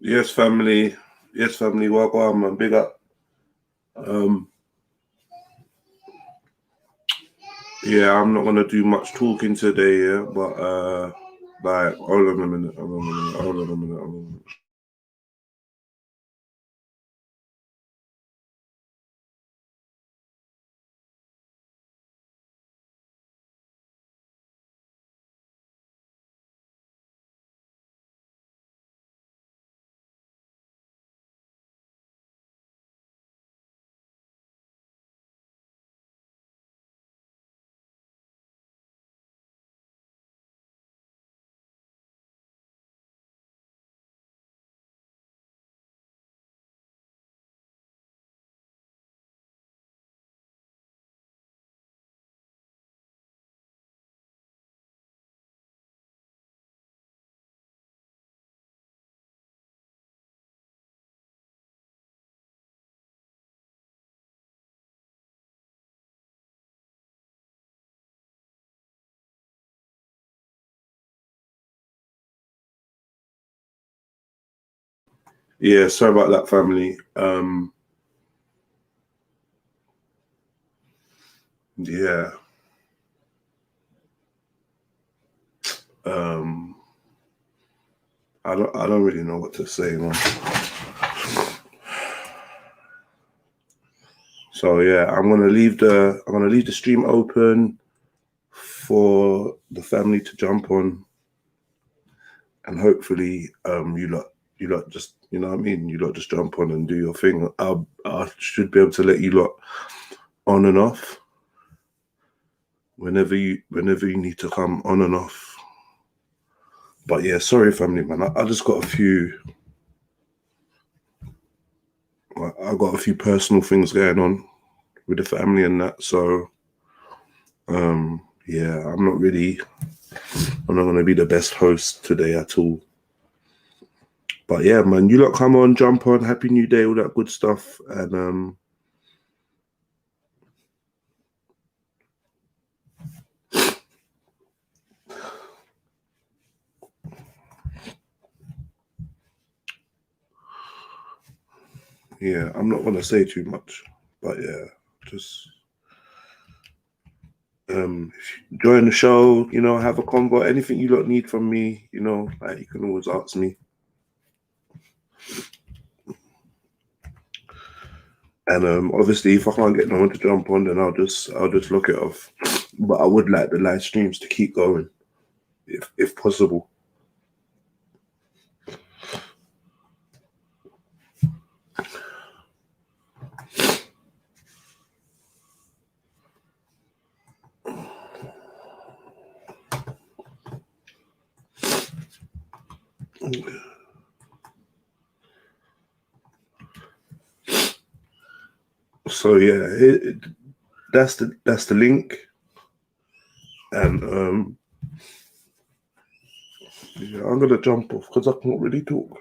Yes, family. Yes, family. Welcome, man. Big up. Yeah, I'm not gonna do much talking today, yeah, but like, hold on a minute. Yeah, sorry about that, family. Yeah. I don't really know what to say, man. So yeah, I'm gonna leave the stream open for the family to jump on, and hopefully you lot just, you know what I mean, you lot just jump on and do your thing. I should be able to let you lot on and off whenever you need to come on and off. But yeah, sorry, family, man. I just got a few. I got a few personal things going on with the family and that. So yeah, I'm not going to be the best host today at all. But yeah, man, you lot come on, jump on. Happy New Day, all that good stuff, and yeah, I'm not gonna say too much, but yeah, just if you join the show, you know, have a convo. Anything you lot need from me, you know, like, you can always ask me. And obviously, if I can't get no one to jump on, then I'll just lock it off. But I would like the live streams to keep going, if possible. So yeah, that's the link, and yeah, I'm gonna jump off because I can't really talk.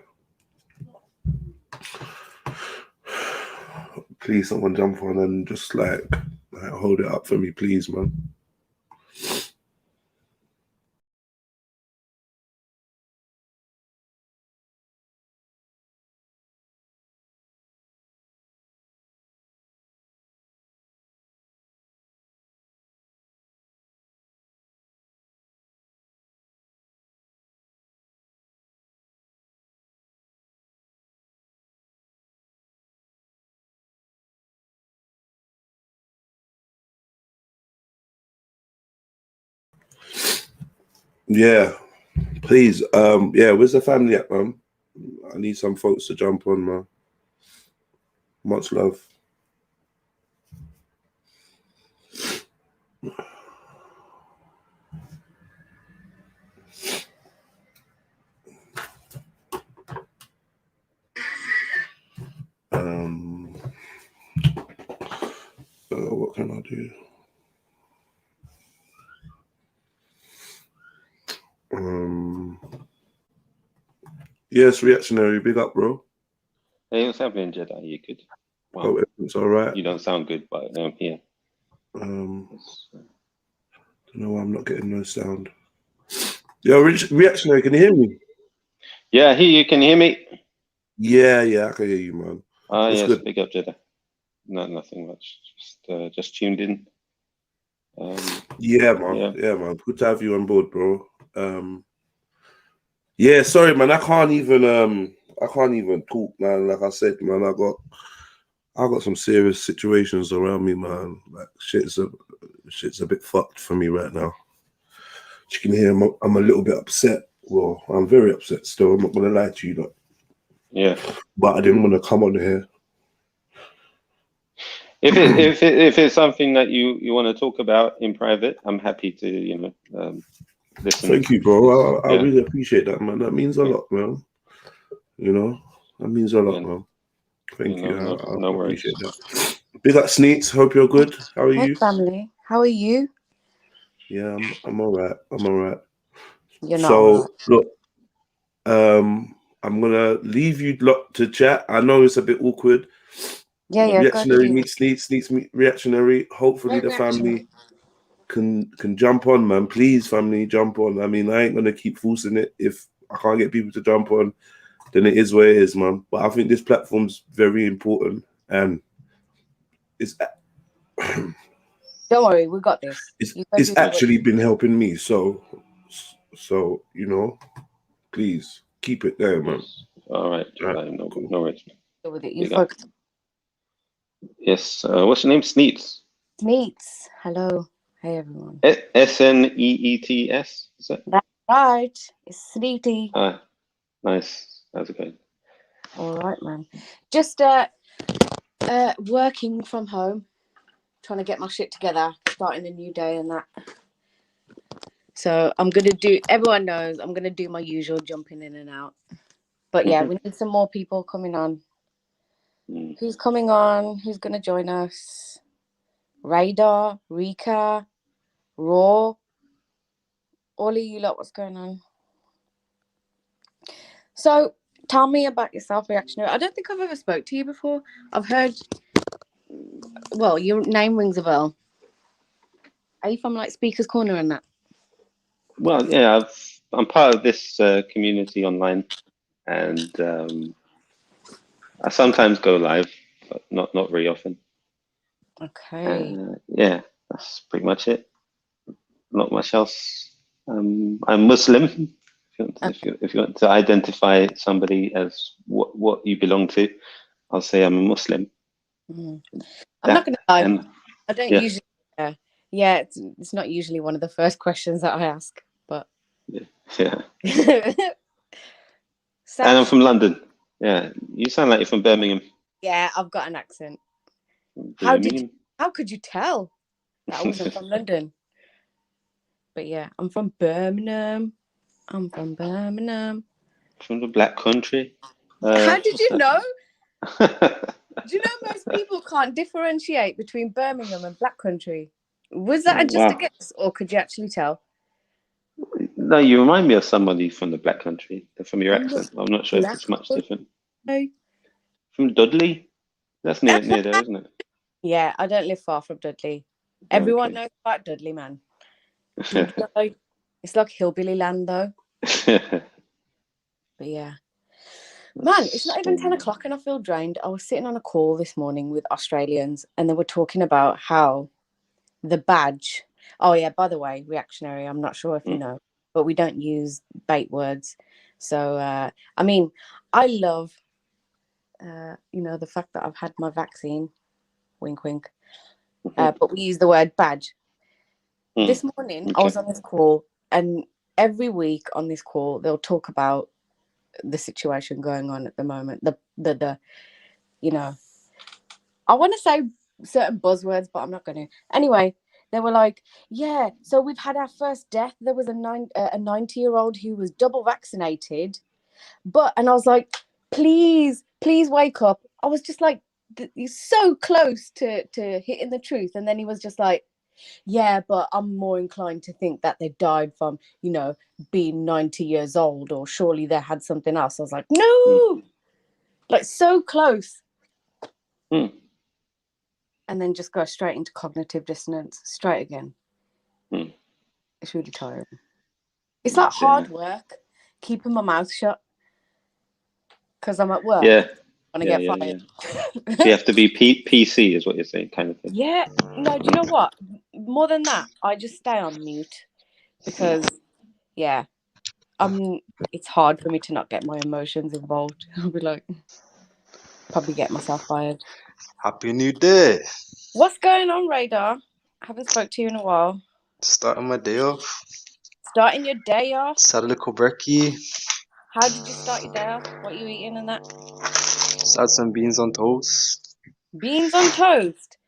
Please, someone jump on and just like hold it up for me, please, man. Yeah, please. Yeah, where's the family at, man? I need some folks to jump on, man. Much love. What can I do? Yes, Reactionary, big up, bro. Hey, what's happening, Jedi? You good? Wow. Oh, it's all right. You don't sound good, but yeah. Don't know why I'm not getting no sound. Yo, Reactionary, can you hear me? Yeah, I hear you. Can you hear me? Yeah, I can hear you, man. Ah, What's yes, good? big up, Jeddah. No, nothing much. Just tuned in. Yeah, man. Yeah. Yeah, man. Good to have you on board, bro. Yeah, sorry, man. I can't even talk, man. Like I said, man, I got some serious situations around me, man. Like shit's a bit fucked for me right now. You can hear I'm a little bit upset. Well, I'm very upset still. I'm not gonna lie to you, lot. Yeah. But I didn't want to come on here. If it's something that you want to talk about in private, I'm happy to listen. Thank you, bro. I Yeah. really appreciate that, man. That means a lot, man. You know, that means a lot, Yeah. man. Thank you. No I worries. appreciate that. Big up, Sneaks. Hope you're good. How are Hey, you? family. How are you? Yeah, I'm all right. I'm all right. You're not So, all right. look, I'm gonna leave you lot to chat. I know it's a bit awkward. Yeah, go Reactionary do. meets Sneaks meet Reactionary. Hopefully, the family can jump on, man. Please, family, jump on. I mean, I ain't gonna keep forcing it. If I can't get people to jump on, then it is what it is, man. But I think this platform's very important, and it's Don't worry, we got this. You go do it's the actually been helping me. So you know, please keep it there, man. Yes. All right. Right, No cool. worries. deal with it. You Big up. focus. Yes. What's your name? Sneets. Meets. Hello. Hey, everyone. SNEETS. Is that? That's right. It's Sleety. Ah, nice. That's good. All right, man. Just working from home, trying to get my shit together, starting a new day and that. So I'm gonna do. Everyone knows I'm gonna do my usual jumping in and out. But yeah, we need some more people coming on. Who's coming on? Who's gonna join us? Radar, Rika, Raw. All of you lot, what's going on? So tell me about yourself, Reactionary. I don't think I've ever spoke to you before. I've heard, well, your name rings a bell. Are you from like Speaker's Corner and that? Well, yeah, I'm part of this community online, and I sometimes go live, but not very often. Okay. Yeah, that's pretty much it. Not much else. I'm Muslim. If you want to identify somebody as what you belong to, I'll say I'm a Muslim. I'm not going to lie. And I don't yeah. usually. Yeah, it's not usually one of the first questions that I ask, but. Yeah. So, and I'm from London. Yeah, you sound like you're from Birmingham. Yeah, I've got an accent. How could you tell that I wasn't from London? But yeah, I'm from Birmingham. From the Black Country. How did you know? Do you know most people can't differentiate between Birmingham and Black Country? Was that just a guess, or could you actually tell? No, you remind me of somebody from the Black Country, from your accent. I'm not sure if it's much different. From Dudley? That's near there, isn't it? Yeah, I don't live far from Dudley. Everyone knows about Dudley, man. It's like hillbilly land, though. But yeah. Man, it's not even 10 o'clock and I feel drained. I was sitting on a call this morning with Australians and they were talking about how the badge. Oh, yeah, by the way, Reactionary, I'm not sure if you know, but we don't use bait words. So, I mean, I love, the fact that I've had my vaccine. Wink, wink. But we use the word badge. This morning, I was on this call and every week on this call, they'll talk about the situation going on at the moment, the I want to say certain buzzwords, but I'm not going to. Anyway, they were like, yeah, so we've had our first death. There was a 90-year-old who was double vaccinated, and I was like, please wake up. I was just like, he's so close to hitting the truth, and then he was just like, yeah, but I'm more inclined to think that they died from, being 90 years old, or surely they had something else. I was like, no, like so close. And then just go straight into cognitive dissonance, straight again. It's really tiring. It's like hard work, keeping my mouth shut. because I'm at work. Yeah. Want to Yeah, get yeah, fired. So you have to be PC, is what you're saying, kind of thing. Yeah. No, do you know what? More than that, I just stay on mute because, yeah, it's hard for me to not get my emotions involved. I'll be like, probably get myself fired. Happy New Day. What's going on, Radar? I haven't spoke to you in a while. Starting my day off. Starting your day off. Just had a little brekkie. How did you start your day off? What are you eating and that? Just had some beans on toast. Beans on toast.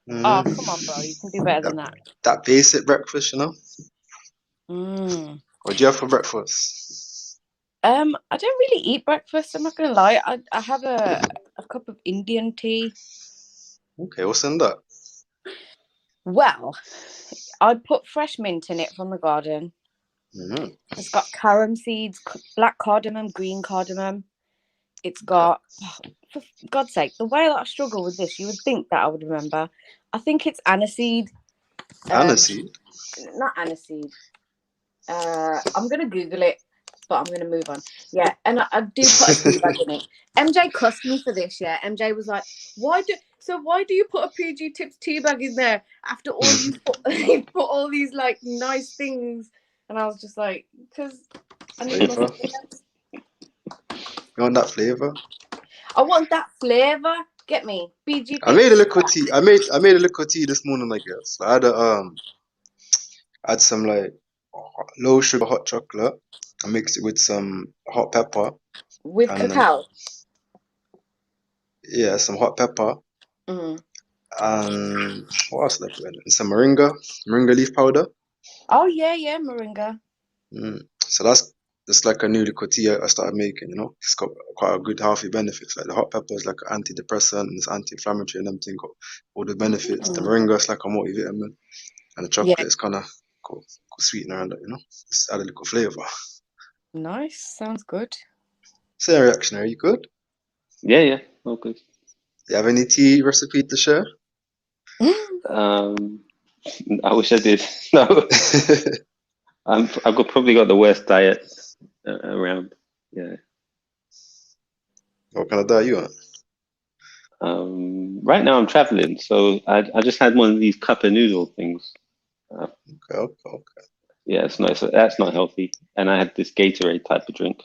Mm. Oh, come on, bro. You can do better than that. That basic breakfast, you know? Mm. What do you have for breakfast? I don't really eat breakfast. I'm not gonna lie. I have a cup of Indian tea. Okay, what's in that? Well, I put fresh mint in it from the garden. Mm-hmm. It's got carom seeds, black cardamom, green cardamom. It's got, for God's sake, the way that I struggle with this, you would think that I would remember. I think it's aniseed. Aniseed? Not aniseed. I'm gonna Google it, but I'm gonna move on. Yeah, and I do put a tea bag in it. MJ cussed me for this. Yeah, MJ was like, why do you put a PG Tips tea bag in there after all you put all these like nice things? And I was just like, because I need my Flavor. You want that flavor? I want that flavor. Get me PG I made a Tips. little tea. I made a little tea this morning, I guess. I had some like low sugar hot chocolate. I mixed it with some hot pepper. With And cacao. Yeah, some hot pepper. Mm. And what else did I put in it? And some moringa leaf powder. Oh yeah, moringa. So that's like a new little tea I started making, you know. It's got quite a good healthy benefits. Like the hot pepper is like an antidepressant and it's anti-inflammatory and everything, got all the benefits. The moringa is like a multivitamin. And the chocolate is kind of got sweetener around it, you know. Just add a little flavour. Nice, sounds good. So Reactionary, you good? Yeah, all good. Do you have any tea recipe to share? I wish I did. No. I've probably got the worst diet around. Yeah. What kind of diet you on? Right now I'm traveling, so I just had one of these cup of noodle things. Okay. Yeah, it's nice. That's not healthy. And I had this Gatorade type of drink.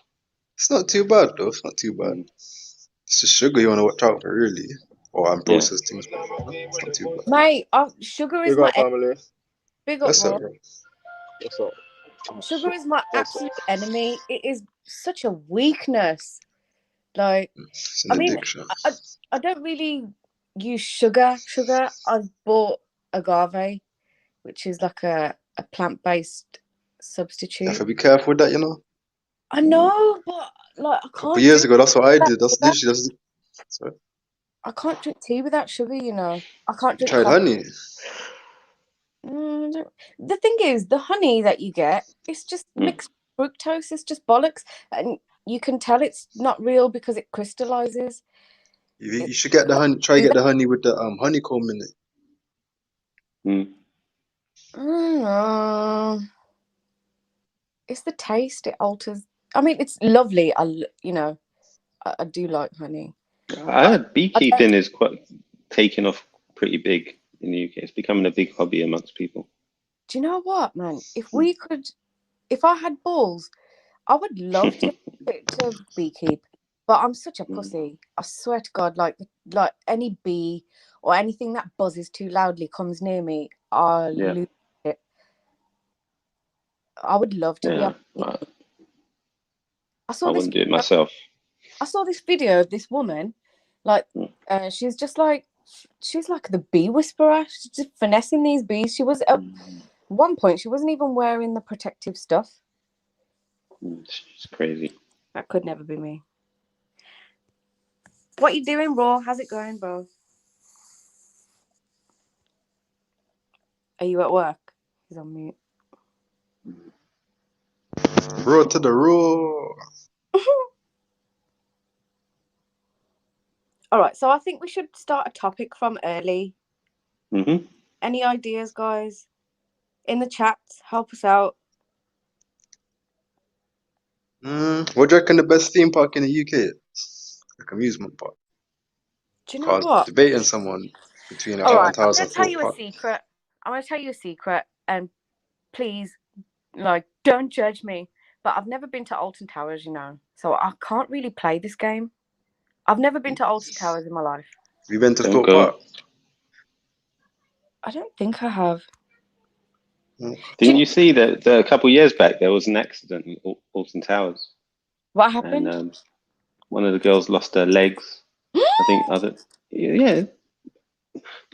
It's not too bad though. It's not too bad. It's just sugar you want to watch out for, really, or unprocessed things. It's not too bad. Mate, sugar is my family. big up, What's bro. up, bro? What's up? Sugar is my absolute enemy. It is such a weakness. Like, It's an I mean, addiction. I don't really use sugar. I've bought agave, which is like a plant-based substitute. You have to be careful with that, you know. I know, but like I A couple can't. years ago, that's what I did. That's literally sorry. I can't drink tea without sugar. You know, I can't You drink tried coffee. honey. The thing is, the honey that you get, it's just mixed fructose. It's just bollocks, and you can tell it's not real because it crystallizes. You should get the honey. Try get the honey with the honeycomb in it. I don't know. It's the taste. It alters. I mean, it's lovely. I do like honey. I heard beekeeping is quite taking off pretty big in the UK. It's becoming a big hobby amongst people. Do you know what, man? If I had balls, I would love to beekeep. But I'm such a pussy. I swear to God, like any bee or anything that buzzes too loudly comes near me, I'll lose it. I would love to be able to. I wouldn't do it myself. I saw this video of this woman, like she's like the bee whisperer. She's just finessing these bees. She was at one point she wasn't even wearing the protective stuff. It's crazy. That could never be me. What you doing, Raw? How's it going, bro? Are you at work? He's on mute. Road to the road. All right, so I think we should start a topic from early. Mm-hmm. Any ideas, guys? In the chat, help us out. What do you reckon the best theme park in the UK is? like amusement park. Do you I know was what? debating someone between All Alton right, I'm Towers going and to tell Thorpe you a Park. secret. I'm going to tell you a secret, and please, like, don't judge me. But I've never been to Alton Towers, you know, so I can't really play this game. I've never been to Alton Towers in my life. We went to Don't Thorpe go. Park. I don't think I have. Didn't you see that a couple of years back there was an accident in Alton Towers, What happened? and one of the girls lost her legs. I think yeah.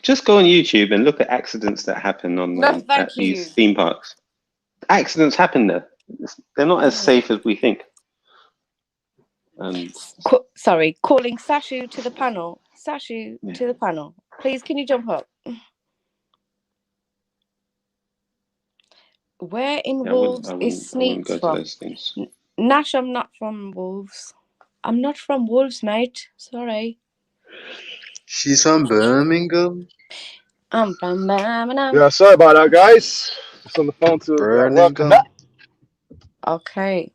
Just go on YouTube and look at accidents that happen on No, thank at you. these theme parks. Accidents happen there. They're not as safe as we think. Sorry, calling Sashu to the panel. Sashu to the panel. Please, can you jump up? Where in Wolves is I wouldn't Sneaks go to from? those things. Nash, I'm not from Wolves. I'm not from Wolves, mate. Sorry. She's from Birmingham. I'm from Birmingham. Yeah, sorry about that, guys. Just on the phone to work and that. Okay.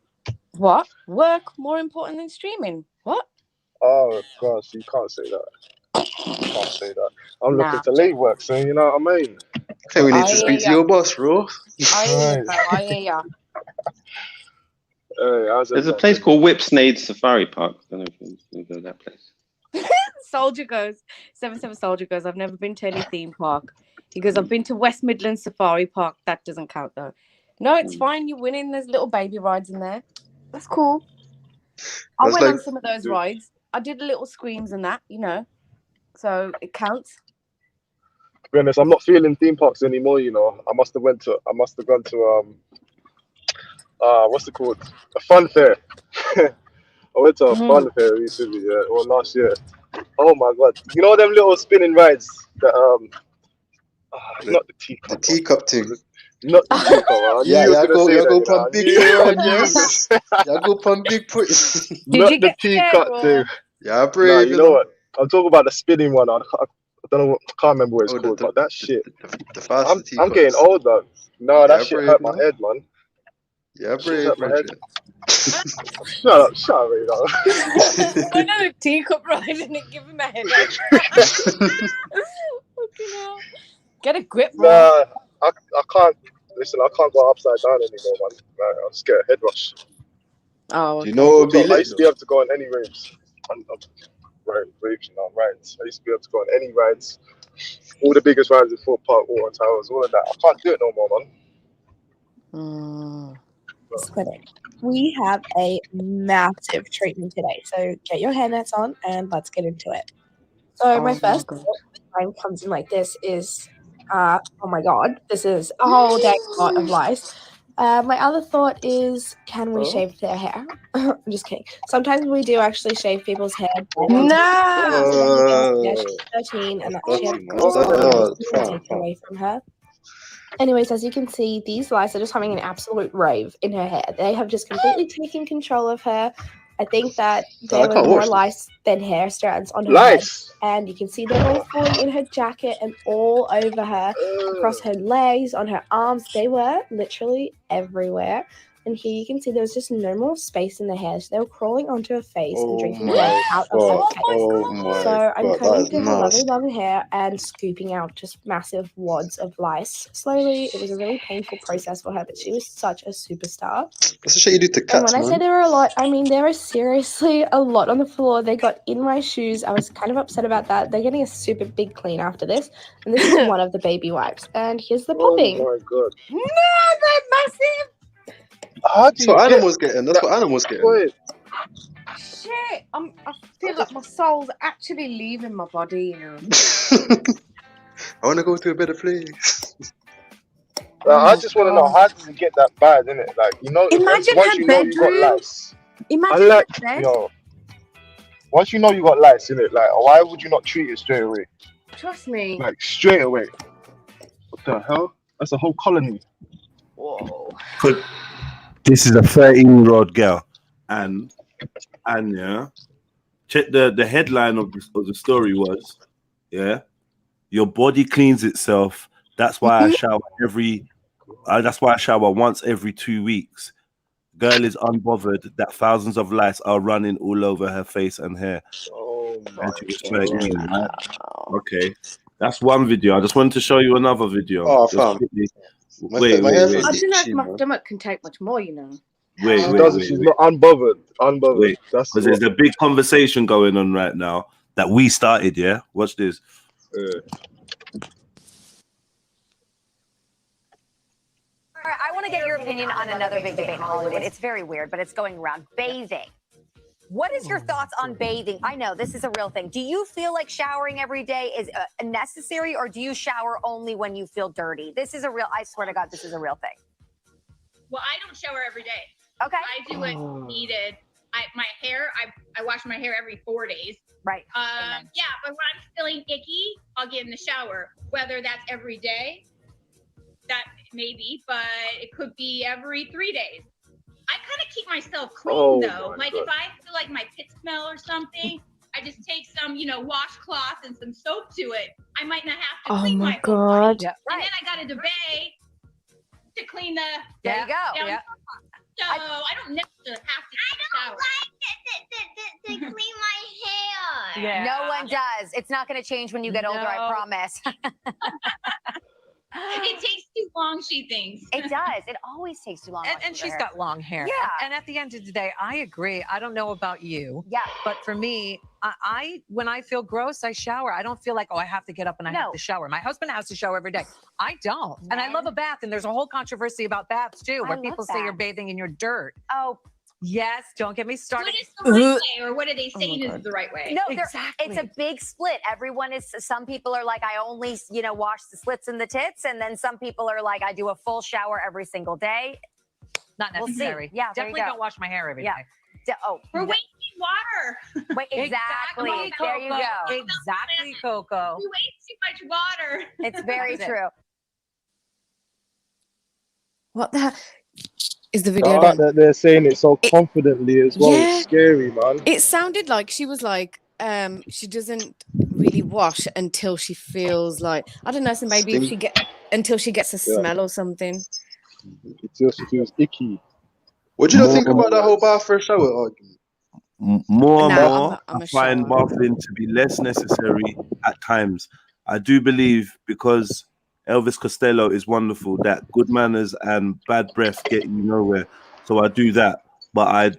What? Work more important than streaming? What? Oh, gosh, you can't say that. You can't say that. I'm Nah. looking to leave work soon, you know what I mean? Okay, we need to speak to your boss, bro. I hear you, I hear ya. There's a place called Whipsnade Safari Park. I don't know if you go to that place. Soldier goes, 77 Soldier goes, I've never been to any theme park. He goes, I've been to West Midlands Safari Park. That doesn't count though. No, it's fine. You're winning. There's little baby rides in there. That's cool. I went on some of those rides. I did little screams and that, you know. So it counts. To be honest, I'm not feeling theme parks anymore, you know. I must have gone to what's it called? A fun fair. I went to a fun fair recently, last year. Oh my god. You know them little spinning rides that not the teacup. The teacup thing. Not the teacup. I knew you was gonna say that. Go pump big foot, yes. Yeah, go pump big foot. Not the teacup thing. Yeah, brave. Nah, you know what? I'm talking about the spinning one. I don't know. I can't remember what it's called, but that shit. The faster teacups. I'm getting old though. No, that shit hurt my head, man. Yeah, brave. Shut up, you know. I know a teacup ride and it give him a headache. Get a grip, bro. Nah, I can't. Listen, I can't go upside down anymore, man. Like, I'll just get a head rush. Oh, okay. You know what would be I used to be able to go on any raves. Rides. I used to be able to go on any rides. All the biggest rides in Thorpe Park, Alton Towers, all of that. I can't do it no more, man. We have a massive treatment today, so get your hairnets on and let's get into it. So my first time comes in like this is, oh my god, this is a whole day lot of lice. My other thought is, can we shave their hair? I'm just kidding. Sometimes we do actually shave people's hair. No. She's 13 and she had taken away from her. Anyways, as you can see, these lice are just having an absolute rave in her hair. They have just completely taken control of her. I think that there were more lice than hair strands on her head. And you can see them all falling in her jacket and all over her, across her legs, on her arms. They were literally everywhere. And here you can see there was just no more space in the hair. So they were crawling onto her face and drinking blood out of her face. So I'm combing through her lovely, lovely hair and scooping out just massive wads of lice. Slowly, it was a really painful process for her, but she was such a superstar. That's the shit you do to cats, and when I say there were a lot, I mean there were seriously a lot on the floor. They got in my shoes. I was kind of upset about that. They're getting a super big clean after this. And this is one of the baby wipes. And here's the popping. Oh my god. No, they're massive. That's what animals getting. That's what animals getting. Shit, I feel like my soul's actually leaving my body, you know. I want to go to a better place. I just want to know, how does it get that bad, innit? Like, you know, imagine once her you know you got bedroom. lice. Imagine her bed. Yo, once you know you got lice, innit? Like, why would you not treat it straight away? Trust me. Like, straight away. What the hell? That's a whole colony. Whoa. This is a 13-year-old girl, and yeah, check the headline of the story was, yeah, your body cleans itself. That's why I shower that's why I shower once every 2 weeks. Girl is unbothered that thousands of lice are running all over her face and hair. Oh my And she was God. 13, right? Okay. That's one video. I just wanted to show you another video. Oh, Just fam. quickly. My Wait. I hair's don't know if itchy, my man. stomach can take much more, you know. She doesn't. She's not unbothered. Unbothered. Wait, That's because what. there's a big conversation going on right now that we started, yeah? Watch this. All right, I want to get your opinion on another big debate in Hollywood. It's very weird, but it's going around bathing. What is your thoughts on bathing? I know this is a real thing. Do you feel like showering every day is necessary, or do you shower only when you feel dirty? This is a real, I swear to God, this is a real thing. Well, I don't shower every day. Okay. I do what needed. My hair, I wash my hair every 4 days. Right. Yeah, but when I'm feeling icky, I'll get in the shower. Whether that's every day, that maybe, but it could be every 3 days. I kind of keep myself clean though. Like if I feel like my pit smell or something, I just take some, washcloth and some soap to it. I might not have to clean my whole body. Yeah, right. And then I got a duvet to clean the. There you go. down Yeah. So I don't necessarily have to. I don't like to clean my hair. Yeah. No one does. It's not going to change when you get older, I promise. It takes too long, she thinks. It does. It always takes too long. And she's got long hair. Yeah. And at the end of the day, I agree. I don't know about you. Yeah. But for me, I when I feel gross, I shower. I don't feel like, I have to get up and I have to shower. My husband has to shower every day. I don't. And I love a bath. And there's a whole controversy about baths too, where people say you're bathing in your dirt. Oh. Yes, don't get me started. What is the right way, or what are they saying is the right way? No, exactly. It's a big split. Some people are like, I only, wash the slits and the tits. And then some people are like, I do a full shower every single day. Not necessary. Yeah, definitely don't wash my hair every day. We're wasting water. Wait, exactly. There you go. Exactly, Coco. We waste too much water. It's very true. What the hell? Is the video The fact that they're saying it so confidently as well is scary, man. It sounded like she was like, she doesn't really wash until she feels like, I don't know, so maybe if she until she gets a smell or something. Until she feels icky. What do you think about that whole bath for a shower argument? More and more, I find bathing to be less necessary at times. I do believe, because Elvis Costello is wonderful, that good manners and bad breath get you nowhere. So I do that. But I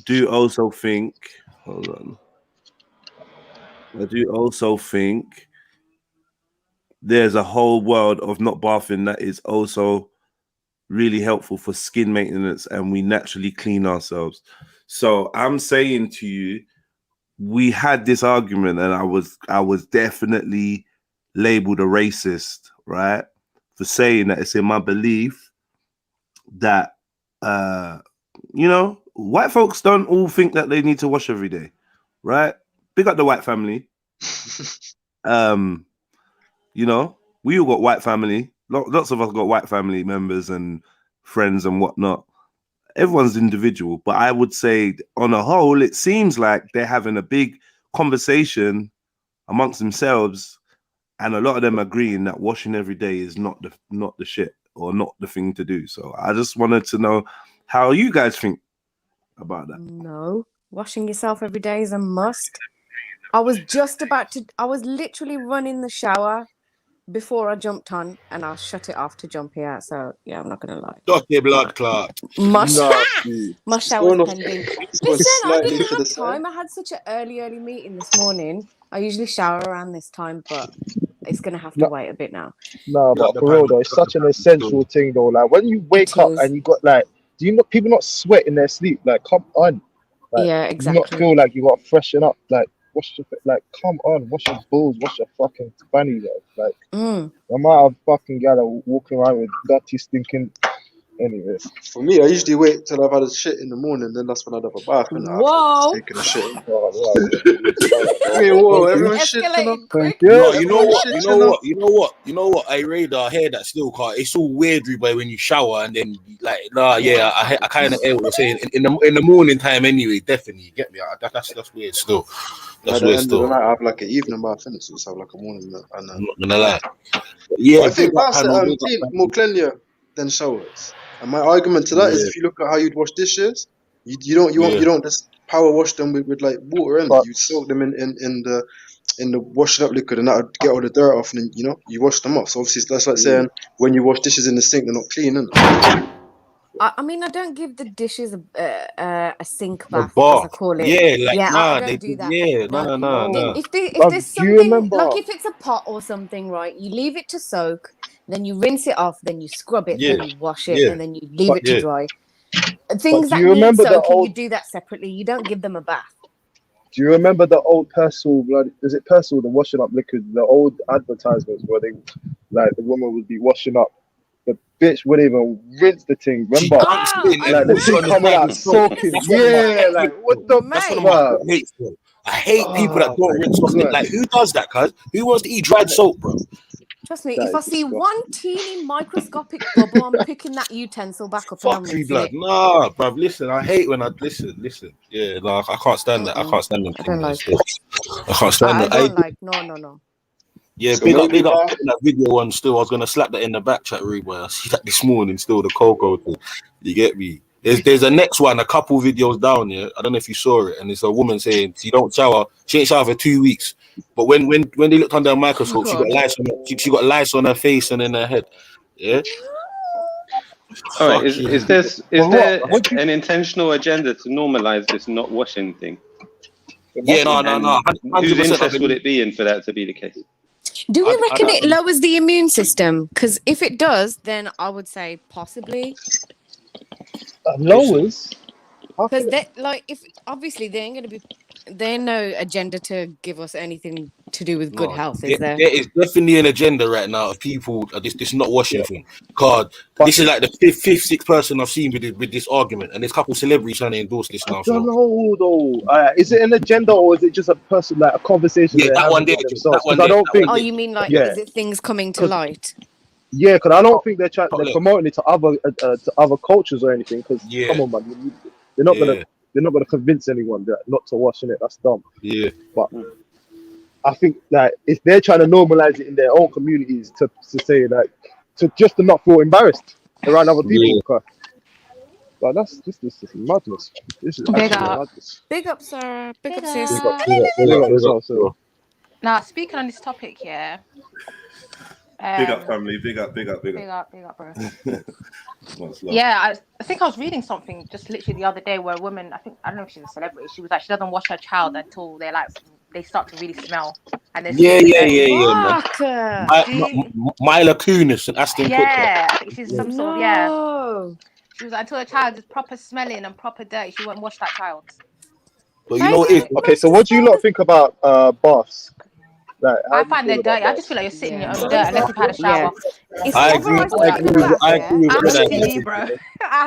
do also think, hold on. I do also think there's a whole world of not bathing that is also really helpful for skin maintenance, and we naturally clean ourselves. So I'm saying to you, we had this argument, and I was definitely labeled a racist, right, for saying that it's in my belief that white folks don't all think that they need to wash every day, right? Big up the white family. We all got white family. Lots of us got white family members and friends and whatnot. Everyone's individual, but I would say on a whole, it seems like they're having a big conversation amongst themselves, and a lot of them agreeing that washing every day is not the shit, or not the thing to do. So I just wanted to know how you guys think about that. No, washing yourself every day is a must. I was literally running the shower before I jumped on, and I shut it off to jump here. So yeah, I'm not gonna lie. Dirty blood clot. My shower's pending. Listen, I didn't have time. I had such an early meeting this morning. I usually shower around this time, but it's gonna have to wait a bit now. No, but for real though, it's such an essential thing though. Like when you wake up and you got people not sweat in their sleep? Like, come on. Like, yeah, exactly. You not feel like you got to freshen up? Like, come on, wash your balls, wash your fucking fanny, bro. Like, the amount of fucking gal walking around with dirty, stinking. Anyway, for me, I usually wait till I've had a shit in the morning, then that's when I'd have a bath. And Whoa! Taking a shit. Whoa! Everyone's shitting up. No, you know what? I radar hear that still, car. It's all weird, boy, when you shower and then I kind of hear what you're saying in the morning time anyway. Definitely, you get me. That's weird still. That's weird still. I have like an evening bath, and so I have like a morning. I'm not gonna lie. Yeah, I think baths are more cleanlier than showers. And my argument to that is, Yeah. if you look at how you'd wash dishes, you don't just power wash them with like water in it. But- You soak them in the washing up liquid, and that would get all the dirt off, and then, you know, you wash them off. So obviously that's like saying when you wash dishes in the sink, they're not clean, innit? I mean, I don't give the dishes a sink The bath, as I bath. call it. Yeah, like I they don't do that. yeah, No. no. If there's Do you something, remember- like if it's a pot or something, right, you leave it to soak, then you rinse it off, then you scrub it, Yeah, then you wash it, yeah. and then you leave it to yeah. dry. Things do that you need remember the soaking, you old- do that separately. You don't give them a bath. Do you remember the old Persil, is it Persil, the washing up liquid, the old advertisements where they, like, the woman would be washing up, the bitch wouldn't even rinse the thing, She remember? dunks it in Like, and the puts it thing on the coming side out with soap. soaking. That's one of my Yeah, pet like, hates, what bro. the That's one of Mate. my fuck? pet hates, bro. I hate people that Oh, don't rinse off it. God. Like, who does that, cuz? Who wants to eat dried soap, bro? Trust me, That if I is see disgusting. one teeny microscopic bubble, I'm picking that utensil back up and I'm Fuck you, rinsing blood. it. Nah, bruv, listen, I hate when I listen. Yeah, no, I can't stand that. I can't stand them I don't things. like I can't stand I that. don't like, no. Yeah, So big up maybe that video one still. I was gonna slap that in the back chat room, boy. I see that this morning still, the cocoa thing. You get me? There's a next one, a couple videos down here. I don't know if you saw it, and it's a woman saying she don't shower, she ain't showered for 2 weeks. But when they looked under a microscope, she got God. lice on she got lice on her face and in her head. Yeah. All right, Fuck you. is Well, there what do you- an intentional agenda to normalize this not washing thing? Yeah, no. And 100%. whose interest would it be in for that to be the case? Do we I reckon don't it lowers the immune system? Because if it does, then I would say possibly. Lowers? How Because can they like, if obviously they ain't gonna be, there ain't no agenda to give us anything to do with good No, health, is there? there is definitely an agenda right now of people this not washing thing. God, But- this is like the fifth, sixth person I've seen with this argument, and there's a couple celebrities trying to endorse this now. I don't So know though. Is it an agenda or is it just a person, like a conversation yeah, they're that having one there, with just themselves? that one Because I there, don't that think. Oh, one there. you mean like, Yeah. is it things coming to 'Cause- light? Yeah, because I don't think they're Look. promoting it to other cultures or anything. Because Yeah. come on, man, they're not gonna convince anyone that not to wash in it. That's dumb. Yeah, But I think that if they're trying to normalize it in their own communities to say like to not feel embarrassed around other people, like that's this is madness. This is Big absolute up. madness. Big up, Sarah. Big up, Big sis. up. Big up yourself, sir. Now, speaking on this topic here. Big up, family. Big up. Big up, bro. Much love. Yeah, I think I was reading something just literally the other day where a woman, I don't know if she's a celebrity, she was like, she doesn't wash her child until they start to really smell. And then man. Fuck. Mila Kunis and Aston Kutcher. Yeah, I think she's some sort of, yeah. No. She was like, until the child is proper smelling and proper dirty, she won't wash that child. But you know what it is? Okay, so what do you lot think about baths? Like, I find they're dirty. I just feel like you're sitting in your own dirt unless you've had a shower. If I ever agree. I sit in the bath, I agree with I'm that. happy, bro.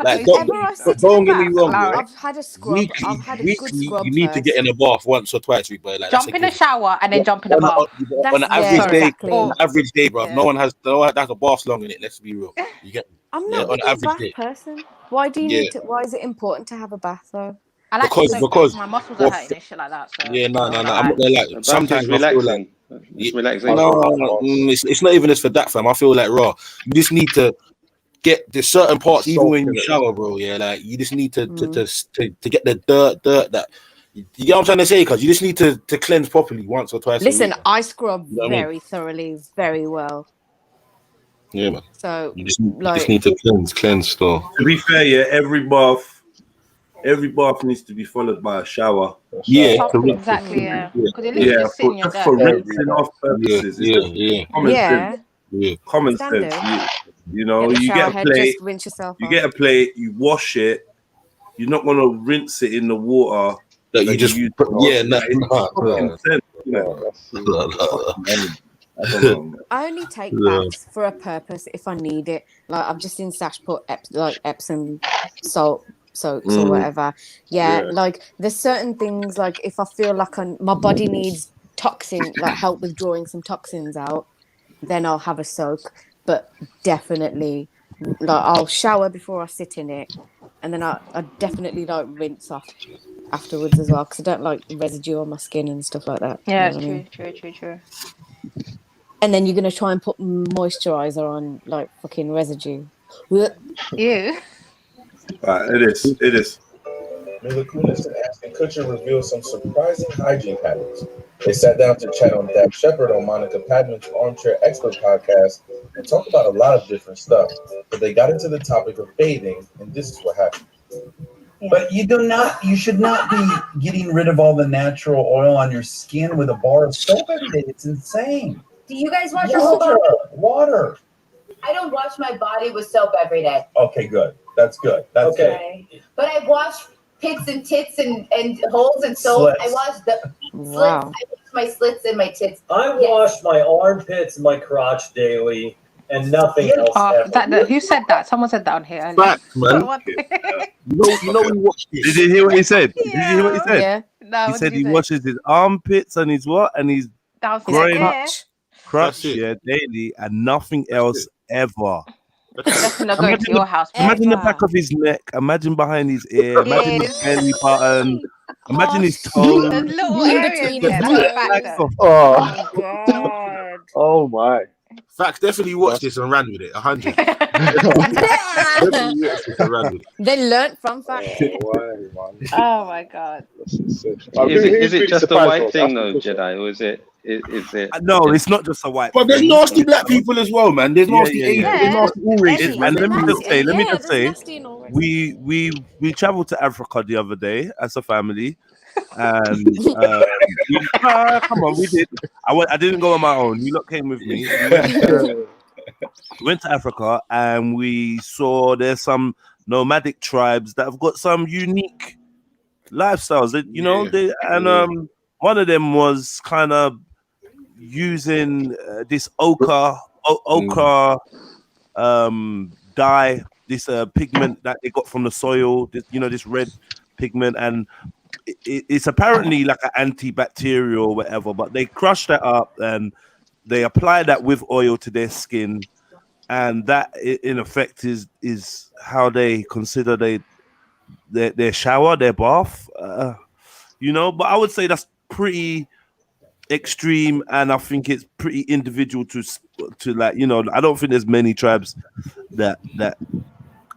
Like, if ever I sit in don't the get me bath, wrong, yeah. I've had a scrub. I've had a good Weekly, scrub you need to get in a bath once or twice, but like Jump in the shower and then jump in the bath. on an average day, exactly. on an average day, bro. No one has a bath long in it. Let's be real. You get me? I'm Yeah, not on really a average bath day. person. Why do you need to? Why is it important to have a bath though? I like because my muscles are hurting and shit like that. So yeah, no. I'm not gonna like. Sometimes I feel like It's relaxation. no, it's not even just for that, fam. I feel like raw. You just need to get the certain parts, even when you shower, bro. Yeah, like you just need to get the dirt that. You get what I'm trying to say? Because you just need to cleanse properly once or twice. Listen, a week. I scrub You know what I mean? very thoroughly, very well. Yeah, man. So You just need to cleanse still. To be fair, yeah, every bath needs to be followed by a shower. Yeah, exactly. Yeah, because you're literally just sitting in your just for dirt. rinsing off purposes. Yeah. Common Standard. sense. You know, Get the you shower get a head, plate. just rinse yourself You off. get a plate. You wash it. You're not gonna rinse it in the water that you just use. no. Sense, you know? I don't know. I only take baths for a purpose if I need it. Like I've just seen Sash put Epsom soaks or whatever. Yeah, like there's certain things like if I feel like my body needs help with drawing some toxins out, then I'll have a soak. But definitely, like I'll shower before I sit in it, and then I definitely rinse off afterwards as well because I don't like residue on my skin and stuff like that. Yeah, you know true. And then you're gonna try and put moisturizer on like fucking residue. You. It is. Mila Kunis and Ashton Kutcher revealed some surprising hygiene patterns. They sat down to chat on Dak Shepard on Monica Padman's Armchair Expert podcast and talk about a lot of different stuff. But they got into the topic of bathing, and this is what happened. But you should not be getting rid of all the natural oil on your skin with a bar of soap every day. It's insane. Do you guys wash your water? I don't wash my body with soap every day. Okay, good. That's good. That's okay. Good. But I wash pits and tits and holes and soap. Slits. I wash the slits. Wow. I wash my slits and my tits. I wash my armpits and my crotch daily, and nothing else. Who said that? Someone said that on here earlier. Fact, man. You know when you watch this. Did you hear what he said? Did you hear what he said? Yeah. No, He what said did he say? washes his armpits and his what? And his groin crotch, That's it. yeah, daily, and nothing else ever. Just not going to your house. Imagine the back of his neck. Imagine behind his ear. Imagine his belly button. Imagine his toe. The little area there. Oh, God. oh my. Facts, definitely watched this and ran with it. 100. They learned from facts. Oh my God. Is it just a white thing though, Jedi, or is it? No, it's not just a white. But there's nasty black people as well, man. There's nasty Asians. There's nasty all races. And let me just say, we traveled to Africa the other day as a family, and come on, we did. I didn't go on my own. You lot came with me. We went to Africa, and we saw there's some nomadic tribes that have got some unique lifestyles. One of them was kind of using this ochre dye, this pigment that they got from the soil, this red pigment, and it's apparently like an antibacterial or whatever, but they crush that up and they apply that with oil to their skin, and that in effect is how they consider their shower, their bath, but I would say that's pretty extreme, and I think it's pretty individual to I don't think there's many tribes that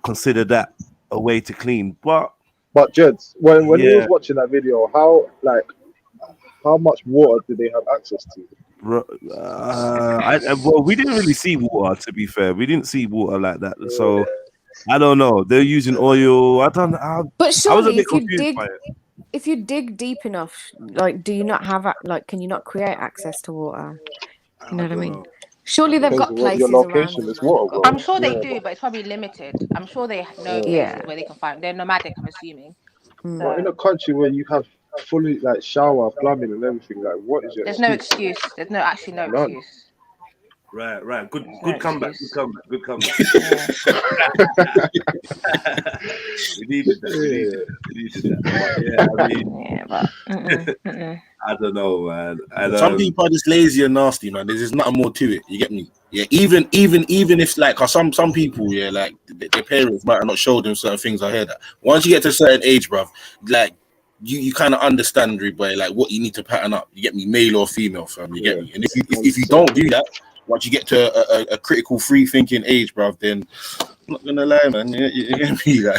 consider that a way to clean. But Jeds, when you was watching that video, how much water did they have access to? Well, we didn't really see water, to be fair. We didn't see water like that, so I don't know. They're using oil. I don't know. But surely, I was a bit confused by it. If you dig deep enough, do you not have can you not create access to water? You know what I mean? Surely they've got places around. I'm sure they do, but it's probably limited. I'm sure they know places where they can find. They're nomadic, I'm assuming. But in a country where you have fully shower, plumbing, and everything, what is it? There's no excuse. There's no excuse. Right. Good comeback. Good comeback. We needed that. I don't know, man. Some people are just lazy and nasty, man. There's just nothing more to it. You get me? Yeah. Even if some people, like their parents might not show them certain things. I hear that. Once you get to a certain age, bruv, you kind of understand, boy, what you need to pattern up. You get me? Male or female, fam. You get me? And if you don't do that, once you get to a critical free thinking age, bruv, then I'm not gonna lie, man. You get me? You're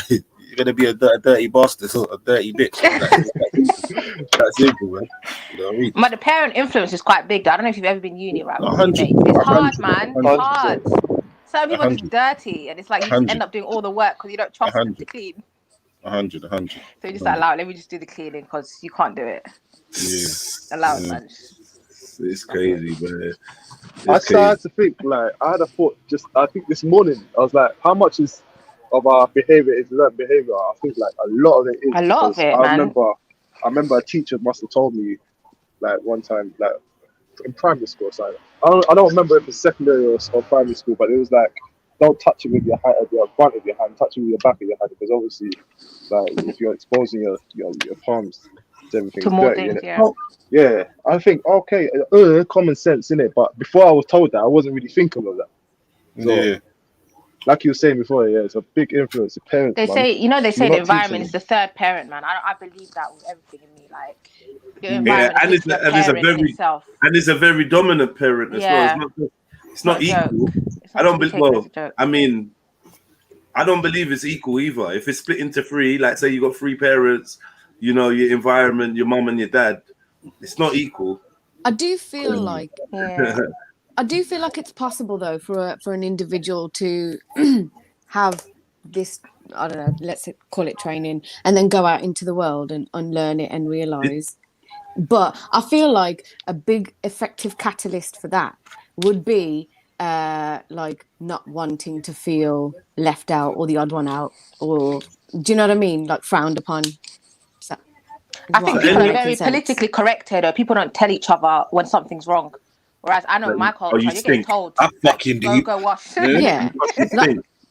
gonna be a dirty bastard or a dirty bitch. That's simple, man. You know what I mean? But the parent influence is quite big. I don't know if you've ever been uni, right? 100. It's hard, man. It's 100%. hard. Some people are just dirty, and it's like you just end up doing all the work because you don't trust them to clean. 100. So you just allow. Let me just do the cleaning because you can't do it. Yeah. Allow it, man. It's crazy, man. I started to think, I had a thought I think this morning, I was like, how much of our behavior is learned behavior? I think a lot of it is. A lot of it, man. I remember a teacher must have told me one time, in primary school or something. I don't remember if it's secondary or primary school, but it was don't touch it with your hand, your front of your hand, touch it with your back of your hand, because obviously, if you're exposing your palms to everything, to more dirty, things, yeah. I think common sense in it, but before I was told that, I wasn't really thinking of that. So, like you were saying before, it's a big influence. The parents. They say the environment is the third parent, man. I believe that with everything in me. Your environment it's a very dominant parent as well. It's not equal. I don't believe. Well, I mean, I don't believe it's equal either. If it's split into three, like say you got three parents, you know, your environment, your mum and your dad, it's not equal. I do feel like it's possible though for an individual to have this, I don't know, let's call it training, and then go out into the world and unlearn it and realize. But I feel like a big effective catalyst for that would be like not wanting to feel left out or the odd one out, or do you know what I mean? Like frowned upon. I think people are very politically correct here, though. People don't tell each other when something's wrong. Whereas I know in my culture, you're getting told, I fucking do. Go wash. Yeah.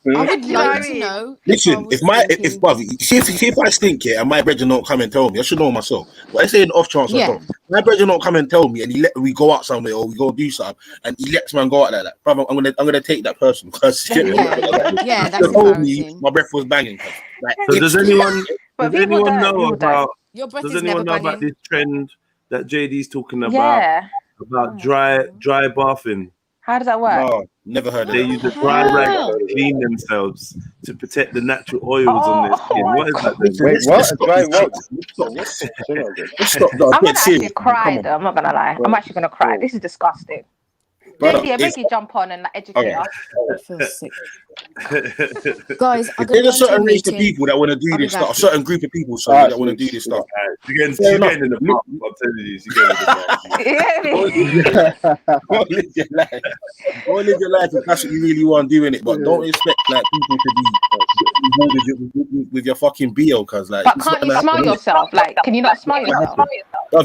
I would like to know. Listen, if I stink here and my brethren don't come and tell me, I should know myself. But I say an off chance, I don't. My brethren don't come and tell me, and we go out somewhere or we go do something, and he lets man go out like that. Brother, I'm gonna take that person because that's embarrassing. My breath was banging. Like, so does anyone know about? Your breath Does is anyone know never about this trend that JD's talking about? Yeah. About dry bathing. How does that work? No, never heard of They it. use a dry rag to clean themselves to protect the natural oils on their skin. What is that? Wait, what? A dry what? Stop. I'm gonna actually cry though. I'm not gonna lie. I'm actually gonna cry. This is disgusting. Maybe I make you jump on and educate us. I feel sick. Guys, there's a certain race of people that want to do this stuff. A certain group of people, that want to do this stuff. You're getting in the pub. I'm telling you, you're getting in the pub. Go live your life. Go live your life if that's what you really want doing it. But don't expect like people to be with your fucking BO, cause like. But can't you smile yourself? Like, can you not smile yourself?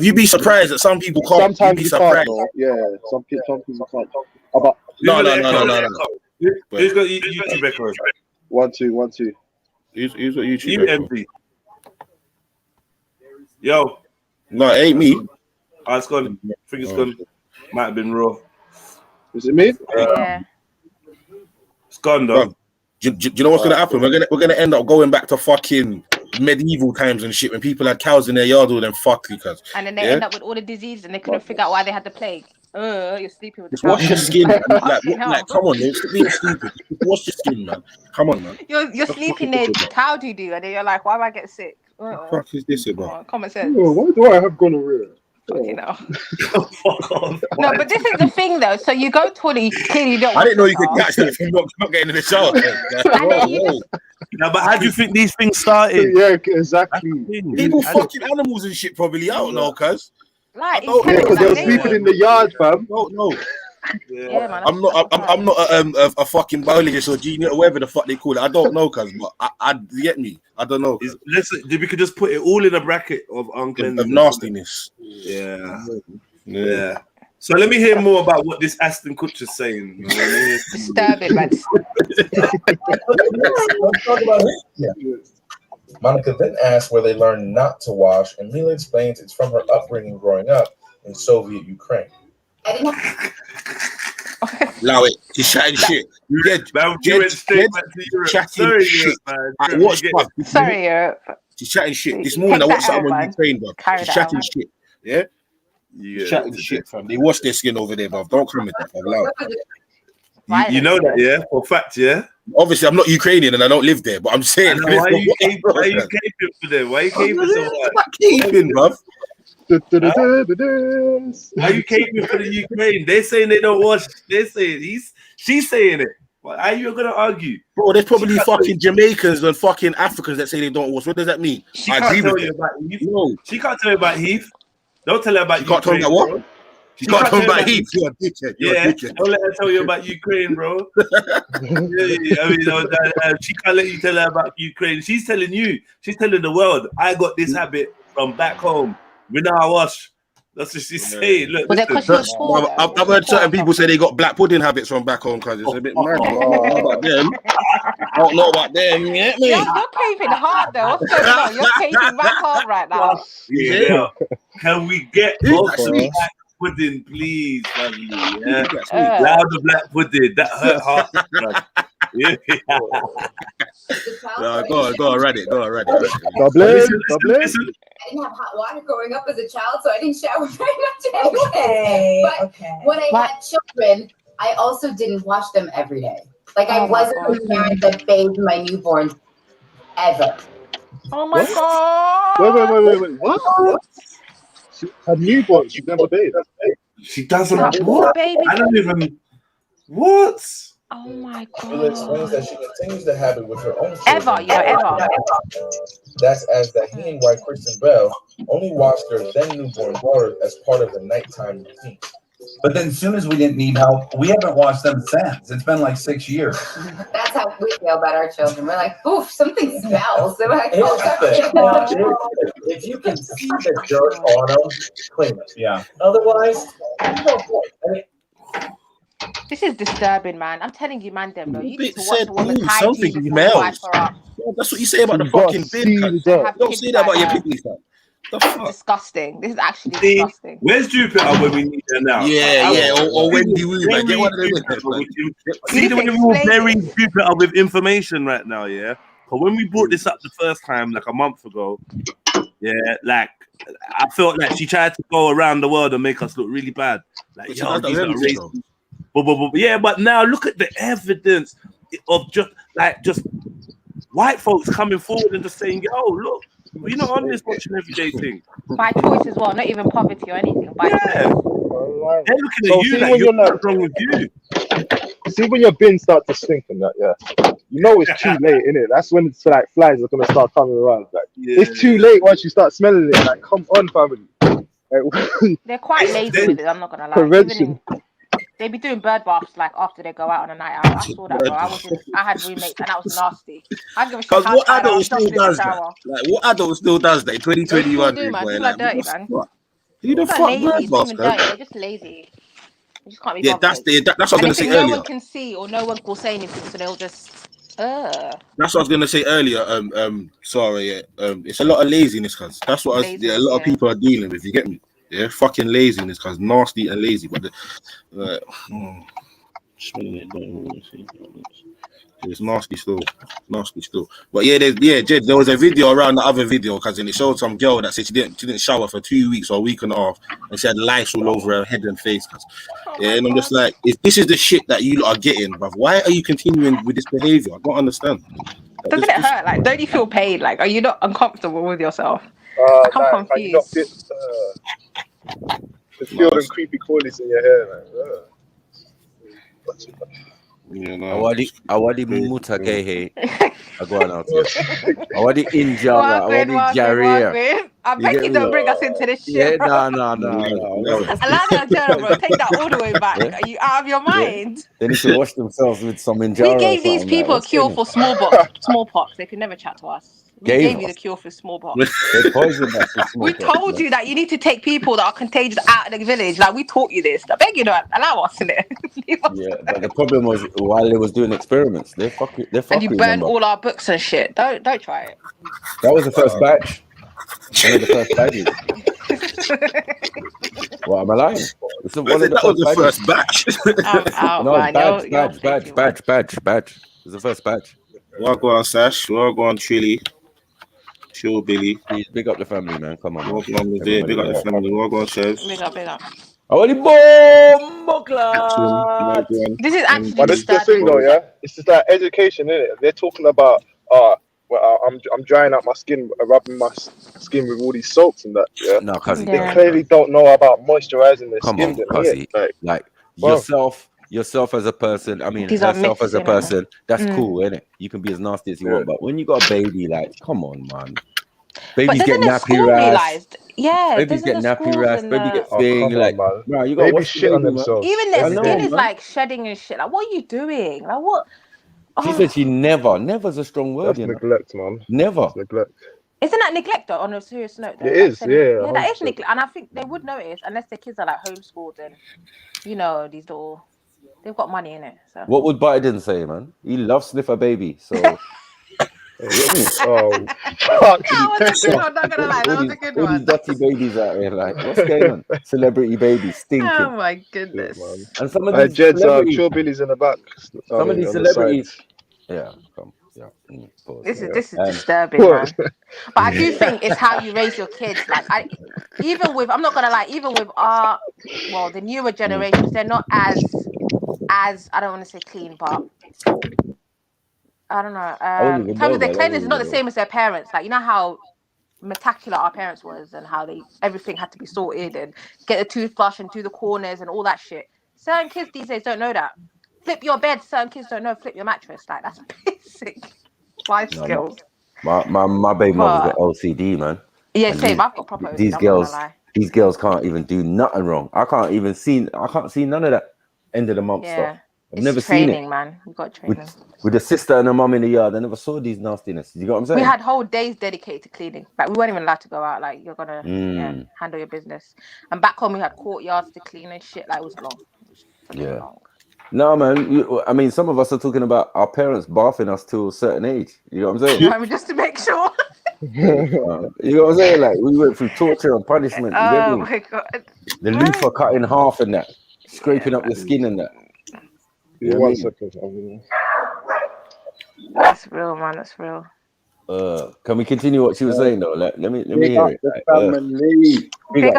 You'd be surprised that some people can't. Sometimes you can't. Yeah, some people can't. No. Who's got YouTube records? 1, 2, 1, 2. Who's got YouTube? You empty. Yo. No, it ain't me. It's gone. I think it's gone. Might have been raw. Is it me? Yeah. It's gone though. Do you know what's gonna happen? We're gonna end up going back to fucking medieval times and shit when people had cows in their yard all them fucking cuz. And then they end up with all the disease and they couldn't figure out why they had the plague. You're sleeping with the Just wash your skin. Like, come on, man. Stop being stupid. Wash your skin, man. Come on, man. You're sleeping there, cow doo-doo, and then you're like, why do I get sick? What the fuck is this about? Common sense. Why do I have gonorrhea? You know. No, but this is the thing though. So you go to you clearly don't. I didn't know you could catch them if you're not getting in the shower. No, but how do you think these things started? Yeah, exactly. People fucking animals and shit probably. I don't know, cuz. Like, because they were sleeping in the yard, fam. No. Yeah, man, I'm not a fucking biologist or genius or whatever the fuck they call it. I don't know, cuz, but I get me. I don't know. Listen, we could just put it all in a bracket of uncleanness, of nastiness. Yeah. So let me hear more about what this Aston Kutcher's saying. Disturbing, man. Let's talk about it. Monica then asks where they learned not to wash, and Mila explains it's from her upbringing growing up in Soviet Ukraine. Allow it. She's chatting shit. You went straight back to Europe. Chatting shit. Sorry, Europe. She's chatting shit. This morning I watched someone in Ukraine, bro. She's chatting shit. Yeah? She's chatting shit, fam. They wash their skin over there, bro. Don't come with that, fam. Allow it. You know that, yeah? For fact, yeah? Obviously, I'm not Ukrainian and I don't live there, but I'm saying. Why are you caping for them? Why are you caping so much? I'm not caping, bruv. Why are you caping for the Ukraine? They're saying they don't wash. They're saying she's saying it. Why are you gonna argue? Bro, there's probably fucking Jamaicans and fucking Africans that say they don't wash. What does that mean? She can't tell you about Heath. No. She can't tell you about Heath. Don't tell her about Ukraine. Can't tell me about what? She can't tell me about Heath. You're a dickhead. Don't let her tell you about Ukraine, bro. She can't let you tell her about Ukraine. She's telling you. She's telling the world. I got this habit from back home. We know I wash. That's what she's saying. Look, I've heard certain people say they got black pudding habits from back home because it's a bit mad. I don't know about them. You get me? You're keeping hard though. What's going on? You're keeping back hard right now. Yeah. Can we get black pudding, please, family? Yeah. Louder black pudding. That hurt hard. Yeah. Go on, read it. Listen. I didn't have hot water growing up as a child, so I didn't shower very much anyway. But when I had children, I also didn't wash them every day. Like, I wasn't the parent that bathed my newborn ever. Oh my What? god! Wait. What? She had newborn. She never bathed. She doesn't. Not the What? baby. I don't even. What? Oh my Will explains god! that she continues the habit with her own Ever, children. you know, ever. That's as the hen white Kristen Bell only watched her then newborn daughter as part of the nighttime routine. But then, as soon as we didn't need help, we haven't watched them since. It's been like 6 years. That's how we feel about our children. We're like, oof, something smells. They're like, oh, If you can see the dirt on them, clean it. Yeah. Otherwise, This is disturbing, man. I'm telling you, man, them though. You need to watch Said the woman's ooh, hygiene something before you wipe smells. her up. Yeah, that's what you say about the You gotta fucking see bin. the cuz. dirt. Have Don't kids say that about like your her. picnic. The This is fuck? disgusting. This is actually See, disgusting. where's Jupiter when we need her now? Yeah, or See, Wendy Woo, man. Get very one of them in Jupiter there, man. with him. Get- You See need the to way we're explain very this. Jupiter with information right now, yeah? But when we brought this up the first time, like a month ago, yeah, like I felt like she tried to go around the world and make us look really bad. Like, But she yo, does that these with are everything, racist. But yeah, but now look at the evidence of just white folks coming forward and just saying, yo, look, we're not on this watching everyday thing. By choice as well, not even poverty or anything. By Yeah. choice. Alright. They're looking So at you see like, when yo, you're like, what's wrong with you? see when your bins start to stink and that, yeah. You know it's too late, innit? That's when it's like flies are gonna start coming around. Like it's too late once you start smelling it. Like, come on, family. Like, They're quite lazy with it, I'm not gonna lie. prevention. They be doing bird baths like after they go out on a night out. I saw that, bro. I had roommates and that was nasty. I give a shit Because how what tired I adult was, still jumping in the does that? shower. Like, what adult still does that in They still 2021? do, man. Boy? People are Like, dirty, what the man. fuck? Who the People are fuck lazy. bird It's not baths, even man? dirty. They're just lazy. They just can't be Yeah, bothered. that's what I was And gonna they say think no earlier. one can see or no one will say anything, so they'll just. That's what I was gonna say earlier. Sorry, yeah. It's a lot of laziness, cause that's what a lot of people are dealing with. You get me? Yeah, fucking laziness, cause nasty and lazy. But it's nasty still. But yeah, Jed, there was a video around the other video, cause it showed some girl that said she didn't shower for 2 weeks or a week and a half, and she had lice all over her head and face. And I'm just like, if this is the shit that you are getting, bruv, why are you continuing with this behavior? I don't understand. Doesn't it hurt? Like, don't you feel pain? Like, are you not uncomfortable with yourself? Like, I'm are you not confused. just feel them creepy crawlies in your hair, Awadi mutagehe. Agwan out here. Awadi injara. Awadi jaria. I beg you don't bring us into this shit, bro. No. Alana Jonah, bro, take that all the way back. Yeah. Are you out of your mind? They need to wash themselves with some injara. We gave these people a cure for smallpox. They could never chat to us. We gave you the cure for smallpox. They poisoned us with We smallpox. told you that you need to take people that are contagious out of the village. Like, we taught you this. I beg you don't allow us in it. Yeah, but the problem was while they was doing experiments, they fuck And you fuckery, burn remember? all our books and shit. Don't try it. That was the first batch. One of the first batches. What am I lying? It's one of the first batch. I'm out, No, man. batch. It was the first batch. Walk on Sash, walk on Chili, Chill Billy. Please, big up the family, man. Come on. Walk on the day, big up the family, walk on Chefs. Big up. Awadi bomb class. This is actually But this is the thing, though, yeah. It's just like education, isn't it? They're talking about, I'm drying out my skin, rubbing my skin with all these soaps and that. Yeah. No, cuzzy. They clearly don't know about moisturizing their Come skin. on, then, cuzzy. innit? Like Wow. yourself as a person. I mean, These are herself myths, as a innit? person. That's Mm. cool, innit? You can be as nasty as you Yeah. want, but when you got a baby, like, come on, man. But Babies get doesn't the school nappy rash. realised? Yeah, Babies doesn't get the nappy schools rash. and Baby get Oh, thing. come on, Like, man. bro, you gotta Babies watch the shit on baby, man. themselves. even their I know, skin is man. like shedding and shit. Like, what are you doing? Like, what? She Oh, said she never's a strong word, That's you know. neglect, man. Never. That's neglect. isn't that neglect though? On a serious note, though, It like is, sending- yeah, yeah, that is 100%. neglect, and I think they would notice unless their kids are like homeschooled and you know these little, they've got money in it. So What would Biden say, man? He loves sniffer baby, so. Oh, fuck. that was a good one. Not gonna lie, that was a good all these one. dirty babies out here, like, what's going on? Celebrity babies, stinking. Oh my goodness. And some of Hey, these Jed's celebrities, Chill Billy's in the back. some of these on the side. celebrities, yeah, pause. This is Yeah. disturbing, man. But I do think it's how you raise your kids. Like, I'm not gonna lie, even with the newer generations, they're not as as, I don't want to say clean, but I don't know. wouldn't In even terms know of their that. I cleanliness, it's wouldn't not the even know. same as their parents. Like, you know how meticulous our parents was and how everything had to be sorted and get the toothbrush and do the corners and all that shit. Certain kids these days don't know that. Flip your bed. Certain kids don't know flip your mattress. Like, that's basic life No, skills. my baby mother's got But OCD, man. yeah, And same. I've got proper OCD. these I'm not girls, gonna lie. these girls can't even do nothing wrong. I can't see none of that end of the month Yeah, stuff. I've it's never seen it. training, man. You got training. With a sister and a mum in the yard, I never saw these nastiness. You got what I'm saying? We had whole days dedicated to cleaning. Like, we weren't even allowed to go out. Like, you're gonna handle your business. And back home, we had courtyards to clean and shit. Like, it was long. Yeah. No, man. I mean, some of us are talking about our parents bathing us to a certain age. You know what I'm saying? I mean, just to make sure. You know what I'm saying? Like, we went through torture and punishment. You get me? My god. The loofah cut in half and that, scraping up your skin and that. You know what I mean? That's real, man. That's real. Can we continue what she was saying though? Let me hear it. The family. Big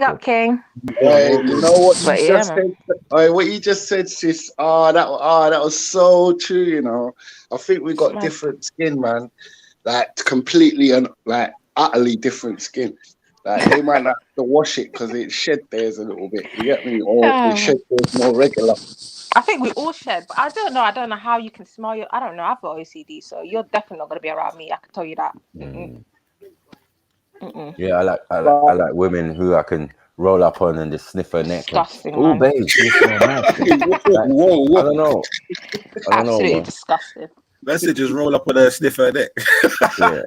up, King. Hey, you know what But you just said? What you just said, sis. That was so true. You know, I think we got different skin, man. Like completely and like utterly different skin. Like they might not have to wash it because it shed theirs a little bit. You get me? Or it shed theirs more regular. I think we all shed, but I don't know how you can smell your. I don't know. I've got OCD, so you're definitely not gonna be around me. I can tell you that. Yeah, I like women who I can roll up on and just sniff her neck. Disgusting, Oh, man. babe, you smell nice. Whoa. I don't know. Absolutely disgusting. Message just roll up on her, sniff her neck. Yeah.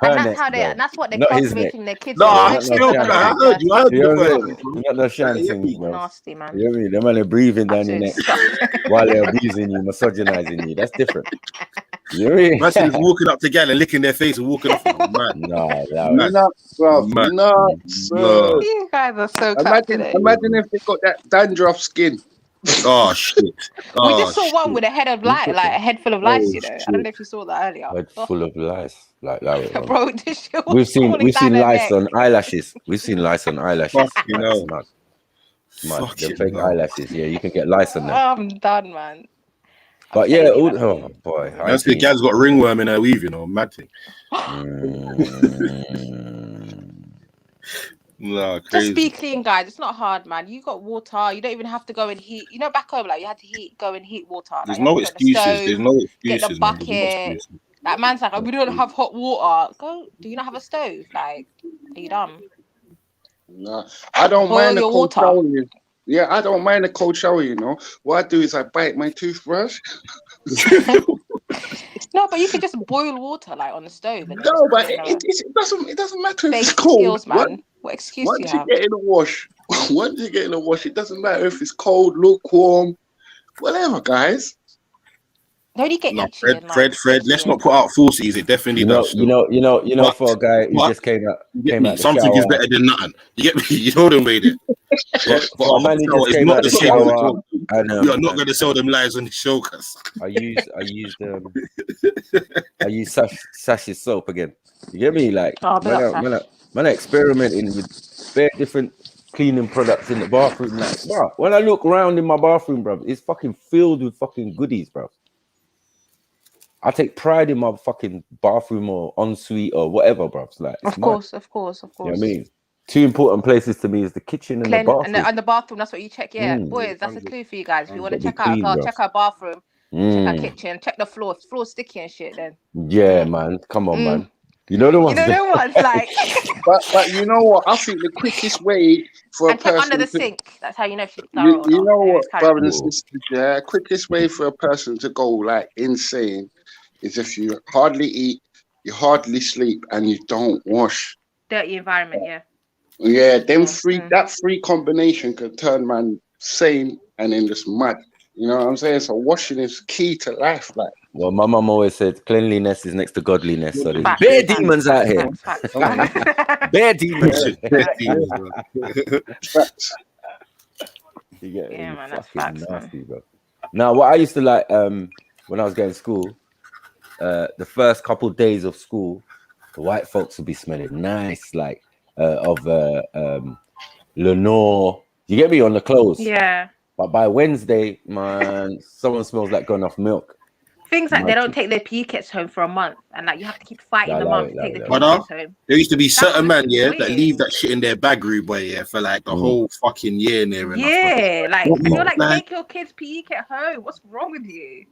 And that's what they're cultivating their kids. No, I heard you. You got no chance in you, bro. Nasty, man. You know what I mean? Them man are breathing down your neck while they're abusing you, misogynizing you. That's different. You know what I mean? Message is walking up to gal and licking their face and walking off. Man. No, You guys are so Imagine if they got that dandruff skin. Oh shit! We just saw one with a head of lice, like a head full of lice. You know, I don't know if you saw that earlier. Head full of lice, like that. Bro, this shit was We've seen lice neck. on eyelashes. We've seen lice on eyelashes. You know, smart. The fake eyelashes. Yeah, you can get lice on them. I'm done, man. But yeah, oh boy, that's the gal's got ringworm in her weave. You know, mad thing. No, crazy. Just be clean, guys. It's not hard, man. You got water. You don't even have to go and heat. You know, back home, like you had to go and heat water. There's like, no excuses. There's no excuses. Get the bucket. That man's like, we don't have hot water. Go. Do you not have a stove? Like, are you dumb? No, I don't Boil mind the your cold water. shower. Yeah, I don't mind a cold shower. You know, what I do is I bite my toothbrush. No, but you could just boil water like on the stove. And No, but it doesn't matter if it's cold. Skills, man. What excuse do you have? Once you get in the wash, it doesn't matter if it's cold, lukewarm, whatever, guys. No, you get Fred. Let's not put out falsities. It definitely does. You know, for a guy who just came out the something shower, is better than nothing. You get me? You know them way there. For a man who just came out the shower, you're not going to sell them lies on the show, cuz. I use Sash's soap again. You get me? Like, man, experimenting with very different cleaning products in the bathroom. Like, bro, when I look around in my bathroom, bro, it's fucking filled with fucking goodies, bro. I take pride in my fucking bathroom or ensuite or whatever, bro. Like, of course. You know what I mean? Two important places to me is the kitchen and the bathroom. And the bathroom, that's what you check. Yeah, boys, that's a clue for you guys. If you want to check out a girl, check out bathroom, check out kitchen, check the floor. If the floor's sticky and shit, then. Yeah, man. Come on, man. You know the ones. You know the ones, like. but you know what? I think the quickest way for a person under the sink. That's how you know she's thorough. You know what, brothers and sisters? Yeah, quickest way for a person to go like insane is if you hardly eat, you hardly sleep, and you don't wash. Dirty environment, yeah. Yeah, that three combination could turn man sane and then just mad. You know what I'm saying? So washing is key to life, like. Well, my mum always said cleanliness is next to godliness. So there's bare demons out here. Bare demons. Yeah, man, that's facts, nasty, bro. Now, what I used to like when I was going to school, the first couple of days of school, the white folks would be smelling nice, like of Lenore. You get me on the clothes? Yeah. But by Wednesday, man, someone smells like gone off milk. Things like they don't take their PE kits home for a month, and like you have to keep fighting the mom to take the PE kits home. There used to be certain men, fucking yeah, weird. that leave that shit in their bag, rude boy, yeah, for like the whole fucking year and there. Yeah, like, What and you're more, like, man? take your kids' PE kit home. What's wrong with you?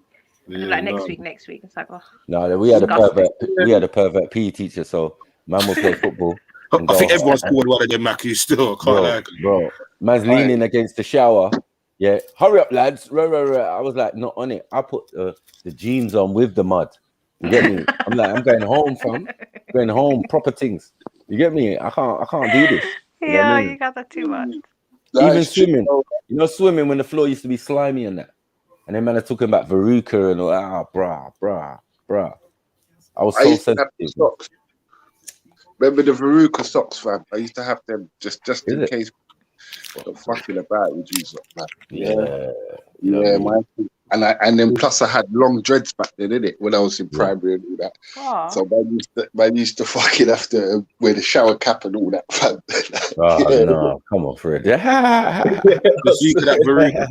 And like next week. It's like, oh, No, we had disgusting. a pervert PE teacher, so man will play football. I think everyone's called one of them Mackies still. I can't lie. Bro, man's leaning against the shower. Yeah, hurry up, lads. I was like, not on it. I put the jeans on with the mud. You get me? I'm like, I'm going home, fam. Going home, proper things. You get me? I can't do this. You know what I mean? You guys are too much. Even swimming. You know, swimming when the floor used to be slimy and that. And then man are talking about Veruca and all, bruh. I was so used to have sensitive. socks. Remember the Veruca socks, fam? I used to have them just in case. I'm fucking about with you, man. Yeah, man. And then plus I had long dreads back then, innit? When I was in primary and all that. Aww. So man used to fucking have to wear the shower cap and all that, fam. No, come on, Fred. The secret that Veruca.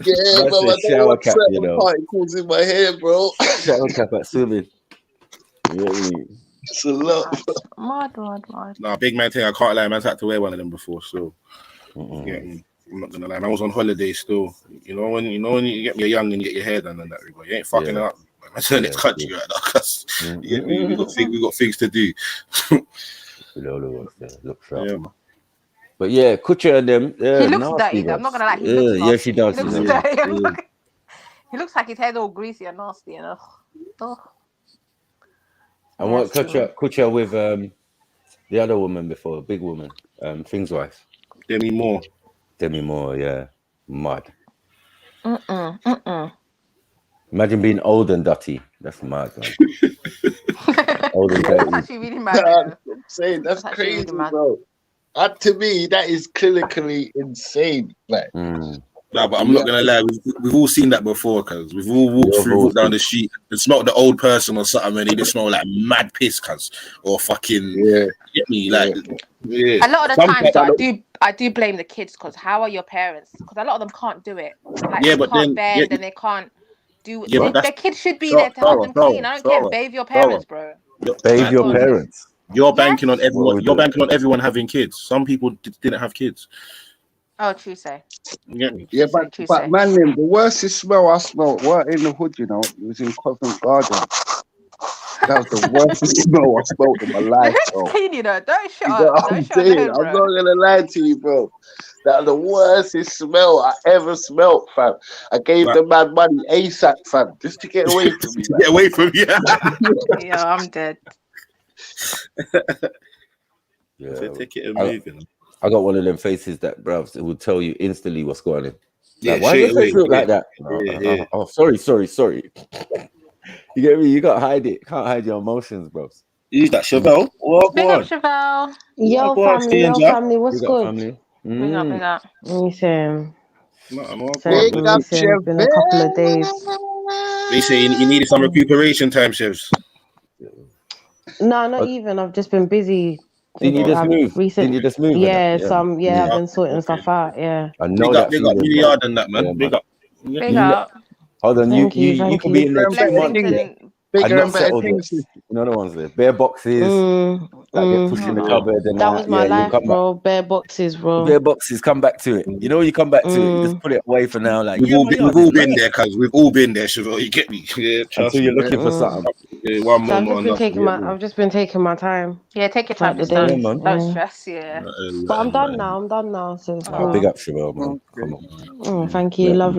Yeah, bro, I don't want certain particles in my hair, bro. Shower cap at swimming. Yeah, it's a lot. Mad. Nah, big man thing. I can't lie, man's had to wear one of them before, so yeah, I'm not gonna lie. I was on holiday still. You know when you get you're young and you get your hair done and that, you ain't fucking up. Man, turn this country right now, cause we got things to do. But yeah, Kutcher and them. He looks dirty. Though. I'm not gonna lie. He looks nasty. Yeah, she does. He looks dirty. He looks like his head all greasy and nasty. You know. I want Kutcher with the other woman before, big woman, Things wife. Demi Moore, yeah, mad. Imagine being old and dirty. That's mad, man. Old and dirty. That's actually really mad. I'm saying that's crazy, really bro. To me, that is clinically insane. Like, Nah, but I'm not gonna lie, we've all seen that before, cause we've all walked down the street and smelled the old person or something, and they just smell like mad piss, cuz, or fucking get me, like A lot of the times, though, I do blame the kids, because how are your parents? Because a lot of them can't do it. Like, they can't bend and they can't do. Their kids should be there to help them clean. I don't care. Bathe your parents, bro. Bathe your parents. You're banking on everyone. You're banking on everyone having kids. Some people didn't have kids. Oh, true say. Yeah, but man, the worstest smell I smelled weren't in the hood, you know. It was in Covent Garden. That was the worst smell I smelled in my life, bro. You know, don't shut You know up. what I'm saying? I'm not gonna lie to you, bro. That was the worstest smell I ever smelled, fam. I gave the man money ASAP, fam, just to get away from me. Get away from you. Yeah, I'm dead. Yeah, take it and move, you know. I got one of them faces that, bruv, it will tell you instantly what's going on. Yeah, why does your face look like that? Oh, sorry. You get me? You gotta hide it. Can't hide your emotions, bro. Who's that, Chevelle? Big up, Chevelle. Yo, family, what's good? Family. Big up. Let me see him. Big up, Chevelle. Been a couple of days. They say you needed some recuperation time, Chevs. No, not even. I've just been busy. Didn't you just move? Yeah, I've been sorting stuff out. Yeah. I know that. Big up, really hard than that, man. Big up. Big up. Hold on, you can be in there 2 months. Bigger and better things. You know the ones there, bare boxes, get pushed in the cupboard. And that was my life, bro. Bare boxes, bro. Bare boxes. Come back to it. You know, you come back to it. You just put it away for now. Like we've all been there, cuz we've all been there. Chevelle, you get me? Yeah, until you're looking for something. I've just been taking my time. Yeah, take your time. Don't stress. Yeah. But I'm done now. So it's cool. Big up, Chevelle, man. Come on. Thank you. Love.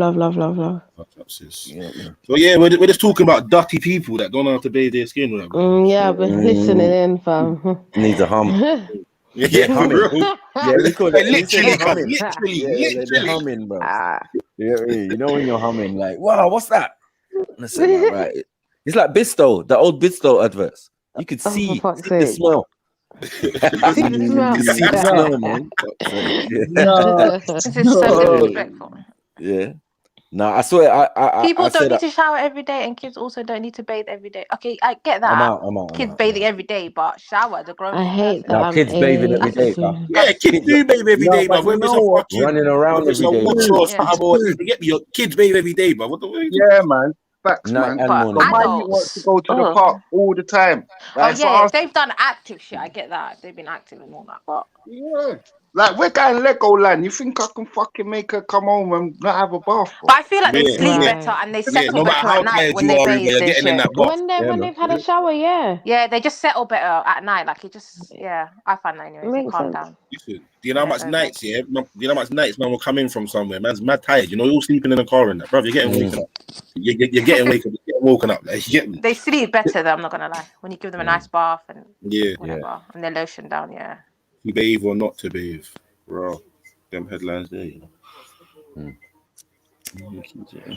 So yeah, we're just talking about dirty people that don't know how to bathe their skin. Yeah, I've been listening in, fam. Needs a hum. Yeah, humming. Yeah, we call it literally humming, bro. You know when you're humming, like, wow, what's that? Right. It's like Bisto, the old Bisto adverts. You could see the smell. See the smell, man. This is so disrespectful. Yeah. No, I swear. People I don't said need to shower every day, and kids also don't need to bathe every day. Okay, I get that. I'm out. Kids bathing every day, but shower the grown I hate person. that. Now kids bathing every day, too. bruv. Yeah, kids do bathe every day, but but whether you it's know a what? fucking Running around whether it's every a day, wash bruv. or something, or you get me, your kids bathe every day, but what the fuck? Yeah, man. Facts, Night man. and But morning, But my bruv. youth wants to adults, go to the park all the time. oh Like for yeah, if us, they've done active shit, I get that. If they've been active and all that, but yeah. Like we're going Legoland. You think I can fucking make her come home and not have a bath? but I feel like they Yeah, sleep yeah, better and they yeah. settle No matter better how at night tired when you they are, River, bathe you're and getting in shit. that bath. When they've had a shower, yeah. Yeah, they just settle better at night. Like it just, yeah, I find that anyway. They Makes calm sense. down. Listen, do you know how much Yeah, nights? Yeah, do you know how much nights man will come in from somewhere? Man's mad tired. You know, you're all sleeping in the car and that, bro. You're getting waken up. You're getting waken up. You're getting woken up. Like, you get me? They sleep better though. I'm not gonna lie. When you give them a nice bath and Yeah, whatever, and they're lotion down, yeah. To bathe or not to bathe, bro. Them headlines there, you know.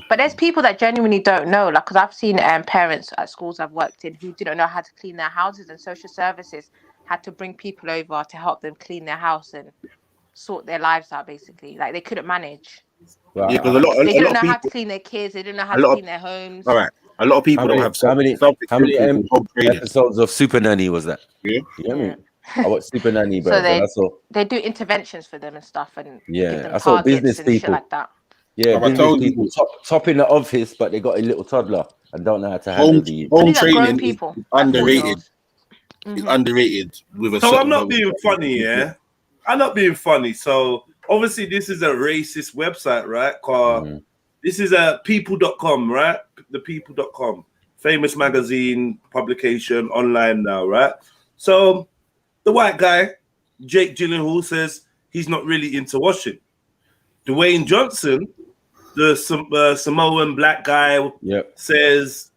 But there's people that genuinely don't know, like, because I've seen parents at schools I've worked in who didn't know how to clean their houses, and social services had to bring people over to help them clean their house and sort their lives out. Basically, like they couldn't manage. Yeah, because They didn't lot know of how to people, clean their kids. They didn't know how a to lot clean of, their homes. all right, a lot of people don't have How many something called training. episodes of Super Nanny was that? Yeah, you know what I mean. I watched Super Nanny, bro, So and I saw. they do interventions for them and stuff, and give Yeah, them I saw targets business and shit people. like that. Yeah, Have I business told people you? top in the office, but they got a little toddler and don't know how to handle the. Home training is people, underrated. Mm-hmm. It's underrated with a So certain I'm not being funny, yeah? I'm not being funny. So obviously this is a racist website, right? This is a people.com, right? The people.com. Famous magazine publication online now, right? So the white guy, Jake Gyllenhaal, says he's not really into washing. Dwayne Johnson, the Samoan black guy, says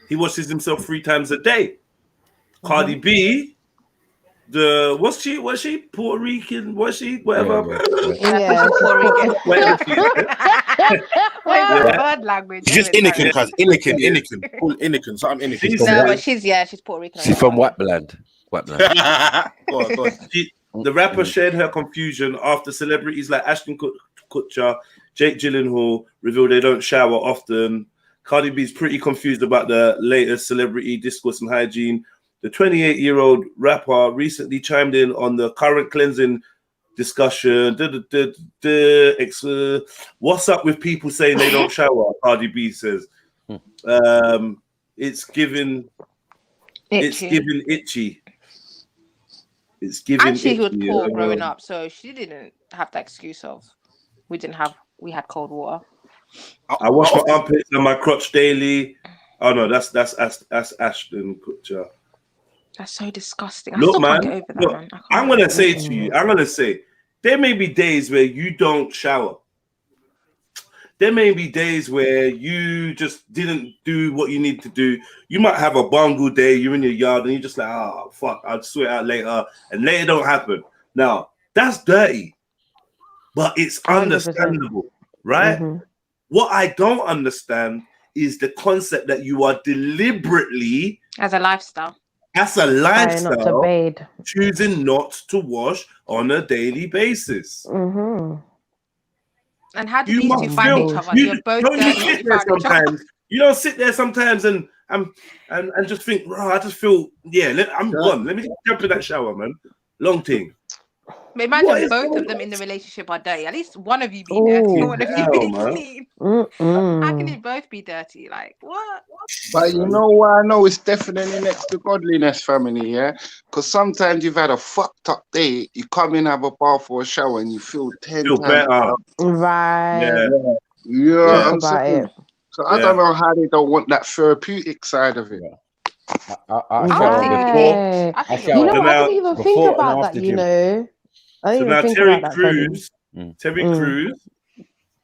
he washes himself 3 times a day. Cardi B, was she Puerto Rican? Was she whatever? Yeah, Puerto Rican. Yeah. language. She's just Innikin, cuz Innikin. Call Innikin, something Innikin. No, but she's Puerto Rican. She's from Wapland. Go on. The rapper shared her confusion after celebrities like Ashton Kutcher, Jake Gyllenhaal revealed they don't shower often. Cardi B's pretty confused about the latest celebrity discourse and hygiene. The 28-year-old rapper recently chimed in on the current cleansing discussion. What's up with people saying they don't shower? Cardi B says. It's giving itchy. It's giving And she was itchy, poor growing up, so she didn't have the excuse of we had cold water. I wash my armpits and my crotch daily. Oh no, that's Ashton Kutcher. That's so disgusting. Look, I man, still can't get over that, man. I'm gonna say to you, there may be days where you don't shower. There may be days where you just didn't do what you need to do. You might have a bungle day, you're in your yard, and you're just like, oh, fuck, I'll sort it out later. And later don't happen. Now, that's dirty, but it's 100%. understandable, right? Mm-hmm. What I don't understand is the concept that you are deliberately, as a lifestyle, choosing not to wash on a daily basis. Mm-hmm. And how do these two find each other? You're both dirty. You don't sit there sometimes and just think, I just feel, I'm gone. Let me jump in that shower, man. Long thing. But imagine both of them in the relationship are dirty. At least one of you be dirty, one of you be clean. How can you both be dirty? Like, what? But you know what? I know it's definitely next to godliness, family, yeah? Because sometimes you've had a fucked up day, you come in, have a bath or a shower, and you feel 10 times better. Right. Yeah, I'm saying. So I don't know how they don't want that therapeutic side of it. I shower before. You know, I didn't even think about that, you know. I didn't even think about that. Terry Crews,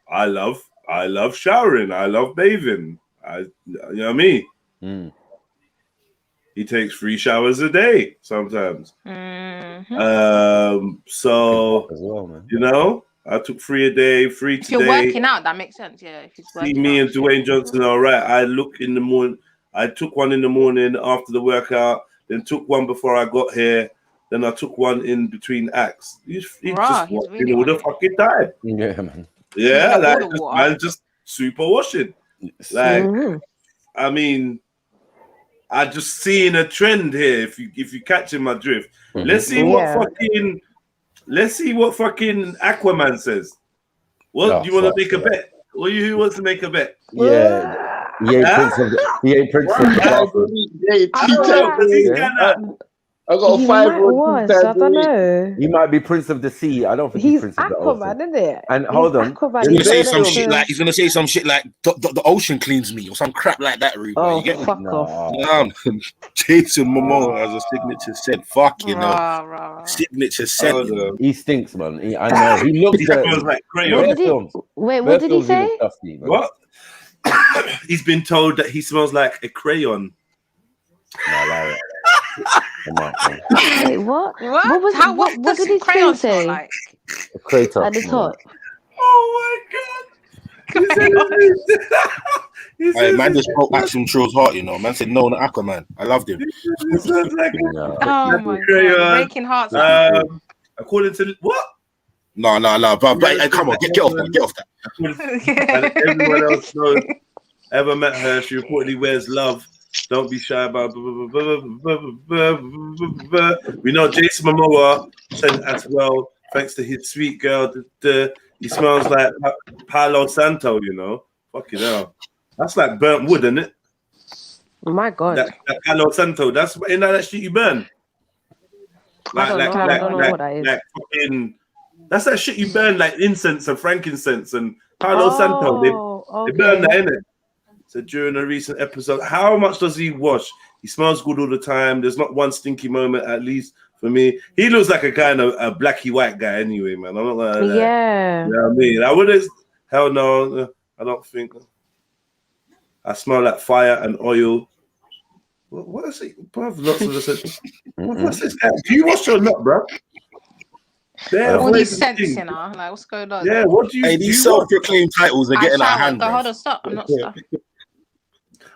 I love showering. I love bathing. You know what I mean? He takes 3 showers a day sometimes. So as well, man. You know, I took 3 a day, 3 If today. you're working out, that makes sense. Yeah, if he's working See me out, and Dwayne Johnson, all right. I look in the morning. I took one in the morning after the workout, then took one before I got here. Then I took one in between acts. He just walked in all the fucking time. Yeah, man. Yeah, like man, super washing. Like, I mean, I just seeing a trend here. If you catching my drift, let's see what fucking Aquaman says. What do you want to make a bet? Who wants to make a bet? Yeah. He ain't Prince of the bathroom. I got a 5-year-old. I don't know. He might be Prince of the Sea. I don't think he's Prince of the Ocean. Aquaman, isn't it? And hold on, He's gonna say some shit like the ocean cleans me or some crap like that, Ruben. Oh, you get fuck me? off. Jason Momoa has a signature scent. Fuck, you know. Signature scent. He stinks, man. I know. He looks smells like crayon. What did he say? What? He's been told that he smells like a crayon. Wait, what? What did his crayon say? like? A crater. At the top. Oh my god! Man just broke Action Trill's heart, you know. Man said no to Aquaman. I loved him. Oh my god! Breaking hearts. According to what? No. But come on, get off that. Everyone else knows. Ever met her? She reportedly wears love. Don't be shy about. We know Jason Momoa said as well. Thanks to his sweet girl, he smells like Palo Santo. You know, fucking hell. That's like burnt wood, isn't it? Oh my god. That Palo Santo. That's that shit you burn. I don't know what that is. Like fucking. That's that shit you burn, like incense and frankincense and Palo Santo. They burn that, innit? So during a recent episode, how much does he wash? He smells good all the time. There's not one stinky moment, at least for me. He looks like a kind of a blacky white guy anyway, man. I'm not like that. Yeah. You know what I mean? I wouldn't. Hell no. I don't think. I smell like fire and oil. What is it? Lots of this. What's this guy? Do you wash your nut, bro? All these scents, you know, like what's going on? Yeah, what do you? Hey, these self-proclaimed titles are getting out of hand. Hold on, stop. I'm not stuck.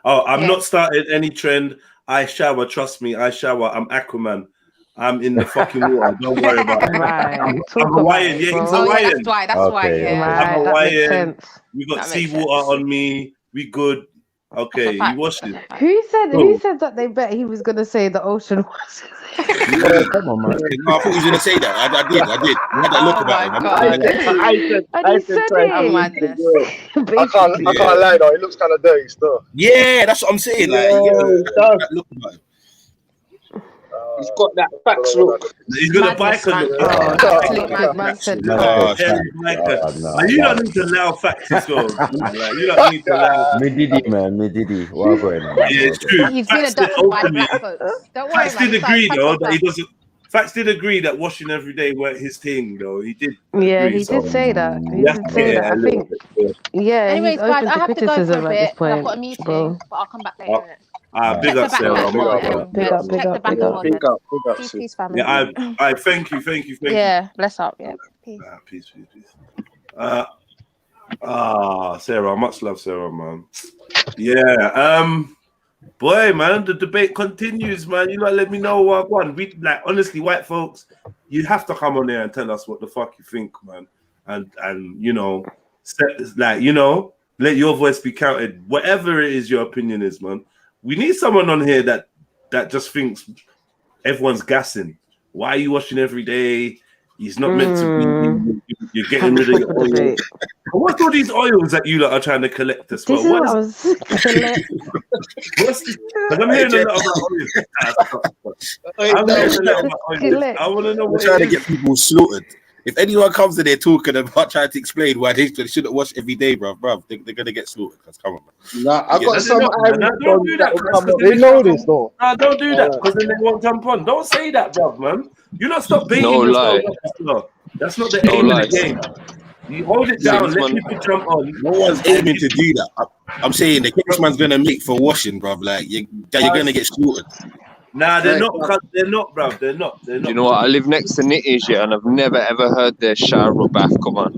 Oh, I'm not starting any trend. I shower. Trust me, I shower. I'm Aquaman. I'm in the fucking water. Don't worry about it. Right. I'm Hawaiian. Yeah, he's Hawaiian. That's why. Yeah. I'm Hawaiian. We got seawater on me. We good. Okay, you watched it. Who said that they bet he was gonna say the ocean was? Yeah, come on, man. I thought he was gonna say that. I did. You had that look about him. I said it. I can't lie though. It looks kind of dirty still. Yeah, that's what I'm saying. Like, that look about him. He's got that facts look. He's got a biker look. Man said, you don't need to allow facts to go. Like, you don't need to allow. Me diddy. What going on? Yeah, it's true. He's been adopted by black folks. Don't worry. Facts did agree though that he doesn't. Facts did agree that washing every day weren't his thing though. He did. Yeah, he did say that. He did say that. I think. Yeah. Anyways, guys, I have to go for a bit. I've got a meeting, bro. but I'll come back later. Big up, Sarah. Big up. Peace, family. Yeah, I thank you. Yeah, bless up. Yeah. Peace. Sarah, much love, Sarah, man. Yeah, boy, man, the debate continues, man. You let me know what one. We like honestly, white folks, you have to come on there and tell us what the fuck you think, man. And you know, let your voice be counted. Whatever it is your opinion is, man. We need someone on here that just thinks everyone's gassing. Why are you washing every day? He's not meant to be. You're getting rid of your oil. What's all these oils that you lot are trying to collect as well? Because I'm hearing a lot about oils. I want to know what trying to get people slaughtered. If anyone comes in there talking about trying to explain why they shouldn't wash every day, bro, they're gonna get slaughtered. Cause come on, man. Nah, I got some. Don't do that. They know this though. Nah, don't do that because then they won't jump on. Don't say that, bro, man. You not stop baiting lie. That's not the aim of the game. You hold it down, let people jump on. No one's aiming to do that. I'm saying the case man's gonna make for washing, bro. Like you're gonna get slaughtered. Nah, they're not, bruv. They're not. You know what? I live next to Nitties, yeah, and I've never ever heard their shower or bath come on.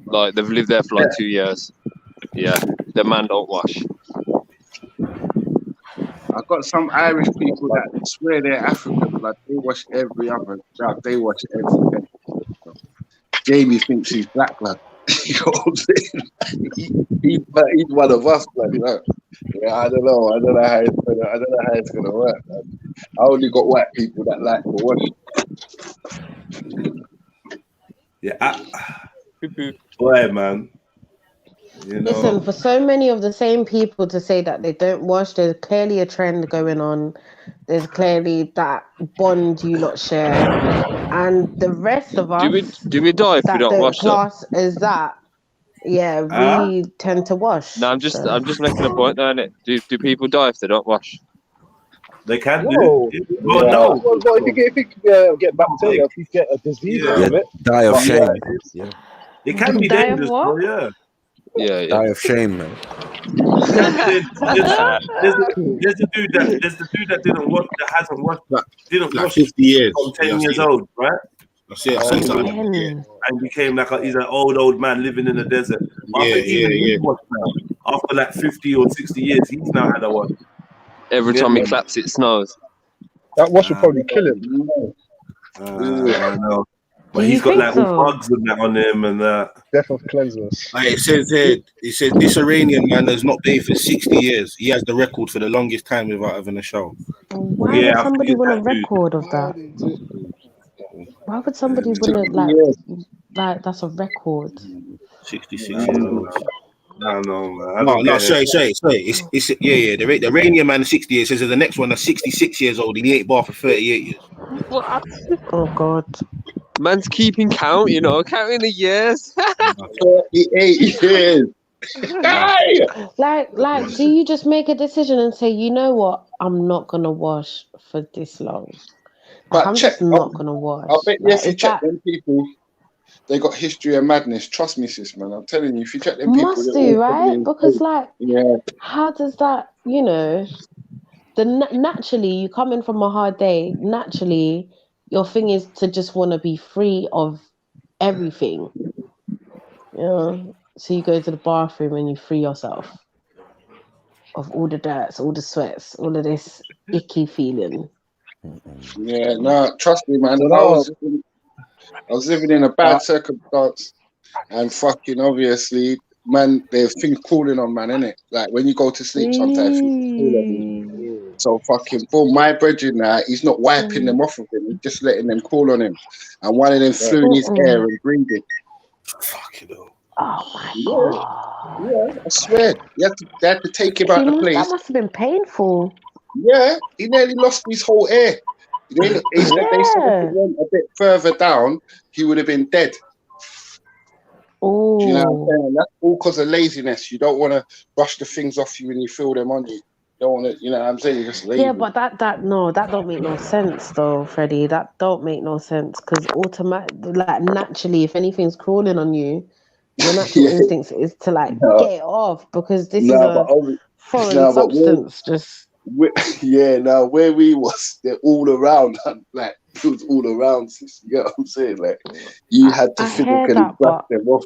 Like they've lived there for like 2 years. Yeah, the man don't wash. I got some Irish people that swear they're African, like they wash every other. They wash every day. Jamie thinks he's black, lad. You know what I'm saying? He's one of us, man. You know? Yeah, I don't know. I don't know how it's gonna work. Man. I only got white people that like to wash. Yeah, boy, man. You know, Listen, for so many of the same people to say that they don't wash, there's clearly a trend going on. There's clearly that bond you lot share, and the rest of us Do we die if we that don't don't wash though? class as that, yeah, we tend to wash. No, I'm just making a point there, innit? Do people die if they don't wash? They can do. No. Well, no. Well, if you get bacteria, if you get a disease from it, Die of shame. Yeah. It can be Die of dangerous, what? bro, yeah. Yeah. Die of shame, man. There's the dude that didn't wash, that hasn't washed, didn't Like wash 50 years. from 10 Yeah, I've years seen it. old, right? I see something. Yeah. And became like he's an old man living in the desert. But I think even he's washed now. After like 50 or 60 years, he's now had a wash. Every time he claps, it snows. That wash will probably kill him. I know. But Do he's you got think like so? bugs and that on him and that. Death of cleanliness. It says here, this Iranian man has not bathed for 60 years. He has the record for the longest time without having a shower. Why would somebody want a record of that? Why would somebody want to like that's a record? 66 years old. No, man. No, sorry. It's the Iranian man 60 years. Says there's the next one that's 66 years old and he ain't bathed for 38 years. What? Oh God. Man's keeping count, counting the years. 38 years. Like, do you just make a decision and say, you know what, I'm not gonna wash for this long? Like, I'm just not gonna wash. I bet like, if you check them people, they got history of madness. Trust me, sis, man. I'm telling you, if you check them people, must do, right? Because how does that, naturally you come in from a hard day, naturally your thing is to just want to be free of everything. So you go to the bathroom and you free yourself of all the dirts, all the sweats, all of this icky feeling. Yeah, no, trust me, man. I was living in a bad circumstance, and fucking obviously, man, there's things calling on man, innit? Like when you go to sleep, sometimes things call on you. So fucking boom, my brethren now, he's not wiping them off of him, he's just letting them call on him, and one of them flew in his hair and breathing. Fucking hell. Oh my God. Yeah, I swear. They had to take him out of the place. That must have been painful. Yeah, he nearly lost his whole hair. They said if he went a bit further down, he would have been dead. Oh. Do you know what I'm saying? That's all because of laziness. You don't want to brush the things off you when you feel them on you. You don't want to, you know what I'm saying? You're just lazy. Yeah, but that don't make no sense though, Freddie. That don't make no sense because naturally, if anything's crawling on you, your natural instinct is to get it off because this is a foreign substance. Where we was, they're all around, like it was all around. You know what I'm saying? Like you had to physically brush them off.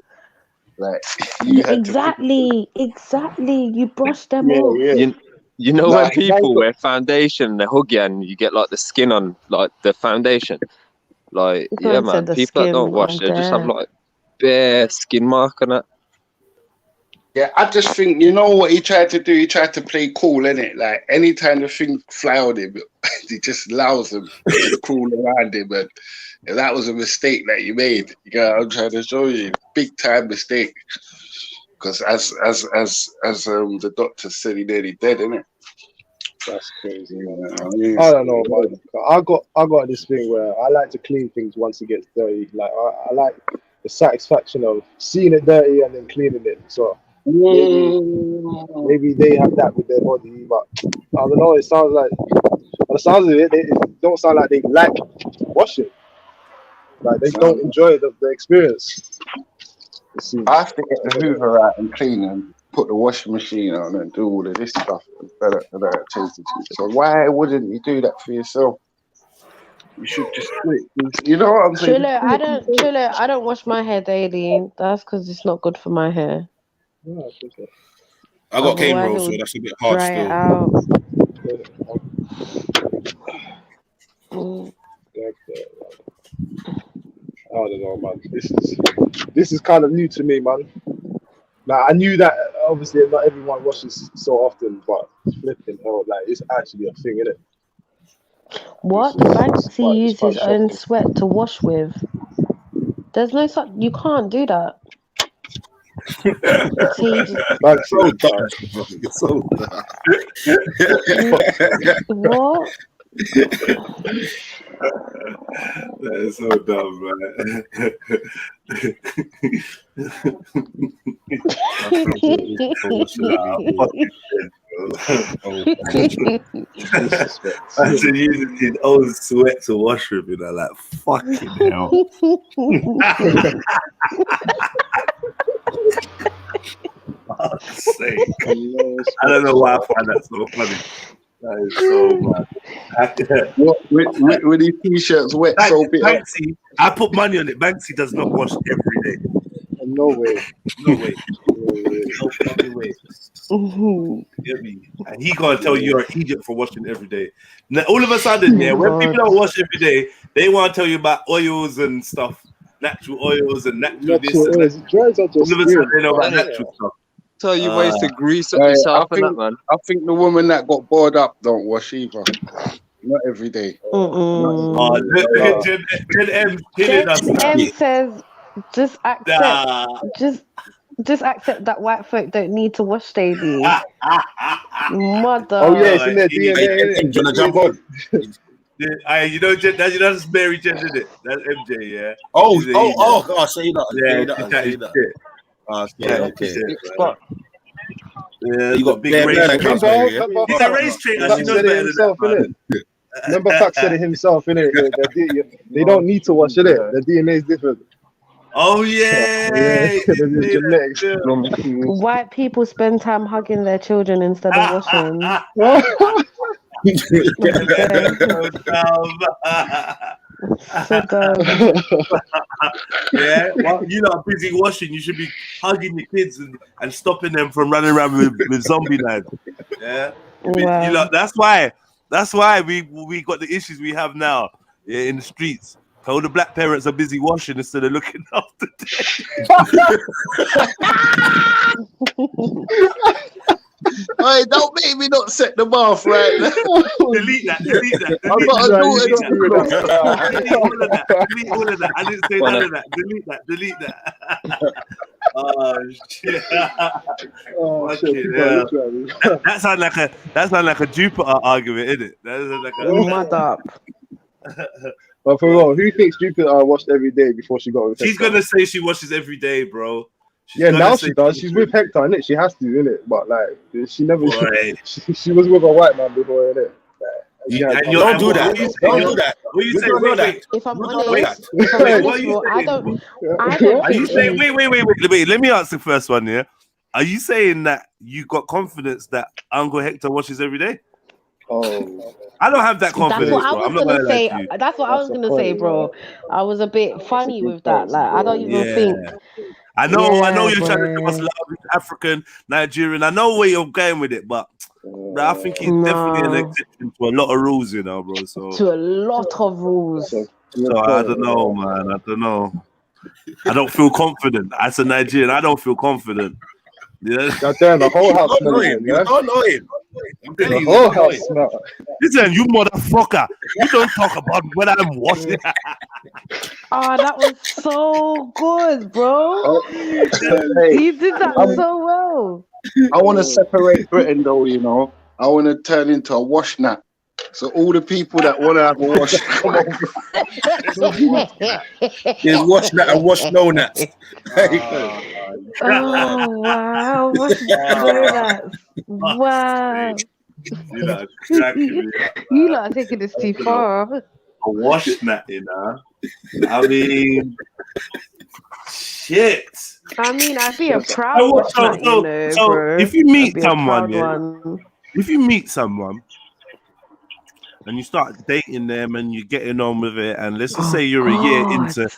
Like you had exactly. You brush them off. Yeah. You know when people wear foundation, they hug you, and you get like the skin on like the foundation. Like man, people that don't wash, they just have like bare skin mark on it. Yeah, I just think, you know what he tried to do? He tried to play cool, innit? Like, anytime the thing fly on him, he just allows them to crawl around him. And that was a mistake that you made. You know, I'm trying to show you. Big time mistake. Because as the doctor said, he nearly dead, innit? That's crazy, man. I don't know, man. I got this thing where I like to clean things once it gets dirty. Like, I like the satisfaction of seeing it dirty and then cleaning it. So maybe they have that with their body, but I don't know. It sounds like, by the sounds of it, it don't sound like they like washing. Like they don't enjoy the experience. I have to get the Hoover out and clean and put the washing machine on and do all of this stuff. So why wouldn't you do that for yourself? You should just do it. You know what I'm saying? Trilla, I don't wash my hair daily. That's because it's not good for my hair. I got cane rolls, so that's a bit hard still. don't know, man. This is kind of new to me, man. Like, I knew that obviously not everyone washes so often, but flipping hell, like it's actually a thing, isn't it? What? Banksy used his own sweat to wash with. There's no such. You can't do that. What? That is so dumb, man. I should use his own sweat to wash with, you know, like fucking hell. Fuck's sake. I don't know why I find that so funny. That is so bad. What, with these t-shirts wet so bit. Banksy, I put money on it. Banksy does not wash every day. No way. No way. No fucking way. Get me? And he gonna tell you you're an idiot for washing every day. Now, all of a sudden, yeah, when people don't wash every day, they want to tell you about oils and stuff, natural oils and natural this and that. All of a sudden, they know about natural stuff. Tell you ways to grease up yourself and that, man. I think the woman that got bored up don't wash either. Not every day. Jen M killing us. M says, just accept, just accept that white folk don't need to wash daily. Mother. Oh yeah, it's in their DNA. Do you wanna jump on? You know, that's Mary Jen, isn't it? That's MJ, yeah. Oh, God, say that. Say that. Yeah, you got big race. He's a race trainer. She knows better than that, man. Remember, Fact said it himself, innit? They don't need to wash, innit? Their DNA is different. Oh yeah. Genetics. White people spend time hugging their children instead of washing. So dumb. Yeah, well, you're not busy washing. You should be hugging your kids and stopping them from running around with zombie land. Yeah, Wow. you know, that's why we got the issues we have now. Yeah, in the streets. All the black parents are busy washing instead of looking after Hey, don't make me not set them off, right? Delete that. I've got a daughter. Delete all of that. I didn't say none of that. Delete that. Oh shit! That sounds like a Jupiter argument, isn't it? That sounds like a mad up. But for real, who thinks Jupiter washed every day before she got with Hector? She's gonna say she washes every day, bro. Now she does. She's with Hector, innit? She has to, innit? But like, she never. She was with a white man before, innit? Don't do that. Don't do that. What you say? Wait. If I'm honest, I don't. Are you saying? Wait. Let me ask the first one. Yeah. Are you saying that you got confidence that Uncle Hector washes every day? Oh. I don't have that confidence. That's what I was gonna say. That's what I was gonna say, bro. I was a bit funny with that. Like, I don't even think. I know you're trying to give us love. African, Nigerian. I know where you're going with it, but I think he's definitely an exception to a lot of rules, you know, bro. So to a lot of rules. So I don't know, man. I don't know. I don't feel confident. As a Nigerian, I don't feel confident. Yeah. Goddamn, the whole house smells. You don't know him. The whole house smells. Listen, you motherfucker. You don't talk about when I'm washing. Oh, that was so good, bro. You did that so well. I want to separate Britain, though, you know. I want to turn into a wash nut. So all the people that want to have a wash, come on. There's wash nut and wash no nuts. Oh, wow. What's that? Wow. You lot are taking this too far. A wash nut, you know. I mean, shit. I mean, I'd be a proud wash nut, you know, bro. If you meet someone, and you start dating them and you're getting on with it, and let's just say you're a year into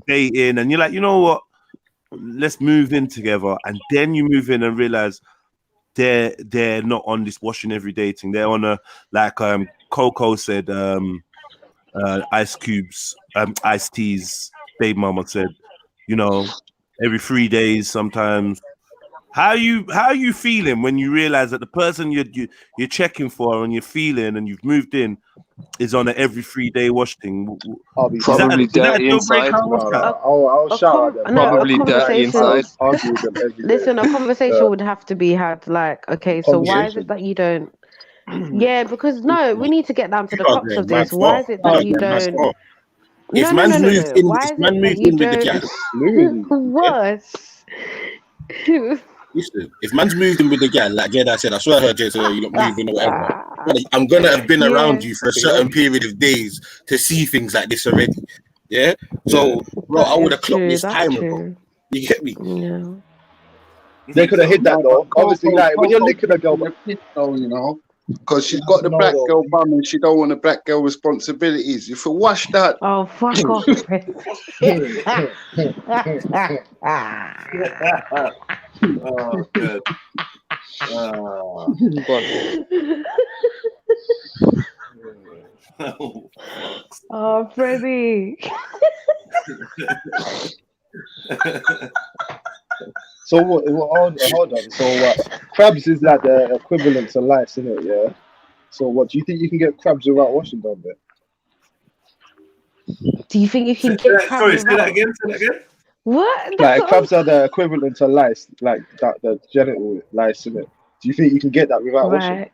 dating and you're like, you know what, let's move in together, and then you move in and realize they're not on this washing every day thing. They're on a, like Coco said, ice cubes, iced teas, baby mama said, you know, every 3 days sometimes. How are you feeling when you realize that the person you're checking for and you're feeling and you've moved in is on an every 3 day wash thing? Probably dirty inside. I'll shout at them. Probably dirty inside. Listen, a conversation would have to be had. Like, okay, so why is it that you don't? Yeah, because no, we need to get down to the crux of this. Why is it that you don't? If man's moved in, if man moved in with the gal, what? listen, if man's moved in with the gal, like Jedi said, I swear I heard Jay say, you're not moving or whatever. I'm gonna have been around you for a certain period of days to see things like this already. Yeah. So, bro, I would have clocked this time ago. You get me? Yeah. They could have hit that though. Obviously, like when you're licking a girl, you know, because she's got the black girl bum and she don't want the black girl responsibilities. If you wash that, oh fuck off! Oh, good. Oh, Freddie. So what? Hold on. So what? Crabs is like the equivalent to lice, isn't it? Yeah. So what? Do you think you can get crabs without washing them? Then? Do you think you can get crabs? Sorry, say that again. What? Like crabs are the equivalent to lice, like that the genital lice, isn't it? Do you think you can get that without washing?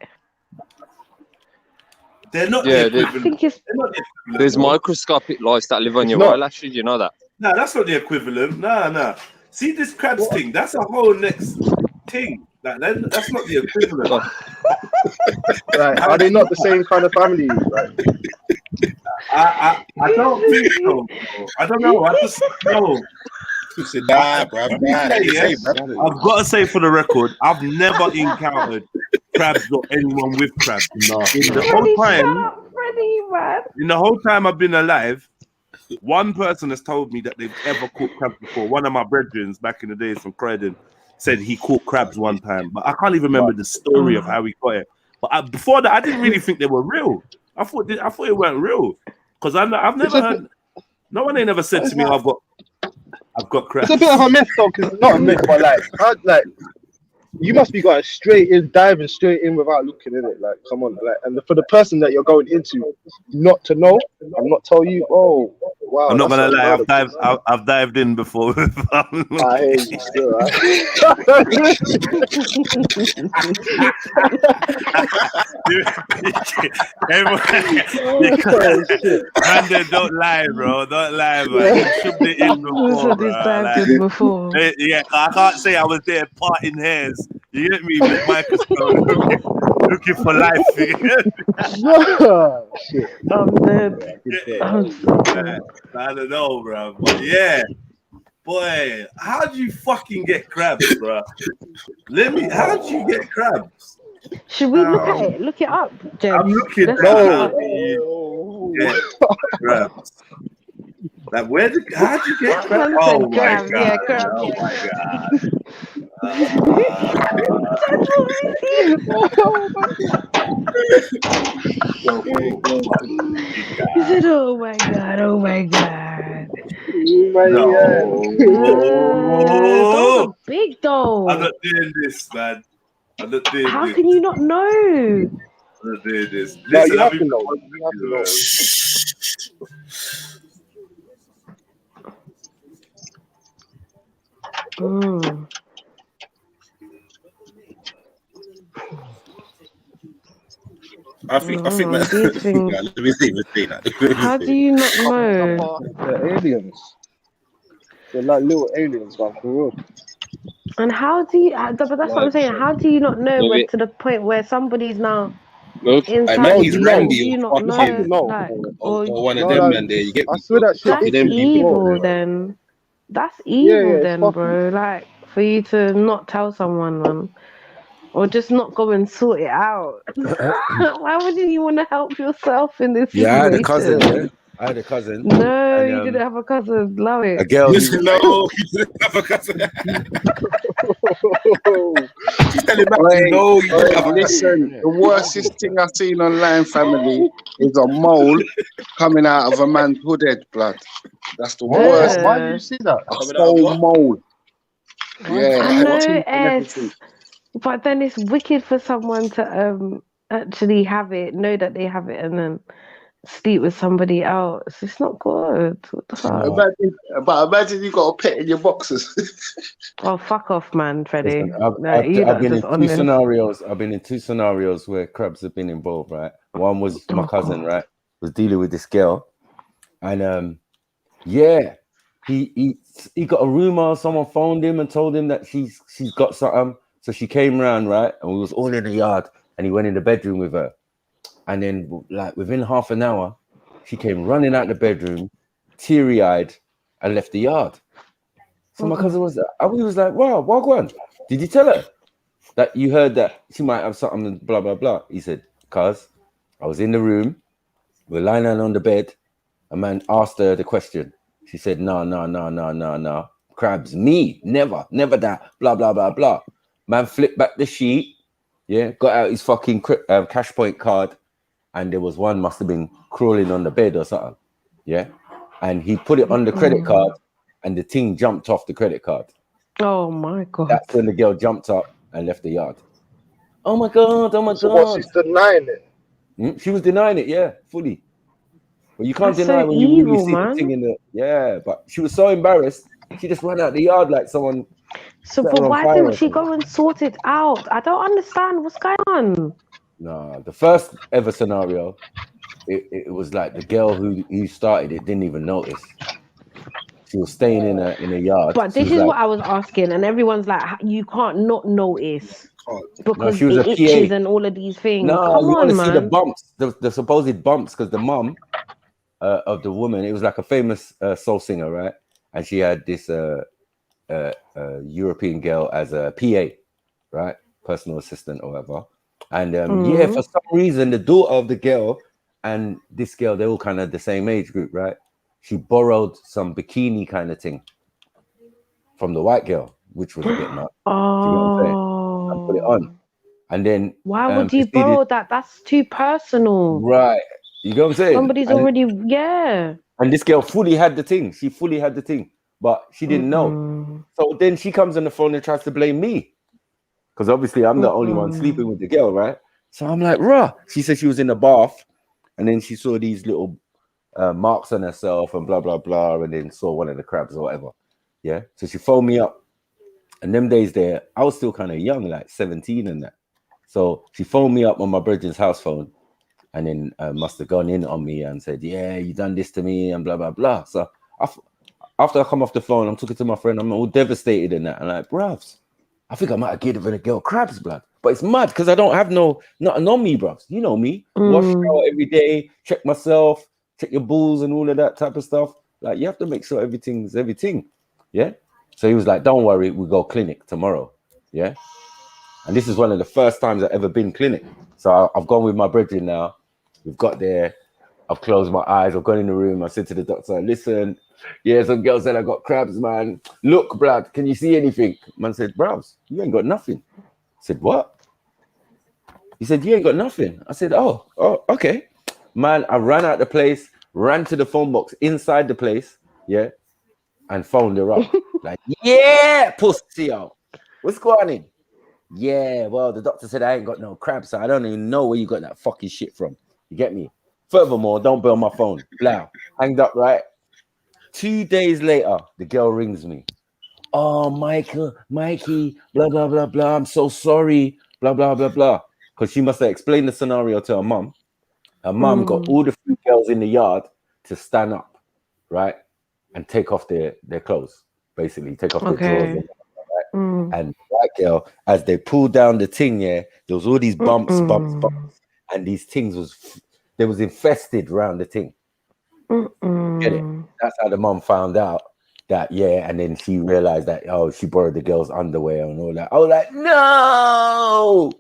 They're not. Yeah, the equivalent. there's microscopic lice that live on your eyelashes. You know that? No, that's not the equivalent. No. See this crabs thing? That's a whole next thing. Like, that's not the equivalent. Right? Are they not the same kind of family? Right? I don't think so. I don't know. I just know. I've got to say for the record, I've never encountered crabs or anyone with crabs. No. In the whole time I've been alive, one person has told me that they've ever caught crabs before. One of my brethren back in the days from Croydon said he caught crabs one time, but I can't even remember the story of how he got it. But before that, I didn't really think they were real. I thought it weren't real because I've never heard. No one ain't ever said to me, "I've got crabs." It's a bit of a myth though, because it's not a myth, but like you must be going diving straight in without looking in it. Like, come on, like, and for the person that you're going into, not to know and not tell you, oh, wow. I'm not gonna lie, I've dived in before. I hear you still, right? Brandon, don't lie, bro. Don't lie, man. You should be in before, bro. Yeah, I can't say I was there parting hairs. You get me with microscope looking for life. Shit. I'm dead. I don't know, bro. But yeah, boy, how do you fucking get crabs, bro? How do you get crabs? Should we look at it? Look it up, James. I'm looking at crabs. Like, how'd you get crabs? Oh my god! Yeah, crabs. Oh my god! He said, "Oh my god! Oh my god!" Those are big though. I'm not doing this, man. I'm not doing How this. can you not know? I'm not doing this. No, Listen, you have to know. You have to know. I think that. Let me see that. How do you not know? They're aliens. They're like little aliens, man, for real. And how do you? But that's what I'm saying. How do you not know to the point where somebody's now inside he's you? Randy, Do you not know? Like, or one of them, man. There, you get. I swear that shit. That's evil, then. That's evil, then, bro. Like, for you to not tell someone, man. Or just not go and sort it out. Why wouldn't you want to help yourself in this situation? I had a cousin. I had a cousin. No, you didn't have a cousin. Love it. A girl. No, you didn't have a cousin. She's telling Max, Wait, no, you wait, have a listen. The worstest thing I've seen online, family, is a mole coming out of a man's hood head, blood. That's the worst. Why did you see that? A Coming out of whole what? mole. Why did you I Yeah, see and what? know, teeth and Ed, everything. but then it's wicked for someone to actually have it, know that they have it, and then sleep with somebody else. It's not good. What the fuck? No, Imagine you got a pet in your boxes. Oh, fuck off, man, Freddie. listen, No, you I've lot been in just on two this. scenarios. I've been in two scenarios where crabs have been involved, right? One was my cousin, right? Was dealing with this girl, and yeah, he got a rumor. Someone phoned him and told him that she's got something. So she came round, right? And we was all in the yard, and he went in the bedroom with her. And then, like within half an hour, she came running out the bedroom, teary-eyed, and left the yard. So my cousin was we was like, wow, Wagwan, did you tell her that you heard that she might have something and blah, blah, blah? He said, cuz I was in the room, we're lying down on the bed, a man asked her the question. She said, no. Crabs, me, never that, blah, blah, blah, blah. Man flipped back the sheet, yeah, got out his fucking cash point card, and there was one must have been crawling on the bed or something, yeah? And he put it on the credit card, and the thing jumped off the credit card. Oh my God. That's when the girl jumped up and left the yard. Oh my God. So what, she's denying it? She was denying it, yeah, fully. But you can't That's deny so when you really evil, see the thing in the... Yeah, but she was so embarrassed, she just ran out the yard like someone So, set but her on why fire didn't or she something. go and sort it out? I don't understand what's going on. No, the first ever scenario, it was like the girl who started it didn't even notice. She was staying in a yard. But She this was is like, what I was asking, and everyone's like, you can't not notice because she was it a itches PA. and all of these things. No, Come you want on, to see the man. bumps, the supposed bumps, because the mum of the woman, it was like a famous soul singer, right? And she had this European girl as a PA, right? Personal assistant or whatever. And yeah, for some reason, the daughter of the girl and this girl, they're all kind of the same age group, right? She borrowed some bikini kind of thing from the white girl, which was a bit nuts. Do you know what I'm saying? I put it on. And then Why would you borrow that? That's too personal. Right. You know what I'm saying? Somebody's already, yeah. And this girl fully had the thing. She fully had the thing, but she didn't know. So then she comes on the phone and tries to blame me. Because obviously I'm the only one sleeping with the girl, right? So I'm like, rah. She said she was in the bath and then she saw these little marks on herself and blah, blah, blah. And then saw one of the crabs or whatever. Yeah. So she phoned me up. And them days there, I was still kind of young, like 17 and that. So she phoned me up on my brethren's house phone. And then must have gone in on me and said, yeah, you done this to me and blah, blah, blah. So after I come off the phone, I'm talking to my friend. I'm all devastated in that. I'm like, bruvs, I think I might have given a girl crabs, blood. But it's mad because I don't have nothing on me, bruvs. You know me. Wash out every day, check myself, check your balls and all of that type of stuff. Like, you have to make sure everything's everything. Yeah? So he was like, don't worry, we go clinic tomorrow. Yeah? And this is one of the first times I've ever been clinic. So I've gone with my brethren now. We've got there. I've closed my eyes. I've gone in the room. I said to the doctor, listen, yeah, some girl said I got crabs, man. Look, blood, can you see anything? Man said, browse, you ain't got nothing. I said, what? He said, you ain't got nothing. I said, oh, okay. Man, I ran out the place, ran to the phone box inside the place, yeah, and phoned her up. Like, yeah, pussy, yo. What's going on? Yeah, well, the doctor said I ain't got no crabs, so I don't even know where you got that fucking shit from. You get me? Furthermore, don't burn my phone. Blah. Hanged up, right? 2 days later, the girl rings me. Oh, Mikey, blah, blah, blah, blah. I'm so sorry. Blah, blah, blah, blah. Because she must have explained the scenario to her mum. Her mum got all the few girls in the yard to stand up, right? And take off their clothes, basically. Take off their drawers. And that girl, as they pulled down the thing, yeah, there was all these bumps, and these things they was infested around the thing. Get it? That's how the mom found out that, yeah, and then she realized that, oh, she borrowed the girl's underwear and all that. I was like, no,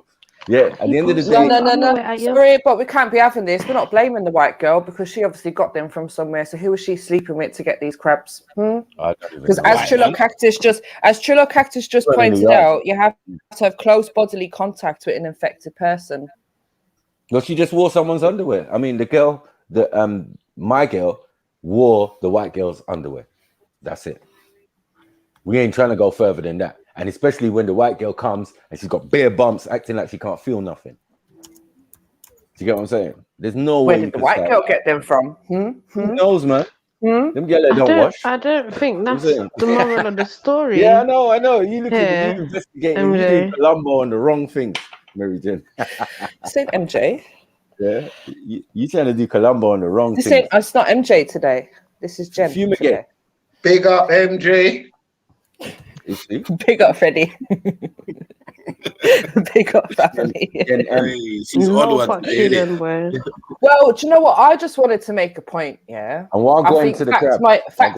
Yeah, at the end of the day, No. Sorry, but we can't be having this. We're not blaming the white girl because she obviously got them from somewhere. So who was she sleeping with to get these crabs? Because as Trillucactus just Well, in the pointed yard. out, you have to have close bodily contact with an infected person. No, she just wore someone's underwear. I mean, my girl wore the white girl's underwear. That's it. We ain't trying to go further than that. And especially when the white girl comes and she's got bare bumps, acting like she can't feel nothing. Do you get what I'm saying? There's no Where way. did the white girl get them from? Who knows, man? Them girls don't wash. I don't think that's the moral of the story. Yeah, I know. You look at you investigating, you MJ. doing Columbo on the wrong thing, Mary Jane. Said MJ. Yeah, you trying to do Columbo on the wrong thing. It's not MJ today. This is Jen. Fumigate. Big up, MJ. Is she? Big up, Freddie. Big up, family. She's odd one today, Well, do you know what? I just wanted to make a point, yeah. And while I going think to the facts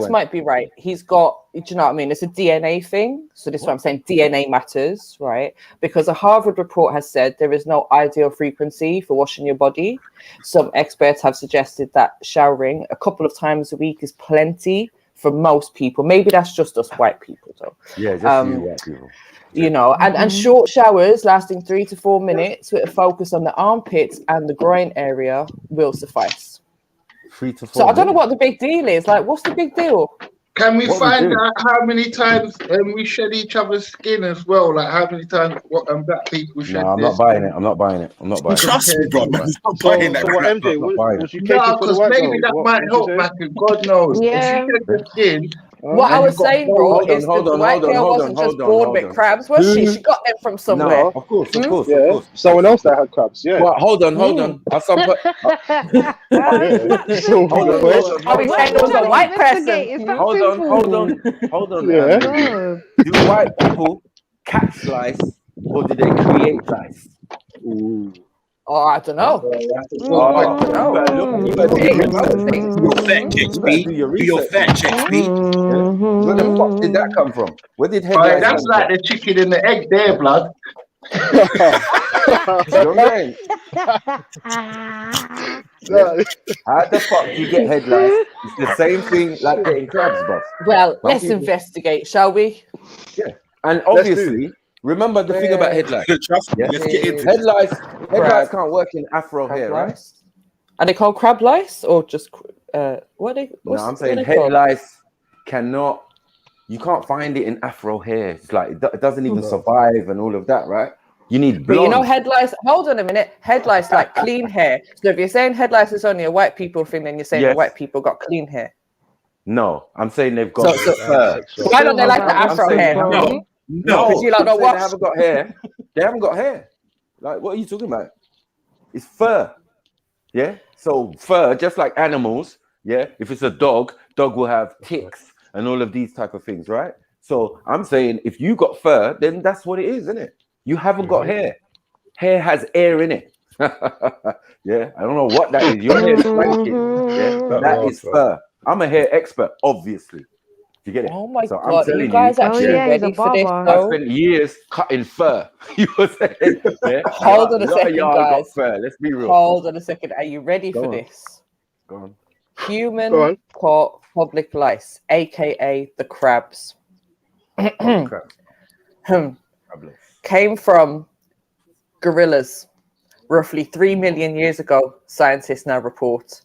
crab, might be right. He's got, do you know what I mean? It's a DNA thing. So this is what I'm saying. DNA matters, right? Because a Harvard report has said there is no ideal frequency for washing your body. Some experts have suggested that showering a couple of times a week is plenty for most people. Maybe that's just us white people, though. Yeah, just you white people. You know, and short showers lasting 3 to 4 minutes with a focus on the armpits and the groin area will suffice. 3 to 4 So I don't know what the big deal is. Like, what's the big deal? Can we find out how many times we shed each other's skin as well? Like how many times black people shed? No, I'm not buying it. I'm not buying it. Trust me, bro. I'm not buying that. What MJ? Was you caking No, for the because white maybe girl? that What might did help you say? back, and God knows. Yeah. If you shed your skin. What I was saying, bro, is that the white girl wasn't just born with crabs, was she? She got them from somewhere. No, of course. Yeah, someone else that had crabs. Yeah. Well, hold on. At some point, Are we saying it was a white person? Hold on. Yeah. Do white people catch lice or do they create lice? Oh, I don't know. Do your fact checks, B. Where the fuck did that come from? Where did Right, that's like the chicken and the egg there, blood. You're right. How the fuck do you get head lice? It's the same thing like getting crabs, boss. Well, let's investigate, shall we? Yeah, and obviously, remember the thing about head lice. Yeah. Let's get into Head lice can't work in afro hair, right? Are they called crab lice or just what are they? No, I'm saying head lice cannot. You can't find it in afro hair. It's like it doesn't even survive and all of that, right? You need But blonde. you know, head lice. Hold on a minute. Head lice like clean hair. So if you're saying head lice is only a white people thing, then you're saying the white people got clean hair. No, I'm saying they've got fur. Why don't they like the afro hair? No, because you like don't they wash. haven't got hair. They haven't got hair. Like, what are you talking about? It's fur. Yeah. So fur, just like animals. Yeah. If it's a dog will have ticks and all of these type of things, right? So I'm saying if you got fur, then that's what it is, isn't it? You haven't got hair. Hair has air in it. Yeah. I don't know what that is. Your hair is swanky. Yeah. That is fur. I'm a hair expert, obviously. You get it? Oh my so God, I'm telling you guys you, actually ready for this? I spent years cutting fur. You were saying, yeah? Hold on a second, y'all guys. got fur. Let's be real. Hold on a second. Are you ready Go for on. this? Go on. Human public lice, aka the crabs, came from gorillas roughly 3 million years ago, scientists now report.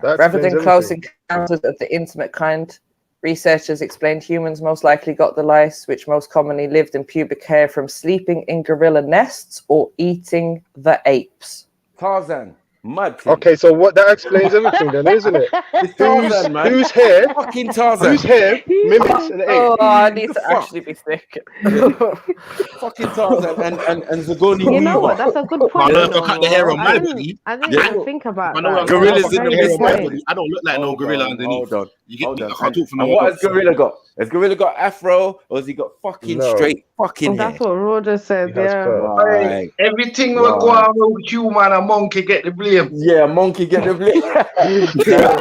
Rather than close encounters of the intimate kind, researchers explained humans most likely got the lice, which most commonly lived in pubic hair from sleeping in gorilla nests or eating the apes. Tarzan. Mud. Okay, so what that explains everything then, isn't it? It's Tarzan, man. Whose hair? Fucking Tarzan. Whose hair mimics an ape? Oh, I need to actually be sick. Fucking Tarzan and Zagoni. You know what? That's a good point. I don't cut the hair on my body. I didn't think about that. Gorillas in the That's middle of my great. body. I don't look like no gorilla underneath. Hold on. You get Hold me? on. I can't talk for no And what one has Gorilla got? Has Gorilla got afro or has he got fucking straight fucking hair? That's what Roger said, yeah. Right. Everything will go on with human, a monkey get the blame. Yeah, monkey get the blame.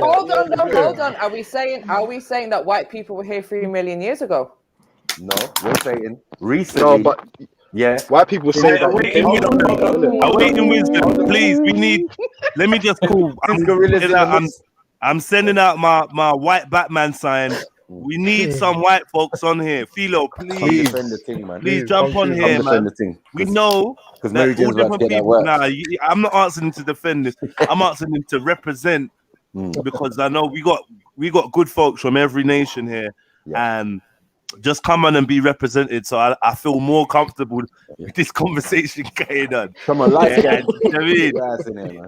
Hold on. Are we saying that white people were here 3 million years ago? No, we're saying recently. No, Yeah. White people say that. Awaiting wisdom, please. We need. Let me just call. I'm sending out my white Batman sign. We need some white folks on here. Philo, please. Defend the thing, man. Please jump on here, man. We know because that Mary all Jane's about to different get that people. work. Nah, I'm not asking him to defend this. I'm asking him to represent because I know we got good folks from every nation here, and just come on and be represented. So I feel more comfortable with this conversation going on. Come on, Lice, I mean,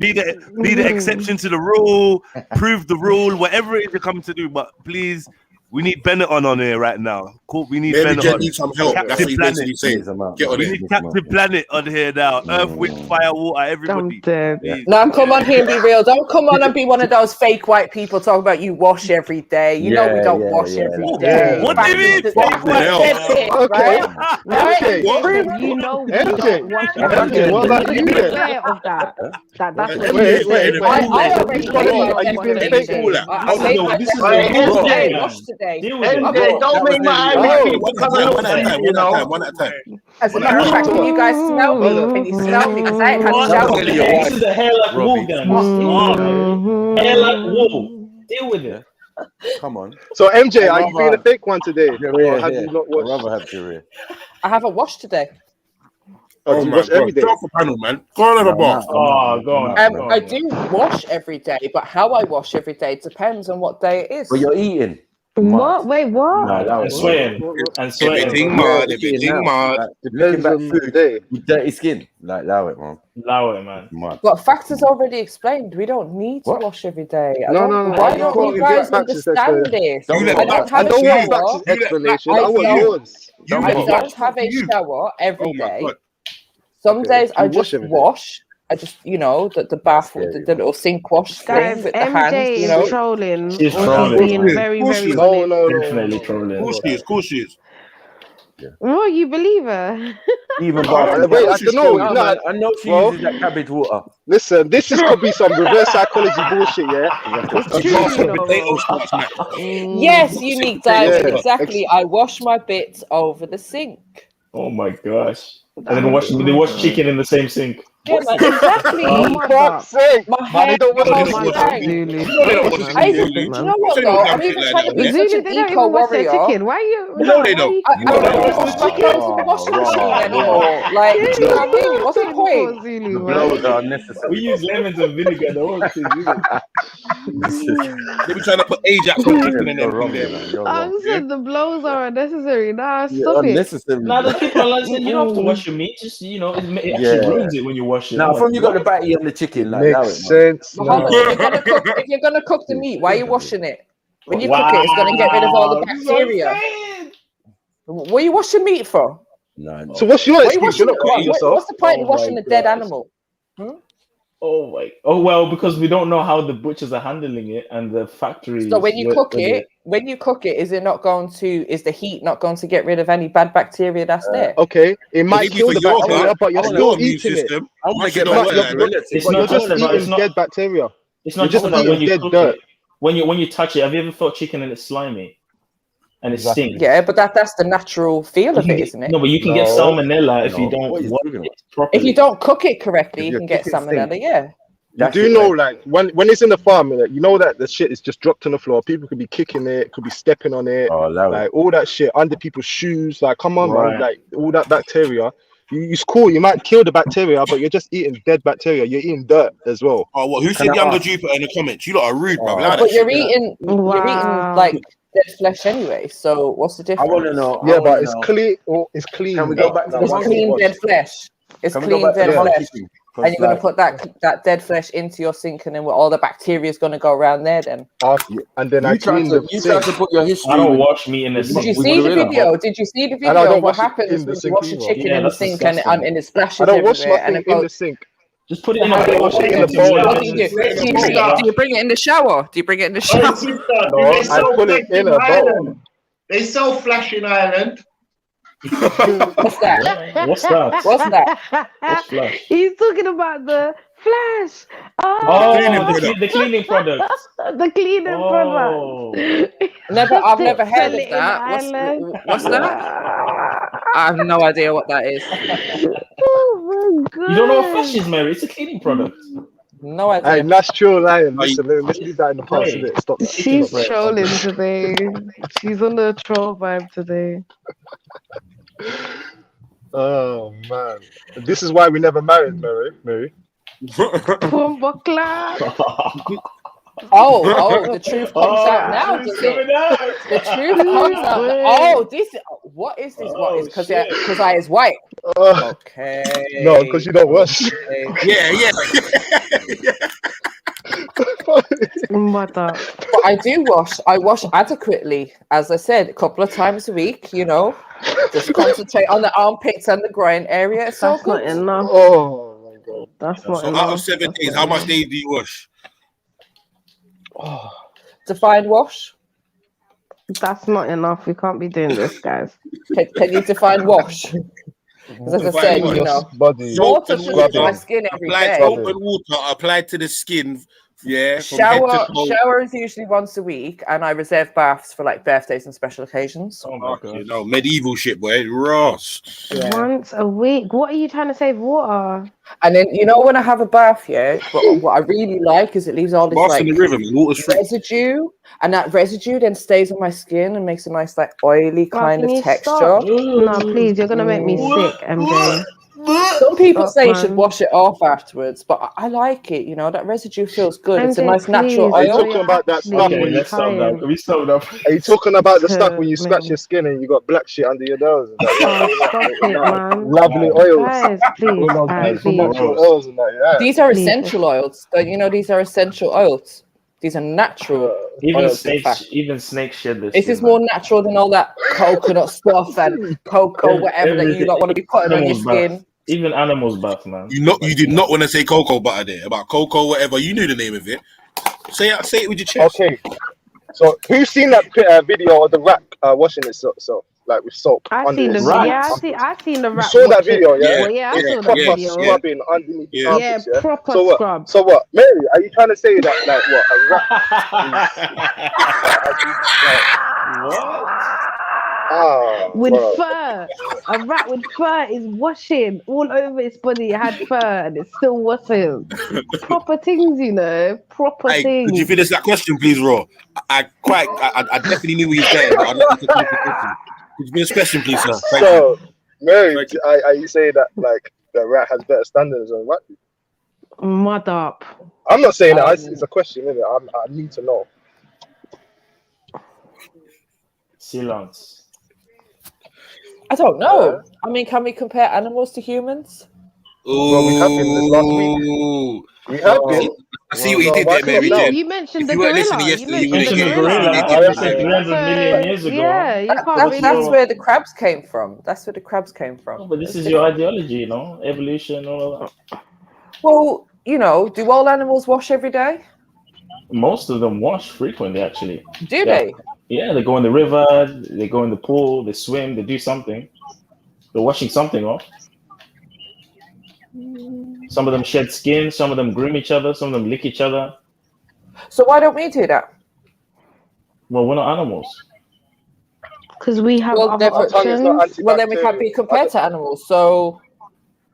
be the exception to the rule, prove the rule, whatever it is you're coming to do. But please, we need Bennett on here right now. Cool. We need Mary Bennett Jane on. needs some help. That's what he's basically saying. Get on We it. need Captain Planet on here now. Earth, wind, fire, water, everybody. No, come on here and be real. Don't come on and be one of those fake white people talking about you wash every day. You know we don't wash every day. What do you mean? You know we MJ, don't watch everything. what about you then? Aware of that. That's what Wait. I already Are you being fake? MJ, don't make my eyes One at a time. As a matter of fact, can you guys smell me? Can you smell me? Because I ain't had a shower. This is a hair like wool, guys. Hair like wool. Deal with it. Come on. So MJ, are you being a fake one today? Or have you not watched? I'd rather have Jareer. I haven't washed today. Oh, you watch every day? Get off the panel, man. Go on, have a bath. Oh, go on. I do wash every day, but how I wash every day depends on what day it is. But you're eating. What? Wait, what? And sweating. Everything mad. Looking back food with dirty skin. Like, allow it, man. Allow it, man. But factors already explained. We don't need to wash every day. No. Why don't you guys understand this? I don't have a shower. Explanation. I don't have a shower every day. Some days I just wash. I just, the bath, the little sink wash thing with the hands, MJ is trolling. She's trolling. Being very, very No. Definitely trolling. Of course she is. What, you believe her? Even wait, I don't know. I know she uses that cabbage water. Listen, this could be some reverse psychology bullshit, Yes, unique diet. Exactly. I wash my bits over the sink. Oh my gosh. And then they wash chicken in the same sink. Yeah, man, exactly. My hair don't wash my bag. Do you know what though? I'm even trying to be such an eco warrior. Why you? No, they don't. I don't wash my clothes in the washing machine anymore. Like, do you know what I mean? What's the point? The blows are unnecessary. We use lemons and vinegar. The whole thing. They be trying to put Ajax on chicken and everything there. I said the blows are unnecessary. Nah, stop it. Unnecessary. Now the people are like, you don't have to wash your meat. Just it actually ruins it when you wash it. Now, from you got the batty on the chicken, like makes sense. If you're gonna cook the meat, why are you washing it? When you cook it, it's gonna get rid of all the bacteria. What are you washing meat for? No. So what's your excuse? You're not cooking yourself. What's the point of washing a dead animal? Oh well, because we don't know how the butchers are handling it and the factories. So when you cook it, is the heat not going to get rid of any bad bacteria that's there? Okay, it might kill the bacteria, but you're still eating it. I want to get back to that. You're just eating dead bacteria. It's not just about when you cook it. When you touch it, have you ever felt chicken and it's slimy? And it stinks. Yeah, but that's the natural feel of it, isn't it? No, but you can get salmonella if you don't wash it properly. If you don't cook it correctly, you can get salmonella. Yeah. You do know, like when it's in the farm, you know that the shit is just dropped on the floor. People could be kicking it, could be stepping on it, like all that shit under people's shoes. Like, come on, man, like all that bacteria. It's cool. You might kill the bacteria, but you're just eating dead bacteria. You're eating dirt as well. Oh, what? Who said younger Jupiter in the comments? You lot are rude, bro. But you're eating like dead flesh anyway. So what's the difference? I want to know. Yeah, but it's clean. It's clean. Can we go back to it's clean dead flesh. It's clean dead flesh. And you're going to put that dead flesh into your sink, and then all the bacteria is going to go around there. Then, and then I clean the sink. You try to put your history. I don't wash meat in the sink. Did you see the video? Did you see the video? What happens when you wash a chicken in the sink and it splashes everywhere? I don't wash my thing in the sink. Just put it in the bowl. Do you bring it in the shower? Do you bring it in the shower? No, I put it in a bowl. They sell Flash in Ireland. What's that? What's that? What's that? What's Flash? He's talking about the Flash. The cleaning product. The cleaning product. I've never heard of that. What's that? I have no idea what that is. Oh my god. You don't know what flush is, Mary? It's a cleaning product. No idea. Hey, that's true, Lion. Listen, let's leave that in the past. Hey. Innit? Stop that. She's Stop that. trolling today. She's on the troll vibe today. Oh man, this is why we never married, Mary. Oh, the truth comes out now, does it? The truth comes out. Oh, what is this? What is because I is white? Okay. No, because you don't wash. Yeah. Mother. But I do wash. I wash adequately, as I said, a couple of times a week. You know, just concentrate on the armpits and the groin area. It's That's so not good. enough. Oh my god. That's not So enough. out of 7 days, how much days do you wash? Define wash. That's not enough. We can't be doing this, guys. Can you define wash? Because as I said, you know, water touches my skin every apply day. soap and water applied to the skin. Yeah, from head to toe. Shower is usually once a week, and I reserve baths for like birthdays and special occasions. Oh my god. You know, medieval shit, boy. Ross. Once a week. What are you trying to save water? And then you know when I have a bath, but what I really like is it leaves all this Bath like in the river, man. Water's free. residue, and that residue then stays on my skin and makes a nice like oily kind Can of you texture. stop? No, please, you're gonna make me sick, MJ. Some people Stop, say you should man. wash it off afterwards, but I like it. You know, that residue feels good. It's a MJ, nice natural please. Are you oil. talking about that stuff Okay, when you let's stop now. Can we stop now? Are you talking about the stuff To when you scratch make- your skin and you got black shit under your nose? And Oh, stop it, man. Lovely oils. Guys, please. Guys, please. Natural oils and that. Yeah. These are Please. essential oils. Don't you know these are essential oils? These are natural Even oils. In fact. snakes shed this. This is more natural than all that coconut stuff and cocoa, whatever that you don't want to be putting on your skin. Even animals bath, man. You did not want to say cocoa butter there about cocoa, whatever. You knew the name of it. Say it with your chest. Okay. So who's seen that video of the rat washing itself, like with soap? I seen the I seen the You rat. saw that watch it. video, yeah? Well, yeah, I saw that Proper video. scrubbing underneath the armpits, yeah? Proper So what? scrub. So what? Mary, are you trying to say that like what a rat? With fur. A rat with fur is washing all over its body. It had fur and it's still washing. Proper things, you know. Proper Hey, things. could you finish that question, please, Raw? I definitely knew what you were saying. But I'd like to finish the question. Could you finish the question, please, sir? Thank you. So, Mary, are you saying that like the rat has better standards than rat? Mud up. I'm not saying that. It's a question, isn't it? I need to know. Silence. I don't know. I mean, can we compare animals to humans? Well, we have been this last week. We have been. I see what you did there, Mary Jane. You mentioned If the you weren't gorilla. listening yesterday, you You wouldn't mentioned get the gorilla. That's 300 million years ago. Yeah, you can't really. That's where the crabs came from. That's where the crabs came from. But this is your ideology, you know, evolution, all of that. Well, you know, do all animals wash every day? Most of them wash frequently, actually. Do they? Yeah, they go in the river, they go in the pool, they swim, they do something. They're washing something off. Some of them shed skin, some of them groom each other, some of them lick each other. So why don't we do that? Well, we're not animals. Because we have other options. Well, then we can't be compared to animals. So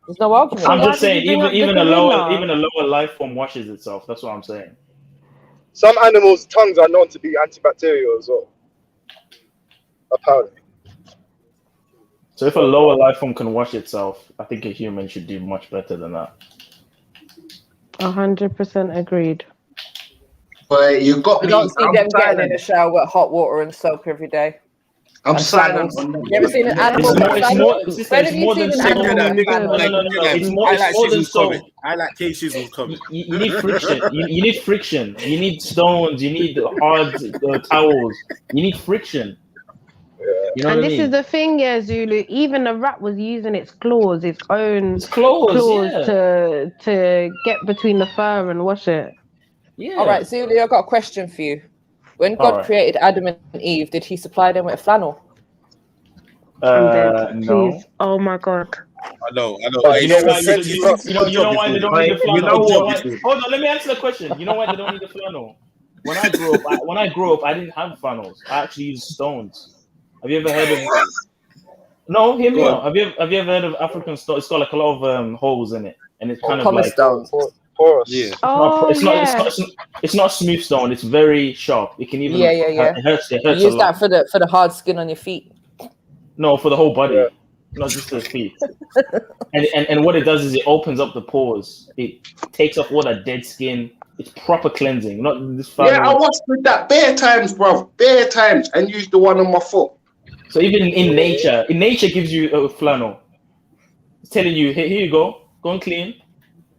there's no argument. I'm just saying, even a lower life form washes itself. That's what I'm saying. Some animals' tongues are known to be antibacterial as well. Apparently. So if a lower life form can wash itself, I think a human should do much better than that. 100% agreed. But you got I me. don't see I'm them getting in silent. the shower with hot water and soap every day. I'm And silent. flannels. You ever seen an animal? It's more than soap. It's more than soap. I like K Shizzle's comment. You need friction. You need friction. You need stones. You need hard towels. You need friction. You know And what I this mean? is the thing, yeah, Zulu. Even the rat was using its claws, its own claws yeah. to get between the fur and wash it. Yeah. All right, Zulu, I've got a question for you. When God created Adam and Eve, did he supply them with flannel? I'm dead. No. Please. Oh my God. I know. You know why they don't need the flannel? Hold on, let me answer the question. You know why they don't need the flannel? When I grew up, I didn't have flannels. I actually used stones. Have you ever heard of? No, hear me Go out. Have you ever heard of African stone? It's got like a lot of holes in it, and it's kind of Pumice like stones. Porous. Yeah. It's not smooth stone. It's very sharp. It can even Yeah. it hurts You a use lot. that for the hard skin on your feet. No, for the whole body, not just the feet. and what it does is it opens up the pores. It takes off all that dead skin. It's proper cleansing. Not this. Yeah, I watched with that bare times, bro. Bare times, and used the one on my foot. So even in nature gives you a flannel. It's telling you, here you go and clean.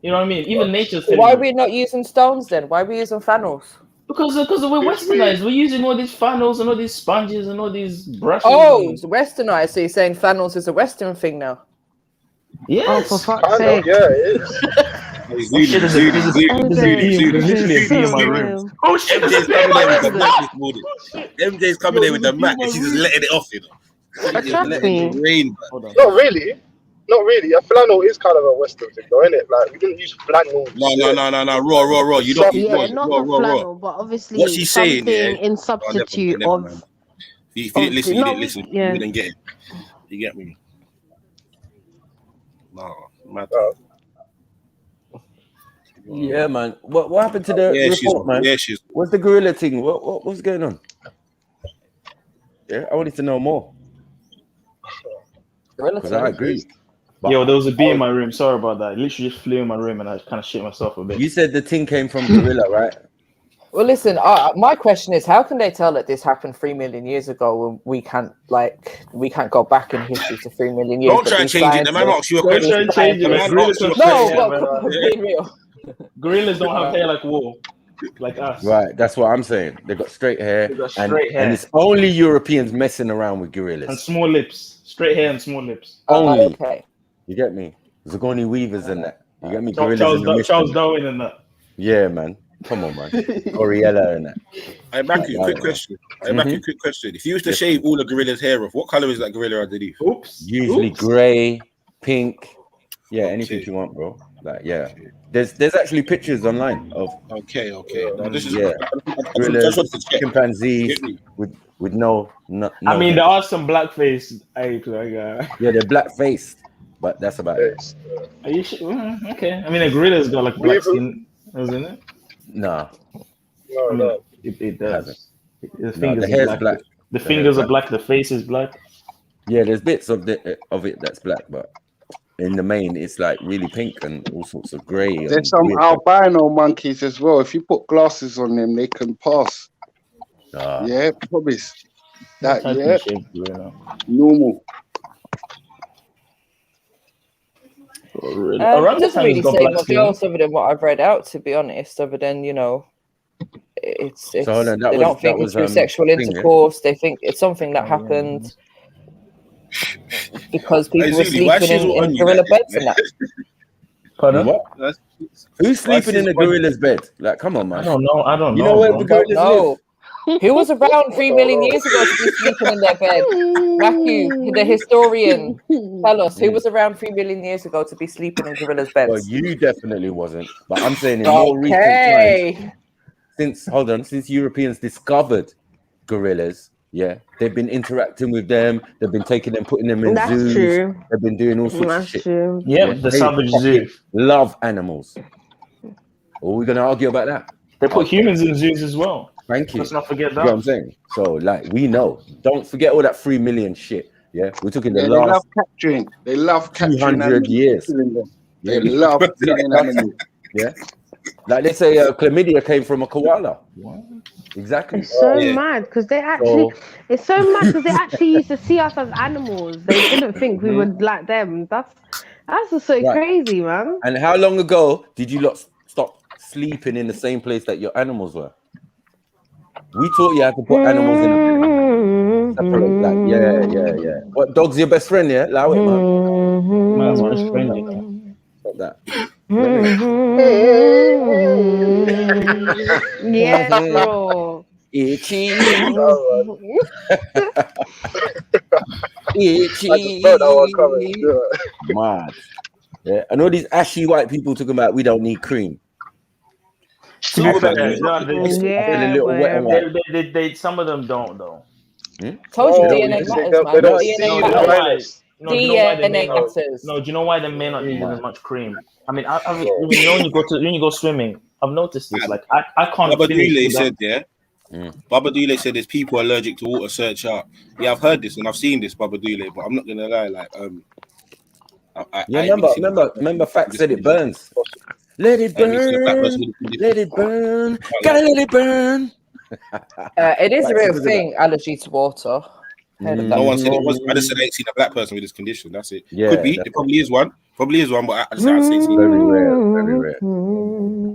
You know what I mean? Even nature's telling Why you. are we not using stones then? Why are we using flannels? Because we're westernized. We're using all these flannels and all these sponges and all these brushes. Oh, it's westernized. So you're saying flannels is a Western thing now? Yes. Oh, for fuck's sake. Yeah, it is. There's literally a bee in my room. Oh shit! MJ's coming there with the mat this morning. MJ's coming there with the mat and she's just letting it off, you know. She's just letting it rain. Not really. Not really. A flannel is kind of a Western thing, though, isn't it? Like, we didn't use flannel. No. Raw. You don't. Yeah, not the flannel, but obviously what she's saying, something in substitute of. If you didn't listen, yeah. you didn't get it. You get me? No, mad. Yeah, man. What happened to the report, man? Yeah, she's. What's the gorilla thing? What's going on? Yeah, I wanted to know more. Because I agree. Yo, there was a bee in my room. Sorry about that. It literally just flew in my room and I kind of shit myself a bit. You said the thing came from gorilla, right? Well, listen. My question is, how can they tell that this happened 3 million years ago when we can't go back in history to 3 million years? Don't try and change it. The man asks you a question. Don't try and change it. No, but be real. Gorillas don't have hair like wool, like us. Right, that's what I'm saying. They got straight hair. And it's only Europeans messing around with gorillas. And small lips. Straight hair and small lips. Only. Okay. You get me? Zagoni weavers and that. You get me? Charles Darwin and that. Yeah, man. Come on, man. Oriella and that. Hey, Maku, quick question. Quick question. If you was to shave all the gorilla's hair off, what color is that gorilla underneath? Usually grey, pink. Yeah, anything you want, bro. Like, yeah. There's actually pictures online of. Okay. No, this is gorillas, chimpanzees with no. I mean, there are some blackface. Yeah, they're black faced, but that's about it. Are you sure? Okay. I mean, a gorilla's got like black skin, isn't it? No. No. It does. The hair's black. The fingers are black. The face is black. Yeah, there's bits of it that's black, but in the main, it's like really pink and all sorts of grey. There's some albino monkeys as well. If you put glasses on them, they can pass. Yeah, promise. That normal. It doesn't really say much else other than what I've read out, to be honest. Other than it's they don't think it's through sexual intercourse. They think it's something that happened because people were sleeping in gorilla beds and that. Pardon? What? Who's sleeping in a gorilla's bed? Like, come on, man. I don't know. You know where the gorillas live? Who was around 3 million years ago to be sleeping in their bed? Matthew, the historian, tell us who was around 3 million years ago to be sleeping in gorillas' beds. Well, you definitely wasn't, but I'm saying in more recent times, since Europeans discovered gorillas, they've been interacting with them. They've been taking them, putting them in zoos. True. They've been doing all sorts of shit. True. Yeah, the savage zoo. Love animals. Are we going to argue about that? They put humans in zoos as well. Thank you. Let's not forget that. You know what I'm saying? So, like, we know. Don't forget all that 3 million shit. Yeah, we're talking the They last love capturing. They love capturing 200 animals. years. They love killing animals. Yeah, like they say, chlamydia came from a koala. What? Exactly. It's so mad because they actually. It's so mad because they actually used to see us as animals. They didn't think we would like them. That's just so crazy, man. And how long ago did you lot stop sleeping in the same place that your animals were? We taught you how to put animals in a separate. Yeah. What dog's your best friend? Yeah, allow it, man. Man's my best friend. Stop that. Yes, bro. Itchy. Mad. Yeah, I know these ashy white people talking about we don't need cream. Some of them don't though. Told you DNA matters, man. DNA matters. No, do you know why they may DNA not? matters. No, do you know why they may not need as much cream? I mean, Bro. when you go swimming, I've noticed this. Like, I can't Baba finish Dule without. said, yeah. Baba Dule said there's people allergic to water. Search out. Yeah, I've heard this and I've seen this, Baba Dule, but I'm not gonna lie. Like, remember, Fact said it burns. Let it burn. Let it burn. Gotta let it burn. It is a real thing. Allergy to water. No one said it was. I just said I ain't seen a black person with this condition. That's it. Yeah, could be. There probably is one. But I just say very rare. Very rare.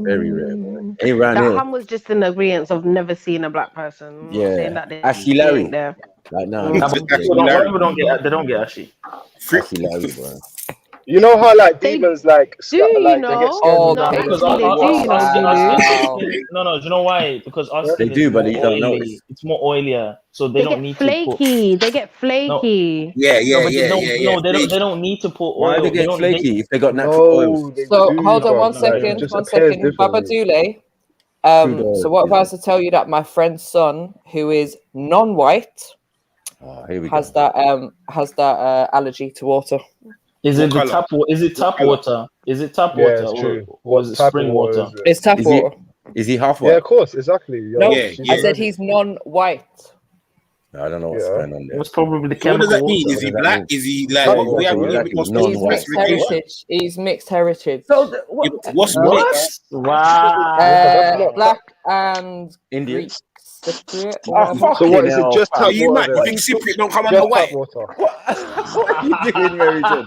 Very rare. Man. Ain't around That here. Ham was just in agreement of never seeing a black person. Yeah. Saying that they Ashy they Larry. ain't there. Like, no. They don't get ashy. Ashy Larry, bro. You know how like demons like Do you like know? they get scared No, of the actually demons? they do. You know, Zulu. No, do you know why? Because our skin They do, is but more you don't oily. notice. It's more oilier, so they They don't get need to put. flaky. They get flaky. No, they don't need to put oil. Why they get flaky if they got natural No, oils? they So do, hold on bro. one Like, second. it just One appears second. Baba differently. Dule. So what if I was to tell you that my friend's son, who is non-white, has that allergy to water? Is it the tap? Is it tap water? Is it tap water or is it spring water? It's tap water. Is he half Yeah, white? of course, exactly. No, I said he's non-white. I don't know what's going on there. What's probably the So what does that chemical mean? water? Is he black? Is he like? Tap We have a water, little bit more He's mixed specification. heritage. He's mixed heritage. So What's mixed? Wow. Black and Indian. Greek Cypriot. So what is it? Just Are tap you mad? water. You think Cypriot don't come Just under white? tap water. What are you doing, Mary Jane?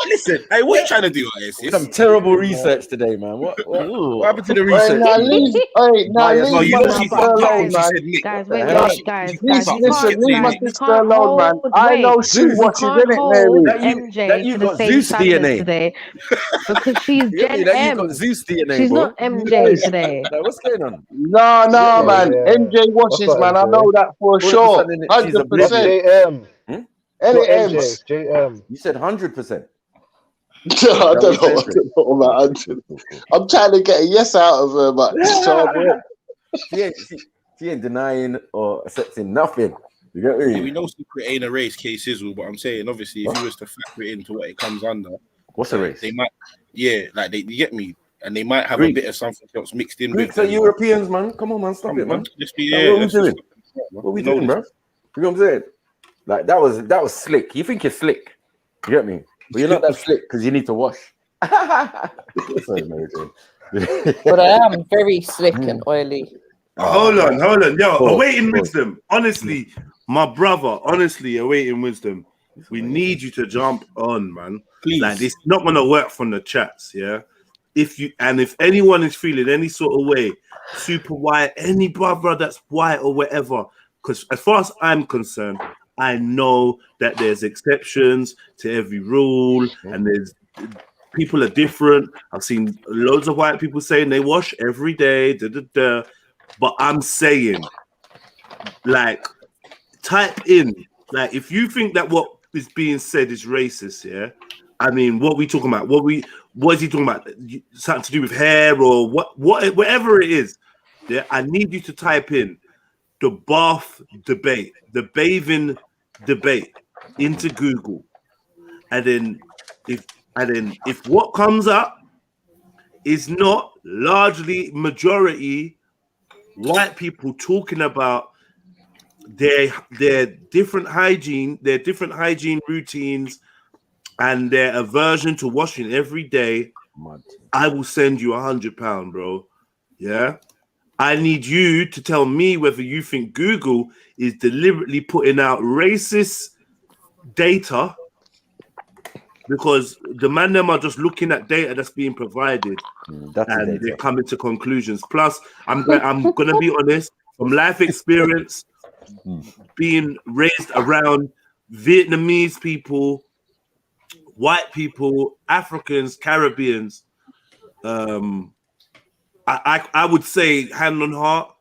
Listen, hey, what are you trying to do? Some terrible research today, man. What happened to the research? Leave my sister alone, man. Guys, guys. Leave my sister alone, man. I know she You watches, can't innit, hold Mary? MJ you to the got same Zeus standards DNA. today because she's Gen That you M. got Zeus DNA, She's bro. not MJ today. Like, what's going on? No, man. MJ watches, man. I know that for sure. 100%. JM. Any MJ, M's. JM. You said 100%. I don't know about 100. I'm trying to get a yes out of her, but it's hard work. She ain't denying or accepting nothing. You get me? Yeah, we know Secret ain't a race, case Sizzle, but I'm saying obviously if you was to factor it into what it comes under, what's a race? They might, like you get me, and they might have Greek. a bit of something else mixed in Greeks with are them. Europeans, man. Come on, man. Stop it, man. Just be, Like, what are we doing? just- What are we know doing, this. bro? You know what I'm saying? Like that was slick. You think you're slick? You get me? But you're not that slick because you need to wash. Sorry, Mary Jane. But I am very slick and oily. Hold on. Yo, Pause, awaiting pause. wisdom. Honestly, my brother, awaiting wisdom. We need you to jump on, man. Please. Like, it's not going to work from the chats, yeah? If anyone is feeling any sort of way, super white, any brother that's white or whatever, because as far as I'm concerned, I know that there's exceptions to every rule, and there's people are different. I've seen loads of white people saying they wash every day, but I'm saying, like, type in, like, if you think that what is being said is racist, yeah. I mean, what we talking about? What is he talking about? Something to do with hair or whatever it is? Yeah, I need you to type in the bath debate, the bathing debate into Google, and then if what comes up is not largely majority white people talking about their different hygiene, their different hygiene routines, and their aversion to washing every day, I will send you £100, bro. Yeah. I need you to tell me whether you think Google is deliberately putting out racist data, because the man them are just looking at data that's being provided, and they're coming to conclusions. Plus, I'm gonna be honest, from life experience, being raised around Vietnamese people, white people, Africans, Caribbeans, I would say, hand on heart,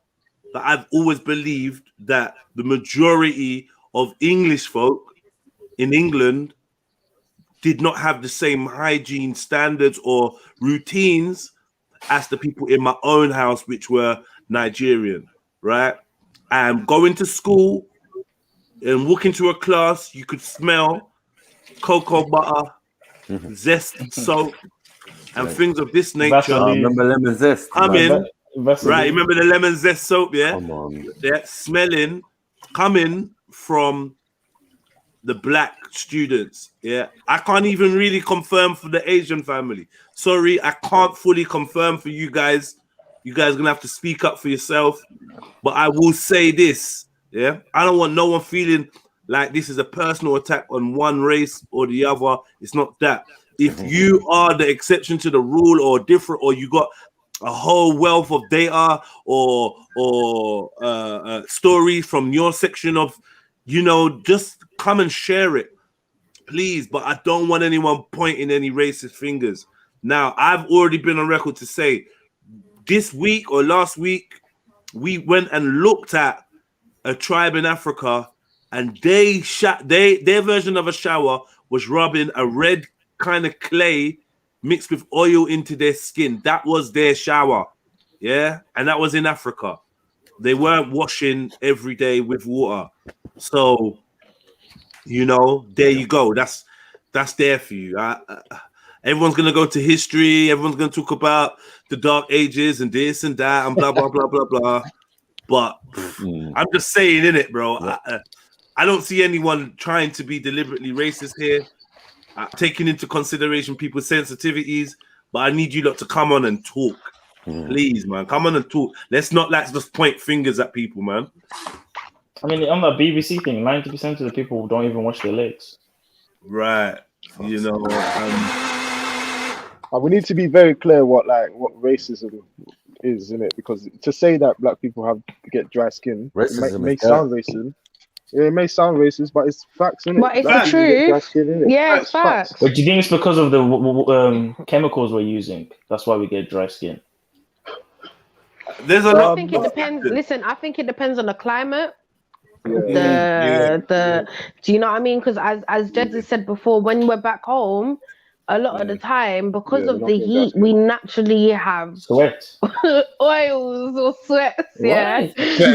that I've always believed that the majority of English folk in England did not have the same hygiene standards or routines as the people in my own house, which were Nigerian, right? And going to school and walk into a class, you could smell cocoa butter, zest soap, and things of this nature. Remember lemon zest? Coming, Vaseline. right? Remember the lemon zest soap? Yeah, Come on. they're smelling, coming from the black students. Yeah, I can't even really confirm for the Asian family. Sorry, I can't fully confirm for you guys. You guys are gonna have to speak up for yourself. But I will say this, yeah, I don't want no one feeling like this is a personal attack on one race or the other. It's not that. If you are the exception to the rule or different, or you got a whole wealth of data or stories from your section of, just come and share it, please. But I don't want anyone pointing any racist fingers. Now, I've already been on record to say this week or last week, we went and looked at a tribe in Africa, and their version of a shower was rubbing a red kind of clay mixed with oil into their skin. That was their shower, yeah, and that was in Africa. They weren't washing every day with water. So, there you go. That's there for you. Everyone's gonna go to history. Everyone's gonna talk about the Dark Ages and this and that and blah blah blah blah blah. But I'm just saying, innit, bro. I don't see anyone trying to be deliberately racist here, taking into consideration people's sensitivities. But I need you lot to come on and talk, please, man. Come on and talk. Let's not just point fingers at people, man. I mean, on the BBC thing, 90% of the people don't even wash their legs. Right. We need to be very clear what racism is, in it, because to say that black people get dry skin may sound racist. Yeah, it may sound racist, but it's facts, innit? But it's the truth. Yeah, it's facts. But do you think it's because of the chemicals we're using? That's why we get dry skin. There's a lot. I think it depends. Listen, I think it depends on the climate. Do you know what I mean? Because as Jed has said before, when we're back home, a lot of the time, because of the heat, we naturally have sweat, oils or sweats. Yeah,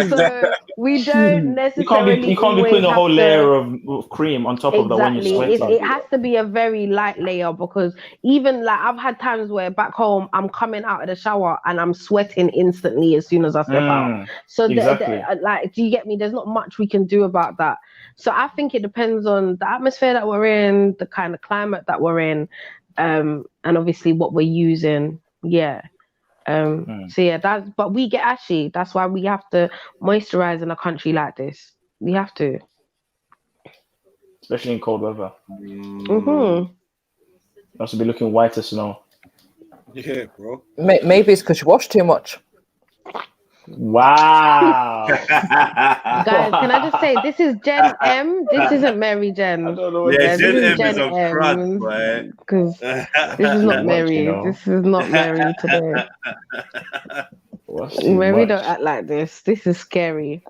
so we don't necessarily. You can't be putting a whole layer of cream on top of that when you're sweating. It has to be a very light layer, because even like I've had times where back home I'm coming out of the shower and I'm sweating instantly as soon as I step out. So exactly. Do you get me? There's not much we can do about that. So I think it depends on the atmosphere that we're in, the kind of climate that we're in, and obviously what we're using. Yeah. So yeah, but we get ashy. That's why we have to moisturize in a country like this. We have to. Especially in cold weather. You have to be looking white as snow. Yeah, bro. Maybe it's because you wash too much. Wow. Guys, can I just say, this is Gen M. This isn't Mary Jen. I don't know what Gen M is on crud, man. Because this is not Mary. This is not Mary today. Mary don't act like this. This is scary.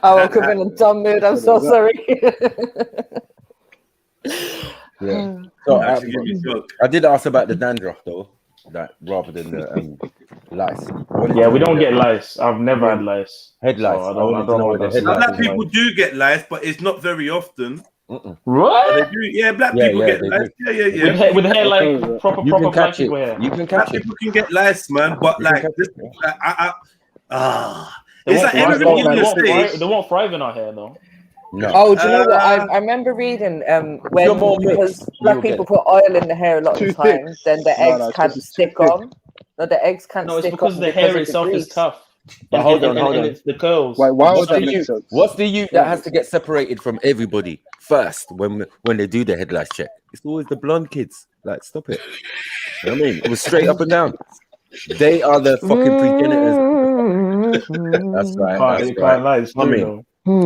I woke up in a dumb mood. I'm so sorry. Yeah. So I did ask about the dandruff though, that rather than the lice. Yeah, we don't get lice. I've never had lice. Head lice. So I don't know what the head lice black people do get lice, but it's not very often. Right? They do. Yeah, black people get lice. Do. Yeah. With hair like proper black people hair. You can black catch it. people can get lice, man. But You like, can this, They it's like everybody in the States. They won't thrive in our hair though. No. Oh, do you know what? I remember reading when because black people put oil in the hair a lot of times, then the eggs can't stick on. No, the eggs can't stick on. No, it's because the hair itself is tough. But hold on. It's the curls. Why would that make sense? What's the youth that has to get separated from everybody first when they do the head lice check? It's always the blonde kids. Like, stop it. You know what I mean? It was straight up and down. They are the fucking progenitors. That's right.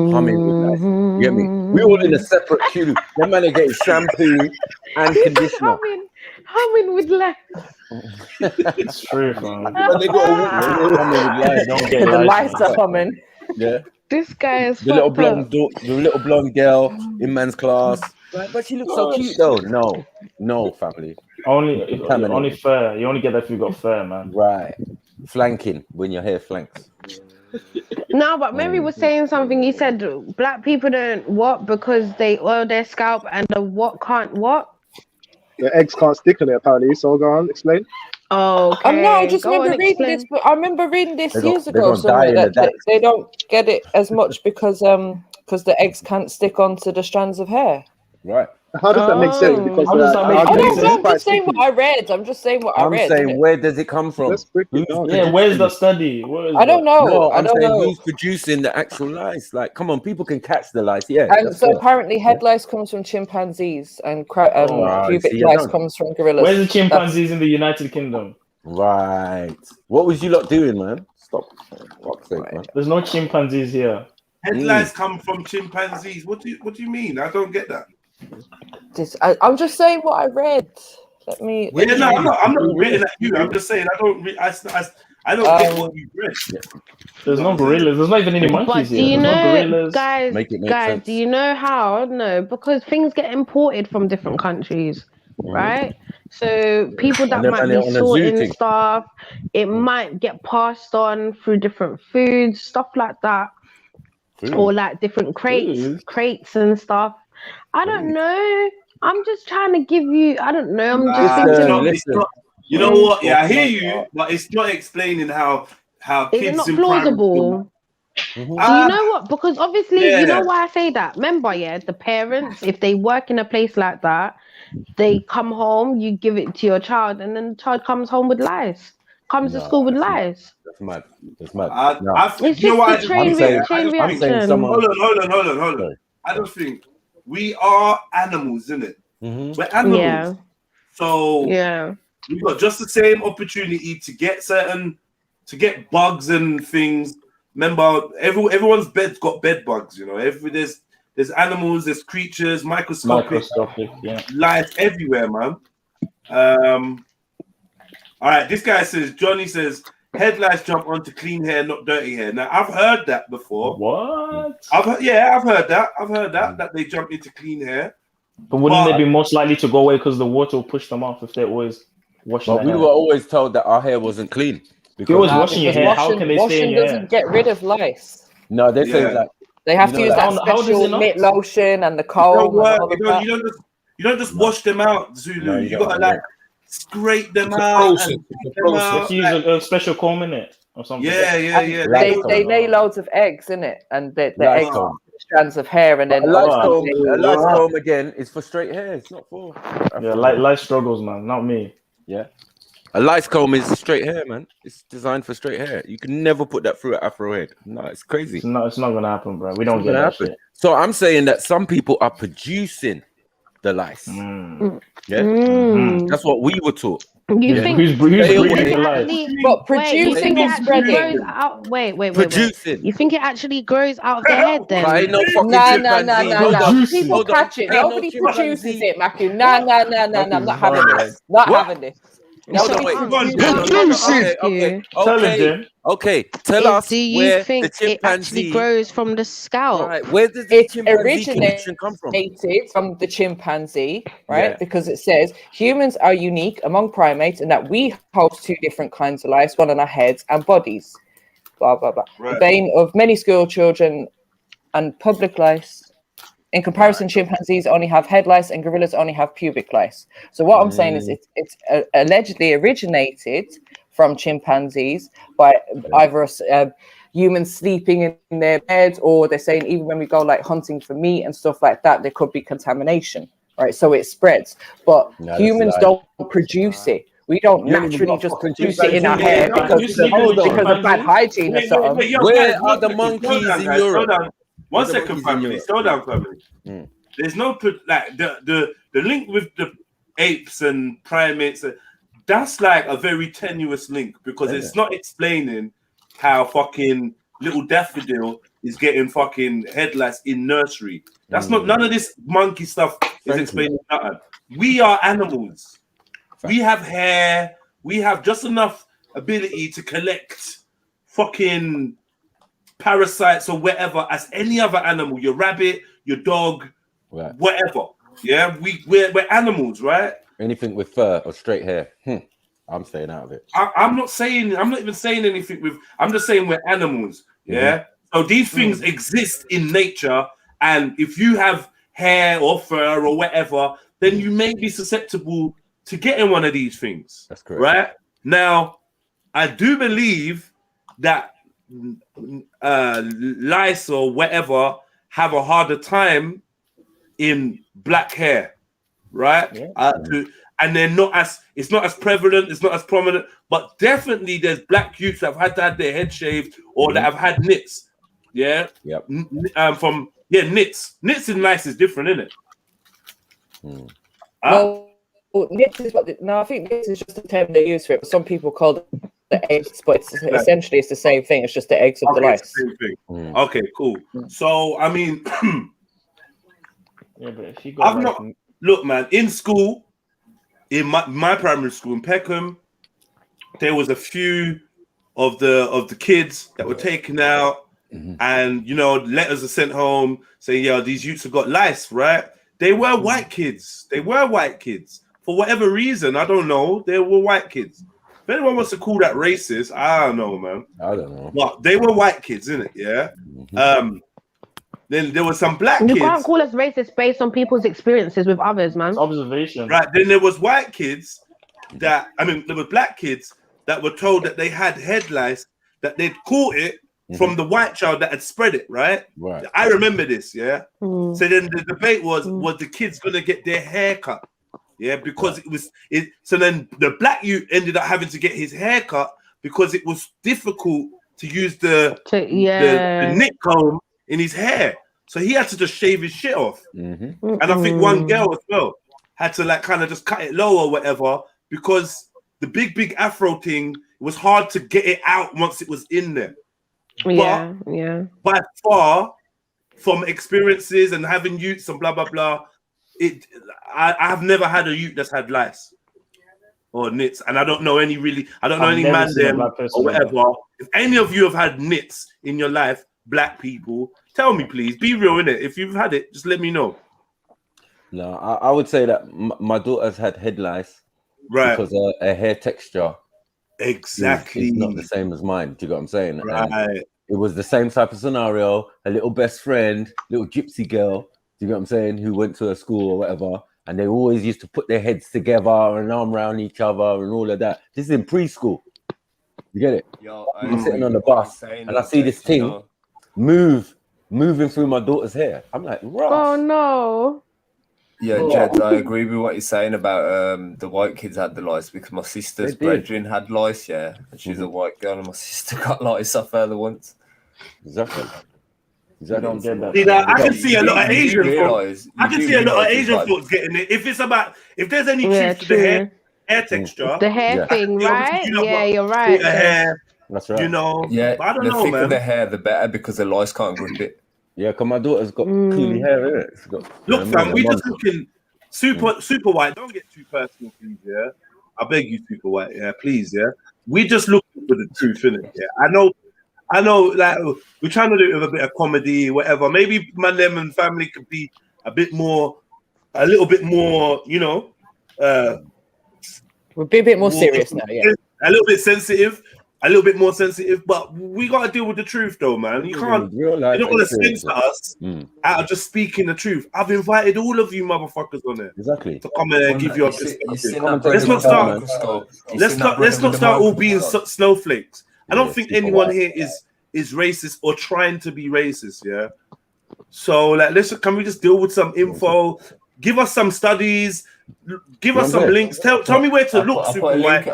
Humming with lice. You get me? We all in a separate queue. Them man are getting shampoo and conditioner. Humming with lice. It's true, man. They got humming with lice. Don't get the lice are humming. Yeah. This guy is the little blonde girl in man's class. Right, but she looks so cute though. No, family. Only fur. You only get that if you got fur, man. Right. Flanking when your hair flanks. No, but Mary was saying something. You said black people don't what because they oil their scalp and the what can't what? The eggs can't stick on it apparently. So go on, explain. Okay. No, I just Go remember on, reading explain. this, but I remember reading this They're years gonna ago die somewhere in the that dark. they don't get it as much because the eggs can't stick onto the strands of hair. Right. How does that make sense? Because How does that make I any don't know. sense? I'm just saying what I read. I'm just saying what I I'm read. saying, innit? where does it come from? Let's break it down. Yeah, where's the study? Where is I don't that? know. No, I I'm don't saying know. who's producing the actual lice. Like, come on, people can catch the lice. Yeah. And that's so fair. apparently, head lice comes from chimpanzees, and Oh, pubic see, I lice don't. comes from gorillas. Where's the chimpanzees in the United Kingdom? Right. What was you lot doing, man? Stop. Fuck's sake, man. There's no chimpanzees here. Head lice come from chimpanzees. What do you mean? I don't get that. I'm just saying what I read. Let me. Yeah, no, I'm not betting at you. I'm just saying I don't get what you read. There's no gorillas. There's not even any monkeys But do here. you There's no know, gorillas. guys, do you know how? No, because things get imported from different countries, right? So people that might be sorting stuff, it might get passed on through different foods, stuff like that, or like different crates and stuff. I don't know. I'm just trying to give you. I don't know. I'm just thinking. It's not, you know what? Yeah, I hear you, but it's not explaining how Is kids it not in primary plausible? school. Do you know what? Because obviously, you know Yeah. why I say that. Remember, yeah, the parents, if they work in a place like that, they come home, you give it to your child, and then the child comes home with lice. Comes to school with lice. That's mad. That's mad. It's You know just what? the chain reaction. Hold on. I just think we are animals, isn't it? We're animals. Yeah. So yeah, we've got just the same opportunity to get bugs and things. Remember, everyone's bed's got bed bugs. You know, there's animals, there's creatures, microscopic life everywhere, man. All right, this guy says, Johnny says, head lice jump onto clean hair, not dirty hair. Now, I've heard that before. What? I've heard that, that they jump into clean hair. But wouldn't they be most likely to go away because the water will push them off if they're always washing But their we hair? were always told that our hair wasn't clean. If you're always washing your hair, how can they stay in your doesn't hair? get rid of lice. No, they say that. They have to use that How does it special not? mitt lotion and the It comb. don't and work. all of You that. don't just wash them out, Zulu. No, you you gotta don't. like scrape them It's a out. process. and It's a pick them process. out, You use a special comb in it or something. Yeah. They lay loads of eggs in it, and the Lice eggs comb. strands of hair, and then A lice comb again is for straight hair. It's not for. Yeah, life struggles, man. Not me. Yeah. A lice comb is straight hair, man. It's designed for straight hair. You can never put that through an afro head. No, it's crazy. It's not gonna happen, bro. We don't get that shit. So I'm saying that some people are producing the lice. Yeah, that's what we were taught. You Yeah. think who's breeding it the lice? actually, But wait, you producing think it is actually spreading. grows out? Wait. Producing. You think it actually grows out of their head then? But ain't no fucking No. chimpanzee. Hold on. People Hold on. catch it. Ain't no Nobody chimpanzee. produces it, Macu. No. I'm not having this. Not What? having this. Hold on, wait. Okay. Tell us Do you where think the it actually chimpanzee grows from the scalp? Right, where does the chimpanzee connection come from? Originated from the chimpanzee, right? Yeah. Because it says humans are unique among primates and that we host two different kinds of lice, one on our heads and bodies. Blah, blah, blah. The bane of many school children and public lice. In comparison, chimpanzees only have head lice and gorillas only have pubic lice. So what I'm saying is it's allegedly originated from chimpanzees by either humans sleeping in their beds, or they're saying even when we go like hunting for meat and stuff like that, there could be contamination, right? So it spreads, but humans don't produce it. We don't naturally just produce it in our hair because of bad hygiene or something. Where are the monkeys in Europe? One second, family. Slow down, family. There's no like the link with the apes and primates. That's like a very tenuous link because it's not explaining how fucking little daffodil is getting fucking head lice in nursery. That's not none of this monkey stuff is explaining nothing. We are animals. We have hair. We have just enough ability to collect fucking parasites or whatever as any other animal. Your rabbit, your dog, whatever. Yeah, we're animals, right? Anything with fur or straight hair. I'm staying out of it. I'm not even saying anything with. I'm just saying we're animals. Yeah. So these things exist in nature, and if you have hair or fur or whatever, then you may be susceptible to getting one of these things. That's correct. Right? Now, I do believe that lice or whatever have a harder time in black hair, right? And they're not as, it's not as prevalent, it's not as prominent, but definitely there's black youths that have had to have their head shaved or that have had nits. Yeah. Yep. Nits. Nits in lice is different, isn't it? Well, nits is what. No, I think nits is just a term they use for it. But some people call it the eggs, but essentially it's the same thing. It's just the eggs of the lice. It's the same thing. Okay, cool. So I mean, yeah, but if you got look, man, in school, in my primary school in Peckham, there was a few of the kids that were taken out, and letters are sent home saying, "Yeah, these youths have got lice," right? They were white kids. They were white kids. For whatever reason, I don't know. They were white kids. If anyone wants to call that racist, I don't know, man. I don't know. But they were white kids, innit? Yeah. Then there was some black kids. You can't call us racist based on people's experiences with others, man. Observation. Right. Then there was white kids there were black kids that were told that they had head lice, that they'd caught it from the white child that had spread it, right? Right. I remember this, yeah. So then the debate was the kids gonna get their hair cut? Yeah, because so then the black youth ended up having to get his hair cut because it was difficult to use the nit comb in his hair. So he had to just shave his shit off. And I think one girl as well had to like kind of just cut it low or whatever, because the big afro thing, it was hard to get it out once it was in there. But by far, from experiences and having youths and blah blah blah, I have never had a youth that's had lice or nits, and I don't know any man there or whatever. If any of you have had nits in your life, black people, tell me please. Be real, innit? If you've had it, just let me know. No, I would say that my daughter's had head lice, right? Because her hair texture. Exactly. It's not the same as mine. Do you get what I'm saying? Right. And it was the same type of scenario. A little best friend, little gypsy girl, do you get what I'm saying, who went to a school or whatever, and they always used to put their heads together and arm around each other and all of that. This is in preschool. You get it? I'm sitting on the bus and I see this thing moving through my daughter's hair. I'm like, Ross. Oh no. Yeah, Jed, I agree with what you're saying about the white kids had the lice, because my sister's brethren had lice, and she's a white girl, and my sister got lice off her the once. Exactly. Don't get that. See, I can see a lot of Asian folks. I can see a lot of Asian folks getting it. If there's any truth to the hair texture, the hair thing, right? Yeah, you're right. The hair, that's right. Yeah, I don't the know, thicker man. the hair, the better, because the lice can't grip it. Yeah, because my daughter's got curly hair, innit? Look, fam, we just looking super white. Don't get too personal, please. Yeah, I beg you, super white. Yeah, please. Yeah, we just looking for the truth, innit? Yeah, I know. Like we're trying to do it with a bit of comedy, whatever. Maybe them and family could be a little bit more, we'll be a bit more serious now. Yeah, a little bit sensitive. A little bit more sensitive, but we got to deal with the truth, though, man. You can't. You're not going to censor us out of just speaking the truth. I've invited all of you motherfuckers on there, exactly, to come and give you a perspective. Let's not start. Let's not start all being snowflakes. I don't think anyone here is racist or trying to be racist. Yeah. So, like, can we just deal with some info? Give us some studies. Give us some links. Tell me where to look. Super white.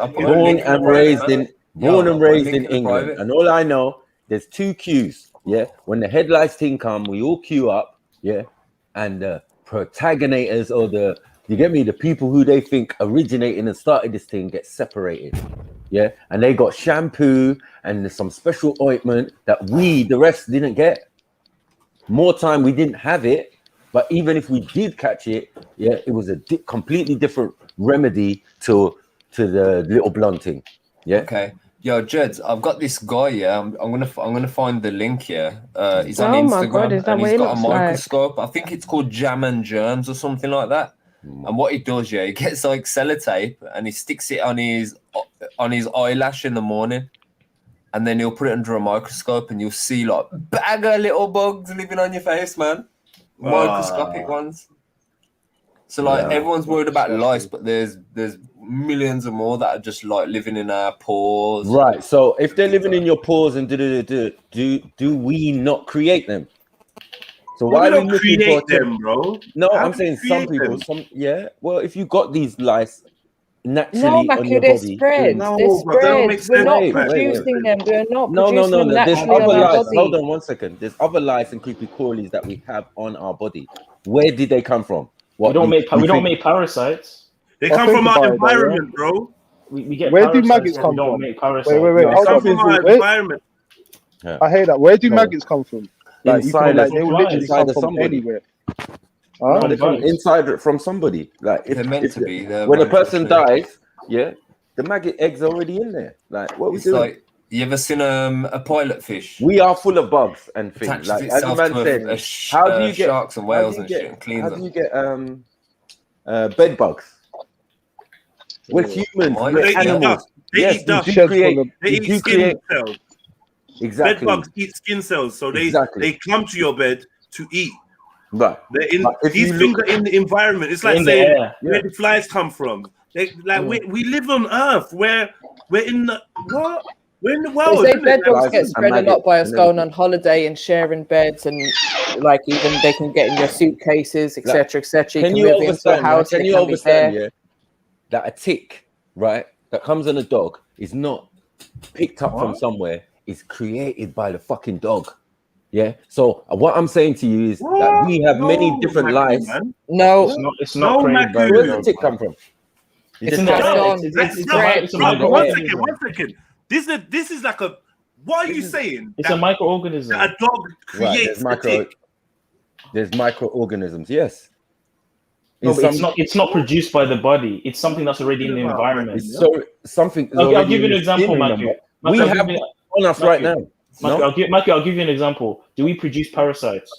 Born and raised in England, and all I know, there's two queues. Yeah, when the head lice thing come, we all queue up. Yeah, and the protagonators or the people who they think originated and started this thing get separated. Yeah, and they got shampoo and there's some special ointment that the rest didn't get. More time we didn't have it, but even if we did catch it, yeah, it was a completely different remedy to the little blunt thing. Yeah. Okay. Yo, Jed, I've got this guy. Yeah, I'm gonna find the link here. He's on Instagram and he's got a microscope. I think it's called Jam and Germs or something like that. And what he does, he gets like sellotape and he sticks it on his eyelash in the morning. and then he'll put it under a microscope and you'll see like bag of little bugs living on your face, man. Microscopic ones. So like everyone's worried about lice, but there's millions of more that are just like living in our pores. Right. So if they're living in your pores and do we not create them? So why are we looking for them, bro? No, I'm saying some people, Well, if you got these lice naturally No, on Matthew, your they're body, spread. They're spread. We're not producing them. We're not producing them There's naturally other on our lice. body. Hold on one second. There's other lice and creepy crawlies that we have on our body. Where did they come from? We don't make parasites. They come from our environment, bro. We get Where do parasites, maggots but come we don't from? make parasites. Wait. They Hold come on. from our environment. I hear that. Where do maggots come from? Like you can, like they will literally inside come of from somebody. anywhere. No, they come inside from somebody. Like They're meant to be. When a person dies, the maggot egg's already in there. Like what we It's doing? like, you ever seen a pilot fish? We are full of bugs and things. Attaches Like as a itself man to said, how do you get sharks and whales and shit and cleans how them? do you get bed bugs? We're humans. They We're eat animals. dust. They Yes, eat dust. we do create. They We eat do skin create. cells. Exactly. Bed bugs eat skin cells, so they come to your bed to eat. Right. They're in, But if these you things look- are in the environment. It's like in the saying air. where the flies come from. We live on Earth. We're in the what? We're in the They world. say isn't bed it? bugs Like, get spread a lot by us going on holiday and sharing beds, and like even they can get in your suitcases, etc., etc. Can You you can move into a understand? house. Can they you can be understand? there. Yeah, that a tick, right, that comes on a dog is not picked up from somewhere. It's created by the fucking dog. Yeah. So what I'm saying to you is that we have many different lives. No, it's not created by the Where's the dog. tick come from? It's in the air. It's a microorganism. One second. This is like a. What are you saying? It's a microorganism. That a dog Right, creates there's microorganisms. Yes. No, but it's not produced by the body. It's something that's already in the environment. It's so something. I'll give you an example, Matthew. We have on us right now. Matthew, I'll give you an example. Do we produce parasites?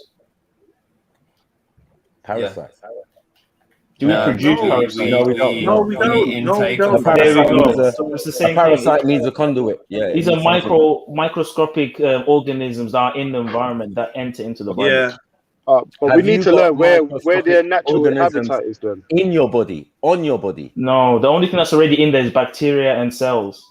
Parasites. Do we produce parasites? No, we don't. No, we don't. There we go. So it's the same a parasite thing. needs a conduit. Yeah. These are microscopic organisms that are in the environment that enter into the body. Yeah. But we need to learn where their natural organisms habitat is then. in your body, on your body. No, the only thing that's already in there is bacteria and cells,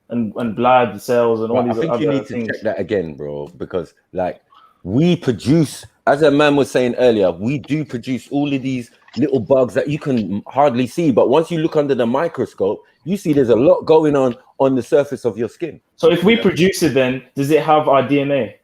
and blood cells and all Right, these I think you other need to things. check that again, bro, because like we produce, as a man was saying earlier, we do produce all of these little bugs that you can hardly see, but once you look under the microscope, you see there's a lot going on the surface of your skin. So if we produce it, then does it have our DNA?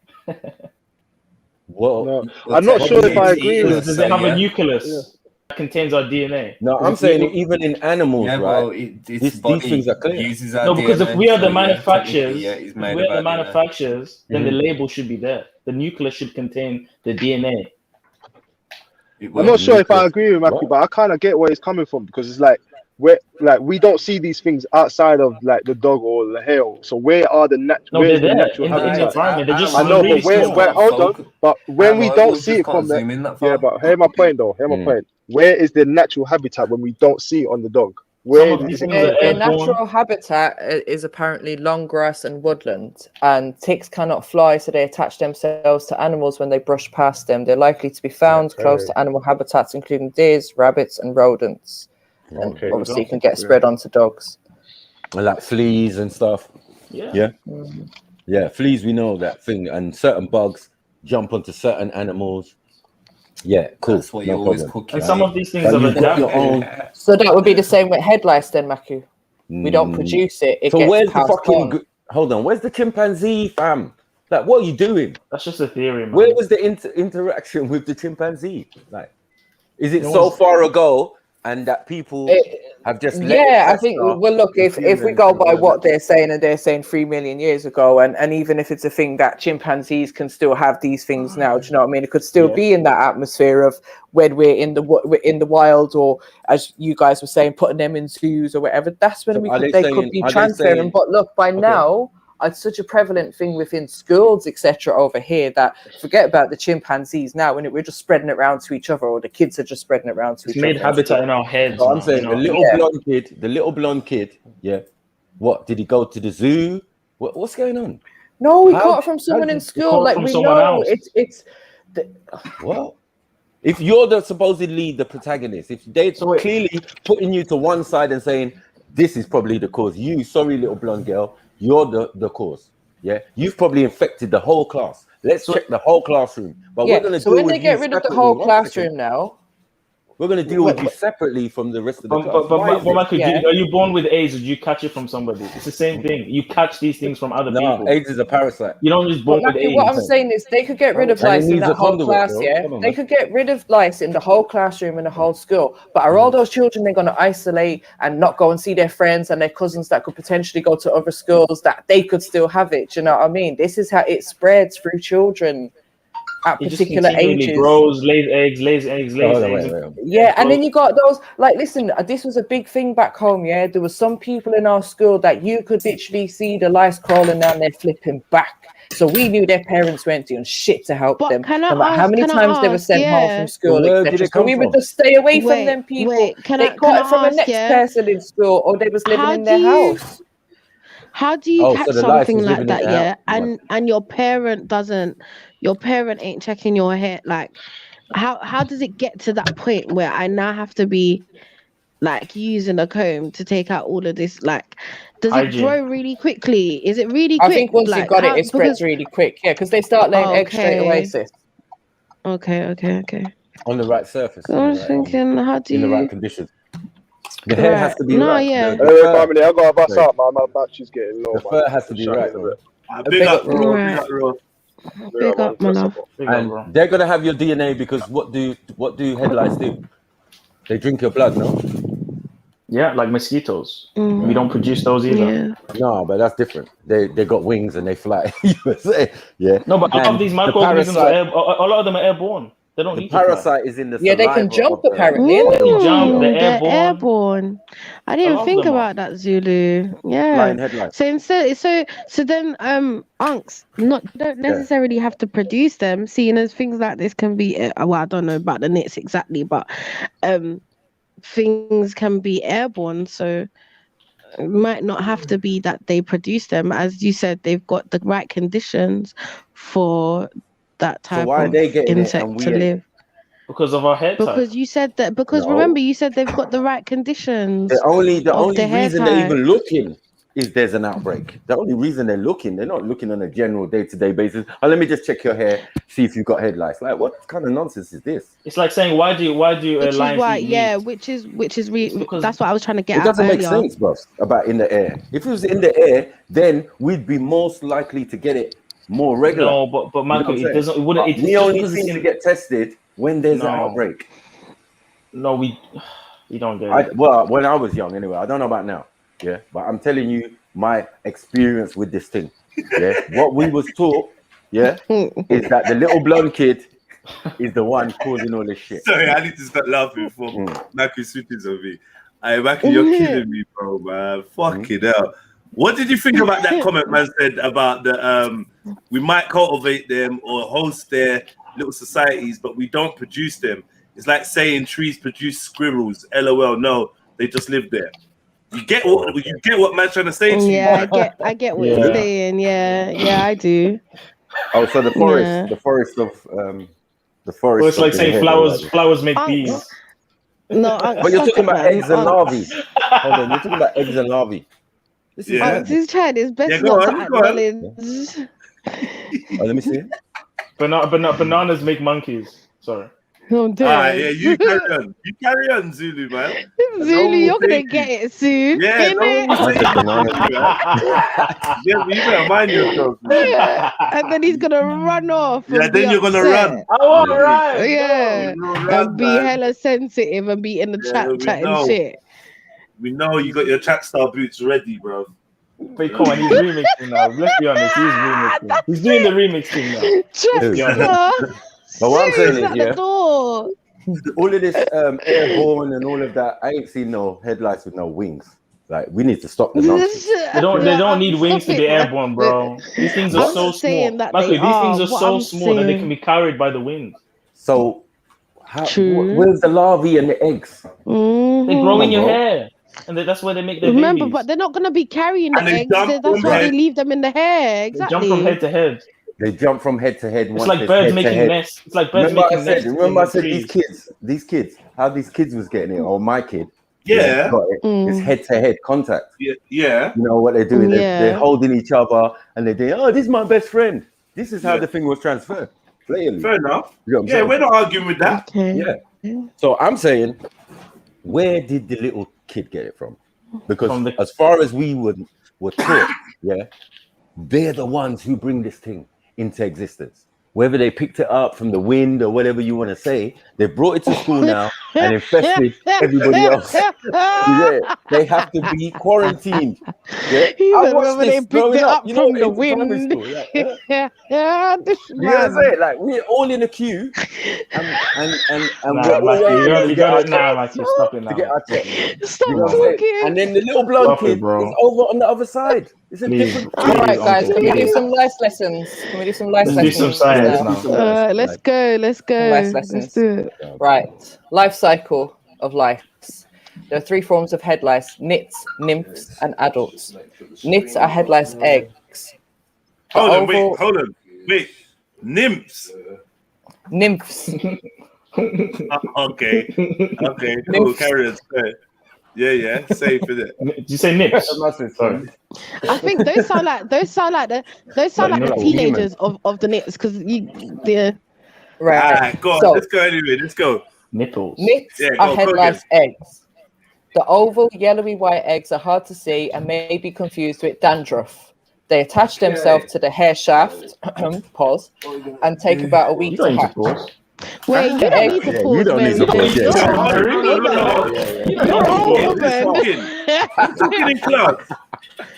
Well, I'm not sure if I agree with Does it have a nucleus that contains our DNA? No, I'm saying even in animals, right? Well, these things are clear. No, because if we are the manufacturers, it's if made we are the of our DNA. manufacturers, then the label should be there. The nucleus should contain the DNA. I'm not sure if I agree with Matthew, but I kind of get where he's coming from because it's like we don't see these things outside of like the dog or the hail. So where are the No, they're there in the environment. They're just I know, really but where hold on. But when we don't see it from there, yeah. But hear my point though. Hear my point. Where is the natural habitat when we don't see it on the dog? Where is it? Their natural habitat is apparently long grass and woodland, and ticks cannot fly, so they attach themselves to animals when they brush past them. They're likely to be found close to animal habitats, including deers, rabbits, and rodents. And obviously, you can get spread onto dogs. Like fleas and stuff. Yeah. Yeah, fleas, we know that thing, and certain bugs jump onto certain animals. Yeah, cool. That's what you always cook. And some of these things are adapted. So that would be the same with head lice then, Maku. We don't produce it. It So gets where's the passed fucking? on. Hold on, where's the chimpanzee, fam? Like, what are you doing? That's just a theory, man. Where was the interaction with the chimpanzee? Like, is it No so one's- far ago, and that people have just let Yeah, it I think. fester Well, look, if we humans go and by all what that? they're saying, and they're saying 3 million years ago, and even if it's a thing that chimpanzees can still have these things now, do you know what I mean? It could still be in that atmosphere of when we're in the wild, or as you guys were saying, putting them in zoos or whatever. That's when So we are could, they they could saying- be are they transferring. saying- But look, by now, it's such a prevalent thing within schools, etc. over here that forget about the chimpanzees now, and we're just spreading it around to each other, or the kids are just spreading it around to It's each made other. habitat in our heads. So I'm now, saying you the know? little blonde kid, yeah. What did he go to the zoo? What's going on? No, we caught it from someone in school. Like we know it's. Well, if you're supposedly the protagonist, if they're clearly putting you to one side and saying this is probably the cause, you sorry little blonde girl, you're the cause. Yeah, you've probably infected the whole class. Let's check the whole classroom. But we're gonna so when they get rid of the whole classroom now. We're going to deal with you separately from the rest of the class. But Michael, are you born with AIDS or did you catch it from somebody? It's the same thing. You catch these things from other people. AIDS is a parasite. You don't just born with AIDS. What I'm saying is they could get rid of lice in that whole class, They could get rid of lice in the whole classroom and the whole school. But are all those children they're going to isolate and not go and see their friends and their cousins that could potentially go to other schools that they could still have it? Do you know what I mean? This is how it spreads through children. At particular ages, grows, lays eggs. Yeah, and then you got those. Like, listen, this was a big thing back home. Yeah, there was some people in our school that you could literally see the lice crawling down there, flipping back. So we knew their parents weren't doing shit to help them. No matter how many times they were sent home from school, so we would just stay away from them people. They caught it from the next person in school, or they was living in their house. How do you catch something like that? Yeah, and your parent ain't checking your hair. Like, how does it get to that point where I now have to be like using a comb to take out all of this? Like, does it grow really quickly? Is it really quick? I think once you've got it spreads really quick. Yeah, because they start laying eggs straight away, sis. Okay. On the right surface. I was thinking, how do you in the right conditions? The hair has to be right. Hey, I got a bus up, man. My battery's getting low. The fur has to be right. Big up, bro. Big up, man. And they're gonna have your DNA because what do headlights do? They drink your blood, no? Yeah, like mosquitoes. We don't produce those either. Yeah. No, but that's different. They got wings and they fly. Yeah. No, but a lot of these microorganisms a lot of them are airborne. They don't need parasite is in the they can jump apparently. They can jump. They're airborne. I didn't think about that, Zulu. Yeah. Flying headlights. So then unks don't necessarily have to produce them, seeing as things like this can be well, I don't know about the nits exactly, but things can be airborne, so it might not have to be that they produce them. As you said, they've got the right conditions for that type of insect to live. Because of our hair type. Because you said that. Because remember, you said they've got the right conditions. The only reason they're even looking is there's an outbreak. The only reason they're not looking on a general day-to-day basis. Oh, let me just check your hair, see if you've got head lice. Like, what kind of nonsense is this? It's like saying, why do lions eat meat? Which is that's what I was trying to get at. It doesn't make sense, boss, about in the air. If it was in the air, then we'd be most likely to get it more regular. No, but Michael, it doesn't. It wouldn't. We only seem to get tested when there's an outbreak. No, we don't get it. Well, when I was young, anyway. I don't know about now. Yeah, but I'm telling you my experience with this thing. Yeah, what we was taught, is that the little blonde kid is the one causing all this shit. Sorry, I need to start laughing before Michael switches on me. Michael, you're killing me, bro, man. Fucking hell. What did you think about that comment man said about the we might cultivate them or host their little societies, but we don't produce them? It's like saying trees produce squirrels. LOL, no, they just live there. You get what man's trying to say to you? Yeah, I get what you're saying. Yeah, I do. Oh, so the forest of the forest. Well, it's like saying flowers make bees. No, but you're talking about eggs and larvae. Hold on, you're talking about eggs and larvae. This is trying his best not to acknowledge. Oh, let me see. Bananas make monkeys. Sorry. Oh, damn. Yeah, you carry on, Zulu, man. Zulu, you're gonna get it soon. Yeah, you better mind yourself. And then he's gonna run off. Yeah, then you're gonna run. Oh, right. Yeah, and be hella sensitive and be in the chat chatting shit. We know you got your track star boots ready, bro. But come on, he's remixing now. Let's be honest, he's remixing. He's doing the remixing now. Track star. But what I'm saying is, the door. all of this airborne and all of that, I ain't seen no headlights with no wings. Like, we need to stop the nonsense. They don't need wings to be airborne, bro. These things are so small. These things are so small that they can be carried by the wind. So, where's the larvae and the eggs? They grow in your hair. And that's where they make their Remember, babies. but they're not gonna be carrying the And they eggs. jump That's from why they head- leave them in the hair. They jump from Exactly. head to head. They jump from head to head. It's once like there's birds head to making head. nests. It's like birds Remember I making nests. said in these kids, how these kids was getting it, or my kid. Yeah. got it. It's head to head contact. Yeah. You know what they're doing? Yeah. They're holding each other and they're doing, oh, this is my best friend. This is how the thing was transferred. Clearly. Fair enough. You know what I'm Yeah, saying? we're not arguing with that. Yeah. So I'm saying, where did the little kid get it from? Because as far as we were taught, they're the ones who bring this thing into existence. Whether they picked it up from the wind or whatever you want to say, they brought it to school now and infested everybody else. They have to be quarantined. Yeah? I watched Remember they this picked growing it up up, you know, from the in primary wind. school. Like, This you know what I'm man. saying? Like, we're all in a queue and Nah, we're all Matthew, waiting you got it now, Matthew. Stop it now. to get our check. Stop You know what I'm saying? talking. And then the little blonde Stop it, kid bro. is over on the other side. It's a different. All right, guys, Uncle, can we do please. some life lessons? Can we do some life Let's do lessons? some science now. Let's go. Let's go. Life Let's lessons. do it. Right. Life cycle of lice. There are 3 forms of head lice: nits, nymphs, and adults. Nits are head lice eggs. The Hold oval- on. Wait. Nymphs. Nymphs. Okay, cool. Carry on. Yeah. Safe, is it? Did you say nips? Sorry. I think those sound like the like teenagers of the nits because the Right. Go on. So- Let's go anyway. Let's go. Nipples. Nits Yeah, are go head again. lice eggs. The oval, yellowy white eggs are hard to see and may be confused with dandruff. They attach themselves to the hair shaft, pause, and take about a week You to don't need to hatch. pause. wait, you don't need to Yeah, pause, you don't need to man. pause. You're old, man. Who's talking in class?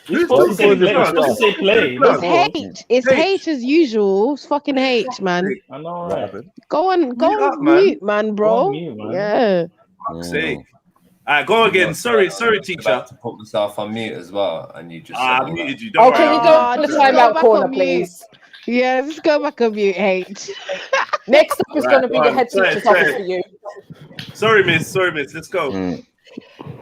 You're supposed to say play. You're supposed to say play. It's H. It's H as usual. It's fucking H, man. I know, right? Go on up, man. mute, man, bro. Go on mute, man. Yeah. Fuck's sake. All right, go again. Sorry, teacher. About to put myself on mute as well, and you just. I said all muted that. you. Don't Oh, worry. can we go to the just go timeout back corner, on mute. please? Yeah, just go back on mute, H. Next up is Right, going to be go the on. head Sorry, teacher's sorry. office for you. Sorry, miss. Let's go.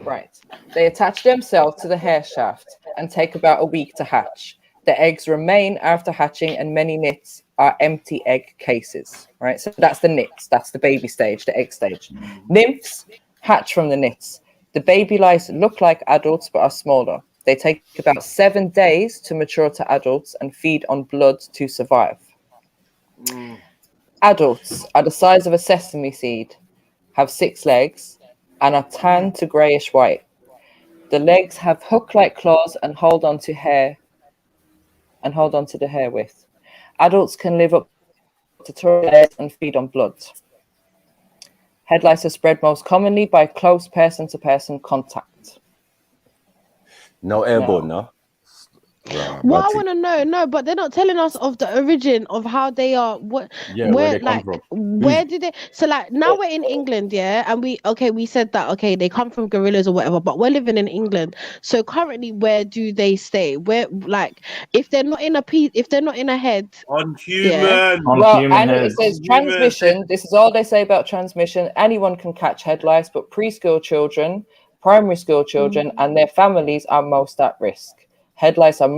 Right. They attach themselves to the hair shaft and take about a week to hatch. The eggs remain after hatching, and many nits are empty egg cases. Right. So that's the nits. That's the baby stage, the egg stage. Nymphs hatch from the nits. The baby lice look like adults but are smaller. They take about 7 days to mature to adults and feed on blood to survive. Adults are the size of a sesame seed, have 6 legs, and are tan to greyish white. The legs have hook-like claws and hold on to the hair with. Adults can live up to 2 days and feed on blood. Head lice are spread most commonly by close person-to-person contact. No airborne, no? What I want to know, but they're not telling us of the origin of how they are. What? Yeah, where they come from. Where did they? So like now we're in England, yeah, and we said that they come from gorillas or whatever, but we're living in England. So currently, where do they stay? Where if they're not in a head On human. Yeah. And it says transmission. This is all they say about transmission. Anyone can catch head lice, but preschool children, primary school children, and their families are most at risk. Head lice are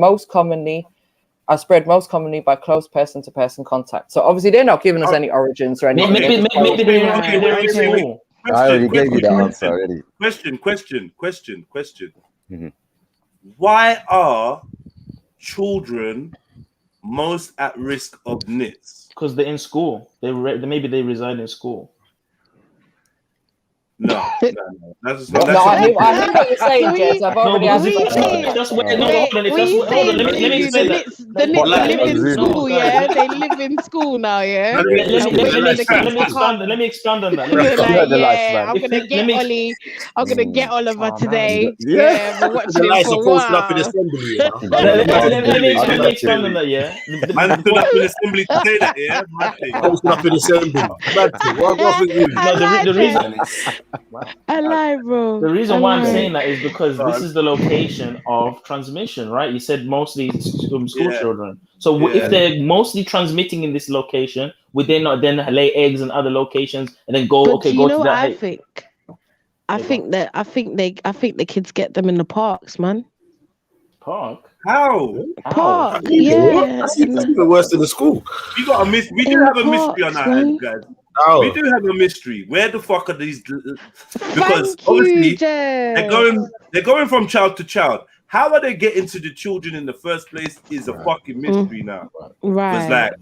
spread most commonly by close person-to-person contact. So obviously they're not giving us any origins or anything. Maybe they're in school. I already gave you the answer already. Question. Mm-hmm. Why are children most at risk of nits? Because they're in school. Maybe they reside in school. No. I hear what you're saying, Jez. I've already answered that. Let me say that. The nits live in school, yeah. They live in school now, yeah. Let me expand on that. I'm gonna get Ollie. I'm gonna get Oliver today. Yeah. We're watching The it lies for are a posted up in while. assembly. Let me expand on that, yeah. Man stood up in assembly to say that, yeah. Posted up in assembly. The reason. I lie, bro. The reason why I'm saying that is because this is the location of transmission, right? You said mostly school children. So if they're mostly transmitting in this location, would they not then lay eggs in other locations and then go? But do you know to what that? I think? I think the kids get them in the parks, man. Park? How? Park, yeah. That's even worse than the school. We got a we do In have the a mystery on parks, our man. hands, guys. Oh. We do have a mystery. Where the fuck are these? Because Thank you, obviously Jay. they're going from child to child. How are they getting to the children in the first place is a fucking mystery now. Because Right.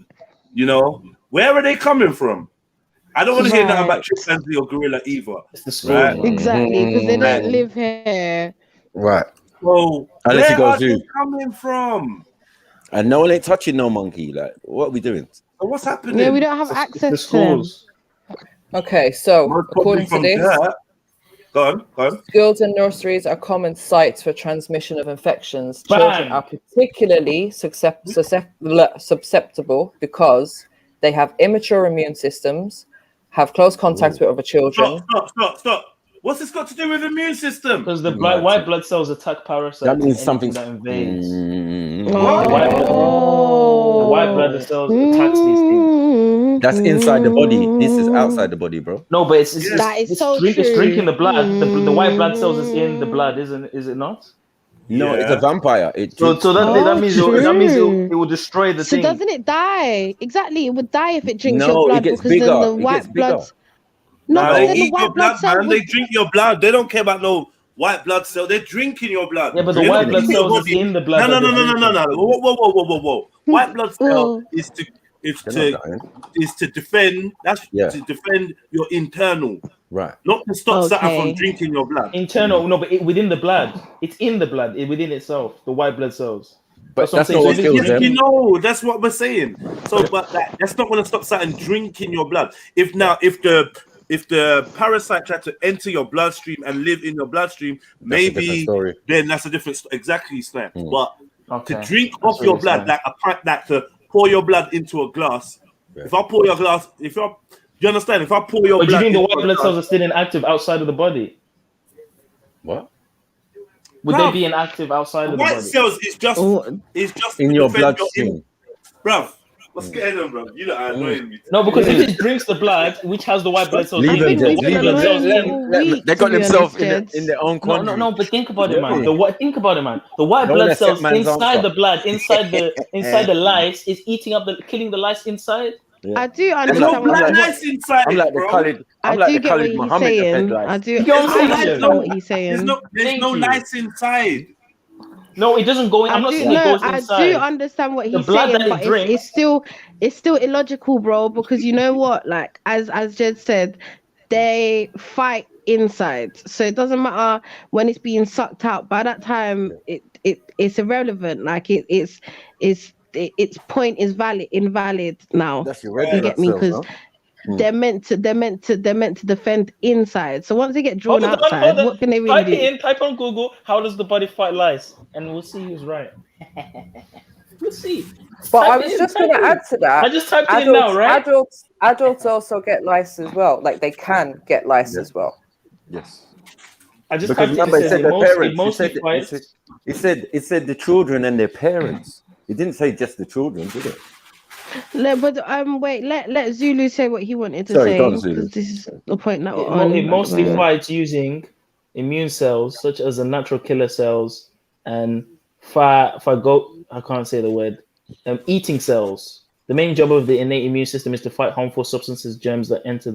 where are they coming from? I don't want to hear nothing about Right. chimpanzee or gorilla either. It's the school. Right? Exactly, because they don't live here. Right. So Unless you where go are zoo. they coming from? And no one ain't touching no monkey. Like, what are we doing? So what's happening? Yeah, we don't have access to them. Okay, so Most probably according to from this, there. Go on. schools and nurseries are common sites for transmission of infections. Bang. Children are particularly susceptible because they have immature immune systems, have close contact with other children. Stop. What's this got to do with immune system? Because the white blood cells attack parasites. That means and something that invades. Mm. The white blood cells attacks these things. That's inside the body. This is outside the body, bro. No, but it's That is so it's true. drinking the blood. The white blood cells is in the blood, is it not? No, it's a vampire. So that means it will destroy the So thing. doesn't it die? Exactly, it would die if it drinks No, your it blood gets because then bigger. the It white gets bigger. blood. No, Nah, but they then the eat your white blood blood, cell man. would. They drink your blood. They don't care about no white blood cell. They're drinking your blood. Yeah, but the They're white not blood eating your cells is body. in the blood. No. that they're drinking. Whoa. White blood cell is to defend. That's to defend your internal. Right. Not to stop something from drinking your blood. Internal, no, but within the blood. It's in the blood, within itself, the white blood cells. But that's not what kills them. You know, that's what we're saying. So, but that's not going to stop something drinking your blood. If the parasite tried to enter your bloodstream and live in your bloodstream, maybe then that's a different exactly, Snap. But to drink off your blood, like to pour your blood into a glass. If I pour your glass, you understand? If I pour your but blood, do you think the white blood cells are still inactive outside of the body? What? Would they be inactive outside of the body? White cells is just in your bloodstream. Bruv, what's going on, bruv? You know how annoying me. No, because if it drinks the blood, which has the white blood cells, Leave them, the white blood cells, they got themselves in their own country. No, but think about it, man. Think about it, man. The white blood cells inside the blood, inside the lice, is eating up killing the lice inside. Yeah. I do understand what he's saying. I do understand what he's saying. There's no lice inside. No, it doesn't go in. I'm not saying it goes inside. I do understand what he's saying, but it's still illogical, bro. Because you know what? Like as Jed said, they fight inside, so it doesn't matter when it's being sucked out. By that time, it's irrelevant. Like its point is invalid now. That's you get me? Because they're meant to defend inside. So once they get drawn outside, what can they really do? Type on Google, how does the body fight lice? And we'll see who's right. We'll see. But I was just going to add to that. I just typed it in now, right? Adults also get lice as well. Like they can get lice as well. Yes. I just because remember, it said the parents. It said the children and their parents. It didn't say just the children, did it? Wait. Let Zulu say what he wanted to say, because this is the point that we're on. It mostly fights using immune cells such as the natural killer cells and I can't say the word. Eating cells. The main job of the innate immune system is to fight harmful substances, germs that enter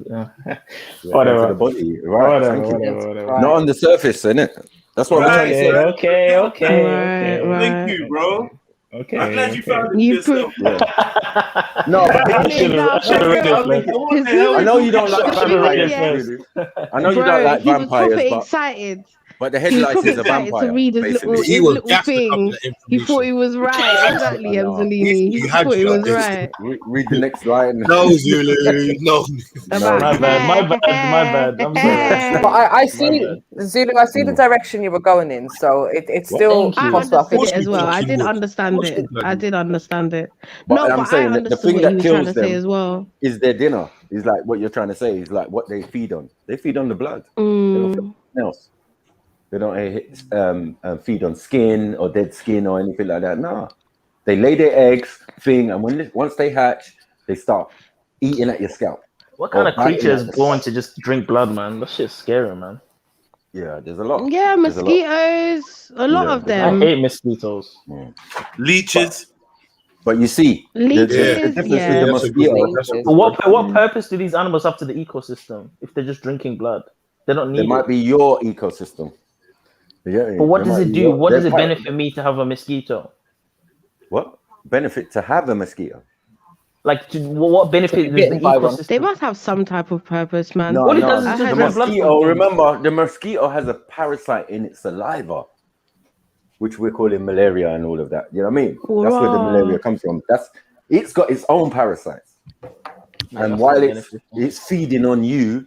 whatever the body. Right. Whatever. Not on the surface, innit? That's what we're trying to say. Okay. Thank you, bro. Okay. I'm glad you found it yourself. No, but I know you don't like vampires. I know you don't like vampires, excited. But the headlights is a vampire. To read his little thing. He thought he was right. Exactly, Anzolini. He thought he was right. Read the next line. No, Zulu. No. My bad. I'm sorry. But I see, Zulu, I see the direction you were going in. So it's still possible. I understood it as well. I did understand it. No, I'm but saying I the thing understood what that he was trying kills to say them as well. is their dinner. Is like what you're trying to say. Is like what they feed on. They feed on the blood. They don't feed on anything else. They don't feed on skin or dead skin or anything like that. No, they lay their eggs, and once they hatch, they start eating at your scalp. What kind of creature is born to just drink blood, man? That shit's scary, man. Yeah, there's a lot. Yeah, There's a lot. mosquitoes. A lot of I them. hate mosquitoes. Leeches. But you see, the Leeches. difference Yeah. with the That's a good one. mosquito, That's a good But one. what purpose do these animals have to the ecosystem if they're just drinking blood? They don't they need might it. be your ecosystem. You get me? But what They does might it be do? your- What they does it might- benefit me to have a mosquito? What benefit to have a mosquito? Like, what benefit does the They ecosystem? must have some type of purpose, man. No, All it no. does is I just heard The drink blood mosquito. from things. Remember, the mosquito has a parasite in its saliva, which we're calling malaria and all of that. You know what I mean? That's where the malaria comes from. It's got its own parasites, Yeah, and that's while not it's beneficial. feeding on you,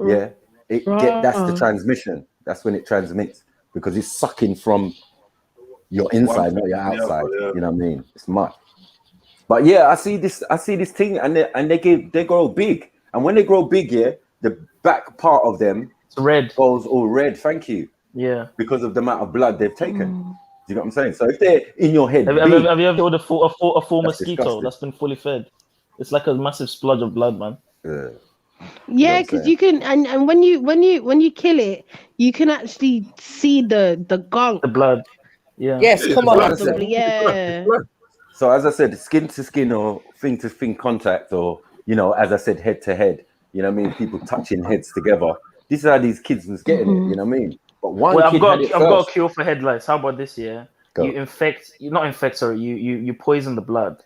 yeah, that's the Right. transmission. That's when it transmits because it's sucking from your One inside, thing not your and the outside. other, yeah. You know what I mean? It's mad. But yeah, I see this thing, and they grow big, and when they grow big, yeah, the back part of them It's red. goes all red. Thank you, Yeah. because of the amount of blood they've taken. Do you know what I'm saying? So if they're in your head, Have big, you ever killed a full that's mosquito disgusting. that's been fully fed? It's like a massive splodge of blood, man. Yeah, because you can, and when you kill it, you can actually see the gunk. The blood. Yeah. Yes, come on, Blood. Anthony. Yeah. So as I said, skin to skin or thing to thing contact, or as I said, head to head. You know what I mean? People touching heads together. This is how these kids was getting it. You know what I mean? But one Well, kid had it I've got first. a cure for head lice. How about this? Yeah, Go. you poison the blood,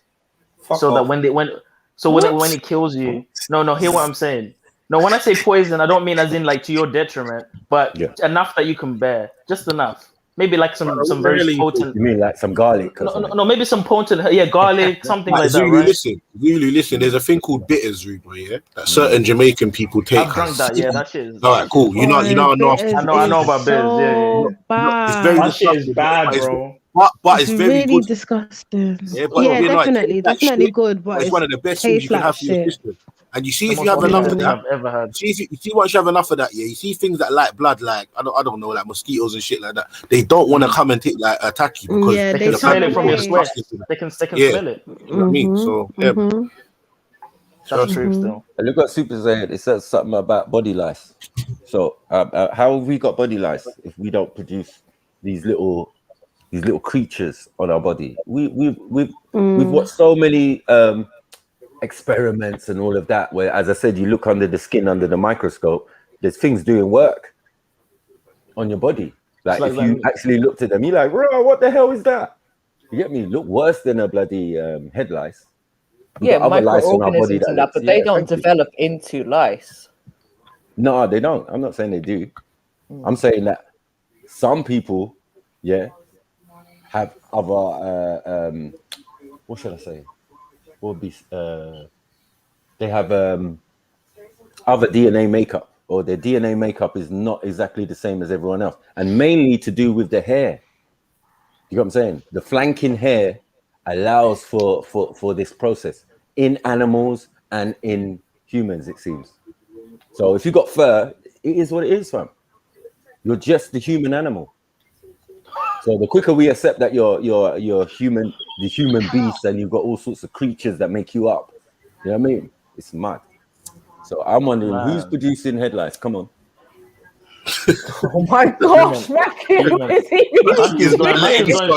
Fuck so that off. when it kills you, no, hear what I'm saying. No, when I say poison, I don't mean as in like to your detriment, but enough that you can bear, just enough. Maybe like some very potent. You mean like some garlic? Or something? No, maybe some potent, garlic, something like that, Zulu, right? listen. There's a thing called bitters, Rubo, yeah, that certain Jamaican people take. I've drunk that. Yeah, that shit is. All right, cool. You know, I know. I know about bitters. Yeah. Bad. It's very That shit is disgusting, bad, bro. But it's very really good. disgusting. Yeah, but Yeah, you know, definitely good, but it's one of the best things you can have for your system. And you see, if you have enough of that, I've ever had. you see once you have enough of that, yeah, you see things that like blood, like I don't know, like mosquitoes and shit like that. They don't want to come and attack you because Yeah, they can smell it from your sweat. They can smell it. You know what I mean? So yeah. That's true still. And look at Super said. It says something about body lice. So how have we got body lice if we don't produce these little creatures on our body? We've watched so many experiments and all of that where, as I said, you look under the skin under the microscope, there's things doing work on your body. Like if you actually looked at them, you're like, bro, what the hell is that? You get me? Look worse than a bloody head lice. Yeah, microorganisms and that, but they don't develop into lice. No, they don't. I'm not saying they do. I'm saying that some people, have other what should I say? What would be they have other DNA makeup, or their DNA makeup is not exactly the same as everyone else, and mainly to do with the hair. You know what I'm saying? The flanking hair allows for this process in animals and in humans, it seems. So if you got fur, it is what it is, fam. You're just the human animal. So the quicker we accept that you're human, the human beast, and you've got all sorts of creatures that make you up, you know what I mean? It's mad. So I'm wondering who's producing head lice. Come on. Oh my gosh, Mackie, He's going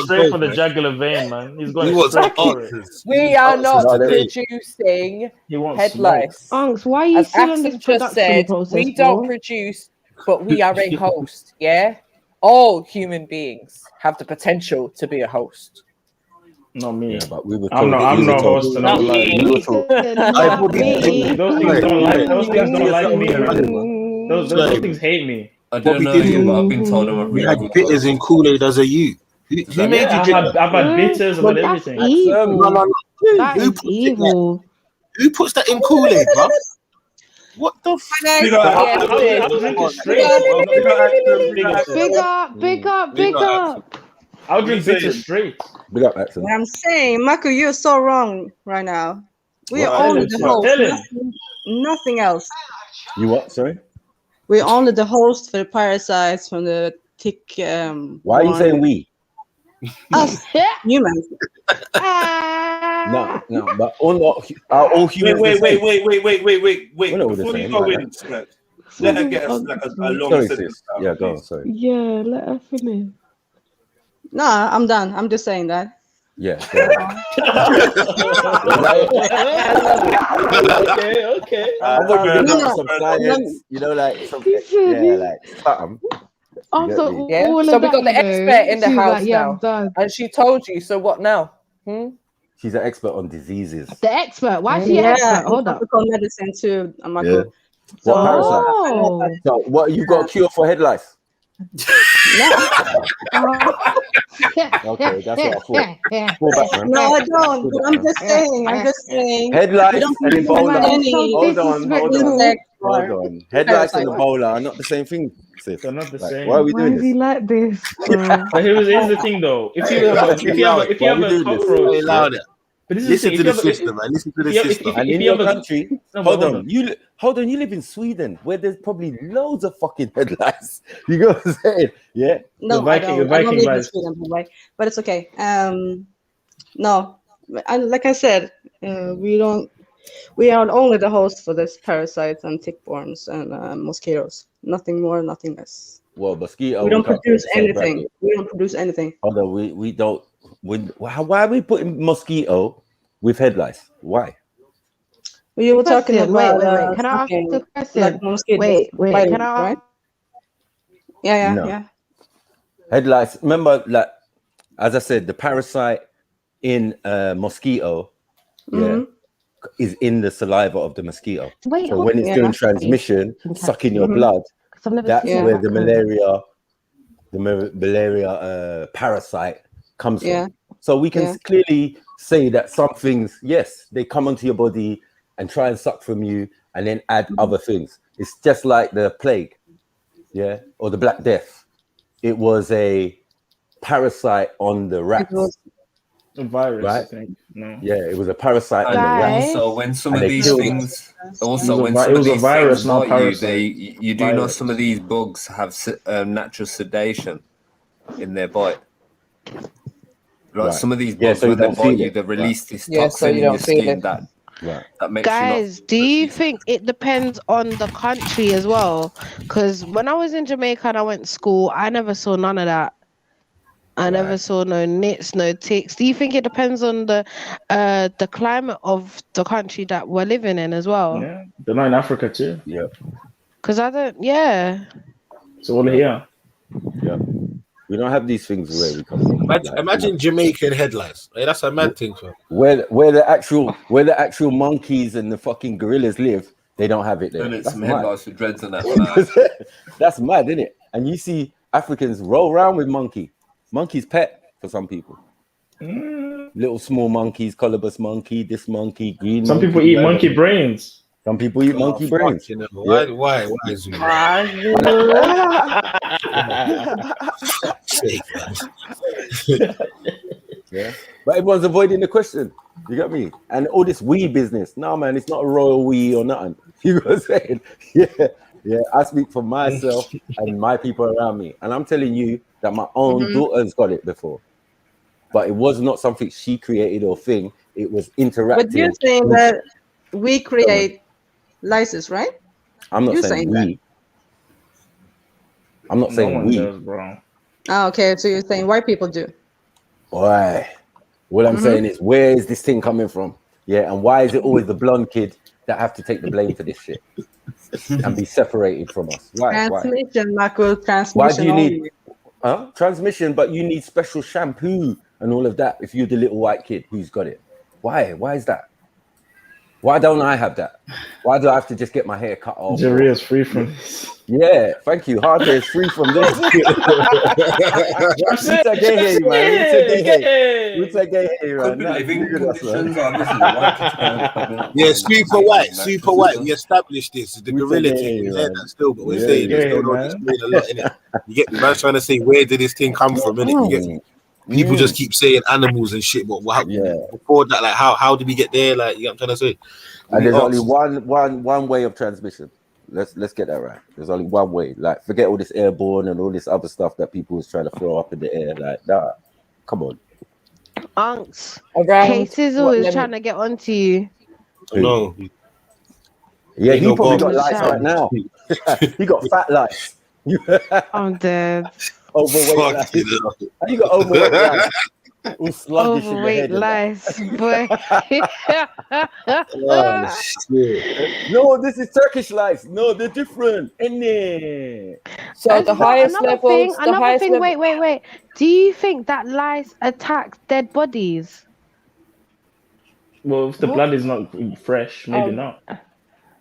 straight for the jugular vein, man. He's going straight for it. We are not producing head lice. Unks, why are you still on this just said, process, we don't produce, but we are a host. Yeah, all human beings have the potential to be a host. Not me. Yeah, but we were I'm no host. Not me. Those things don't like me. Man. Those things hate me. I don't know you, but I've been told I'm a We really had good bitters in Kool-Aid as a youth. Who made you drink? I've had bitters and everything. No. That's evil. Who puts that in Kool-Aid, bro? What the I'll drink it straight. Big up. I'll drink bitters straight. Big up, Axel. I'm saying, Marco, you're so wrong right now. We What? are only the host, nothing else. You what? Sorry. We're only the host for the parasites from the tick. Why are you saying we? Us humans. No, but all humans. Wait. We're not all the Before you same, go right? in, Let her get us like a long Sorry, sentence. sis. Yeah, go on. Sorry. Yeah, let her finish. Nah, I'm done. I'm just saying that. Yeah. Go on. Okay. I want you to No, do no. some science. You know, like some. Yeah, like something. You After get me? Yeah. all So of we got that, the expert in the she was house like, "Yeah, I'm now, done." and she told you. So what now? She's an expert on diseases. The expert. Why is she an Yeah, expert? and Hold up. tropical medicine too, Yeah. Marco. What So parasite? I know Oh. So what? You got a cure for head lice? Okay, that's what I thought. Fall back, man. No, I don't. Fall But back, I'm man. just saying. I'm just saying. Head We lice don't and produce Ebola. any Hold on. insect Hold or on. Head lice and parasite. Ebola are not the same thing, sis. They're not the Like, same. why are we Why doing is this? he like this, bro? But here's the thing, though. If you have a cockroach, Say louder. but this is Listen the to thing. the sister, man. Listen to the If you sister. And in you your have a country, no, but hold hold on. You live in Sweden, where there's probably loads of fucking head lice. You know what I'm saying? Yeah. No, I don't. I don't live in Sweden, by but it's okay. No, like I said, we don't. We are only the host for this parasites and tick-bornes and mosquitoes. Nothing more, nothing less. Well, mosquito. We don't can't put produce in the same anything. bracket. We don't produce anything. Hold on. We don't. Why are we putting mosquito with head lice? Why? We were talking Question. about Wait. Can I ask something a question? like mosquitoes. Wait. biting, Can I right? Yeah. No. Head lice. Remember, like as I said, the parasite in mosquito, is in the saliva of the mosquito. Wait, So hold when it's on. doing transmission, sucking your blood, I've never that's seen where that the kind. malaria parasite comes Yeah. from. So we can Yeah. clearly say that some things, yes, they come onto your body and try and suck from you and then add other things. It's just like the plague, yeah, or the Black Death. It was a parasite on the rats. A virus, right? I think. No. Yeah, it was a parasite on And the rats. also, when some and of they these killed it. things, It was a virus, not parasite. you do know some of these bugs have natural sedation in their bite. Like Right. some of these Yeah, bugs, so you when they don't bite feel you, it. they release Right. this Yeah, so toxin you in don't your feel skin it. that Right. makes you not. Guys, do you think it depends on the country as well? Because when I was in Jamaica and I went to school, I never saw none of that. I never saw no nits, no ticks. Do you think it depends on the climate of the country that we're living in as well? Yeah, they're not in Africa too. Yeah. Because I don't, yeah. It's all here. Yeah. We don't have these things where we come from. Imagine Jamaican headlines. Hey, that's a mad thing, fam. Where the actual monkeys and the fucking gorillas live, they don't have it there. Then it's That's some mad. headlights with dreads on that. That's mad, isn't it? And you see Africans roll around with monkey's pet for some people. Little small monkeys, colobus monkey, this monkey, green. Some monkey, people eat red monkey monkey. brains. Some people eat monkey brains. You know, Yeah. why is it? Yeah, but everyone's avoiding the question. You got me? And all this we business. No, man, it's not a royal we or nothing. You know what I'm saying? Yeah. I speak for myself and my people around me, and I'm telling you that my own daughter's got it before, but it was not something she created or thing. It was interactive. But you're saying that we create lices, right? I'm not You're saying that. we. I'm not saying we. Does, bro. Oh, okay, so you're saying white people do. Boy, what I'm saying is, where is this thing coming from? Yeah, and why is it always the blonde kid that have to take the blame for this shit and be separated from us? Why? Transmission, Marco, transmission. Why do you need only. transmission? But you need special shampoo and all of that if you're the little white kid who's got it. Why? Why is that? Why don't I have that? Why do I have to just get my hair cut off? Jerry is free from this. Yeah, thank you. Hard hair is free from this. Who's a gay hair, man? Who's a gay hair, man? Yeah, super white. We established this. The gorilla thing. We heard that still, but we're saying it still don't explain a lot in it. You get me? Man's trying to say, where did this thing come from? Innit? You get me? People just keep saying animals and shit, but before that, like how did we get there? Like, you know what I'm trying to say? And there's only one way of transmission. Let's get that right. There's only one way. Like, forget all this airborne and all this other stuff that people was trying to throw up in the air. Like, nah, come on. Unks. Cases always trying to get onto you. No. Yeah, he probably got lice right now. You got fat lice. I'm dead. Overweight Fuck lice. you know. You got overweight lice. All sluggish in the Overweight head. and that. lice, boy. Oh shit. No, this is Turkish lice. No, they're different. Innit? So the highest another levels, thing, the another highest thing. level. Wait. Do you think that lice attacks dead bodies? Well, if the What? blood is not fresh, maybe not. Because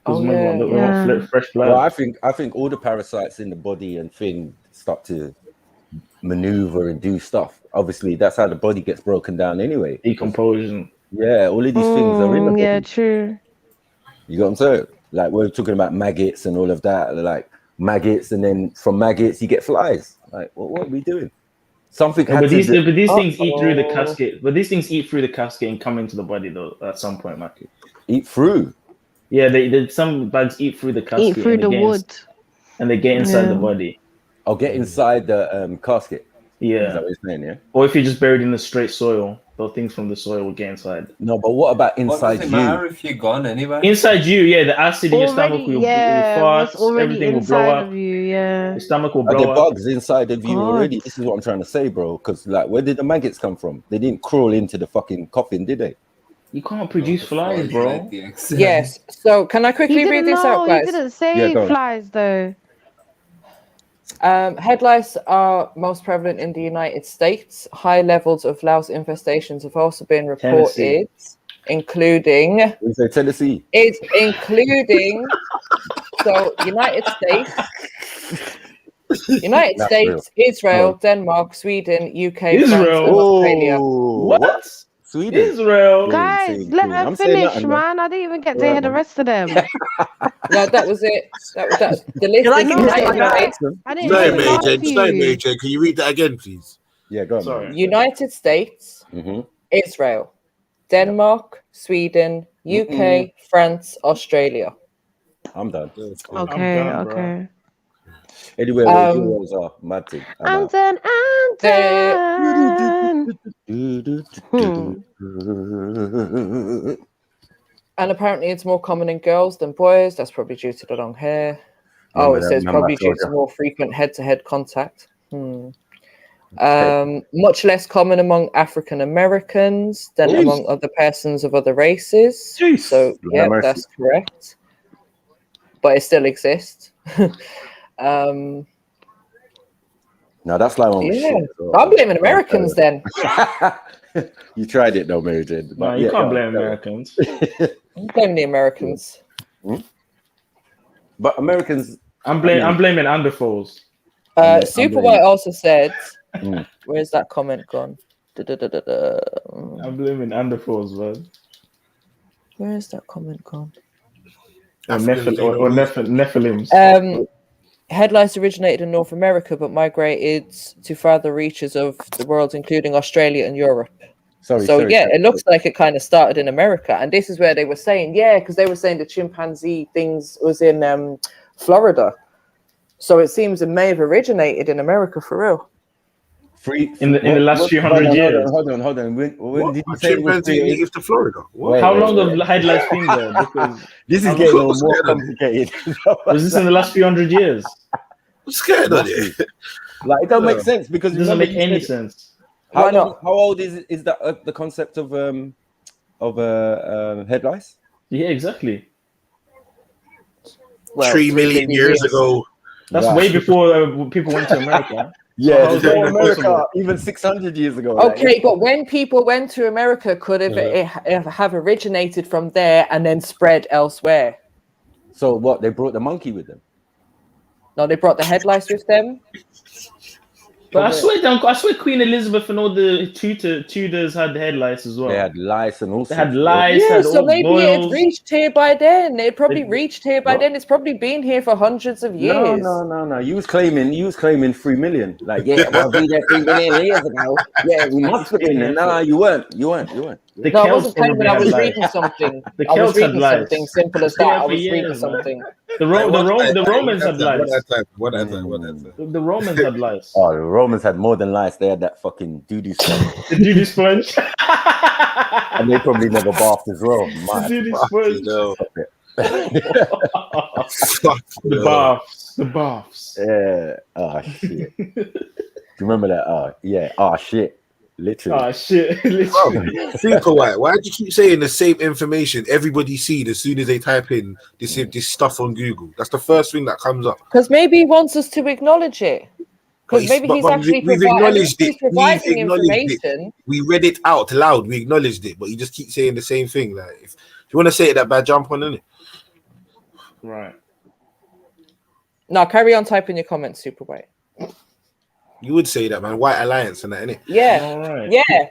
Oh, remember, they yeah. want fresh blood. Well, I think all the parasites in the body and thing start to maneuver and do stuff. Obviously, that's how the body gets broken down anyway. Decomposition. Yeah, all of these things are in the body. Yeah, true. You got what I'm saying? Like we're talking about maggots and all of that. Like maggots, and then from maggots you get flies. Like, what are we doing? Something. No, but these things eat through the Uh-oh. casket. But these things eat through the casket and come into the body though at some point, Maki. Eat through. Yeah, they some bugs eat through the casket. Eat through the wood. And they get inside the Yeah. body. I'll get inside the casket. Is Yeah. that what you're saying? Yeah. Or if you're just buried in the straight soil, those things from the soil will get inside. No, but what about What inside does it you? matter if you're gone anyway? Inside you, yeah, the acid in your stomach Already, will yeah, fart, what's already everything will blow inside up. of you, yeah. Your stomach will Are blow there up. bugs inside of you already? God. This is what I'm trying to say, bro. Because like, where did the maggots come from? They didn't crawl into the fucking coffin, did they? You can't produce flies, bro. Yes. So can I quickly He read didn't this out, know. He guys? didn't say Yeah, go on. flies though. Head lice are most prevalent in the United States. High levels of louse infestations have also been reported, Tennessee. including We say Tennessee. it's including so United States, That's real. Israel, Denmark, Sweden, UK, Israel? France, and Australia. What? Sweden. Israel. Guys, let her I'm saying finish, nothing, man. man. I didn't even get to Right, hear the man. rest of them. No, that was it. That's the list. You like is it? United No, States, I didn't Sorry, hear the last Major. Sorry, few. Major. Can you read that again, please? Yeah, go on. Sorry. Man. United States, Mm-hmm. Israel, Denmark, Sweden, UK, France, Australia. I'm done. Okay, done, bro. okay. Anyway, where Euros are, mad thing. I'm done. I'm done. And apparently it's more common in girls than boys. That's probably due to the long hair. Remember Oh, it that- says remember I probably due told to you. more frequent head-to-head contact. Much less common among African Americans than Jeez. among other persons of other races. Jeez. So, Lord yeah, have mercy. that's correct. But it still exists. No, that's like on Yeah, shit. I'm blaming Americans then. You tried it though, Mary Jane. No, you can't blame Americans. I'm blaming the Americans. But Americans, I'm blaming Underfalls. Superwhite also said, Mm. where's that comment gone? I'm blaming Underfalls, man. Where is that comment gone? Or Nephilims. Head lice originated in North America but migrated to further reaches of the world, including Australia and Europe. Sorry, It looks like it kind of started in America. And this is where they were saying, because they were saying the chimpanzee things was in Florida. So it seems it may have originated in America for real. In the last few hundred years. Hold on. When did you say it was Chimpanzee created? native to Florida? What? How long have head lice been there? Because This is getting more complicated. was this in the last few hundred years? I'm scared of it. Like, it don't make sense because It doesn't remember make you any said- sense. How old is that the concept of head lice? Yeah, exactly. 3 million years ago. That's Right. way before people went to America. Yeah, How is before that America, possible? even 600 years ago. Okay, but when people went to America, could it have originated from there and then spread elsewhere? So what? They brought the monkey with them. No, they brought the head lice with them. But I swear Queen Elizabeth and all the Tudors had head lice as well. They had lice and all. They had lice. Yeah, had so all maybe boils. it reached here by then. It probably reached here by then. It's probably been here for hundreds of years. No. You was claiming 3 million. Like, yeah, well, been there 3 million years ago. Yeah, we must have been. No, you weren't. The No, I Celts wasn't claiming. probably I had was lice. reading something. The I was Celts had reading lice. something simple as They that. had I for was reading years, man. something. The Romans had lice. What at that? The Romans had lice. Oh, the Romans had more than lice. They had that fucking doo-doo sponge. The doo-doo sponge. And they probably never bathed as well. The doo-doo sponge. The baths. The baths. Yeah. Oh shit. Do you remember that? Oh yeah. Oh shit. Literally. Oh shit. Literally. Super white. Why do you keep saying the same information everybody sees as soon as they type in this stuff on Google? That's the first thing that comes up. Because maybe he wants us to acknowledge it. Because maybe he's actually we've acknowledged it. providing information. We read it out loud. We acknowledged it, but you just keep saying the same thing. Like, if you want to say it that bad, jump on, innit? Right. No, carry on typing your comments, Super White. You would say that, man. White Alliance and that, innit? Yeah. Right. Yeah.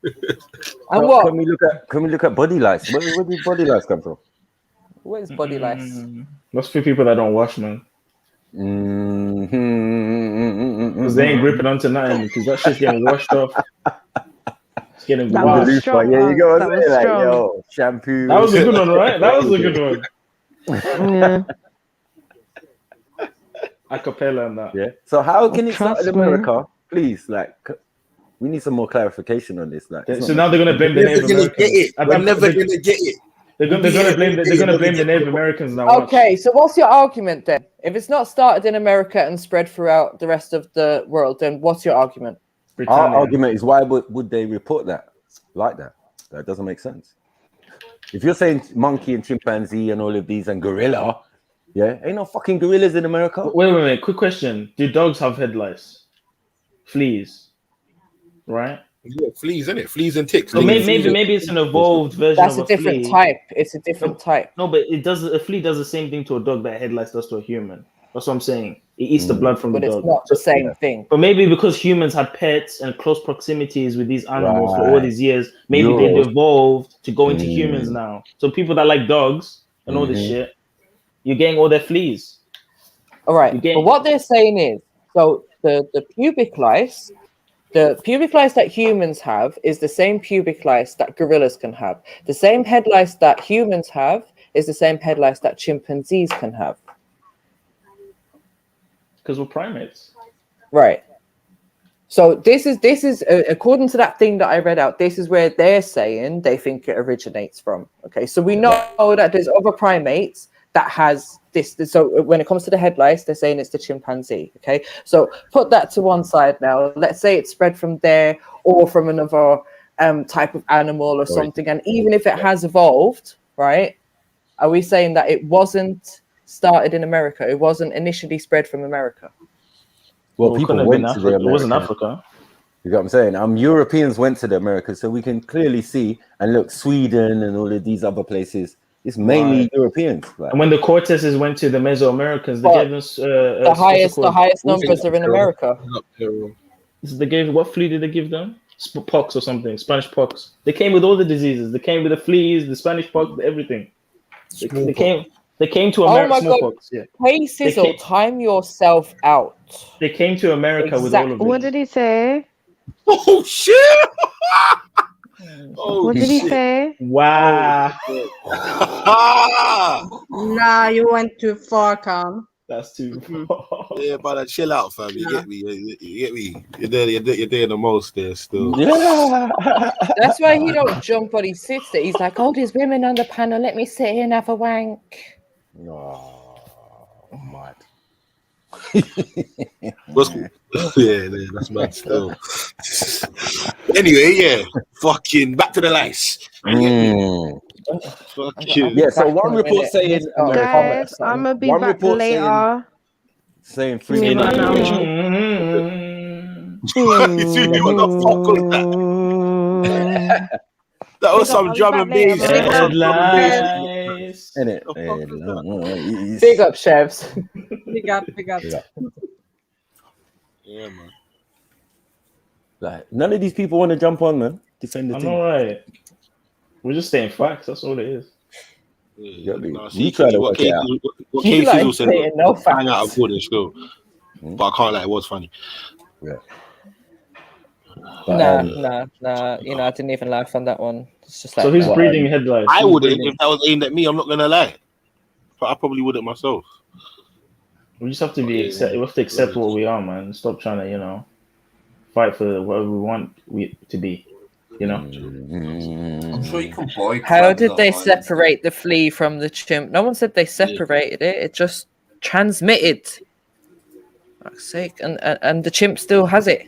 And Well, what? Can we look at body lice? Where did body lice come from? Where's body lice? That's for people that don't wash, man. Because they ain't gripping onto nothing because that shit's getting washed off. It's getting washed. Yeah, you go like, yo, shampoo. That was a good one, right? That was a good one. Yeah. Acapella and that. Yeah. So how can it start in America? Please, like, we need some more clarification on this. Like, So now they're gonna blame the Native Americans. We're never gonna get it. They're gonna blame the Native Americans now. Okay, so what's your argument then? If it's not started in America and spread throughout the rest of the world, then what's your argument? Our argument is why would they report that like that? That doesn't make sense. If you're saying monkey and chimpanzee and all of these and gorilla, yeah, ain't no fucking gorillas in America. Wait. Quick question: do dogs have head lice? Fleas, right? Yeah, fleas, isn't it? Fleas and ticks. So maybe it's an evolved version. That's of a different flea. type. It's a different type. No, but it does. A flea does the same thing to a dog that head lice does to a human. That's what I'm saying. It eats the blood from the dog. But it's not the same thing. But maybe because humans had pets and close proximities with these animals for all these years, maybe they've evolved to go into humans now. So people that like dogs and all this shit, you're getting all their fleas. All right. But what they're saying is, so the pubic lice, that humans have is the same pubic lice that gorillas can have. The same head lice that humans have is the same head lice that chimpanzees can have. Because we're primates. Right. So this is according to that thing that I read out, this is where they're saying they think it originates from. Okay. So we know that there's other primates that has this. So when it comes to the head lice, they're saying it's the chimpanzee. Okay. So put that to one side now. Let's say it's spread from there or from another type of animal or something. And even if it has evolved, right? Are we saying that it wasn't started in America? It wasn't initially spread from America? Well, people went to the America. It wasn't Africa. You got what I'm saying? Europeans went to the Americas, so we can clearly see, and look, Sweden and all of these other places, it's mainly Europeans. Like. And when the Corteses went to the Mesoamericans, they gave us the highest numbers are in America. They gave, what flea did they give them? Pox or something, Spanish pox. They came with all the diseases. They came with the fleas, the Spanish pox, everything. They came to America. Oh my God! Yeah. Hey, Sizzle, time yourself out. They came to America with all of it. What did he say? Oh shit! What did he say? Wow. Nah, you went too far, Cam. That's too far. Yeah, but chill out, fam. You get me? You get me? You're doing the most there still. Yeah. That's why he don't jump on his sister. He's like, oh, there's women on the panel. Let me sit here and have a wank. Oh, mad. That's mad still. Anyway, yeah. Fucking back to the lice. Yeah, so one report saying guys, I'm gonna be back later. Saying free. That was some drum and bass. Big up, chefs. Big up. Yeah, man. Like, none of these people want to jump on, man. Defend the team. All right. We're just saying facts. That's all it is. You try to work it out. What Casey also said, hang out of Gordon still. But I can't lie, it was funny. Yeah. Nah. You know, I didn't even laugh on that one. It's just like, so who's breeding headlights? I wouldn't if that was aimed at me. I'm not gonna lie, but I probably wouldn't myself. We just have to be we have to accept what we are, man. Stop trying to, fight for whatever we want to be. You know. I'm sure you can buy. How crabs did they online and stuff. separate the flea from the chimp? No one said they separated it. It just transmitted. For fuck's sake, and the chimp still has it.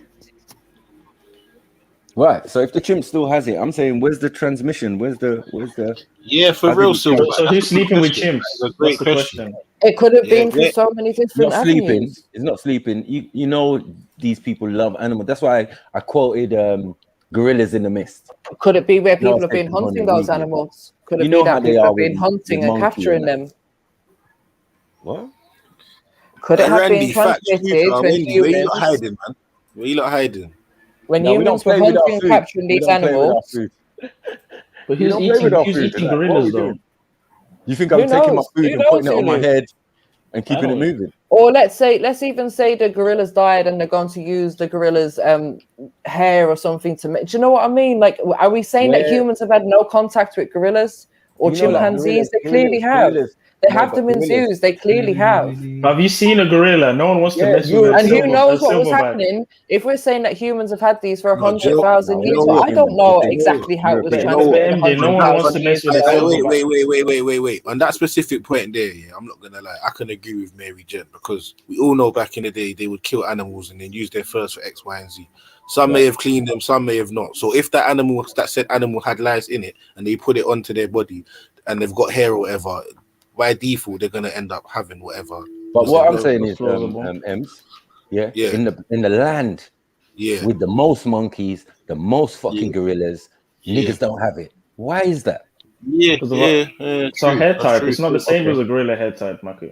Right. So if the chimp still has it, I'm saying, where's the transmission? Where's the? Yeah, for how did real, it Silver. So who's sleeping with chimps? That's a That's great the question. It could have been for yeah. so many different Not sleeping. avenues. It's not sleeping. You know these people love animals. That's why I quoted Gorillas in the Mist. Could it be where You know, people have been taking on hunting the those weekend. animals? Could You it know be how that they people are have been with hunting and monkey capturing that. them? What? Could it Hey, have Randy, been facts, transmitted when Wendy, where you lot humans, hiding, man? Where you lot hiding? when No, we don't humans were play with our hunting and food. capturing We these don't play with our animals? food. But We don't play with our who's food. eating Like, what are gorillas we though? doing? You think Who I'm taking my knows? food Who and putting it knows, on my Hulu? head and I keeping it don't. moving? Or let's even say the gorillas died and they're going to use the gorillas' hair or something to make. Do you know what I mean? Like, are we saying that Yeah. humans have had no contact with gorillas or You know, like chimpanzees? They clearly have. They No, have but them in gorillas. zoos. They clearly have. Have you seen a gorilla? No one wants to Yeah, mess with And who a knows what was silverback. happening? If we're saying that humans have had these for No, do you know, 100,000 you know years, well, what? I don't know European. exactly how it was European. You know what? But transmitted MJ, no one wants to 100,000 mess years with a ago. silverback. Wait. On that specific point there, yeah, I'm not gonna lie. I can agree with Mary Jen because we all know back in the day they would kill animals and then use their furs for X, Y, and Z. Some may have cleaned them, some may have not. So if that said animal had lice in it and they put it onto their body and they've got hair or whatever, by default they're gonna end up having whatever. But was what their I'm saying That's is, plausible. Ems, yeah, Yeah. in the land Yeah, with the most monkeys, the most fucking yeah, gorillas, yeah, niggas don't have it. Why is that? yeah, Because of yeah. so True. head That's type. true. It's not the same Okay. as a gorilla head type, Maki.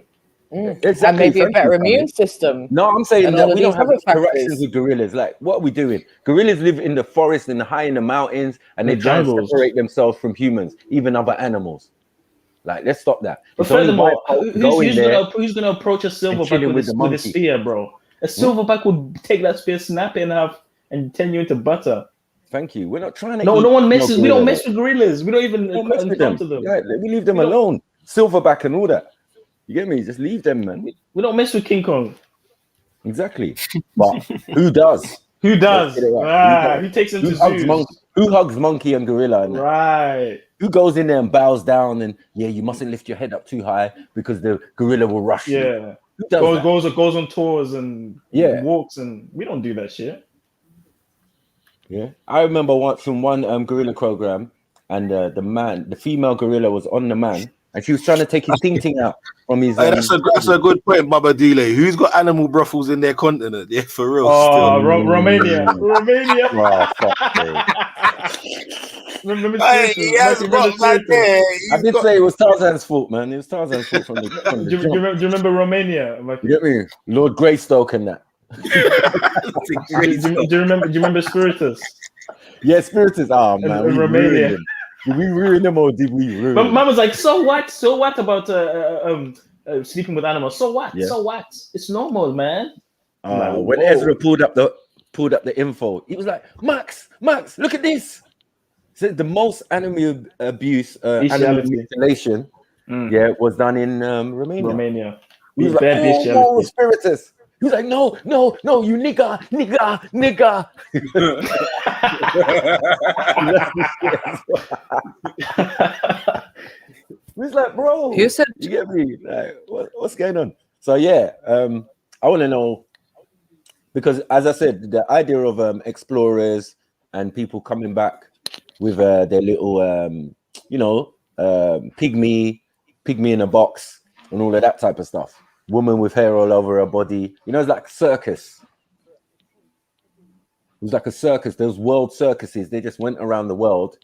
And Exactly. maybe a Thank you, better Sammy. immune system No, I'm saying and that all of we don't these have other interactions factors. with gorillas. Like, what are we doing? Gorillas live in the forest and high in the mountains, and The they try and jungles. separate themselves from humans, even other animals. Like, let's stop that. But It's only white furthermore, folk go in there who's gonna approach a and silverback chilling with with the a monkey. spear, bro? A silverback would take that spear, snap it in half, and turn you into butter. Thank you. We're not trying to No eat one no messes. We don't gorilla, mess though. with gorillas. We don't even We don't mess with them. encounter them. Yeah, we leave them We don't- alone. Silverback and all that. You get me? Just leave them, man. We don't mess with King Kong. Exactly. But who does? Who Let's does? get it right. Who takes him to hugs zoos? who hugs monkey and gorilla? And that? Right. Who goes in there and bows down and you mustn't lift your head up too high because the gorilla will rush you. Yeah. Who does that? Goes on tours and walks, and we don't do that shit. Yeah. I remember watching one gorilla program, and the female gorilla was on the man, and she was trying to take his ting out from his. Hey, that's a good point, Baba Dile. Who's got animal brothels in their continent? Yeah, for real. Oh, Romania. Oh, fuck me. Remember Hey, Spiritus? he has Remember got man Spiritus? there. I did say it was Tarzan's fault, man. It was Tarzan's fault from the Do you remember Romania? You get me? Lord Greystoke and that. Do you remember Spiritus? Yeah, Spiritus. Oh man, we Romania. ruined him. Did we ruin him or did we ruin But him? man was like, so what? So what about sleeping with animals? So what? Yeah. So what? It's normal, man. Like, When whoa. Ezra pulled up the info, he was like, Max, look at this. So the most animal abuse, animal mutilation, was done in Romania. He was like, oh, Spiritus. He was like, no, you nigga. He's like, bro, You said, you get me? Like, what's going on? So yeah, I want to know, because as I said, the idea of explorers and people coming back with their little, pygmy in a box and all of that type of stuff. Woman with hair all over her body. It's like circus. It was like a circus. Those world circuses. They just went around the world,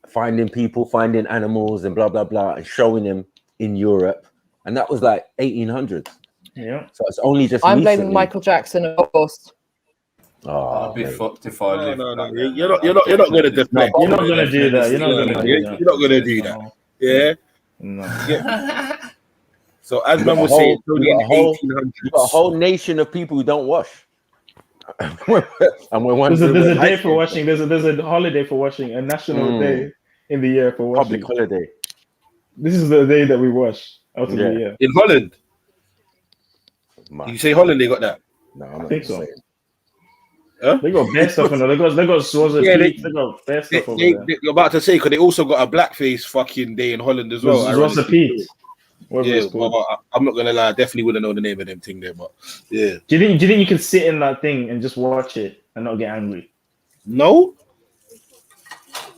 finding people, finding animals, and blah blah blah, and showing them in Europe. And that was like 1800s. Yeah. So it's only just. I'm recently. blaming Michael Jackson, of course. Oh, I'd be fucked if I lived. No. You're not gonna deflect. You're not gonna do that. You're not gonna do that. You're not gonna do that. Yeah. No. Yeah. So as man was saying, only in 1800s. You got a whole nation of people who don't wash. And we're There's a day for washing. There's a holiday for washing. A national day in the year for washing. Public holiday. This is the day that we wash out of the year. In Holland. You say Holland they got that? No, I'm I not think so. saying. Huh? They got best stuff in there. They got swords of peach. They got best stuff over there. You're about to say, because they also got a blackface fucking day in Holland as well. Swords of peach. Yeah, but I'm not gonna lie, I definitely wouldn't know the name of them thing there, but yeah. Do you think you can sit in that thing and just watch it and not get angry? No.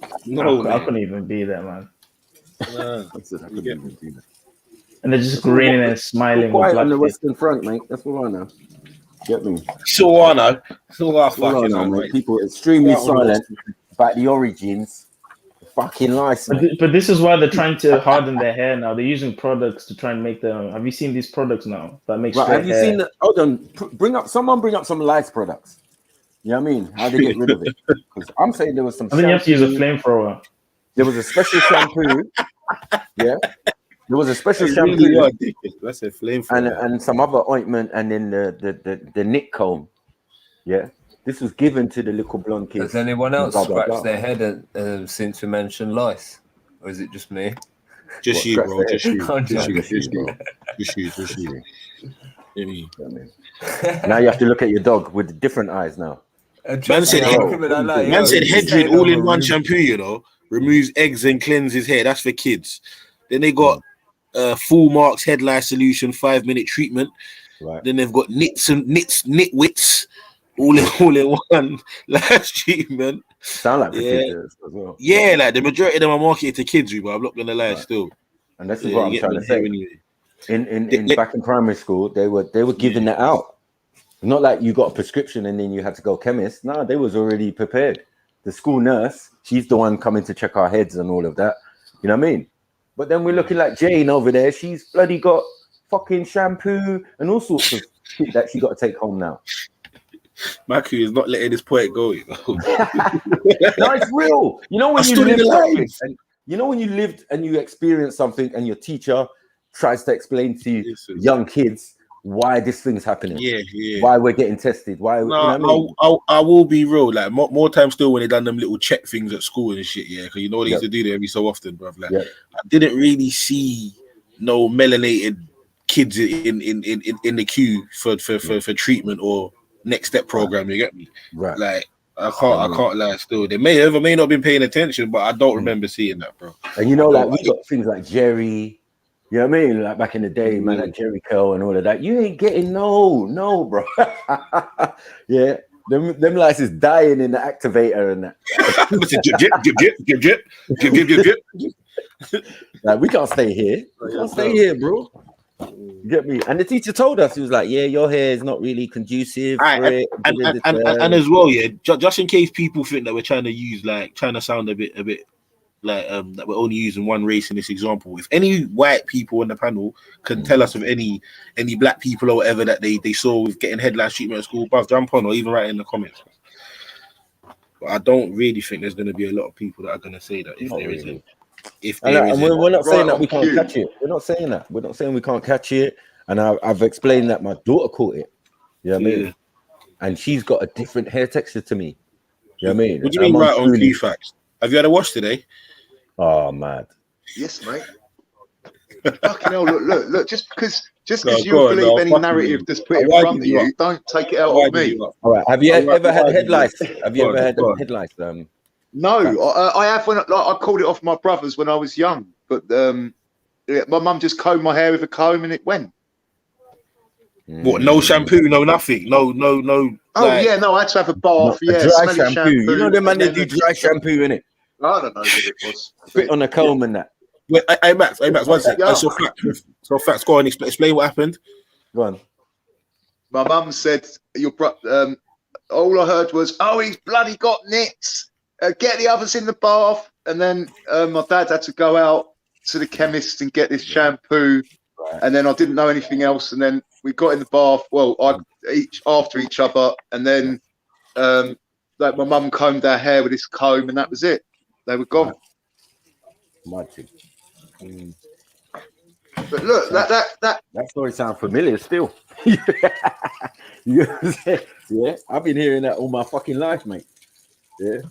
I couldn't even be there, man. I couldn't even do that. And they're just grinning and smiling. Quiet on the Western Front, mate. That's all I know. Get me? So I know. So I fucking know, mate. People extremely silent about the origins. Fucking Lice. But this is why they're trying to harden their hair now. They're using products to try and make them. Have you seen these products now that make straight Have you hair? seen? Hold on. Bring up some Lice products. You know what I mean? How they get rid of it? Because I'm saying there was some. I think you have to use a flamethrower. There was a special shampoo. Yeah. There was a special shampoo. Really that's a flamethrower. And some other ointment, and then the Nick comb. Yeah. This was given to the little blonde kids. Has anyone else scratched their head since we mentioned Lice? Or is it just me? Just you, bro. Just you. Just you. Now you have to look at your dog with different eyes now. Man said Hedrin all in one shampoo, you know, removes eggs and cleanses hair. That's for kids. Then they got full marks head lice solution 5-minute treatment. Right. Then they've got nitwits all in one last treatment. Sound like kids as well. Yeah, like the majority of them are marketed to kids, but I'm not gonna lie, still. And this is what I'm trying to say. In back in primary school, they were giving that out. Not like you got a prescription and then you had to go chemist. No, they was already prepared. The school nurse, she's the one coming to check our heads and all of that. You know what I mean? But then we're looking like Jane over there. She's bloody got fucking shampoo and all sorts of shit that she got to take home now. Maku is not letting this point go. You know? No, it's real. You know when you lived and you experienced something, and your teacher tries to explain to young kids why this thing's happening. Yeah. Why we're getting tested. Why? No, you know what I mean? I will be real. Like more time still when they done them little check things at school and shit. Yeah, because you know they used to do that every so often, bruv. Like I didn't really see no melanated kids in the queue for treatment or next step program. You get me? Right. Like I can't lie. Still, they may have or may not been paying attention, but I don't remember seeing that, bro. And you know, like we got things like Jerry. You know what I mean? Like back in the day, man, like Jerry Curl and all of that. You ain't getting no, bro. Yeah, them lights is dying in the activator and that. Like we can't stay here. We can't stay here, bro. You get me? And the teacher told us, he was like, "Yeah, your hair is not really conducive for it." And as well, yeah, just in case people think that we're trying to sound a bit like that we're only using one race in this example. If any white people on the panel can tell us of any black people or whatever that they saw with getting headline treatment at school, jump on or even write in the comments. But I don't really think there's going to be a lot of people that are going to say that if there isn't. We're not saying that we can't catch it. We're not saying that. We're not saying we can't catch it. And I've explained that my daughter caught it. You know what I mean? And she's got a different hair texture to me. You know what I mean? What do you mean right on key facts? Have you had a wash today? Oh, mad. Yes, mate. Fucking hell, look, just because you believe any narrative that's put in front of you, don't take it out on me. All right. Have you ever had head lice? Have you ever had head lice? No, I have when I called it off my brothers when I was young, but my mum just combed my hair with a comb and it went. What? No shampoo, no nothing, no. Oh yeah, no, I had to have a bath. Yeah, dry shampoo. You know the man that do dry shampoo in it. I don't know what it was. Spit on a comb and that. Wait, hey Max, 1 sec. So facts, go on, explain what happened. Go on. My mum said all I heard was, "Oh, he's bloody got nits. Get the others in the bath." And then my dad had to go out to the chemist and get this shampoo. Right. And then I didn't know anything else. And then we got in the bath. Well, after each other, and then like my mum combed our hair with this comb, and that was it. They were gone. Magic. But look, that story sounds familiar still. Yeah, I've been hearing that all my fucking life, mate. Yeah.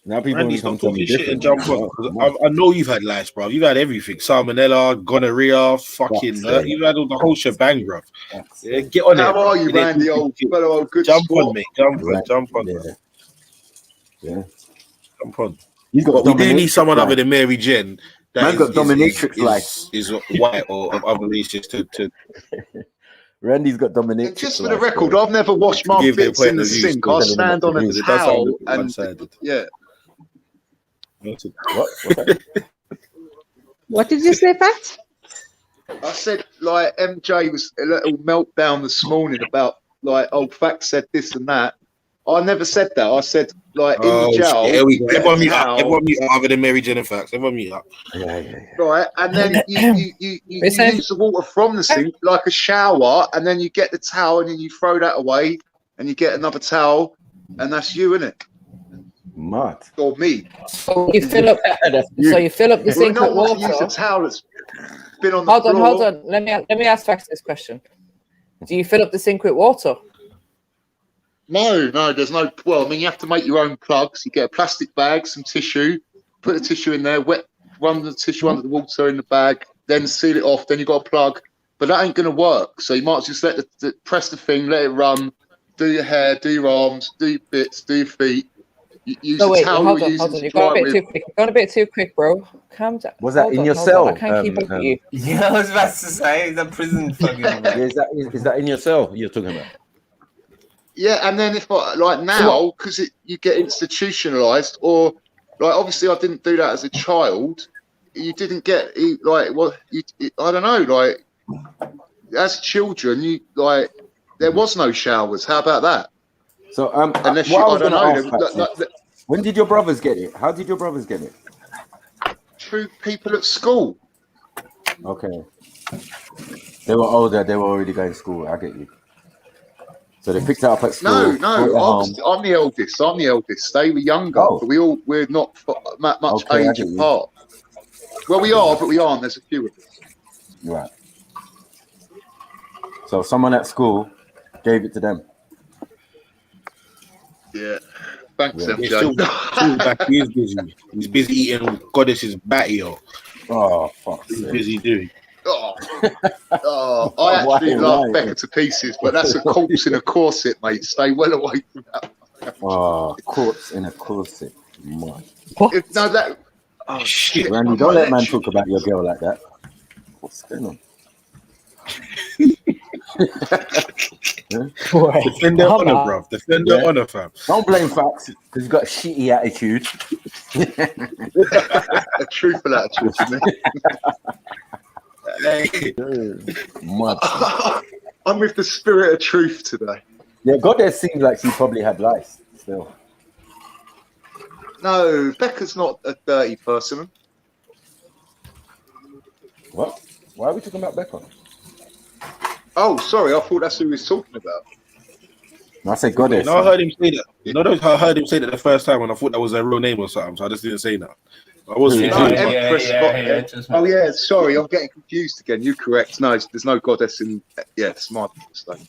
Now people Randy, only stop come to me talking shit and different. jump on. 'Cause I know you've had lice, bro. You've had everything: salmonella, gonorrhea, fucking. You've had all the whole shebang, bro. Yeah, get on How it. Bro. are you, Get it. Randy, old fellow, old good Jump sport? on, mate. Jump on. Right. Jump on. Yeah. Man. Yeah. Jump on. He's got But we do need dominatrix someone other lice. than Mary Jen that Man's got dominatrix lice. is white or of other races to Randy's got dominatrix. And just for the record, I've never washed my give their bits in point the of view. sink. I stand on a Because it does sound a towel bit and one-sided. yeah. What? What did you say, Pat? I said like MJ was a little meltdown this morning about like Fact said this and that. I never said that. I said like in the jail. Here we go. you get Everyone a mute up. towel, Everyone mute up other than Mary Jen and Facts. Everyone mute up. right, and then you use the water from the sink like a shower, and then you get the towel and then you throw that away, and you get another towel, and that's you, innit? Mad. Or me. So you fill up. So you fill up the sink with water. Use a towel that's been on the Hold floor. on. Let me ask Fax this question. Do you fill up the sink with water? No, there's no. Well, I mean, you have to make your own plugs. You get a plastic bag, some tissue, put the tissue in there, run the tissue under the water in the bag, then seal it off. Then you got a plug, but that ain't gonna work. So you might just let press the thing, let it run, do your hair, do your arms, do your bits, do your feet. Use No, wait, towel hold you're on. using to You've gone a dry bit too quick. You've gone a bit too quick, bro. Calm down. Was that Hold in on, your hold cell? on. I can't keep up with you. Yeah, I was about to say, is that prison fucking? Is that in your cell you're talking about? Yeah, and then if like now, because you get institutionalized, or like obviously I didn't do that as a child. You didn't get like what I don't know, like as children, you like there was no showers. How about that? So unless what you, I was I don't gonna know. ask, when did your brothers get it? How did your brothers get it? True people at school. Okay. They were older. They were already going to school. I get you. So they picked it up at school. I'm the eldest. They were younger, but we're not much age apart. Well, we are, but we aren't. There's a few of us. Right. So someone at school gave it to them. Yeah. Thanks, Yeah. MJ. He's busy. He's busy eating Goddess's batio. Oh, fuck. He's busy doing. I actually love Becca to pieces, but that's a corpse in a corset, mate. Stay well away from that. Oh, corpse in a corset. Man. Oh shit, Randy, don't let man talk about your girl like that. What's going on? Defend their honor, bruv. Defend their honor, fam. Don't blame Facts because he's got a shitty attitude. A truthful attitude, I'm with the spirit of truth today. Yeah, Goddess seems like she probably had lice still. No, Becca's not a dirty person. What? Why are we talking about Becca? Oh, sorry, I thought that's who he was talking about. No, I said Goddess. I heard him say that. I heard him say that the first time, and I thought that was her real name or something, so I just didn't say that. I wasn't. Oh yeah, sorry, I'm getting confused again. You're correct. No, there's no goddess in. Yeah, it's my mistake.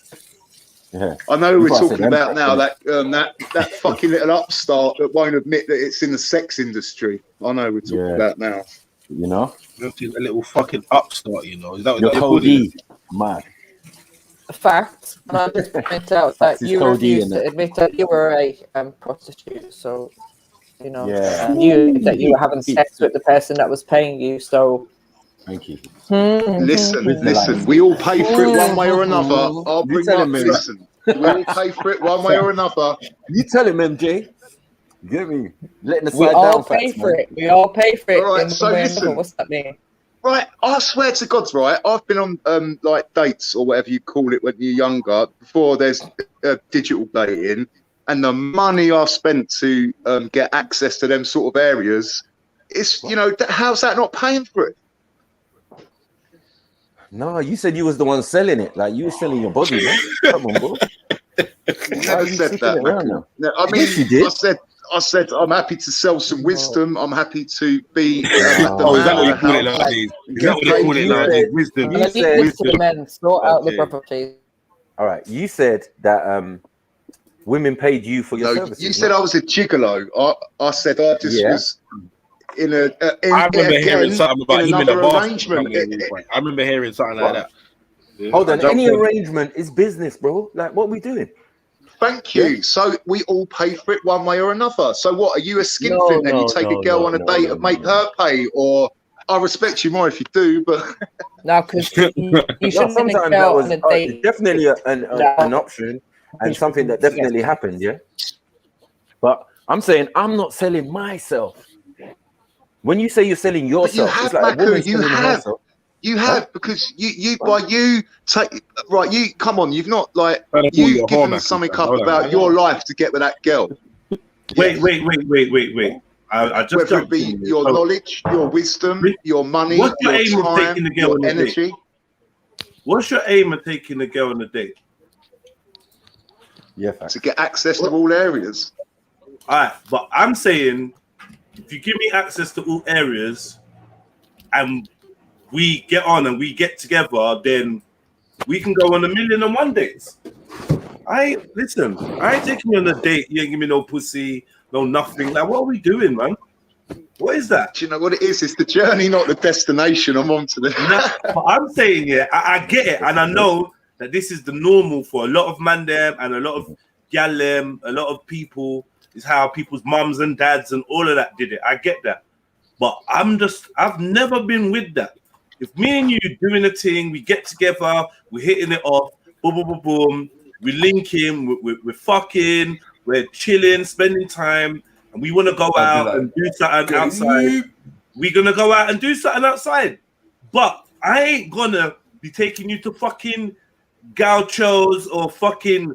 Yeah. I know who we're talking about now. That fucking little upstart that won't admit that it's in the sex industry. I know we're talking about now. You know, a little fucking upstart. You know, is that your Cody, man? Fact, and I just point out that you refused to admit that you were a prostitute. So, you know, that you were having sex with the person that was paying you. So, thank you. Listen. We all pay for it one way or another. I'll bring up. Listen, we all pay for it one way or another. You tell him, MJ. Get me letting the we side all down pay facts, for man. it. We all pay for it. All right, in so one way or listen. another. What's that mean? Right, I swear to God, right? I've been on like dates or whatever you call it when you're younger. Before there's digital dating, and the money I spent to get access to them sort of areas, it's how's that not paying for it? No, you said you was the one selling it. Like you were selling your body, man. Come on, bro. Never said that, man. No, I mean, yes, you did. I said I'm happy to sell some wisdom. I'm happy to be the is that man what you of the call it house. nowadays? Is that what they call it nowadays? Wisdom. You said men sort out the proper, please. All right, you said that Women paid you for your services. You said I was a gigolo. I said I just was in a. I remember hearing something about him in a bathroom. arrangement. I remember hearing something like that. Yeah. Hold on, any arrangement is business, bro. Like, what are we doing? Thank you. So we all pay for it one way or another. So what, are you a skinflint and you take a girl on a date and make her pay? Or I respect you more if you do, but no, because you shouldn't sometimes that was definitely an option and something that definitely happened. Yeah, but I'm saying I'm not selling myself. When you say you're selling yourself, but you it's have, like Maku, you have because you come on, you've not like you've given something up about your life to get with that girl. Wait. I just whether it be your knowledge, your wisdom, your money, what's your aim time, of taking the girl your on a energy. date? What's your aim of taking the girl on a date? Yeah, to get access to all areas. All right, but I'm saying if you give me access to all areas and we get on and we get together, then we can go on 1,000,001 dates. I ain't taking you on a date. You ain't give me no pussy, no nothing. Like, what are we doing, man? What is that? Do you know what it is? It's the journey, not the destination. I'm on to the. But I'm saying, I get it, and I know that this is the normal for a lot of man them and a lot of gal them, a lot of people. Is how people's mums and dads and all of that did it. I get that, but I've never been with that. If me and you doing a thing, we get together, we're hitting it off, boom, boom, boom, boom. We link in, we're fucking, we're chilling, spending time, and we want to go out and do something outside. We're gonna go out and do something outside, but I ain't gonna be taking you to fucking Gauchos or fucking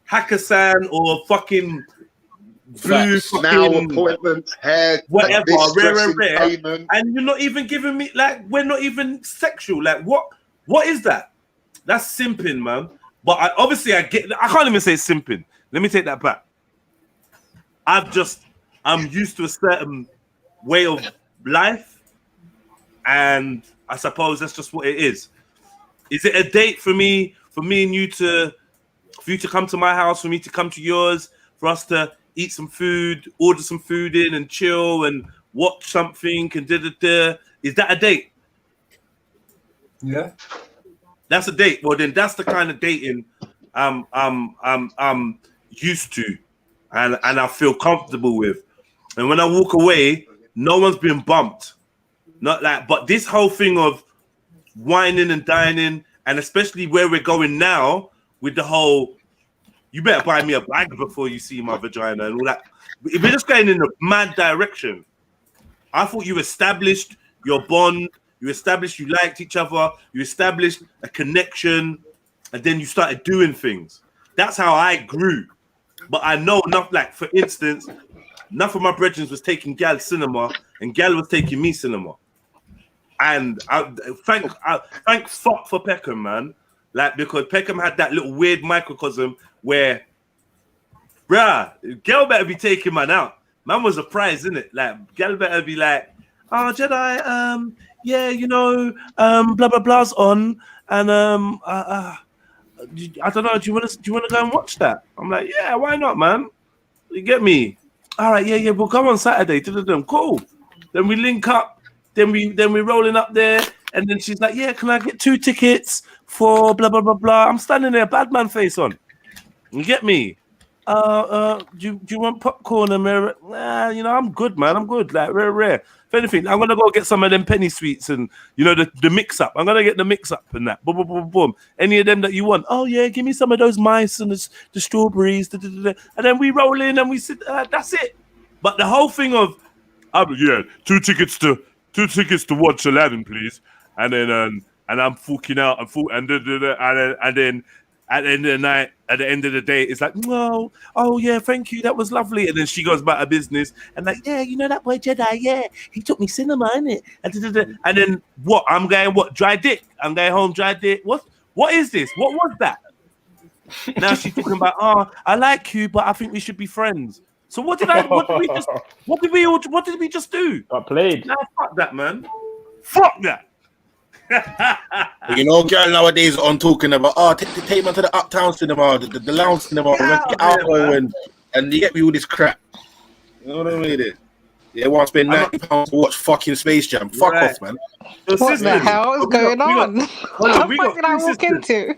Hakkasan or fucking blue fucking appointments, hair, whatever, rare, payment. and you're not even giving me like we're not even sexual. Like what is that? That's simping, man. But I can't even say simping. Let me take that back. I'm used to a certain way of life, and I suppose that's just what it is. Is it a date for me and you for you to come to my house, for me to come to yours, for us to eat some food, order some food in and chill and watch something and da-da-da? Is that a date? Yeah. That's a date. Well, then that's the kind of dating I'm used to and I feel comfortable with. And when I walk away, no one's been bumped. Not like, but this whole thing of whining and dining, and especially where we're going now with the whole, you better buy me a bag before you see my vagina and all that. We're just going in a mad direction. I thought you established your bond, you established you liked each other, you established a connection, and then you started doing things. That's how I grew. But I know enough, like, for instance, enough of my brethren was taking gal cinema, and gal was taking me cinema. And I thank fuck for Peckham, man. Like, because Peckham had that little weird microcosm where, bruh, girl better be taking man out. Man was a prize, innit? Like, girl better be like, oh, Jedi, yeah, you know, blah blah blah's on, and I don't know. Do you want to go and watch that? I'm like, yeah, why not, man? You get me? All right, yeah, we'll go on Saturday. Cool. Then we link up. Then we're rolling up there, and then she's like, yeah, can I get 2 tickets for blah blah blah blah? I'm standing there, bad man face on. You get me? Do you want popcorn and you know, I'm good, man. I'm good. Like rare. If anything, I'm gonna go get some of them penny sweets and you know the mix up. I'm gonna get the mix up and that. Boom, boom, boom, boom. Any of them that you want? Oh yeah, give me some of those mice and the strawberries. And then we roll in and we sit. That's it. But the whole thing of, yeah, 2 tickets to watch Aladdin, please. And then and I'm forking out and then at the end of the night, at the end of the day, it's like, no, oh yeah, thank you, that was lovely. And then she goes about her business and like, yeah, you know that boy Jedi, yeah, he took me cinema, innit? And then what? I'm going dry dick? I'm going home dry dick. What is this? What was that? Now she's talking about, oh, I like you, but I think we should be friends. So what did we just do? Got played. Nah, fuck that, man. Fuck that. You know, girl nowadays on talking about take man to the uptown cinema, the lounge cinema, get out and you get me all this crap. You know what I mean? They want to spend £90 to watch fucking Space Jam. Fuck off, man. What the hell is going on? What the fuck did I walk into?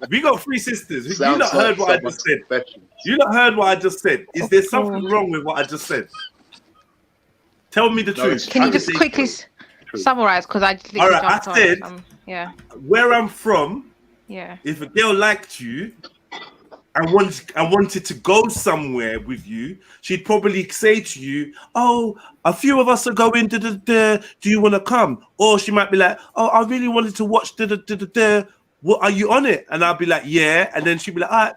We got three sisters. You not heard what I just said. You not heard what I just said. Is there something wrong with what I just said? Tell me the truth. Can you just quickly summarize? Because I just all right, I said, yeah. Where I'm from, yeah. If a girl liked you and wanted to go somewhere with you, she'd probably say to you, "Oh, a few of us are going to the. Do you want to come?" Or she might be like, "Oh, I really wanted to watch the. What are you on it?" And I'll be like, "Yeah." And then she'd be like, "All right,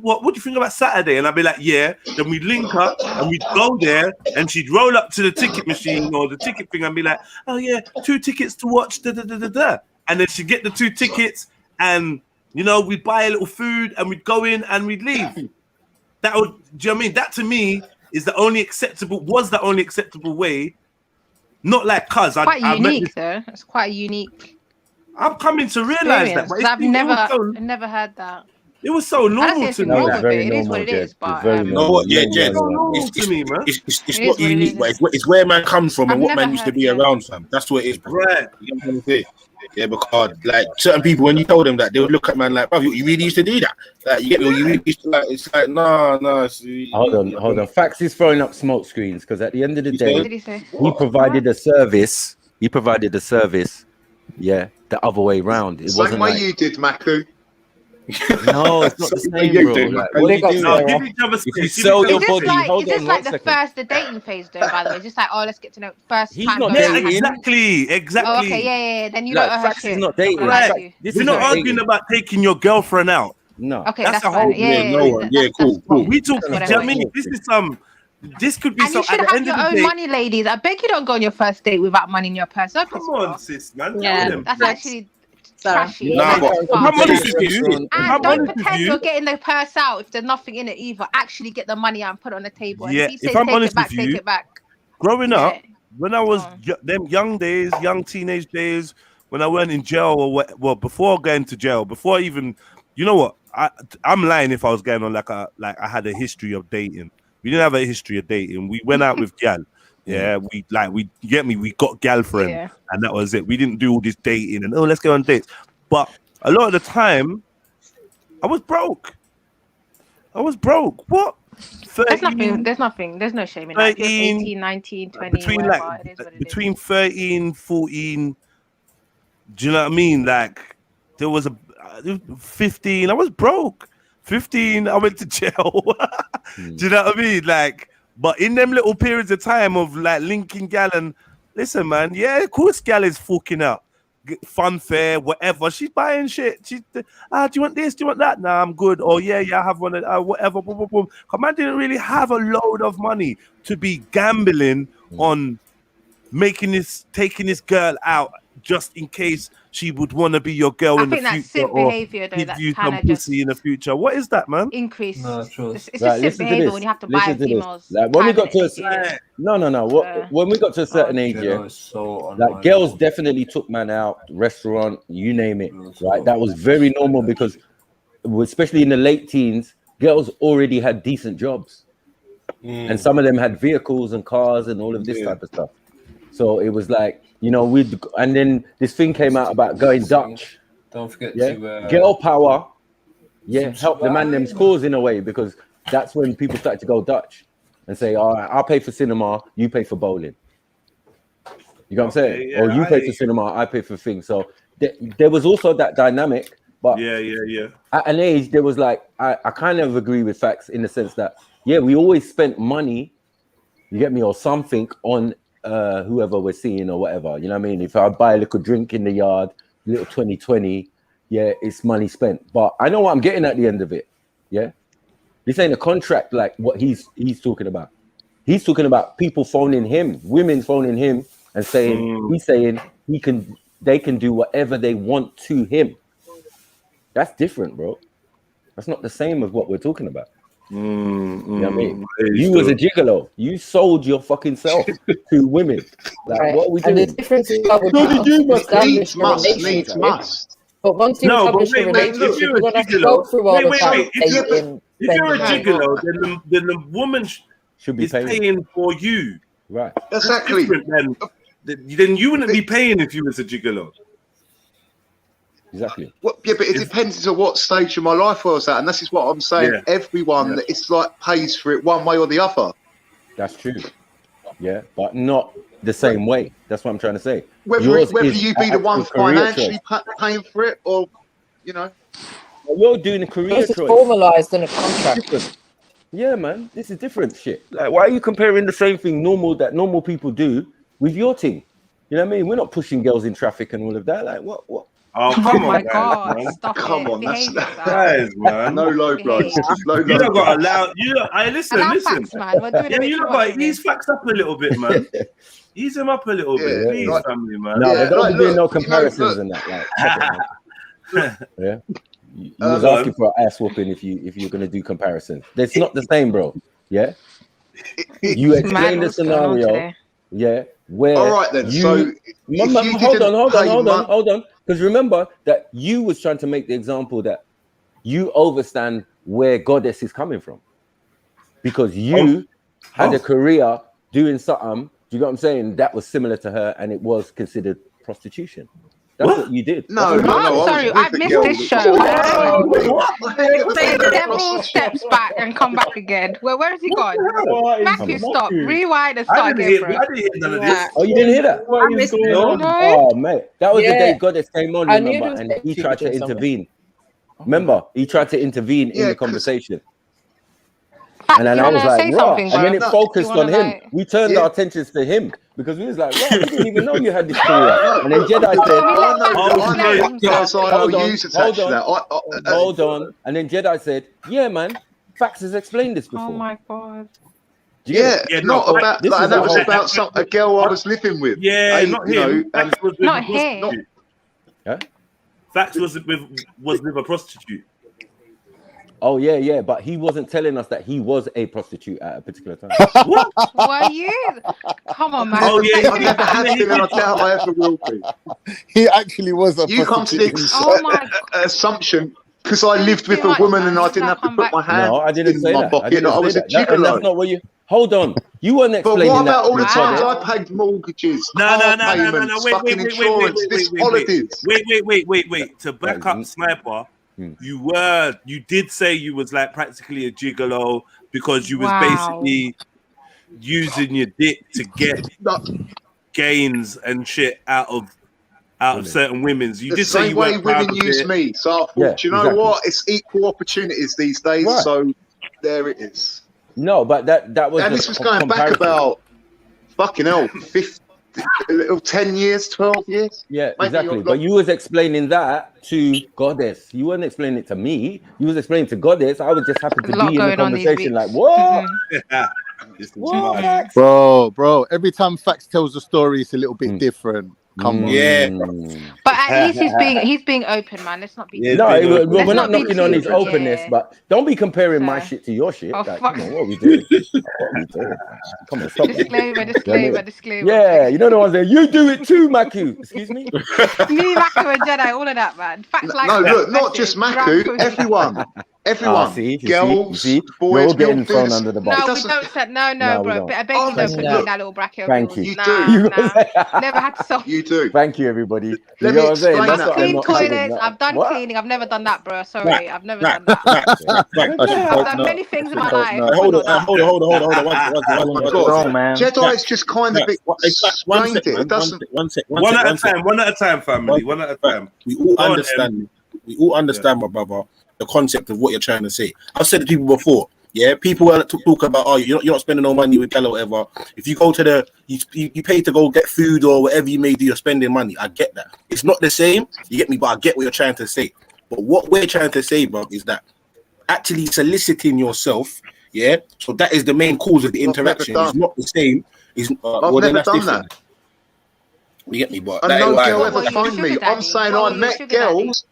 what do you think about Saturday?" And I'll be like, "Yeah." Then we'd link up and we'd go there, and she'd roll up to the ticket machine or the ticket thing and be like, "Oh yeah, 2 tickets to watch da." And then she'd get the 2 tickets, and you know, we'd buy a little food and we'd go in and we'd leave. That would, do you know what I mean? That to me is the only acceptable way. Not like cuz quite unique though. It's quite unique. I'm coming to realize that. But I've never heard that. It was so normal to me. It is what it is, but you know what? Yeah, Jed. It's not unique, but it's where man comes from and what man used to be around, fam. That's what it is, bro. Right. You know what I'm saying? Yeah, because like certain people, when you tell them that, they would look at man like, "Bro, you really used to do that." Like, you get me? You really used to, like, it's like, no. Hold on. Fax is throwing up smoke screens because at the end of the day, he provided a service. Yeah, the other way round. It wasn't way like you did, Maku. No, it's not the same, bro. Like, what do you do? If you sell your body, hold on one second. The dating phase, though. By the way, just like, oh, let's get to know first. He's time not going dating. out. Exactly. Oh, okay, yeah. Then you don't know her Fax shit. is not dating. Right. We're not arguing about taking your girlfriend out. No. Okay, that's a fine. whole Yeah, cool. We talk. Do you know what I mean? This could be and you should have your own money, ladies. I beg you don't go on your first date without money in your purse. Come on, sis, man. Yeah, that's actually trashy. Nah, but I'm honest with you. And don't pretend you're getting the purse out if there's nothing in it either. Actually get the money out and put it on the table. Yeah, And if, if I'm honest take with you, it back. Growing up, when I was them young teenage days, when I weren't in jail or what, before going to jail, before even, you know what? I'm lying if I was going on like I had a history of dating. We didn't have a history of dating. We went out with gal. Yeah, we you get me? We got gal friend, and that was it. We didn't do all this dating and let's go on dates. But a lot of the time, I was broke. What? 13, There's no shame in that. 18, 19, 20, between 13, 14. Do you know what I mean? Like there was 15. I was broke. 15. I went to jail. Do you know what I mean? Like. But in them little periods of time of like linking gal and listen, man, yeah, of course gal is fucking up. Fun fair, whatever. She's buying shit. Do you want this? Do you want that? Nah, I'm good. Oh yeah, I have one. Whatever. Boom, boom, boom. Man didn't really have a load of money to be gambling on taking this girl out just in case she would want to be your girl in the future. I think that's simp behavior, though. Give you some pussy in the future. What is that, man? Increase. No, it's just simp behavior when you have to buy females. Like when we got to when we got to a certain age, like girls definitely took man out, restaurant, you name it. Right, that was very normal because, especially in the late teens, girls already had decent jobs, and some of them had vehicles and cars and all of this type of stuff. So it was like, you know, and then this thing came out about going Dutch. Don't forget to girl power. Yeah, help the man them's cause in a way, because that's when people started to go Dutch and say, all right, I'll pay for cinema, you pay for bowling. You know what I'm saying? Or you pay for cinema, I pay for things. So there was also that dynamic. But at an age, there was like, I kind of agree with Fax in the sense that, we always spent money, you get me, or something on whoever we're seeing or whatever. You know what I mean? If I buy a little drink in the yard, little 2020, it's money spent. But I know what I'm getting at the end of it. Yeah, this ain't a contract like what he's talking about. He's talking about people phoning him, women phoning him and saying he's saying they can do whatever they want to him. That's different, bro. That's not the same as what we're talking about. You know what I mean? You was a gigolo. You sold your fucking self to women. Like, Right. what are we And doing? the difference is well, Needs must. But once you establish a relationship, if you're you a don't have to gigolo, go through all wait, of that if dating, you're a spending. gigolo, then the woman should be paying for you. Right. Exactly. Then you wouldn't be paying if you was a gigolo. Exactly. Well, yeah, but it depends on what stage of my life I was at, and this is what I'm saying. Yeah. Everyone, it's like pays for it one way or the other. That's true. Yeah, but not the same way. That's what I'm trying to say. Whether you be the one financially paying for it, or you know, you're doing a career This is choice. formalized in a contract. Different. Yeah, man, this is different shit. Like, why are you comparing the same thing that normal people do with your thing? You know what I mean? We're not pushing girls in traffic and all of that. Like, what? Oh, come on, my guys, God! man. Stop Come it. on, Behave yourself. Guys, man. No low blows. You don't got allow. Listen. Allow facts, man. We're doing a bit you too know, much but of ease this. facts up a little bit, man. Ease him up a little bit, please, like- family, man. No, but don't like, be doing no look, comparisons and that. Like, check it, man. Yeah. You was go asking for an ass whooping if you're gonna do comparisons. It's not the same, bro. Yeah. You explain the scenario. Yeah. Where All right then. So hold on. Because remember that you was trying to make the example that you overstand where Goddess is coming from. Because you had a career doing something, do you know what I'm saying? That was similar to her and it was considered prostitution. That's what you did. No. Sorry, I've missed this show. Take several steps back and come back again. Where has he gone? Matthew, stop. Rewind and start again, bro. I didn't hear none of this. Oh, you didn't hear that? I missed it. No. Oh, mate. That was the Yeah. day Goddess came on, I knew remember? there And was he two tried to doing something. intervene. Remember? He tried to intervene in the conversation. Fact, And then you I was wanna like, say raw. something, And then bro? it focused You on wanna, him. like- We turned our attentions to him because we was like, raw, we didn't even know you had this career. And then Jedi said, hold on. And then Jedi said, yeah, man, Fax has explained this before. Oh my God. Yeah, not about that. And that was about a girl I was living with. Yeah, not him. Fax was with Not a him. prostitute. Huh? Fax was with a prostitute. Oh, yeah, but he wasn't telling us that he was a prostitute at a particular time. What? Were you? Come on, man. Oh, yeah. I never have been, and I doubt I ever will be. He actually was a You come to the Oh my assumption because I lived with too a much, woman man. and I didn't have to put my hand No, I didn't in say my that. pocket. I was a And gigolo. that's not what you. Hold on, you weren't But explaining what that. about all the to times Goddess. I paid mortgages, No, car payments, fucking insurance, this holidays? Wait. To back up Sniper, you did say you was like practically a gigolo because you was basically using your dick to get gains and shit out of certain women's. You The did say same you way weren't proud women of use it. me. So I thought, Yeah, do you know exactly. what? It's equal opportunities these days. Right. So there it is. No, but that was. And just this was going back comparison. about fucking hell, 10 years, 12 years. Yeah, Maybe exactly. you're But you was explaining that to Goddess. You weren't explaining it to me. You was explaining to Goddess. I was just happened to There's a lot be in the going on these conversation. weeks. Like, what? What? Bro, every time Fax tells a story, it's a little bit different. Come on. Yeah. But at least he's being open, man. Let's not be. We're not be knocking on his too- openness, yeah. but don't be comparing my shit to your shit. Oh, Like, fuck. come on, what are we doing? Come on, stop. Disclaimer. Yeah, you know the ones there. You do it too, Maku. Excuse me. Me, Maku, and Jedi, all of that, man. Facts like No, that. look, not That's just it. Maku, Drunk everyone. Everyone. See, Girls, you see, boys, you're getting milfers. thrown under the bus. No, we don't say no, No, we bro. don't. I beg you, don't put me in that little bracket. Thank you. You Nah, do. never had to solve. You do. Thank you, everybody. You Let know me what I'm saying? explain That's that. what I'm Clean not having. toilets. I've done What? cleaning. I've never done that, bro. Sorry, Right. I've never done that. I've done many things in my life. Hold but on. not that. One second. God, man. Jedi's just kind of One explained second, it. man. It doesn't. One second. One at a time, family. One at a time. We all Go on, understand. We all understand, my brother, the concept of what you're trying to say. I've said to people before. Yeah, people talk about, oh, you're not spending no money with Bella or whatever. If you go to you pay to go get food or whatever you may do, you're spending money. I get that. It's not the same. You get me, but I get what you're trying to say. But what we're trying to say, bro, is that actually soliciting yourself, yeah. So that is the main cause of the interaction. It's not the same. I've never done that. You get me, but And no girl ever phoned me. I'm saying I met girls.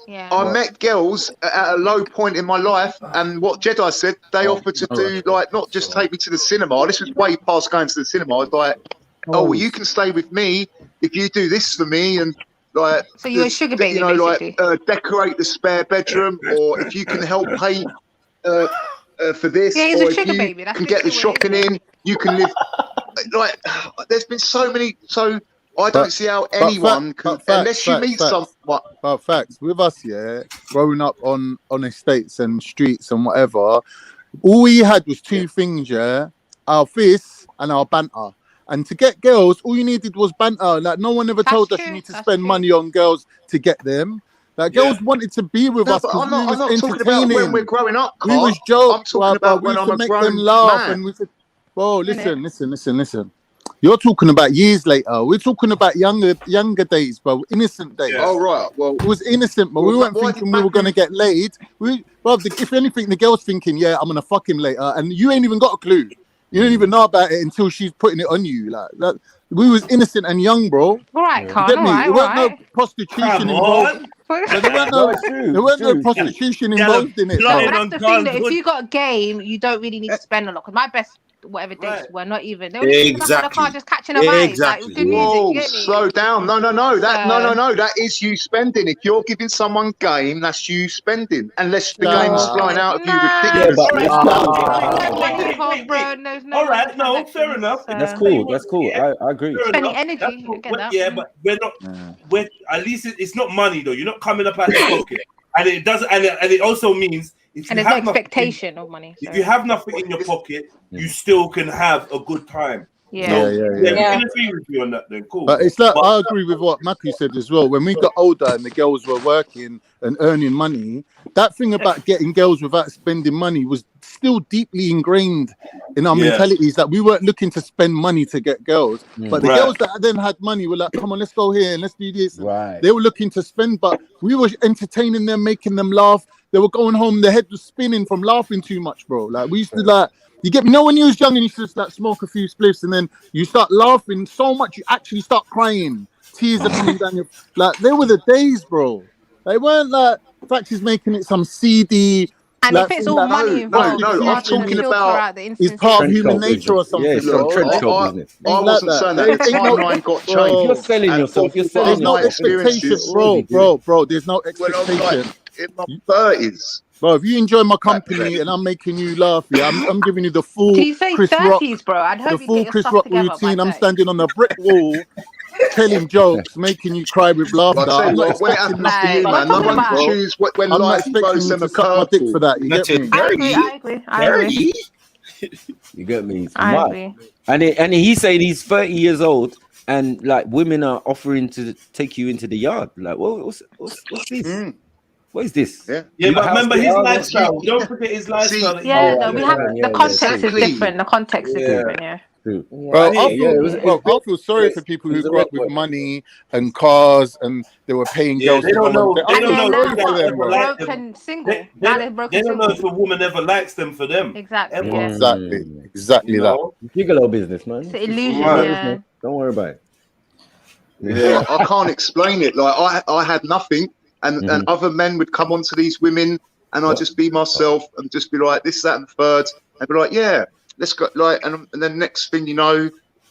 I met girls at a low point in my life, and what Jedi said, they offered to do like not just take me to the cinema. This was way past going to the cinema. I was like, oh, well, you can stay with me if you do this for me, and like, so you're a sugar baby, you know, basically. like decorate the spare bedroom, or if you can help pay for this, Yeah, he's or a if sugar you baby. That's can get the shopping in, you can live. Like, there's been so many. So I don't see how anyone can, unless you meet someone. But facts with us, yeah, growing up on estates and streets and whatever, all we had was two things, yeah, our fists and our banter. And to get girls, all you needed was banter. Like, no one ever told us you need to spend money on girls to get them. Like, girls wanted to be with us because we was I'm not talking about when we're growing up, we was I'm jokes, talking about we when used I'm to a make grown them laugh. man. And we said, bro, listen. You're talking about years later. We're talking about younger days, bro. Innocent days. Oh, right. Well, it was innocent, but we weren't thinking we were going to get laid. If anything, the girl's thinking, yeah, I'm going to fuck him later. And you ain't even got a clue. You don't even know about it until she's putting it on you. Like that, we was innocent and young, bro. All right, Khan. Get me? All There weren't right. no prostitution involved. There weren't no prostitution involved in it. No, Bro. but that's the thing that if you got a game, you don't really need to spend a lot. Because my best whatever dates were not even. They were just sitting back in the car, just catching a vibe, like with good music. Whoa, You get me? slow down. No. That is you spending. If you're giving someone game, that's you spending. Unless the game is flowing out of you ridiculously. All right, no, fair enough. That's cool. I agree. Spending energy. I get that. Yeah, but we're not. We're at least it's not money though. You're not coming up out of your pocket, and it doesn't. And it also means if And you there's no have nothing, expectation of money. if you have nothing in your pocket, you still can have a good time. Yeah. We can agree with you on that. Then cool. But it's like I agree with what Maki said as well. When we got older and the girls were working and earning money, that thing about getting girls without spending money was still deeply ingrained in our mentalities. That we weren't looking to spend money to get girls, but the girls that then had money were like, "Come on, let's go here and let's do this." Right. They were looking to spend, but we were entertaining them, making them laugh. They were going home, their head was spinning from laughing too much, bro. Like we used to like. You get me? No, when you was young and you used to just like smoke a few spliffs and then you start laughing so much you actually start crying. Tears are coming down your like. They were the days, bro. They weren't like fact is making it some seedy. And like, if it's all money involved, I'm talking about it's part of human nature or something. Yeah, some trench coat business. I wasn't saying that. The timeline got changed. If you're selling yourself, you're selling There's no yourself. expectation, bro. There's no expectation. In my 30s. Bro, if you enjoy my company and I'm making you laugh, I'm giving you the full Can you say Chris 30s, Rock, bro? I'd hope the you full get your Chris stuff Rock together routine. by I'm 30. standing on a brick wall, telling jokes, making you cry with laughter. I'll tell I'm you not what, when it expecting happens to you, man, no one can choose when I'm not life expecting throws you them to a suck my dick curveball. for that. You get me? I agree. You get me? It's I mad. agree. And he said he's 30 years old, and like women are offering to take you into the yard. Like, what's this? What is this? Yeah, but remember his lifestyle. Don't forget his lifestyle. We have the context is different. The context is different. Yeah. Bro, I feel sorry for people who grew up with money and cars and they were paying girls they to don't go know. on. They don't know if for them, bro. Broken single. Now they're broken They don't know single. if a woman ever likes them for them. Exactly. Ever. Yeah. Exactly You that. know? Gigolo business, man. It's an illusion. Right. Yeah. Don't worry about it. Yeah, I can't explain it. Like I had nothing, and other men would come onto these women, and I'd just be myself and just be like this, that, and the third, and be like, yeah, let's go. Like, and then next thing you know,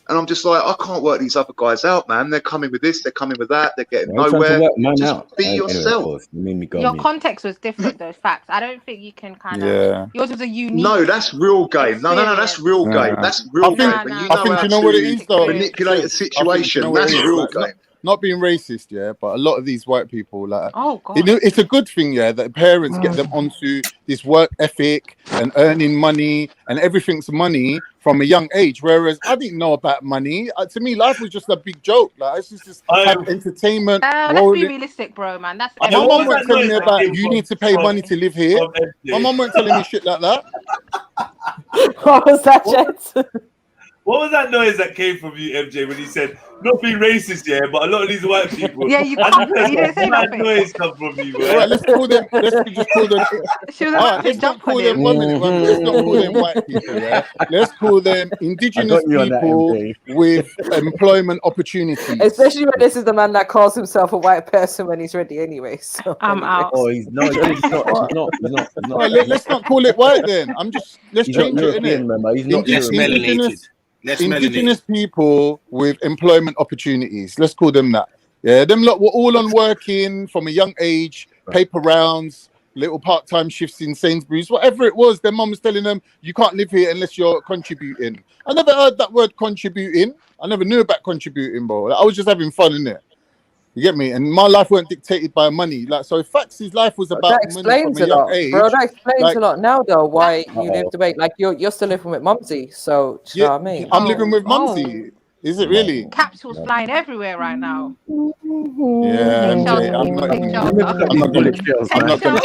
and I'm just like, I can't work these other guys out, man. They're coming with this, they're coming with that, they're getting nowhere. Just be yourself. Your context was different, those facts. I don't think you can kind of. Yours was a unique. No, that's real game. No, that's real game. That's real game. When you know how what it is, though. manipulate a situation, that's real game. Not being racist, yeah, but a lot of these white people, like, oh god, it's a good thing, yeah, that parents get them onto this work ethic and earning money and everything's money from a young age. Whereas I didn't know about money. To me, life was just a big joke. Like it's just have entertainment. Let's be realistic, bro, man. That's my mom wasn't telling me about you need to pay money to live here. My mom wasn't telling me shit like that. What was that, Jet? What was that noise that came from you, MJ, when you said not being racist, yeah, but a lot of these white people? Yeah, you I coughed just and you didn't say heard that nothing. noise come from you, All right, man. let's call them. Let's just call them. She was All about right, to let's not jump call on them. him. 1 minute. Let's not call them white people. Yeah, let's call them I indigenous got you on that, people MJ. with employment opportunities. Especially when this is the man that calls himself a white person when he's ready anyway. So I'm out. Oh, he's no, he's not. All He's right. not. He's not. He's All not. right, let's not call it white then. Let's He's not change it, innit? European, remember? He's not Less European. melanated. Less Indigenous melanated. people with employment opportunities. Let's call them that. Yeah, them lot were all on working from a young age, paper rounds, little part-time shifts in Sainsbury's, whatever it was. Their mum was telling them, you can't live here unless you're contributing. I never heard that word contributing. I never knew about contributing, bro. I was just having fun, innit? You get me? And my life weren't dictated by money. Like, so Fax's life was about that money from explains a a young lot, age. bro. That explains Like, a lot now, though. Why you live Uh-oh. the way like you're still living with Mumsy. So do you yeah, know what I mean? I'm living with Mumsy. Is it really? Capsules flying everywhere right now. Yeah, Take MJ, shelter, I'm not take even. shelter. These bullet shells, Take man. I'm not gonna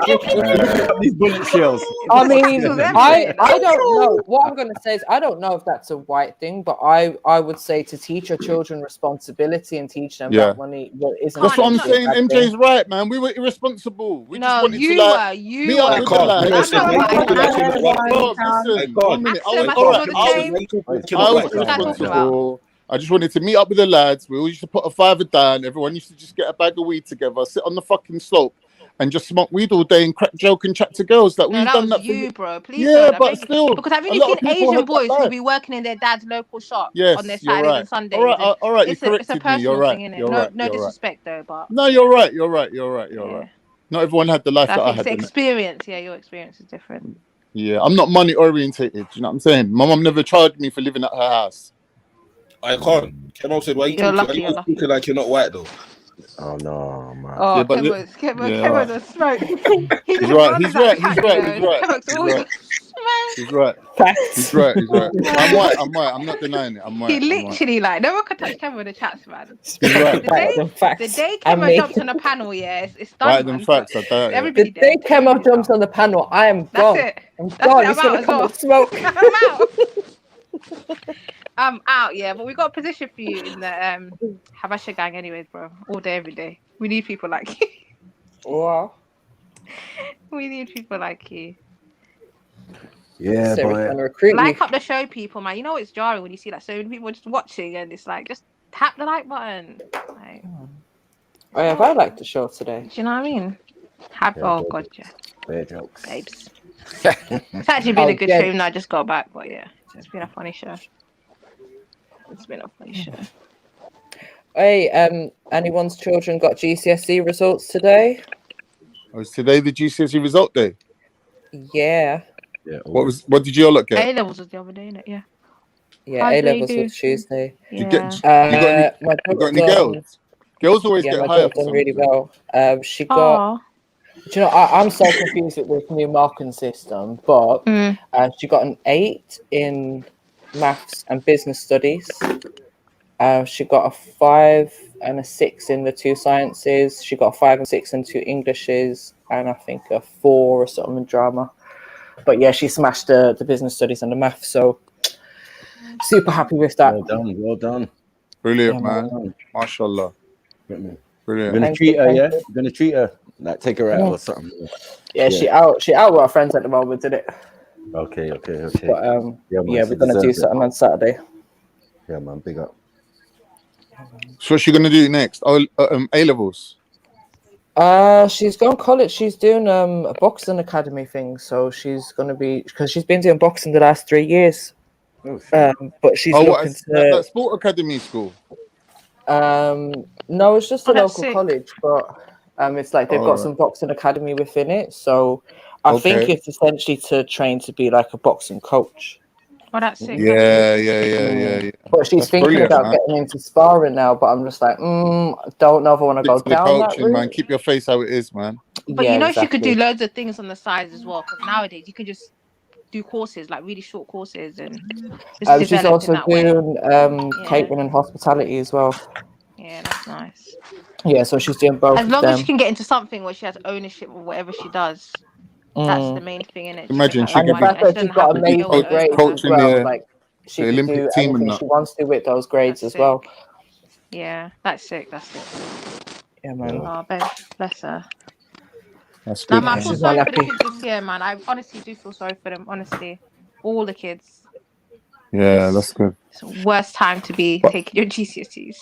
take shelter. These bullet shells. I mean, Capsules I everywhere now. don't know. What I'm gonna say is I don't know if that's a white thing, but I would say to teach your children responsibility and teach them Yeah. that money isn't. That's what I'm essentially a saying. bad MJ's thing. right, man. We were irresponsible. We just No, wanted to you like were. You meet up were. I with the can't. lads. No, listen, why you talking like you're not white? Bro, listen, 1 minute. Axel, my All sister right, the I same. Why you talking like you're was not white? What's that talking irresponsible. I just wanted to meet up with the lads. We all used to put a $5 down. Everyone used to just get a bag of weed together, sit on the fucking slope, and just smoke weed all day and crack joke and chat to girls. Like No, we've that done was that you, for bro. Please yeah, don't. I but beg you. still, Because I've a really lot seen of people Asian had that boys who life. be working in their dad's local shop on Yes, their you're Saturdays right. and Sundays. All right, And all right. You it's a corrected me. You're personal right. thing, innit? You're No, right. no You're right. disrespect though, but No, you're right. You're right. You're right. You're yeah. right. Not everyone had the life I that I think it's had. the Innit? experience. Yeah, your experience is different. Yeah, I'm not money orientated. You know what I'm saying? My mum never charged me for living at her house. I can't. Kemo said, why you You're talking? lucky. Why You're you lucky. talking like you're not white though? Oh no, man. Oh, Yeah, but Kemo's a smoke. He he's just right. runs He's that right. cat, He's you right. know. He's right. Kemo's He's always right. He's right. He's right. He's right. I'm white. I'm white. I'm not denying it. I'm He white. I'm white. literally like no one could touch Kemo in the chats, man. He's right. The day Kemo jumps on the panel, yeah, it's done, Right, man. them facts. I doubt it. Everybody The day Kemo jumps on the panel, I am gone. That's it. I'm That's gone. it. He's I'm gonna out as come well. and smoke. I'm out. I'm out, yeah, but we got a position for you in the Habasha gang anyways, bro. All day, every day. We need people like you. Wow. We need people like you. Yeah, So we're boy. trying to recruit Like you. up the show, people, man. You know it's jarring when you see like so many people just watching and it's like just tap the like button. Like, Oh, yeah, I liked the show today. do you know what I mean? Oh god, yeah. Bad jokes. Babes. It's actually been a good yeah. show, even though I just got back, but yeah, it's been a funny show. It's been a funny show. Hey, anyone's children got GCSE results today? Was today the GCSE result day? Yeah. Yeah. What did you all look at? A levels was the other day, innit? Yeah. Yeah, How'd A they levels do? was Tuesday. Yeah. You got My any daughter- girls? Girls always yeah, get my higher. daughter done really well. She got. Aw. Do you know, I'm so confused with this new marking system, but she got an 8 in maths and business studies. She got a 5 and a 6 in the 2 sciences. She got a 5 and 6 in 2 Englishes, and I think a 4 or something in drama. But yeah, she smashed the business studies and the maths, so super happy with that. Well done. Well done. Brilliant, Yeah, man. Mashallah. Brilliant. You're gonna Thank treat you, her, thank yeah? you. You're gonna treat her, like take her out Yeah. or something. Yeah, she out with her friends at the moment, didn't it? Okay. But Yeah, man, yeah, she we're gonna do deserves it. something on Saturday. Yeah, man, big up. So what's she gonna do next? Oh, A levels. She's going college. She's doing a boxing academy thing. So she's gonna be because she's been doing boxing the last 3 years. But she's looking that sport academy school? No, it's just a that's local sick. college, but it's like they've got Alright. some boxing academy within it. So I think Okay. it's essentially to train to be like a boxing coach. Oh, that's sick. Yeah. But she's That's thinking brilliant, about man. getting into sparring now. But I'm just like, I don't know if I want to go Stick to the down that coaching, route. man. Keep your face how it is, man. But Yeah, you know she could do exactly. loads of things on the sides as well. Because nowadays you can just do courses, like really short courses, and just She's develop in also that way. doing catering and hospitality as well. Yeah, that's nice. Yeah, so she's doing both As of long as them. she can get into something where she has ownership of whatever she does. That's the main thing in it. Imagine she And the could be, fact that she's got amazing grades as coaching well, like she the could Olympic do team and anything that. she wants to with those grades as well. Yeah, that's sick. That's sick. Yeah, man. Oh, bless her. That's Nah, good. man, I Man. feel sorry for the kids this year, man. I honestly do feel sorry for them. Honestly, all the kids. Yeah, that's good. It's the worst time to be taking your GCSEs.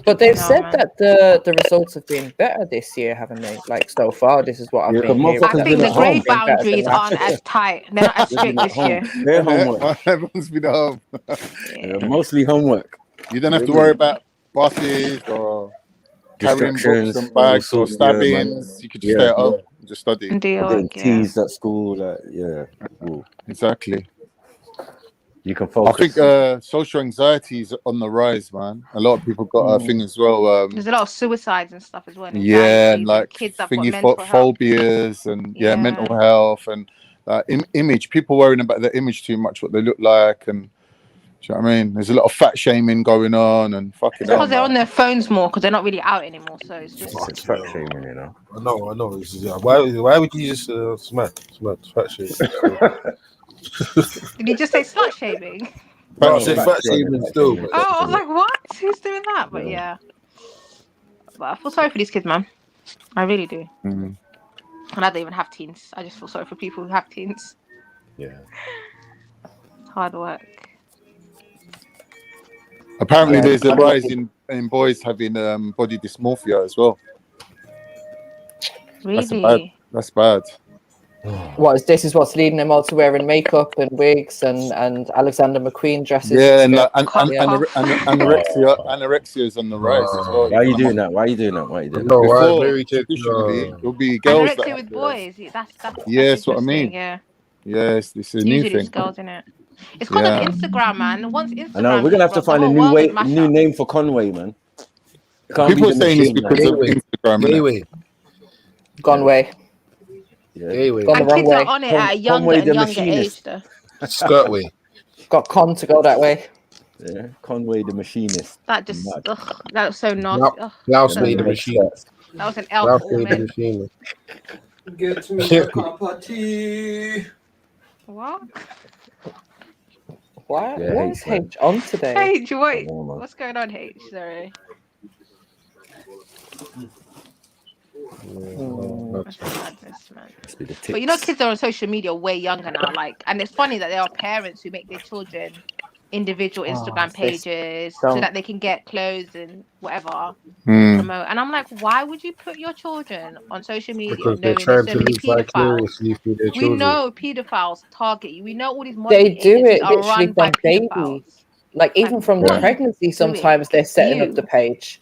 But they've No, said man. that the results have been better this year, haven't they? Like so far, this is what I've been hearing. I think the grade boundaries aren't as tight. They're not as strict this year. Their homework. Everyone's been at home. Yeah, mostly homework. You don't have to worry about buses or carrying books Distractions, and bags or all sorts, yeah, man. stabbings. You could just stay at home and just study. And do your Getting work, yeah. teased at school, like Ooh. Exactly. You can I focus. think social anxiety is on the rise, man. A lot of people got a thing as well. There's a lot of suicides and stuff as well. And Yeah, anxiety, and like kids that got thingy mental health. phobias and mental health and image. People worrying about their image too much, what they look like, and do you know what I mean? There's a lot of fat shaming going on and fucking. It's because they're on their phones more because they're not really out anymore. So it's just It's fat shaming, you know. I know. This is, why would you just smack fat shaming? Did you just say slut shaming? No, I said fat shaming still. But Oh, I was like, what? Who's doing that? But yeah. But I feel sorry for these kids, man. I really do. Mm. And I don't even have teens. I just feel sorry for people who have teens. Yeah. Hard work. Apparently, there's a rise in boys having body dysmorphia as well. Really? That's bad. This is what's leading them all to wearing makeup and wigs and Alexander McQueen dresses. Yeah, and anorexia is on the rise as well. Why are you doing that? Why are you doing that? Why are you doing No, that? traditionally, it'll be girls. Anorexia with boys. That's Yes, what I interesting, mean. Yeah. Yes, this is a new Usually thing. it's girls, isn't it? It's because of Instagram, man. Once Instagram, I know we're gonna have to find a new name for Conway, man. People are saying it's because of Instagram. Gateway. Conway. Yeah. Gateway. Gone the And wrong kids way. are on it at a younger and younger age, though. Skirtway. Got con to go that way. Yeah, Conway the machinist. That just that was so nasty. Ugh. Klaus made the machinist. That was an elf. Klaus All made the men. machinist. Get me a cup of tea. What? Why? Yeah, What is H on today? H, what's going on, H? Sorry. That's madness, man. But you know, kids are on social media way younger now. Like, and it's funny that there are parents who make their children individual Instagram pages so that they can get clothes and whatever promote. And I'm like, why would you put your children on social media Because they're knowing trying there's so to many live pedophiles? vicariously through their We children. know pedophiles target you. We know all these They modeling do agencies it are literally run by from baby. pedophiles. Like even from the pregnancy, sometimes they're setting up the page.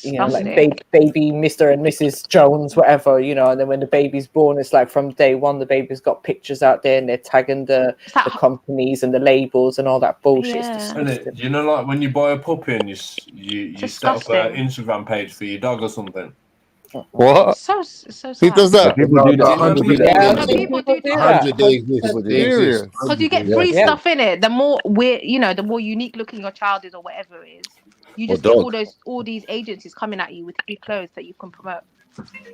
You know, like baby Mr. and Mrs. Jones, whatever, you know, and then when the baby's born, it's like from day one, the baby's got pictures out there and they're tagging the companies and the labels and all that bullshit. It's disgusting. You know, like when you buy a puppy and you set up an Instagram page for your dog or something. What? So sad. Who does that? People do that. People do that. 100 days. Because you get free stuff in it. The more the more unique looking your child is or whatever it is, you just get all these agencies coming at you with free clothes that you can promote.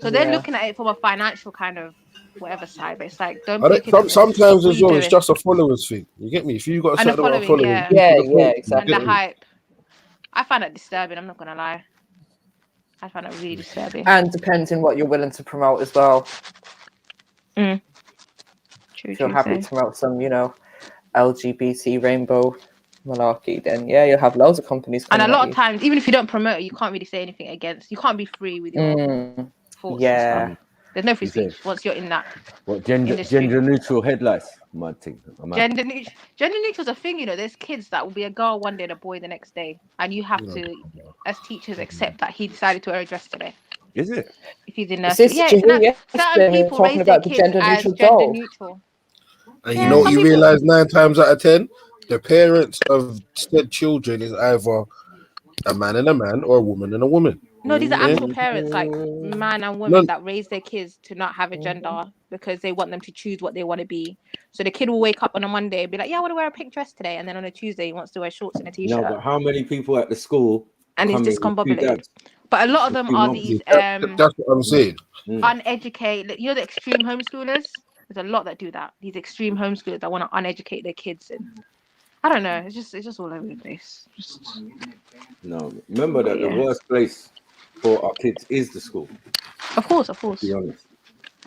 So they're looking at it from a financial kind of whatever side, but it's like Sometimes as well, it's just a followers thing. You get me? If you got a certain amount of followers, exactly. And the hype. I find it disturbing. I'm not gonna lie. I find it really disturbing. And depends on what you're willing to promote as well. True, if you're happy to promote some, LGBT rainbow malarkey, then you'll have loads of companies. And a lot of times, even if you don't promote it, you can't really say anything against. You can't be free with your thoughts. Yeah. And stuff. There's no free speech once you're in that. What gender neutral headlights? Mad thing. Gender neutral is a thing, There's kids that will be a girl one day and a boy the next day, and you have to, as teachers, accept that he decided to wear a dress today. Is it? If he's in nursery, certain people raise their kids as gender neutral. And you know what you realize 9 times out of 10, the parents of said children is either a man and a man or a woman and a woman. No, these are actual parents, like man and women, that raise their kids to not have a gender because they want them to choose what they want to be. So the kid will wake up on a Monday and be like, "Yeah, I want to wear a pink dress today," and then on a Tuesday he wants to wear shorts and a t-shirt. No, but how many people at the school? And it's discombobulated. But a lot of them are these That's what I'm saying. uneducated. You know, the extreme homeschoolers. There's a lot that do that. These extreme homeschoolers that want to uneducate their kids, and I don't know. It's just all over the place. No, remember that the worst place for our kids is the school. Of course. To be honest.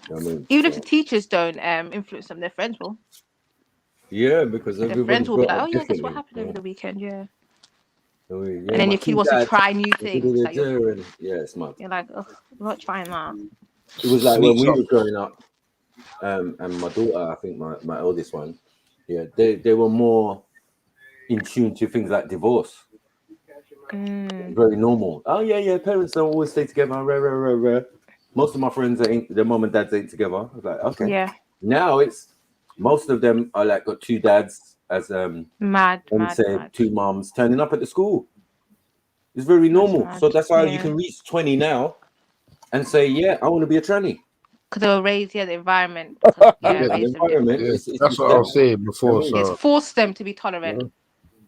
You know what I mean? Even if the teachers don't influence them, their friends will. Yeah, because Their everybody's friends will be brought like, up "Oh yeah, guess what differently. happened over the weekend?" Yeah. And And then your kid wants to try new things. Like yeah, it's mad. you're like, "Oh, I'm not trying that." It was like when we were growing up, and my daughter, I think my eldest one, yeah, they were more in tune to things like divorce. Very normal. Oh yeah, parents don't always stay together. Rah. Most of my friends their mom and dads ain't together. I was like, okay. Yeah. Now it's most of them are like got two dads as mad. Two moms turning up at the school. It's very normal. So that's how you can reach 20 now and say, yeah, I want to be a tranny. Because they were raised, the environment. The environment. That's what I was saying before. It's forced them to be tolerant.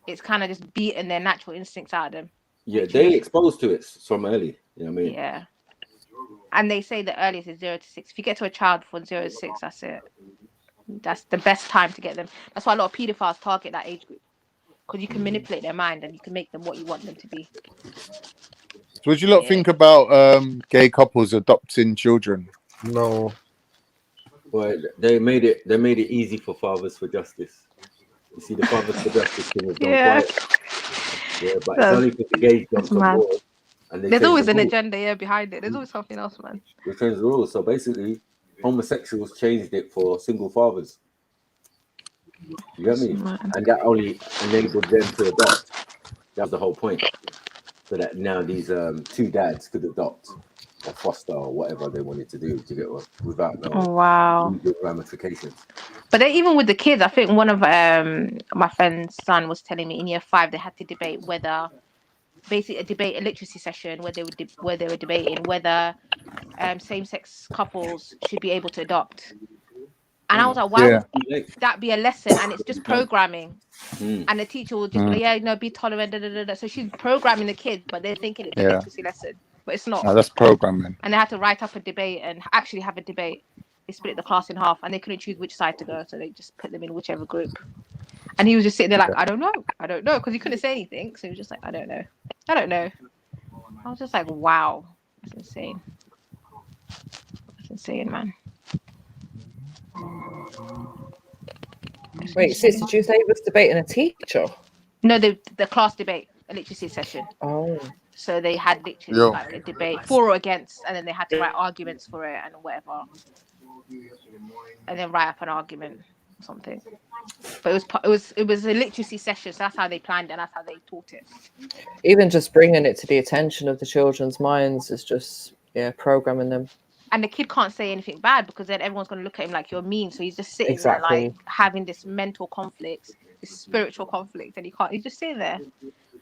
It's kind of just beating their natural instincts out of them. Yeah, they exposed to it from early. You know what I mean? Yeah. And they say the earliest is 0 to 6. If you get to a child from 0 to 6, that's it. That's the best time to get them. That's why a lot of pedophiles target that age group. Because you can manipulate their mind and you can make them what you want them to be. So what do you lot think about gay couples adopting children? No. Well, they made it easy for Fathers for Justice. You see, the Fathers for Justice thing has gone quiet. Yeah, but it's only because the gays jumped on board. And there's always an agenda behind it. There's always something else, man. They changed the rules. So basically, homosexuals changed it for single fathers. You get me? And that only enabled them to adopt. That was the whole point. So that now these two dads could adopt or foster or whatever they wanted to do to get one without no legal ramifications. But even with the kids, I think one of my friend's son was telling me in year 5 they had to debate whether, basically a literacy session where they were debating whether same-sex couples should be able to adopt. And I was like, why would that be a lesson? And it's just programming. And the teacher will just be be tolerant. So she's programming the kids, but they're thinking it's a literacy lesson, but it's not. No, that's programming. And they had to write up a debate and actually have a debate. They split the class in half, and they couldn't choose which side to go, so they just put them in whichever group. And he was just sitting there like, I don't know, because he couldn't say anything. So he was just like, I don't know. I was just like, wow, that's insane. That's insane, man. Wait, sis, did you say it was debating a teacher? No, the class debate, a literacy session. Oh. So they had literally like a debate for or against, and then they had to write arguments for it and whatever. And then write up an argument or something. But it was a literacy session, so that's how they planned it and that's how they taught it. Even just bringing it to the attention of the children's minds is just programming them. And the kid can't say anything bad because then everyone's going to look at him like you're mean. So he's just sitting there like having this mental conflict, this spiritual conflict, and he's just sitting there.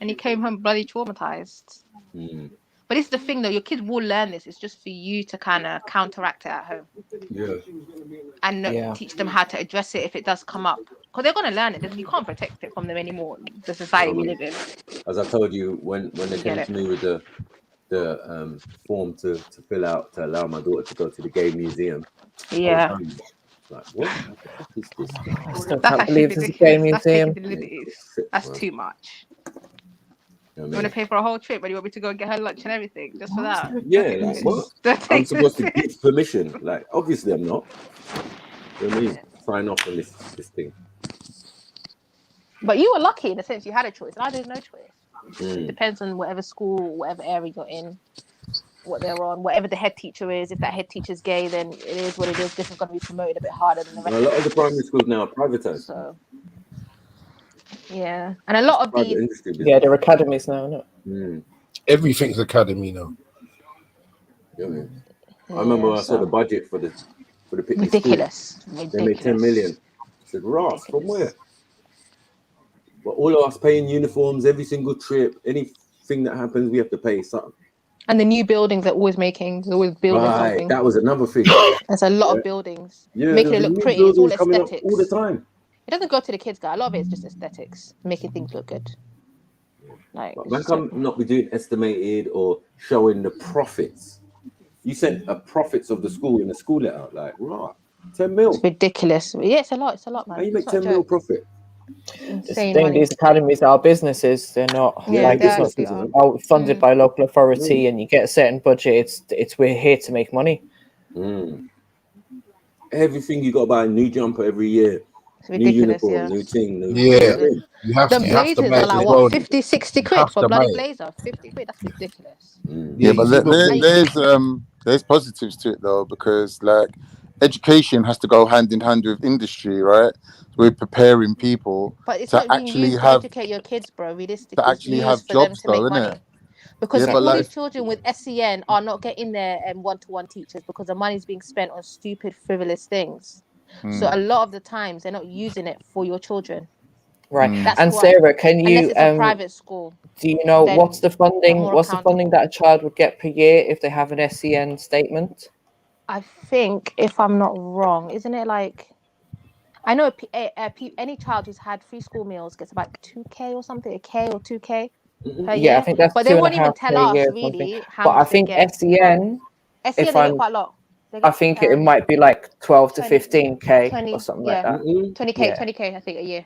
And he came home bloody traumatized. But this is the thing though, your kids will learn this. It's just for you to kind of counteract it at home. Yeah. And teach them how to address it if it does come up. Because they're going to learn it. You can't protect it from them anymore, the society we live in. As I told you, when they came to me with the form to fill out to allow my daughter to go to the gay museum. Yeah. Like, what the fuck is this? I still can't believe there's a gay museum. That's too much. You want to pay for a whole trip, but you want me to go and get her lunch and everything just for that? Yeah, like what? I'm supposed to give permission. Like, obviously I'm not. You know what I mean? Sign off on this thing. But you were lucky in the sense you had a choice, and I did no choice. It depends on whatever school, whatever area you're in, what they're on, whatever the head teacher is. If that head teacher's gay, then it is what it is. This is going to be promoted a bit harder than the rest. A lot of the primary schools now are privatized. So, yeah, and a lot of these. Yeah, they're academies now, isn't it? Everything's academy now. Yeah, man. I remember when I saw the budget for the picnic ridiculous. School. They made 10 million. I said, Ross, from where? But all of us paying uniforms, every single trip, anything that happens, we have to pay something. And the new buildings they're always making, they're always building something. That was another thing. There's a lot of buildings. Making it look pretty. It's all aesthetics. All the time. It doesn't go to the kids, guy. A lot of it is just aesthetics, making things look good. Like, But man can't not be doing estimated or showing the profits. You sent a profits of the school in a school letter, like, right, 10 mil. it's ridiculous. Yeah, it's a lot, man. How you make It's not a 10 mil joke. profit? It's Insane saying money. these academies are businesses. They're not Yeah, like they it's not actually are. funded by local authority, and you get a certain budget. It's we're here to make money. Everything you got to buy a new jumper every year. It's ridiculous, new uniform, yeah. new thing, new Ridiculous. you have The to blazers buy are it like as what, well. 50, 60 You quid have for a to bloody buy it. blazer? 50 quid, that's ridiculous. Yeah, but And there's positives to it though, because like education has to go hand in hand with industry, right? We're preparing people but it's to not being actually used to have educate your kids, bro. Realistically, it's used have for them jobs to though, make isn't money. it? Because Yeah, see, but all like these children with SEN are not getting their one-to-one teachers because the money's being spent on stupid, frivolous things. So a lot of the times they're not using it for your children. Right. That's And why, Sarah, can unless you it's a private school, do you know then what's the they're funding? more What's the funding accountable. that a child would get per year if they have an SEN statement? I think, if I'm not wrong, isn't it like, I know any child who's had free school meals gets about 2K or something, a K or 2K per Yeah, I year. think that's But they won't even 2.5K tell a us year or something. really how But I much they think get. SEN, SEN, if they get I'm, quite a lot. They I get think it might be like 12 to 15K 20, or something like yeah, that. 20K, Yeah. 20K, I think, a year.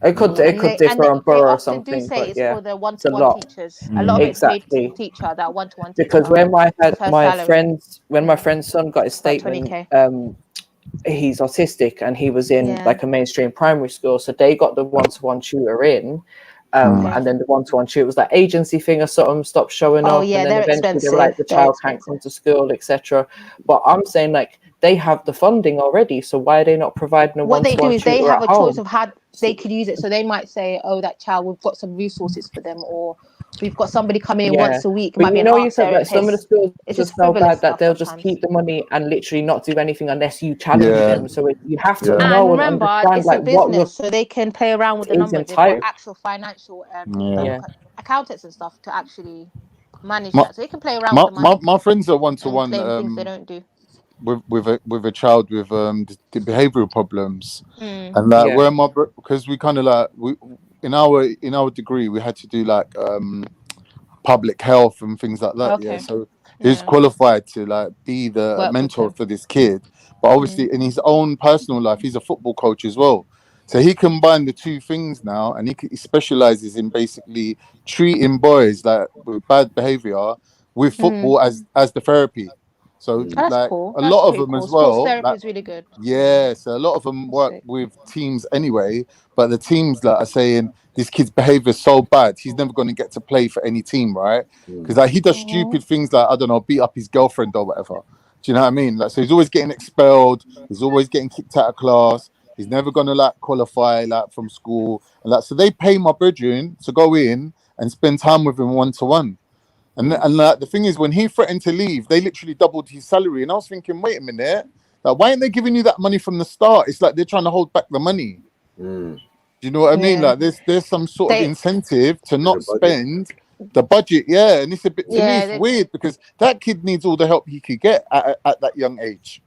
It could differ on They borough or often do something, say but it's yeah, for the it's a one-to-one lot. teachers. A lot of it's paid to the Exactly. teacher, that one-to-one Because teacher. when It's her salary. my son got his About statement, 20K. he's autistic and he was in Yeah. like a mainstream primary school, so they got the one-to-one tutor in, and then the one-to-one tutor was that agency thing or something stopped showing Oh up, yeah, and then they're eventually they were like, the expensive. They're child can't come to school, etc. But I'm saying, like, they have the funding already, so why are they not providing a What they do one-to-one is they tutor have at a choice home? of how they could use it. So they might say, oh, that child, we've got some resources for them, or we've got somebody coming in once a week. It But might be you an know, you art said that some of the therapist. schools It's are just so frivolous bad that stuff they'll just sometimes. keep the money and literally not do anything unless you challenge Yeah. them. So you have to Yeah. know And and remember, understand it's like a what your business, so they can play around with the is numbers. They've got entitled. actual financial Yeah. accountants and stuff to actually manage My, that. So they can play around with the money my friends are and one-to-one claim things they don't do. with a child with the behavioral problems, Mm. and like Yeah. where because we kind of like we in our degree we had to do like public health and things like that. Yeah, Okay. so he's Yeah. qualified to like be the Work with mentor them. for this kid, but obviously in his own personal life he's a football coach as well. So he combined the two things now, and he specializes in basically treating boys like with bad behavior with football as the therapy. So Oh, that's like cool. a That's lot of pretty them cool. as Sports well, therapy like is really good. yeah, so a lot of them work with teams anyway, but the teams that are saying this kid's behavior is so bad, he's never going to get to play for any team, right? Because like he does stupid things like, I don't know, beat up his girlfriend or whatever. Do you know what I mean? Like, so he's always getting expelled, he's always getting kicked out of class, he's never going to like qualify like from school, and like so they pay my brethren to go in and spend time with him one-to-one. And the thing is, when he threatened to leave, they literally doubled his salary. And I was thinking, wait a minute, like, why aren't they giving you that money from the start? It's like they're trying to hold back the money. Do you know what I mean? Yeah. Like, there's some sort of They- incentive to not spend the budget. Yeah, and it's a bit to me, Yeah, it's weird because that kid needs all the help he could get at that young age.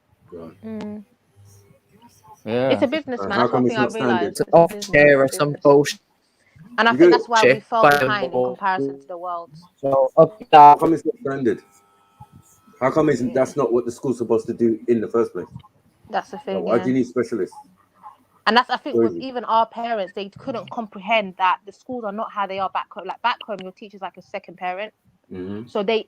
Yeah. It's a business, man. How That's come one it's thing I not standard? realized. It's It's a off business. share or It's a some business. bullshit. And I You think get that's why we fell by behind in more. comparison to the world. So How come it's not standard? How come that's not what the school's supposed to do in the first place? That's the Like, thing, why do yeah. you need specialists? And that's, I think, with Crazy. even our parents, they couldn't comprehend that the schools are not how they are back home. Like back home, your teacher's like a second parent. So they're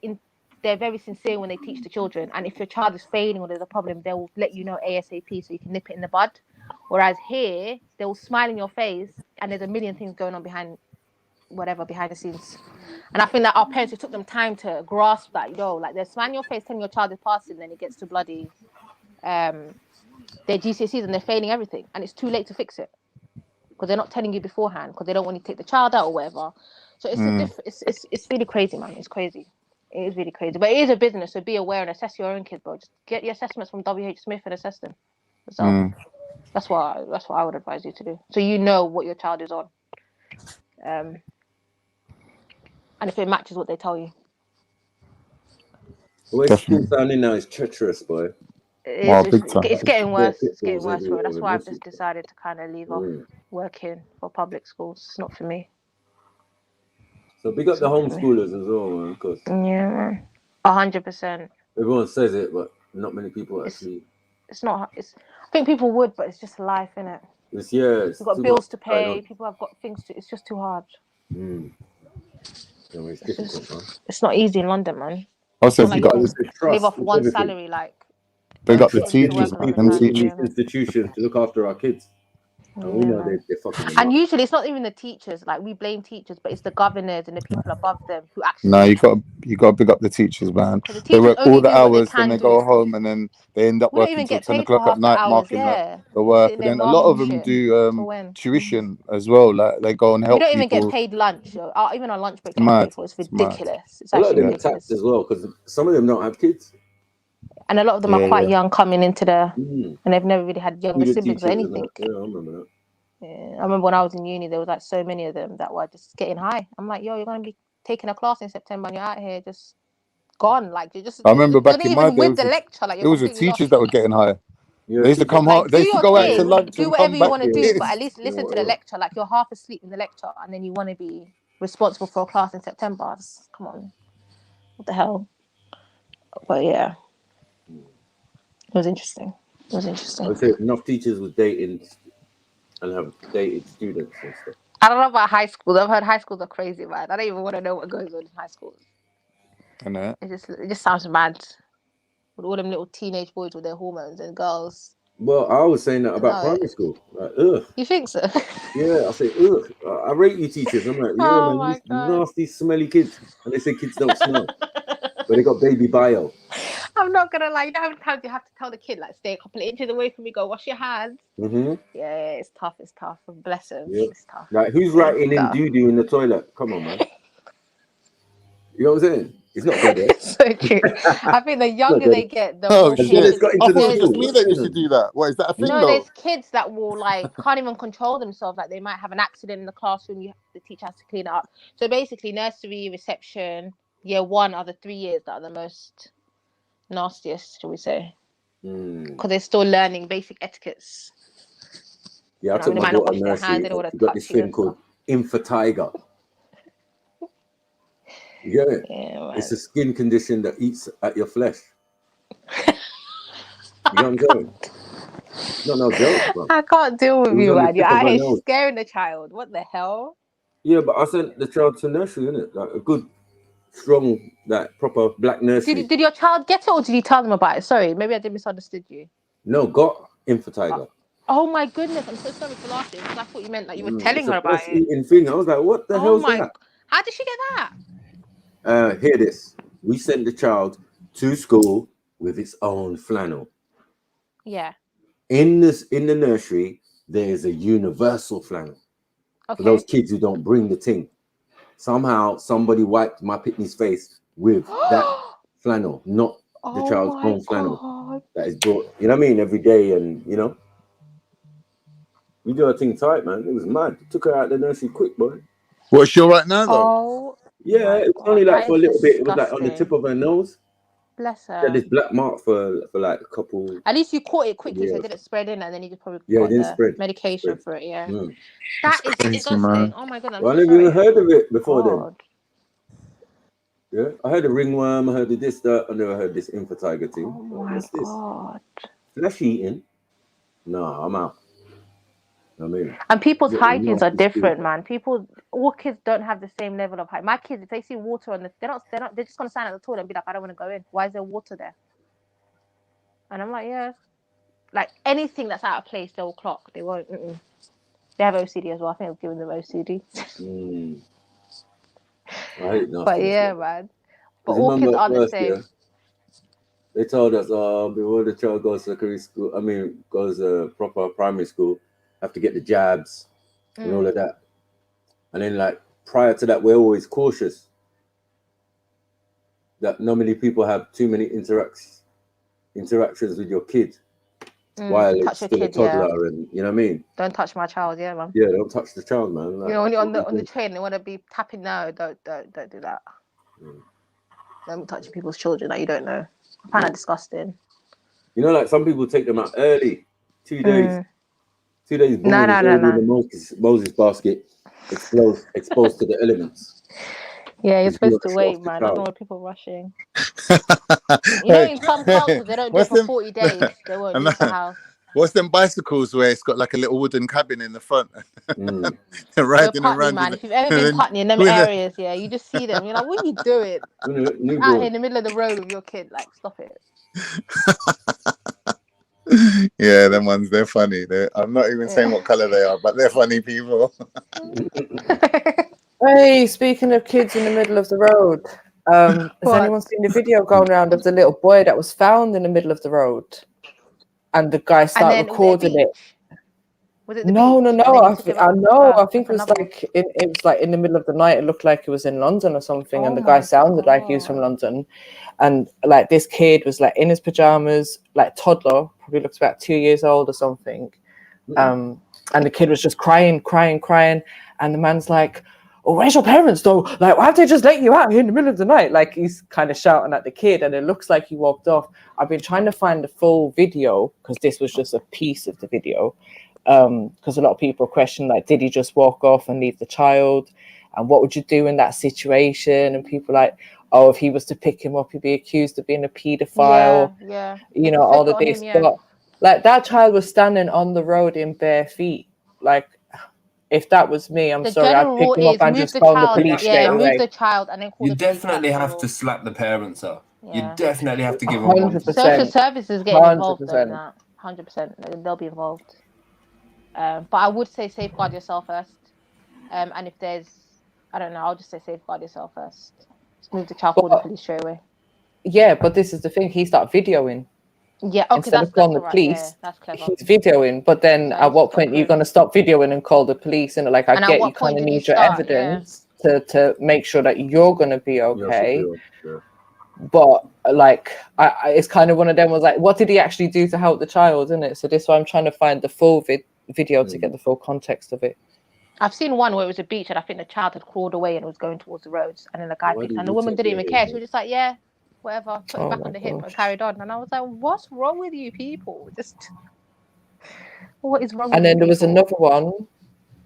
very sincere when they teach the children. And if your child is failing or there's a problem, they will let you know ASAP so you can nip it in the bud. Whereas here, they will smile in your face and there's a million things going on behind the scenes. And I think that our parents, it took them time to grasp that, like they're smiling in your face telling your child is passing, then it gets to bloody their GCSEs and they're failing everything. And it's too late to fix it. Because they're not telling you beforehand, because they don't want you to take the child out or whatever. So it's really crazy, man. It's crazy. It is really crazy. But it is a business, so be aware and assess your own kids, bro. Just get your assessments from WH Smith and assess them yourself. That's what I would advise you to do. So you know what your child is on. And if it matches what they tell you. The way school's sounding now is treacherous, boy. It's getting worse. It's getting Pitfalls worse, bro. That's everywhere, why I've messy. just decided to kind of leave off working for public schools. It's not for me. So big up the homeschoolers as well, man. Because Yeah, man. 100%. everyone says it, but not many people actually. It's not. It's. I think people would, but it's just life, innit? It's You've got too bills much to going pay. on. People have got things to. It's just too hard. It's difficult, man. It's not easy in London, man. Also, It's not you like got you can live off one salary, like. they got the Getting to teachers, work a lot of them the time. in teachers. these institutions to look after our kids. And we know they're fucking them And up. usually it's not even the teachers. Like we blame teachers, but it's the governors and the people above them who actually. No, you got to big up the teachers, man. The They teachers work only all the do what they hours, then can they do. go home, and then they end up We don't working even till get 10 paid for o'clock at half the night, hours. marking Yeah, the work. sitting And there then a lot of marking them shit. do Till when? tuition as well. Like they go and We help don't even get people. paid lunch. Or even our lunch break It's gets mad. paid for. It's It's mad. ridiculous. It's A lot of actually them are ridiculous. taxed as well because some of them don't have kids. And a lot of them are Yeah, quite yeah. young coming into and they've never really had younger Student siblings or teachers and anything. that. Yeah, I remember that. Yeah. I remember when I was in uni, there was like so many of them that were just getting high. I'm like, yo, you're gonna be taking a class in September and you're out here just gone. Like you're I remember you're back not in my even day, with the lecture. Like it you're was the completely lost. teachers that were getting higher. Yeah, They used to come home. Like They do used to your go out to thing, lunch do and whatever come you back want to do, pissed. but at least listen to the lecture. Like you're half asleep in the lecture and then you want to be responsible for a class in September. Just, come on, what the hell? But yeah, it was interesting. It was I interesting. would say enough teachers was dating and have dated students and stuff. I don't know about high school. I've heard high schools are crazy, man. I don't even want to know what goes on in high schools. It just sounds mad. With all them little teenage boys with their hormones and girls. Well, I was saying that about No. primary school. Like, ugh. You think so? Yeah, I say, ugh. I rate you teachers. I'm like, yeah, Oh man, my these God. nasty, smelly kids. And they say kids don't smell. But they got baby bio. I'm not gonna lie. You know how many times you have to tell the kid, like, stay a couple of inches away from me, go wash your hands. Mm-hmm. Yeah, it's tough. It's tough. Bless them. Yeah. It's tough. Like, who's writing in doo-doo in the toilet? Come on, man. You know what I'm saying? It's not good, right? So true. I think the younger they get, the Oh more shit! cases. I thought it was just me that used to do that. What is that a thing No, though? there's kids that will like can't even control themselves. Like they might have an accident in the classroom. The teacher has to clean it up. So basically, nursery, reception, year 1 are the 3 years that are the most nastiest, shall we say? Because they're still learning basic etiquettes. Yeah, I took my daughter to nursery. She got this thing called infatiga. You get it? Yeah, it's a skin condition that eats at your flesh. You know what I'm saying? No joke, bro. I can't deal with It was you, on the man. You're tip of out her here nose. scaring the child. What the hell? Yeah, but I sent the child to nursery, innit? Like a good, strong, like proper black nursery. Did your child get it or did you tell them about it? Sorry, maybe I did misunderstood you. No, got infatiga. Oh my goodness, I'm so sorry for laughing because I thought you meant like you were telling It's her a about it. eating thing. I was like, what the hell's that? How did she get that? Hear this. We sent the child to school with its own flannel. Yeah. In the nursery, there is a universal flannel. For those kids who don't bring the thing. Somehow somebody wiped my pitney's face with that flannel, not the child's own flannel that is brought, you know what I mean, every day. And you know, we do our thing tight, man. It was mad. Took her out of the nursery quick, boy. What's she all right now though? Oh, yeah, it was only like for a little bit. It was like on the tip of her nose. Bless She had her. this black mark for like a couple. At least you caught it quickly, so Yeah. it didn't spread in, and then you just probably Yeah, it got didn't the spread. medication for it. Yeah, Mm. that is crazy, disgusting. man. Oh my god, I'm Well, so I never sorry. even heard of it before God. then. Yeah, I heard of ringworm. I heard of this, that. I never heard this infatiga thing. Oh my What's this? god. Flesh eating? No, I'm out. I mean, And people's yeah, hygienes are nasty different, food. man. All kids don't have the same level of hygiene. My kids, if they see water on they're just gonna stand at the toilet and be like, I don't want to go in. Why is there water there? And I'm like, yeah. Like anything that's out of place, they will clock. They won't. They have OCD as well. I think I've given them OCD. I hate nasty. But yeah, man. But You all kids remember aren't the first same. year, they told us before the child goes to secondary school, goes proper primary school, have to get the jabs and all of that. And then like prior to that, we're always cautious that normally people have too many interactions with your kid while Touch it's your still a kid, yeah. toddler, and you know what I mean? Don't touch my child, yeah, man. Yeah, don't touch the child, man. Like, You know, when you're on the train, they want to be tapping. No, don't do that. Don't be touching people's children that you don't know. I find that disgusting. you know, like some people take them out early, 2 days. 2 days, boom, No. in the Moses basket, exposed to the elements. Yeah, you're Because he supposed was to off wait, the man. I don't know child. why people rushing. You know, in some cultures they don't do it What's for them? 40 days. They won't And leave the house. what's them bicycles where it's got like a little wooden cabin in the front? Mm. They're We're riding Putney, around man. in If you've ever been and then Putney in them with the areas, yeah, you just see them. You're like, what are you doing? New Out here born. in the middle of the road with your kid. Like, stop it. yeah, them ones, they're funny. I'm not even saying Yeah. what color they are, but they're funny people. Hey, speaking of kids in the middle of the road, has What? anyone seen the video going around of the little boy that was found in the middle of the road? And the guy And started then, was it a recording it. beach? Was it the No, beach? no, And then no. he took him I up? know. I Oh, think that's it was another one. like it was like in the middle of the night. It looked like it was in London or something, Oh and the guy my sounded like he was from God. London. And like this kid was like in his pajamas, like toddler, probably looks about 2 years old or something. And the kid was just crying, and the man's like, "Oh, where's your parents though? Like, why have they just let you out here in the middle of the night?" Like he's kind of shouting at the kid, and it looks like he walked off. I've been trying to find the full video because this was just a piece of the video. Because a lot of people question, like, did he just walk off and leave the child? And what would you do in that situation? And people like, oh, if he was to pick him up, he'd be accused of being a paedophile. Yeah. You They know, can flip all it of on this. him, yeah. But like that child was standing on the road in bare feet. Like, if that was me, I'm The sorry, I'd general pick rule him up is and move just the phone the child. police Yeah, straight move away. the child and then call You the police. definitely That's the have to rule. slap the parents up. You Yeah. definitely have to give them one. 100%. Social services getting involved though in 100%. that. 100%. They'll be involved. But I would say safeguard yourself first. And if there's, I don't know, I'll just say safeguard yourself first. Just move the child, call the police straight away. Yeah, but this is the thing. He started videoing. Yeah, okay, Instead that's of calling the alright. police, Yeah, that's clever. he's videoing. But then That at is what point are you correct. going to stop videoing and call the police? And like, I And at get you what kind point of did he need your start? Yeah. evidence to make sure that you're going to be Yeah, okay. sure. But like, it's kind of one of them was like, what did he actually do to help the child, isn't it? So this is why I'm trying to find the full video to get the full context of it. I've seen one where it was a beach and I think the child had crawled away and was going towards the roads. And then the guy Why picked did and the you woman take didn't your even head care. She was just like, yeah, whatever. Put it Oh back my on the hip and gosh. carried on. And I was like, what's wrong with you people? Just, what is wrong with And then you there was people? another one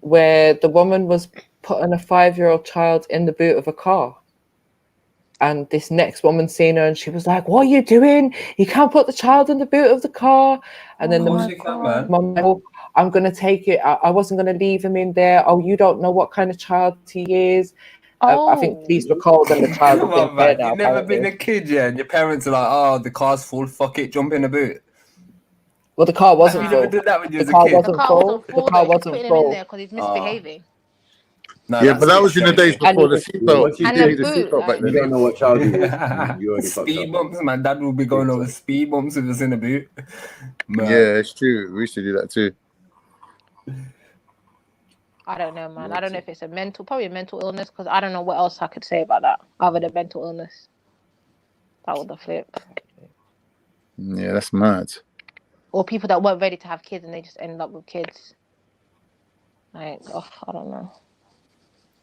where the woman was putting a 5-year-old child in the boot of a car. And this next woman seen her and she was like, what are you doing? You can't put the child in the boot of the car. And then the mom, oh, I'm going to take it. I wasn't going to leave him in there. Oh, you don't know what kind of child he is. I think police were called and the child Come has been on, there man. now, You've never apparently. been a kid, yeah, and your parents are like, oh, the car's full, fuck it, jump in the boot. Well, the car wasn't You full. never did that when you The was a car kid. wasn't full. The car Though. He's wasn't putting him in full. there because he's misbehaving. No, Yeah, that's but that it, was in the straight days away. before the seatbelt. Once you And do a it, The boot, seatbelt back like, you then. don't know what child it is. You already fucked Speed up. bumps, man. Dad will be going over speed bumps if it's in a boot. Man. Yeah, it's true. We used to do that too. I don't know, man. I don't know if it's probably a mental illness because I don't know what else I could say about that other than mental illness. That was the flip. Yeah, that's mad. Or people that weren't ready to have kids and they just ended up with kids. Like, oh, I don't know.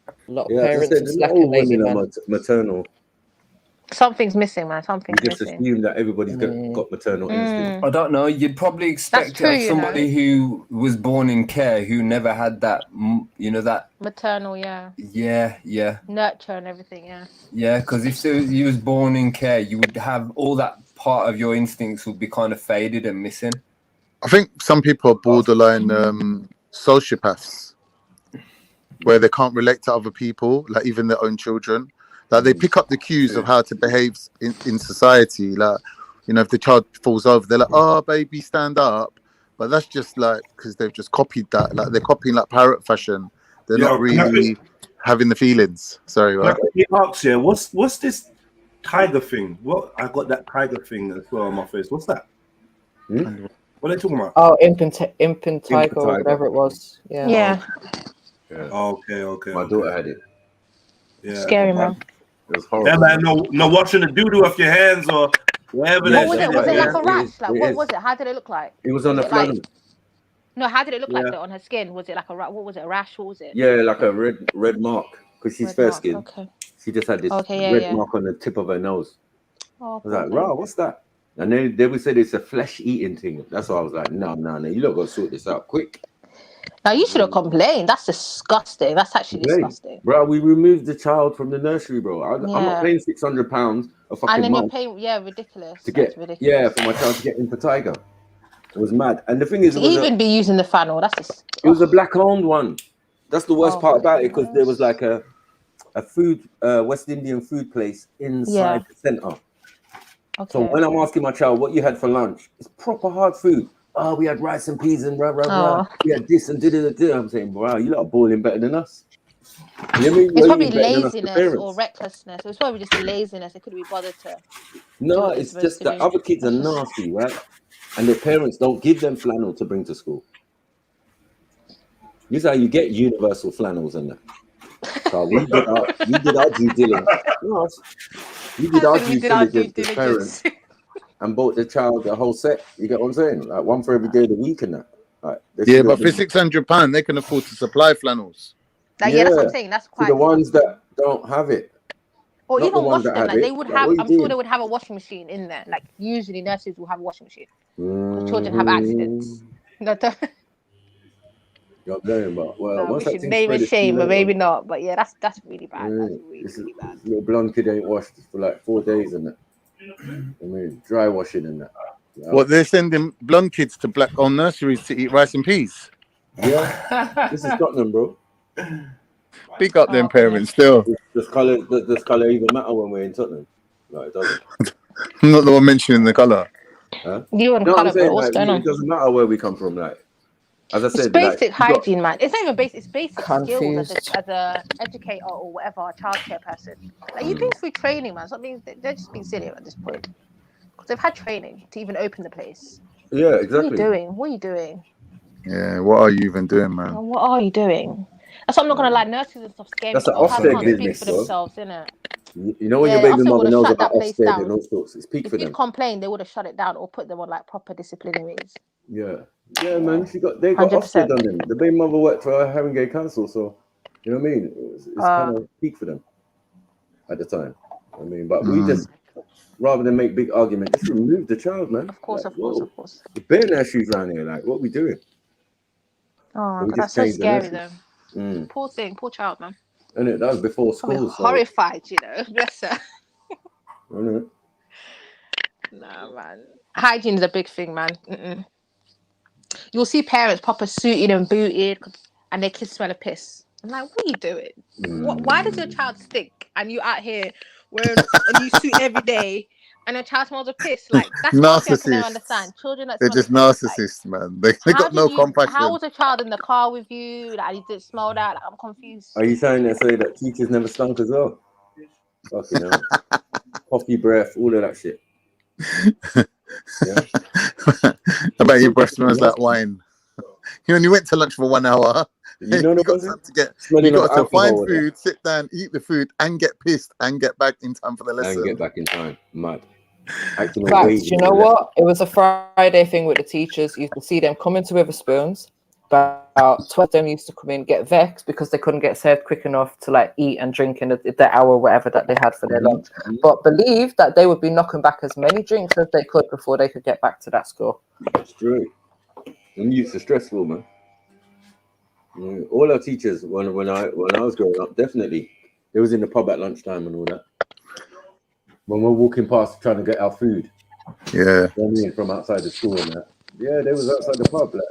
A lot of Yeah, as I parents said, are they're not slacking always lately, in a man. maternal. Something's missing, man. You Something's just missing. assume that everybody's got maternal instinct. I don't know. You'd probably expect true, to have you somebody who was born in care who never had that, that. Maternal, yeah. Yeah. Nurture and everything, yeah. Yeah, because if you was born in care, you would have all that part of your instincts would be kind of faded and missing. I think some people are borderline sociopaths, where they can't relate to other people, like even their own children. Like they pick up the cues of how to behave in society. Like, if the child falls over, they're like, "Oh, baby, stand up." But that's just like because they've just copied that. Like they're copying like parrot fashion. They're not really having the feelings. Sorry, Like, right? he asks here, what's this tiger thing? What I got that tiger thing as well on my face. What's that? What are they talking about? Oh, infant tiger or whatever it was. Yeah. Okay. My daughter had it. Yeah. Scary, man. It was horrible. Yeah, man. No washing the doo-doo off your hands or wherever. What was it? Was it like a rash? Like, what was it? How did it look like? It was on the flannel. No, how did it look like though, on her skin? Was it like what was it? A rash? What was it? Yeah, like a red mark. Because she's fair skin. Okay. She just had this red mark on the tip of her nose. Oh, I was like, "Wow, what's that?" And then they would say it's a flesh-eating thing. That's why I was like, "No, you lot got to sort this out quick." Now you should have complained. That's disgusting. That's actually disgusting. Bro, we removed the child from the nursery, bro. I'm not paying £600 a fucking And then you're month paying, ridiculous. to get, That's ridiculous. for my child to get in for Tiger. It was mad. And the thing is, To even be using the funnel, that's just... It was a black-owned one. That's the worst part about it, because there was like a food, West Indian food place inside the centre. Okay. So when I'm asking my child what you had for lunch, it's proper hard food. Oh, we had rice and peas and rah, rah, rah. We had this and da-da-da-da. I'm saying, wow, you lot are balling better than us. You know what I mean? It's probably laziness or recklessness. It's probably just laziness. They couldn't be bothered to... No, it's just that other kids are nasty, right? And their parents don't give them flannel to bring to school. This is how you get universal flannels and that. So we did our due diligence. No, we did our due diligence as parents and bought the child the whole set. You get what I'm saying? Like one for every day of the week and that. Like, yeah, but for £600, they can afford to supply flannels. Yeah, that's what I'm saying. That's quite... For the ones that don't have it. Or Not even the wash ones that them. have Like it. they would Like, have... what are you I'm sure doing? they would have a washing machine in there. Like usually nurses will have a washing machine. Because children have accidents. No, don't... You know what I'm saying? But, well, we once that should thing name spread, and it's too shame, but late, maybe man. not. But yeah, that's really bad. That's really bad. This little blonde kid ain't washed for like 4 days and that. I mean, dry washing and that. You know? What, they're sending blonde kids to black-owned nurseries to eat rice and peas? Yeah, this is Tottenham, bro. Big up them parents still. Does colour even matter when we're in Tottenham? No, it doesn't. I'm not the one mentioning the colour. Huh? You and No, colour, I'm saying, bro. What's like, going on? it doesn't matter where we come from. Like, as I It's said, basic like, hygiene, man. It's not even basic. It's basic skills Confused. as a educator or whatever, a childcare person. Like you've been through training, man. Something they're just being silly at this point because they've had training to even open the place. yeah, What exactly. are you doing? What are you doing? Yeah, what are you even doing, man? What are you doing? That's what I'm not gonna lie. Nurses and stuff scare me. That's an Sometimes Ofsted can't speak business, for bro. themselves, innit? You know when Yeah, your baby Ofsted mother would have knows shut about that place Ofsted down. and all sorts, it's peak If for you'd them. complained, they would have shut it down or put them on like proper disciplinaries. Yeah, man. They got 100%. Ofsted on them. The baby mother worked for Haringey Council, so you know what I mean. It's kind of peak for them at the time. I mean, but we just rather than make big argument, just remove the child, man. Of course, like, of course. The bare nurseries around here, like, what are we doing? Oh, We God, that's just so changed the scary nurseries. though. Poor thing, poor child, man. And that was before Probably school, so horrified, you know. Bless her. I don't know. Nah, man. Hygiene is a big thing, man. You'll see parents proper suited and booted, and their kids smell of piss. I'm like, what are you doing? Why does your child stink? And you out here wearing a new suit every day, and your child smells of piss? Like that's one thing I can never understand. Children that They're smell just of piss, like, narcissists, man. They got no compassion. how was a child in the car with you? Like, he didn't smell that. Like, I'm confused. Are you trying to say that teachers never stunk as well? Fucking hell. Coffee breath, all of that shit. Yeah. I bet your breath smells like wine. You only went to lunch for 1 hour. You know you got time to get. You got to find food, sit down, eat the food, and get pissed, and get back in time for the lesson. And get back in time. Mad. Facts. You know what? It was a Friday thing with the teachers. You could see them coming to Witherspoons. About 12 of them used to come in, get vexed because they couldn't get served quick enough to like eat and drink in the hour, whatever that they had for their lunch. But believe that they would be knocking back as many drinks as they could before they could get back to that school. It's true. And youth are stressful, man. Yeah, all our teachers, when I was growing up, definitely, they was in the pub at lunchtime and all that. When we're walking past trying to get our food, yeah, from outside the school and that, yeah, they was outside the pub. Like.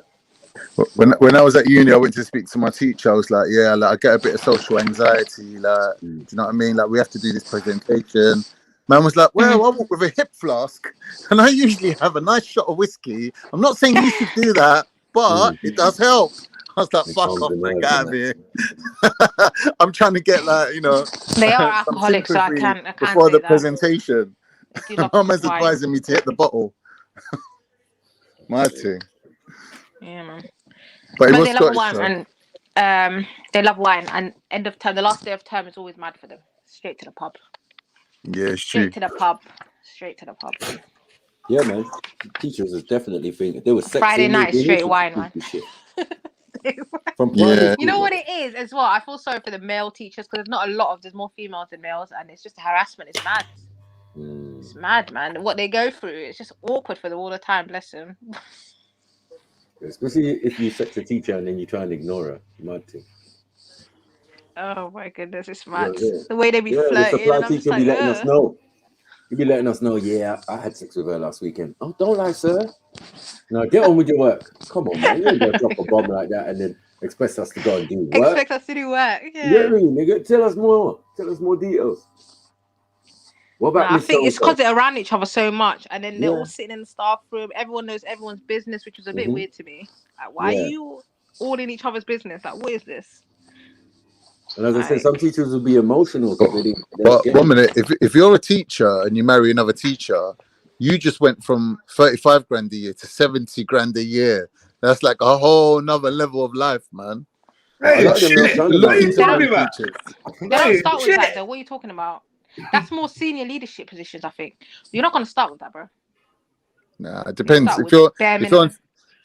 When I was at uni, I went to speak to my teacher. I was like, yeah, like I get a bit of social anxiety. Like, do you know what I mean? Like, we have to do this presentation. Man was like, well, I walk with a hip flask, and I usually have a nice shot of whiskey. I'm not saying you should do that, but it does help. I was like, fuck off, man, get out of here. I'm trying to get like, you know, they are alcoholics, so I can't before say the that. presentation. Mama's advising me to hit the bottle. My thing. Yeah, man. But they love wine, and they love wine. And end of term, the last day of term is always mad for them. Straight to the pub. Yeah, it's straight true. to the pub. Straight to the pub. Yeah, man. Teachers was definitely thinking there was sex Friday in night, straight wine, man. Shit. You know what it is as well. I feel sorry for the male teachers because there's more females than males, and it's just harassment. It's mad. It's mad, man. What they go through, it's just awkward for them all the time. Bless them. Especially if you sex a teacher and then you try and ignore her. Mad thing. Oh my goodness, it's You know mad. what I'm saying? The way they be Yeah, the flirting, supply and I'm just teacher be like, letting us know. He'd be letting us know, yeah, I had sex with her last weekend. Oh, don't lie, sir. Now get on with your work. Come on, man. You ain't gonna drop a bomb like that and then expect us to go and do work. expect us to do work. You Yeah. get me, nigga? Tell us more. Tell us more details. What about I Miss think it's So-and-so? because they're around each other so much, and then they're Yeah. all sitting in the staff room. Everyone knows everyone's business, which was a bit weird to me. Like, why are Yeah. you all in each other's business? Like, what is this? And as I said, some teachers will be emotional because they're But not getting 1 minute, if you're a teacher and you marry another teacher, you just went from 35 grand a year to 70 grand a year. That's like a whole nother level of life, man. Hey, A lot of them shit. not What are you looking to talking marry about? teachers. They don't Hey, start with shit. that though. What are you talking about? That's more senior leadership positions, I think. You're not going to start with that, bro. Nah, it You depends. start with bare minimum.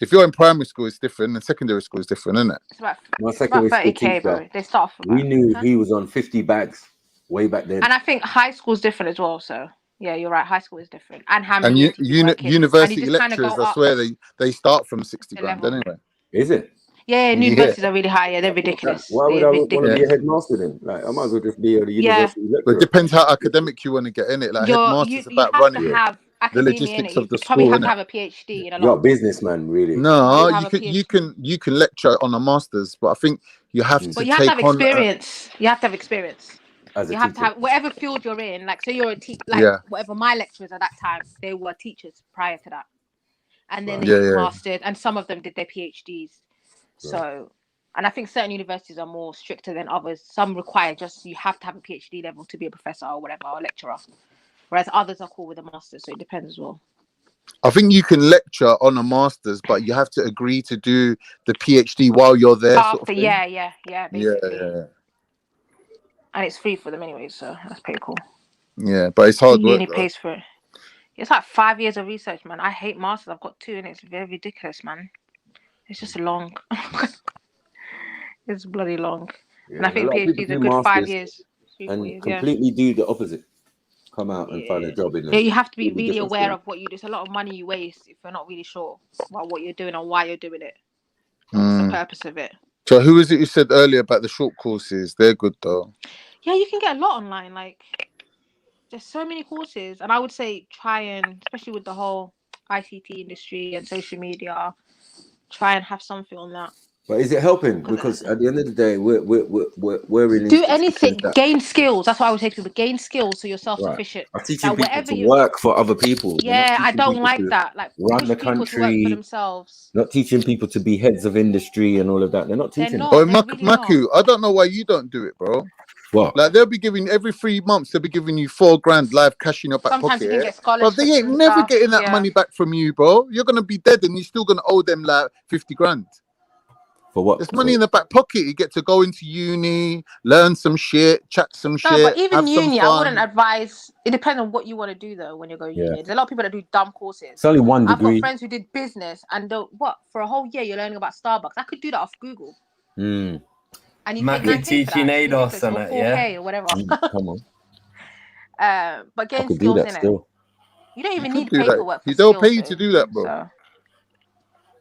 If you're in primary school, it's different, and secondary school is different, isn't it? It's about My it's about secondary school 30K, teacher, bro. They start off we about. knew he was on 50 bags way back then. And I think high school's different as well. So yeah, you're right. High school is different, and how And many years you've been working, and you university just kind of lecturers, go I up swear they start from 60 the grand level. anyway. Is it? Yeah, Yeah. universities are really high. Yeah, they're ridiculous. Why would They're I want to be a ridiculous. headmaster then? Like, I might as well just be a university But lecturer. it depends how academic you want to get in it. Like headmasters You about have to running have the academia in it. logistics You of the probably school, have to innit? have a PhD in a lot You're a of them. businessman, really. No, have you a can lecture on a master's, but I think you have to But you have to take have on experience. You have to have experience. As a You have to teacher. have whatever field you're in. Like, say you're a like Yeah. whatever my lecturers at that time, they were teachers prior to that, and then Right. they did Yeah. masters, and some of them did their PhDs. So, and I think certain universities are more stricter than others. Some require just you have to have a PhD level to be a professor or whatever, or a lecturer, whereas others are cool with a master's. So it depends as well. I think you can lecture on a master's, but you have to agree to do the PhD while you're there. Sort of After, thing. yeah, basically. Yeah. And it's free for them anyway, so that's pretty cool. Yeah, but it's hard work Uni though. pays for it. It's like 5 years of research, man. I hate masters. I've got 2, and it's very ridiculous, man. It's just long. It's bloody long. Yeah, And I think a lot of PhD people is a do good 5 masters years. 3, 4 and years, completely do the opposite. Come out and find a job in Yeah, you have to be completely really different aware field. of what you do. It's a lot of money you waste if you're not really sure about what you're doing or why you're doing it. What's the purpose of it? So who was it you said earlier about the short courses? They're good though. Yeah, you can get a lot online. Like, there's so many courses, and I would say try and, especially with the whole ICT industry and social media, try and have something on that. But is it helping? Because at the end of the day, we're in Do institutions anything, that, gain skills. That's what I would say to people. Gain skills so you're right, self-sufficient. are teaching Like people whatever to you work for other people. They're not Yeah, I teaching don't people like to that. Like run push the people to work for country, themselves. not teaching people to be heads of industry and all of that. They're not They're teaching not. Oh, They're really not. Maku, I don't know why you don't do it, bro. What? Like they'll be giving every 3 months, they'll be giving you 4 grand live cash in your back Sometimes you can pocket. get Bro, scholarships they ain't and never stuff. getting that Yeah. money back from you, bro. You're gonna be dead and you're still gonna owe them like 50 grand. For what? There's money in the back pocket. You get to go into uni, learn some shit, chat some No, shit, but even have some uni, I wouldn't fun. advise. It depends on what you want to do though when you go uni. Yeah. There's a lot of people that do dumb courses. It's only one I've got degree. friends who did business and for a whole year you're learning about Starbucks. I could do that off Google. Mm. And you pay 9K for that. teaching It's aid or ridiculous, or something, 4K yeah. or whatever. Come on. But I gain could do skills that in it. still. You don't even could need do that. paperwork for They'll skills. pay you though. to do that, bro. So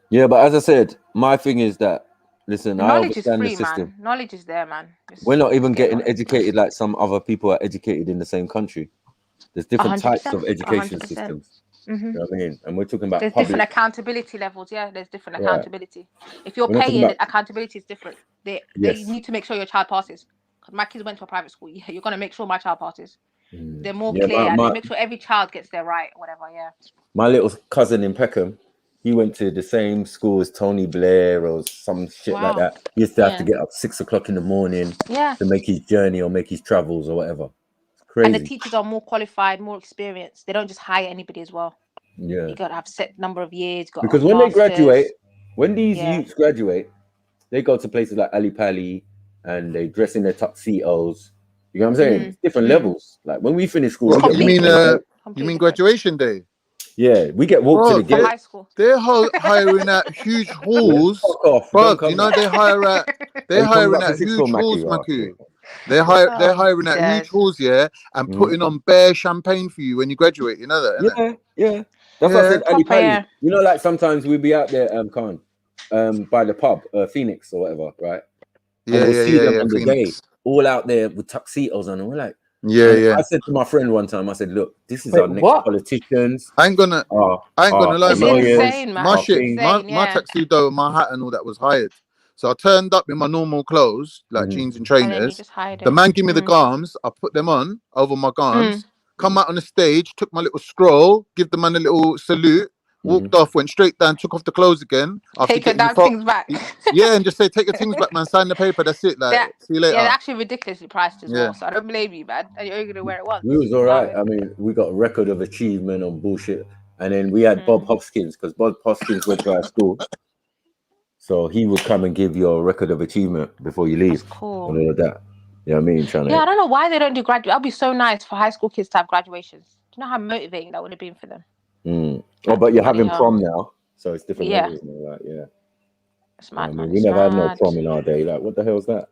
Yeah, but as I said, my thing is that, listen, I knowledge is understand the free, system. man. Knowledge is there, man. We're not even get getting knowledge. educated like some other people are educated in the same country. There's different types 100%. of education 100%. systems. Mm-hmm. You know what I mean? And we're talking about There's public. different accountability levels. Yeah, there's different Right. accountability. If you're We're not talking paying, about- accountability is different. They Yes. need to make sure your child passes. Because my kids went to a private school. Yeah, you're gonna make sure my child passes. They're more Yeah, clear. my- They make sure every child gets their right, or whatever. Yeah. My little cousin in Peckham, he went to the same school as Tony Blair or some shit like Wow. that. He used to have to Yeah. get up 6 o'clock in the morning Yeah. to make his journey or make his travels or whatever. It's And the crazy. teachers are more qualified, more experienced. They don't just hire anybody as well. Yeah. You gotta have set number of years. Got Because a when they master's. graduate, when these Yeah. youths graduate, they go to places like Ali Pali and they dress in their tuxedos. You know what I'm saying? It's different levels. Like when we finish school, we What, get you mean walked you mean graduation day? Yeah, we get walked to the Bro, gate. they're hiring out huge halls. Fuck off. Bro, Don't come you know back. they hire out. Are They're you coming hiring back out for sixth huge form, halls, Mackie? Maku. They're hiring out huge halls, yeah, and putting on bare champagne for you when you graduate. You know that, innit? Yeah. That's what I said, Ali Proper, Pali. yeah. You know, like sometimes we'd be out there, Khan, by the pub, Phoenix or whatever, right? And Yeah, we'll see them on the Phoenix. day, all out there with tuxedos on, and we're like, Yeah, and yeah. I said to my friend one time, I said, look, this is Wait, our next what? politicians. I ain't gonna lie. It's insane, man. My It's shit, insane, my yeah. tuxedo, my hat, and all that was hired. So I turned up in my normal clothes, like jeans and And then you trainers. just hide The it. man gave me the garms. I put them on over my garms. Mm. Come out on the stage, took my little scroll, give the man a little salute, walked off, went straight down, took off the clothes again. After Take your getting the damn things back. yeah, and just say, take your things back, man. Sign the paper. That's it. Like, see you later. Yeah, they're actually ridiculously priced as Yeah. well. So I don't blame you, man. And you're only gonna wear it once. We was all You know right. what I mean? I mean, we got a record of achievement on bullshit. And then we had Bob Hoskins, because Bob Hoskins went to our school. So he would come and give you a record of achievement before you leave. Cool. And all of that. You know what I mean? Trying Yeah, I to... don't know why they don't do graduate. That'd be so nice for high school kids to have graduations. Do you know how motivating that would have been for them? Oh, but you're having Yeah. prom now. So it's different Yeah. levels now. Like, yeah. It's mad, I mean, man. we It's never had no mad. prom in our day. Like, what the hell is that?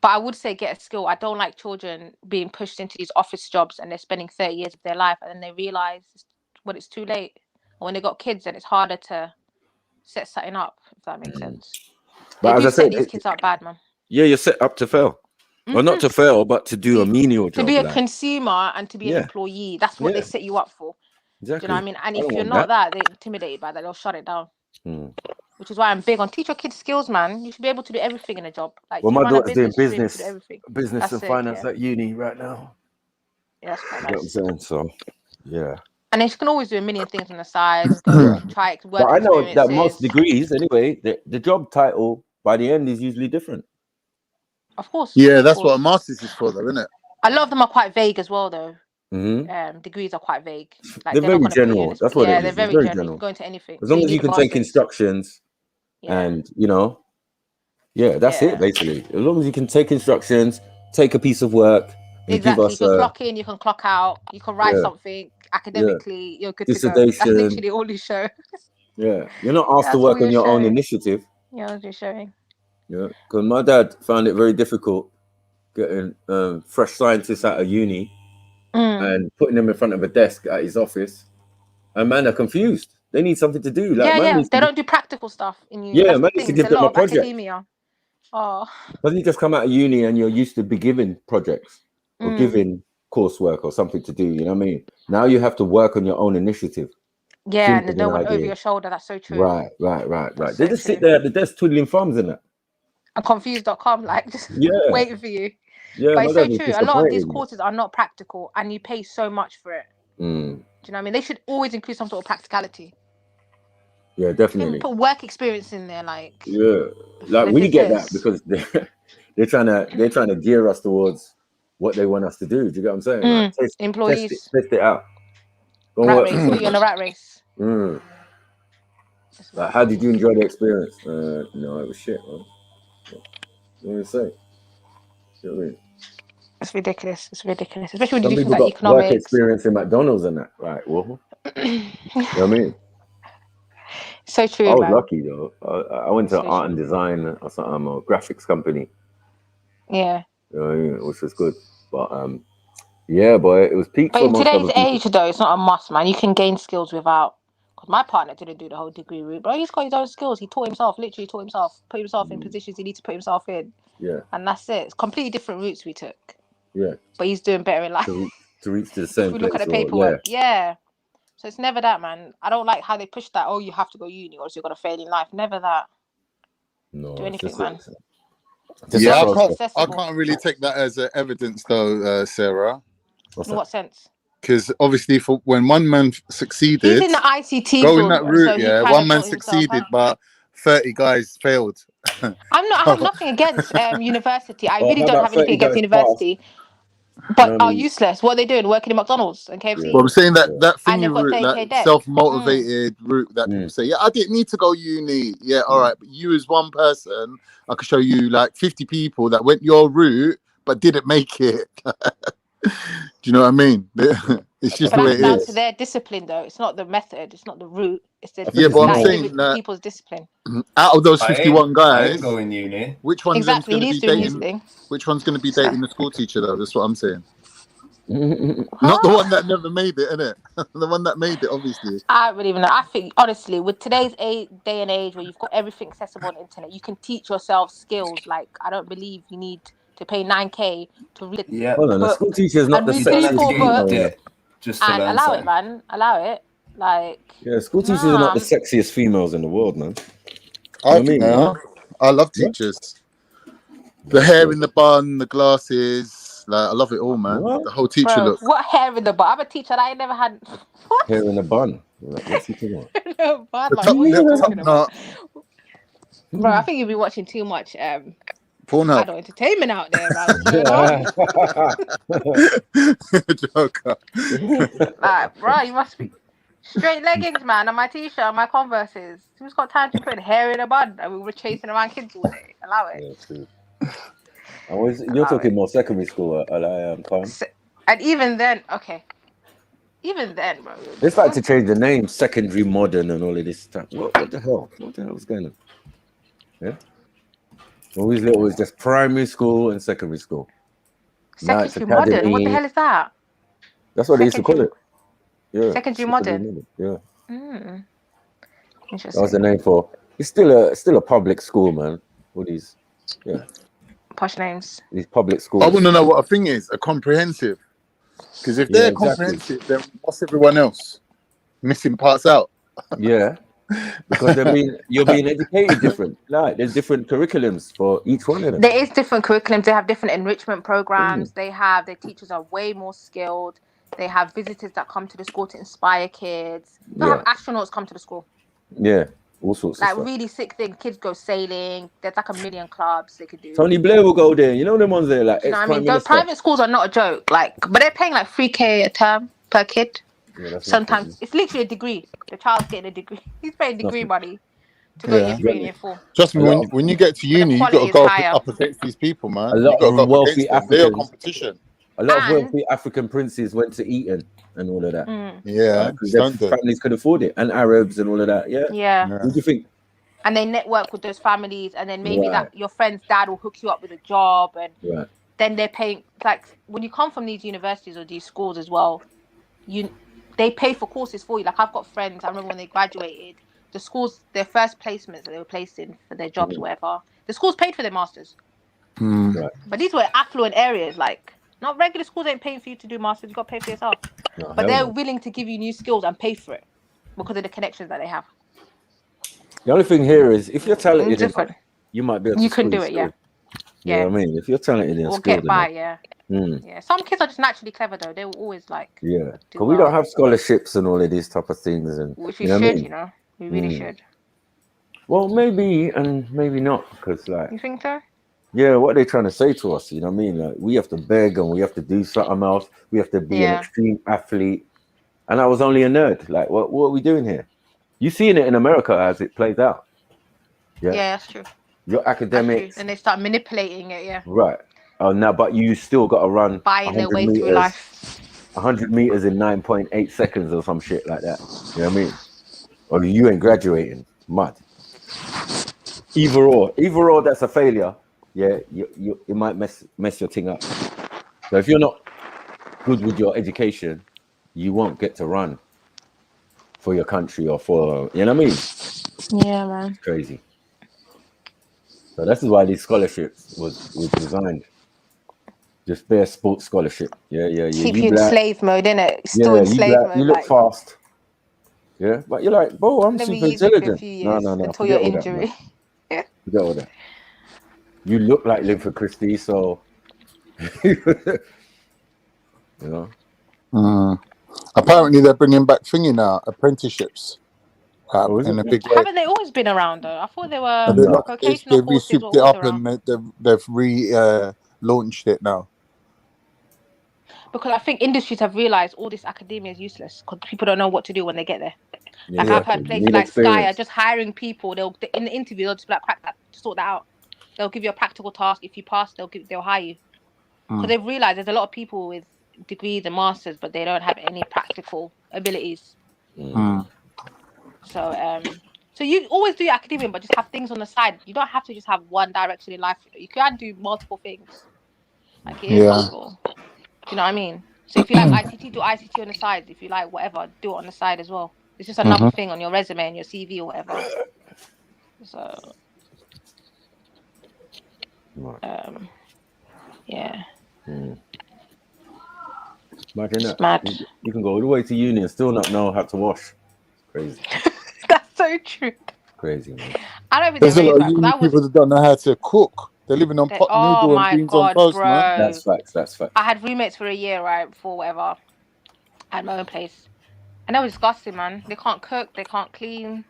But I would say get a skill. I don't like children being pushed into these office jobs and they're spending 30 years of their life and then they realize when it's too late. And when they got kids, then it's harder to set something up, if that makes sense. But They as do I set said, these kids up bad, man. yeah, you're set up to fail. Well, not to fail, but to do a menial To job. be a like. consumer and to be an Yeah. employee, that's what they Yeah. set you up for. Exactly. Do you know what I mean? And I if don't you're want not that, they're intimidated by that. They'll shut it down. Which is why I'm big on teach your kids skills, man. You should be able to do everything in a job. Like Well, you my run a daughter's doing business, you should be able to do business everything. and That's sick, finance yeah. at uni right now. Yeah, that's quite You get what I'm nice. saying? So, yeah. And then she can always do a million things on the side, go try work But I know that experiences. most degrees, anyway, the job title by the end is usually different. Of course. Yeah, of that's course. what a master's is for, though, isn't it? A lot of them are quite vague as well, though. Mm-hmm. Degrees are quite vague. Like They're they're not very going to put you in general. this. That's what Yeah, it they're is. very It's very general. You general. can go into anything. As So long you as you need a can take master's. instructions and, you know, yeah, that's it, basically. As long as you can take instructions, take a piece of work, and give Exactly. You us can clock in, you can clock out, you can write yeah. something academically, you're good to go. Dissertation. That's literally all you show. Yeah. You're not asked to That's work all on you're your own showing. initiative. Yeah, you're showing. Yeah. Because my dad found it very difficult getting fresh scientists out of uni and putting them in front of a desk at his office. And man are confused. They need something to do. Like, man needs They to don't do practical stuff in uni. Yeah, That's man the needs to thing. give It's a them a lot of project. academia. Oh. Doesn't you just come out of uni and you're used to be given projects or given coursework or something to do? You know what I mean? Now you have to work on your own initiative. Yeah, Think and there's of no an one over idea. your shoulder. That's so true. Right. That's They so just sit true. there at the desk twiddling thumbs and that. And confused.com, like just Yeah. waiting for you. Yeah, But my it's so dad was true. A lot of these disappointed. courses are not practical and you pay so much for it. Do you know what I mean? They should always include some sort of practicality. Yeah, definitely. Put work experience in there, like Yeah, like we get that because they're trying to gear us towards what they want us to do. Do you get what I'm saying? Like, employees. test it out. Go Rat work. race. Put you in a rat race. Like, how did you enjoy the experience? No, it was shit, man. What do you say? You know what I mean? It's ridiculous. It's ridiculous, especially when Some you do things people like got work economics. experience in McDonald's and that, right? Well, you know what I mean? So true, I was man. lucky though. I went to So art and true. design or something, a graphics company. Yeah. You know what I mean? Which was good, but yeah, boy, it was peak But for in most today's other people. age, though, it's not a must, man. You can gain skills without. Because my partner didn't do the whole degree route, bro. He's got his own skills. He taught himself, literally taught himself, put himself in positions he needs to put himself in. Yeah. And that's it. It's completely different routes we took. Yeah. But he's doing better in life. To reach to the If same we place. look at the or, paperwork, yeah. So it's never that, man. I don't like how they push that. Oh, you have to go uni or else you're gonna fail in life. Never that. No, Do anything, man. Yeah, process. I can't really take that as evidence, though, Sarah. In what sense? Because obviously, for when one man succeeded, He's in the ICT going field, that route, so he yeah, kind one of man built himself succeeded, up. but 30 guys failed. I have nothing against university. I Well, really how don't about have anything 30 against guys university. But are useless. What are they doing? Working in McDonald's and KFC. But I'm saying that And thingy they've got route, 30K that debt. self-motivated route that people say, yeah, I didn't need to go uni. Yeah, all right. But you as one person, I could show you like 50 people that went your route but didn't make it. Do you know what I mean? It's just But the way that's it down is. to their discipline, though. It's not the method. It's not the route. It's the Yeah, but I'm that saying that people's discipline. out of those I 51 ain't guys, going uni. which one's Exactly. going to He's be doing his dating? thing. Which one's going to be dating the school teacher though? That's what I'm saying. Not the one that never made it, innit? The one that made it, obviously. I don't really even know. I think, honestly, with today's day and age where you've got everything accessible on the internet, you can teach yourself skills. Like, I don't believe you need to pay 9K to read Yeah. Hold on, a book school teacher is not and the read 3 or 4 sexiest female. books just to and learn allow something. it, man. Allow it. Like, Yeah, school teachers are not the sexiest females in the world, man. I think they are. I love teachers. The hair in the bun, the glasses, like I love it all, man. What? The whole teacher bro, look. what hair in the butt? I'm a teacher that I ain't never had. Hair in a bun. Like, what's he talking about? No, bad, The like, top, what are you the top talking about? knot. Bro, I think you'll be watching too much Pornhub. adult entertainment out there, man. What's going on? Joker. Like, bro, you must be straight leggings, man, and my t-shirt and my Converses. Who's got time to put hair in a bun? And we were chasing around kids all day. Allow it. Yeah, true. You're talking more secondary school, Khan. And even then, okay. Even then, bro. They started to change the name, secondary modern and all of this stuff. What the hell? What the hell is going on? Yeah? Always it was just primary school and secondary school. Secondary modern? What the hell is that? That's what they used to call it. Yeah. Secondary modern. Yeah. Mm. That was Interesting. the name for. It's still a public school, man. All these, yeah. Posh names. These public schools. I want to know what a thing is. A comprehensive. Because if they're comprehensive, then what's everyone else? Missing parts out. Yeah. Because you're being educated different. Like there's different curriculums for each one of them. There is different curriculums. They have different enrichment programs. Their teachers are way more skilled. They have visitors that come to the school to inspire kids. They have astronauts come to the school. Yeah. All sorts of Like stuff. really sick things. Kids go sailing. There's like 1 million clubs they could do. Tony Blair will go there. You know them ones there, like You know what I ex-prime mean? minister. Private schools are not a joke. Like, but they're paying like 3K a term per kid. Yeah, that's Sometimes it's literally a degree. The child's getting a degree. He's paying degree money to go year 3 and year 4. Trust me, when you get to uni, you got to go up against these people, man. A lot of wealthy Africans. They are competition. A lot of wealthy African princes went to Eton and all of that. Yeah, because their families could afford it, and Arabs and all of that. Yeah. Yeah. What do you think? And they network with those families, and then maybe Right. that your friend's dad will hook you up with a job, and Right. then they're paying. Like when you come from these universities or these schools as well, they pay for courses for you. Like I've got friends. I remember when they graduated, the schools, their first placements that they were placed in for their jobs, whatever. The schools paid for their masters. Right. But these were affluent areas. Like not regular schools ain't paying for you to do masters. You got to pay for yourself. No, But they're willing to give you new skills and pay for it because of the connections that they have. The only thing here is if you're talented, Different. you might be able to. You can squeeze do it, yeah. through. You know what I mean? If you're talented and Or skilled get by, enough. yeah. Yeah. Some kids are just naturally clever though. They will always like. Yeah, because we don't have scholarships and all of these type of things, and Which you we know should, what I mean? you know. We really should. Well, maybe and maybe not, because like, You think so? yeah, what they're trying to say to us, you know what I mean? Like, we have to beg and we have to do something else. We have to be an extreme athlete, and I was only a nerd. Like, what are we doing here? You seeing it in America as it plays out? Yeah, that's true. Your academics, And they start manipulating it, yeah. right? Oh, now, but you still got to run Buying their 100 way meters, through life. 100 meters in 9.8 seconds or some shit like that. You know what I mean? Or you ain't graduating. Mad. Either or, that's a failure. Yeah, it might mess your thing up. So if you're not good with your education, you won't get to run for your country or for, you know what I mean? Yeah, man. It's crazy. So this is why these scholarships was designed. Just bare sports scholarship. Yeah. Keep you in slave mode, innit? Still in slave mode. You look fast. Yeah, but you're like, bro, I'm Let me super use it for a intelligent. few No. until forget your all that, injury. man. Forget all that. You look like Linford Christie, so you know. Apparently, they're bringing back thingy now, apprenticeships. In a big way. Haven't they always been around though? I thought they were vocational They've courses were re-souped it always up around. and they've re-launched it now. Because I think industries have realized all this academia is useless because people don't know what to do when they get there. Like Yeah, I've heard you places need like Sky are experience. just hiring people. They'll in the interview they'll just be like, crack that, sort that out. They'll give you a practical task. If you pass, they'll hire you. Because they've realized there's a lot of people with degrees and masters, but they don't have any practical abilities. So you always do your academia, but just have things on the side. You don't have to just have one direction in life. You can do multiple things. Like it is possible. Do you know what I mean? So if you like ICT, do ICT on the side. If you like whatever, do it on the side as well. It's just another thing on your resume and your CV or whatever. So, yeah. Imagine It's that. mad. You can go all the way to uni and still not know how to wash. Crazy. That's so true. Crazy, man. I don't even There's get a lot raised of right because uni I was. people that don't know how to cook. They're living on pot Oh noodle and my beans on god, toast, bro! man. That's facts. That's facts. I had roommates for a year, right, before whatever. I had my own place, and they were disgusting, man. They can't cook, they can't clean,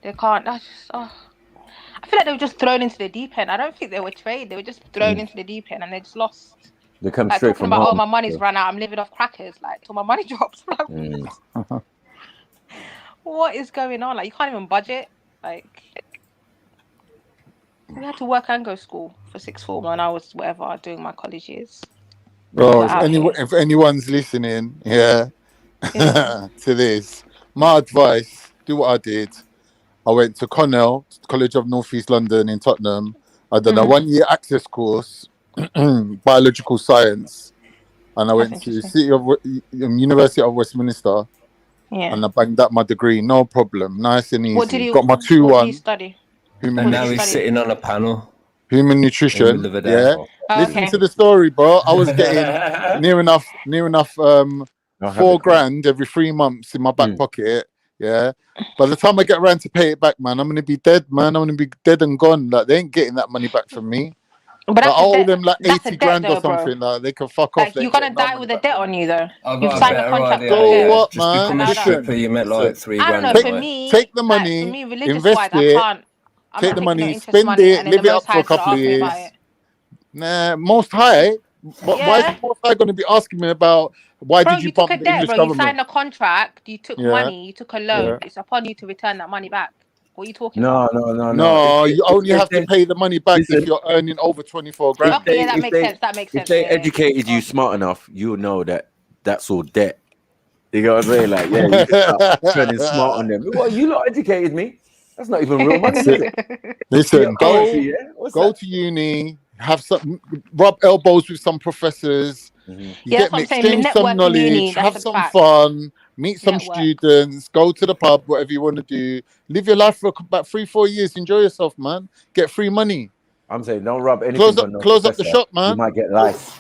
they can't. That's just I feel like they were just thrown into the deep end. I don't think they were trained. They were just thrown into the deep end, and they just lost. They come Like straight talking from about, home. my money's run out. I'm living off crackers, like till my money drops. Like, what is going on? Like, you can't even budget. Like, we had to work and go to school for sixth form when I was whatever doing my college years. Bro, We're if anyone's listening, to this, my advice: do what I did. I went to Cornell, College of North East London in Tottenham. I done a 1-year access course, biological science, and I went to University of Westminster, and I banged out my degree, no problem, nice and easy. Got my 2-1. What do you study? And now he's sitting on a panel. Human nutrition. Yeah. Listen to the story, bro. I was getting near enough $4,000 every 3 months in my back pocket. Yeah. By the time I get around to pay it back, man, I'm gonna be dead, man. I'm gonna be dead and gone. Like, they ain't getting that money back from me. But I owe them like that's a 80 debt grand though, or something. Like, they can fuck Like, off. They you're ain't gonna getting no die money with a back debt from on me. you though. I've You've got a signed a better contract idea. for a debt. What, Just become man? a stripper. You make like 3 I grand. don't know. For a night. me, Take the like, money, for me, religious invest wise, it, I can't. I'm take not the taking money, no interest spend money, it, and then the live it Most up for High a is gonna couple of ask me about years. it. Nah, Most High. Why is Yeah. the Most High going to be asking me about why Bro, did you you took a bump the debt, English bro. You government? signed a contract. You took Yeah, money. You took a loan. yeah. It's upon you to return that money back. What are you talking about? No, you only have to pay the money back if you're earning over 24 grand. Okay, yeah, that makes sense. That makes If sense. they Yeah, yeah. educated you smart enough, you'll know that that's all debt. You know what I'm saying? Like, yeah, you can start turning smart on them. Well, you lot educated me. That's not even real money, is it? Listen, Currency, yeah? What's go that? to uni, have some, rub elbows with some professors. You Yeah, get that's what me, I'm saying. exchange some Network in knowledge, uni, that's have a some fact. fun, meet some Network. students, go to the pub, whatever you want to do. Live your life for about 3-4 years. Enjoy yourself, man. Get free money. I'm saying don't rub anything Close on no up the professor. shop, You man. might get lice.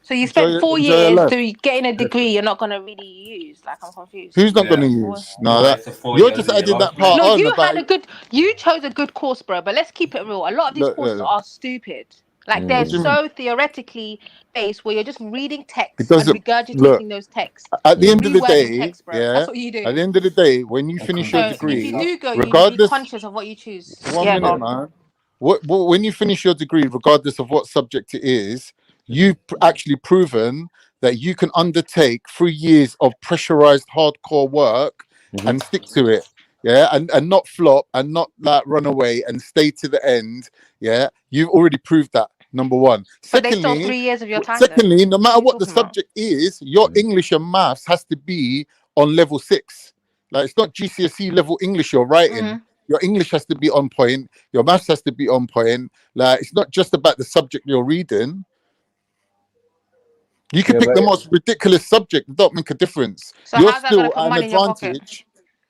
So you spent 4 enjoy your years life. to getting a degree you're not gonna really use. Like, I'm confused. Who's not going to use? No, that you're just adding that part No, on you about. had a good. You chose a good course, bro. But let's keep it real. A lot of these Look, courses look. are stupid. Like, they're What do you mean? so theoretically based, where you're just reading It text and doesn't look. regurgitating those texts, At the end of the rewording day, text, bro. yeah. That's what you do. At the end of the day, when you finish your So if degree, you do go uni, be regardless. conscious of what you choose. One Yeah, go minute, on. man. What when you finish your degree, regardless of what subject it is, you've actually proven that you can undertake 3 years of pressurized hardcore work and stick to it. Yeah, and not flop and not like run away and stay to the end. Yeah, you've already proved that. Number one. But they stole 3 years of your time. Secondly, no matter what the talking about? subject is, your English and maths has to be on level 6. Like, it's not GCSE level English you're writing. Your English has to be on point. Your maths has to be on point. Like, it's not just about the subject you're reading. You can pick the most ridiculous subject. It don't make a difference. So You're how's that gonna still put at an money in your pocket advantage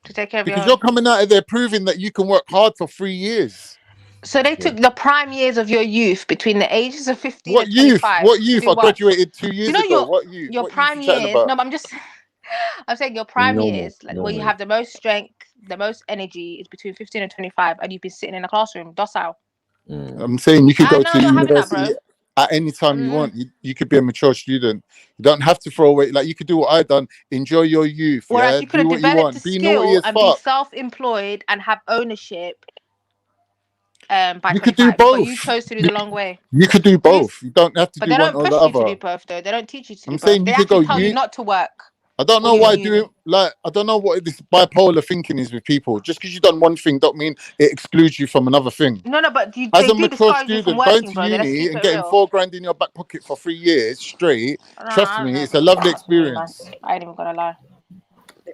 to take care of because your you're own? coming out of there proving that you can work hard for 3 years. So they took the prime years of your youth between the ages of 15 What and youth? 25. What youth? Do I what? graduated 2 years You know ago. What youth? your What youth prime you chatting years. about? No, but I'm saying your prime Normal, years, like, where you have the most strength, the most energy, is between 15 and 25, and you've been sitting in a classroom docile. I'm saying you could I go know to you're having that, university bro. at any time you want. You could be a mature student. You don't have to throw away. Like, you could do what I done. Enjoy your youth. Whereas Yeah, you could do have what you developed a want. Be naughty skill as and be fuck. self-employed and have ownership by You could do 25, but you both. chose to do the long way. You could do both. You don't have to But do they one don't or the push you to other. do both, though. They don't teach you to do I'm both. saying They you could go. actually tell you not to work. I don't know why doing like I don't know what this bipolar thinking is with people. Just because you've done one thing, don't mean it excludes you from another thing. No, but As they a do mature discourage you from student, going working, to bro. Let's uni keep and it getting real. $4,000 in your back pocket for 3 years straight, I trust don't me, know, it's a bro. lovely That's me, man. experience. I ain't even gonna lie.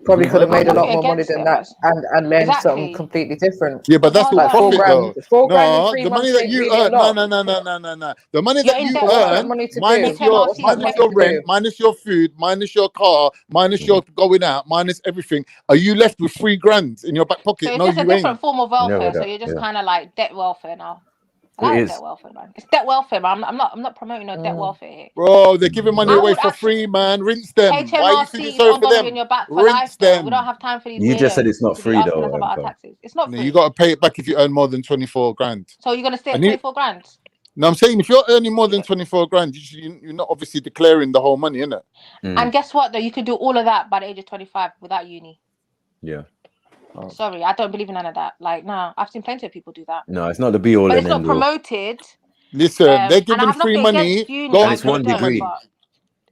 probably could have made a I'm lot not more money against than it, that and learned something exactly. completely different. Yeah, but that's all Like profit though. $4 grand in No, 3 the money months that ain't you really a earn, no, lot. no, no, no, no, no, no. The money You're that in you debt. But what's that earn money to minus do? your What's that money your to rent, do? minus your food, minus your car, minus your going out, minus everything. Are you left with $3 in your back So pocket? it's No, just a you ain't. different form of Never welfare. So that. you're just Yeah, kind of like debt welfare now. I it like is. debt welfare, man. It's debt welfare, man. I'm not promoting no debt welfare here. Bro, they're giving money I away would for actually free, man. Rinse them. Why are you feeling HMRC is sorry for ongoing on them? your back for Rinse life, though. We don't them. have time for these You just said it's weirdos not to be free asking us though, about our fam. taxes. It's not No, you free. got to pay it back if you earn more than 24 grand. So you're gonna stay at And you, 24 grand. no, I'm saying if you're earning more than 24 grand, you're not obviously declaring the whole money, innit? And guess what, though? You could do all of that by the age of 25 without uni. Yeah. Oh. Sorry, I don't believe in none of that. Like, nah, I've seen plenty of people do that. No, it's not the be all But and it's not end all. promoted. Listen, they're And I giving have free nothing money. against uni. Go I and It's one really collect your don't. degree. money. But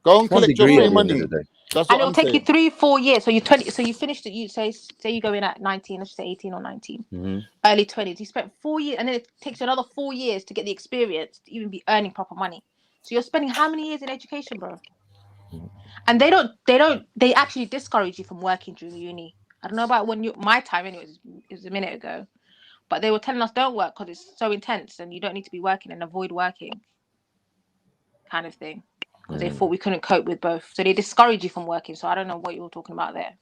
Go and It's one collect your degree free at the end of money. the day. That's and what it'll I'm take you saying. 3-4 years. So you 20. So you finished it. You say you go in at 19. Let's say 18 or 19. Mm-hmm. Early 20s. You spent 4 years, and then it takes you another 4 years to get the experience to even be earning proper money. So you're spending how many years in education, bro? And they actually discourage you from working during uni. I don't know about my time anyway, it was a minute ago. But they were telling us don't work because it's so intense and you don't need to be working and avoid working kind of thing. Because they thought we couldn't cope with both. So they discourage you from working. So I don't know what you're talking about there.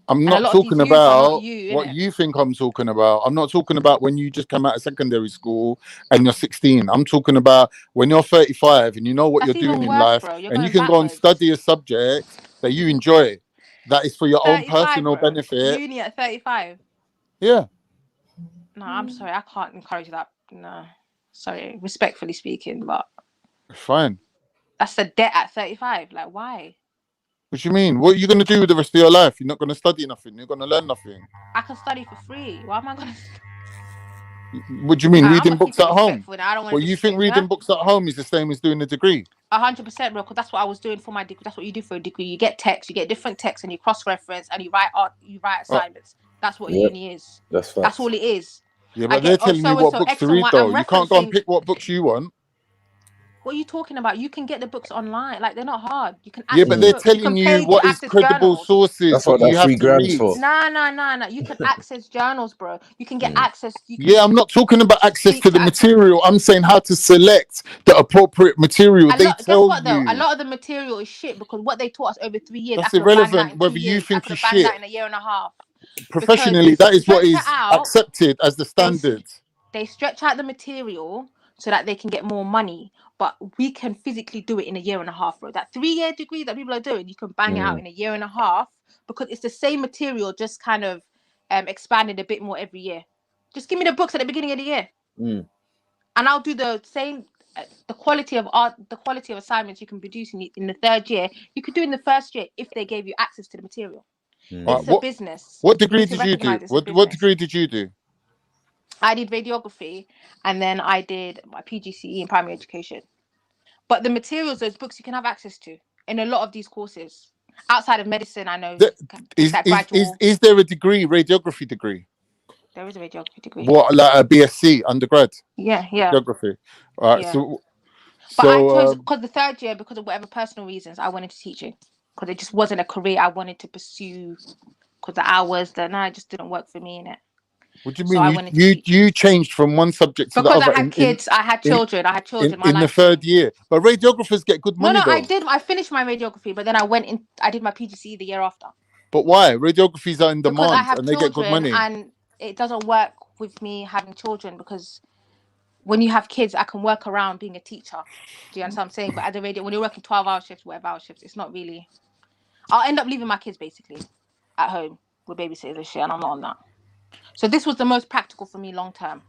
I'm And a not lot of these talking youth are not about you, what innit? you think I'm talking about. I'm not talking about when you just come out of secondary school and you're 16. I'm talking about when you're 35 and you know what That's you're doing even in worse, life bro. You're and you going can go and backwards. study a subject that you enjoy. That is for your own 35, personal bro. benefit. Uni at 35. Yeah. No, I'm sorry. I can't encourage that. No. Sorry. Respectfully speaking, but Fine. that's a debt at 35. Like, why? What you mean? What are you going to do with the rest of your life? You're not going to study nothing. You're going to learn nothing. I can study for free. Why am I going to... What do you mean? I'm Reading going to keep books it at home? respectful. Now. I don't want Well, to you think disrespect reading her. books at home is the same as doing a degree? 100%, bro, because that's what I was doing for my degree. That's what you do for a degree. You get text, you get different texts, and you cross-reference, and you write assignments. That's what uni is. That's That's facts. all it is. Yeah, I but they're get telling you so and what so books X to and read, Y. though. I'm You can't go and referencing. pick what books you want. What are you talking about? You can get the books online. Like, they're not hard. You can Yeah, access but they're books. You can telling you pay to what is access credible journals. sources, That's what what you that have to $3 read. for. No. You can access journals, bro. You can get access. You can Yeah, I'm not talking about access speak to the to material. I'm saying how to select the appropriate material. They guess tell what though? A you. lot of the material is shit because what they taught us over 3 years, I That's could have banged that irrelevant in 2 whether you years. I think could is have banged that shit. in a year and a half. Because Professionally, they that is what stretch it is out. accepted as the standard. They stretch out the material so that they can get more money, but we can physically do it in a year and a half, bro. That 3-year degree that people are doing, you can bang it out in a year and a half because it's the same material, just kind of expanded a bit more every year. Just give me the books at the beginning of the year, and I'll do the same. The quality of art, the quality of assignments you can produce in the 3rd year, you could do in the 1st year if they gave you access to the material. It's a business. What You degree need to did you do? recognize it's a What business. degree did you do? I did radiography, and then I did my PGCE in primary education. But the materials, those books, you can have access to in a lot of these courses. Outside of medicine, I know Is there a degree, radiography degree? there is a radiography degree. What, like a BSc undergrad? Yeah. Radiography. All right. Yeah. So But I chose because the 3rd year, because of whatever personal reasons, I went into teaching because it just wasn't a career I wanted to pursue. Because the hours, it just didn't work for me in it. what do you So mean? I went into teaching. You changed from one subject to the Because I other had kids, I had children. My in the life 3rd year. But radiographers get good money No, though. I did. I finished my radiography, but then I did my PGCE the year after. But why? Radiographers are in Because I demand have and they get good children, money. and it doesn't work with me having children because when you have kids, I can work around being a teacher. Do you understand what I'm saying? But at the radio, when you're working 12-hour shifts, whatever hour shifts, it's not really. I'll end up leaving my kids basically at home with babysitters and shit, and I'm not on that. So this was the most practical for me long term.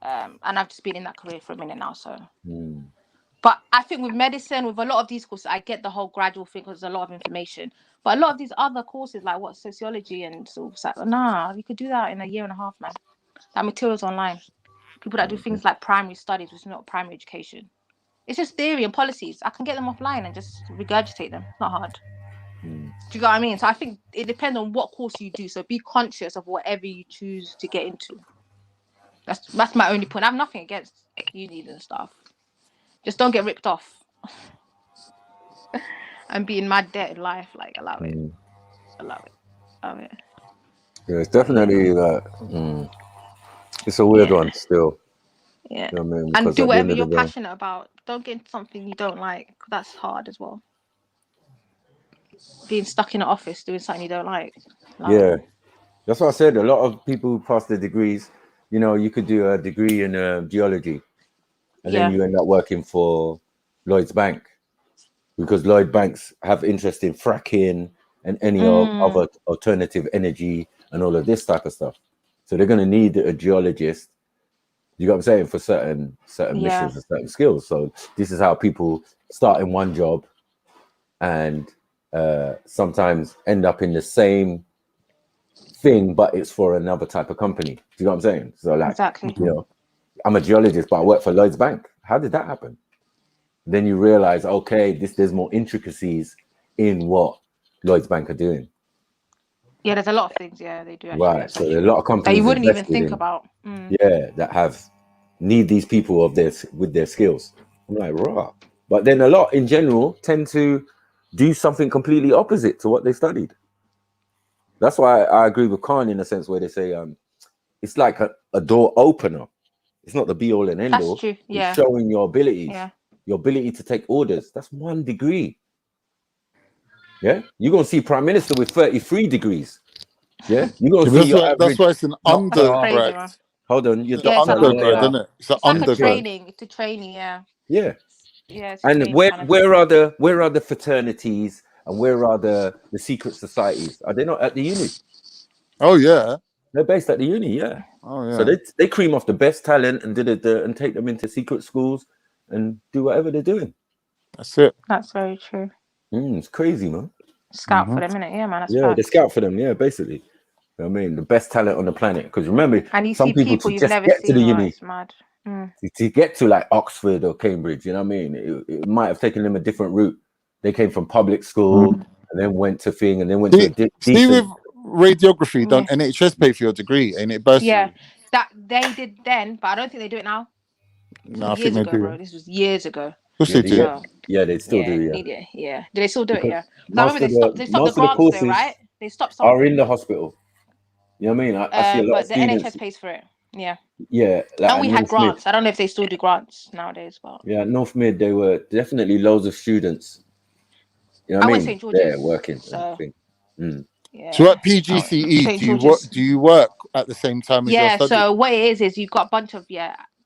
And I've just been in that career for a minute now, so. But I think with medicine, with a lot of these courses, I get the whole gradual thing because there's a lot of information. But a lot of these other courses, like sociology and sort of, you could do that in a year and a half, man. That material's online. People that do things like primary studies, which is not primary education. It's just theory and policies. I can get them offline and just regurgitate them. It's not hard. Do you get what I mean? So I think it depends on what course you do. So be conscious of whatever you choose to get into. That's my only point. I have nothing against unis and stuff. Just don't get ripped off and be in mad debt in life. Like, allow it. I love it. Love it. Yeah, it's definitely like it's a weird one still. Yeah. You know what I mean? And Because do at the end whatever of the you're day, passionate about. Don't get into something you don't like. 'Cause that's hard as well. Being stuck in an office doing something you don't like. yeah, that's what I said. A lot of people who pass the degrees, you know, you could do a degree in geology, and then you end up working for Lloyd's Bank because Lloyd Banks have interest in fracking and any other alternative energy and all of this type of stuff. So they're going to need a geologist. You got what I'm saying, for certain missions and certain skills. So this is how people start in one job and sometimes end up in the same thing, but it's for another type of company. Do you know what I'm saying? So like, you know, I'm a geologist, but I work for Lloyd's Bank. How did that happen? Then you realize, okay, there's more intricacies in what Lloyd's Bank are doing. Yeah, there's a lot of things. Yeah, they do. Actually, Right. So there are a lot of companies that you wouldn't even invested think in, about. yeah, that need these people with their skills. I'm like, raw. But then a lot in general tend to do something completely opposite to what they studied. That's why I agree with Khan in a sense where they say it's like a door opener. It's not the be all and end all. That's true. Yeah. It's showing your abilities, Yeah. your ability to take orders. That's 1 degree. Yeah, you're gonna see Prime Minister with 33 degrees. Yeah, you're gonna see your average. That's why it's an doctor. undergrad. Hold on, your It's an doctor, undergrad, lawyer. isn't it? It's an It's like a undergrad. training. It's a training. Yeah. Yeah. Yeah. It's a And training where kind of where are the fraternities and where are the secret societies? Are they not at the uni? Oh yeah, they're based at the uni. Yeah. Oh yeah. So they cream off the best talent and and take them into secret schools and do whatever they're doing. That's it. That's very true. It's crazy, man. Scout for them, innit? Yeah, man. That's Yeah, they facts. scout for them. Yeah, basically. You know what I mean, the best talent on the planet. Because remember, And you some see people people to you've just never get to seen. the Right? uni, It's mad. to get to like Oxford or Cambridge, you know what I mean? It might have taken them a different route. They came from public school and then went to thing and then went to a See with decent. radiography, don't NHS pay for your degree? Ain't it bursary? Yeah, that they did then, but I don't think they do it now. No, I think Years they ago, do. bro. This was years ago. What's they do? So, Yeah, they still yeah, do. Yeah, need it. Yeah, do they still do it? because Yeah. 'Cause I remember they stopped the most of the grants courses though, right? They stopped some are of in them. the hospital. You know what I mean? I see a lot of But the students. NHS pays for it. Yeah. Yeah, like And at we had North Mid. grants. I don't know if they still do grants nowadays, but Yeah, at North Mid, they were definitely loads of students. You know what I I went mean? St. George's. Yeah, working. So yeah. So at PGCE, St. do you George's. work at the same time as your Yeah, study? so what it is you've got a bunch of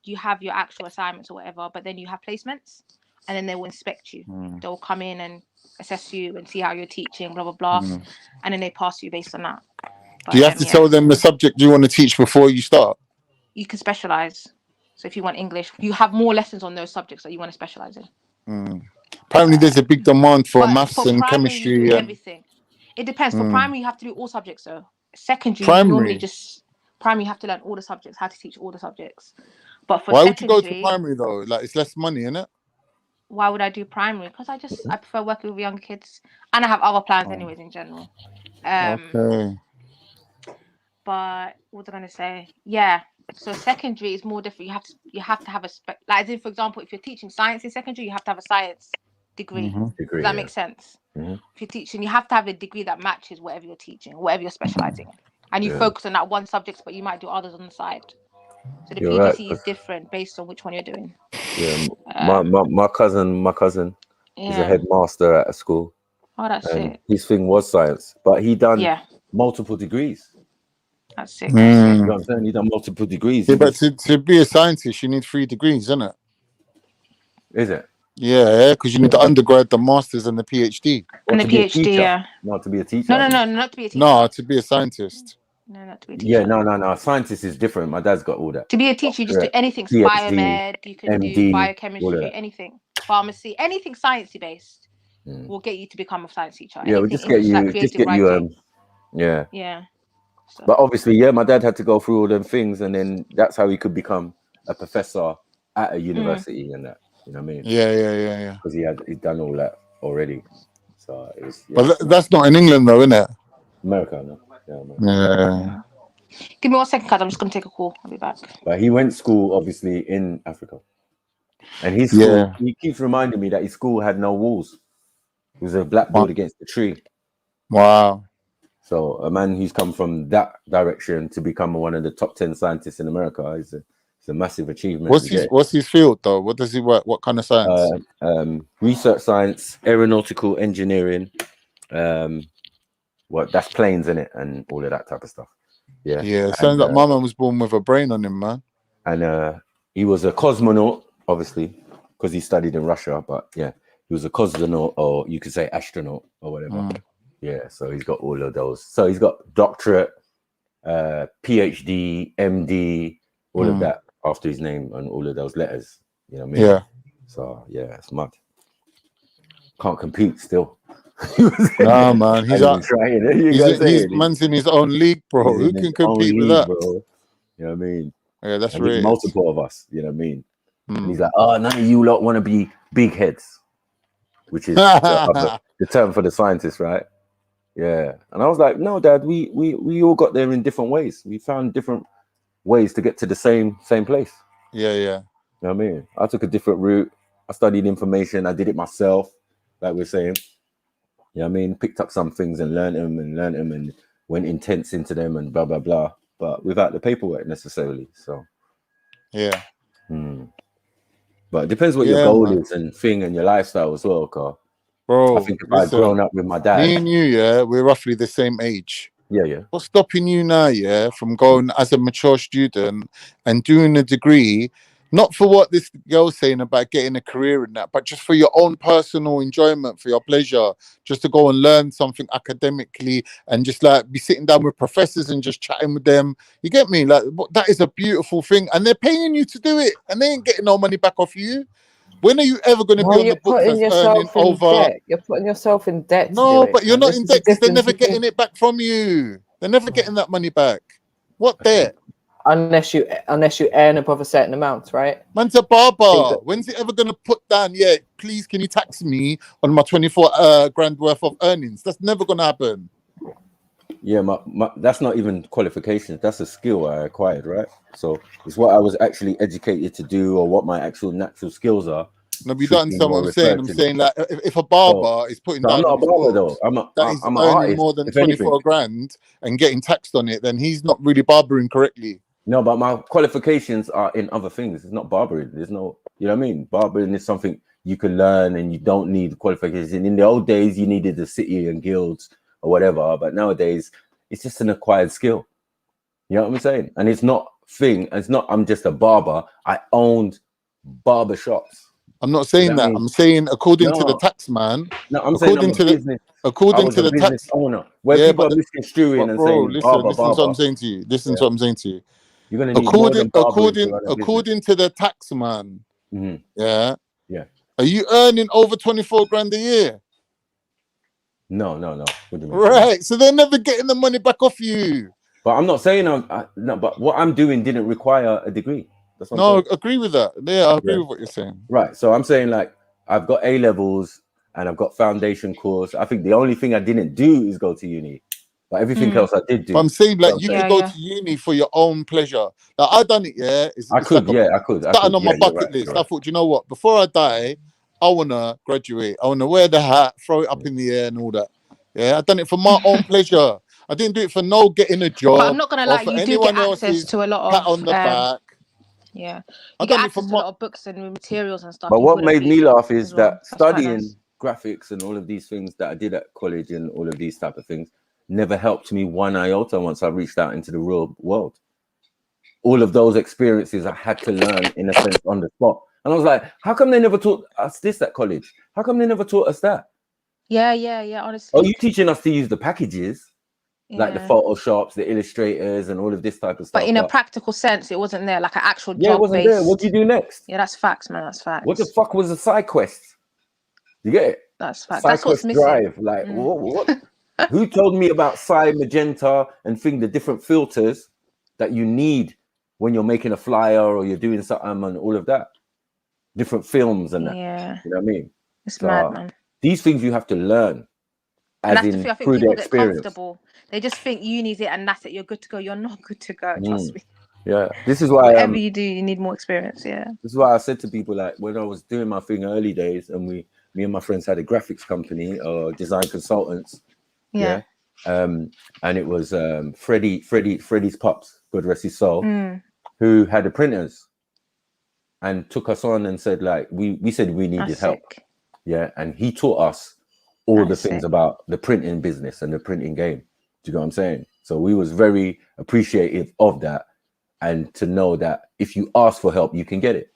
you have your actual assignments or whatever, but then you have placements and then they will inspect you. They'll come in and assess you and see how you're teaching, blah blah blah. And then they pass you based on that. Do you have to tell them the subject you want to teach before you start? You can specialize. So if you want English, you have more lessons on those subjects that you want to specialize in. Apparently there's a big demand for But maths for and primary, you do chemistry. everything. It depends. For primary, you have to do all subjects though. Secondary, you normally Primary? just primary, you have to learn all the subjects, how to teach all the subjects. But for Why would you go to secondary, primary though? Like it's less money, isn't it? why would I do primary? Because I prefer working with younger kids, and I have other plans anyways in general. Okay. But what was I gonna say? Yeah. So secondary is more different. You have to have a like, as in, for example, if you're teaching science in secondary, you have to have a science degree. Does that make sense? If you're teaching, you have to have a degree that matches whatever you're teaching, whatever you're specializing in, and you focus on that one subject, but you might do others on the side. So the You're PGC right. is different based on which one you're doing. Yeah, my cousin is a Yeah. headmaster at a school. Oh, that's and it. his thing was science, but he done multiple degrees. That's sick. You know what I'm saying? He done multiple degrees. Yeah, He but was- to be a scientist, you need 3 degrees, isn't it? Is it? Yeah, because you need the undergrad, the masters, and the PhD. And the PhD, yeah. Not to be a teacher. No, not to be a teacher. No, to be a scientist. No, not to be a teacher. Yeah, no. Scientist is different. My dad's got all that. To be a teacher, you just do Correct. anything. PhD, Biomed, you can do MD, all of biochemistry, that. anything. Pharmacy, anything sciencey based will get you to become a science teacher. Yeah, we'll Anything just get English, you. like Just creative get you. writing. Yeah. Yeah. So. But obviously, yeah, my dad had to go through all them things, and then that's how he could become a professor at a university and that. You know what I mean? Yeah. Because he'd done all that already. So it was. But that's not in England, though, isn't it? America, no. Yeah, America. Yeah. Give me 1 second, cuz I'm just gonna take a call. I'll be back. But he went to school, obviously, in Africa. And his school, he keeps reminding me that his school had no walls. It was a blackboard against the tree. Wow. So a man who's come from that direction to become one of the top 10 scientists in America is a massive achievement. What's his field though? What does he work? What kind of science? Research science, aeronautical engineering. That's planes in it and all of that type of stuff. Yeah. Yeah. Sounds like my man was born with a brain on him, man. And he was a cosmonaut, obviously, because he studied in Russia. But yeah, he was a cosmonaut, or you could say astronaut or whatever. Yeah, so he's got all of those. So he's got doctorate, PhD, MD, all of that after his name and all of those letters. You know what I mean? Yeah. So yeah, it's mad. Can't compete still. Nah, man, he's man's in his own league, bro. Who can compete with that? Bro. You know what I mean? Yeah, that's and right. Multiple of us, you know what I mean? And he's like, oh, none of you lot want to be big heads, which is the term for the scientists, right? Yeah. And I was like, no, Dad, we all got there in different ways. We found different ways to get to the same place. Yeah. You know what I mean? I took a different route. I studied information. I did it myself, like we're saying. You know what I mean? Picked up some things and learned them and went intense into them and blah, blah, blah. But without the paperwork necessarily. So, yeah. But it depends what your goal is and thing and your lifestyle as well, Carl. Bro, I think if I'd grown up with my dad. Me and you, we're roughly the same age. Yeah. What's stopping you now, from going as a mature student and doing a degree, not for what this girl's saying about getting a career in that, but just for your own personal enjoyment, for your pleasure, just to go and learn something academically and just like be sitting down with professors and just chatting with them. You get me? Like, that is a beautiful thing. And they're paying you to do it and they ain't getting no money back off you. When are you ever going to be on the books as earning over? You're putting yourself in debt. No, but you're not in debt because they're never getting it back from you. They're never getting that money back. What debt? Unless you earn above a certain amount, right? Man's a barber. When's it ever going to put down, please, can you tax me on my 24 grand worth of earnings? That's never going to happen. Yeah, that's not even qualifications. That's a skill I acquired, right? So it's what I was actually educated to do or what my actual natural skills are. No, but you don't understand what I'm saying. I'm saying like if a barber is putting down, I'm not a barber though. I'm earning artist, more than 24 grand and getting taxed on it, then he's not really barbering correctly. No, but my qualifications are in other things. It's not barbering. There's no, you know what I mean? Barbering is something you can learn and you don't need qualifications. And in the old days, you needed the city and guilds or whatever. But nowadays, it's just an acquired skill. You know what I'm saying? And it's not I'm just a barber. I owned barber shops. I'm not saying that. I'm saying according to the tax man. No, I'm saying I'm according to the business tax owner. Where people are misconstruing and saying, listen to what I'm saying to you. Listen to what I'm saying to you. You're gonna need more than according to the tax man. Yeah. Are you earning over 24 grand a year? No. What do you mean? Right. So they're never getting the money back off you. But I'm not saying no. But what I'm doing didn't require a degree. That's what I'm saying. Agree with that. Yeah, I agree with what you're saying. Right. So I'm saying like I've got A levels and I've got foundation course. I think the only thing I didn't do is go to uni. But everything else I did do. But I'm saying like you could go to uni for your own pleasure. Like I done it, I could. Starting on my bucket list. I thought, you know what? Before I die, I wanna graduate. I wanna wear the hat, throw it up in the air, and all that. Yeah, I done it for my own pleasure. I didn't do it for getting a job. But I'm not gonna lie, you do get access to a lot of pat on the back. Yeah, you get access to a lot of books and materials and stuff. But what made me laugh is that studying graphics and all of these things that I did at college and all of these type of things never helped me one iota once I reached out into the real world. All of those experiences I had to learn in a sense on the spot. And I was like, how come they never taught us this at college? How come they never taught us that? Yeah, honestly. Oh, you teaching us to use the packages, like the Photoshops, the illustrators, and all of this type of stuff. But in a practical sense, it wasn't there, like an actual job. Yeah, it wasn't there. What do you do next? Yeah, that's facts, man. That's facts. What the fuck was a side quest? You get it? That's facts. Side That's what's quest missing. drive. Like, what? Who told me about Psy, Magenta, and the different filters that you need when you're making a flyer or you're doing something and all of that? Different films and that. Yeah. You know what I mean? It's mad, man. These things you have to learn. And that's As the in thing. I think through the people get experience. comfortable. They just think you need it and that's it. You're good to go. You're not good to go. Trust me. Yeah. This is why whatever you do, you need more experience. Yeah. This is why I said to people, like when I was doing my thing early days and me and my friends had a graphics company or design consultants. Yeah. and it was Freddie's pops, God rest his soul, Mm. who had the printers and took us on and said, like, we said we needed That's help. sick. Yeah, and he taught us all That's the things sick. about the printing business and the printing game. Do you know what I'm saying? So we was very appreciative of that, and to know that if you ask for help, you can get it.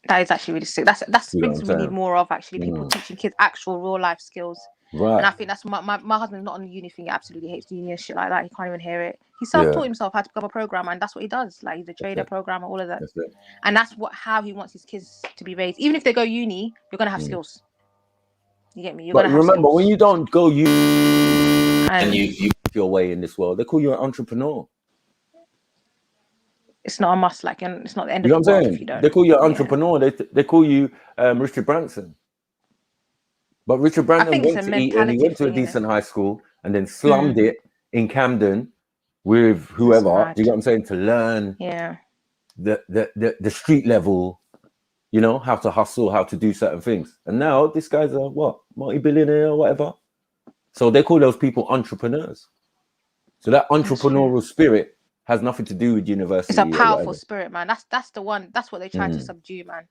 That is actually really sick. That's You know things what we I'm need saying? more of, actually. People teaching kids actual real life skills. Right. And I think that's my husband's not on the uni thing. He absolutely hates uni and shit like that. He can't even hear it. He self-taught himself how to become a programmer, and that's what he does. Like, he's a trader, programmer, all of that. That's it. And that's how he wants his kids to be raised. Even if they go uni, you're gonna have skills. You get me? You're But gonna have remember, skills. when you don't go and you make your way in this world, they call you an entrepreneur. It's not a must. Like, it's not the end You know of what the I'm world saying? if you don't. They call you an Yeah. entrepreneur. They call you Richard Branson. But Richard Branson think it's went a to eat, and he mentality went to a thing, innit? decent high school and then slummed it in Camden with whoever. mad. Do you know what I'm saying? To learn Yeah. the street level, you know, how to hustle, how to do certain things. And now this guy's a what, multi-billionaire or whatever. So they call those people entrepreneurs. So that entrepreneurial spirit has nothing to do with university. It's a or powerful whatever. spirit, man. That's the one. That's what they try to subdue, man.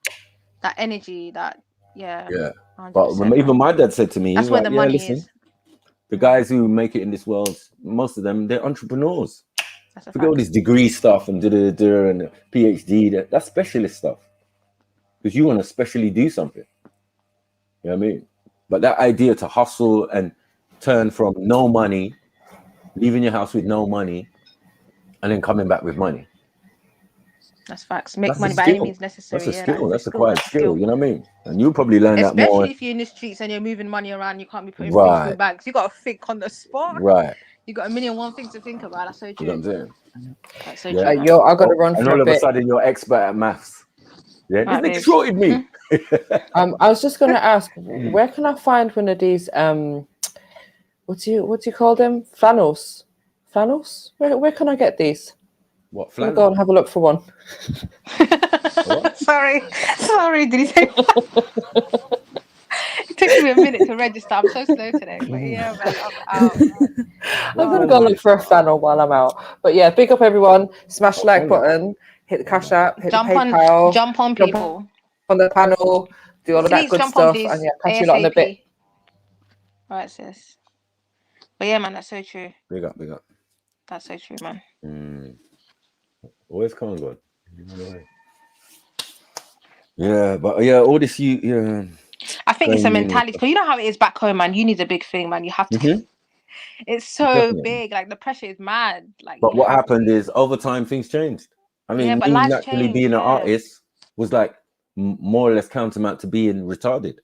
That energy, Yeah. 100%, But even my dad said to me, that's he's where like, the yeah, money listen, is. the guys who make it in this world, most of them, they're entrepreneurs. That's a Forget all fact. this degree stuff and and PhD. That's specialist stuff. Because you want to specially do something. You know what I mean? But that idea to hustle and turn from no money, leaving your house with no money, and then coming back with money. That's facts. Make That's a money by any skill. means necessary. That's a Yeah, skill. that is That's a quiet that's a skill. You know what I mean? And you'll probably learn that more. Especially if you're in the streets and you're moving money around, you can't be putting things Right. through banks. You got to think on the spot. Right. You got a million one things to think about. That's so You true. know what I'm saying? That's so Yeah. true. Man. Yo, I gotta run And for all a of a bit. sudden you're expert at maths. Yeah. Right, This nigga babes. shorted me. I was just gonna ask, where can I find one of these what do you call them? Flannels? Flannels? Where can I get these? What Let me flannel? go and have a look for one. Sorry, did he say? It took me a minute to register. I'm so slow today, but yeah, man, I'm out. I'm gonna go look for a flannel while I'm out. But yeah, big up everyone. Smash the like button, hit the Cash App, hit Jump the on, PayPal, jump on, people. on the panel, do all of that Please good jump on, stuff, please. and yeah, catch you lot in a bit. ASAP. Right, sis. But yeah, man, that's so true. Big up, big up. That's so true, man. Always come good. Yeah, but yeah, all this I think it's a mentality, because you know how it is back home, man. Uni's a big thing, man. You have to. It's so Definitely. big. Like, the pressure is mad. Like, But you what have happened to. is over time things changed. I mean, Yeah, but me life's naturally changed, being an yeah. artist was like more or less countermount to being retarded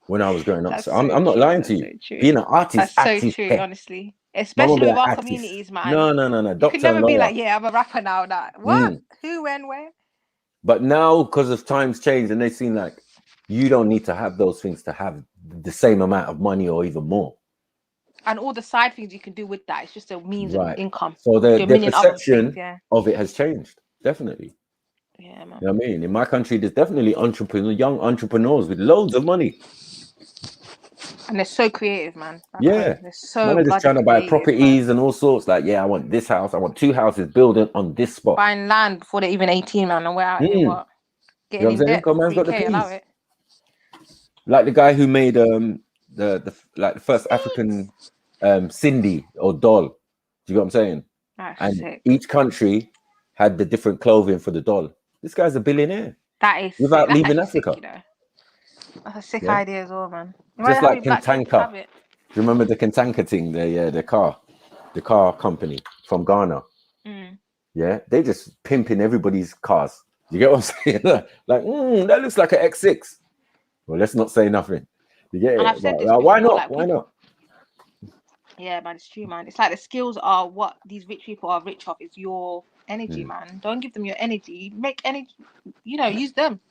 when I was growing up. That's So so I'm not true, lying that's to so you. true. Being an artist, That's so true, honestly. Especially with our communities, man. No. You Doctor could never and be lawyer. like, yeah, I'm a rapper now. That what? Who, when, where? But now, because of times change, and they seem like you don't need to have those things to have the same amount of money or even more. And all the side things you can do with that. It's just a means of income. So Do a the million other perception things, yeah. of it has changed, definitely. Yeah, man. You know what I mean? In my country, there's definitely young entrepreneurs with loads of money. And they're so creative, man. Yeah. They're so Man are just bloody trying to buy creative, properties and all sorts. Like, yeah, I want this house. I want 2 houses building on this spot. buying land before they're even 18, man. And we're out here, what? You know Getting what I'm in saying? debt for Come man's got the 3K, allow peas. it. Like the guy who made the first African Cindy or doll. Do you know what I'm saying? That's And sick. each country had the different clothing for the doll. This guy's a billionaire That is without sick. That's leaving actually Africa. sick, you know. That's a sick Yeah. idea as well, man. You Just might like have black people Kentanka. have it. Do you remember the Kentanka thing? The car company from Ghana. Yeah, they just pimping everybody's cars. You get what I'm saying? Like, that looks like an X6. Well, let's not say nothing. You get And it? I've said But, this before, why not? like, Why not? Yeah, man, it's true, man. It's like the skills are what these rich people are rich of. Is your energy, man. Don't give them your energy. Make energy. Use them.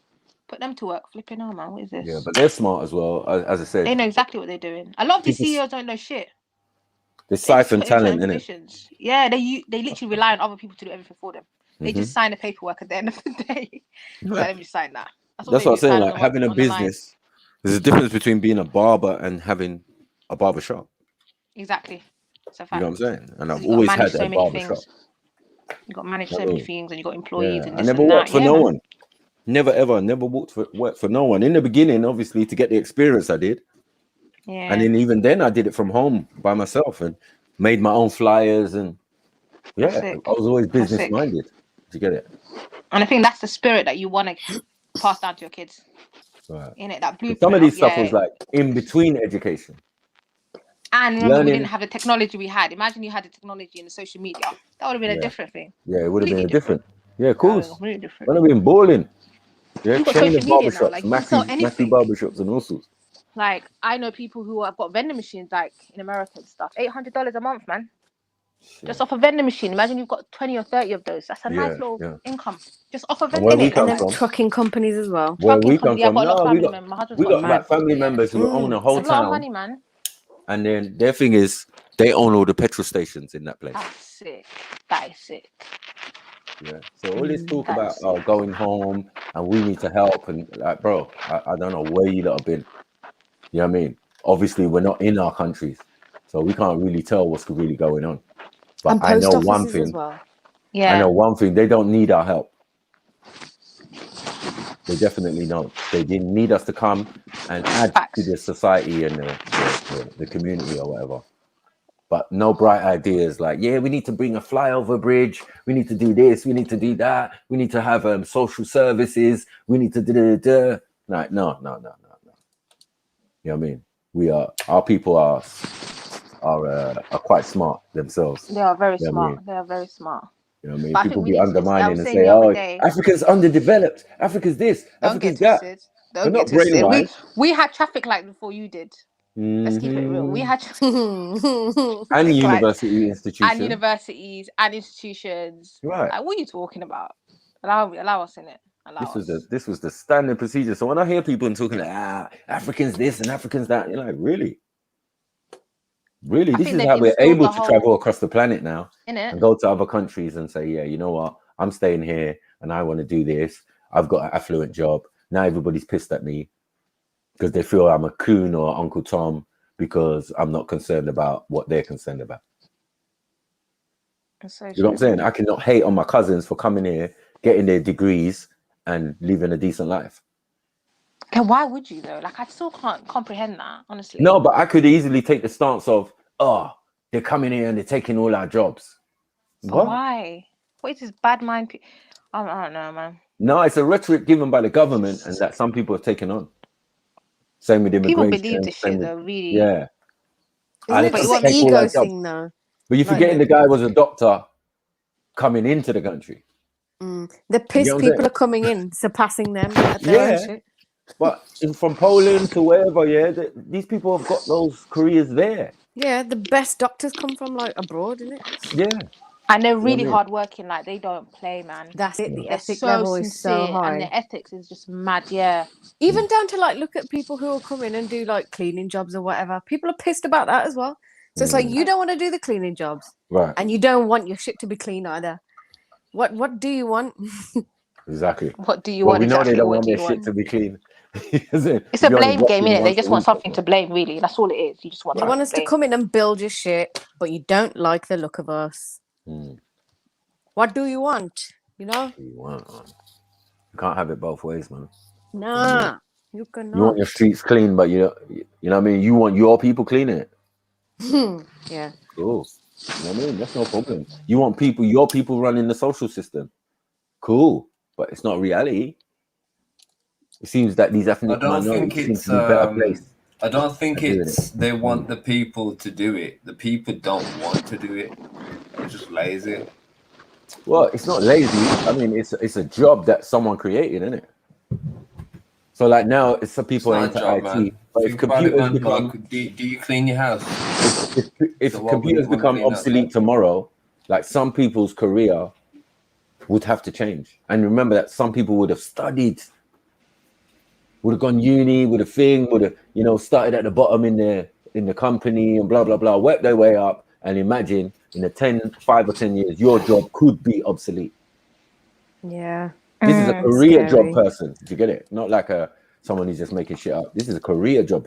Put them to work. Flipping on, man. What is this? Yeah, but they're smart as well. As I said, They know exactly what they're doing. A lot of these People- CEOs don't know shit. they They just siphon put in certain talent, innit? positions. Yeah, they literally rely on other people to do everything for them. They just sign the paperwork at the end of the day. So let me sign that. That's That's they what I'm do, saying. sign Like having a on the line. business, there's a difference between being a barber and having a barber shop. Exactly. It's a You know fact. what I'm saying? And I've You got to always manage had so a many barbershop. things. You got to manage I so many mean, things, and you got employees yeah, and I this never and worked that. for Yeah, no man. one. Never ever, never worked for no one. In the beginning, obviously, to get the experience, I did. Yeah. And then even then, I did it from home by myself and made my own flyers. And That's yeah, sick. I was always That's business sick. minded. Did you get it? And I think that's the spirit that you want to pass down to your kids. Right. In it, that But blueprint some of of these stuff was like in between education. And remember, we didn't Learning. have the technology we had. Imagine you had the technology and the social media. That would have been a Yeah. different thing. Yeah, it would have been Completely a different. Yeah, of course. completely different. Would have been balling. Yeah, You've got chain social of media now. barbershops, Like you can sell Matthew anything. barbershops and all sorts. Like I know people who have got vending machines, like in America and stuff. $800 a month, man. Just off a vending machine. Imagine you've got 20 or 30 of those. That's a nice little income. Just off a And vending where we machine. come And then from, trucking companies as well. where Trucking we come company. Yeah, I've from, got a lot of no, family members. My husband's we got got like family members who own a whole It's a lot of town, money, man. and then their thing is they own all the petrol stations in that place. That's sick. That is sick. Yeah. So all this talk That about is sick. going home and we need to help and like, bro, I don't know where you lot have been. You know what I mean? Obviously, we're not in our countries, so we can't really tell what's really going on. But And I know post one offices as thing. well. I know one thing. They don't need our help. They definitely don't. They didn't need us to come and add to the society and the community or whatever. But no bright ideas like, yeah, we need to bring a flyover bridge. We need to do this. We need to do that. We need to have social services. We need to do. Like, no. You know what I mean? Our people are quite smart themselves. They are very You know what I mean? smart. They are very smart. You know what I mean? But I People think we be need to. I undermining was and saying say, the other "Oh, day. Africa's underdeveloped. Africa's this. Don't get Africa's that." twisted. We're Don't get not twisted. brainwashed. We had traffic light before you did. Let's keep it real. We had and traffic lights university institutions. and universities and institutions. Right. Like, what are you talking about? Allow us in it. This was the standard procedure. So when I hear people talking like, Africans this and Africans that, you're like, really? Really? This is how we're able to travel across the planet now and go to other countries and say, yeah, you know what? I'm staying here and I want to do this. I've got an affluent job. Now everybody's pissed at me because they feel I'm a coon or Uncle Tom because I'm not concerned about what they're concerned about. You know what I'm saying? I cannot hate on my cousins for coming here, getting their degrees and living a decent life. And why would you though? Like, I still can't comprehend that, honestly. No, but I could easily take the stance of, they're coming here and they're taking all our jobs. What? Why? What is this bad mind? I don't know, man. No, it's a rhetoric given by the government and that some people have taken on. Same with immigration. People believe this shit though, really. Yeah. Isn't it just an ego thing though? But you're forgetting the guy was a doctor coming into the country. The pissed people are coming in, surpassing them at their own shit. But from Poland to wherever, these people have got those careers there. Yeah, the best doctors come from like abroad, isn't it? Yeah. And they're really hardworking, like they don't play, man. That's it. The They're ethic so level sincere, is so high. and the ethics is just mad, yeah. Even down to like look at people who will come in and do like cleaning jobs or whatever. People are pissed about that as well. So it's like you don't want to do the cleaning jobs. Right. And you don't want your shit to be clean either. What do you want? Exactly. What do you want? We know exactly they don't what want do their you shit want? to be clean. It's a blame game, innit? They just want something to blame, really. That's all it is. You just want You want us to come in and build your shit, but you don't like the look of us. What do you want? You know? You can't have it both ways, man. Nah, you cannot. You want your streets clean, but you know what I mean? You want your people cleaning it. Yeah. Cool. You know what I mean? That's no problem. You want your people running the social system. Cool. But it's not reality. It seems that these ethnic minorities seem to be better placed. I don't think it's they want the people to do it. The people don't want to do it. They're just lazy. Well, it's not lazy. I mean, it's a job that someone created, isn't it? So like now, it's some people into job, IT. man. But if computers become, do you clean your house? if computers become obsolete tomorrow, like some people's career would have to change. And remember that some people would have studied, would have gone uni, would have started at the bottom in the company and blah blah blah, worked their way up. And imagine in 5 or 10 years, your job could be obsolete. Yeah. This is a career job person. Did you get it? Not like someone who's just making shit up. This is a career job.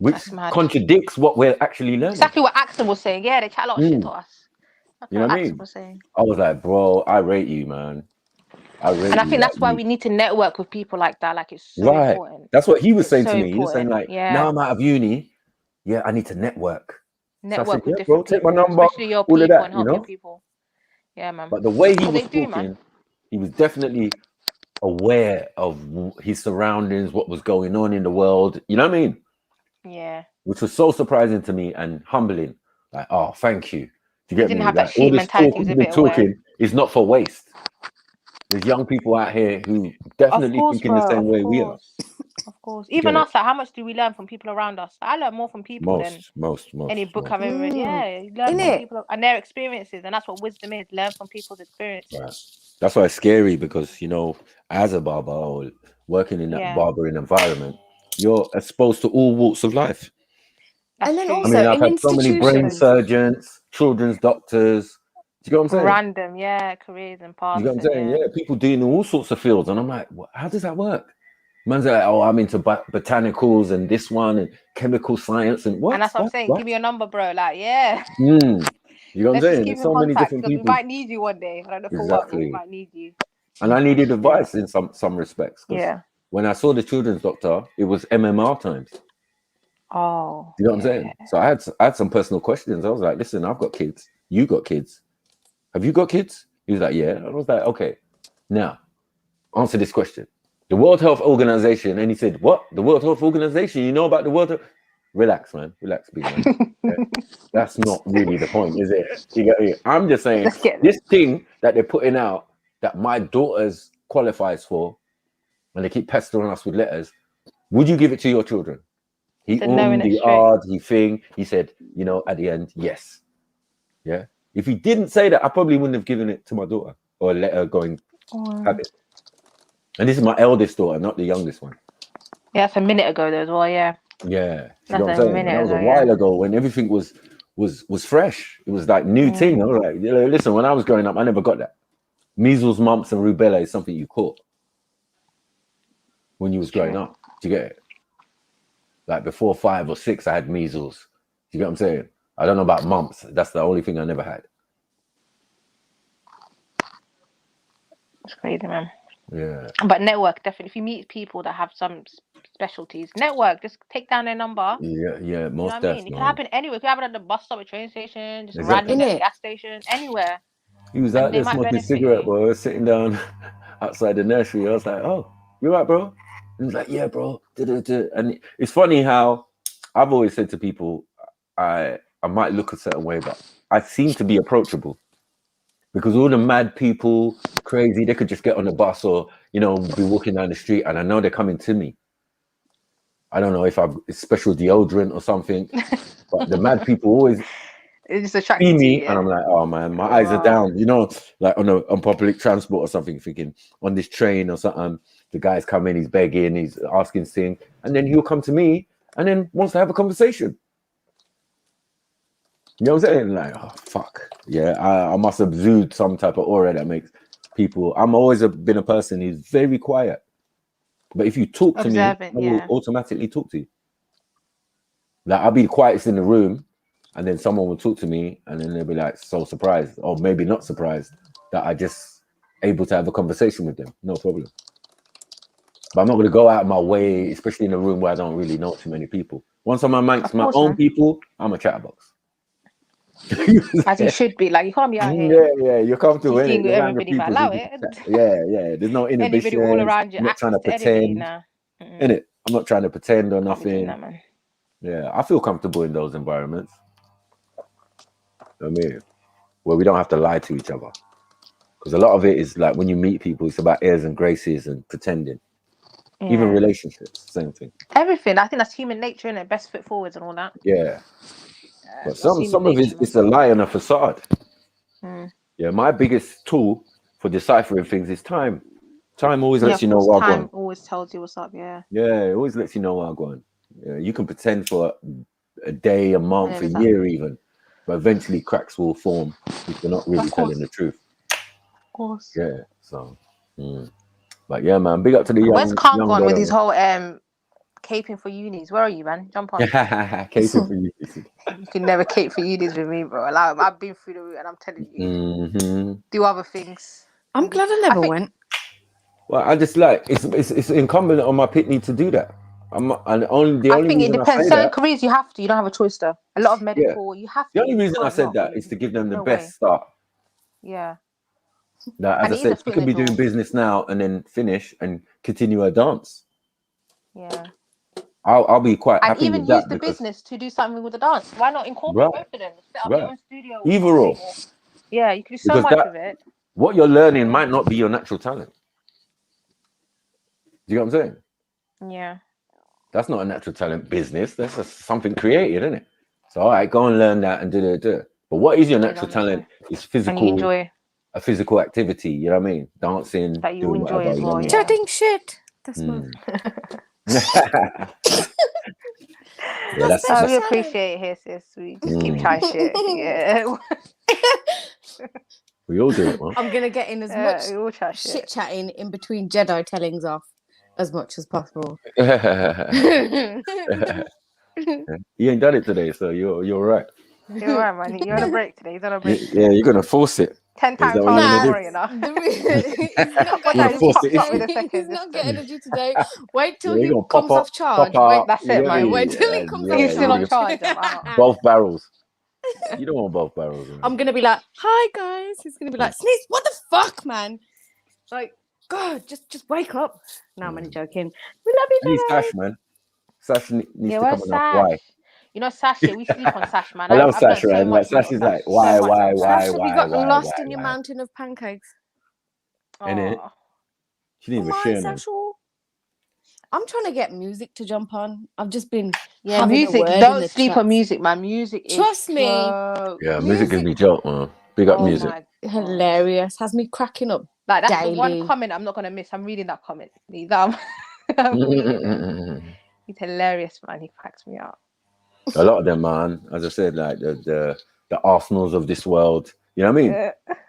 which contradicts what we're actually learning. Exactly what Axel was saying. Yeah, they chat a lot of shit to us. That's You know what I Axel mean? was saying. I was like, bro, I rate you, man. I rate And I you. think Like, that's why we need to network with people like that. Like, it's so right. important. That's what he was It's saying so to me. He was saying, important. like, Yeah. now I'm out of uni. Yeah, I need to network. So I said, Network with yeah, bro, different take my people, number, especially your all of people, that, and you help your know? people. Yeah, man. But the way he But was they do, talking, man. he was definitely aware of his surroundings, what was going on in the world. You know what I mean? Yeah. Which was so surprising to me and humbling. Like, oh, thank you. Do you He get didn't me? have that Like, all sheep this mentality. talk He was a we've been bit aware. talking is not for waste. There's young people out here who Of definitely course, thinking the bro. same Of way we are. course. Of course. You Even get it? us, like, how much do we learn from people around us? I learn more from people than Most. any book I've ever read. Mm. Yeah, you learn from Innit? people and their experiences, and that's what wisdom is. Learn from people's experiences. Right. That's why it's scary because, you know, as a barber or working in that Yeah. barbering environment, you're exposed to all walks of life. That's And then true. I also mean, I've in had so many brain institutions. surgeons, children's doctors. Do you get what I'm saying? Random, yeah, careers and paths. You get what I'm saying? Yeah. Yeah, people doing all sorts of fields. And I'm like, how does that work? Man's like, oh, I'm into botanicals and this one and chemical science and what? And that's what I'm saying. Give me your number, bro. Like, yeah. You know what I'm Let's just saying? keep There's in so many contact different because we people. might need you one day. I don't know for what, but we Exactly. might need you. And I needed advice in some respects. Because Yeah. when I saw the children's doctor, it was MMR times. Oh. You know what I'm saying? So I had some personal questions. I was like, listen, I've got kids. You got kids. Have you got kids? He was like, yeah. I was like, okay. Now, answer this question. The World Health Organization. And he said, what? The World Health Organization? You know about the World Health? Relax, man. Relax, big man. Okay? That's not really the point, is it? You get me? I'm just saying, this thing that they're putting out that my daughter's qualifies for, and they keep pestering us with letters, would you give it to your children? He Said no in it straight. odd, he said, you know, at the end, yes. Yeah. If he didn't say that, I probably wouldn't have given it to my daughter or let her go and have it. And this is my eldest daughter, not the youngest one. Yeah, that's a minute ago though as well, yeah. Yeah. You That's know what I'm a saying? minute That was a ago, while yeah. ago when everything was fresh. It was like new thing. I was like, you know, listen, when I was growing up, I never got that. Measles, mumps, and rubella is something you caught when you was growing up. Do you get it? Like before 5 or 6, I had measles. Do you get what I'm saying? I don't know about mumps. That's the only thing I never had. It's crazy, man. Yeah. But network, definitely. If you meet people that have some specialties, network, just take down their number. Yeah, You know most what I mean? definitely. It can happen anywhere. It can happen at the bus stop, a train station, just Exactly. randomly at a gas station, anywhere. He was And out they there might smoking a benefit cigarette, you. bro. I was sitting down outside the nursery. I was like, oh, you right, bro? And he was like, yeah, bro. And it's funny how I've always said to people, I might look a certain way, but I seem to be approachable. Because all the mad people, crazy, they could just get on the bus or, you know, be walking down the street and I know they're coming to me. I don't know if it's special deodorant or something, but the mad people always It's just see attracted to me you, and I'm yeah. like, oh man, my eyes are down, you know, like on public transport or something, thinking on this train or something, the guy's coming, he's begging, he's asking things, and then he'll come to me and then wants to have a conversation. You know what I'm saying? Like, oh fuck. Yeah, I must have exude some type of aura that makes people. I'm always been a person who's very quiet. But if you talk to me, I Observant, will yeah. automatically talk to you. Like I'll be the quietest in the room, and then someone will talk to me, and then they'll be like so surprised, or maybe not surprised, that I just able to have a conversation with them. No problem. But I'm not gonna go out of my way, especially in a room where I don't really know too many people. Once I'm amongst my own people, I'm a chatterbox. As you should be. Like, you can't be out here. Yeah, you're comfortable, innit? Speaking with You're around the everybody, but people. allow so you it. can chat. Yeah. There's no Anybody all inhibitions. around you, I'm not trying to access to anybody, pretend. nah. Innit? I'm not trying to pretend or Can't be doing nothing. that, man. Yeah, I feel comfortable in those environments. I mean, where we don't have to lie to each other. Because a lot of it is like when you meet people, it's about airs and graces and pretending. Even Yeah. relationships, same thing. Everything. I think that's human nature, innit? Best foot forwards and all that. Yeah. But That's some human of nature, it's a lie and a facade. man. Yeah, my biggest tool for deciphering things is time. Time always Yeah, lets of you know course, what I'm time going. always tells you what's up, yeah. Yeah, it always lets you know where I'm going. Yeah, you can pretend for a day, a month, then a it's year even, but eventually cracks will form if you're not really Of course. telling the truth. Of course. Yeah, so. But yeah, man, big up to the Where's young Khan gone with daughter, his man. whole caping for unis. Where are you, man? Jump on. Caping for you. You can never cape for unis with me, bro. Like, I've been through the route, and I'm telling you, do other things. I'm glad I never went. Well, I just like it's incumbent on my pitney to do that. The only I think it reason I depends. say Certain that, careers you have to. You don't have a choice though. A lot of medical, you have to. the only You reason I can't said not, that really. is to give them the No best way. start. Yeah. Like, as And I it is a said, foot you in can the be doing door. business now and then finish and continue a dance. Yeah. I'll be quite And happy even with use that the because business to do something with the dance. Why not incorporate right, both of them? Set up your right, own studio or either something. or, Yeah, you can do so because much that with it. what you're learning might not be your natural talent. Do you know what I'm saying? Yeah. That's not a natural talent business. That's something created, isn't it? So all right, go and learn that and do it. But what is your natural talent? Is And you enjoy a physical activity. You know what I mean? Dancing, that you doing enjoy whatever. as You know well. what I Chatting shit. That's my. mean? Yeah, that's We appreciate it here, sis. We just keep trying shit. Yeah. we all do it, man. I'm gonna get in as much we all try shit chatting in between Jedi tellings off as much as possible. You ain't done it today, so you're all right. You're right, man. You're on a break today. He's on a break. Yeah, you're gonna force it. 10 Is times that what you're harder gonna than do? Warrior now. He's not got You're gonna force energy it. today. He's not got energy today. Wait till Yeah, he you're gonna comes off charge. pop Wait, up. That's You it, get man. me? wait till he comes off He's still on charge. charge. I'm out. Both barrels. You don't want both barrels. In I'm gonna be like, "Hi guys." He's gonna be like, "Sneeze, what the fuck, man?" Like, God, just wake up. No, I'm only joking. We love you I need guys. Sash, man. Sash needs Yeah, to where's come and ask Sash? why. You know, Sash, yeah, we sleep on Sash, man. I love I've learned Sash, so man. Like much from Sash is Sash. like, So why, much from Sash, have you got lost in why? your mountain of pancakes? In it, Oh. she didn't even My share them. Sashul. I'm trying to get music to jump on. I've just been Yeah, having music. a word in Don't the sleep chat. on music, man. Music is Trust me. Yeah, music can be joke, man. Big up Oh music. my Hilarious. Has me cracking up Like that's daily. the one comment I'm not gonna miss. I'm reading that comment. I'm reading it. He's hilarious, man. He cracks me up. A lot of them, man. As I said, like the Arsenals of this world. You know what I mean?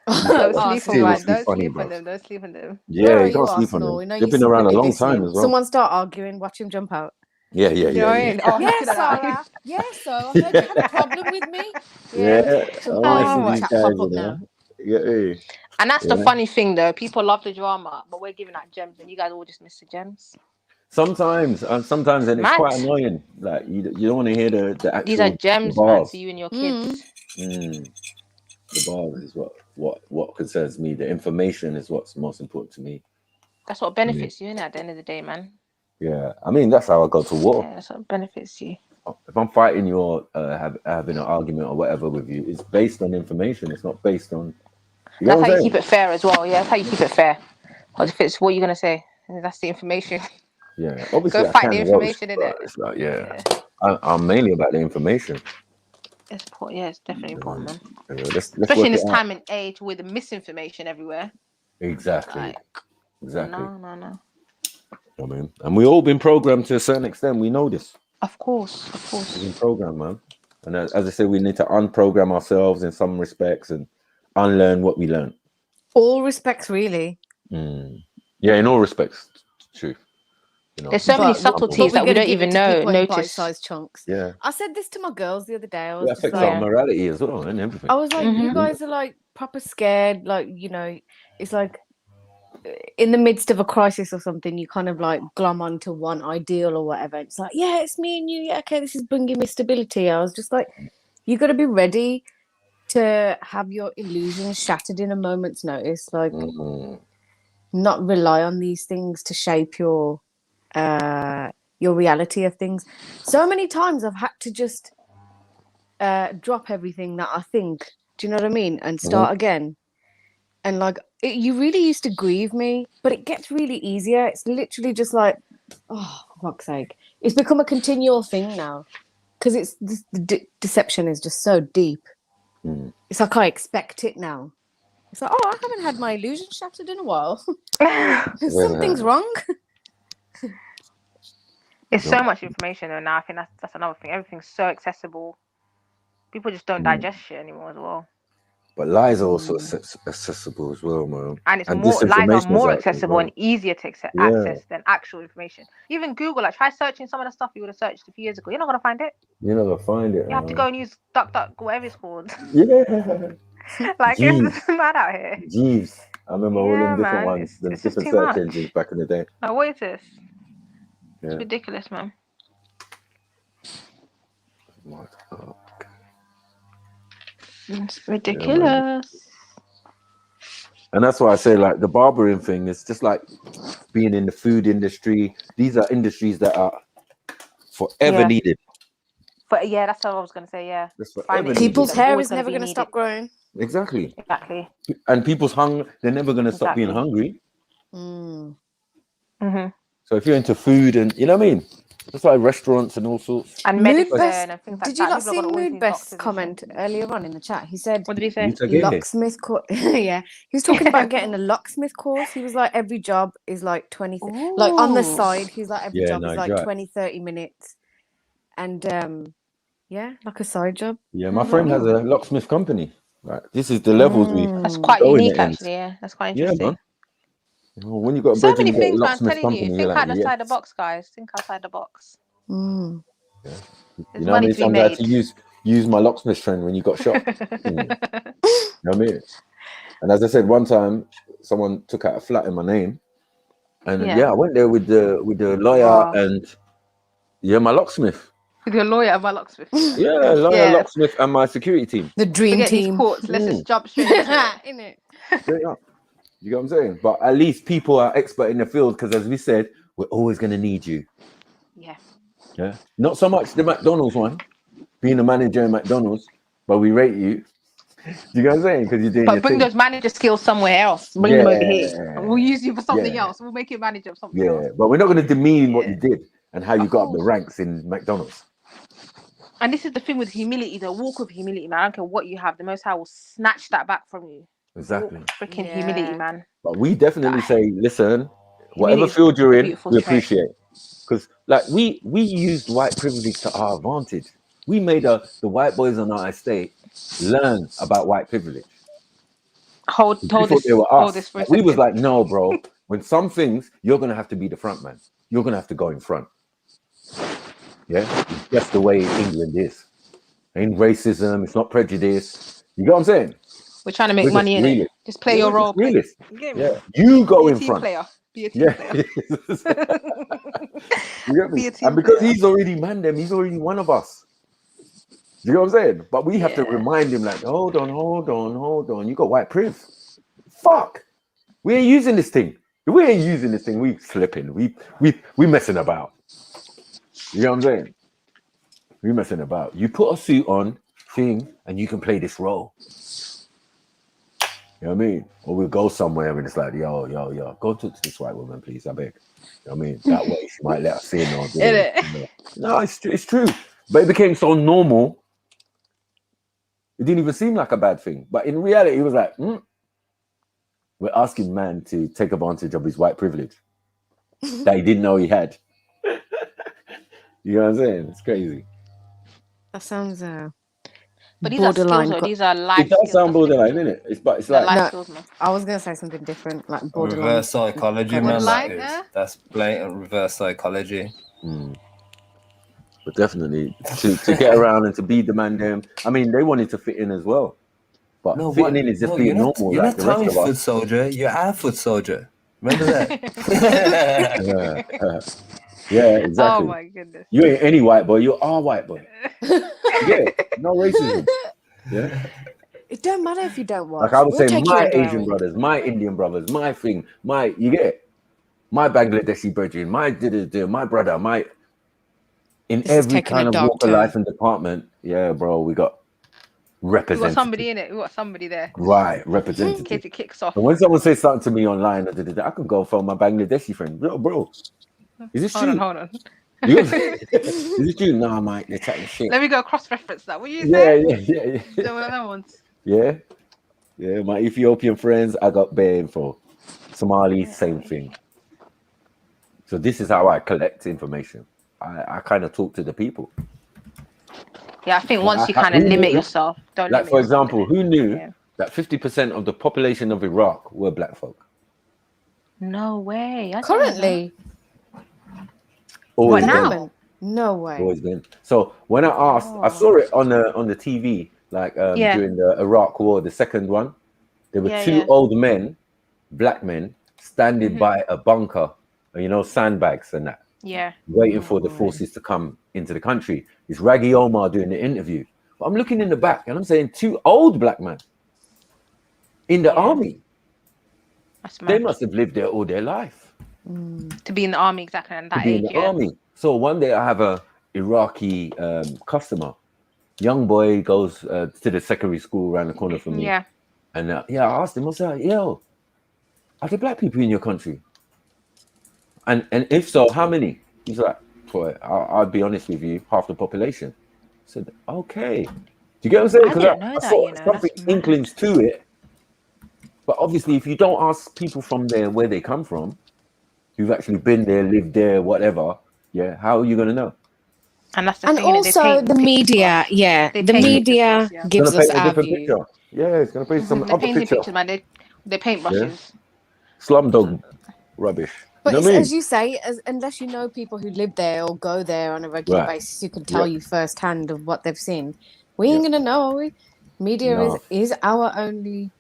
Don't sleep on man. Seriously Don't funny, sleep bro. on them. Don't sleep on them. Yeah, Where are you can't you, sleep on Arsenal? them. We know They've you're been around a secretly long time listening. as well. Someone start arguing, watch him jump out. Yeah. You know what I mean? Oh, Yes, look at that. Sarah. Yes, so I heard you had a problem with me. Yeah. Some I guys want in to the see these chat guys, pop you up know. now. Yeah. And that's the Yeah. funny thing, though. People love the drama, but we're giving out gems, and you guys all just miss the gems. Sometimes, and it's Mad. quite annoying. Like you don't want to hear the actual These are gems, man, bars. for you and your kids. The bars is what concerns me. The information is what's most important to me. That's what benefits you, innit, at the end of the day, man. Yeah, I mean that's how I go to war. Yeah, that's what benefits you. If I'm fighting you or having an argument or whatever with you, it's based on information. It's not based on. You know That's what how I'm you keep it fair as well. Yeah, that's how you keep it fair. Because if it's what you're gonna say, that's the information. Yeah, obviously Go I fight can the roast, information, innit? but it's like I'm mainly about the information. It's important. Yeah, it's definitely important, man. Yeah, let's Especially work in this it out. time and age with the misinformation everywhere. Exactly. Exactly. No. I mean, and we all been programmed to a certain extent. We know this. Of course. We've been programmed, man. And as I said, we need to unprogram ourselves in some respects and unlearn what we learned. All respects, really. Yeah, in all respects, truth. You know, there's so many subtleties that we don't even notice. Bite-sized chunks. Yeah. I said this to my girls the other day. I was It just affects like, our morality as well and everything. I was like, you guys are like proper scared. Like, you know, it's like in the midst of a crisis or something, you kind of like glom onto one ideal or whatever. It's like, yeah, it's me and you. Yeah, okay, this is bringing me stability. I was just like, you got to be ready to have your illusions shattered in a moment's notice. Like, not rely on these things to shape your reality of things. So many times I've had to just drop everything that I think. Do you know what I mean? And start again. And like, you really used to grieve me, but it gets really easier. It's literally just like, oh, for fuck's sake. It's become a continual thing now because it's the deception is just so deep. It's like I expect it now. It's like, oh, I haven't had my illusion shattered in a while. Something's wrong. It's so much information, and now I think that's another thing. Everything's so accessible. People just don't digest shit anymore as well. But lies are also accessible as well, man. And it's more lies are disinformation is more out there as accessible well. and easier to Yeah. access than actual information. Even Google, like try searching some of the stuff you would have searched a few years ago. You're not gonna find it. You're not gonna find it. You have to go and use DuckDuck, whatever it's called. Yeah. Like Jeeves. it's mad out here. Jeeves. I remember all Yeah, them different man. ones, them It's just different too search much. engines back in the day. Like, what is this? Yeah. It's ridiculous, man. It's ridiculous. And that's why I say, like, the barbering thing is just like being in the food industry. These are industries that are forever Yeah. needed. But yeah, that's what I was gonna say. Yeah, That's forever Finding needed. People's that's hair always is never be going to stop needed. growing. Exactly. Exactly. And people's hunger, they're never going to stop being Exactly. hungry. Mm-hmm. So if you're into food and, you know what I mean? That's why restaurants and all sorts. And Mood medicine Best, and things like did you that. not People are see gonna always Mood need Best's doctors and comment earlier on in the chat? He said, What did he say? It's again. locksmith course. Yeah, he was talking about getting a locksmith course. He was like, every job is like 20, like on the Ooh. side, he's like, every Yeah, job no, is you're like right. 20, 30 minutes. And yeah, like a side job. Yeah, my friend has Mm-hmm. a locksmith company. Right, this is the levels we That's quite go in unique, the end. actually. Yeah, that's quite Yeah, interesting. man. You know, when you got a So brethren, many you got a things, man. I'm locksmith telling you, company, you're think like, outside yeah. the box, guys. Think outside the box. Mm. You There's know how money many to be times I had made. to use my locksmith friend when you got shot? You know what I mean? And as I said, one time someone took out a flat in my name, and Yeah. yeah, I went there with the lawyer Wow. and my locksmith. With your lawyer and my locksmith. Yeah, lawyer, Yeah. locksmith, and my security team. The dream Forget these team. courts. Let's just jump straight into it. Innit? Straight up. You know what I'm saying? But at least people are expert in the field because, as we said, we're always going to need you. Yeah. Yeah. Not so much the McDonald's one, being a manager in McDonald's, but we rate you. You know what I'm saying? Because you're doing But your bring thing. those manager skills somewhere else. Bring them over here. And we'll use you for something Yeah. else. We'll make you a manager of something else. Yeah. But we're not going to demean what Yeah. you did and how you Of got up the course. ranks in McDonald's. And this is the thing with humility, the walk of humility, man. I don't care what you have, the Most High will snatch that back from you. Exactly. Freaking humility, man. But we definitely say, listen, whatever Humility is field you're a in, beautiful we trait. appreciate. Because like we used white privilege to our advantage. We made the white boys on our estate learn about white privilege. Hold We thought they were hold us. this for a We was second. like, no, bro. When some things, you're gonna have to be the front man. You're gonna have to go in front. Yeah, it's just the way England is. Ain't racism. It's not prejudice. You get what I'm saying? We're trying to make We're money just in it. realists. Just play Yeah, your we're just role. Play. realists. You get me? Yeah, you go Be a in team front. player. Be a team Yeah. player. You get me? Be a team And because player. he's already man them, he's already one of us. You know what I'm saying? But we have to remind him, like, hold on. You got white priv. Fuck. We ain't using this thing. We ain't using this thing. We slipping. We messing about. You know what I'm saying? We messing about. You put a suit on, thing, and you can play this role. You know what I mean? Or we'll go somewhere and it's like, yo, go talk to this white woman, please. I beg. You know what I mean? That way she might let us in or do it. You know. No, it's true. But it became so normal. It didn't even seem like a bad thing. But in reality, it was like, we're asking man to take advantage of his white privilege that he didn't know he had. You know what I'm saying? It's crazy. That sounds But these are skills, though. These are life It does skills. sound borderline, isn't it? It's They're like life skills, man. I was gonna say something different, like borderline. Reverse psychology, man. Borderline, That is. yeah? That's blatant reverse psychology. But definitely to get around and to be the man them. I mean, they wanted to fit in as well. But fitting in is just being normal You're like not the rest Tommy's of foot us. soldier. You're our foot soldier. Remember that? Yeah, exactly. Oh my goodness. You ain't any white boy, you are white boy. Yeah, no racism. Yeah. It don't matter if you don't watch. Like I would We'll say, take you my under our Asian wing. brothers, my Indian brothers, my thing, you get it? My Bangladeshi brethren, my my brother, in This is every taking a kind of dark walk of turn. life and department, yeah, bro, we got We got representative. somebody in it. We got somebody there. Right, In representative. case it kicks off. And when someone says something to me online, I can go phone my Bangladeshi friend. Bro, is this true? Hold on. Is it true? No, mate, they're chatting shit. Let me go cross-reference that. What you Yeah. say? Yeah, one of them ones. Yeah, my Ethiopian friends, I got bare info. Somali, same thing. So this is how I collect information. I kind of talk to the people. Yeah, I think once you kind of limit yourself, don't like limit for yourself. example, who knew that 50% of the population of Iraq were black folk. No way. I Currently. Always What been. now? No way. Always been. So when I asked, I saw it on the TV, like Yeah. during the Iraq War, the second one. There were Yeah, two yeah. old men, black men, standing by a bunker, you know, sandbags and that, Yeah. waiting for the forces to come into the country. It's Raggy Omar doing the interview. But I'm looking in the back and I'm saying two old black men in the army. That's They mad. must have lived there all their life. To be in the army, exactly, and To that be in age, the army. So one day I have a Iraqi customer. Young boy goes to the secondary school around the corner from me. Yeah. And I asked him, I was like, yo, are there black people in your country? And if so, how many? He's like, boy, I'll be honest with you, half the population. I said, okay. Do you get what I'm saying? I didn't know I that, saw you know, something that's mad. inklings to it. But obviously, if you don't ask people from there where they come from, who've actually been there, lived there, whatever, yeah, how are you going to know? And that's the And thing. You know, they also paint the pictures for media, us. yeah, They the paint pictures for media us, yeah. gives It's gonna us paint a our different view. picture. Yeah, it's going to paint some They're other painting picture. pictures, man. They paint brushes. Slumdog rubbish. But You know it's, what I mean? as you say, unless you know people who live there or go there on a regular Right. basis, who can tell Yep. you firsthand of what they've seen. We ain't gonna know, are we? Media No. is our only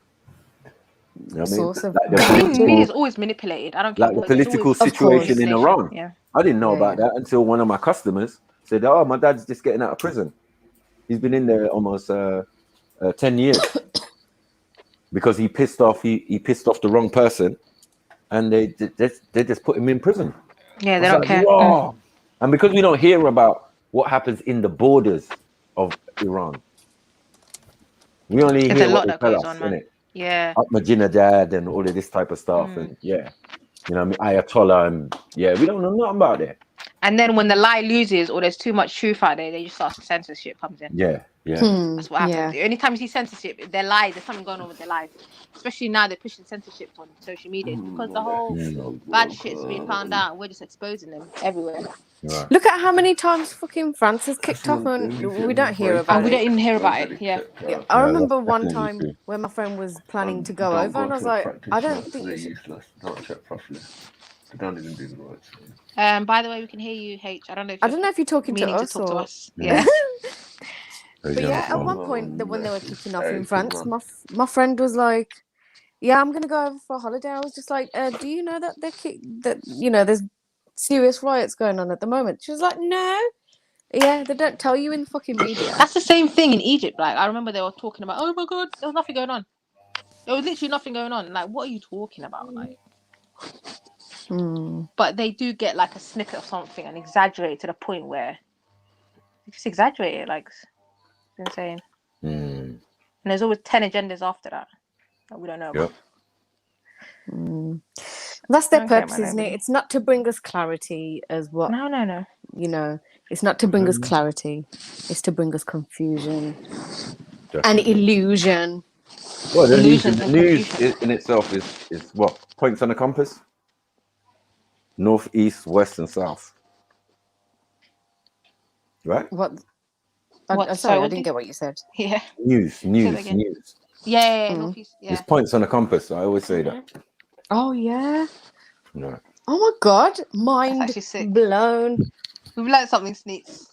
You know what I mean? source of Like the I think political, media is always manipulated. I don't care like the what it is. political Always situation in manipulation. Iran. Yeah. I didn't know Yeah, about that until one of my customers said, "Oh, my dad's just getting out of prison. He's been in there almost 10 years because he pissed off the wrong person, and they just put him in prison." Yeah, I they was don't like, care. "Whoa!" And because we don't hear about what happens in the borders of Iran, we only There's hear a what lot they that tell goes us, on, man. innit? Yeah. Ahmadinejad and all of this type of stuff, and yeah, you know, what I mean, Ayatollah, and yeah, we don't know nothing about it. And then when the lie loses or there's too much truth out there, they just start censorship comes in. Yeah, yeah. That's what happens. The only time you see censorship, their lies, there's something going on with their lives. Especially now they're pushing censorship on social media. It's because the whole bad shit's being found out. We're just exposing them everywhere. Right. Look at how many times fucking France has kicked off and we don't hear about We it. don't even hear about it. Yeah. Yeah, I remember one definitely time true. when my friend was planning to go Don't over, go and I was to a like, practice I don't site, think they're you should. useless. Don't check properly. They don't even do the right thing. By the way, we can hear you, H. I don't know if I don't know if you're talking to meaning to us talk to or. us. Yeah. But yeah, at one point when they were kicking off in France, my friend was like, "Yeah, I'm gonna go over for a holiday." I was just like, "Do you know that there's serious riots going on at the moment?" She was like, "No." Yeah, they don't tell you in the fucking media. That's the same thing in Egypt. Like I remember they were talking about, oh my god, there was nothing going on. There was literally nothing going on. Like, what are you talking about? Like, but they do get like a snippet of something and exaggerate to the point where they just exaggerate it. Like, it's insane. And there's always 10 agendas after that we don't know about. That's their Okay, purpose, man, isn't it? It's not to bring us clarity as what. No. You know, it's not to bring us clarity. It's to bring us confusion and illusion. Well, the news Illusions and in confusion. itself is what? Points on the compass? North, east, west, and south. Right? What? What? Sorry, I what didn't get what you said. Yeah. News. Yeah, northeast. Yeah. It's points on the compass. I always say that. Oh yeah. Right. Oh my god, mind blown. We've learned something, Sneaks.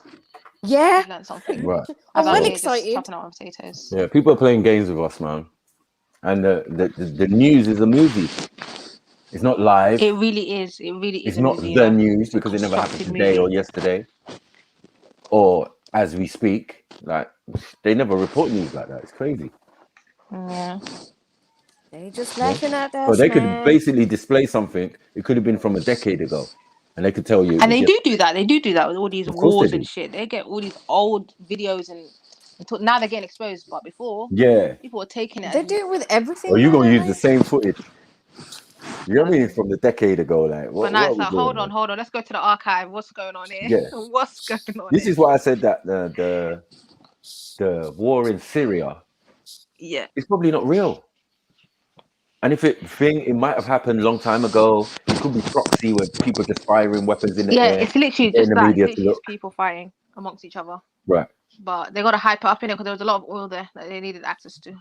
Yeah. We've learned something. Right. I'm As really here just excited. chopping out my potatoes. Yeah, people are playing games with us, man. And the news is a movie. It's not live. It really is. It really is It's a not movie. the news because it never happened constructed today movie. or yesterday or as we speak. Like they never report news like that. It's crazy. Yeah. They just laughing at us. So they could man. basically display something. It could have been from a decade ago, and they could tell you. And they do that. They do that with all these Of course they wars do. and shit. They get all these old videos and now they're getting exposed. But before, Yeah. people were taking it. They do it with everything. Or you now, gonna don't use they? the same footage? You know what I mean? From the decade ago, like what? But now What are it's we like, doing, hold man? on. Let's go to the archive. What's going on here? Yeah. What's going on This here? is why I said that the war in Syria Yeah. is probably not real. And if it might have happened a long time ago. It could be proxy where people just firing weapons in the Yeah, air. it's literally getting just the that. It's media to literally look. just people fighting amongst each other. Right. But they got to hype it up in it because there was a lot of oil there that they needed access to.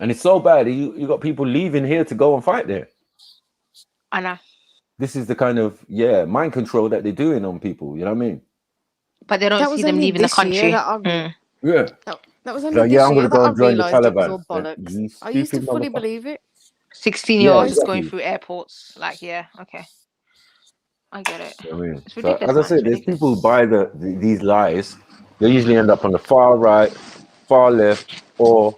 And it's so bad. You got people leaving here to go and fight there. I know. This is the kind of mind control that they're doing on people. You know what I mean? But they don't That see was them only leaving the this year country. that I Yeah. that was So, only yeah, this I'm year gonna that go I and join the realised it was all Taliban. bollocks. You I used to stupid fully motherfucker. believe it. 16-year-olds Yeah, going exactly. through airports. Like, yeah, okay. I get it. I mean, It's so ridiculous, as I man. said, It's there's ridiculous. people who buy these lies. They usually end up on the far right, far left, or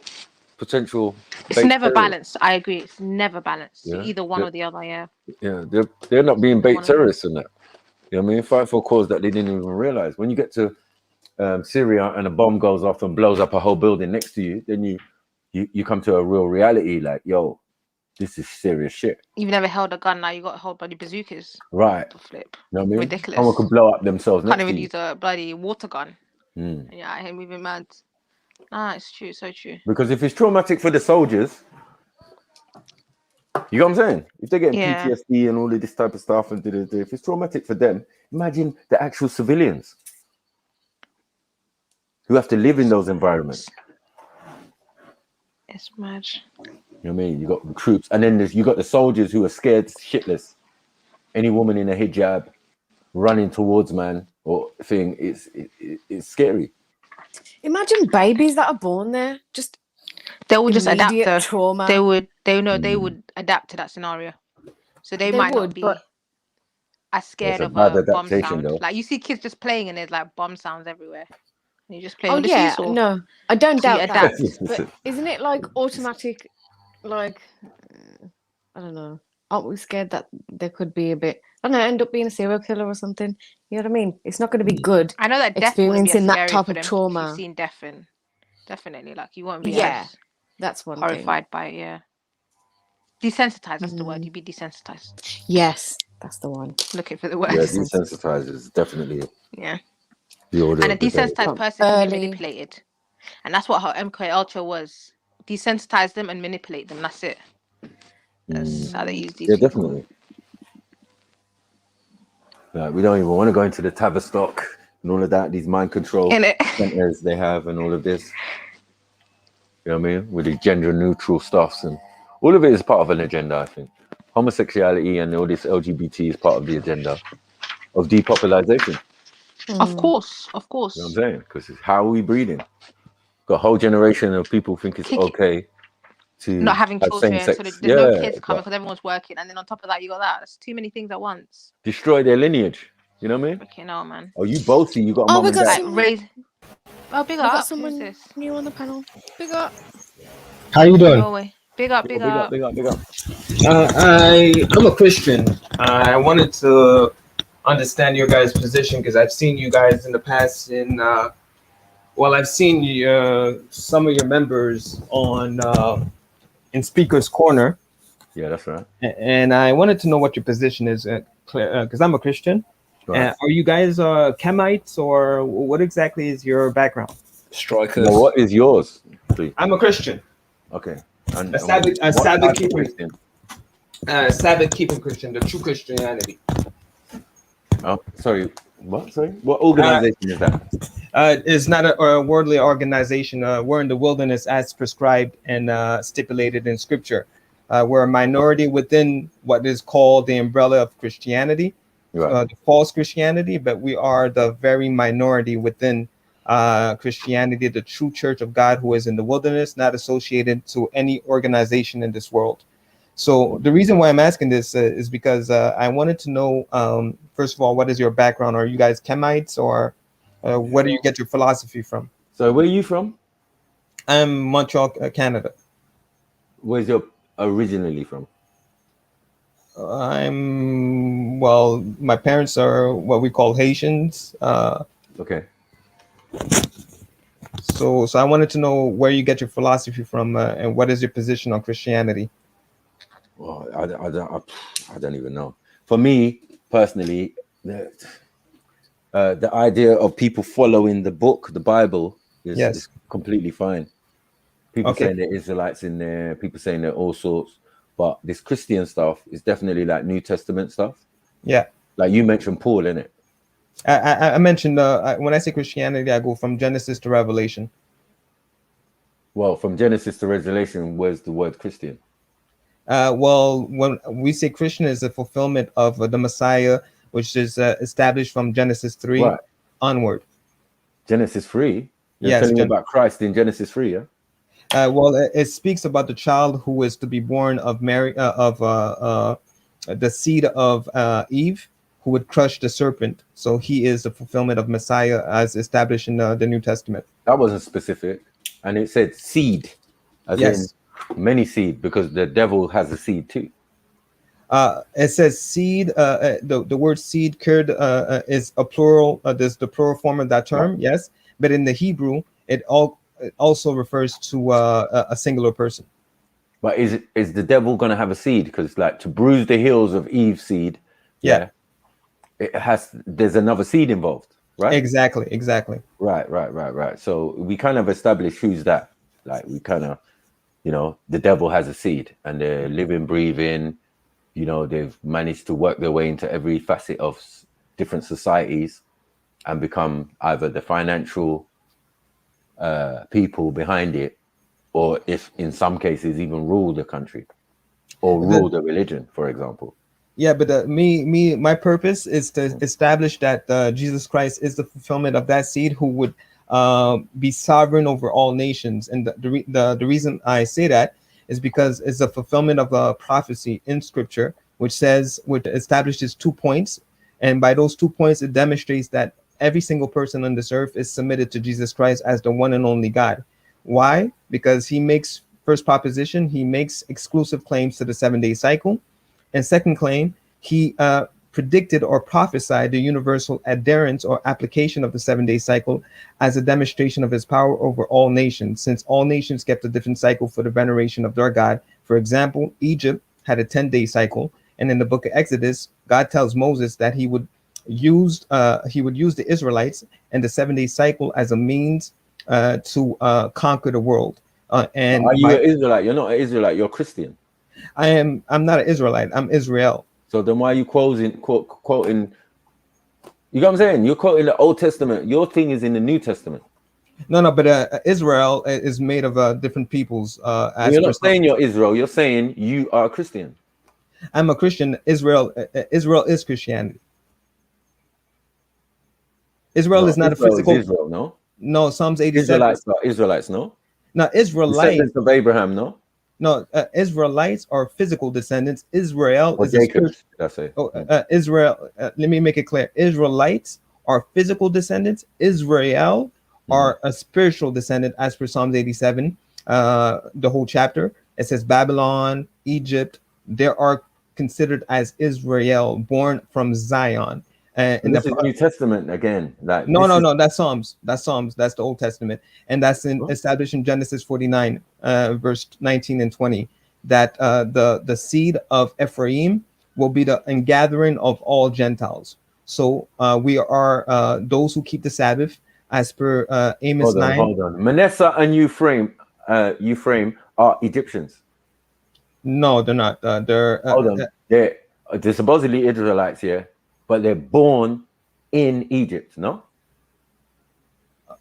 potential It's base never terrorists. balanced. I agree. It's never balanced. Yeah, Either one or the other, yeah. yeah, they're not being Either bait one or the other. terrorists in that. You know what I mean? Fight for a cause that they didn't even realize. When you get to Syria and a bomb goes off and blows up a whole building next to you, then you come to a real reality. Like, yo, this is serious shit. You've never held a gun, now you got to hold bloody bazookas. Right. The flip. You know what I mean? Ridiculous. Someone could blow up themselves Can't next even to you. use a bloody water gun. Mm. Yeah, I hate moving mad. Ah, it's true, so true. Because if it's traumatic for the soldiers, you know what I'm saying? If they're getting Yeah. PTSD and all of this type of stuff, and if it's traumatic for them, imagine the actual civilians who have to live in those environments. It's mad. You know what I mean? You got troops, and then you got the soldiers who are scared shitless. Any woman in a hijab running towards man or thing, it's scary. Imagine babies that are born there, just They will just adapt immediate though. trauma. They would adapt to that scenario. So they might not would, be but as It's scared a of bad a bomb adaptation, sound. though. Like you see kids just playing and there's like bomb sounds everywhere. And you just play oh with the yeah, seesaw. no, I don't So you doubt that. adapt. But isn't it like automatic? Like I don't know. Aren't we scared that there could be a bit? I don't know, end up being a serial killer or something? You know what I mean? It's not going to be good. I know that death wouldn't be as Experiencing that scary type for of them if trauma. you've seen death in. Definitely, like you won't be Yeah, as that's one horrified by it. Yeah, desensitized. That's the word. thing. You'd be desensitized. Yes, that's the one. Looking for the Yeah, worst. desensitized is definitely Yeah. the order And a of the day. desensitized person can be manipulated, and that's what her MK Ultra was. Desensitize them and manipulate them. That's it. That's how they use these Yeah, people. definitely. Like, we don't even want to go into the Tavistock and all of that, these mind control centers they have and all of this. You know what I mean? With these gender neutral stuffs, and all of it is part of an agenda, I think. Homosexuality and all this LGBT is part of the agenda of depopulation. Of course, of course. You know what I'm saying? Because how are we breeding? Got a whole generation of people think it's okay to not having have children, same-sex. so there's no kids but coming because everyone's working, and then on top of that, you got that. That's too many things at once. destroy their lineage. You know what I mean? Okay, no, man. Oh, you bossy. You got a Oh, mum we and got dad. someone. Raise. Oh, big We got up. Who's someone this? new on the panel. Big up. How you doing? Norway. Big up, big up. Big up, big up. I'm a Christian. I wanted to understand your guys' position because I've seen you guys in the past I've seen some of your members on in Speaker's Corner. Yeah, that's right. And I wanted to know what your position is, because I'm a Christian. Right. Are you guys Kemites, or what exactly is your background? Strikers. Now, what is yours, please? I'm a Christian. Okay. A Sabbath keeping. Sabbath keeping Christian, the true Christianity. Oh, sorry. What? Sorry. What organization is that? It's not a worldly organization. We're in the wilderness as prescribed and stipulated in Scripture. We're a minority within what is called the umbrella of Christianity, the false Christianity, but we are the very minority within Christianity, the true Church of God who is in the wilderness, not associated to any organization in this world. So the reason why I'm asking this is because I wanted to know, first of all, what is your background? Are you guys Kemites, or where do you get your philosophy from? So where are you from? I'm Montreal, Canada. Where's your originally from? My parents are what we call Haitians. Okay. So I wanted to know where you get your philosophy from, and what is your position on Christianity? Well, I don't even know. For me personally, the idea of people following the book, the Bible, is completely fine. People saying there are Israelites in there, people saying there are all sorts, but this Christian stuff is definitely like New Testament stuff. Yeah. Like you mentioned Paul, innit? I mentioned when I say Christianity, I go from Genesis to Revelation. Well, from Genesis to Revelation, where's the word Christian? Well, when we say Christian is a fulfillment of the Messiah, which is established from Genesis 3 Right. onward. Genesis 3? You're Yes, telling me about Christ in Genesis 3, yeah? Well, it speaks about the child who is to be born of Mary, the seed of Eve, who would crush the serpent. So he is the fulfillment of Messiah as established in the New Testament. That wasn't specific. And it said seed, as Yes. in many seed, because the devil has a seed too. It says seed. The word seed is a plural. There's the plural form of that term, Right. yes. But in the Hebrew, it also refers to a singular person. But is the devil going to have a seed? Because like to bruise the heels of Eve's seed, there's another seed involved, right? Exactly. Right. So we kind of establish who's that. Like we kind of, the devil has a seed and they're living, breathing. They've managed to work their way into every facet of different societies and become either the financial people behind it, or if in some cases even rule the country or rule the religion, for example. Yeah, but my purpose is to establish that Jesus Christ is the fulfillment of that seed who would be sovereign over all nations. And the reason I say that is because it's a fulfillment of a prophecy in Scripture, which establishes 2 points. And by those 2 points, it demonstrates that every single person on this earth is submitted to Jesus Christ as the one and only God. Why? Because he makes, first proposition, he makes exclusive claims to the 7-day cycle. And second claim, he predicted or prophesied the universal adherence or application of the 7-day cycle as a demonstration of his power over all nations, since all nations kept a different cycle for the veneration of their God. For example, Egypt had a 10-day cycle, and in the book of Exodus, God tells Moses that he would use the Israelites and the 7-day cycle as a means to conquer the world. And are you an Israelite? You're not an Israelite. You're Christian. I'm not an Israelite. I'm Israel. So then why are you quoting? You know what I'm saying? You're quoting the Old Testament. Your thing is in the New Testament. No, but Israel is made of different peoples. You're not saying you're Israel. You're saying you are a Christian. I'm a Christian. Israel is Christianity. Israel is not Israel a physical. Is Israel, no. No, Psalms 87. Israelites, no. No, Israelites. Descendants of Abraham, no. No, Israelites are physical descendants. Israel or is Jacob. That's it. Israel. Let me make it clear. Israelites are physical descendants. Israel are a spiritual descendant, as per Psalms 87. The whole chapter, it says Babylon, Egypt. They are considered as Israel, born from Zion. And this is New Testament again. Like no, that's Psalms. That's the Old Testament, and that's established in Genesis 49, verse 19 and 20. That the seed of Ephraim will be the ingathering of all Gentiles. So we are those who keep the Sabbath, as per Amos 9. Hold on. Manasseh and Ephraim are Egyptians. No, they're not. They're they're supposedly Israelites here. But they're born in Egypt, no?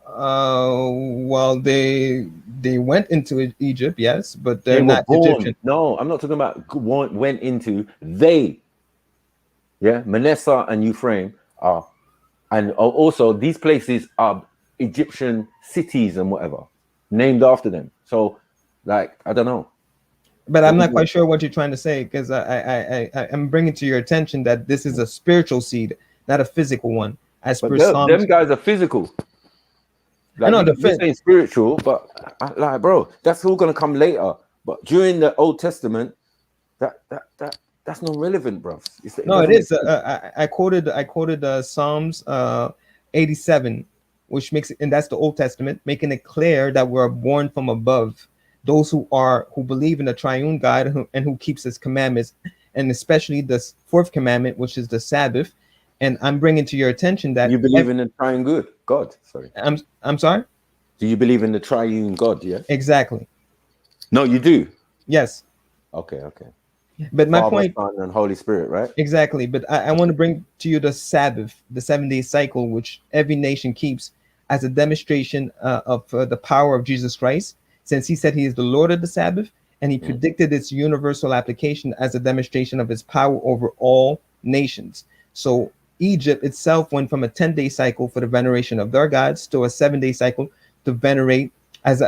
Well, they went into Egypt, yes, but they're not Egyptian. No, I'm not talking about went into. They, Manasseh and Ephraim are, and also these places are Egyptian cities and whatever, named after them. So, like, I don't know. But I'm not quite sure what you're trying to say, because I'm bringing to your attention that this is a spiritual seed, not a physical one. As per Psalms, them guys are physical. Like, I know you're saying spiritual, but like, bro, that's all gonna come later. But during the Old Testament, that's not relevant, bro. No, it is. I quoted Psalms 87, which makes it, and that's the Old Testament, making it clear that we're born from above. Those who believe in the triune God and who keeps his commandments, and especially the fourth commandment, which is the Sabbath. And I'm bringing to your attention that you believe in the triune God. Sorry, I'm sorry. Do you believe in the triune God? Yeah, exactly. No, you do. Yes. Okay. But my Father, point, Son, and Holy Spirit, right? Exactly. But I want to bring to you the Sabbath, the 7-day cycle, which every nation keeps as a demonstration of the power of Jesus Christ. since he said he is the Lord of the Sabbath, and he predicted its universal application as a demonstration of his power over all nations. So Egypt itself went from a 10-day cycle for the veneration of their gods to a 7-day cycle to venerate as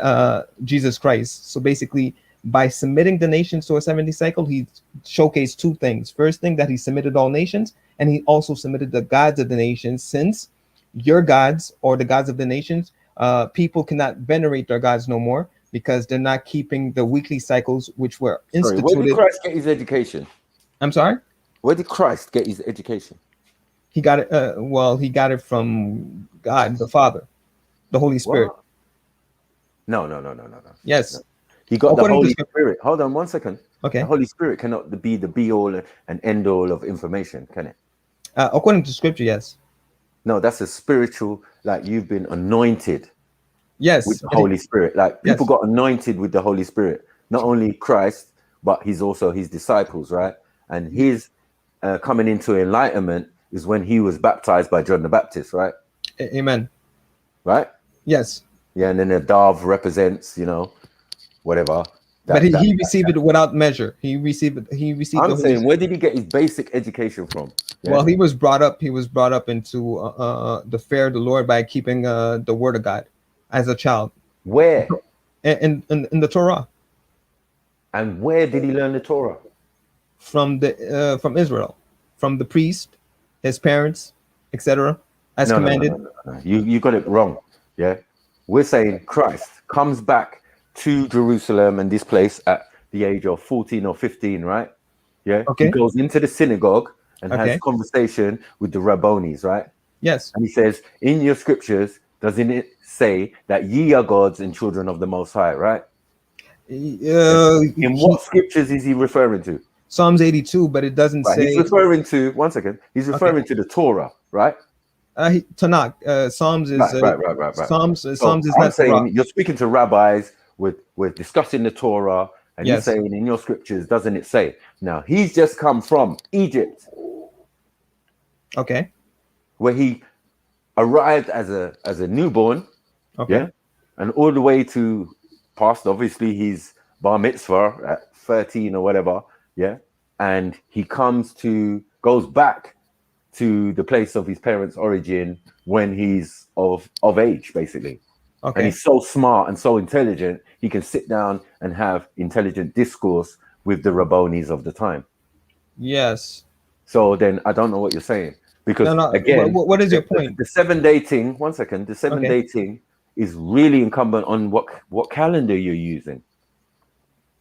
Jesus Christ. So basically, by submitting the nations to a 7-day cycle, he showcased two things. First thing, that he submitted all nations, and he also submitted the gods of the nations, since your gods or the gods of the nations, people cannot venerate their gods no more because they're not keeping the weekly cycles which were instituted. Where did Christ get his education? I'm sorry? Where did Christ get his education? He got it. Well, he got it from God, the Father, the Holy Spirit. What? No. Yes. No. He got According the to Holy Scripture. Spirit. Hold on 1 second. Okay. The Holy Spirit cannot be the be all and end all of information, can it? According to Scripture, yes. No, that's a spiritual, like you've been anointed. Yes. With the Holy Spirit. Like people got anointed with the Holy Spirit. Not only Christ, but he's also his disciples, right? And his coming into enlightenment is when he was baptized by John the Baptist, right? Amen. Right? Yes. Yeah, and then the dove represents, whatever. But he received it without measure. He received I'm the Holy saying, where did he get his basic education from? Yeah? Well, he was brought up into the fear of the Lord by keeping the word of God as a child. Where? In the Torah. And where did he learn the Torah? From Israel, from the priest, his parents, etc. As commanded. No. You got it wrong. Yeah, we're saying Christ comes back to Jerusalem and this place at the age of 14 or 15, right? Yeah. Okay. He goes into the synagogue and Okay. has conversation with the Rabbonis, right? Yes. And he says, in your scriptures, doesn't it say that ye are gods and children of the Most High, right? In what scriptures is he referring to? Psalms 82, but it doesn't say. He's referring to, 1 second, he's referring to the Torah, right? Tanakh. Psalms is right. Psalms So is I'm not saying Torah. you're speaking to rabbis, we're discussing the Torah, and Yes. you're saying in your scriptures, doesn't it say? Now he's just come from Egypt. Okay. Where he arrived as a newborn. Okay. Yeah. And all the way to past, obviously, his bar mitzvah at 13 or whatever. Yeah. And he goes back to the place of his parents' origin when he's of age, basically. Okay. And he's so smart and so intelligent, he can sit down and have intelligent discourse with the Rabbonis of the time. Yes. So then I don't know what you're saying. Because No. again, What is your point? The 7-day thing, 1 second, the 7-day thing is really incumbent on what calendar you're using.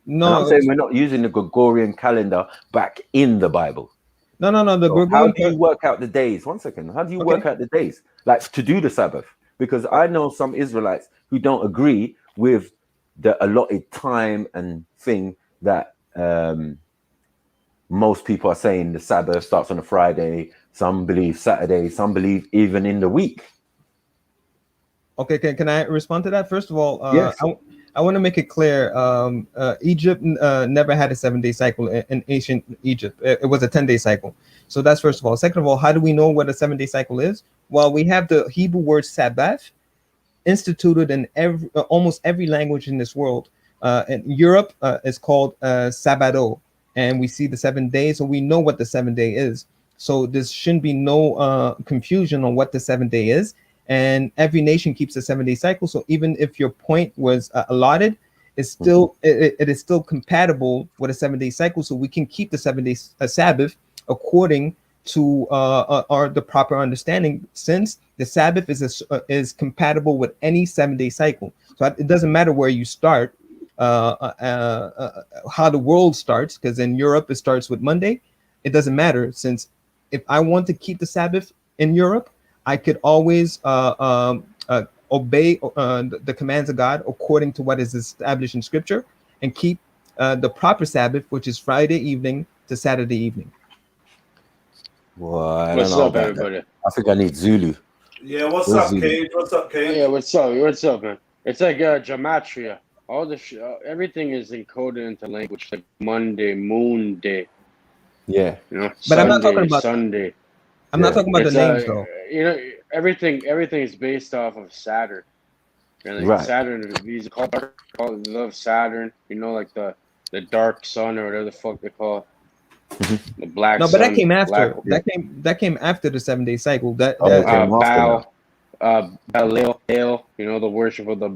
No, and I'm saying we're not using the Gregorian calendar back in the Bible. No. The So Gregorian. how do you work out the days? 1 second. How do you work out the days? Like to do the Sabbath? Because I know some Israelites who don't agree with the allotted time and thing that most people are saying the Sabbath starts on a Friday. Some believe Saturday. Some believe even in the week. Okay, can I respond to that? First of all, Yes. I want to make it clear. Egypt never had a 7-day cycle in ancient Egypt. It was a 10-day cycle. So that's first of all. Second of all, how do we know what a 7-day cycle is? Well, we have the Hebrew word Sabbath instituted in almost every language in this world. In Europe, it's called Sabbato, and we see the 7 days, so we know what the 7-day is. So there shouldn't be no confusion on what the 7-day is. And every nation keeps a 7-day cycle. So even if your point was allotted, it's still it is still compatible with a 7-day cycle. So we can keep the 7-day Sabbath according to the proper understanding, since the Sabbath is compatible with any 7-day cycle. So it doesn't matter where you start, how the world starts, because in Europe it starts with Monday. It doesn't matter, since if I want to keep the Sabbath in Europe, I could always obey the commands of God according to what is established in Scripture, and keep the proper Sabbath, which is Friday evening to Saturday evening. Well, I don't What's know up, about everybody? that. I think I need Zulu. Yeah, what's Where's up, Zulu? Cage? What's up, Cage? Yeah, what's up, man? It's like gematria. All the everything is encoded into language, like Monday, Moon Day. Yeah. You know, But Sunday, I'm not talking about. Sunday. I'm not talking about the It's names though. you know, everything is based off of Saturn. And like Right. Saturn, these called they love Saturn. You know, like the dark sun or whatever the fuck they call it. The black No, but that sun. came after. Black, That came after the 7-day cycle. That Baal, you know, the worship of the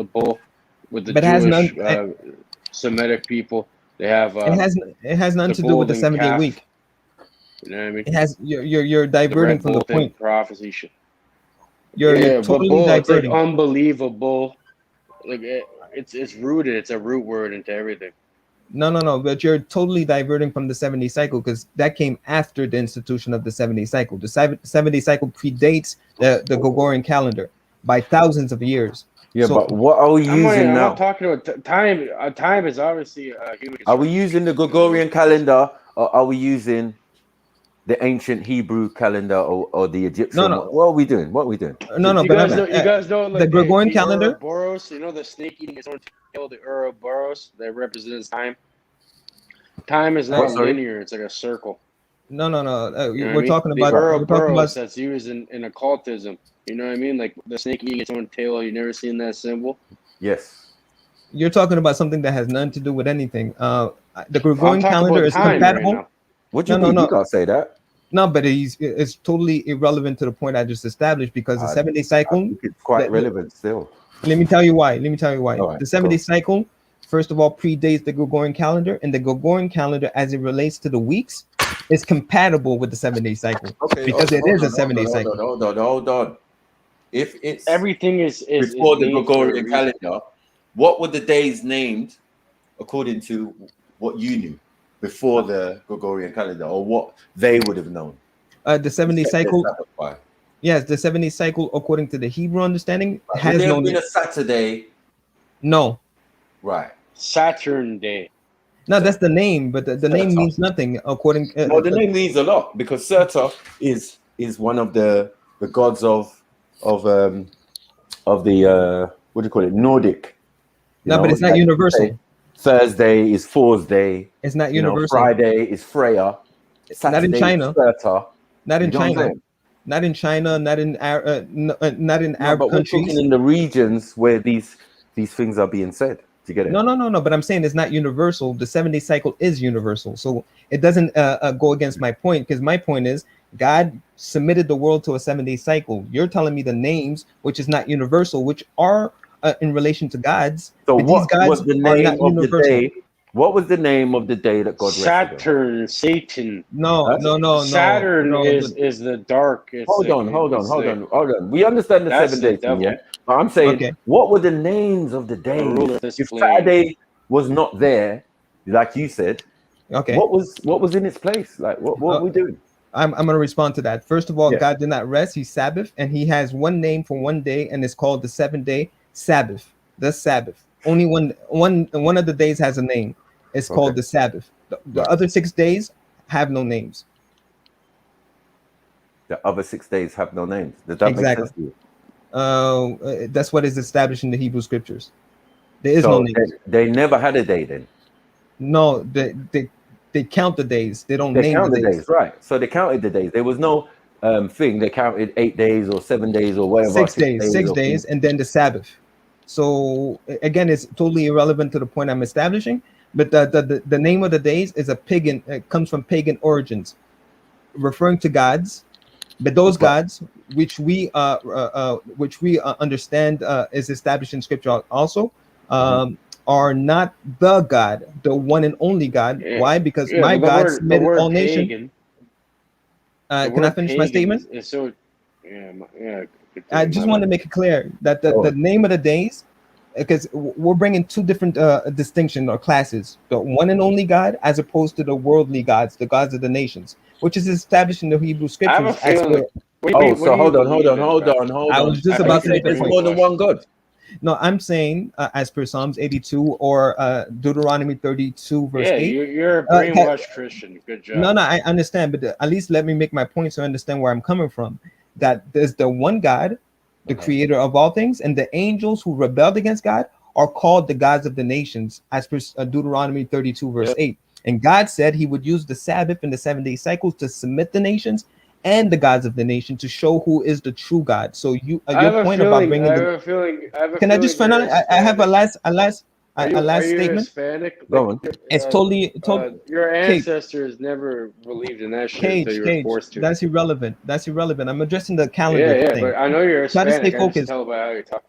bull with the But it has Jewish none. Semitic people. They have It has nothing to do with the 7-day calf. week. You know what I mean? It has you're diverting from the point. Prophecy shit. You're totally but bull, diverting. it's like unbelievable. Like it's rooted. It's a root word into everything. No. But you're totally diverting from the 7-day cycle because that came after the institution of the 7-day cycle. The 7-day cycle predates the Gregorian calendar by thousands of years. Yeah, but what are we using I'm now? not talking about time. Time is obviously human. Are we using the Gregorian calendar, or are we using the ancient Hebrew calendar, or the Egyptian? No. What are we doing? No, you but guys know like the Gregorian calendar. Ouroboros, you know, the snake eating its own tail, the Ouroboros that represents time. Time is not linear; it's like a circle. No. You know We're what I mean? talking The about. Ouroboros that's used in occultism. You know what I mean? Like the snake eating its own tail. You never seen that symbol? Yes. You're talking about something that has nothing to do with anything. The Gregorian calendar is time compatible. right now. What do you mean? You can't say that. No, but it's totally irrelevant to the point I just established because the 7-day cycle. It's quite relevant still. Let me tell you why. All right, the 7-day cycle, first of all, predates the Gregorian calendar, and the Gregorian calendar, as it relates to the weeks, is compatible with the 7-day cycle because it is a 7-day cycle. Hold on. If it's everything is before the named for a Gregorian reason. calendar, what were the days named according to what you knew before the Gregorian calendar, or what they would have known? The 7-day cycle. By? Yes, the 7-day cycle, according to the Hebrew understanding, Would has there no have been name. a Saturday? No. Right. Saturn Day. No, that's the name, but the name means nothing according. No, the name means a lot because Serta is one of the gods of the what do you call it, Nordic. No, but it's not universal. Thursday is Four's Day. It's not universal. Friday is Freya. Saturday not in China. Is Serta. Not in You know what I'm China. saying? Not in China. Not in Arab But we're countries. talking in the regions where these things are being said. Do you get it? No. But I'm saying it's not universal. The 7-day cycle is universal, so it doesn't go against my point because my point is God submitted the world to a 7-day cycle. You're telling me the names, which is not universal, which are in relation to gods. So but what these gods was the are name not of universal. the day? What was the name of the day that God rested on? Saturn, Satan. No. Saturn is the dark. It's Hold on. We understand the That's 7 days, the devil. yeah. But I'm saying, Okay. what were the names of the days? If Saturday was not there, like you said, Okay. what was in its place? Like what were we doing? I'm going to respond to that. First of all, God did not rest. He's Sabbath, and he has one name for one day, and it's called the 7th-day Sabbath. The Sabbath. Only one of the days has a name. It's called the Sabbath. The other 6 days have no names. The other 6 days have no names. Does that make sense to you? That's what is established in the Hebrew scriptures. There is no name. They never had a day then. No, they count the days. They don't name count the days. Right? So they counted the days. There was no thing. They counted 8 days or 7 days or whatever. 6 days. 6 days, and then the Sabbath. So again, it's totally irrelevant to the point I'm establishing. But the name of the days is a pagan. It comes from pagan origins, referring to gods. But those gods, which we understand is established in Scripture, also are not the God, the one and only God. Why? Because my God submitted all nations. Can I finish my statement? I just want to make it clear that the name of the days, because we're bringing two different distinctions or classes: the one and only God, as opposed to the worldly gods, the gods of the nations, which is established in the Hebrew scriptures. Hold on. I was just about to make a there's point. more than one God. No, I'm saying as per Psalms 82 or Deuteronomy 32 verse 8. You're a brainwashed Christian. Good job. No, I understand, but at least let me make my point so I understand where I'm coming from. That there's the one God, the creator of all things, and the angels who rebelled against God are called the gods of the nations, as per Deuteronomy 32 verse 8. And God said he would use the Sabbath and the 7-day cycles to submit the nations and the gods of the nation to show who is the true God. So I have your a point about feeling. bringing I the have a feeling. I have a can I feeling just finally? you're I have a Hispanic. last Are you statement. Hispanic? Go Like, on. It's totally your Cage. ancestors never believed in that shit until you were Cage. forced to. That's irrelevant. I'm addressing the Yeah, calendar yeah, thing. but I know you're Try to stay Hispanic. I can just focused. tell by how you talk.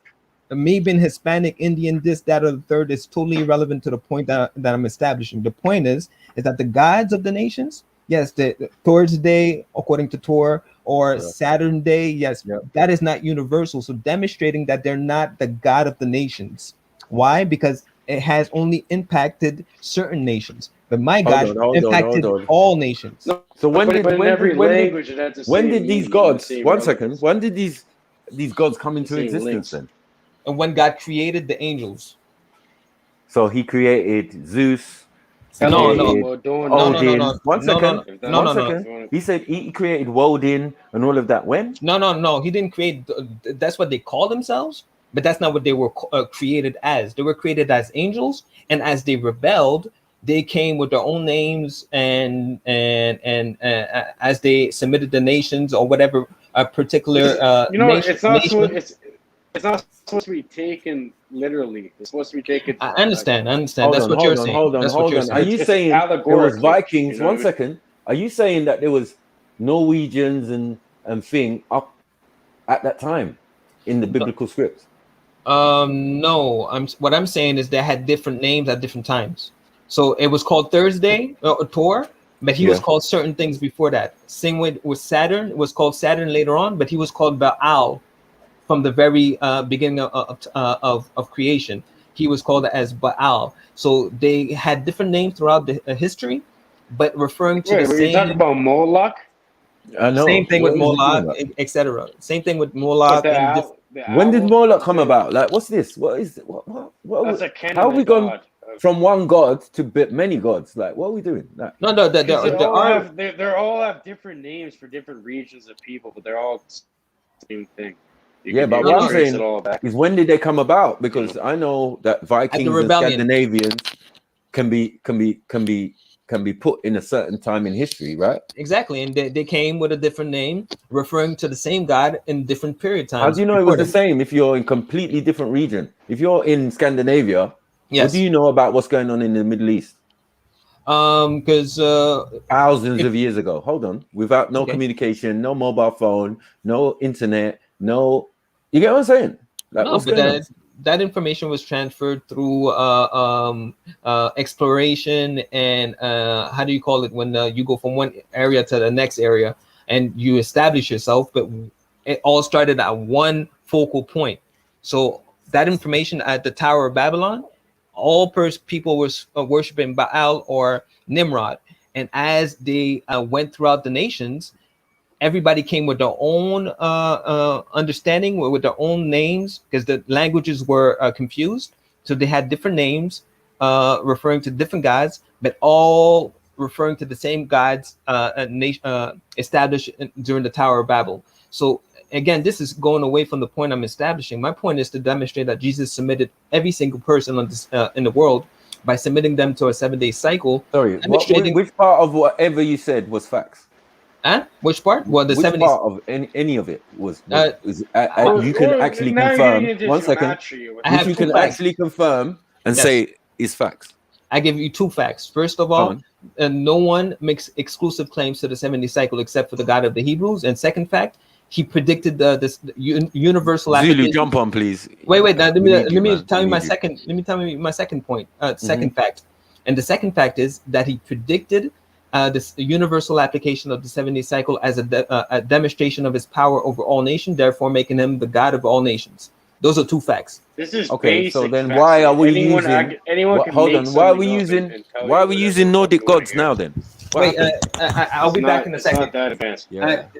Me being Hispanic, Indian, this, that, or the third is totally irrelevant to the point that I'm establishing. The point is that the gods of the nations, yes, the Thor's Day, according to Thor, or Saturn Day, yes, that is not universal. So demonstrating that they're not the God of the nations. Why? Because it has only impacted certain nations. But my God impacted all nations. No, So when but did in every language it has the when same did these meaning, gods? the same One relevance. second. When did these gods come into same existence links. then? And when God created the angels. So he created Zeus. He No. created Odin. One second. No. He said he created Woden and all of that. When? No. He didn't create. That's what they call themselves, but that's not what they were created as. They were created as angels, and as they rebelled, they came with their own names, and as they submitted the nations or whatever a particular nation. It's not supposed to be taken literally. It's supposed to be taken. I understand. Hold That's on, what hold you're on, saying. hold on, That's hold what you're on. saying. Are you saying there was Vikings? One second. Are you saying that there was Norwegians and thing up at that time in the biblical scripts? No. What I'm saying is they had different names at different times. So it was called Thursday, Thor, but he was called certain things before that. Same with Saturn. It was called Saturn later on, but he was called Baal from the very beginning of creation. He was called as Baal. So they had different names throughout the history, but referring to the Were same. you talking about Moloch? I know. Same thing with Moloch, etc. Same thing with Moloch. When did Moloch come about? Like, what's this? What is it? What That's a how have we gone god. from one god to many gods? Like, what are we doing? Like, No, they all have different names for different regions of people, but they're all the same thing. but what I'm saying is, when did they come about? Because I know that Vikings and Scandinavians can be put in a certain time in history, right? Exactly, and they came with a different name, referring to the same God in different period times. How do you know it was the same if you're in completely different region? If you're in Scandinavia, what do you know about what's going on in the Middle East? Because thousands of years ago. Hold on, without no communication, no mobile phone, no internet, no. You get what I'm saying? Like, no, what's but going on? that information was transferred through exploration and how do you call it when you go from one area to the next area and you establish yourself, but it all started at one focal point. So that information at the Tower of Babylon, all people was worshiping Baal or Nimrod, and as they went throughout the nations, everybody came with their own understanding, with their own names, because the languages were confused. So they had different names referring to different gods, but all referring to the same gods established during the Tower of Babel. So again, this is going away from the point I'm establishing. My point is to demonstrate that Jesus submitted every single person on this, in the world by submitting them to a 7-day cycle. Sorry, which part of whatever you said was facts? And which part? Well, the which 70s. part of any of it was you can actually confirm. 1 second. Which you can actually confirm and say is facts. I give you 2 facts. First of all, no one makes exclusive claims to the 70 cycle except for the God of the Hebrews. And second fact, he predicted this universal Zulu, application. jump on, please. Wait. Let me tell you my second. Let me tell you my second point. Second fact, and the second fact is that he predicted this universal application of the 70 cycle as a demonstration of his power over all nations, therefore making him the God of all nations. Those are 2 facts. This is okay. So then, facts. why are we anyone using? Hold on. Why are we using? Why are we using Nordic gods now? Then. Wait, I'll be back in a second. It's not that advanced.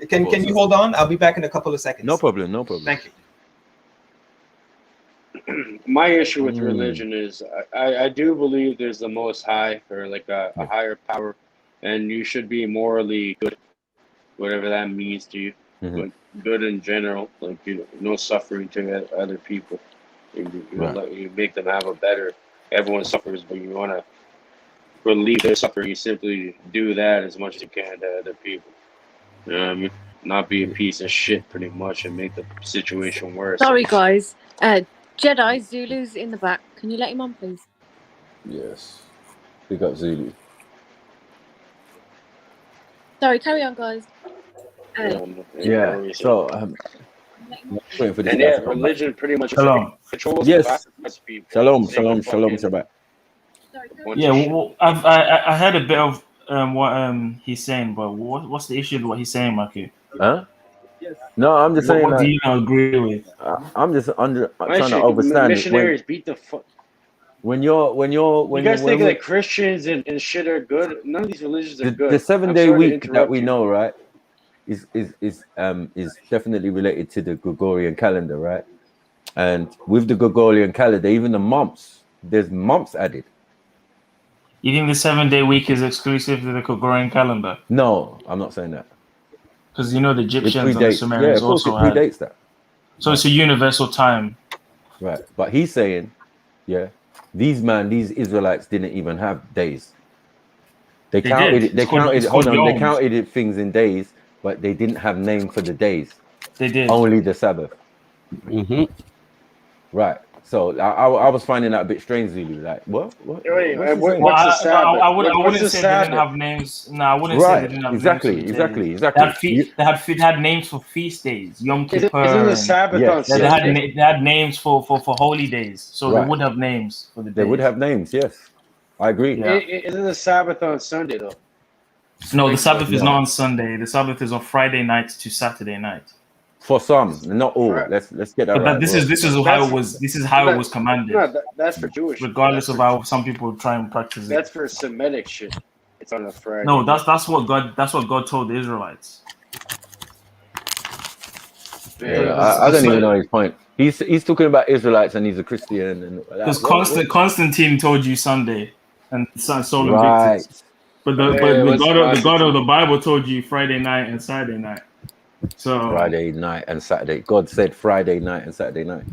Can you hold on? I'll be back in a couple of seconds. No problem. No problem. Thank you. My issue with religion is I do believe there's the Most High, or like a higher power, and you should be morally good, whatever that means to you. But good in general, like no suffering to other people. You make them have a better. Everyone suffers, but you want to relieve their suffering. You simply do that as much as you can to other people. You know what I mean? Not be a piece of shit, pretty much, and make the situation worse. Sorry, guys. Jedi Zulu's in the back. Can you let him on, please? Yes. Big up Zulu. Sorry, carry on, guys. Yeah. So I'm waiting for this And guy yeah, to come back. religion pretty much Shalom. controls Yes. people. Shalom, They shalom, fucking shalom, Shabbat. bunch Yeah, of shit. well, I heard a bit of what he's saying, but what's the issue with what he's saying, Maki? Huh? No, I'm just saying What do like you not agree with? I'm just trying to Actually, understand it missionaries beat the fuck. when You guys think like Christians and shit are good? None of these religions are good. the 7-day I'm sorry to week that interrupt we you. know, right, is definitely related to the Gregorian calendar, right? And with the Gregorian calendar, even the months, there's months added. You think the 7-day week is exclusive to the Gregorian calendar? No, I'm not saying that. Because you know the It Egyptians and the predates. Yeah, Sumerians of course, it also had. predates that. So it's a universal time. Right, but he's saying, yeah, these Israelites didn't even have days. They counted did. it. They It's called- counted. it's Hold called on. They yoms. counted it things in days, but they didn't have name for the days. They did. Only the Sabbath. Mm-hmm. Right. So I was finding that a bit strange, Zulu. Like, what? Wait, What's he what's saying? the Sabbath? I What's wouldn't the say they didn't Sabbath? have names. No, I wouldn't say they didn't have names for the days. Exactly. They had names for feast days, Yom Kippur. Isn't the and- Sabbath on they Sunday? had names for holy days, so Right. they would have names for the days. They would have names. Yes, I agree. Yeah. Isn't the Sabbath on Sunday though? No, the Sabbath is No. not on Sunday. The Sabbath is on Friday night to Saturday night. For some, not all. Let's get that But right. this is how it was. This is how it was commanded. No, that's for Jewish. Regardless of how some people try and practice it. That's for Semitic shit. It's on a Friday. No, that's what God told the Israelites. Yeah, I don't even know his point. He's talking about Israelites and he's a Christian and Because what? Constantine told you Sunday and Sol Right. Invictus. But the God of the Bible told you Friday night and Saturday night. So Friday night and Saturday. God said Friday night and Saturday night.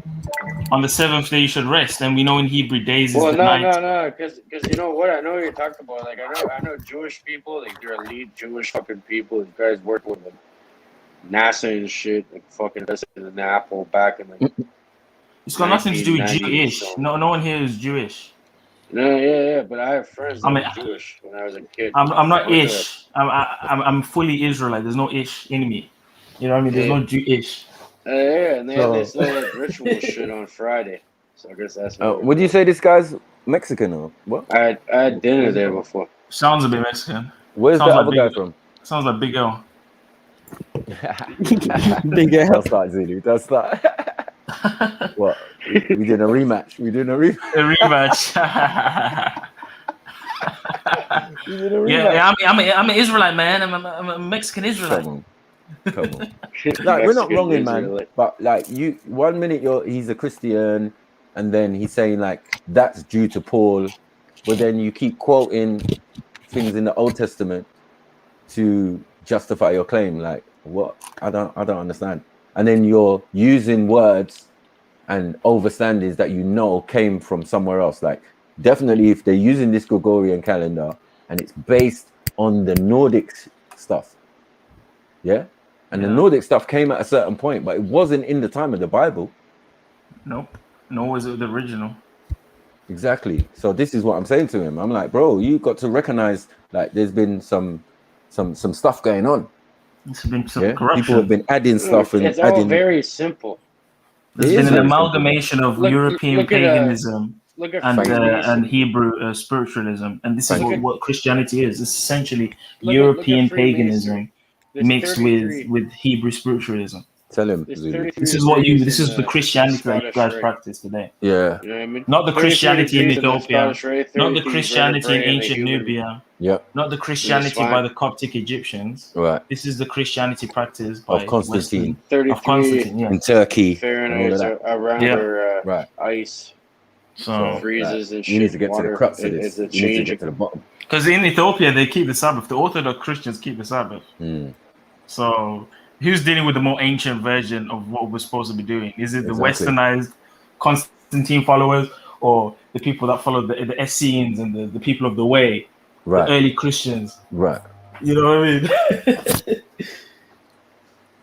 On the seventh day you should rest, and we know in Hebrew days is Well, the no, night. because you know what? I know what you're talking about. Like I know Jewish people, like they're elite Jewish fucking people. You guys work with them. NASA and shit, like fucking invested in Apple back in like. It's got nothing to do with 1990s, Jewish. so- No one here is Jewish. No, yeah, but I have friends that I mean, were Jewish when I was a kid. I'm not I went to ish. I'm fully Israelite. There's no ish in me. You know what I mean? There's no Jewish. yeah, and they had this So- little like ritual shit on Friday. So I guess that's. Would you say this guy's Mexican or what? I had dinner there before. Sounds a bit Mexican. Where's Sounds the like other guy from? Sounds like Big L. Big L. That's not Zulu. That's not. What? We did a rematch. A rematch. Yeah, I'm an Israelite, man. I'm a Mexican Israelite. Come on. Like, we're not wronging, man. But like, 1 minute he's a Christian, and then he's saying like that's due to Paul, but then you keep quoting things in the Old Testament to justify your claim. Like, what? I don't understand. And then you're using words and overstandings that you know came from somewhere else. Like, definitely, if they're using this Gregorian calendar and it's based on the Nordic stuff, yeah. And the Nordic stuff came at a certain point, but it wasn't in the time of the Bible. Nope. Nor was it the original. Exactly. So this is what I'm saying to him. I'm like, bro, you got to recognize like there's been some stuff going on. There's been some corruption. People have been adding stuff and It's all adding. very simple. There's been an amalgamation of European look at, paganism look at and Hebrew spiritualism, and this is what Christianity is. It's essentially look European at Freemasonry. paganism There's mixed 33 with Hebrew spiritualism. Tell him. There's Zulu. 33 This is what degrees this in is the Christianity that you Scottish guys Rite. practice today. Yeah. You know what I mean? Not the 33 Christianity in degrees the Ethiopia, Scottish Rite, not the 33 Christianity in vertebrae ancient human- Nubia, Yep. not the Christianity by the Coptic Egyptians. Right. This is the Christianity practiced by Of Constantine. Western, of Constantine, yeah. In Turkey. Fahrenheit and all of that. around Yeah. where Right. ice So freezes and shit. We need to get to Water the crux of is this. a We need to change. get to the bottom. because in Ethiopia they keep the Sabbath. The Orthodox Christians keep the Sabbath. So who's dealing with the more ancient version of what we're supposed to be doing? Is it the Exactly. westernized Constantine followers, or the people that follow the Essenes and the people of the way, Right. the early Christians? Right. You know what I mean?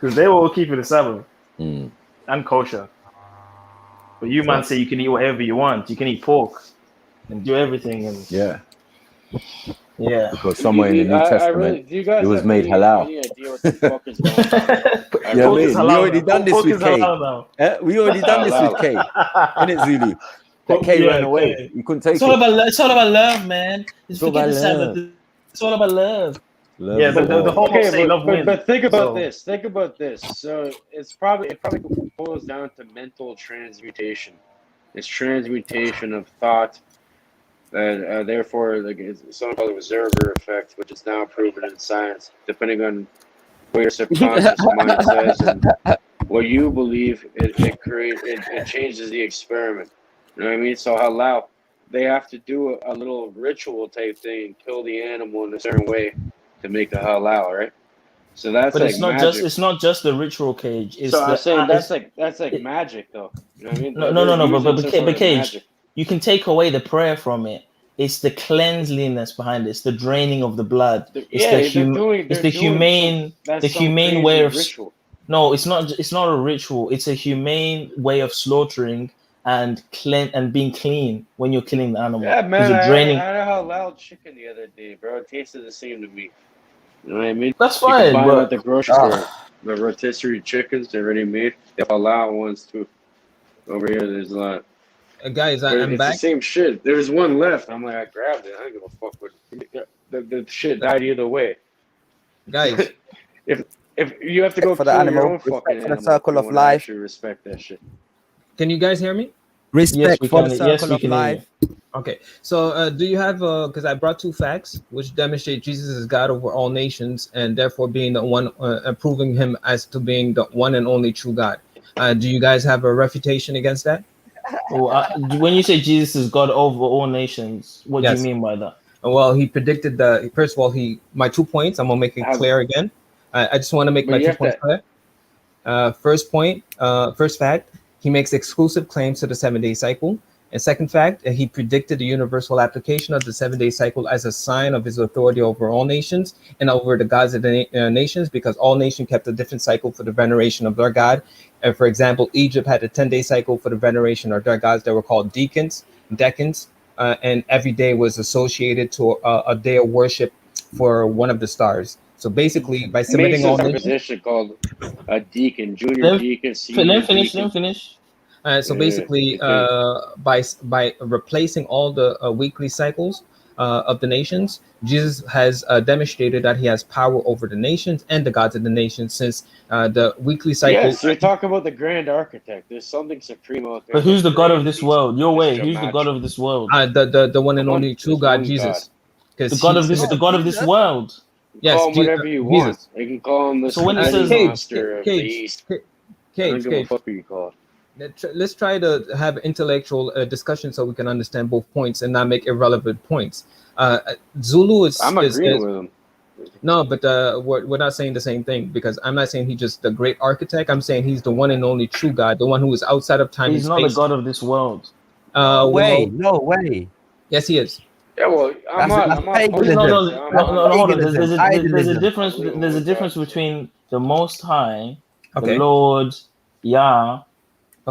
Because they will keep it the Sabbath Mm. and kosher. But you man say you can eat whatever you want. You can eat pork and do everything. And Yeah. yeah. Because somewhere in the New I really, Testament, do you guys it was have made any halal. idea what the fuck is going on? I You know what I really- mean? We already done this with K. We already done this with Halal. K. Innit, Zulu? That K ran away. K. You couldn't take It's all it. about it's all about love, man. Just all forget about the Sabbath. love. It's all about love. Love Yeah, is but the all. whole Okay, say love wins. but think about So- this. Think about this. So it probably boils down to mental transmutation. It's transmutation of thought, and therefore, like it's something called the observer effect, which is now proven in science. Depending on what your subconscious mind says and what you believe, it changes the experiment. You know what I mean? So halal, they have to do a little ritual type thing, kill the animal in a certain way to make the halal, right? So that's But like it's not magic. just the ritual, Cage. It's So the I'm saying that's it's- like magic, though. You know what I mean? no, They're using but some sort of Cage, magic. you can take away the prayer from it. It's the cleanliness behind it. It's the draining of the blood. It's Yeah, the humane way of ritual. No, it's not a ritual. It's a humane way of slaughtering and being clean when you're killing the animal. Yeah, 'Cause man, you're draining. I had a halal chicken the other day, bro. It tasted the same to me. You know what I mean? That's You fine, can buy them but- at the grocery store. The rotisserie chickens, they're already made. They have halal ones too. Over here, there's a lot. Guys, But I'm it's back. the same shit. There's one left. I'm like, I grabbed it. I don't give a fuck what. The shit died either way. Guys, if you have to go For kill the your animal, own respect fucking for the animal, circle if you of wanna life. actually respect that shit. Can you guys hear me? Respect we for can. the Yes, circle we of can hear life. you. Okay, so do you have because I brought two facts which demonstrate Jesus is God over all nations and therefore being the one, proving him as to being the one and only true God. Do you guys have a refutation against that? When you say Jesus is God over all nations, what do you mean by that? Well, he predicted first of all, my 2 points. I'm gonna make it clear again. I just want to make But my you 2 have points clear. First point, first fact, he makes exclusive claims to the 7-day cycle. And second fact, he predicted the universal application of the 7-day cycle as a sign of his authority over all nations and over the gods of the nations, because all nations kept a different cycle for the veneration of their God. And for example, Egypt had a 10-day cycle for the veneration of their gods that were called decans, and every day was associated to a day of worship for one of the stars. So basically, by submitting all Masons have a nations, position called a deacon, junior deacon, senior deacon. Let me finish. So Yeah, basically, by replacing all the weekly cycles of the nations, Jesus has demonstrated that he has power over the nations and the gods of the nations, since the weekly cycle. Yes, you're talking about the grand architect. There's something supreme out there. But who's the God of created this these- world? Your way. this Who's the match. God of this world? The one and Come on, only true there's God, one Jesus. God. The God of this world. You call him whatever you want. Jesus. You can call him the So when he spaghetti says monster of the East. I don't give a fuck what you call it. Let's try to have intellectual discussion so we can understand both points and not make irrelevant points. Zulu is. I'm agreeing with him. No, but we're not saying the same thing, because I'm not saying he's just the great architect. I'm saying he's the one and only true God, the one who is outside of time. He's and not the space. God of this world. No way. Yes, he is. Yeah, well, I'm That's not. paganism. No, hold on. There's a Idealism. difference. There's a difference between the Most High, Okay. the Lord, Yah,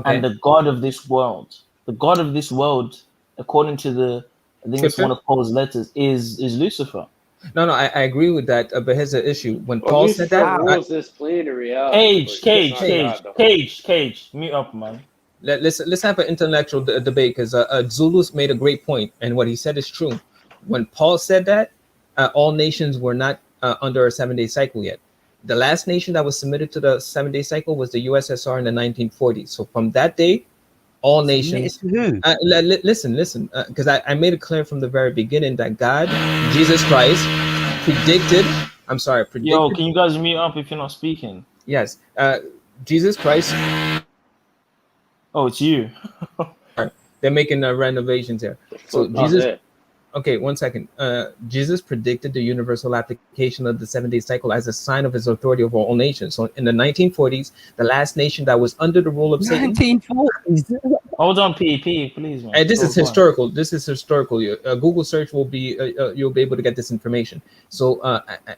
and the God of this world. The God of this world, according to I think it's one of Paul's letters, is Lucifer. No, I agree with that. But here's the issue: when Well, Paul said that, rules this plane in reality. Cage, mute up, man. Let's have an intellectual debate, because Zulu's made a great point, and what he said is true. When Paul said that, all nations were not under a 7-day cycle yet. The last nation that was submitted to the 7-day cycle was the USSR in the 1940s. So from that day, all nations. Listen, because I made it clear from the very beginning that God, Jesus Christ, predicted. Yo, can you guys mute up if you're not speaking? Yes, Jesus Christ. Oh, it's you. They're making renovations here. So Jesus. Okay, 1 second. Jesus predicted the universal application of the 7-day cycle as a sign of his authority over all nations. So in the 1940s, the last nation that was under the rule of Satan. 1940s. Hold on, PP, please, man. And this is Go on. historical. This is historical. Google search will be you'll be able to get this information. So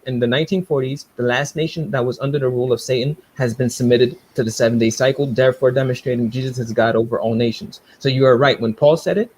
in the 1940s, the last nation that was under the rule of Satan has been submitted to the 7-day cycle, therefore demonstrating Jesus is God over all nations. So you are right. When Paul said it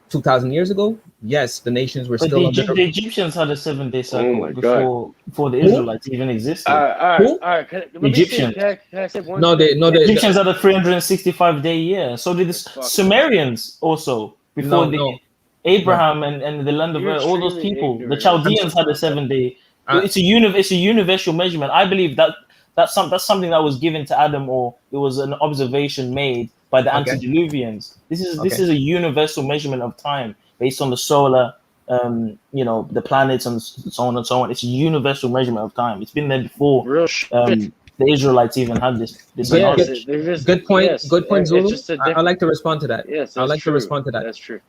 2,000 years ago, yes, the nations were But still the under. the Egyptians had a 7-day cycle my God. before the Who? Israelites even existed. All right. Who? Let me Egyptians. see. Can I say one No, thing? they Egyptians had a 365-day year. So did the Sumerians also before No. Abraham and the land of You're all those extremely people. The ignorant. Chaldeans had a 7-day. It's a universal measurement. I believe that's something that was given to Adam, or it was an observation made by the Okay. antediluvians. This Okay. is a universal measurement of time based on the solar, the planets and so on and so on. It's a universal measurement of time. It's been there before. Real shit. The Israelites even had this Good, knowledge. good point. Yes, Good point, it's Zulu. just a I'd like to respond to that. Yes, I'd that's like true. to respond to that. That's true.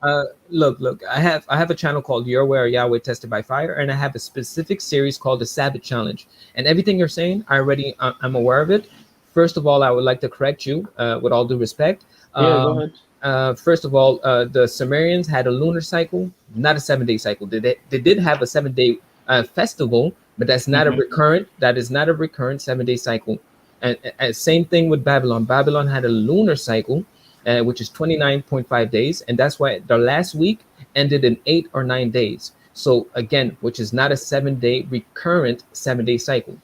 Look. I have a channel called You're Aware Yahweh Tested by Fire, and I have a specific series called the Sabbath Challenge. And everything you're saying, I'm aware of it. First of all, I would like to correct you with all due respect. Go ahead. First of all, the Sumerians had a lunar cycle, not a 7-day cycle. They did have a 7-day festival, but that's not a recurrent. That is not a recurrent 7-day cycle. And same thing with Babylon. Babylon had a lunar cycle, which is 29.5 days, and that's why the last week ended in 8 or 9 days. So again, which is not a 7-day recurrent 7-day cycle.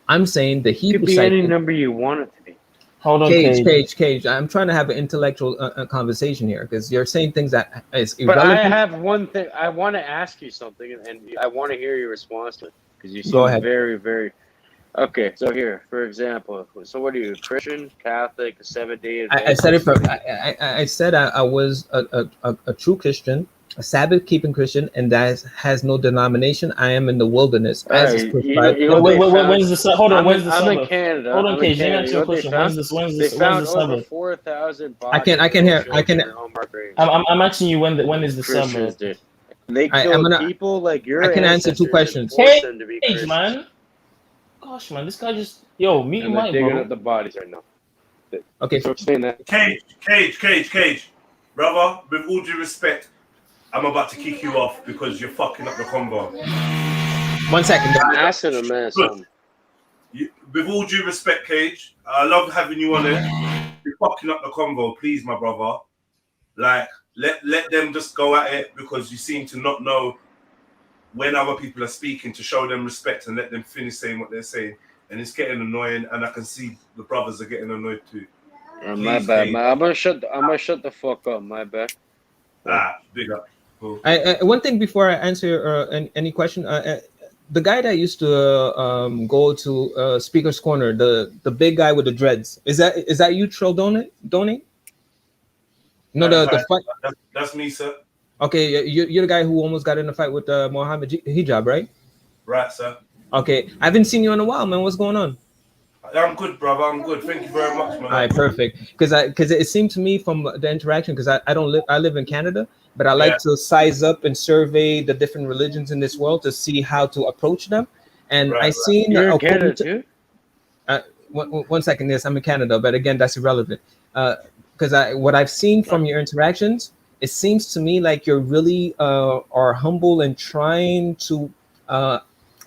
I'm saying the It Hebrew could be cycle. any number you want it to be. Hold on, Cage. I'm trying to have an intellectual conversation here because you're saying things that is But irrelevant. I have one thing. I want to ask you something, and I want to hear your response to it because you seem Go ahead. very, very. Okay, so here, for example, so what are you, Christian, Catholic, 7-day? I said it from. I said I was a true Christian, a Sabbath keeping Christian, and that has no denomination. I am in the wilderness as is prescribed. When's the Hold on. When's the I'm in Sabbath? Canada. Hold on, I'm in Cage. Let me Canada. ask You you know a what they question. found? When's They found the over Sabbath? 4,000 I can hear. I'm asking you when is the Christians Sabbath? did. And they killed people like your I can answer two ancestors questions. and forced them to be Cage, Christians. man. Gosh, man, this guy just mute And your they're mic, digging bro. up the bodies right now. Okay, so explain that. Cage, brother. With all due respect, I'm about to kick you off because you're fucking up the convo. 1 second. I'm asking a man something. With all due respect, Cage, I love having you on there. You're fucking up the convo, please, my brother. Like, let them just go at it because you seem to not know when other people are speaking to show them respect and let them finish saying what they're saying. And it's getting annoying, and I can see the brothers are getting annoyed too. My bad, man. I'm gonna shut the fuck up. My bad. Big up. Cool. One thing before I answer any question, the guy that used to go to Speaker's Corner, the big guy with the dreads, is that you, Trill? Donate? No, the fight. That's me, sir. Okay, you're the guy who almost got in a fight with Mohammed Hijab, right? Right, sir. Okay, I haven't seen you in a while, man. What's going on? I'm good, brother. I'm good. Thank you very much, man. All right, perfect. Because it seemed to me from the interaction, because I live in Canada, but I like to size up and survey the different religions in this world to see how to approach them. And I seen You're in Canada too? 1 second. Yes, I'm in Canada, but again, that's irrelevant. Because what I've seen from your interactions, it seems to me like you're really are humble and trying to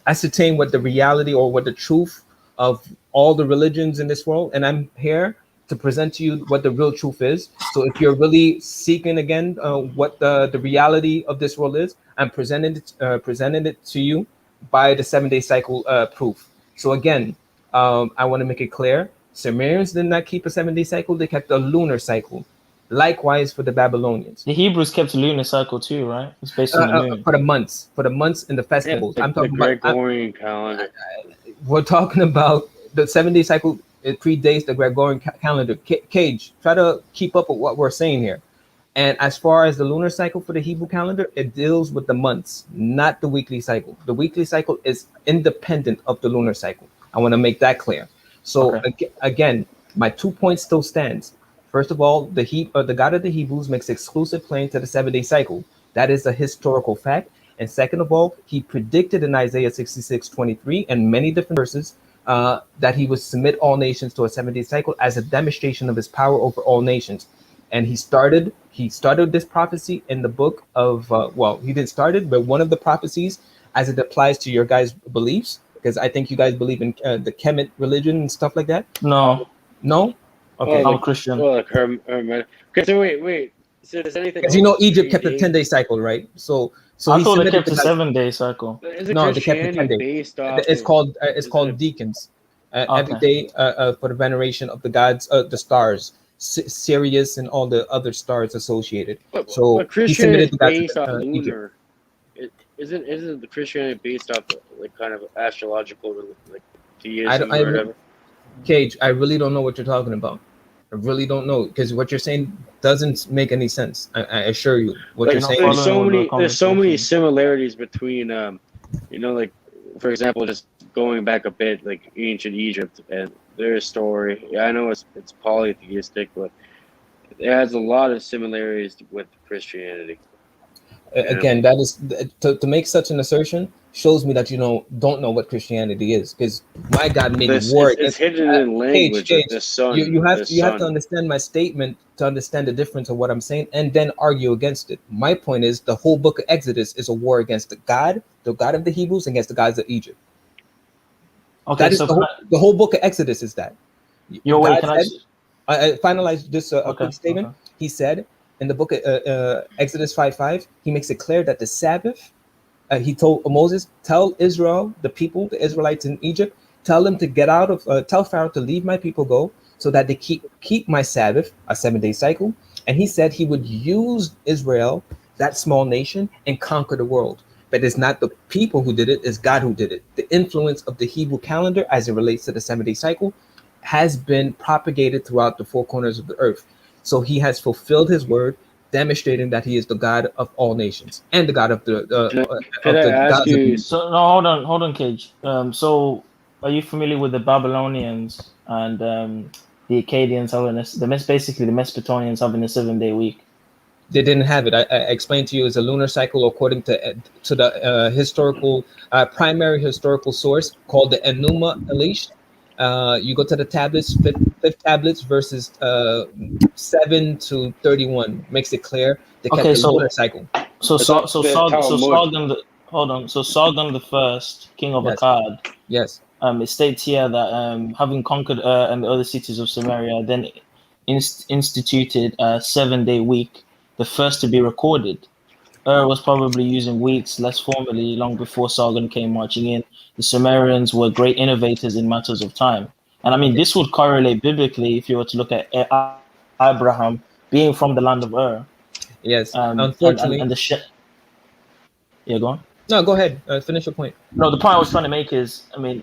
ascertain what the reality or what the truth of all the religions in this world. And I'm here to present to you what the real truth is. So if you're really seeking again what the reality of this world is, I'm presenting it to you by the 7-day cycle proof. So again, I want to make it clear. Sumerians did not keep a 7-day cycle. They kept a lunar cycle. Likewise for the Babylonians. The Hebrews kept a lunar cycle too, right? It's based on the moon. For the months and the festivals. Yeah, I'm talking the about Gregorian calendar. We're talking about the 7-day cycle. It predates the Gregorian calendar. Cage, try to keep up with what we're saying here. And as far as the lunar cycle for the Hebrew calendar, it deals with the months, not the weekly cycle. The weekly cycle is independent of the lunar cycle. I want to make that clear. So again, my 2 points still stands. First of all, the God of the Hebrews makes exclusive claim to the 7-day cycle. That is a historical fact. And second of all, he predicted in Isaiah 66:23 and many different verses that he would submit all nations to a 7-day cycle as a demonstration of his power over all nations. and he started this prophecy in the book of he didn't start it, but one of the prophecies as it applies to your guys' beliefs, because I think you guys believe in the Kemet religion and stuff like that. No. Okay. I'm Christian. Well, like okay, so wait. So does anything? Because you know Egypt kept a 10-day cycle, right? So I he thought they submitted kept to a God. 7-day cycle. Is No, they kept a Christianity 10-day. based off? It's called deacons. Every day for the veneration of the gods, the stars, Sirius, and all the other stars associated. So But he Christianity submitted is to God based off Egypt. lunar. Isn't the Christianity based off like kind of astrological, like deism or whatever? Cage, I really don't know what you're talking about. I really don't know, because what you're saying doesn't make any sense. I assure you, what you're saying. There's so many similarities between like, for example, just going back a bit, like ancient Egypt and their story. Yeah, I know it's polytheistic, but it has a lot of similarities with Christianity. Again, that is to make such an assertion shows me that you don't know what Christianity is, because my God made war. It's hidden in language, like the sun. You have to understand my statement to understand the difference of what I'm saying, and then argue against it. My point is the whole book of Exodus is a war against the God of the Hebrews, against the gods of Egypt. Okay, that is so the whole book of Exodus is that. I finalized this quick statement. Okay. He said in the book of Exodus 5:5, he makes it clear that the Sabbath. He told Moses, tell Israel, the people, the Israelites in Egypt, tell them to get out of, tell Pharaoh to leave my people go, so that they keep my Sabbath, a 7-day cycle. And he said he would use Israel, that small nation, and conquer the world. But it's not the people who did it, it's God who did it. The influence of the Hebrew calendar as it relates to the 7-day cycle has been propagated throughout the four corners of the earth. So he has fulfilled his word, demonstrating that he is the God of all nations and the God of the gods of the. So no, hold on, Cage. So are you familiar with the Babylonians and the Akkadians having basically the Mesopotamians having a 7-day week? They didn't have it. I explained to you, it's a lunar cycle according to the historical primary historical source called the Enuma Elish. You go to the tablets, fifth tablets, verses 7 to 31 makes it clear they kept the lunar cycle. So Sargon the First, king of Akkad. Yes. It states here that having conquered and the other cities of Samaria, then instituted a 7-day week, the first to be recorded. Was probably using weeks less formally long before Sargon came marching in. The Sumerians were great innovators in matters of time. And I mean, this would correlate biblically if you were to look at Abraham being from the land of Ur. Yes, unfortunately. Yeah, go on. No, go ahead. Finish your point. No, the point I was trying to make is, I mean,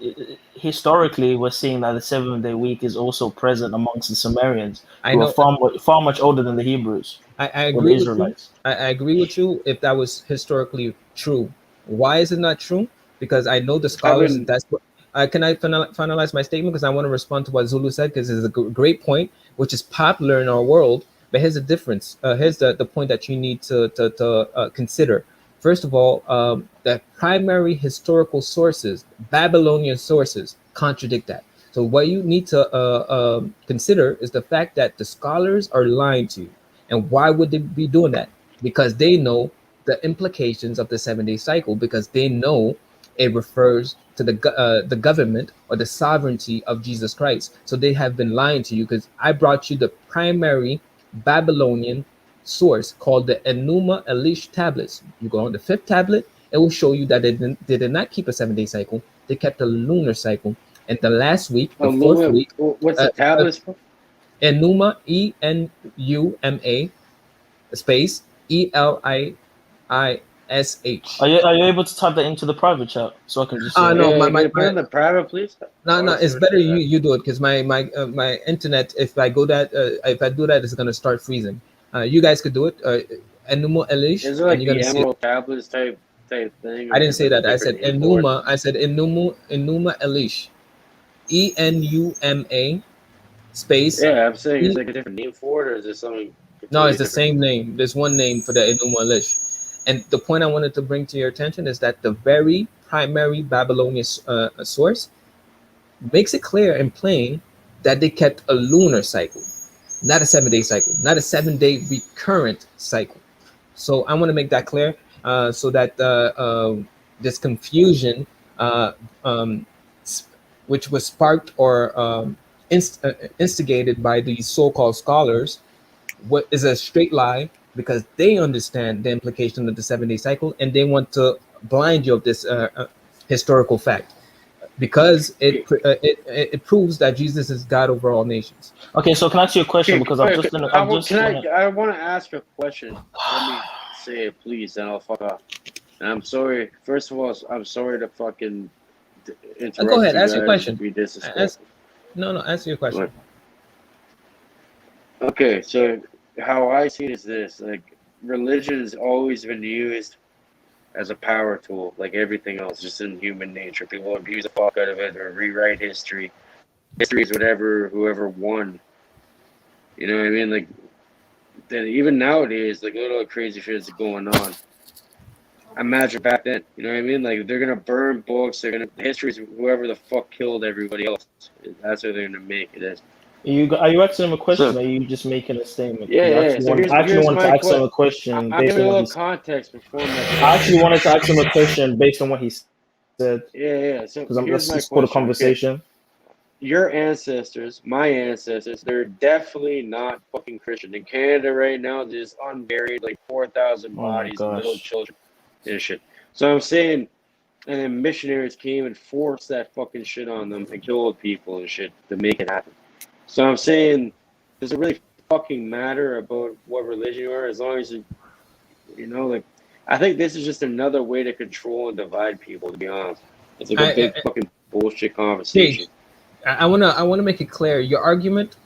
historically, we're seeing that the 7-day week is also present amongst the Sumerians, who are far much older than the Hebrews. I agree with you. I agree with you if that was historically true. Why is it not true? Because I know the scholars. That's what. Can I finalize my statement? Because I want to respond to what Zulu said, because it's a great point, which is popular in our world. But here's the difference. Here's the point that you need to consider. First of all, the primary historical sources, Babylonian sources, contradict that. So what you need to consider is the fact that the scholars are lying to you. And why would they be doing that? Because they know the implications of the 7-day cycle, because they know it refers to the government or the sovereignty of Jesus Christ. So they have been lying to you, because I brought you the primary Babylonian source called the Enuma Elish tablets. You go on the 5th tablet, it will show you that they did not keep a 7-day cycle. They kept a lunar cycle. And the last week, the 4th week, what's the tablets for? Enuma, ENUMA space ELIISH. Are you able to type that into the private chat so I can just? No, my put in the private, please. No, it's better you do it, because my internet. If I do that, it's gonna start freezing. You guys could do it. Enuma Elish. Is it like the Emerald Tablets type thing? I didn't say that. I said Enuma. I said Enuma Elish. ENUMA space. Yeah, I'm saying it's like a different name for it, or is it something? No, it's the same name. There's one name for the Enuma Elish. And the point I wanted to bring to your attention is that the very primary Babylonian source makes it clear and plain that they kept a lunar cycle. not a 7-day cycle, not a 7-day recurrent cycle. So I want to make that clear, so that this confusion, which was sparked or instigated by these so-called scholars, what is a straight lie, because they understand the implication of the 7-day cycle, and they want to blind you of this historical fact, because it proves that Jesus is God over all nations. Okay, so can I ask you a question? Because I want to ask a question. Let me say it, please, and I'll fuck off. And I'm sorry. First of all, I'm sorry to fucking interrupt. Go ahead, you ask your guys question. and be disrespectful. Answer your question. Okay, so how I see it is this: like, religion has always been used as a power tool, like everything else, just in human nature. People abuse the fuck out of it or rewrite history. History is whoever won. You know what I mean? Like, then even nowadays, like, look at all the crazy shit that's going on. Imagine back then, you know what I mean? Like, they're gonna burn books. History is whoever the fuck killed everybody else. That's what they're gonna make it as. Are you asking him a question, or are you just making a statement? Yeah. I actually wanted to ask him a question. I'm giving a little context before my. I actually wanted to ask him a question based on what he said. Yeah. So because here's my let's put a question. conversation. Okay. Your ancestors, my ancestors, they're definitely not fucking Christian. In Canada right now, there's unburied like 4,000 bodies of little children and shit. So I'm saying, and then missionaries came and forced that fucking shit on them and killed people and shit to make it happen. So I'm saying, does it really fucking matter about what religion you are, as long as you know, like, I think this is just another way to control and divide people, to be honest. It's like a big fucking bullshit conversation. I wanna make it clear. Your argument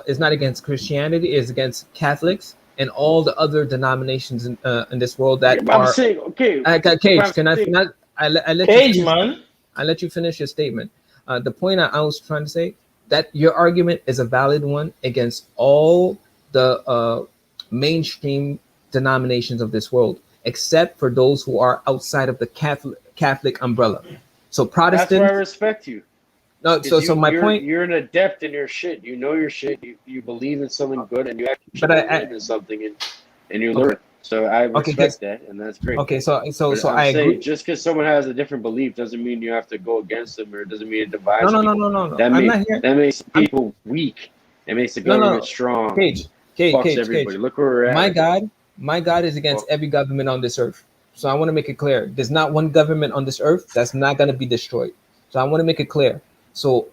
is not against Christianity; it's against Catholics and all the other denominations in this world that I'm are. saying, okay. Cage, can I not? I let Cage, you man. I let you finish your statement. The point I was trying to say, that your argument is a valid one against all the mainstream denominations of this world, except for those who are outside of the Catholic umbrella. So Protestants. That's why I respect you. No, so my point. You're an adept in your shit. You know your shit. You believe in something good, and you actually believe in something, and you learn. So I respect that, and that's great. Okay, so But I saying, agree. just because someone has a different belief doesn't mean you have to go against them, or it doesn't mean it divides No. people. That makes people weak. It makes the government strong. Cage. Fucks everybody. Look where we're at. My God is against every government on this earth. So I want to make it clear. There's not one government on this earth that's not going to be destroyed. So I want to make it clear. So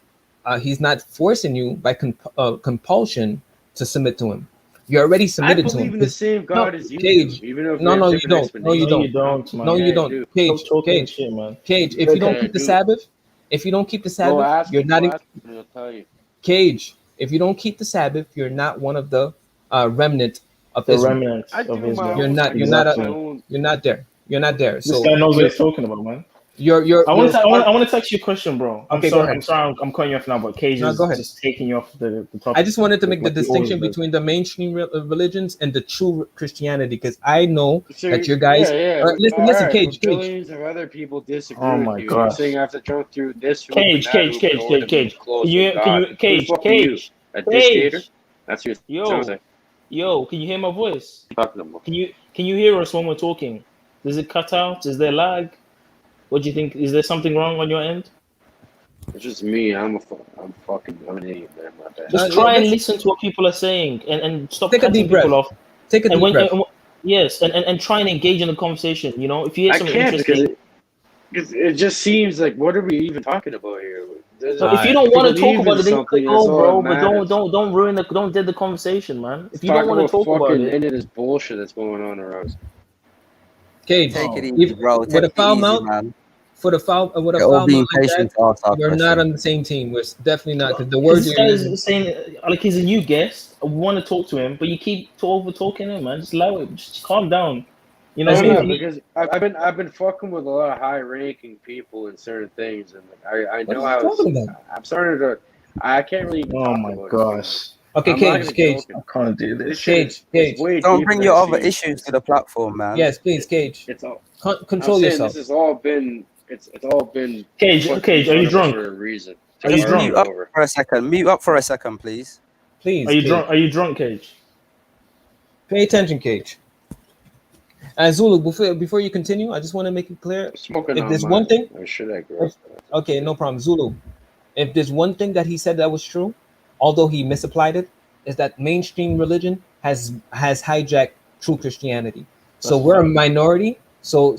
he's not forcing you by compulsion to submit to him. You're already submitted to him. I believe in the same God as you Cage. do, even if No, you don't. No, you don't, man. No, you don't. Cage. Cage. If you don't keep the Sabbath, you're not. I'll tell you. Cage. If you don't keep the Sabbath, you're not one of the remnant of The Israel. remnant of Israel. You're not. You're not there. You're not there. This guy knows what he's talking about, man. I want to ask you a question, bro. Okay, go go ahead. ahead. I'm sorry, I'm cutting you off now, but Cage is just taking you off the topic. I just wanted to make the Like he distinction always does. between the mainstream religions and the true Christianity, because I know that you guys. Listen, Cage. Billions of other people disagree Oh with my you. gosh. You're saying I have to jump through this hoop Cage. and that hoop in order to be close with God. Who the fuck are you? A dictator? That's your sounds like. Yo, can you hear my voice? Talking about. Can you hear us when we're talking? Does it cut out? Is there lag? What do you think? Is there something wrong on your end? It's just me. I'm an idiot, man. My bad. Just try and listen to what people are saying and stop Take a cutting deep breath. people off. Take a deep breath. Yes, and try and engage in the conversation. You know, if you hear I something can't interesting. because it just seems like, what are we even talking about here? So if you don't want to talk about it, then something, go, bro. But don't ruin don't dead the conversation, man. If you don't want to talk about it, any of this bullshit that's going on around us. Cage, Take it easy, bro. with Take a it foul easy, mouth, man. with a foul We're mouth all being like patient that, to ask our we're question. not on the same team. We're definitely not, because the words this you're guy using. is saying like he's a new guest. I want to talk to him, but you keep over talking him, man. Just allow it. Just calm down. You know, No, because I've been fucking with a lot of high-ranking people in certain things, and like, I know how I'm starting to. I can't really. Even talk about gosh. Okay, Cage. I can't do this. Cage. Don't bring your other issues to the platform, man. Yes, please, Cage. It's all. Control I'm saying yourself. This has all been. It's all been. Cage, put Cage, in are you front of us drunk? For a reason. Just mute up for a second. Mute up for a second, please. Please. Are you Cage. drunk? Are you drunk, Cage? Pay attention, Cage. Zulu, before you continue, I just want to make it clear. Smoking If on there's mine. one thing, Or should I grow? okay, no problem. Zulu, if there's one thing that he said that was true, although he misapplied it, is that mainstream religion has hijacked true Christianity. So That's we're a fine. minority. So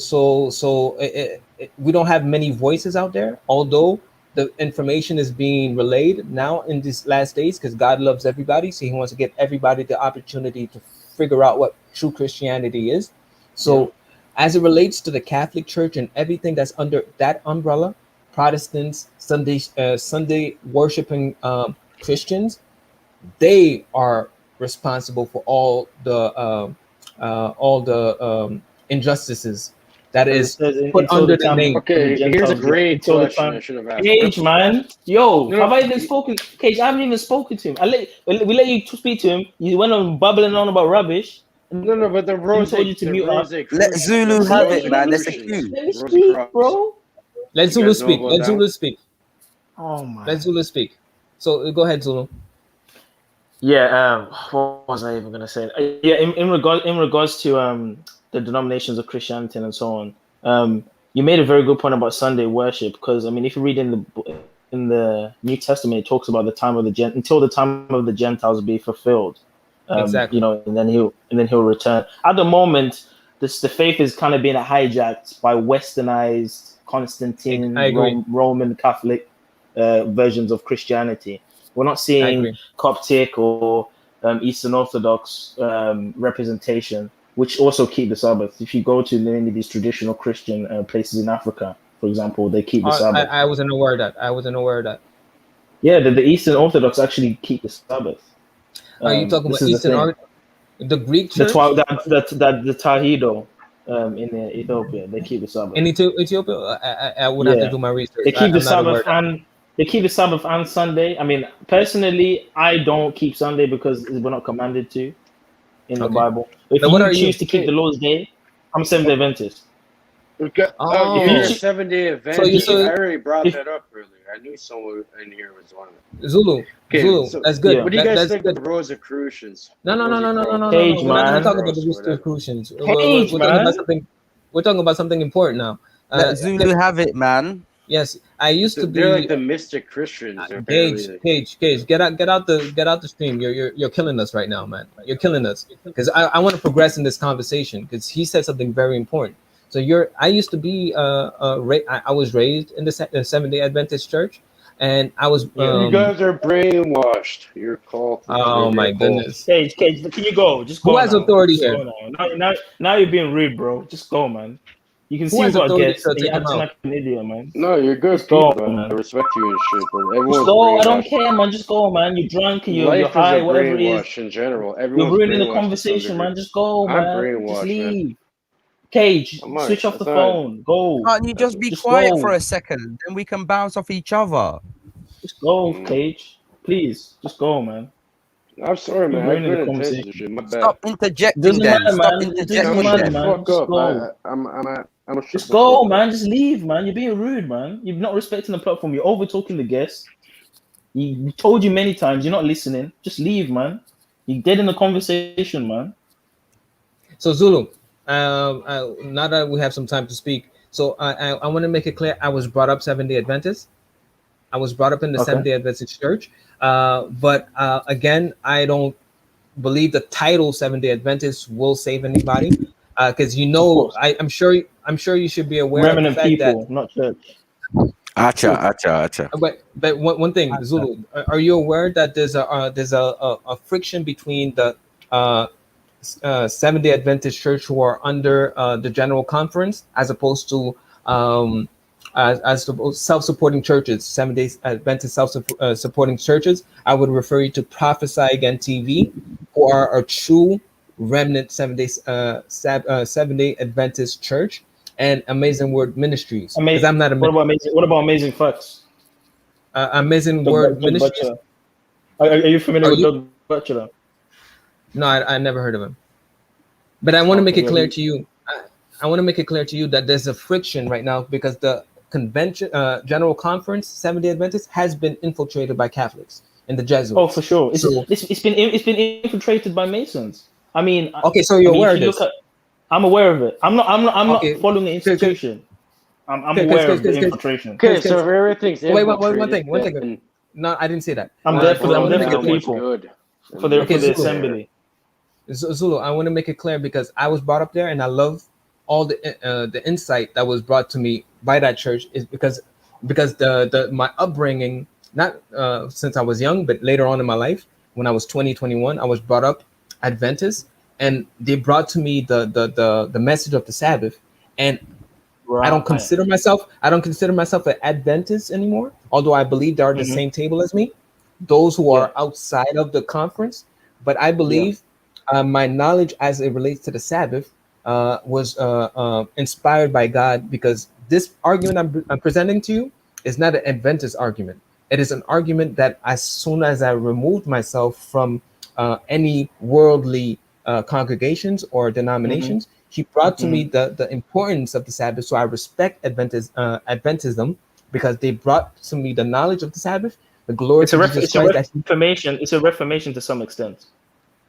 we don't have many voices out there, although the information is being relayed now in these last days because God loves everybody. So he wants to give everybody the opportunity to figure out what true Christianity is. So as it relates to the Catholic Church and everything that's under that umbrella, Protestants, Sunday worshiping Christians, they are responsible for all the injustices that is put under the name. Okay, here's a great question I should have asked. Cage, man. Yo, No, have I even spoken? Cage, I haven't even spoken to him. We let you speak to him. You went on babbling on about rubbish. No, but the Rose told you to mute up. Let Zulu have it, man. Let's accuse. Let me speak, bro. Let You Zulu guys know speak. about Let that Zulu one? speak. Oh my. Let Zulu speak. So go ahead, Zulu. Yeah. What was I even gonna say? Yeah. In regards to the denominations of Christianity and so on. You made a very good point about Sunday worship because I mean, if you read in the New Testament, it talks about the time of until the time of the Gentiles be fulfilled. Exactly. You know, and then he'll return. At the moment, the faith is kind of being hijacked by westernized Constantine, I agree. Roman Catholic versions of Christianity. We're not seeing Coptic or Eastern Orthodox representation, which also keep the Sabbath. If you go to many of these traditional Christian places in Africa, for example, they keep the Sabbath. I wasn't aware of that. Yeah, the Eastern Orthodox actually keep the Sabbath. Are you talking about Eastern Art? The Greek church? The Tahido in Ethiopia, they keep the Sabbath. In Ethiopia? I would have to do my research. They keep the I'm not aware Sabbath and they keep the Sabbath and Sunday. I mean, personally, I don't keep Sunday because we're not commanded to in the Bible. If Now, what are you you? choose to keep the Lord's Day, I'm Seventh-day Adventist. You're a 7-day Adventist. So I already brought that up earlier. I knew someone in here was one of them. Zulu. Zulu. So That's good. What do you guys think good. of the Rosicrucians? No. We're not talking about the Rosicrucians. We're talking about something. We're talking about something important now. Let Zulu have it, man. Yes, I used to be. They're like the mystic Christians. Cage. Get out the stream. You're killing us right now, man. You're killing us because I want to progress in this conversation because he said something very important. So I used to be I was raised in the Seventh-day Adventist church, and I was. You guys are brainwashed. You're called. Oh my goodness. Cage, can you go? Just go. Who has authority here? Now you're being rude, bro. Just go, man. You can see you've got guests. You're acting like an idiot, man. No, you're good Just go, people, man. I respect you and shit, but everyone's Just go. I don't brainwashed. care, man. Just go, man. You're drunk. You're Life high. is a Whatever it is. brainwash in general. You're Everyone's ruining the brainwashed to some conversation, degree. man. Just go, I'm man. brainwashed, Just man. leave. Cage, I'm not- switch off the that's not- phone. Go. Can't you just be Just quiet go. for a second? Then we can bounce off each other. Just go, Cage. Please, just go, man. I'm sorry, man. You're I ruining the couldn't intention conversation. shit. My bad. Stop interjecting Doesn't then. matter, Stop man. It interjecting doesn't matter, then. man. Fuck Just up. go. I'm a Just go, man. Just leave, man. You're being rude, man. You're not respecting the platform. You're over talking the guests. We told you many times. You're not listening. Just leave, man. You're dead in the conversation, man. So Zulu, now that we have some time to speak, so I want to make it clear. I was brought up Seventh-day Adventist. I was brought up in the Seventh-day Adventist church, but again, I don't believe the title Seventh-day Adventist will save anybody, because I'm sure you should be aware Remnant of the fact people, that. not church. Acha. But one thing, Zulu, are you aware that there's a friction between the Seventh-day Adventist Church who are under the General Conference as opposed to as self-supporting churches, Seventh-day Adventist self-supporting churches? I would refer you to Prophesy Again TV, who are a true remnant Seventh-day Adventist church, and Amazing Word Ministries. Because I'm not a What about Amazing Facts? Amazing Doug Word Ministries. Butcher. Are you familiar with Doug Butcher? No, I never heard of him. But I want to make it clear to you. I want to make it clear to you that there's a friction right now because the convention, General Conference, Seventh-day Adventist has been infiltrated by Catholics, and the Jesuits. Oh, for sure. So, It's been infiltrated by Masons. I mean, okay, so you're aware if of you this. look at, I'm aware of it. I'm not Okay. following the institution. I'm aware of the infiltration. Okay, so if everything's wait, one infiltrated, thing. then No, I didn't say that. I'm there for the people, for the assembly. Zulu, I want to make it clear because I was brought up there, and I love all the insight that was brought to me by that church. Is because my upbringing, not since I was young, but later on in my life, when I was 20, 21, I was brought up Adventist, and they brought to me the message of the Sabbath, and I don't consider myself an Adventist anymore, although I believe they are the same table as me, those who are outside of the conference. But I believe my knowledge as it relates to the Sabbath was inspired by God, because this argument I'm presenting to you is not an Adventist argument. It is an argument that as soon as I removed myself from any worldly congregations or denominations, he brought to me the importance of the Sabbath. So I respect Adventism because they brought to me the knowledge of the Sabbath, the glory It's a to Jesus Christ. reformation. It's a reformation to some extent.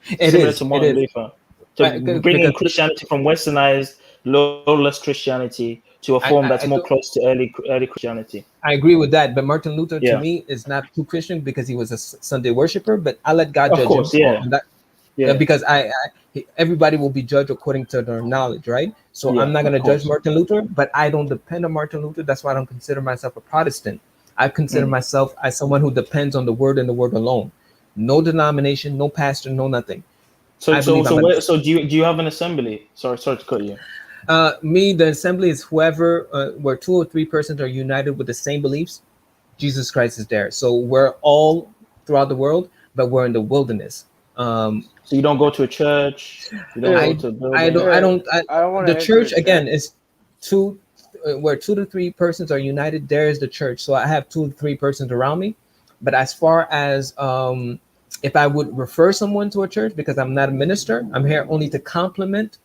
It Similar is. to Martin It is. Luther. To bringing Christianity from westernized, lawless Christianity to a form that's more close to early Christianity. I agree with that, but Martin Luther to me is not too Christian because he was a Sunday worshiper. But I let God judge him. Because everybody will be judged according to their knowledge, right? So I'm not going to judge Martin Luther, but I don't depend on Martin Luther. That's why I don't consider myself a Protestant. I consider myself as someone who depends on the word and the word alone. No denomination, no pastor, no nothing. So do you have an assembly? Sorry to cut you. The assembly is whoever, where 2 or 3 persons are united with the same beliefs, Jesus Christ is there. So we're all throughout the world, but we're in the wilderness. So you don't go to a church. You don't go to a building. The church again is where 2 to 3 persons are united. There is the church. So I have 2 to 3 persons around me. But as far as if I would refer someone to a church, because I'm not a minister, I'm here only to complement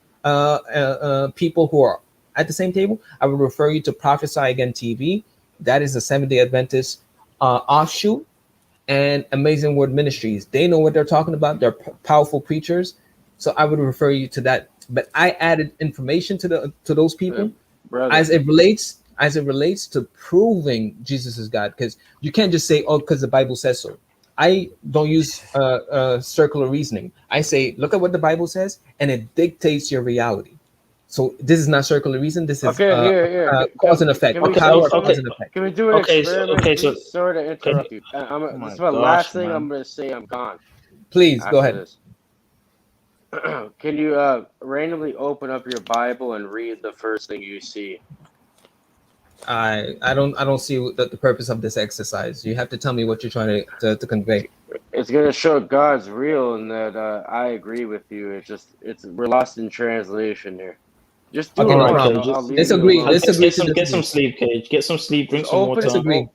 people who are at the same table, I would refer you to Prophesy Again TV. That is a Seventh-day Adventist offshoot, and Amazing Word Ministries. They know what they're talking about. They're powerful preachers. So I would refer you to that. But I added information to those people as it relates to proving Jesus is God, because you can't just say, oh, because the Bible says so. I don't use circular reasoning. I say, look at what the Bible says, and it dictates your reality. So this is not circular reason. This is cause and effect. Can we do an experiment? So sorry to interrupt you. This is my last thing I'm going to say. I'm gone. Please go ahead. Can you randomly open up your Bible and read the first thing you see? I don't see the purpose of this exercise. You have to tell me what you're trying to convey. It's gonna show God's real, and that I agree with you. We're lost in translation here. Just do it. Let's agree. Get some sleep, Cage. Get some sleep. Drink some water.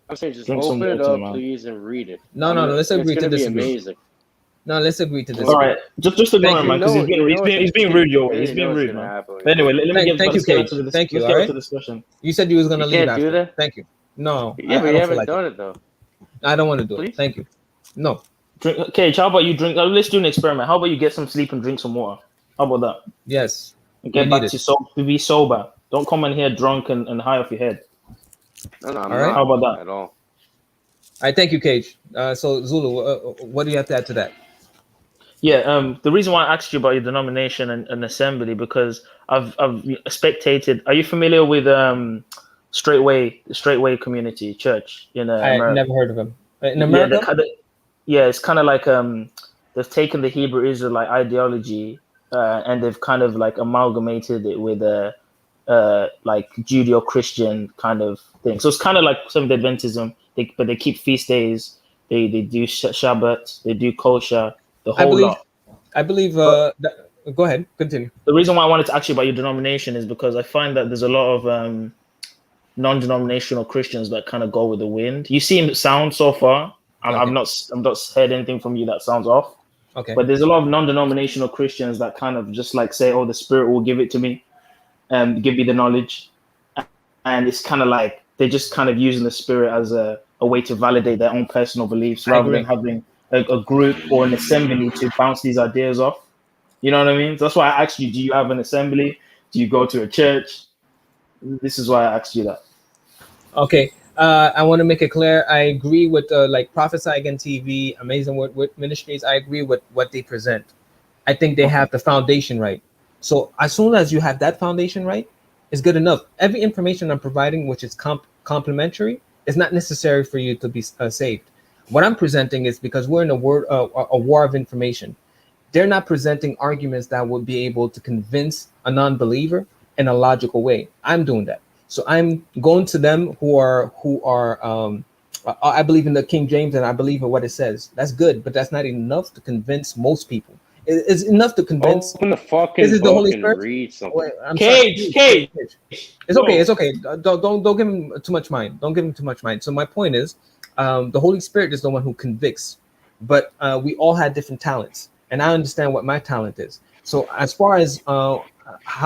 I'm saying just open it up, please, and read it. No. Let's agree to disagree. It's gonna be amazing. No, let's agree to this. All right, just ignore him, man, because he's being rude your way. He's being rude, man. But anyway, let me get to the discussion. You said you was gonna leave after. Do that? Thank you. No. Yeah, but you haven't done it though. I don't want to do it. Thank you. No. Cage, how about you drink? Let's do an experiment. How about you get some sleep and drink some water? How about that? Yes. And get back to be sober. Don't come in here drunk and high off your head. No, I'm all not. How about that? At all. All right, thank you, Cage. So Zulu, what do you have to add to that? Yeah, the reason why I asked you about your denomination and assembly, because I've spectated. Are you familiar with Straightway Community Church in America? I never heard of them. In America? It's kind of like they've taken the Hebrew Israelite ideology and they've kind of like amalgamated it with like Judeo-Christian kind of thing. So it's kind of like Seventh-day Adventism, but they keep feast days. They do Shabbat. They do kosher. The whole lot. I believe. Go ahead. Continue. The reason why I wanted to ask you about your denomination is because I find that there's a lot of non-denominational Christians that kind of go with the wind. You seem sound so far. I've not heard anything from you that sounds off. Okay. But there's a lot of non-denominational Christians that kind of just like say, "Oh, the Spirit will give it to me, give me the knowledge," and it's kind of like they're just kind of using the Spirit as a way to validate their own personal beliefs rather than having a group or an assembly to bounce these ideas off. You know what I mean? That's why I asked you, do you have an assembly? Do you go to a church? This is why I asked you that. Okay. I want to make it clear. I agree with like Prophesy Again TV, Amazing Word Ministries. I agree with what they present. I think they have the foundation right. So as soon as you have that foundation right, it's good enough. Every information I'm providing, which is complementary, is not necessary for you to be saved. What I'm presenting is because we're in a war of information. They're not presenting arguments that would be able to convince a non-believer in a logical way. I'm doing that. So I'm going to them who are I believe in the King James and I believe in what it says. That's good, but that's not enough to convince most people. It's enough to convince. Open the fucking This is the book Holy and Spirit. read something. Wait, I'm Cage. sorry. It's okay. It's okay. Don't give him too much mind. Don't give him too much mind. So my point is, the Holy Spirit is the one who convicts, but we all had different talents, and I understand what my talent is. So as far as how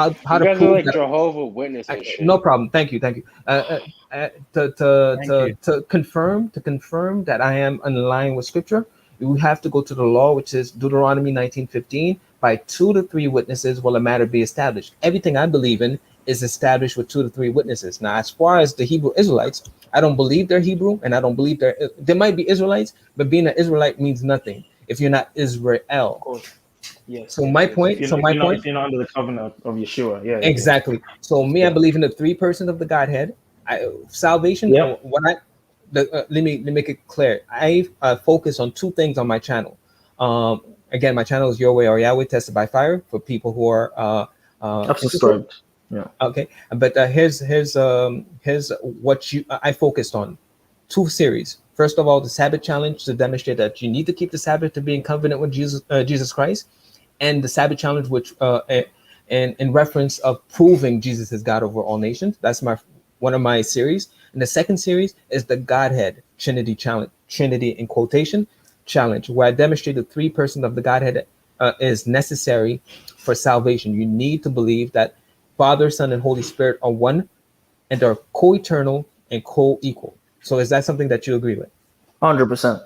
You to guys are prove like that, Jehovah Witnesses and shit. no problem. Thank you. To confirm that I am in line with Scripture, we have to go to the law, which is Deuteronomy 19:15. By 2 to 3 witnesses will a matter be established. Everything I believe in is established with 2 to 3 witnesses. Now, as far as the Hebrew Israelites, I don't believe they're Hebrew, and I don't believe they might be Israelites, but being an Israelite means nothing if you're not Israel. Of course. Yes. So my point. If you're not under the covenant of Yeshua, yeah. Exactly. So me, I believe in the 3 persons of the Godhead. Salvation. Yep. Let me make it clear. I focus on 2 things on my channel. Again, my channel is Your Way or Yahweh, Tested by Fire, for people who are subscribed. Yeah. Okay. But here's what I focused on. 2 series. First of all, the Sabbath challenge to demonstrate that you need to keep the Sabbath to be in covenant with Jesus Christ, and the Sabbath challenge, which in reference of proving Jesus is God over all nations. That's one of my series. And the second series is the Godhead Trinity challenge, Trinity in quotation challenge, where I demonstrate the 3 persons of the Godhead is necessary for salvation. You need to believe that Father, Son, and Holy Spirit are one, and they're co-eternal and co-equal. So is that something that you agree with? 100%.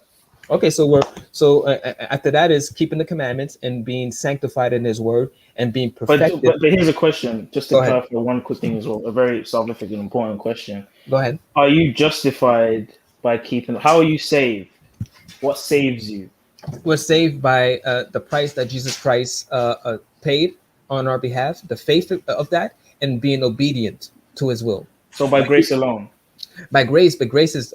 Okay, so after that is keeping the commandments and being sanctified in His Word and being perfected. But here's a question, just to Go ahead. clarify one quick thing as well, a very significant, important question. Go ahead. Are you justified by keeping? How are you saved? What saves you? We're saved by the price that Jesus Christ paid on our behalf, the faith of that, and being obedient to His will. So by grace alone. By grace, but grace is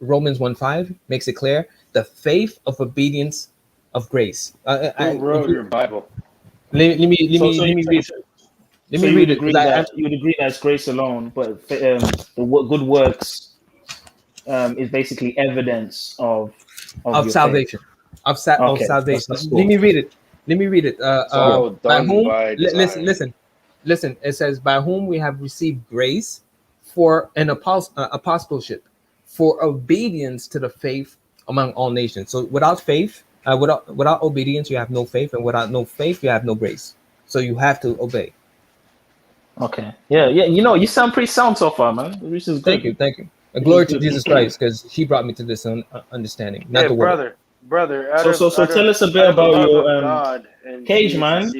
Romans 1:5 makes it clear. The faith of obedience of grace. Who wrote your Bible? Let me read. Let me read it. You would agree that it's grace alone, but the good works is basically evidence of your salvation. Faith. Of Okay, salvation. that's cool. Let me read it. By whom? Listen. Listen. It says, by whom we have received grace for an apostleship, for obedience to the faith among all nations. So without faith, without obedience, you have no faith, and without no faith, you have no grace. So you have to obey. Okay. Yeah. You sound pretty sound so far, man. This is good. Thank you. Glory to Jesus Christ, because He brought me to this understanding, not the world. Brother. So tell us a bit about your Cage, man.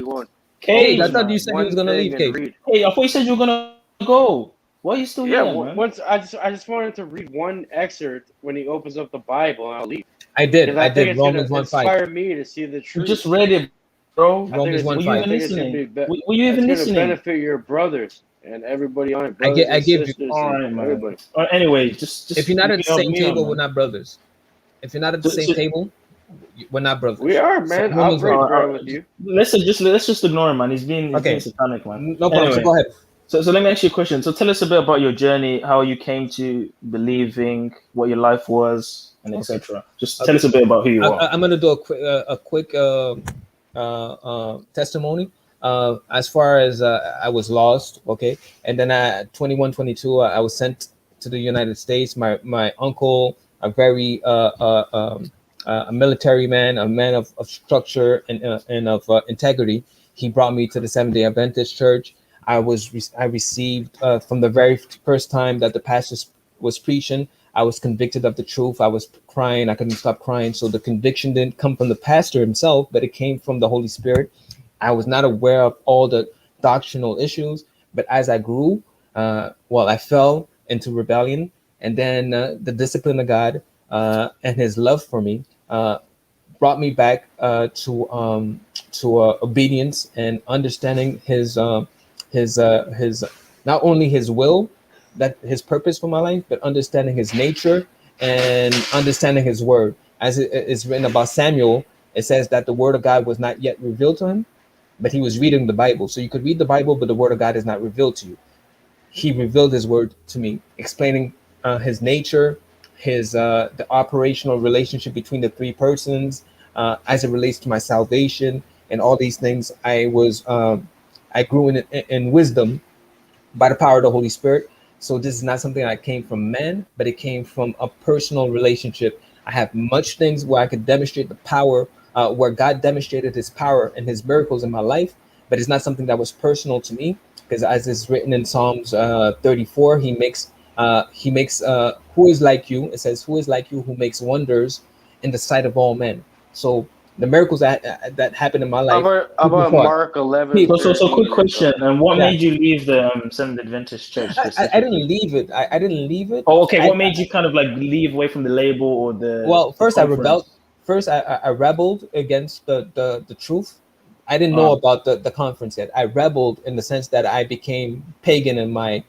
Cage. I thought you said you was gonna leave, Cage. Hey, I thought you said you were gonna go. Why are you still here, man? Once I just wanted to read one excerpt when he opens up the Bible, and I'll leave. I did. It's Romans 1:5. Inspire me to see the truth. You just read it, bro. Romans 1:5. Were you even listening? Benefit your brothers and everybody on it. I give you. All right, man. Everybody. Anyway, just if you're not at the same table, we're not brothers. If you're not at the same table, we're not brothers. We are, man. So I'll break bread with you. Let's just ignore him, man. He's being satanic, man. No problem. Anyway, go ahead. So let me ask you a question. So tell us a bit about your journey, how you came to believing, what your life was, and etc. Just tell us a bit about who you are. I'm gonna do a quick testimony. As far as I was lost, okay, and then at 21, 22, I was sent to the United States. My uncle, a very a military man, a man of structure and of integrity, he brought me to the Seventh-day Adventist Church. I received from the very first time that the pastor was preaching, I was convicted of the truth. I was crying. I couldn't stop crying. So the conviction didn't come from the pastor himself, but it came from the Holy Spirit. I was not aware of all the doctrinal issues, but as I grew, I fell into rebellion, and then the discipline of God and His love for me brought me back to obedience and understanding His not only His will, that His purpose for my life, but understanding His nature and understanding His word. As it is written about Samuel, it says that the word of God was not yet revealed to him, but he was reading the Bible. So you could read the Bible, but the word of God is not revealed to you. He revealed His word to me, explaining His nature, the operational relationship between the three persons, as it relates to my salvation and all these things. I grew in wisdom by the power of the Holy Spirit. So this is not something that came from man, but it came from a personal relationship. I have much things where I could demonstrate the power, where God demonstrated His power and His miracles in my life, but it's not something that was personal to me, because as is written in Psalms 34, He makes who is like you? It says, who is like you, who makes wonders in the sight of all men. So the miracles that happened in my life. About Mark 11. So quick question. And what Yeah. made you leave the Seventh Adventist Church specifically? I didn't leave it. I didn't leave it. Oh, okay. What made you kind of like leave away from the label or the? Well, first the I rebelled. First I rebelled against the truth. I didn't know about the conference yet. I rebelled in the sense that I became pagan in my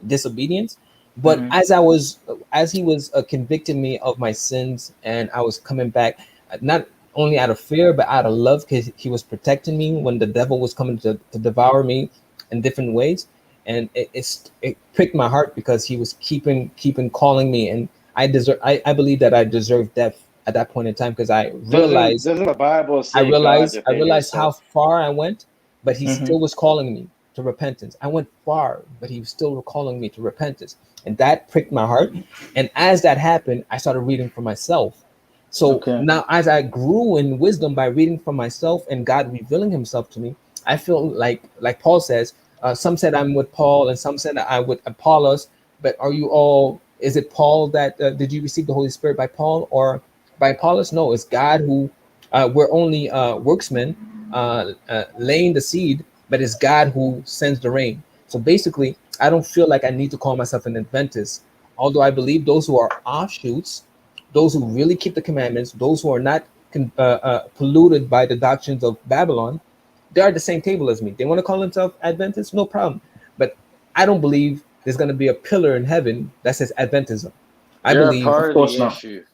disobedience. But as He was convicting me of my sins, and I was coming back, not only out of fear, but out of love, because He was protecting me when the devil was coming to devour me in different ways. And it pricked my heart, because He was keeping calling me, and I believe that I deserved death at that point in time, because I realized doesn't the Bible say I realized God how far I went, but He Mhm. still was calling me to repentance. I went far, but He was still calling me to repentance, and that pricked my heart. And as that happened, I started reading for myself. So now, as I grew in wisdom by reading for myself and God revealing Himself to me, I feel like Paul says, some said I'm with Paul, and some said I with Apollos. But are you all? Is it Paul that did you receive the Holy Spirit by Paul or by Apollos? No, it's God who. We're only worksmen laying the seed, but it's God who sends the rain. So basically, I don't feel like I need to call myself an Adventist, although I believe those who are offshoots, those who really keep the commandments, those who are not polluted by the doctrines of Babylon, they are at the same table as me. They want to call themselves Adventists, no problem. But I don't believe there's going to be a pillar in heaven that says Adventism. I You're believe, a part of the issue.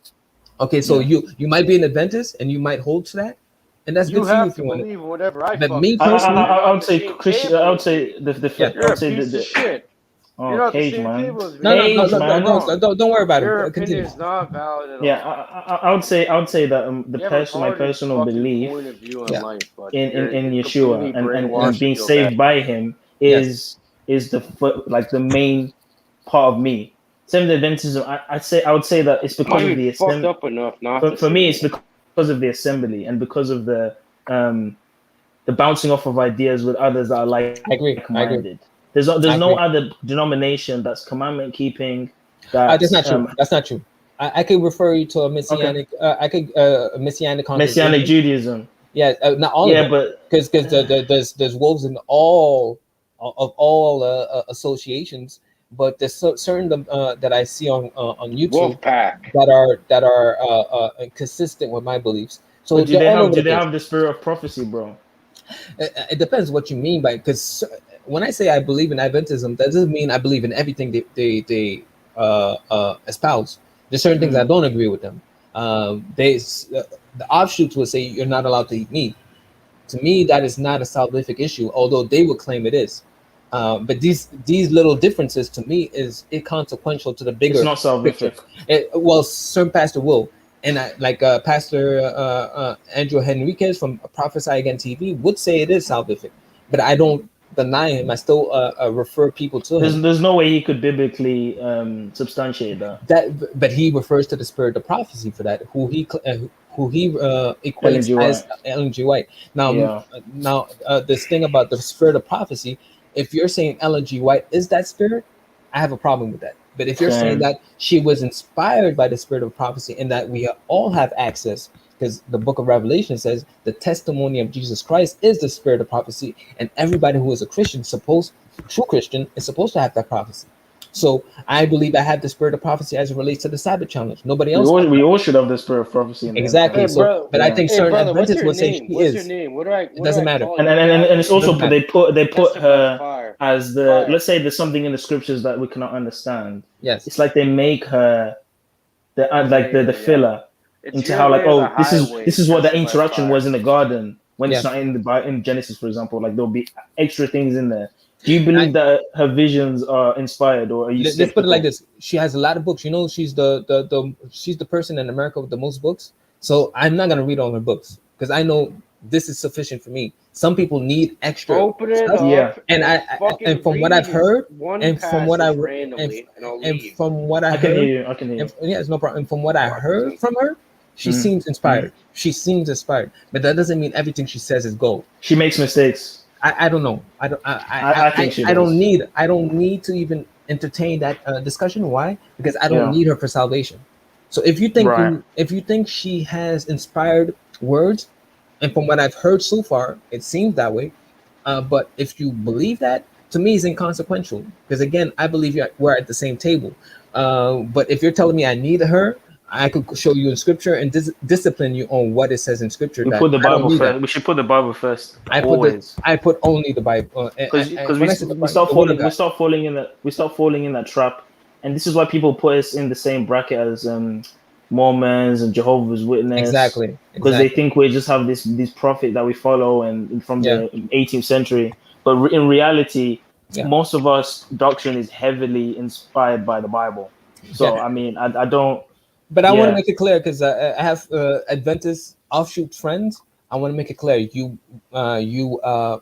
Okay, so you might be an Adventist and you might hold to that, and that's You good for you have if to you want believe whatever I But fucking me say. personally, You're I on would the say same Christian. I table. would say You're I would a say piece of shit. Oh, You're not the Cage, same man. table as me. don't worry about Your it. opinion Continue. is not valid at Yeah, all. I would say that the You have a my retarded personal fucking belief point of view on life, buddy. in You're Yeshua completely and brainwashed being to feel saved bad. by Him is the main part of me. Same with Adventism. I would say that it's because Might of be the fucked up enough not to for say me, that. it's because of the assembly and because of the bouncing off of ideas with others that are like-minded. There's no other denomination that's commandment keeping. That's not true. That's not true. I could refer you to a messianic. A messianic congregation. Messianic Judaism. Yeah, not all of them. But because there's wolves in all associations, but there's certain that I see on YouTube that are consistent with my beliefs. So but do they're they all over the place. have the spirit of prophecy, bro? It depends what you mean by, because when I say I believe in Adventism, that doesn't mean I believe in everything they espouse. There's certain things I don't agree with them. The offshoots would say you're not allowed to eat meat. To me, that is not a salvific issue, although they would claim it is. But these little differences to me is inconsequential to the bigger. It's not salvific. Well, certain pastor will. And Pastor Andrew Henriquez from Prophesy Again TV would say it is salvific, but I don't deny him. I still refer people to him. There's no way he could biblically substantiate that. But he refers to the spirit of prophecy for that, who he equates as Ellen G. White. Now, this thing about the spirit of prophecy, if you're saying Ellen G. White is that spirit, I have a problem with that. But if you're saying that she was inspired by the spirit of prophecy and that we all have access, because the book of Revelation says the testimony of Jesus Christ is the spirit of prophecy, and everybody who is a Christian, true Christian, is supposed to have that prophecy. So I believe I have the spirit of prophecy as it relates to the Sabbath challenge. Nobody else. We all should have the spirit of prophecy. Exactly. Hey, so, bro. but I think certain brother, Adventists what's would your say name? she What's is. your name? What do I? It What doesn't do I matter. call And you? it's also they put Testify fire. as the Fire. let's say there's something in the scriptures that we cannot understand. Yes. It's like they make her the filler It's into your how like, way or the oh, this highway, is what the tested by interaction fire. was in the garden when Yes. it's not in Genesis, for example. Like there'll be extra things in there. Do you believe that her visions are inspired, or are you Let's skeptical? put it like this: she has a lot of books. You know, she's she's the person in America with the most books. So I'm not gonna read all her books because I know this is sufficient for me. Some people need extra Open it stuff. up. And fucking from what I've read heard, one and from what passage randomly, and I'll leave. from what I can heard, hear you. I can hear you. Yeah, it's no problem. And from what I heard from her, she seems inspired. She seems inspired, but that doesn't mean everything she says is gold. She makes mistakes. I don't know. I think she I don't does. need to even entertain that discussion. Why? Because I don't Yeah. need her for salvation. So if you think Right. if you think she has inspired words, and from what I've heard so far, it seems that way. But if you believe that, to me, it's inconsequential. Because again, I believe we're at the same table. But if you're telling me I need her, I could show you in scripture and discipline you on what it says in scripture. We that put the I don't Bible need first. that. We should put the Bible first. I put only the Bible Because when I say the Bible, we start falling in that trap, and this is why people put us in the same bracket as Mormons and Jehovah's Witness. Exactly. Because they think we just have this prophet that we follow and from the 18th century, but in reality, most of us doctrine is heavily inspired by the Bible. So I mean, I don't. But I want to make it clear because I have Adventist offshoot friends. I want to make it clear you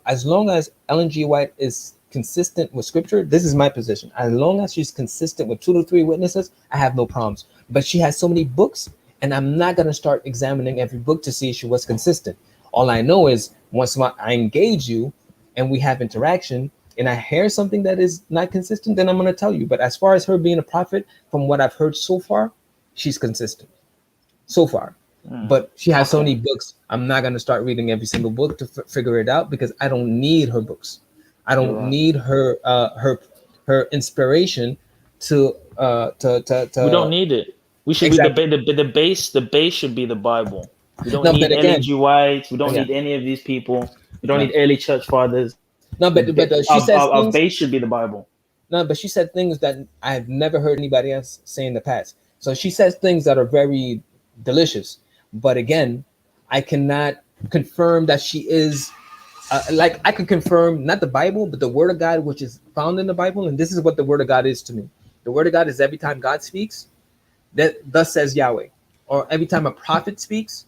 as long as Ellen G. White is consistent with scripture, this is my position. As long as she's consistent with 2 to 3 witnesses, I have no problems. But she has so many books, and I'm not going to start examining every book to see if she was consistent. All I know is once I engage you and we have interaction and I hear something that is not consistent, then I'm going to tell you. But as far as her being a prophet, from what I've heard so far, she's consistent so far. But she has so many books. I'm not going to start reading every single book to figure it out because I don't need her books. I don't need her inspiration to We don't need it. We should be the base. The base should be the Bible. We don't need Ellen G. White. We don't need any of these people. We don't need early church fathers. No, but she says our base should be the Bible. No, but she said things that I've never heard anybody else say in the past. So she says things that are very delicious. But again, I cannot confirm that she is like I could confirm not the Bible, but the Word of God, which is found in the Bible. And this is what the Word of God is to me. The Word of God is every time God speaks, that thus says Yahweh, or every time a prophet speaks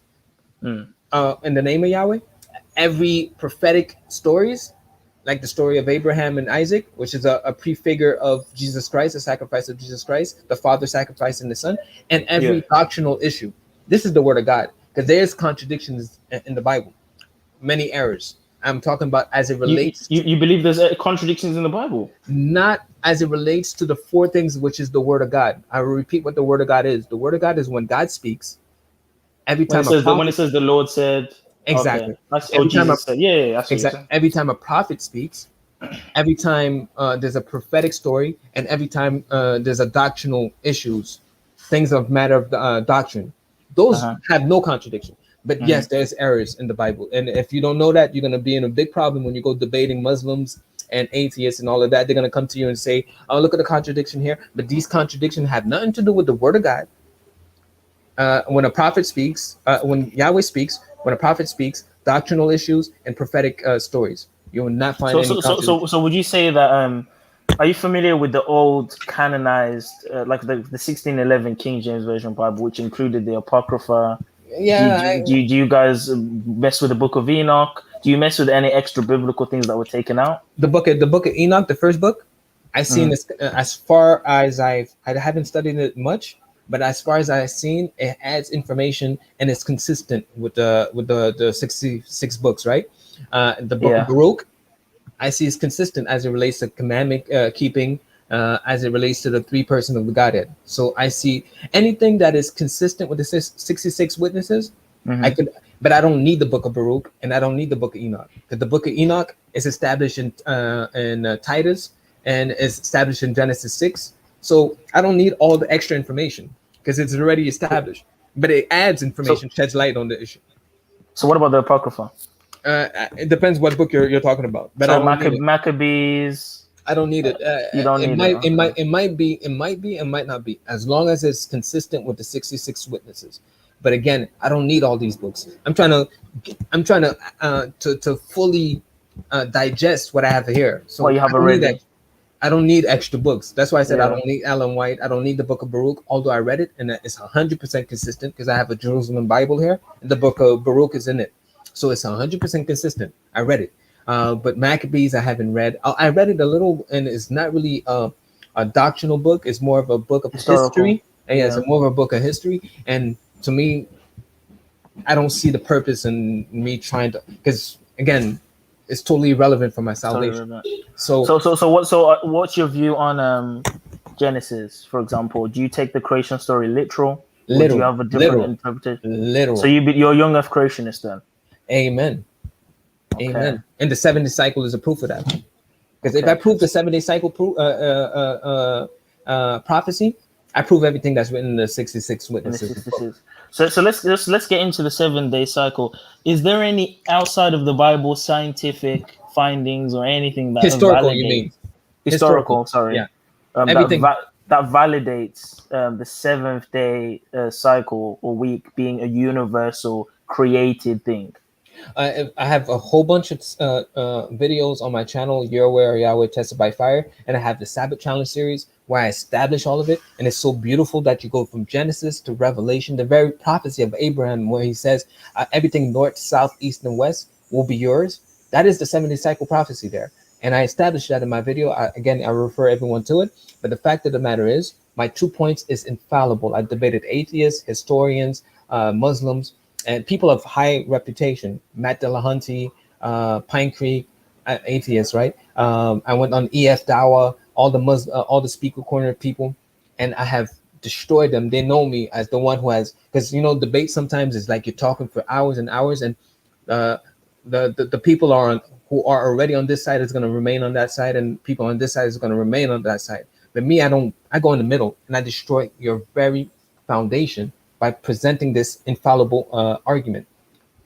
in the name of Yahweh. Every prophetic stories, like the story of Abraham and Isaac, which is a prefigure of Jesus Christ, the sacrifice of Jesus Christ, the Father sacrificing the Son, and every doctrinal issue. This is the Word of God, because there's contradictions in the Bible, many errors. I'm talking about as it relates. You believe there's contradictions in the Bible? Not as it relates to the 4 things, which is the Word of God. I will repeat what the Word of God is. The Word of God is when God speaks. Every time when it says the Lord said. Exactly. Okay. That's what Jesus said. Yeah, that's exactly. Every time a prophet speaks, every time there's a prophetic story, and every time there's a doctrinal issues, things of matter of doctrine, those have no contradiction. But yes, there's errors in the Bible, and if you don't know that, you're gonna be in a big problem when you go debating Muslims and atheists and all of that. They're gonna come to you and say, "Oh, look at the contradiction here," but these contradictions have nothing to do with the Word of God. When a prophet speaks, when Yahweh speaks, when a prophet speaks, doctrinal issues and prophetic stories, you will not find any contradiction. So would you say that? Are you familiar with the old canonized, like the 1611 King James Version Bible, which included the Apocrypha? Yeah. Do you guys mess with the Book of Enoch? Do you mess with any extra biblical things that were taken out? The book of Enoch, the first book, I've seen this as far as I haven't studied it much. But as far as I've seen, it adds information and it's consistent with the 66 books, right? The book of Baruch, I see is consistent as it relates to commandment keeping, as it relates to the three persons of the Godhead. So I see anything that is consistent with the 66 witnesses. I could, but I don't need the book of Baruch, and I don't need the book of Enoch, because the book of Enoch is established in Titus and is established in Genesis 6. So I don't need all the extra information because it's already established. But it adds information, sheds light on the issue. So what about the Apocrypha? It depends what book you're talking about. But so I don't need it. Maccabees. I don't need it. You don't need it. It might be, it might not be, as long as it's consistent with the 66 witnesses. But again, I don't need all these books. I'm trying to fully digest what I have here. So well, you have already. I don't need extra books. That's why I said I don't need Ellen White. I don't need the book of Baruch, although I read it and it's 100% consistent because I have a Jerusalem Bible here and the book of Baruch is in it. So it's 100% consistent. I read it. But Maccabees, I haven't read. I read it a little, and it's not really a doctrinal book. It's more of a book of history. And it's more of a book of history. And to me, I don't see the purpose in me trying to, because again, it's totally irrelevant for my salvation. So what's your view on Genesis, for example? Do you take the creation story literal? Or do you have a different interpretation? Literal. So you're a young Earth creationist then? Amen. Okay. Amen. And the 7-day cycle is a proof of that. Because if I prove the 7-day cycle prophecy, I prove everything that's written in the 66 witnesses. So let's get into the 7-day cycle. Is there any outside of the Bible scientific findings or anything that historical? You mean historical? Sorry. Yeah. Everything that validates the 7th day cycle or week being a universal created thing. I have a whole bunch of videos on my channel, You're Aware Yahweh Tested by Fire, and I have the Sabbath Challenge series where I establish all of it, and it's so beautiful that you go from Genesis to Revelation, the very prophecy of Abraham where he says everything north, south, east, and west will be yours. That is the 7-day cycle prophecy there, and I established that in my video. I refer everyone to it, but the fact of the matter is my 2 points is infallible. I debated atheists, historians, Muslims, and people of high reputation, Matt Dillahunty, Pine Creek, atheists, right? I went on EF Dawa, all the speaker corner people, and I have destroyed them. They know me as the one who has, because debate sometimes is like you're talking for hours and hours, and the people who are already on this side is going to remain on that side, and people on this side is going to remain on that side. But me, I go in the middle, and I destroy your very foundation by presenting this infallible argument.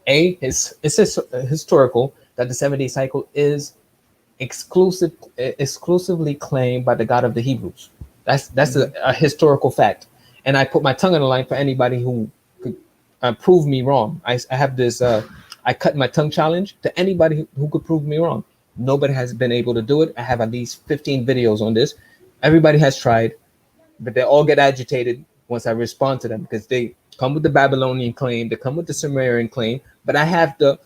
It's historical that the 7-day cycle is exclusively claimed by the God of the Hebrews. That's a historical fact. And I put my tongue on the line for anybody who could prove me wrong. I have this, I cut my tongue challenge to anybody who could prove me wrong. Nobody has been able to do it. I have at least 15 videos on this. Everybody has tried, but they all get agitated once I respond to them because they come with the Babylonian claim, they come with the Sumerian claim, but I have the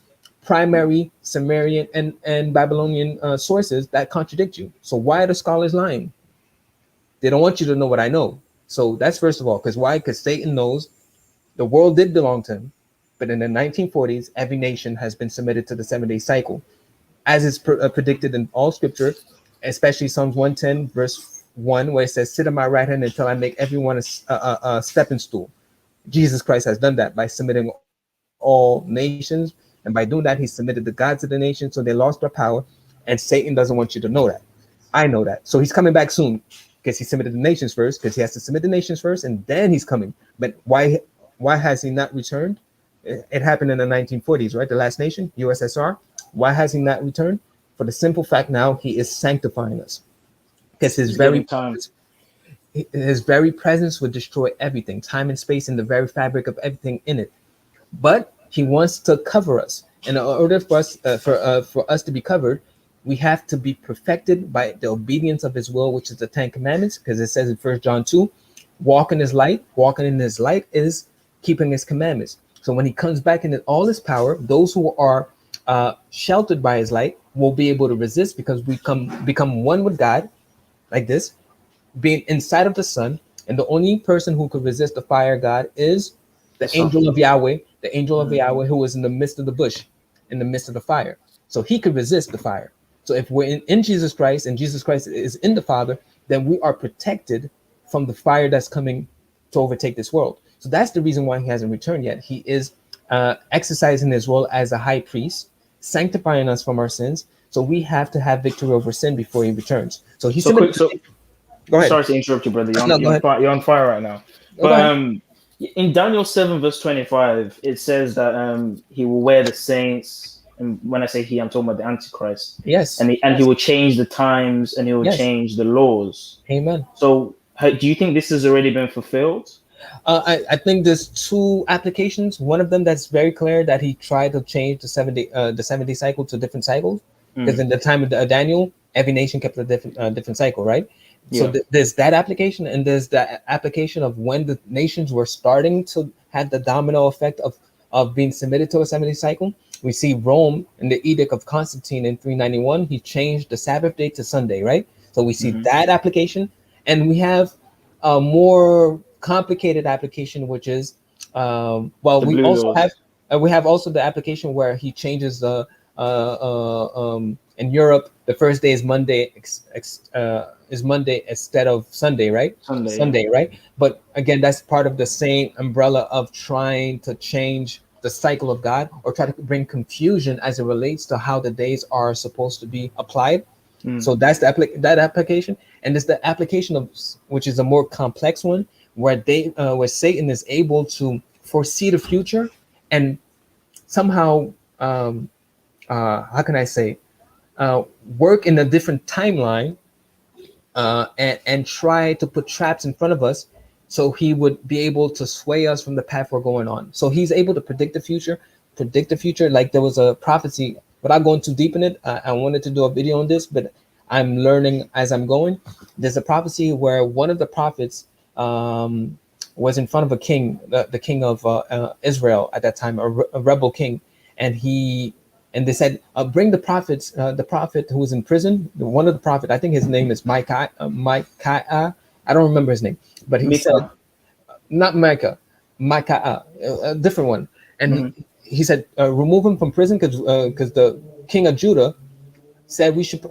primary Sumerian and Babylonian sources that contradict you. So why are the scholars lying? They don't want you to know what I know. So that's first of all, because why? Because Satan knows the world did belong to him, but in the 1940s, every nation has been submitted to the 7-day cycle, as is predicted in all scripture, especially Psalms 110, verse 1, where it says, sit on my right hand until I make everyone a stepping stool. Jesus Christ has done that by submitting all nations, and by doing that, he submitted the gods of the nations, so they lost their power, and Satan doesn't want you to know that. I know that. So he's coming back soon, because he submitted the nations first, because he has to submit the nations first, and then he's coming. But why has he not returned? It happened in the 1940s, right? The last nation, USSR. Why has he not returned? For the simple fact now he is sanctifying us. Because his very presence would destroy everything, time and space, and the very fabric of everything in it. But he wants to cover us. And in order for us to be covered, we have to be perfected by the obedience of his will, which is the 10 Commandments, because it says in 1 John 2, walking in his light. Walking in his light is keeping his commandments. So when he comes back in all his power, those who are sheltered by his light will be able to resist, because we become one with God, like this, being inside of the sun. And the only person who could resist the fire of God is the angel of Yahweh, the angel of Yahweh who is in the midst of the bush, in the midst of the fire. So he could resist the fire. So if we're in Jesus Christ, and Jesus Christ is in the Father, then we are protected from the fire that's coming to overtake this world. So that's the reason why he hasn't returned yet. He is exercising his role as a high priest, sanctifying us from our sins. So we have to have victory over sin before he returns. So he's Go ahead. Sorry to interrupt you, brother. No, go ahead. You're on fire right now. Go ahead. In Daniel 7 verse 25, it says that he will wear the saints. And when I say he, I'm talking about the Antichrist. Yes. And he will change the times and he will change the laws. Amen. So do you think this has already been fulfilled? I think there's two applications. One of them that's very clear, that he tried to change the 7-day cycle to different cycles. Because in the time of Daniel, every nation kept a different cycle, right? So there's that application, and there's the application of when the nations were starting to have the domino effect of being submitted to a 7-day cycle. We see Rome in the Edict of Constantine in 391. He changed the Sabbath day to Sunday, right? So we see that application, and we have a more complicated application, which is we have also the application where he changes the in Europe, the first day is Monday instead of Sunday, right? Sunday, right? But again, that's part of the same umbrella of trying to change the cycle of God, or try to bring confusion as it relates to how the days are supposed to be applied. So that's that application, and there's the application of, which is a more complex one, where where Satan is able to foresee the future and somehow how can I say, work in a different timeline and try to put traps in front of us, so he would be able to sway us from the path we're going on. So he's able to predict the future. Like there was a prophecy, without going too deep in it, I wanted to do a video on this, but I'm learning as I'm going. There's a prophecy where one of the prophets was in front of a king, the king of Israel at that time, a rebel king, and they said, bring the prophets, the prophet who was in prison, one of the prophet, I think his name is Micaiah. I don't remember his name, but he said, not Micah, Micaiah, a different one. And he said, remove him from prison, because the king of Judah said we should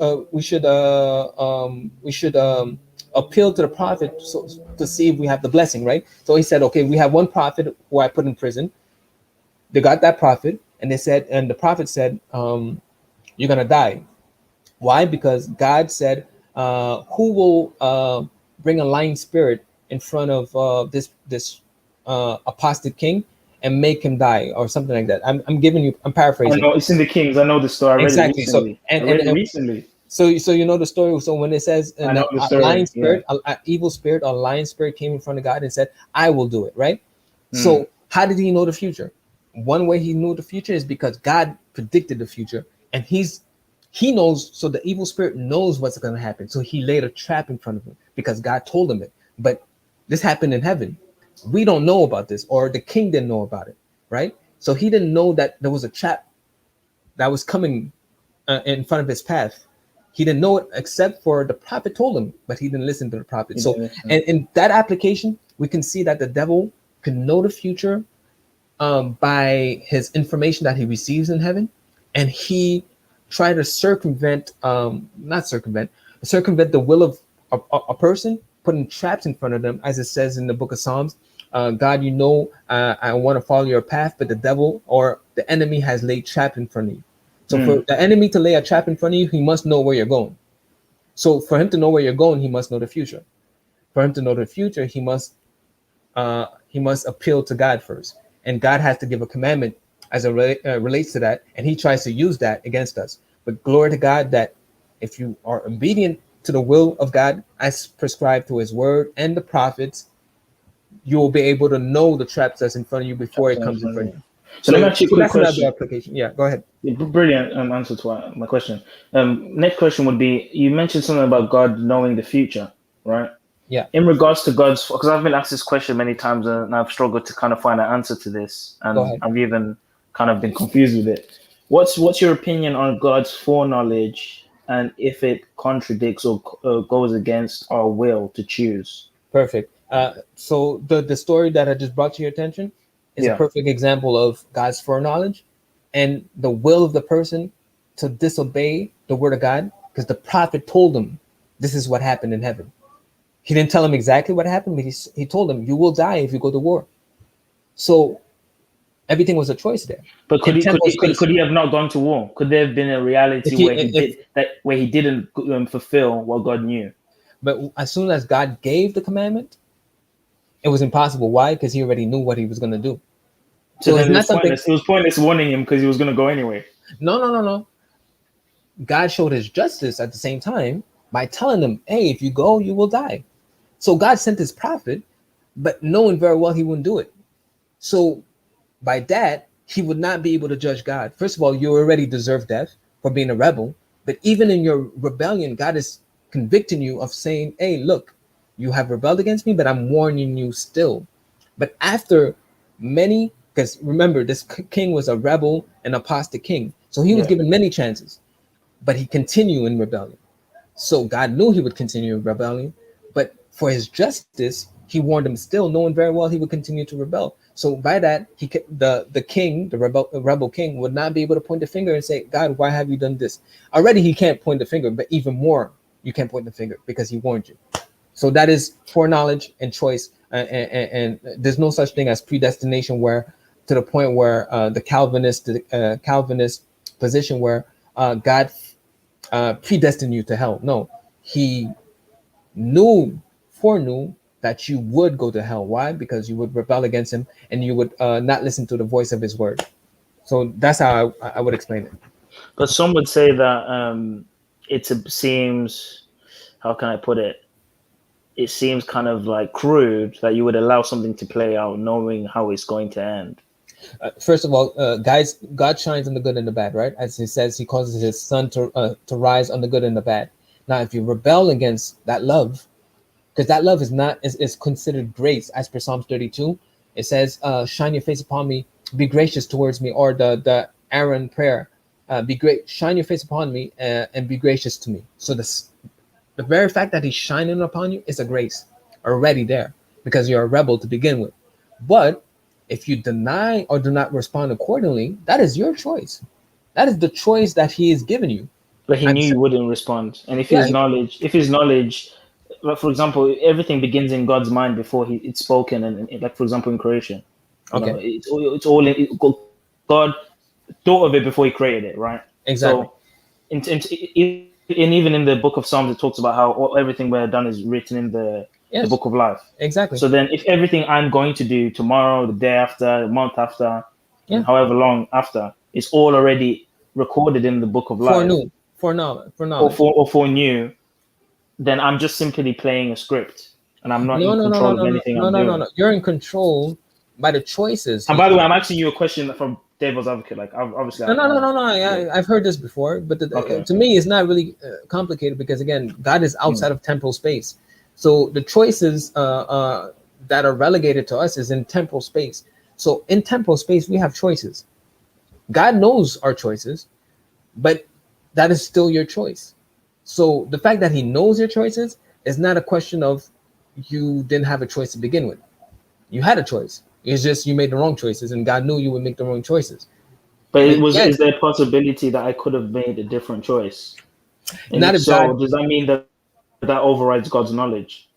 appeal to the prophet to see if we have the blessing, right? So he said, okay, we have one prophet who I put in prison. They got that prophet. And they said, and the prophet said, you're gonna die. Why? Because God said, who will bring a lying spirit in front of this apostate king and make him die, or something like that. I'm paraphrasing. I know it's in the Kings. I know the story. Exactly. Recently. So you know the story. So when it says a lying spirit, an evil spirit, a lying spirit came in front of God and said, "I will do it." Right. So how did he know the future? One way he knew the future is because God predicted the future, and he knows. So the evil spirit knows what's going to happen. So he laid a trap in front of him because God told him it. But this happened in heaven. We don't know about this, or the king didn't know about it, right? So he didn't know that there was a trap that was coming in front of his path. He didn't know it except for the prophet told him, but he didn't listen to the prophet. So, and in that application, we can see that the devil can know the future by his information that he receives in heaven, and he tried to circumvent the will of a person, putting traps in front of them, as it says in the book of Psalms. God, I want to follow your path, but the devil or the enemy has laid trap in front of you. So for the enemy to lay a trap in front of you, he must know where you're going. So for him to know where you're going, he must know the future. For him to know the future, he must appeal to God first. And God has to give a commandment as it relates to that. And he tries to use that against us. But glory to God that if you are obedient to the will of God as prescribed to his word and the prophets, you will be able to know the traps that's in front of you before it comes in front of you. So let me ask you a quick question. Application. Yeah, go ahead. Brilliant answer to my question. Next question would be, you mentioned something about God knowing the future, right? Yeah. In regards to God's, because I've been asked this question many times and I've struggled to kind of find an answer to this, and I've even kind of been confused with it. What's your opinion on God's foreknowledge, and if it contradicts or goes against our will to choose? Perfect. So the story that I just brought to your attention is a perfect example of God's foreknowledge and the will of the person to disobey the word of God, because the prophet told them this is what happened in heaven. He didn't tell him exactly what happened, but he told him, you will die if you go to war. So everything was a choice there. But could he have not gone to war? Could there have been a reality where he didn't fulfill what God knew? But as soon as God gave the commandment, it was impossible. Why? Because he already knew what he was going to do. So then it was pointless warning him because he was going to go anyway. No. God showed his justice at the same time by telling him, hey, if you go, you will die. So God sent his prophet, but knowing very well he wouldn't do it. So by that, he would not be able to judge God. First of all, you already deserve death for being a rebel. But even in your rebellion, God is convicting you of saying, hey, look, you have rebelled against me, but I'm warning you still. But after many, because remember, this king was a rebel and apostate king. So he was given many chances, but he continued in rebellion. So God knew he would continue in rebellion, but for his justice, he warned him still, knowing very well he would continue to rebel. So by that, the rebel king would not be able to point the finger and say, God, why have you done this? Already he can't point the finger, but even more, you can't point the finger because he warned you. So that is foreknowledge and choice. And there's no such thing as predestination, where to the point where the Calvinist position where God predestined you to hell. No, he foreknew that you would go to hell. Why? Because you would rebel against him and you would not listen to the voice of his word. So that's how I would explain it. But some would say that it seems, how can I put it? It seems kind of like crude that you would allow something to play out knowing how it's going to end. First of all, guys, God shines on the good and the bad, right? As he says, he causes his sun to rise on the good and the bad. Now, if you rebel against that love, because that love is considered grace, as per Psalms 32, it says, shine your face upon me, be gracious towards me, or the Aaron prayer, be great, shine your face upon me and be gracious to me. So the very fact that he's shining upon you is a grace already there, because you're a rebel to begin with. But if you deny or do not respond accordingly, that is your choice. That is the choice that he has given you. But he knew you wouldn't respond. And if his knowledge, like for example, everything begins in God's mind before it's spoken, and like for example in creation, it's all God thought of it before he created it, right? Exactly. So, and even in the book of Psalms, it talks about how everything we're done is written in the book of life. Exactly. So then, if everything I'm going to do tomorrow, the day after, the month after, and however long after, is all already recorded in the book of life. Foreknew, then I'm just simply playing a script, and I'm not in control of anything I'm doing. No. You're in control by the choices. And by the way, I'm asking you a question from Devil's Advocate. Like, obviously, I've heard this before, but to me, it's not really complicated, because again, God is outside of temporal space. So the choices that are relegated to us is in temporal space. So in temporal space, we have choices. God knows our choices, but that is still your choice. So the fact that he knows your choices is not a question of you didn't have a choice to begin with. You had a choice. It's just you made the wrong choices, and God knew you would make the wrong choices. But is there a possibility that I could have made a different choice? And not if so, does that mean that overrides God's knowledge?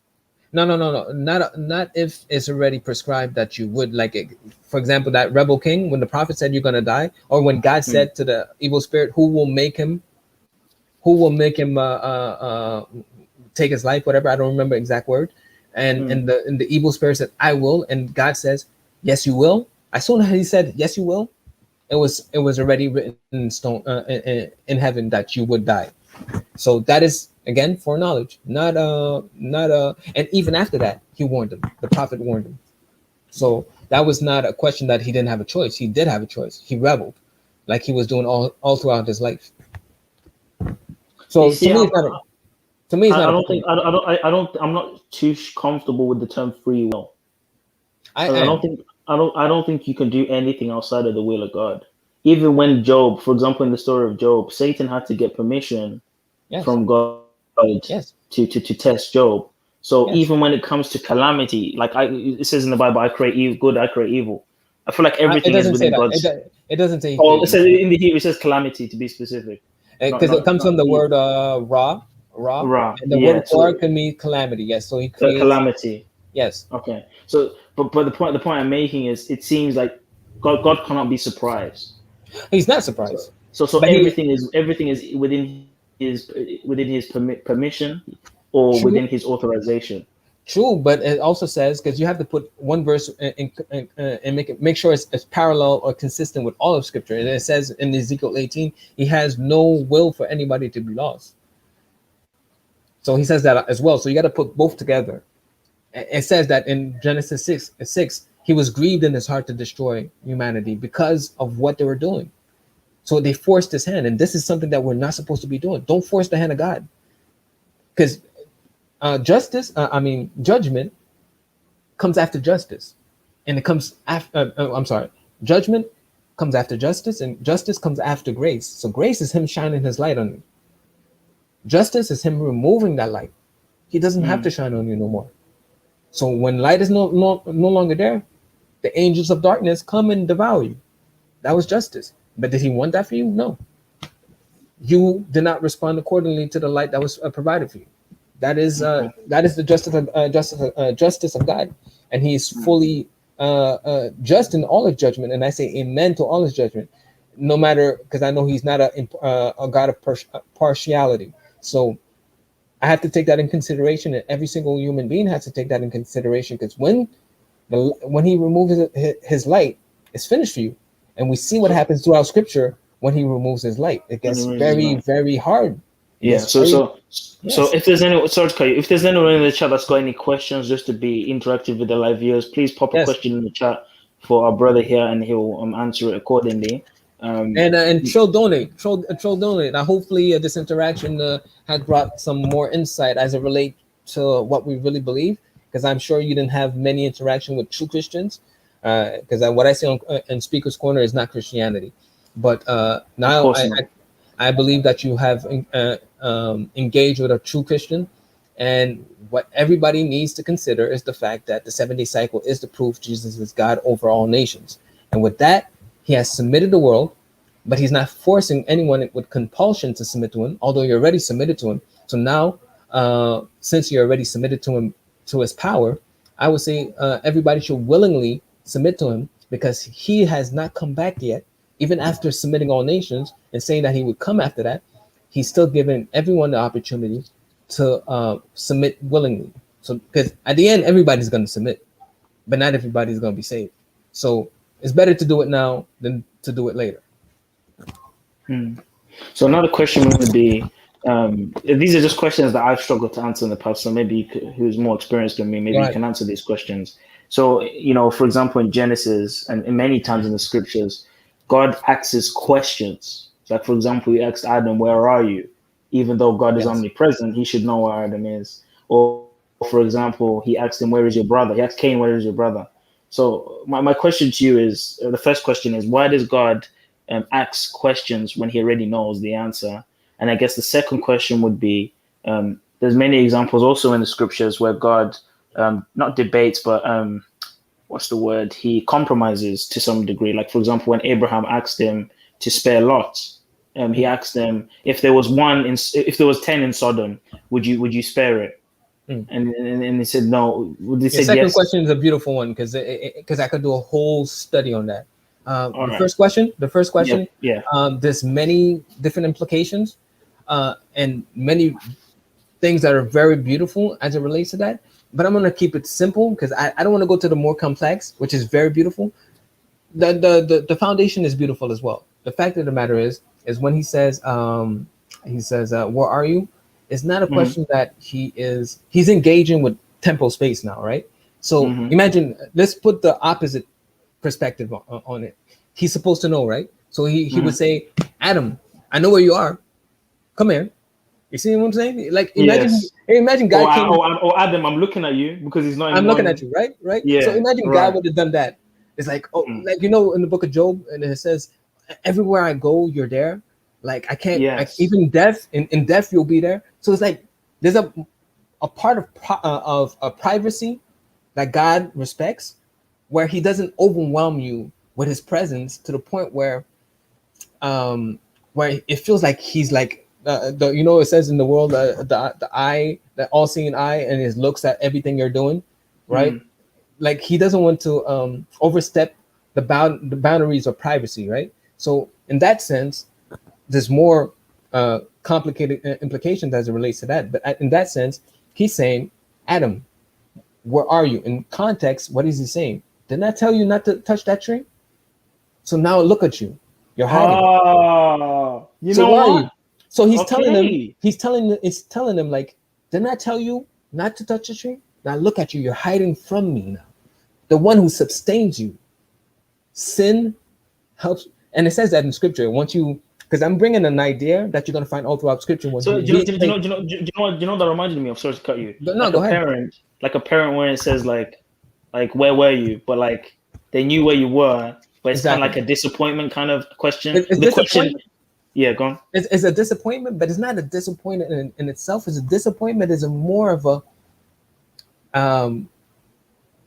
No. Not if it's already prescribed that you would. Like, for example, that rebel king, when the prophet said you're gonna die, or when God said to the evil spirit, who will make him take his life, whatever, I don't remember exact word, and the evil spirit said, I will, and God says, yes, you will. As soon as he said, yes, you will, it was already written in stone in heaven that you would die. So that is, again, foreknowledge, and even after that, he warned him. The prophet warned him. So that was not a question that he didn't have a choice. He did have a choice. He rebelled, like he was doing all throughout his life. So to me, it's not. I'm not too comfortable with the term free will. I don't think you can do anything outside of the will of God. Even when Job, for example, in the story of Job, Satan had to get permission from God to test Job. So even when it comes to calamity, like it says in the Bible, I create good, I create evil. I feel like everything is within God's. It doesn't say. Oh, it says in the Hebrew, it says calamity, to be specific. Because it comes from the word ra, Ra. And the word Ra can mean calamity. Yes, so he creates calamity. Yes. Okay. So, but the point I'm making is, it seems like God cannot be surprised. He's not surprised. So everything is within his permission or within his authorization. True, but it also says, because you have to put one verse and make sure it's parallel or consistent with all of Scripture. And it says in Ezekiel 18, he has no will for anybody to be lost. So he says that as well. So you got to put both together. It says that in Genesis 6, he was grieved in his heart to destroy humanity because of what they were doing. So they forced his hand, and this is something that we're not supposed to be doing. Don't force the hand of God, because judgment comes after justice, and it comes after. Judgment comes after justice, and justice comes after grace. So grace is him shining his light on you. Justice is him removing that light. He doesn't have to shine on you no more. So when light is no longer there, the angels of darkness come and devour you. That was justice. But did he want that for you? No. You did not respond accordingly to the light that was provided for you. That is the justice of God, and He is fully just in all His judgment. And I say amen to all His judgment, no matter, because I know He's not a God of partiality. So I have to take that in consideration, and every single human being has to take that in consideration, because when He removes His light, it's finished for you. And we see what happens throughout Scripture when He removes His light. It gets very, very hard. Yeah. So if there's if there's anyone in the chat that's got any questions, just to be interactive with the live viewers, please pop a question in the chat for our brother here, and he'll answer it accordingly. And troll donate. Now, hopefully, this interaction has brought some more insight as it relates to what we really believe, because I'm sure you didn't have many interaction with true Christians, because what I say in Speaker's Corner is not Christianity. But now I believe that you have engaged with a true Christian, and what everybody needs to consider is the fact that the 7-day cycle is the proof Jesus is God over all nations. And with that, He has submitted the world, but He's not forcing anyone with compulsion to submit to Him, although you're already submitted to Him. So now, since you're already submitted to Him, to His power, I would say everybody should willingly submit to Him, because He has not come back yet. Even after submitting all nations and saying that He would come after that, He's still giving everyone the opportunity to submit willingly. So, because at the end, everybody's going to submit, but not everybody's going to be saved. So it's better to do it now than to do it later. So another question would be, these are just questions that I've struggled to answer in the past. So maybe who's more experienced than me, maybe you can answer these questions. So, for example, in Genesis and many times in the scriptures, God asks questions. Like, for example, He asked Adam, "Where are you?" Even though God is omnipresent, He should know where Adam is. Or, for example, He asked him, "Where is your brother?" He asked Cain, "Where is your brother?" So my question to you is, the first question is, why does God ask questions when He already knows the answer? And I guess the second question would be, there's many examples also in the scriptures where God not debates, but what's the word? He compromises to some degree. Like, for example, when Abraham asked Him to spare Lot, He asked them, if there was 10 in Sodom, would you spare it? And He said no. The second question is a beautiful one, because I could do a whole study on that. The first question, there's many different implications and many things that are very beautiful as it relates to that. But I'm going to keep it simple, because I don't want to go to the more complex, which is very beautiful. The foundation is beautiful as well. The fact of the matter is when He says, "Where are you?" It's not a question that he's engaging with temporal space now, right? So imagine, let's put the opposite perspective on it. He's supposed to know, right? So he would say, "Adam, I know where you are. Come here." You see what I'm saying? Like, imagine God came. Or Adam, I'm looking at you, because He's not. I'm looking at you, right? Yeah. So imagine God would have done that. It's like, like, in the book of Job, and it says, "Everywhere I go, you're there." Like, I can't. Like, even death, in death, you'll be there. So it's like there's a part of privacy that God respects, where He doesn't overwhelm you with His presence to the point where it feels like He's like you know, it says in the world the eye, the all-seeing eye, and it looks at everything you're doing, right? Like he doesn't want to overstep the boundaries of privacy, right? So in that sense, there's more complicated implications as it relates to that. But in that sense, he's saying, Adam, where are you? In context, what is he saying? Didn't I tell you not to touch that tree? So now look at you. You're hiding. Oh, you So know where are what? you? So he's telling Okay. him, it's telling him like, didn't I tell you not to touch the tree? Now look at you. You're hiding from me now. The one who sustains you. Sin helps. And it says that in scripture. Once you, because I'm bringing an idea that you're going to find all throughout scripture. So do you know that reminded me of? Sorry to cut you. No, like go a ahead. parent, like a parent where it says like where were you? But like they knew where you were, but it's kind of like a disappointment kind of question. It's the question, disappointment. yeah, go on. It's a disappointment, but it's not a disappointment in itself. It's a disappointment. Is a more of a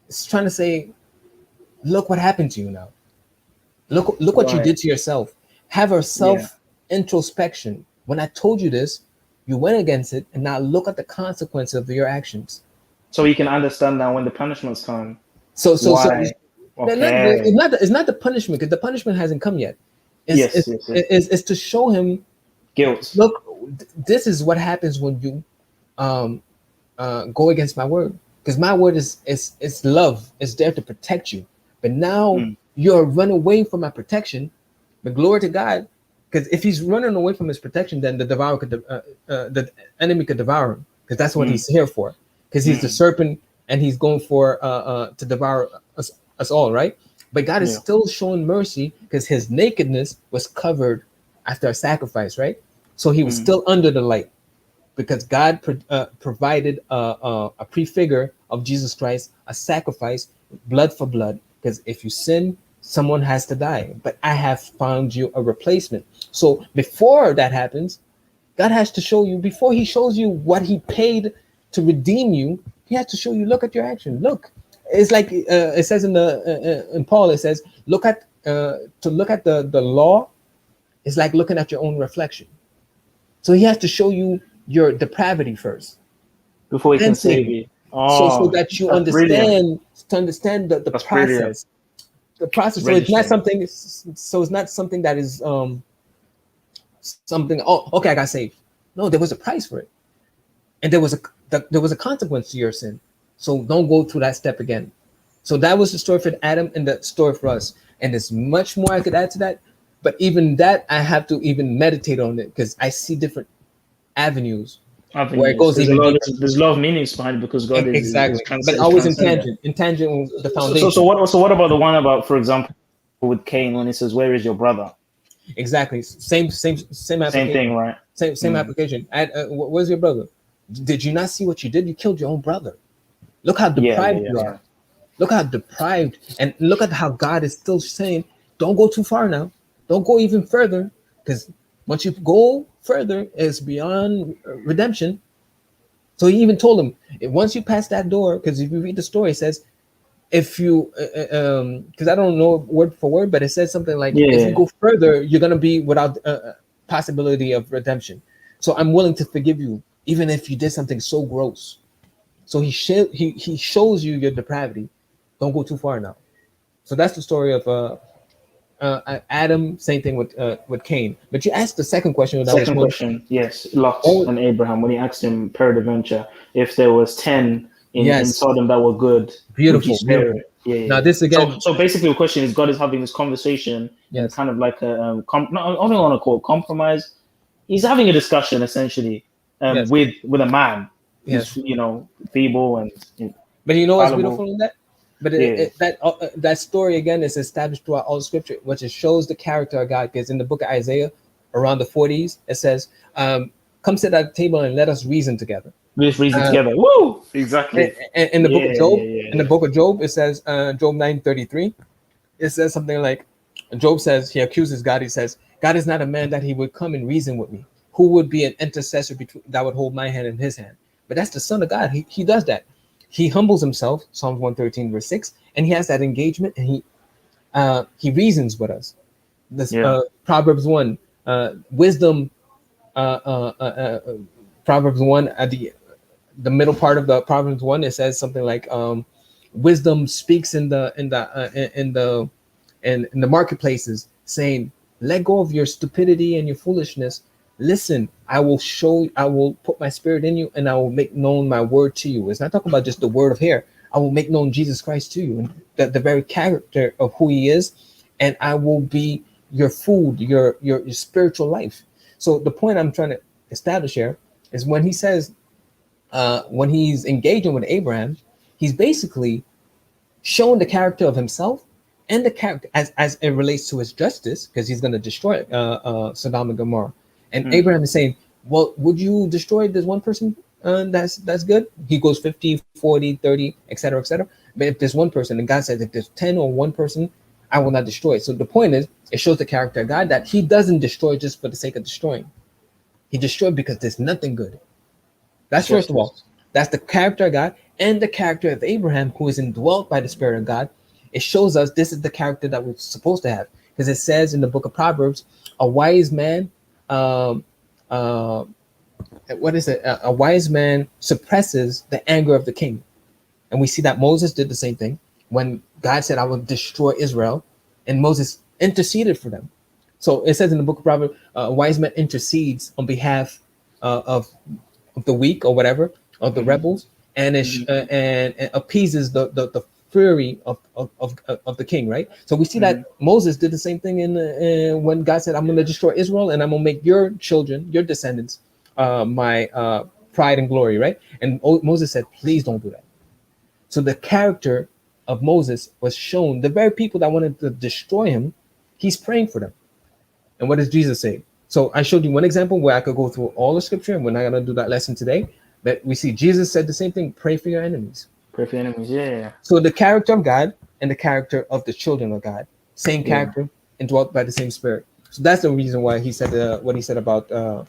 it's trying to say, look what happened to you now. Look what you did to yourself. Have a self introspection. When I told you this, you went against it, and now look at the consequence of your actions. So you can understand now when the punishments come. So why? Okay. It's not the punishment, because the punishment hasn't come yet. It's to show him guilt. Look, this is what happens when you go against my word, because my word is love. It's there to protect you. But now you're running away from my protection. But glory to God, because if he's running away from his protection, then the enemy could devour him, because that's what he's here for. Because he's the serpent, and he's going for to devour us all, right? But God is still showing mercy, because his nakedness was covered after a sacrifice, right? So he was still under the light, because God provided a prefigure of Jesus Christ, a sacrifice, blood for blood. Because if you sin, someone has to die. But I have found you a replacement. So before that happens, God has to show you, before he shows you what he paid to redeem you, he has to show you, look at your action. Look, it's like it says in Paul, it says, look at the law is like looking at your own reflection. So he has to show you your depravity first before he can save you. So that you understand the process. Brilliant. The process. So it's not something. So it's not something that is something. Oh, okay, I got saved. No, there was a price for it, and there was a consequence to your sin. So don't go through that step again. So that was the story for Adam and the story for us. And there's much more I could add to that. But even that, I have to even meditate on it, because I see different avenues where it goes there's even deeper. there's a lot of meanings behind it, because God is but always in tangent with the foundation. So what about the one about, for example, with Cain, when he says, "Where is your brother?" Exactly. Same application. Same thing, right? Same application. Where's your brother? Did you not see what you did? You killed your own brother. Look how deprived you are. Look how deprived, and look at how God is still saying, don't go too far now. Don't go even further, because once you go further, it's beyond redemption. So he even told him, once you pass that door, because if you read the story, it says, if you, because I don't know word for word, but it says something like, if you go further, you're going to be without possibility of redemption. So I'm willing to forgive you, even if you did something so gross. So he shows you your depravity. Don't go too far now. So that's the story of Adam. Same thing with Cain. But you asked the second question. Second question, yes, Lot and Abraham, when he asked him peradventure if there was 10 in Sodom that were good. Beautiful. Now this again. So basically, the question is, God is having this conversation, and kind of like a I don't want to call it compromise. He's having a discussion essentially with a man. He's feeble and. But you know what's fallible. beautiful in that? But that story again is established throughout all scripture, which it shows the character of God. Because in the book of Isaiah, around the 40s, it says, "Come sit at the table and let us reason together." Let's reason together. Woo! Exactly. And in the book of Job, in the book of Job, it says, Job 9:33, it says something like, Job says, he accuses God. He says, "God is not a man that he would come and reason with me. Who would be an intercessor that would hold my hand in his hand?" But that's the Son of God. He does that. He humbles himself, Psalms 113, verse 6, and he has that engagement, and he reasons with us. This Proverbs 1, wisdom Proverbs 1 at the middle part of the Proverbs 1, it says something like wisdom speaks in the marketplaces, saying, let go of your stupidity and your foolishness. Listen, I will put my spirit in you, and I will make known my word to you. It's not talking about just the word of hair. I will make known Jesus Christ to you, and the very character of who he is, and I will be your food, your spiritual life. So the point I'm trying to establish here is when he says, when he's engaging with Abraham, he's basically showing the character of himself and the character as it relates to his justice, because he's going to destroy Sodom and Gomorrah. And Abraham is saying, well, would you destroy this one person that's good? He goes 50, 40, 30, etc., etc. But if there's one person, and God says, if there's 10 or one person, I will not destroy it. So the point is, it shows the character of God that he doesn't destroy just for the sake of destroying. He destroyed because there's nothing good. That's first of all. That's the character of God and the character of Abraham, who is indwelt by the Spirit of God. It shows us this is the character that we're supposed to have, because it says in the book of Proverbs, a wise man, what is it? A wise man suppresses the anger of the king. And we see that Moses did the same thing when God said, I will destroy Israel, and Moses interceded for them. So it says in the book of Proverbs, a wise man intercedes on behalf of the weak or whatever, of the rebels, and and appeases the fury of the king, right? So we see that Moses did the same thing in when God said, I'm going to destroy Israel, and I'm going to make your children, your descendants, my pride and glory, right? And Moses said, please don't do that. So the character of Moses was shown. The very people that wanted to destroy him, he's praying for them. And what does Jesus say? So I showed you one example where I could go through all the scripture, and we're not going to do that lesson today. But we see Jesus said the same thing: pray for your enemies. Pray for your enemies, yeah. So the character of God and the character of the children of God, same character, indwelt by the same Spirit. So that's the reason why he said what he said about the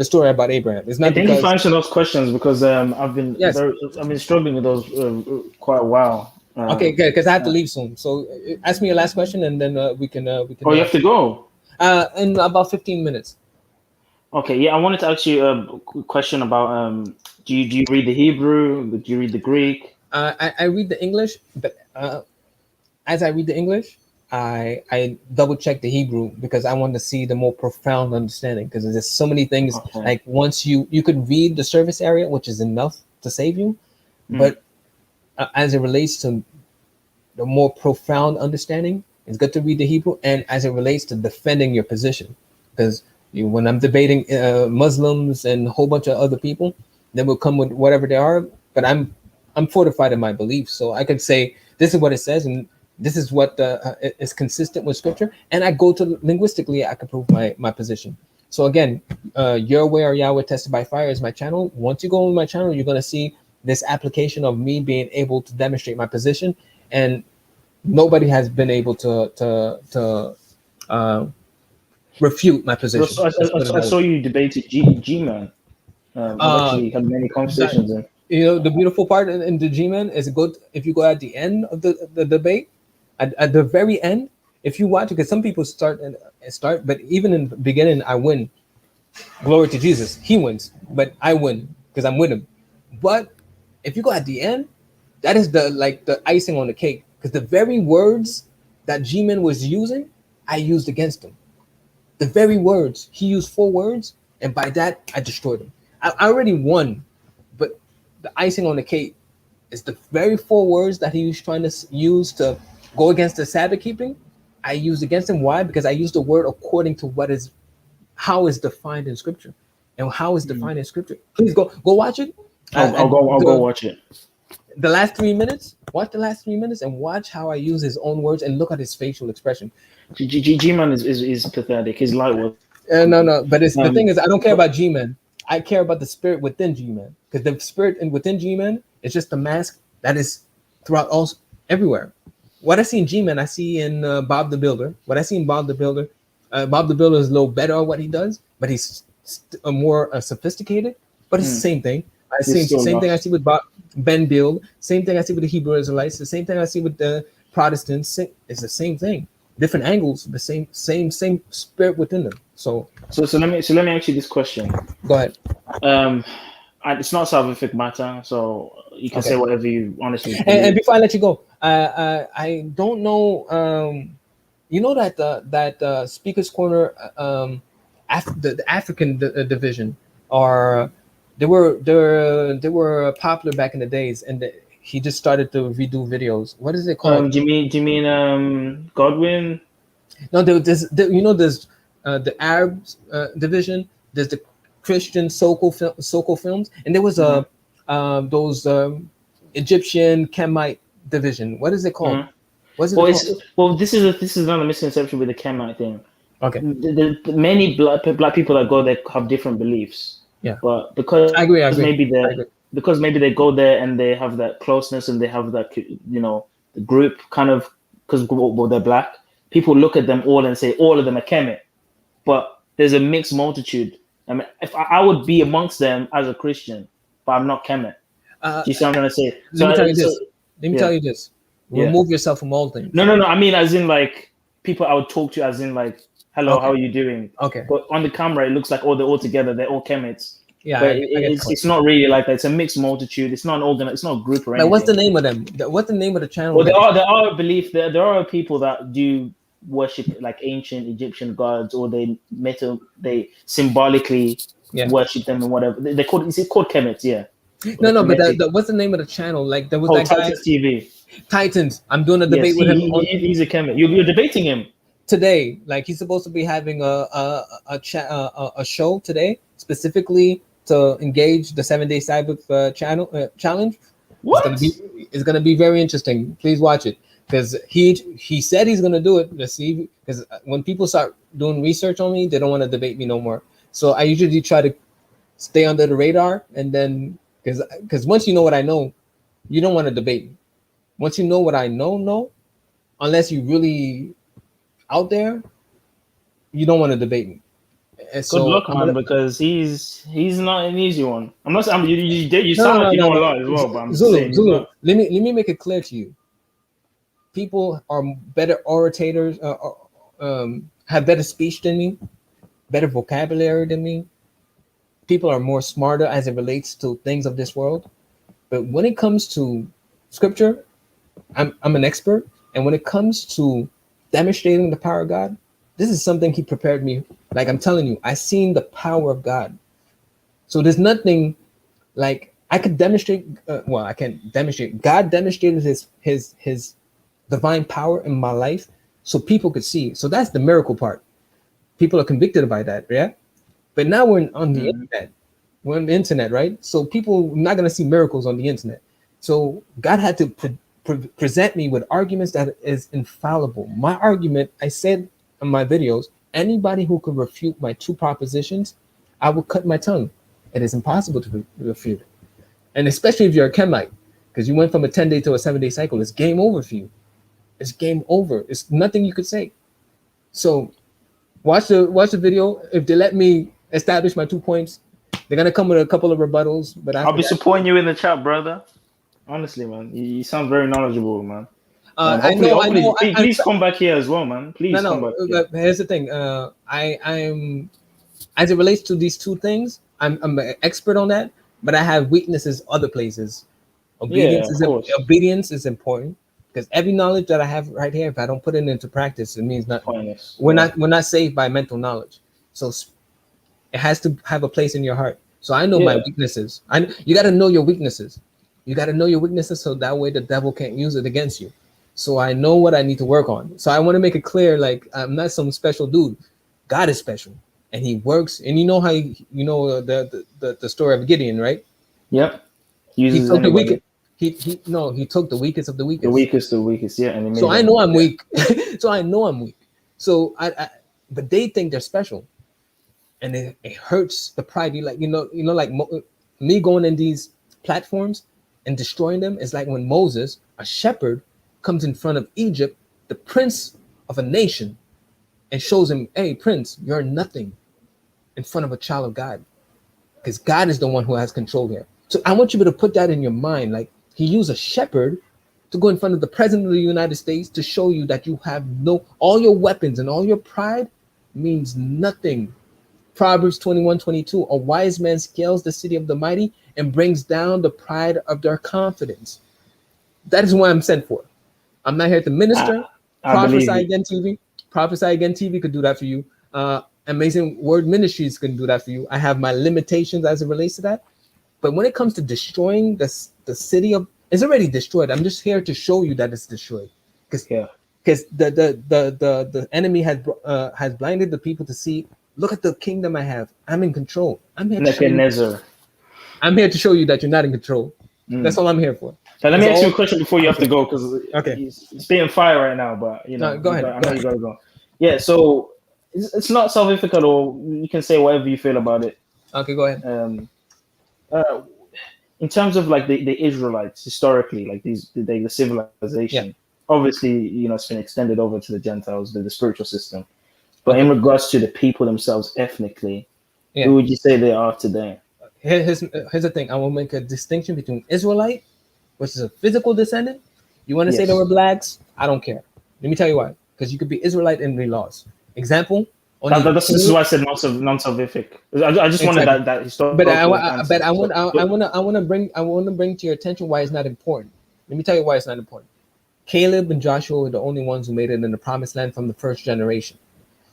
story about Abraham. It's not Thank you for answering those questions, because I've been struggling with those quite a while. Okay, good, because I have to leave soon. So ask me your last question, and then we can. Oh, you have to go. In about 15 minutes. Okay, yeah, I wanted to ask you a question about do you read the Hebrew? Do you read the Greek? I read the English, but as I read the English, I double check the Hebrew, because I want to see the more profound understanding, because there's so many things. Like once you could read the surface area, which is enough to save you, but as it relates to the more profound understanding, it's good to read the Hebrew. And as it relates to defending your position, because when I'm debating Muslims and a whole bunch of other people, then we'll come with whatever they are. But I'm fortified in my beliefs, so I could say this is what it says, and this is what is consistent with Scripture. And I go to linguistically, I can prove my position. So again, Your Way or Yahweh Tested by Fire is my channel. Once you go on my channel, you're gonna see this application of me being able to demonstrate my position, and nobody has been able to refute my position. I saw you debated G-Man. I've actually had many conversations. The beautiful part in the G-Man is good if you go at the end of the debate, at the very end, if you watch it, because some people start, but even in the beginning, I win. Glory to Jesus. He wins, but I win because I'm with him. But if you go at the end, that is the icing on the cake, because the very words that G-Man was using, I used against him. The very words. He used 4 words, and by that, I destroyed him. I already won, but the icing on the cake is the very 4 words that he was trying to use to go against the Sabbath keeping. I used against him. Why? Because I used the word according to how is defined in Scripture. And how is defined in Scripture. Please go watch it. I'll go watch it. The last 3 minutes, watch the last 3 minutes and watch how I use his own words and look at his facial expression. G-Man is pathetic. His light was no. But the thing is, I don't care about G-Man. I care about the spirit within G-Man, because the spirit within G-Man is just a mask that is throughout everywhere. What I see in G-Man, I see in Bob the Builder. What I see in Bob the Builder, Bob the Builder is a little better at what he does, but he's more sophisticated. But it's the same thing. I see same thing I see with Ben Build. Same thing I see with the Hebrew Israelites. The same thing I see with the Protestants. It's the same thing. Different angles, the same spirit within them. So let me ask you this question. Go ahead. It's not salvific matter, so you can Okay. say whatever you honestly believe. And before I let you go, I don't know. You know that Speaker's Corner, the African division, are they were popular back in the days, and he just started to redo videos. What is it called? Do you mean Godwin? No, there's the Arab division. There's the Christian Soko films, and there was those Egyptian Kemite division. What is it called? What's it called? This is another misconception with the Kemite thing. Okay. The many black people that go there have different beliefs. Yeah. But because I agree. because maybe they go there and they have that closeness and they have that the group kind of, because they're black, people look at them all and say all of them are Kemet. But there's a mixed multitude. I mean, if I would be amongst them as a Christian, but I'm not Kemet. Do you see what I'm trying to say? Let me tell you this. Remove yourself from all things. No. I mean, as in like people I would talk to, as in like, hello, how are you doing? Okay. But on the camera, it looks like they're all together. They're all Kemets. Yeah, but it's not really like that. It's a mixed multitude. It's not an it's not a group or anything. Like, what's the name of them? What's the name of the channel? Well, there are a belief there are people that do worship like ancient Egyptian gods, or they symbolically worship them and whatever. Is it called Kemet? Yeah. No, but what's the name of the channel? Like there was that Titans guy. TV. Titans. I'm doing a debate with him. He's a Kemet. You're debating him today. Like he's supposed to be having a show today specifically to engage the 7-day Sabbath challenge. What? It's gonna be very interesting. Please watch it, because he said he's gonna do it. Let's see, because when people start doing research on me, they don't want to debate me no more. So I usually try to stay under the radar, and then because once you know what I know, you don't want to debate me. Once you know what I know, unless you really out there, you don't want to debate me. Good luck, man, because he's not an easy one. I'm not saying you sound like you know a lot as well, but I'm saying Zulu. Let me make it clear to you. People are better orators, have better speech than me, better vocabulary than me. People are more smarter as it relates to things of this world. But when it comes to scripture, I'm an expert. And when it comes to demonstrating the power of God, this is something he prepared me. Like I'm telling you, I seen the power of God. So there's nothing like I could demonstrate. I can't demonstrate. God demonstrated his divine power in my life, so people could see. So that's the miracle part. People are convicted by that, yeah. But now we're on the internet. We're on the internet, right? So people are not gonna see miracles on the internet. So God had to present me with arguments that is infallible. My argument, I said in my videos, anybody who could refute my two propositions, I will cut my tongue. It is impossible to refute it. And especially if you're a Kemite, because you went from a 10-day to a 7-day cycle, it's game over for you. It's game over. It's nothing you could say. So watch the video. If they let me establish my 2 points, they're gonna come with a couple of rebuttals. But I'll be supporting you in the chat, brother. Honestly, man, you sound very knowledgeable, man. I know. Please come back here as well, man. Please come back. But here's the thing. I'm as it relates to these two things, I'm an expert on that, but I have weaknesses other places. Obedience is important, because every knowledge that I have right here, if I don't put it into practice, it means nothing. We're not saved by mental knowledge, so it has to have a place in your heart. So I know my weaknesses. You got to know your weaknesses. You got to know your weaknesses, so that way the devil can't use it against you. So I know what I need to work on. So I want to make it clear, like I'm not some special dude. God is special, and He works. And you know how the story of Gideon, right? Yep. He took the weakest. He took the weakest of the weakest. The weakest, yeah. And so I know I'm weak. So I know I'm weak. So but they think they're special, and it hurts the pride. Like me going in these platforms and destroying them is like when Moses, a shepherd, comes in front of Egypt, the prince of a nation, and shows him, hey, prince, you're nothing in front of a child of God, because God is the one who has control here. So I want you to put that in your mind. Like he used a shepherd to go in front of the president of the United States to show you that you have all your weapons and all your pride means nothing. Proverbs 21:22, a wise man scales the city of the mighty and brings down the pride of their confidence. That is what I'm sent for. I'm not here to minister. Prophesy Again TV. Prophesy Again TV could do that for you. Amazing Word Ministries can do that for you. I have my limitations as it relates to that. But when it comes to destroying the city of, it's already destroyed. I'm just here to show you that it's destroyed. Because the enemy has blinded the people to see, look at the kingdom I have. I'm in control. I'm here to show you. I'm here to show you that you're not in control. That's all I'm here for. So let me ask you a question before you have to go, because it's being fire right now. But you know, go ahead. I know you gotta go. Yeah. So it's not salvific at all. You can say whatever you feel about it. Okay, go ahead. In terms of like the Israelites historically, like the civilization, obviously, you know, it's been extended over to the Gentiles, the spiritual system. But in regards to the people themselves ethnically, who would you say they are today? Here's the thing. I will make a distinction between Israelite, which is a physical descendant. You want to say they were blacks? I don't care. Let me tell you why. Because you could be Israelite and be lost. Example. This is why I said non-salvific. I just wanted that historical. But I want to bring to your attention why it's not important. Let me tell you why it's not important. Caleb and Joshua were the only ones who made it in the promised land from the first generation.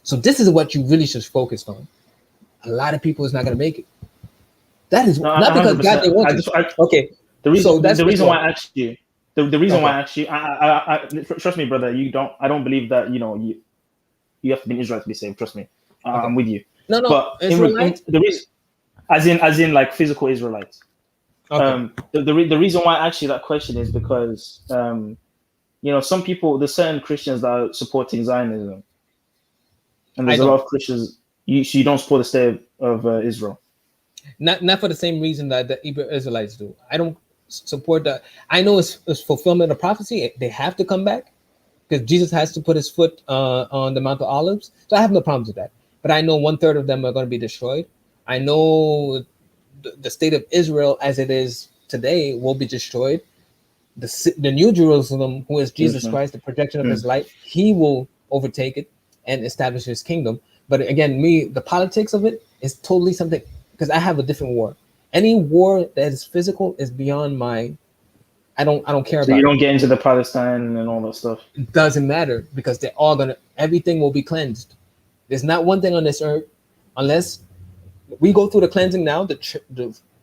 So this is what you really should focus on. A lot of people is not going to make it. That is not because God they want to. Okay. The reason why I asked you, trust me, brother. I don't believe that you have to be an Israelite to be saved. Trust me, I'm with you. No, but the reason, as in like physical Israelites. Okay. The reason why I asked you that question is because some people, there's certain Christians that are supporting Zionism, and there's a lot of Christians you don't support the state of Israel. Not for the same reason that the Hebrew Israelites do. I don't support that. I know it's fulfillment of prophecy. They have to come back because Jesus has to put his foot on the Mount of Olives. So I have no problems with that. But I know 1/3 of them are going to be destroyed. I know the state of Israel as it is today will be destroyed. The New Jerusalem, who is Jesus Christ, the projection of his light, he will overtake it and establish his kingdom. But again, the politics of it is totally something, because I have a different war. Any war that is physical is beyond my. I don't care about. So you don't get into the Palestine and all that stuff. It doesn't matter because they're all everything will be cleansed. There's not one thing on this earth, unless we go through the cleansing now. The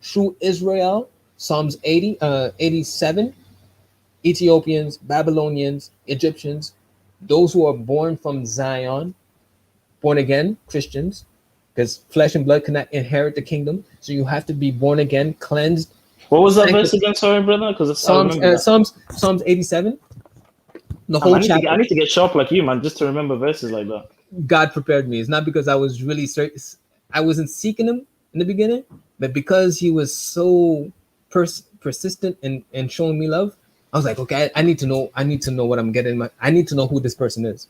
true Israel, Psalms 87, Ethiopians, Babylonians, Egyptians, those who are born from Zion, born again Christians. Because flesh and blood cannot inherit the kingdom, so you have to be born again, cleansed. What was that verse again, sorry, brother? Because Psalms 87. The whole chapter. I need to get sharp like you, man, just to remember verses like that. God prepared me. It's not because I was really I wasn't seeking him in the beginning, but because he was so persistent in showing me love. I was like, okay, I need to know what I'm getting. I need to know who this person is.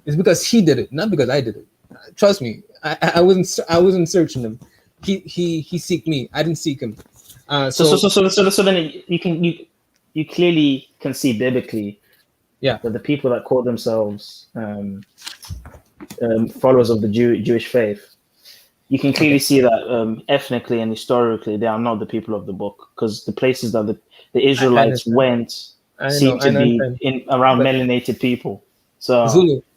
It's because he did it, not because I did it. Trust me, I wasn't searching him. He seeked me. I didn't seek him. So then you clearly can see biblically, that the people that call themselves followers of the Jewish faith, you can clearly see that ethnically and historically they are not the people of the book, because the places that the Israelites went seem to be around melanated people. So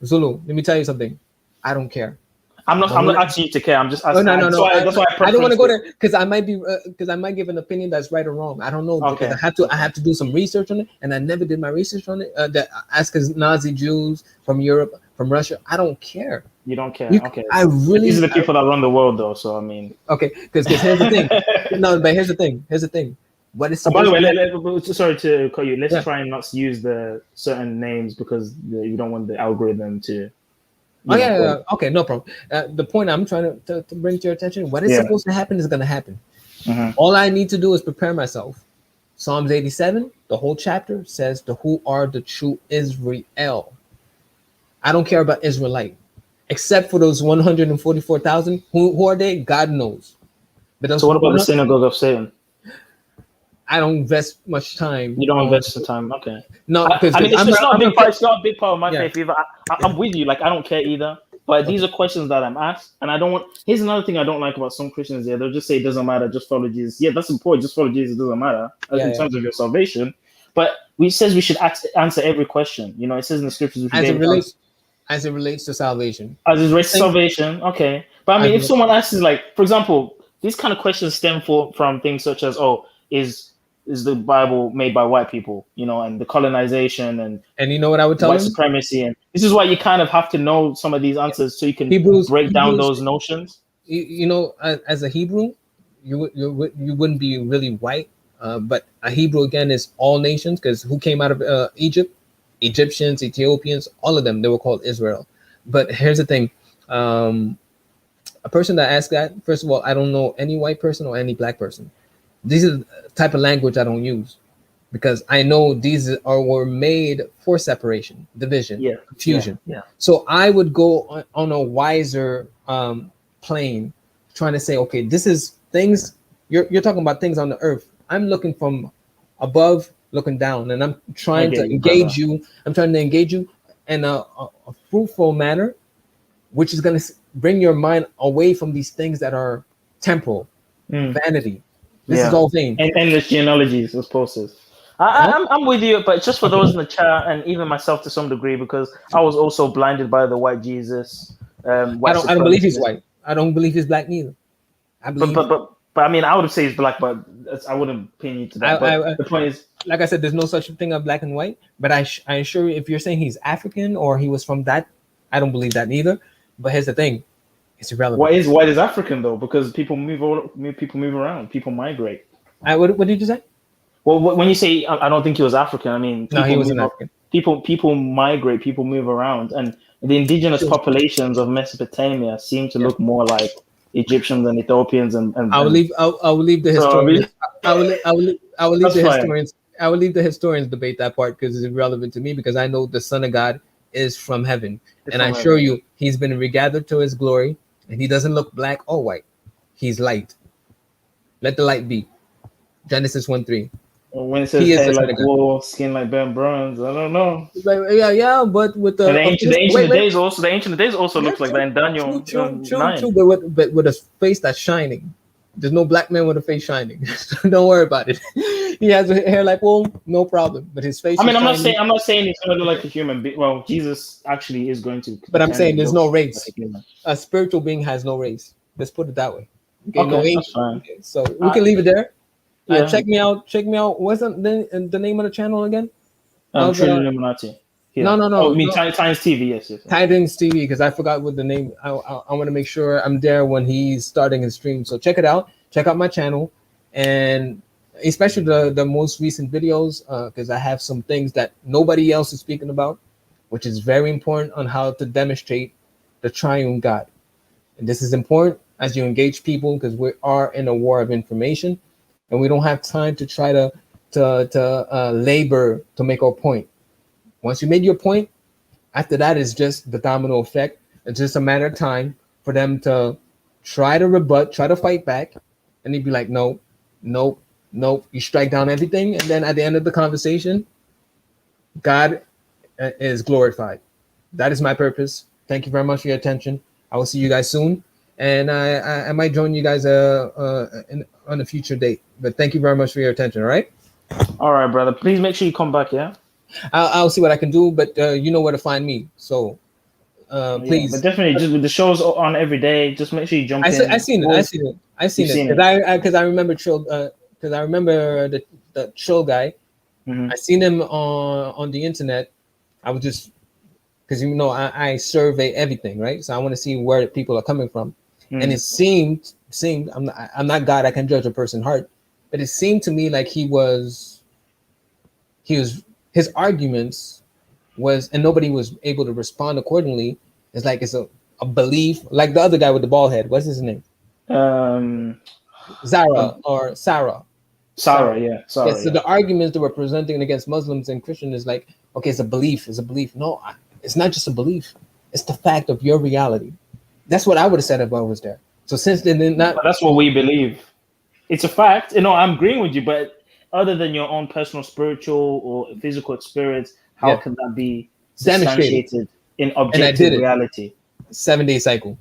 Zulu. Let me tell you something. I don't care. I'm not asking you to care. I'm just asking. No. That's why I don't want to go there because I might give an opinion that's right or wrong. I don't know because I have to do some research on it, and I never did my research on it. That Nazi Jews from Europe, from Russia. I don't care. You don't care. Okay. These are the people that run the world, though. So I mean. Okay, because here's the thing. No, but here's the thing. What is? By the way, sorry to call you. Let's try and not use the certain names because you don't want the algorithm to. Okay, no problem. The point I'm trying to bring to your attention, what is supposed to happen is going to happen. All I need to do is prepare myself. Psalms 87, the whole chapter says who are the true Israel. I don't care about Israelite, except for those 144,000. Who are they? God knows. But so what about the synagogue of Satan? I don't invest much time. You don't invest the time, okay? No, I mean, it's not a big part of my faith either. I'm with you. Like, I don't care either. But these are questions that I'm asked, and I don't want. Here's another thing I don't like about some Christians. They'll just say it doesn't matter, just follow Jesus. Yeah, that's important. Just follow Jesus. It doesn't matter in terms of your salvation. But it says we should answer every question. You know, it says in the scriptures we should as it relates to salvation. As it relates to salvation, okay. But I mean, if someone asks, like, for example, these kind of questions stem from things such as, oh, is the Bible made by white people, you know, and the colonization and you know what I would tell white them? supremacy, and this is why you kind of have to know some of these answers so you can break down those notions. You know, as a Hebrew, you wouldn't be really white, but a Hebrew again is all nations, because who came out of Egypt? Egyptians, Ethiopians, all of them, they were called Israel. But here's the thing, a person that asked that, first of all, I don't know any white person or any black person. These are the type of language I don't use, because I know these were made for separation, division, confusion. Yeah. So I would go on a wiser plane, trying to say, okay, this is things, you're talking about things on the earth. I'm looking from above, looking down, and I'm trying to engage you. I'm trying to engage you in a fruitful manner, which is going to bring your mind away from these things that are temporal, vanity. This is all vain. And endless genealogies, those posters. I'm with you, but just for those in the chat, and even myself to some degree, because I was also blinded by the white Jesus. I don't believe he's white. I don't believe he's black neither. I believe. But I mean, I would say he's black, but I wouldn't pin you to that. But the point is, like I said, there's no such thing of black and white. But I assure you, if you're saying he's African or he was from that, I don't believe that neither. But here's the thing, it's irrelevant. White is African though, because people move around, people migrate. What did you say? Well, when you say I don't think he was African, I mean no, he wasn't African. People migrate, people move around, and the indigenous populations of Mesopotamia seem to look more like Egyptians and Ethiopians and I will leave the historians. I will leave the historians debate that part, because it's irrelevant to me, because I know the Son of God is from heaven, and I assure you, he's been regathered to his glory, and he doesn't look black or white. He's light. Let the light be. Genesis 1:3. When it says hair like wool, skin like burnt bronze, I don't know. Yeah, but with the ancient days also looks like that in Daniel. True, but with a face that's shining. There's no black man with a face shining. So don't worry about it. He has hair like wool, no problem. But his face. I mean, I'm not saying he's going to look like a human being. Well, Jesus actually is going to. But I'm saying there's no race. Like a spiritual being has no race. Let's put it that way. Okay, no age. Okay, so we can leave it there. Check me out. What's the name of the channel again? Trilluminati. No. Oh, you mean Titans TV? Yes. Titans TV, because I forgot what the name. I want to make sure I'm there when he's starting his stream. So check it out. Check out my channel, and especially the most recent videos, because I have some things that nobody else is speaking about, which is very important on how to demonstrate the triune God. And this is important as you engage people, because we are in a war of information, and we don't have time to try to labor to make our point. Once you made your point, after that is just the domino effect. It's just a matter of time for them to try to rebut, try to fight back, and they'd be like, nope. You strike down everything, and then at the end of the conversation, God is glorified. That is my purpose. Thank you very much for your attention. I will see you guys soon, and I might join you guys on a future date. But thank you very much for your attention. All right. All right, brother. Please make sure you come back. Yeah. I'll see what I can do, but you know where to find me. So please. But definitely, just with the shows on every day, just make sure you jump in. I seen it. Because I remember Trill. Because I remember the Trill guy. Mm-hmm. I seen him on the internet. I was just because I survey everything, right? So I want to see where the people are coming from, and it seemed I'm not God. I can judge a person's heart, but it seemed to me like his arguments was, and nobody was able to respond accordingly. It's like it's a belief, like the other guy with the bald head. What's his name? Zara or Sarah. Sarah, yeah. So the arguments that were presenting against Muslims and Christians is like, okay, it's a belief. No, it's not just a belief. It's the fact of your reality. That's what I would have said if I was there. So since they did not, but that's what we believe. It's a fact. I'm agreeing with you, but other than your own personal spiritual or physical experience, how can that be demonstrated in objective reality? 7-day cycle.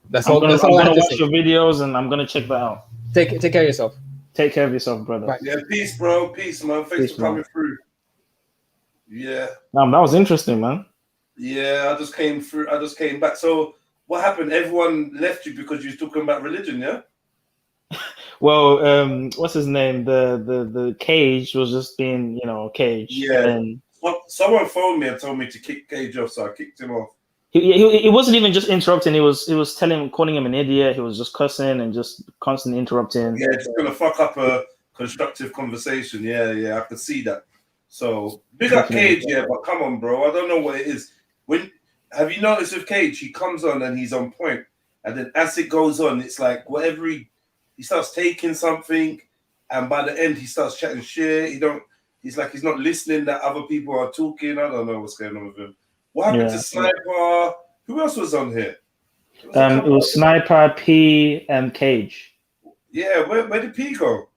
That's I'm all. gonna, That's I'm all I gonna have to watch say. your videos and I'm gonna check that out. Take care of yourself. Take care of yourself, brother. Bye. Yeah, peace, bro. Peace, man. Thanks Peace, for coming man. through. Yeah. That was interesting, man. Yeah, I just came through. I just came back. So what happened? Everyone left you because you was talking about religion, yeah? Well, what's his name? The Cage was just being, Cage. Yeah. And someone phoned me and told me to kick Cage off, so I kicked him off. he wasn't even just interrupting. He was calling him an idiot. He was just cussing and just constantly interrupting. Yeah, just gonna fuck up a constructive conversation. Yeah, I could see that. So big up Cage, yeah, but come on, bro. I don't know what it is. Have you noticed with Cage, he comes on and he's on point, and then as it goes on, it's like whatever he starts taking something, and by the end he starts chatting shit. He's like he's not listening that other people are talking. I don't know what's going on with him. What happened to Sniper? Who else was on here? It was Sniper, P, and Cage. Yeah, where did P go?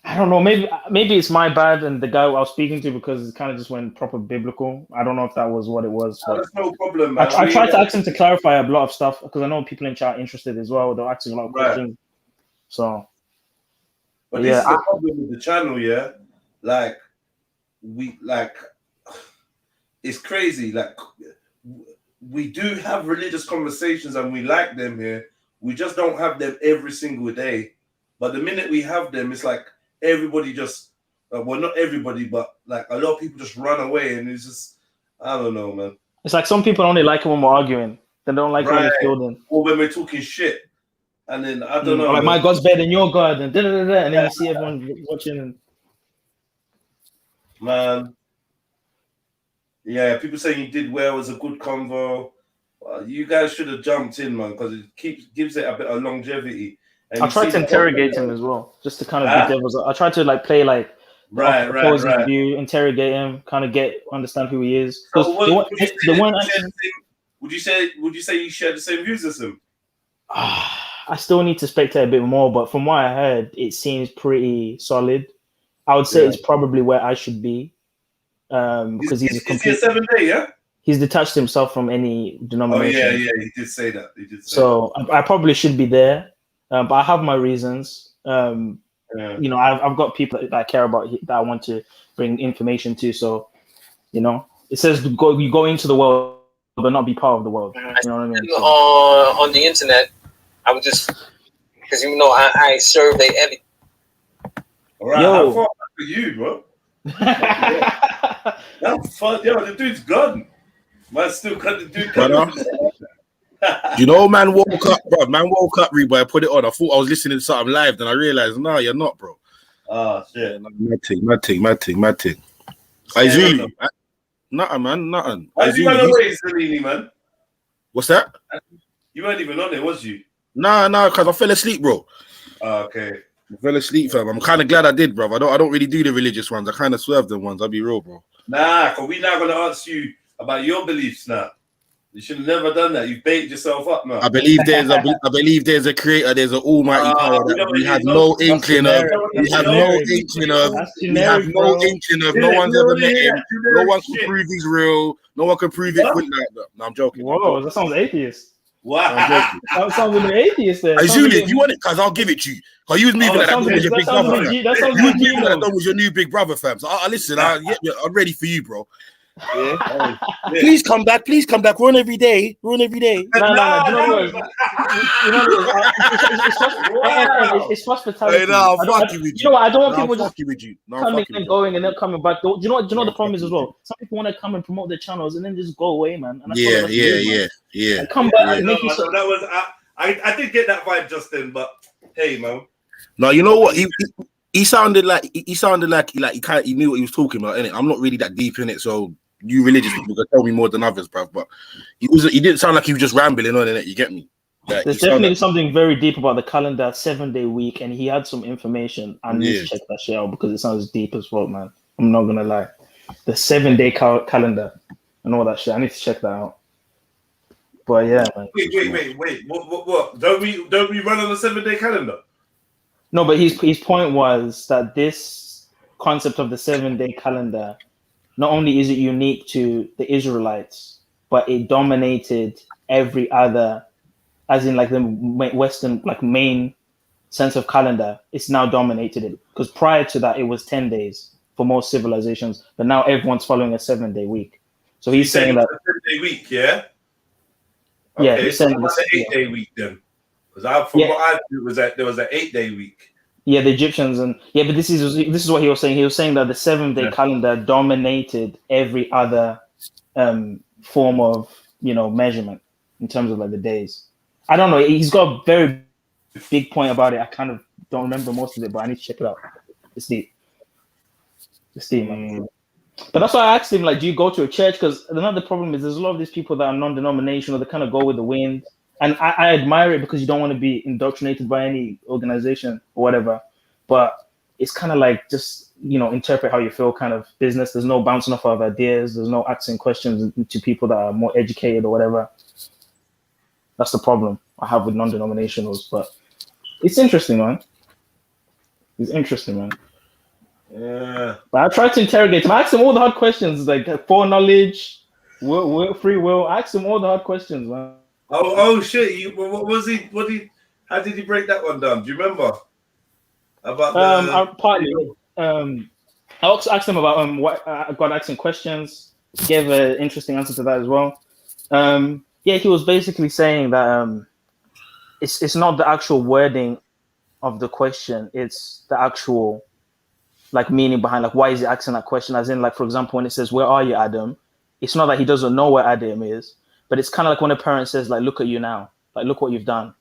I don't know. Maybe it's my bad and the guy I was speaking to, because it kind of just went proper biblical. I don't know if that was what it was. No, that's no problem, man. I tried to ask him to clarify a lot of stuff, because I know people in chat are interested as well. They're asking a lot of questions. So, but this is the problem with the channel, yeah. It's crazy. Like, we do have religious conversations and we like them here. We just don't have them every single day. But the minute we have them, it's like everybody just, well, not everybody, but like a lot of people just run away, and it's just, I don't know, man. It's like some people only like it when we're arguing. They don't like it when we're building. Or when we're talking shit. And then, I don't know. Like, my God's better than your God, and and then you see everyone watching. And man, yeah, people saying you did well, it was a good convo. You guys should have jumped in, man, because it gives it a bit of longevity. And I tried to interrogate him as well, just to kind of be devil's. I tried to play opposing view, interrogate him, kind of understand who he is. So would you say you share the same views as him? I still need to spectate a bit more, but from what I heard, it seems pretty solid. I would say it's probably where I should be, because he's is he a 7-day, yeah? He's detached himself from any denomination. Oh yeah, he did say that. So I probably should be there, but I have my reasons. I've got people that I care about, that I want to bring information to. So, it says you go into the world, but not be part of the world. You know what I mean? So, on the internet, I would just, because I survey everything. All right, how far back for you, bro? That's fun. Yo, the dude's gone. Man, still cut the dude. Man woke up, bro. Man woke up, Reba. I put it on. I thought I was listening to something live, then I realized, no, you're not, bro. Oh shit. Mad thing. Hey, Zulu. Nothing, man. Nothing. Why you run away, Zalini, man? What's that? You weren't even on it, was you? Nah, because I fell asleep, bro. Okay. I fell asleep, fam. I'm kind of glad I did, bro. I don't really do the religious ones. I kind of swerve them ones. I'll be real, bro. Nah, because we're not gonna ask you about your beliefs now. You should have never done that. You've baited yourself up now. I believe there's a creator, there's an almighty power that we have no inkling of. We have no inkling of. We have no inkling of. No one's ever met him. No one can prove he's real. No one can prove it. No, I'm joking. Whoa, that sounds atheist. Wow. That sounds like an atheist there. Julie, if you want it, cause I'll give it to you. Cause you was moving like that was your big brother. You was moving like that was your new big brother, fam. So listen, I'm ready for you, bro. Yeah. Please come back. We're on every day. No. It's hospitality. Hey, no, I'm fucking with you. I don't want people just coming and going and then coming back. Do you know the problem is as well? Some people want to come and promote their channels and then just go away, man. And Yeah. Come back. I did get that vibe just then, but hey, man. No, you know what? He sounded like he knew what he was talking about, innit? I'm not really that deep in it, so you religious people can tell me more than others, bruv. But he didn't sound like he was just rambling on it. You get me? Like, there's definitely something very deep about the calendar, 7-day week, and he had some information. I need to check that shit out because it sounds deep as well, man. I'm not gonna lie. The 7-day calendar and all that shit. I need to check that out. But yeah, man. Wait. What? Don't we run on a 7-day calendar? No, but his point was that this concept of the 7-day calendar, not only is it unique to the Israelites, but it dominated every other, as in like the Western like main sense of calendar, it's now dominated it. Because prior to that, it was 10 days for most civilizations, but now everyone's following a 7-day week. So he's saying that a 7-day week, yeah. Yeah, Okay, he's so saying about this, the 8-day week then, because from what I knew was that there was an 8-day week. Yeah, the Egyptians but this is what he was saying. He was saying that the 7-day calendar dominated every other form of measurement in terms of like the days. I don't know. He's got a very big point about it. I kind of don't remember most of it, but I need to check it out. It's deep. It's deep, man. But that's why I asked him, like, do you go to a church? Because another problem is there's a lot of these people that are non-denominational. They kind of go with the wind. And I admire it because you don't want to be indoctrinated by any organization or whatever. But it's kind of like just, interpret how you feel kind of business. There's no bouncing off of ideas. There's no asking questions to people that are more educated or whatever. That's the problem I have with non-denominationals. But it's interesting, man. It's interesting, man. Yeah. But I tried to interrogate him. I asked him all the hard questions, like foreknowledge, free will. I asked him all the hard questions, man. Oh shit! What was he? How did he break that one down? Do you remember? About I also asked him about what I got asking questions. Gave an interesting answer to that as well. He was basically saying that it's not the actual wording of the question; it's the actual like meaning behind, like, why is he asking that question? As in, like, for example, when it says, "Where are you, Adam?" It's not that he doesn't know where Adam is, but it's kind of like when a parent says, like, "Look at you now, like, look what you've done."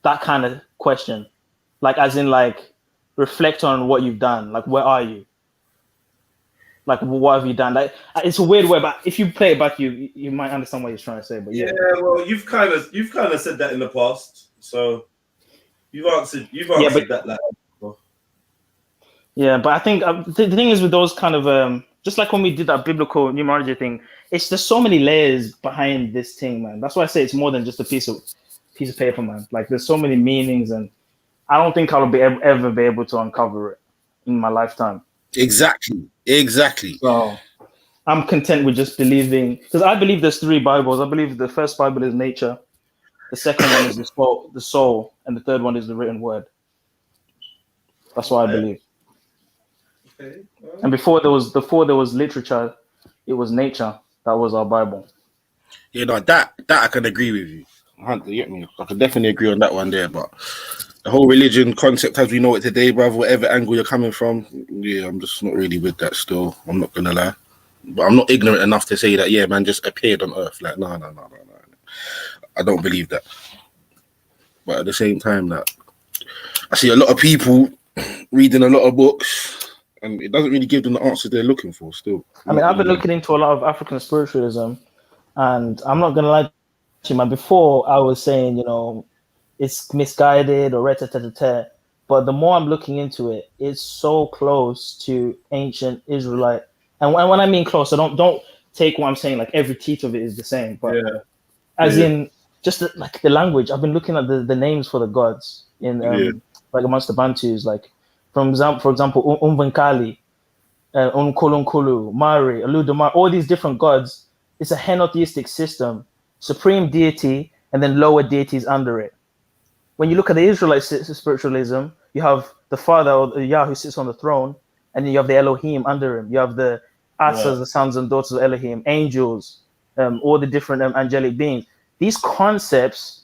That kind of question, like, as in, like, reflect on what you've done. Like, where are you? Like, what have you done? Like, it's a weird way, but if you play it back, you might understand what he's trying to say. But yeah, well, you've kind of said that in the past, so you've answered that. Like, yeah, but I think the thing is with those kind of just like when we did that biblical numerology thing, it's there's so many layers behind this thing, man. That's why I say it's more than just a piece of paper, man. Like, there's so many meanings, and I don't think I'll ever be able to uncover it in my lifetime. Exactly. So I'm content with just believing, because I believe there's 3 Bibles. I believe the first Bible is nature, the second one is the soul, and the third one is the written word. That's what I believe. Okay. And before there was literature, it was nature. That was our Bible. Yeah, no, that I can agree with you. You get me? I can definitely agree on that one there. But the whole religion concept as we know it today, brother, whatever angle you're coming from, yeah, I'm just not really with that still. I'm not gonna lie. But I'm not ignorant enough to say that, yeah, man, just appeared on earth. Like, no. I don't believe that. But at the same time, that I see a lot of people reading a lot of books, and it doesn't really give them the answer they're looking for still. I mean, I've been looking into a lot of African spiritualism, and I'm not gonna lie to you, man. Before I was saying, it's misguided or ret-a-tet-a-tet, but the more I'm looking into it, it's so close to ancient Israelite. And when I mean close, I don't take what I'm saying like every teeth of it is the same, but in just like the language. I've been looking at the names for the gods in like amongst the Bantus, like for example, Umvankali, Unkulunkulu, Mari, Aludamar, all these different gods. It's a henotheistic system, supreme deity, and then lower deities under it. When you look at the Israelite spiritualism, you have the Father or the Yah who sits on the throne, and then you have the Elohim under him. You have the Asas, the sons and daughters of Elohim, angels, all the different angelic beings. These concepts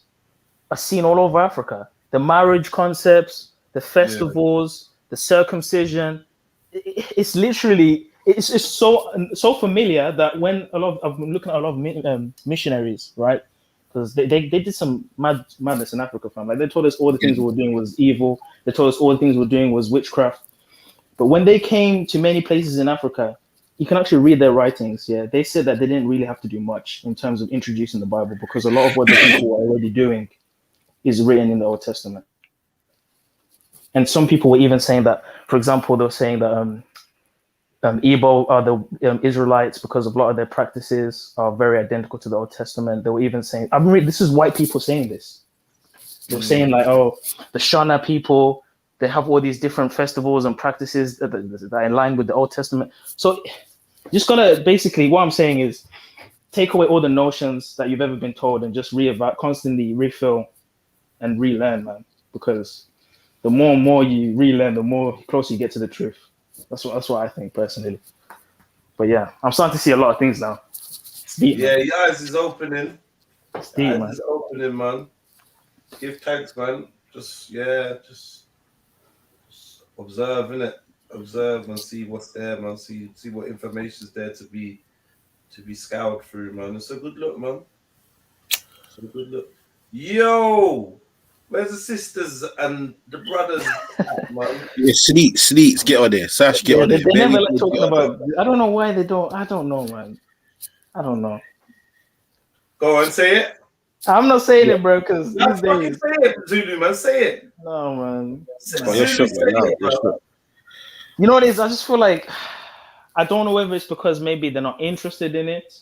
are seen all over Africa. The marriage concepts, the festivals, the circumcision. It's literally, it's so familiar that when I've been looking at a lot of missionaries, right? Because they did some madness in Africa, fam. Like, they told us all the things we were doing was evil. They told us all the things we were doing was witchcraft. But when they came to many places in Africa, you can actually read their writings. Yeah, they said that they didn't really have to do much in terms of introducing the Bible, because a lot of what the people were already doing is written in the Old Testament. And some people were even saying that, for example, they were saying that Igbo are the Israelites because a lot of their practices are very identical to the Old Testament. They were even saying, this is white people saying this. They were saying like, oh, the Shona people, they have all these different festivals and practices that are in line with the Old Testament. So just basically what I'm saying is, take away all the notions that you've ever been told and just constantly refill and relearn, man. Because the more and more you relearn, the more closer you get to the truth. That's what I think personally. But yeah, I'm starting to see a lot of things now. It's deep, Yeah, man. your eyes is opening. It's deep, man. Eyes is opening, man. Give thanks, man. Just observe, innit? Observe and see what's there, man. See what information's there to be scoured through, man. It's a good look, man. It's a good look. Yo, where's the sisters and the brothers at, man? Yeah, Sleets, get on there. Sash, get on there. They never like talking about. I don't know why they don't. I don't know, man. I don't know. Go on, say it. I'm not saying it, bro, because these days. Say it, Zulu, man. Say it. No, man. You're shook, man. You're shook. You know what it is? I just feel like I don't know whether it's because maybe they're not interested in it,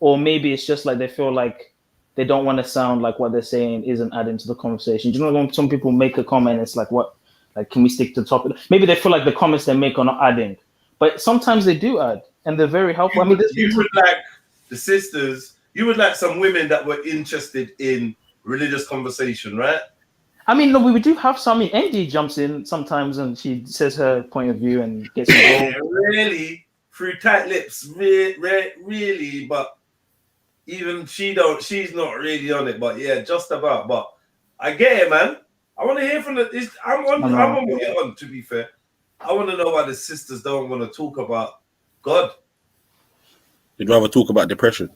or maybe it's just like they feel like they don't want to sound like what they're saying isn't adding to the conversation. Do you know when some people make a comment, it's like, what? Like, can we stick to the topic? Maybe they feel like the comments they make are not adding, but sometimes they do add, and they're very helpful. I mean, you would like the sisters. You would like some women that were interested in religious conversation, right? I mean, no, we do have some. Angie jumps in sometimes and she says her point of view and gets involved. Really, through tight lips, really, but even she's not really on it. But yeah, just about. But I get it, man. I want to hear from the. I'm on what you're on. To be fair, I want to know why the sisters don't want to talk about God. They'd rather talk about depression.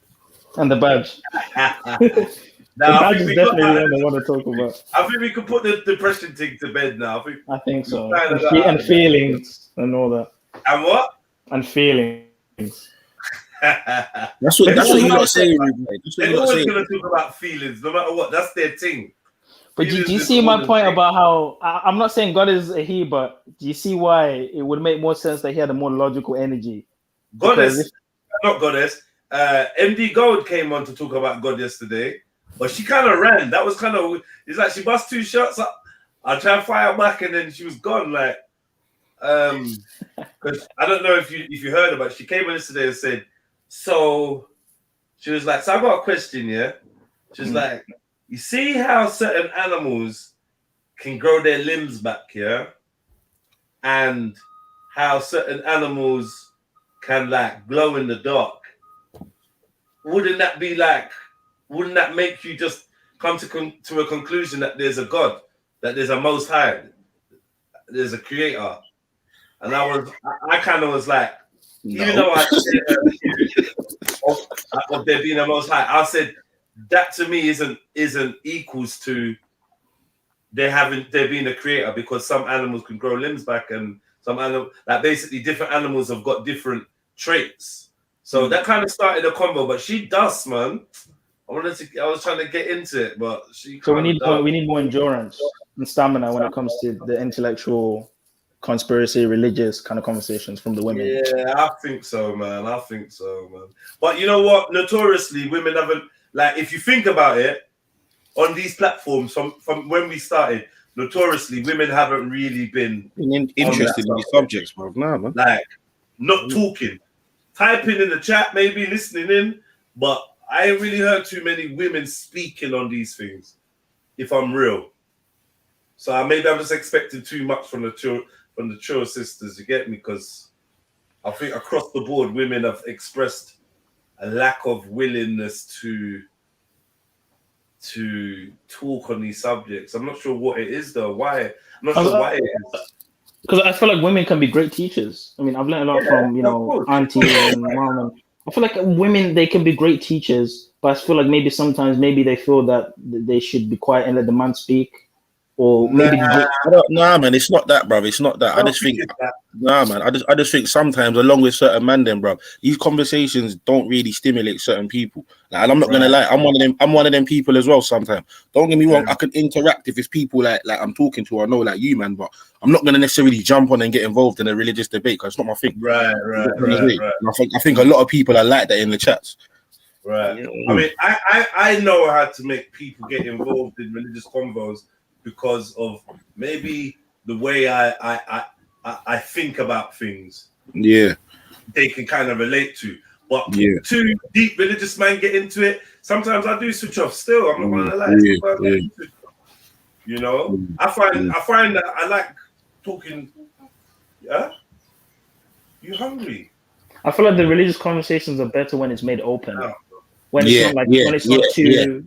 And the badge. The badge is definitely what I want to talk about. I think we could put the depression thing to bed now. I think so. And feelings and all that. And what? And feelings. That's what you're not saying. They're always going to talk about feelings, no matter what. That's their thing. But do you see my point about how I'm not saying God is a he, but do you see why it would make more sense that he had a more logical energy? Goddess, not goddess. MD Gold came on to talk about God yesterday, but she kind of ran. That was kind of, it's like she bust 2 shots up. I tried to fire back and then she was gone. Like, because I don't know if you heard about it. She came on yesterday and said, so she was like, so I got a question, yeah? She's like, you see how certain animals can grow their limbs back, yeah? And how certain animals can like glow in the dark. Wouldn't that make you just come to a conclusion that there's a God, that there's a Most High, there's a Creator? And I kind of was like, even though I said of there being a Most High, I said that to me isn't equals to there being a Creator, because some animals can grow limbs back and some animals, like basically different animals have got different traits. So that kind of started a convo, but she does, man. I was trying to get into it, but she. So we need more endurance and stamina when it comes to the intellectual, conspiracy, religious kind of conversations from the women. Yeah, I think so, man. But you know what? Notoriously, women haven't, like, if you think about it, on these platforms from when we started, notoriously, women haven't really been interested in these subjects, bro. Nah, man. Like, not talking. Typing in the chat, maybe listening in, but I ain't really heard too many women speaking on these things, if I'm real. So maybe I'm just expecting too much from the Trill sisters, you get me? Because I think across the board, women have expressed a lack of willingness to talk on these subjects. I'm not sure what it is though. Why? I'm not sure why it is. Because I feel like women can be great teachers. I mean, I've learned a lot from, auntie and mom. I feel like women, they can be great teachers, but I feel like maybe sometimes they feel that they should be quiet and let the man speak. Or maybe nah, man, it's not that, bro. It's not that. I just think, nah, man. I just think sometimes, along with certain men, then, bro, these conversations don't really stimulate certain people. Like, and I'm not gonna lie, I'm one of them people as well. Sometimes, don't get me wrong, I can interact if it's people like I'm talking to. I know, like you, man, but I'm not gonna necessarily jump on and get involved in a religious debate because it's not my thing. Right. I think a lot of people are like that in the chats. Right. I mean, I know how to make people get involved in religious convos, because of maybe the way I think about things. Yeah, they can kind of relate to. but two deep religious men get into it. Sometimes I do switch off. Still, I'm not gonna lie. You know, I find that I like talking. Yeah, you hungry? I feel like the religious conversations are better when it's made open. When it's not like when it's not too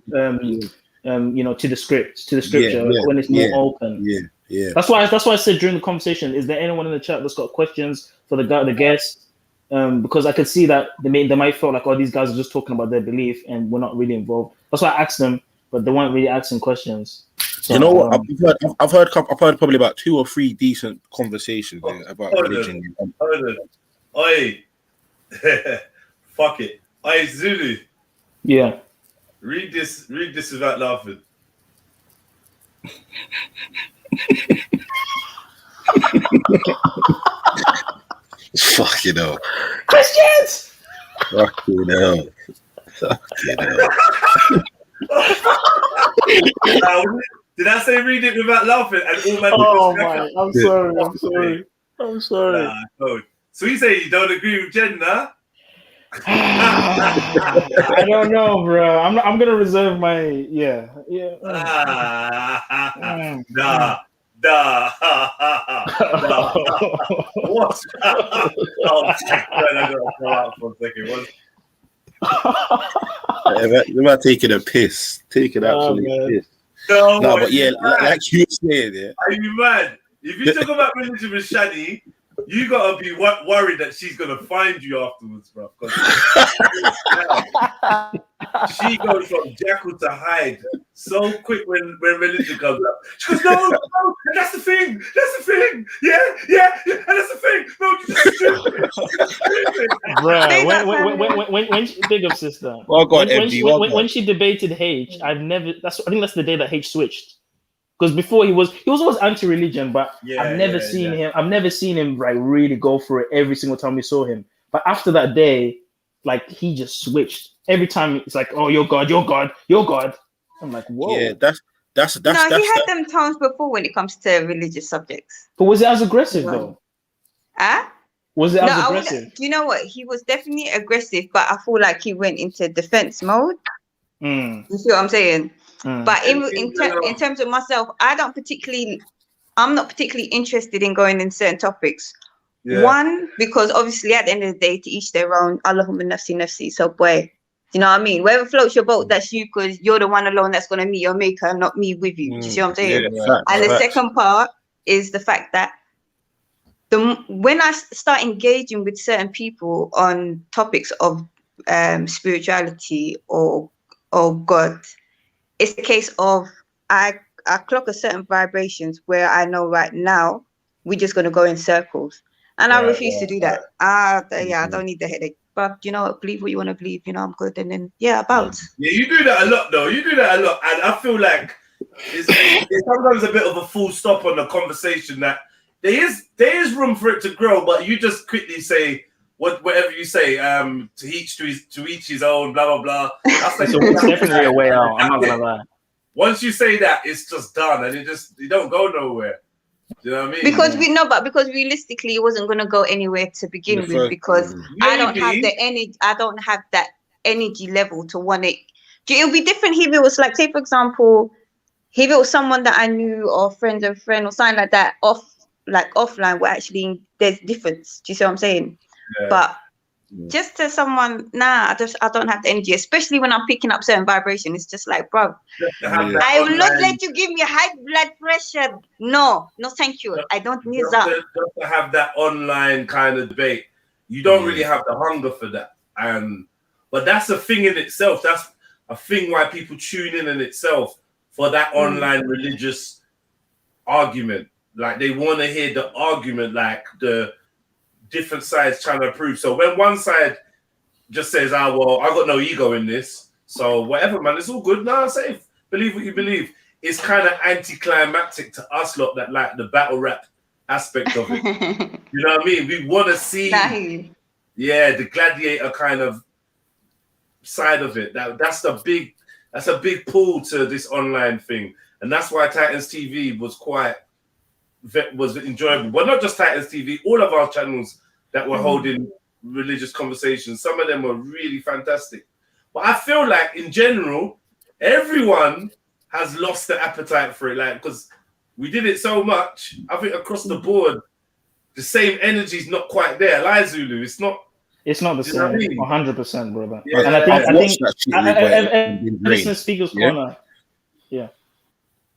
you know, to the scripture, when it's more open. That's why I said during the conversation, is there anyone in the chat that's got questions for the guests? Because I could see that they might feel like, oh, these guys are just talking about their belief and we're not really involved. That's why I asked them, but they weren't really asking questions. So, you know what? I've heard probably about 2 or 3 decent conversations about religion. Oi, fuck it. Oi, Zulu. Yeah. Read this without laughing. Fucking hell. Christians! Fucking hell. Did I say read it without laughing? And all men I'm sorry. Nah, no. So you say you don't agree with Jen, nah? I don't know, bro. I'm gonna reserve my Nah. What? Oh, I gotta go out for a second. They're about taking a piss. Taking absolute piss. No, but yeah, like you said, Are you mad? If you talk about religion with Shani, you gotta be worried that she's gonna find you afterwards, bro. She goes from Jackal to Hyde so quick when religion comes up. She goes, no, and that's the thing. Yeah, and that's the thing. No, you just stupid. Bro, when she, big up sister. Oh God, when she debated H, I think that's the day that H switched. Because before he was always anti-religion, but I've never seen him like really go for it every single time we saw him. But after that day, like he just switched. Every time it's like, oh, you're God. I'm like, whoa. Yeah, that's he had them times before when it comes to religious subjects. But was it as aggressive though? Was it as aggressive? Do you know what? He was definitely aggressive, but I feel like he went into defense mode. You see what I'm saying? But in terms of myself, I'm not particularly interested in going in certain topics. Yeah. One, because obviously at the end of the day, to each their own. Allahumma nafsi nafsi. So boy, you know what I mean? Wherever floats your boat, that's you, because you're the one alone that's going to meet your maker, not me with you. Do you see what I'm saying? And the second part is the fact that when I start engaging with certain people on topics of spirituality or God, it's the case of I clock a certain vibrations where I know right now we're just going to go in circles. And I refuse to do that. I don't need the headache. But you know, believe what you want to believe. You know, I'm good. And then bounce. Yeah, you do that a lot, though. You do that a lot, and I feel like it's sometimes a bit of a full stop on the conversation. That there is room for it to grow, but you just quickly say whatever you say. To each his own. Blah blah blah. That's like it's definitely a way out. I'm not gonna lie. Once you say that, it's just done, and you don't go nowhere. Do you know what I mean? Because realistically, it wasn't going to go anywhere to begin with. Because I don't have the energy. I don't have that energy level to want it. It would be different if it was like, say, for example, if it was someone that I knew or friend of friend or something like that offline, where actually there's difference. Do you see what I'm saying? Yeah. But just to someone, I don't have the energy, especially when I'm picking up certain vibration. It's just like, bro, I will not let you give me high blood pressure. No, thank you. I don't need that. Just to have that online kind of debate, you don't really have the hunger for that. But that's a thing in itself. That's a thing why people tune in itself for that online religious argument. Like they want to hear the argument, like the different sides trying to prove. So when one side just says, well, I got no ego in this, so whatever, man, it's all good. No, safe. Believe what you believe. It's kind of anticlimactic to us lot that like the battle rap aspect of it. You know what I mean? We want to see, the gladiator kind of side of it. That's a big pull to this online thing, and that's why Titans TV was enjoyable. But not just Titans TV, all of our channels that were holding religious conversations. Some of them are really fantastic. But I feel like, in general, everyone has lost the appetite for it. Like, because we did it so much, I think across the board, the same energy is not quite there. Like Zulu, it's not. It's not the You know what I same, mean? 100%, brother. Yeah, and I think in ever since Speaker's Yeah. Corner, yeah.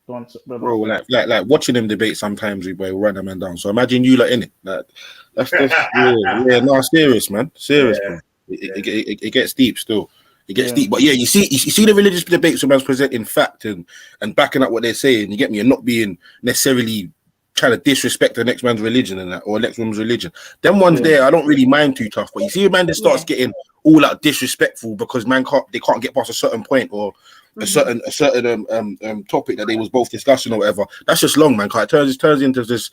Go on, brother. Bro, like watching them debate sometimes, we run them man down. So imagine you lot in it. Like, that's no, serious, man, serious, bro. It gets deep still. It gets deep, but yeah, you see the religious debates when man's presenting fact and backing up what they're saying. You get me, and not being necessarily trying to disrespect the next man's religion and that, or next woman's religion. Them ones there, I don't really mind too tough. But you see a man that starts getting all out disrespectful because they can't get past a certain point or a certain topic that they was both discussing or whatever. That's just long, man. Cause it turns into this.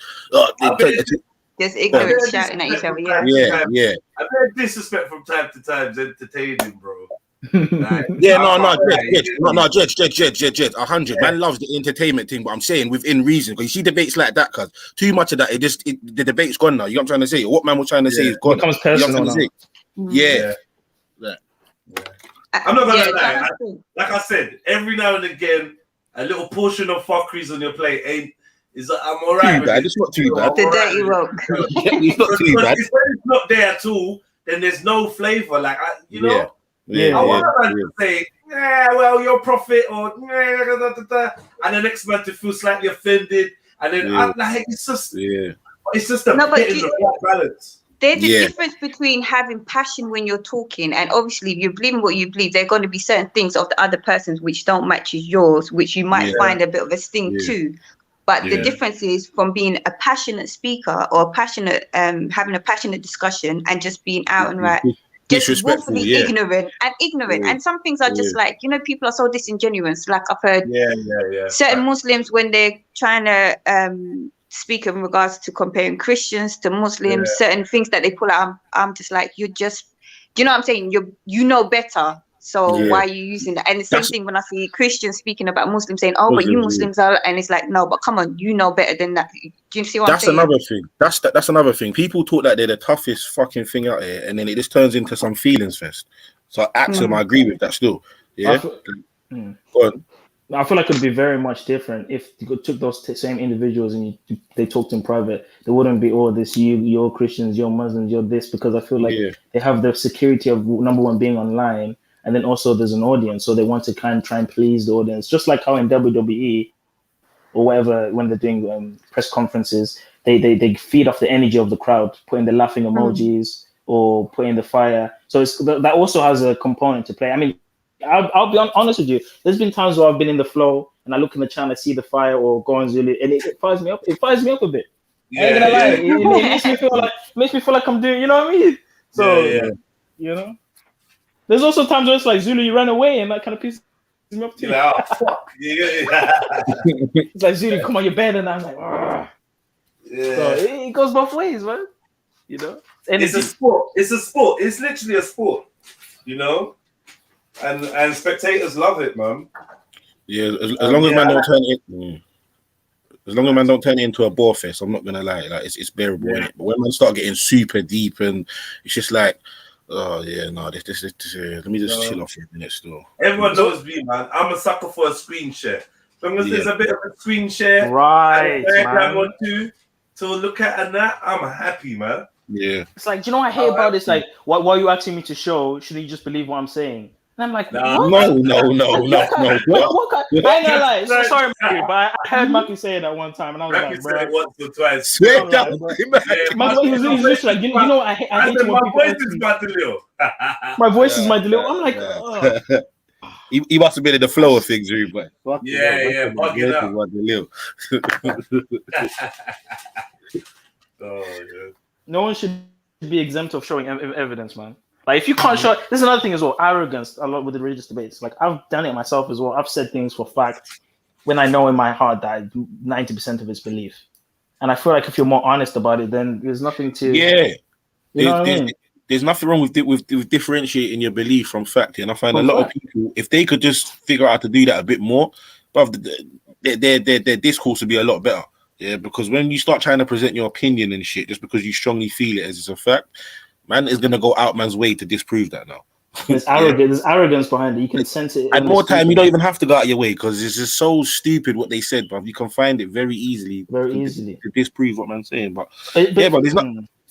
Just ignorant shouting at each other. Yeah. I've heard disrespect from time to time is entertaining, bro. Judge, 100. Man loves the entertainment thing, but I'm saying within reason. Because you see debates like that, cause too much of that, the debate's gone now. You know what I'm trying to say? What man was trying to say is gone. It becomes personal now. Yeah. I'm not gonna lie. Like I said, every now and again, a little portion of fuckeries on your plate I'm alright. It's not too bad. The dirty woke. It's not too bad. When it's not there at all, then there's no flavor. Like I want to say, well, you're a prophet, or and the next man to feel slightly offended, and then it's just a bit in the right balance. There's a difference between having passion when you're talking, and obviously if you believe in what you believe, there are going to be certain things of the other person's which don't match yours, which you might find a bit of a sting too. But the difference is from being a passionate speaker or passionate, having a passionate discussion and just being out and right, just willfully ignorant. And some things are just like, people are so disingenuous. Like I've heard certain Muslims when they're trying to speak in regards to comparing Christians to Muslims, certain things that they pull out, I'm just like, you know what I'm saying? You know better. So why are you using that? And the same thing when I see Christians speaking about Muslims saying, "Oh, but you Muslims are," and it's like, no, but come on, you know better than that. Do you see what I'm saying? That's another thing. That's another thing. People talk like they're the toughest fucking thing out here, and then it just turns into some feelings fest. So I agree with that still. Yeah. Go on. I feel like it'd be very much different if you took those same individuals and they talked in private. There wouldn't be all this, you're Christians, you're Muslims, you're this, because I feel like they have the security of number one being online. And then also there's an audience, so they want to kind of try and please the audience. Just like how in WWE or whatever, when they're doing press conferences, they feed off the energy of the crowd, putting the laughing emojis or putting the fire. So that also has a component to play. I mean, I'll be honest with you. There's been times where I've been in the flow and I look in the channel, I see the fire or go on Zulu, and it fires me up. It fires me up a bit. I ain't gonna lie. It makes me feel like I'm doing. You know what I mean? So you know. There's also times where it's like, Zulu, you ran away, and that kind of pisses me off too. Yeah, oh, fuck. It's like, Zulu, come on, you're better. And I'm like, so it goes both ways, man. You know? And it's a sport. It's a sport. It's literally a sport, you know? And spectators love it, man. Yeah, as long as man don't turn it... As long as man don't turn it into a bore fest, I'm not going to lie. Like, it's bearable, innit? But when man start getting super deep and it's just like... Oh yeah, no. This let me just chill off for a minute still. Everyone knows me, man. I'm a sucker for a screen share. As long as there's a bit of a screen share, right? I want to look at and that, I'm happy, man. Yeah. It's like, do you know what I hate about this? Like, why are you asking me to show? Shouldn't you just believe what I'm saying? And I'm like, no. What? I ain't gonna lie. So sorry, Matthew, but I heard Matthew say it at one time, and I was Matthew like, said it once or twice. Swear down, he's just like, you know, I hate it when my voice is my delil. My voice is my delil. I'm like, He must have been in the flow of things, really, but bugging out. No one should be exempt of showing evidence, man. Like, if you can't show, this is another thing as well, arrogance a lot with the religious debates. Like, I've done it myself as well. I've said things for fact when I know in my heart that 90% of it's belief. And I feel like if you're more honest about it, then there's nothing to... Yeah. You know what I mean? There's nothing wrong with differentiating your belief from fact. And I find a lot of people, if they could just figure out how to do that a bit more, but their discourse would be a lot better. Yeah, because when you start trying to present your opinion and shit, just because you strongly feel it as it's a fact, Man is gonna go out man's way to disprove that now. There's arrogance behind it. You can sense it. And more time, you don't even have to go out your way because it's just so stupid what they said, but you can find it very easily. To disprove what man's saying. But there's not.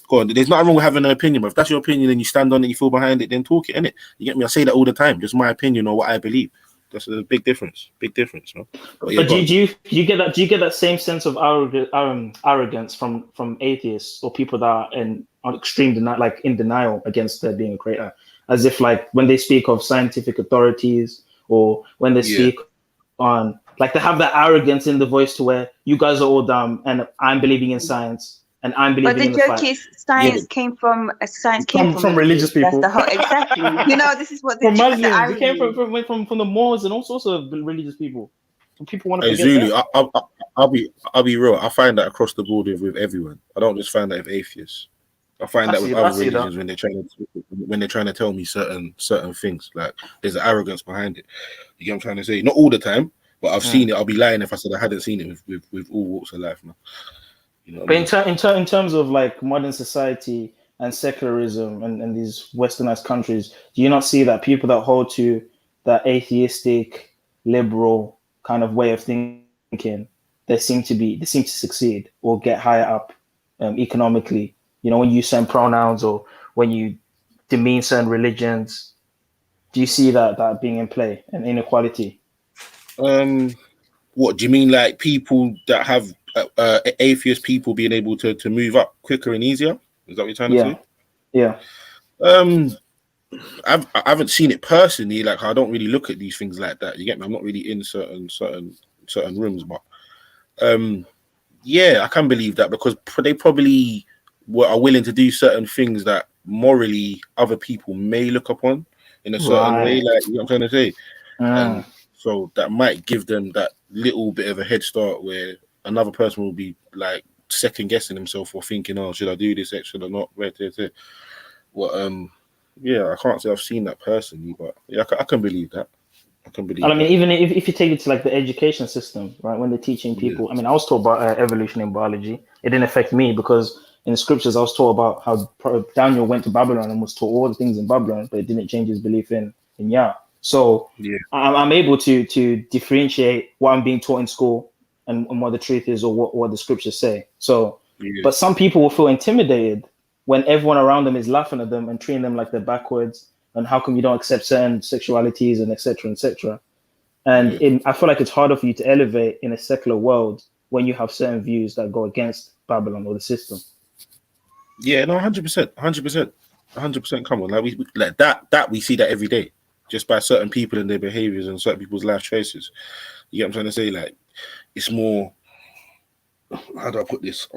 Go on, there's nothing wrong with having an opinion, but if that's your opinion and you stand on it, you feel behind it, then talk it, innit? You get me? I say that all the time. Just my opinion or what I believe. That's a big difference. Big difference, man. But do you get that? Do you get that same sense of arrogance from atheists or people that are in extreme denial against there being a creator? As if like when they speak of scientific authorities or when they speak on like they have that arrogance in the voice to where you guys are all dumb and I'm believing in science. And I'm believing in the fact. But the joke is, science came from religious people. That's the whole, exactly. You know, this is what from Muslims. It came from the Moors and all sorts of religious people. People want to forget Zulu, that. I'll be real. I find that across the board with everyone. I don't just find that with atheists. I find that with other religions when they're trying to tell me certain things. Like there's an arrogance behind it. You get what I'm trying to say? Not all the time, but I've seen it. I'll be lying if I said I hadn't seen it with all walks of life, man. You know but in terms of like modern society and secularism and these westernized countries, do you not see that people that hold to that atheistic, liberal kind of way of thinking, they seem to succeed or get higher up economically? You know, when you use certain pronouns or when you demean certain religions, do you see that being in play and inequality? What do you mean, like people that have atheist people being able to move up quicker and easier? Is that what you're trying to say? Yeah. I haven't seen it personally. Like I don't really look at these things like that. You get me? I'm not really in certain rooms, but I can believe that because they probably are willing to do certain things that morally other people may look upon in a certain way. Like you know what I'm trying to say. And so that might give them that little bit of a head start where another person will be like second guessing himself or thinking, oh, should I do this? Should I not? Well, I can't say I've seen that personally, but yeah, I can believe that. I mean, even if you take it to like the education system, right? When they're teaching people, I mean, I was taught about evolution in biology. It didn't affect me because in the scriptures, I was taught about how Daniel went to Babylon and was taught all the things in Babylon, but it didn't change his belief in Yah. So I'm able to differentiate what I'm being taught in school and what the truth is or what the scriptures say. So, but some people will feel intimidated when everyone around them is laughing at them and treating them like they're backwards. And how come you don't accept certain sexualities and etc. etc. And I feel like it's harder for you to elevate in a secular world when you have certain views that go against Babylon or the system. Yeah, no, 100%. Come on, like we like that we see that every day, just by certain people and their behaviors and certain people's life choices. You get what I'm trying to say? Like, it's more. How do I put this?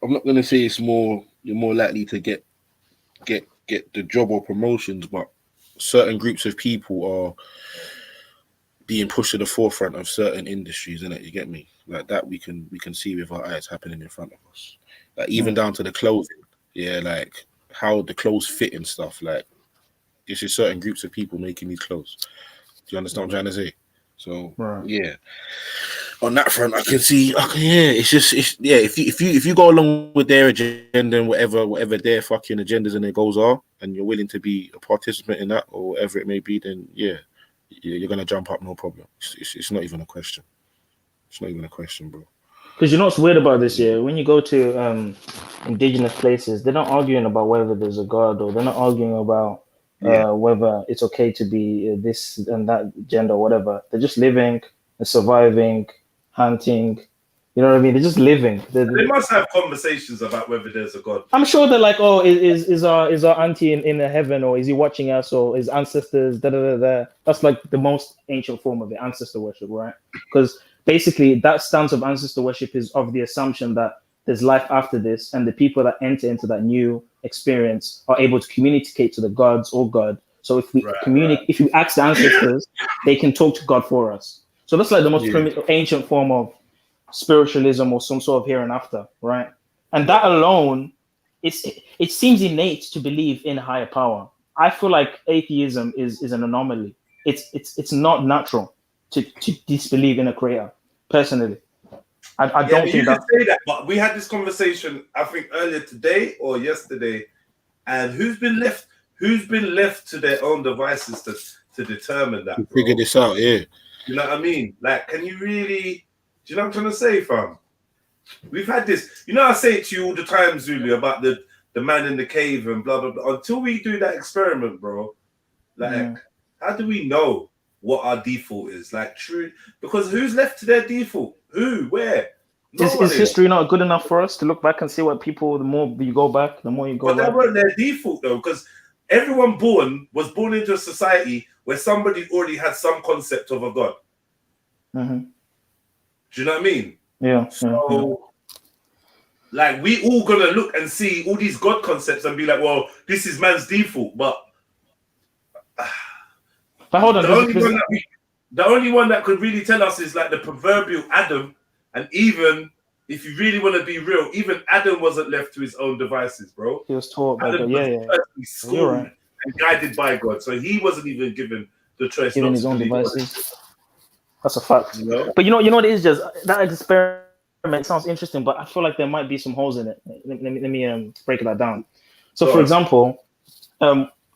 I'm not gonna say it's more. You're more likely to get the job or promotions, but certain groups of people are being pushed to the forefront of certain industries, innit? You get me? Like that we can see with our eyes happening in front of us. Like even down to the clothing, like how the clothes fit and stuff. Like this is certain groups of people making these clothes. Do you understand what I'm trying to say? So on that front, I can see. If you go along with their agenda and whatever their fucking agendas and their goals are, and you're willing to be a participant in that or whatever it may be, then you're gonna jump up, no problem. It's not even a question. It's not even a question, bro. Because you know what's weird about this year? When you go to indigenous places, they're not arguing about whether there's a God or they're not arguing about whether it's okay to be this and that gender or whatever. They're just living, they're surviving, hunting. You know what I mean? They're just living. They must have conversations about whether there's a God. I'm sure they're like, oh, is our auntie in heaven, or is he watching us, or his ancestors? That's like the most ancient form of it, ancestor worship, right? Because basically that stance of ancestor worship is of the assumption that there's life after this, and the people that enter into that new experience are able to communicate to the gods or God. So if we if you ask the ancestors, they can talk to God for us. So that's like the most primitive, ancient form of spiritualism or some sort of here and after, right? And that alone, it seems innate to believe in a higher power. I feel like atheism is an anomaly. It's not natural to disbelieve in a creator. Personally, I don't think you can say that. But we had this conversation, I think earlier today or yesterday, And who's been left to their own devices to determine that? Figure this out, yeah. You know what I mean? Like, can you really? Do you know what I'm trying to say, fam? We've had this. You know, I say it to you all the time, Zulu, about the man in the cave and blah blah blah. Until we do that experiment, bro, like, how do we know what our default is? Like, true, because who's left to their default? Who? Where? Is history not good enough for us to look back and see what people? The more you go back, the more you go. But back. that weren't their default though, because everyone was born into a society where somebody already had some concept of a god. Mm-hmm. Do you know what I mean? Yeah. So, like, we all gonna look and see all these god concepts and be like, well, this is man's default. But hold on, the only one that could really tell us is like the proverbial Adam. And even if you really want to be real, even Adam wasn't left to his own devices, bro. He was taught by Adam God. was schooled and guided by God, so he wasn't even given the choice. Given not his to own believe devices. God. That's a fact. You know? But you know what it is, just that experiment sounds interesting, but I feel like there might be some holes in it. Let me break that down. So, for example,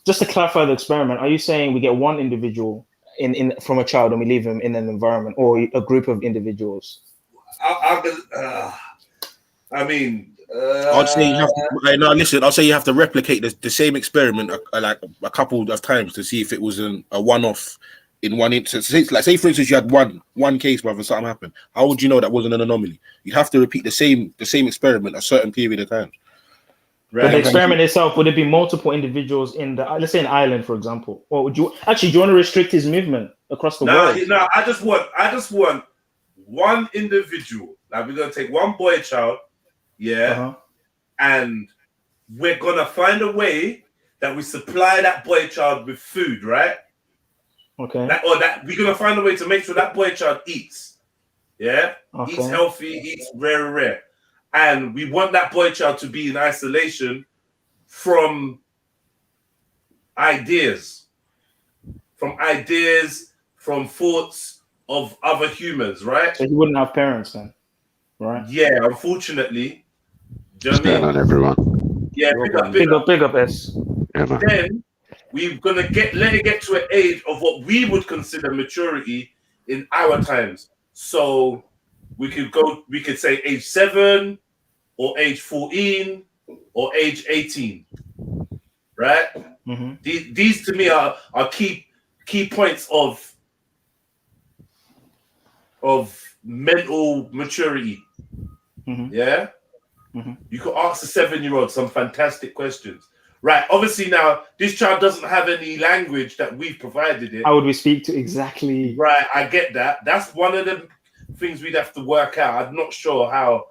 just to clarify the experiment, are you saying we get one individual from a child and we leave him in an environment, or a group of individuals? I mean, I'd say you have to, no, listen. I'll say you have to replicate the same experiment like a couple of times to see if it was a one-off in one instance. Like, say for instance, you had one case, brother, something happened. How would you know that wasn't an anomaly? You have to repeat the same experiment a certain period of time. Right. But the experiment itself, would it be multiple individuals in the, let's say, an island, for example, or would you actually, do you want to restrict his movement across the world? No, I just want one individual. Like, we're gonna take one boy child, and we're gonna find a way that we supply that boy child with food, right? Okay. That we're gonna find a way to make sure that boy child eats, eats healthy, eats rare, and we want that boy child to be in isolation from ideas, from thoughts of other humans, right? So he wouldn't have parents then, right? Yeah, unfortunately. Do you know What's going on, everyone? Yeah, big up, S. Yeah, man. Then we're gonna let it get to an age of what we would consider maturity in our times. So we could say age 7 or age 14 or age 18, right? Mm-hmm. These to me are key points of mental maturity. Mm-hmm. Yeah. Mm-hmm. You could ask a 7-year-old some fantastic questions. Right. Obviously now this child doesn't have any language that we've provided it. How would we speak to exactly? Right. I get that. That's one of the things we'd have to work out. I'm not sure how.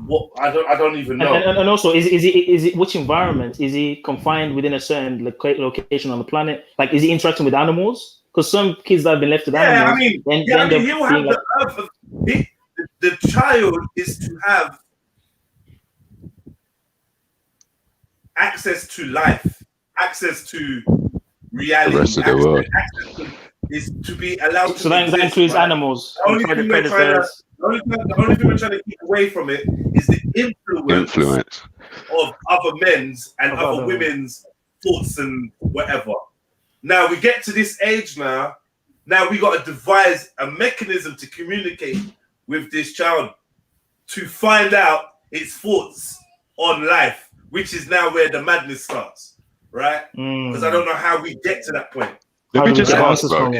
What I don't even know. And also, is it which environment? Is he confined within a certain location on the planet? Like, is he interacting with animals? Because some kids that have been left with animals, he'll have the child is to have access to life, access to reality. The rest of the world is to be allowed to. So that includes animals. The only thing we're trying to keep away from it is the influence of other men's and other women's thoughts and whatever. Now we get to this age now we got to devise a mechanism to communicate with this child to find out its thoughts on life, which is now where the madness starts, right? Because I don't know how we get to that point. Let me just ask, bro,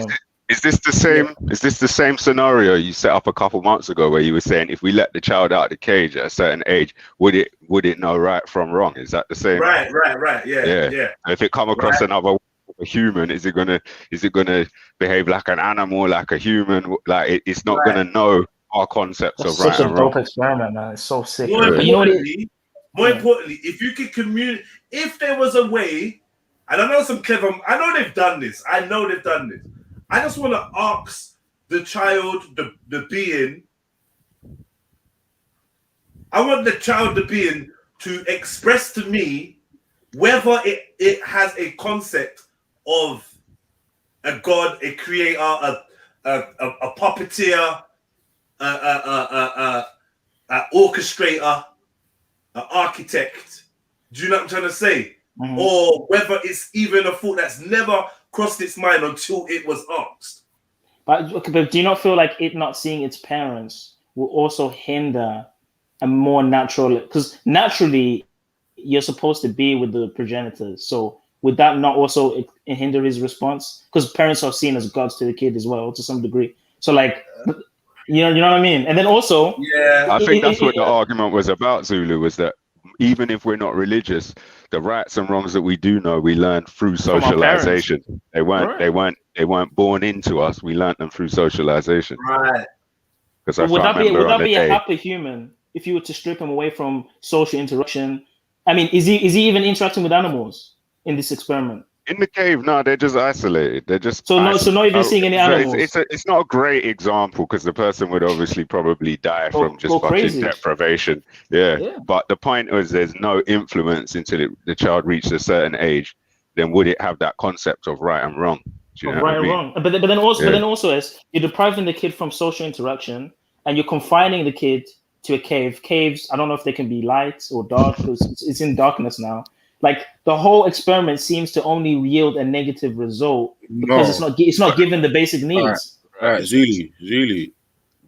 is this the same scenario you set up a couple months ago where you were saying if we let the child out of the cage at a certain age, would it know right from wrong? Is that the same? Right. Yeah. If it come across another human, is it gonna behave like an animal, like a human? Like it's not gonna know our concepts of right and wrong. Such a dope experiment, man. It's so sick. More importantly, if you could communicate, if there was a way, and I know they've done this. I just want to ask the child, the being. I want the child, the being, to express to me whether it has a concept of a god, a creator, a puppeteer, an orchestrator, an architect. Do you know what I'm trying to say? or whether it's even a thought that's never crossed its mind until it was asked. But do you not feel like it not seeing its parents will also hinder a more natural? Because naturally, you're supposed to be with the progenitors. So would that not also hinder his response? Because parents are seen as gods to the kid as well, to some degree. So like, you know what I mean? And then also, I think that's what the argument was about, Zulu, was that even if we're not religious, the rights and wrongs that we do know, we learn through socialization. They weren't born into us. We learned them through socialization. Right. Would that be a happy human if you were to strip him away from social interaction? I mean, is he even interacting with animals in this experiment? In the cave, no, they're just isolated. They're just not even seeing any animals. It's not a great example because the person would obviously probably die from just fucking deprivation. Yeah. But the point is, there's no influence until the child reaches a certain age. Then would it have that concept of right and wrong? Do you know right and wrong? But then also, as you're depriving the kid from social interaction and you're confining the kid to a cave. Caves, I don't know if they can be light or dark because it's in darkness now. Like the whole experiment seems to only yield a negative result because it's not given the basic needs. All right, Zulu.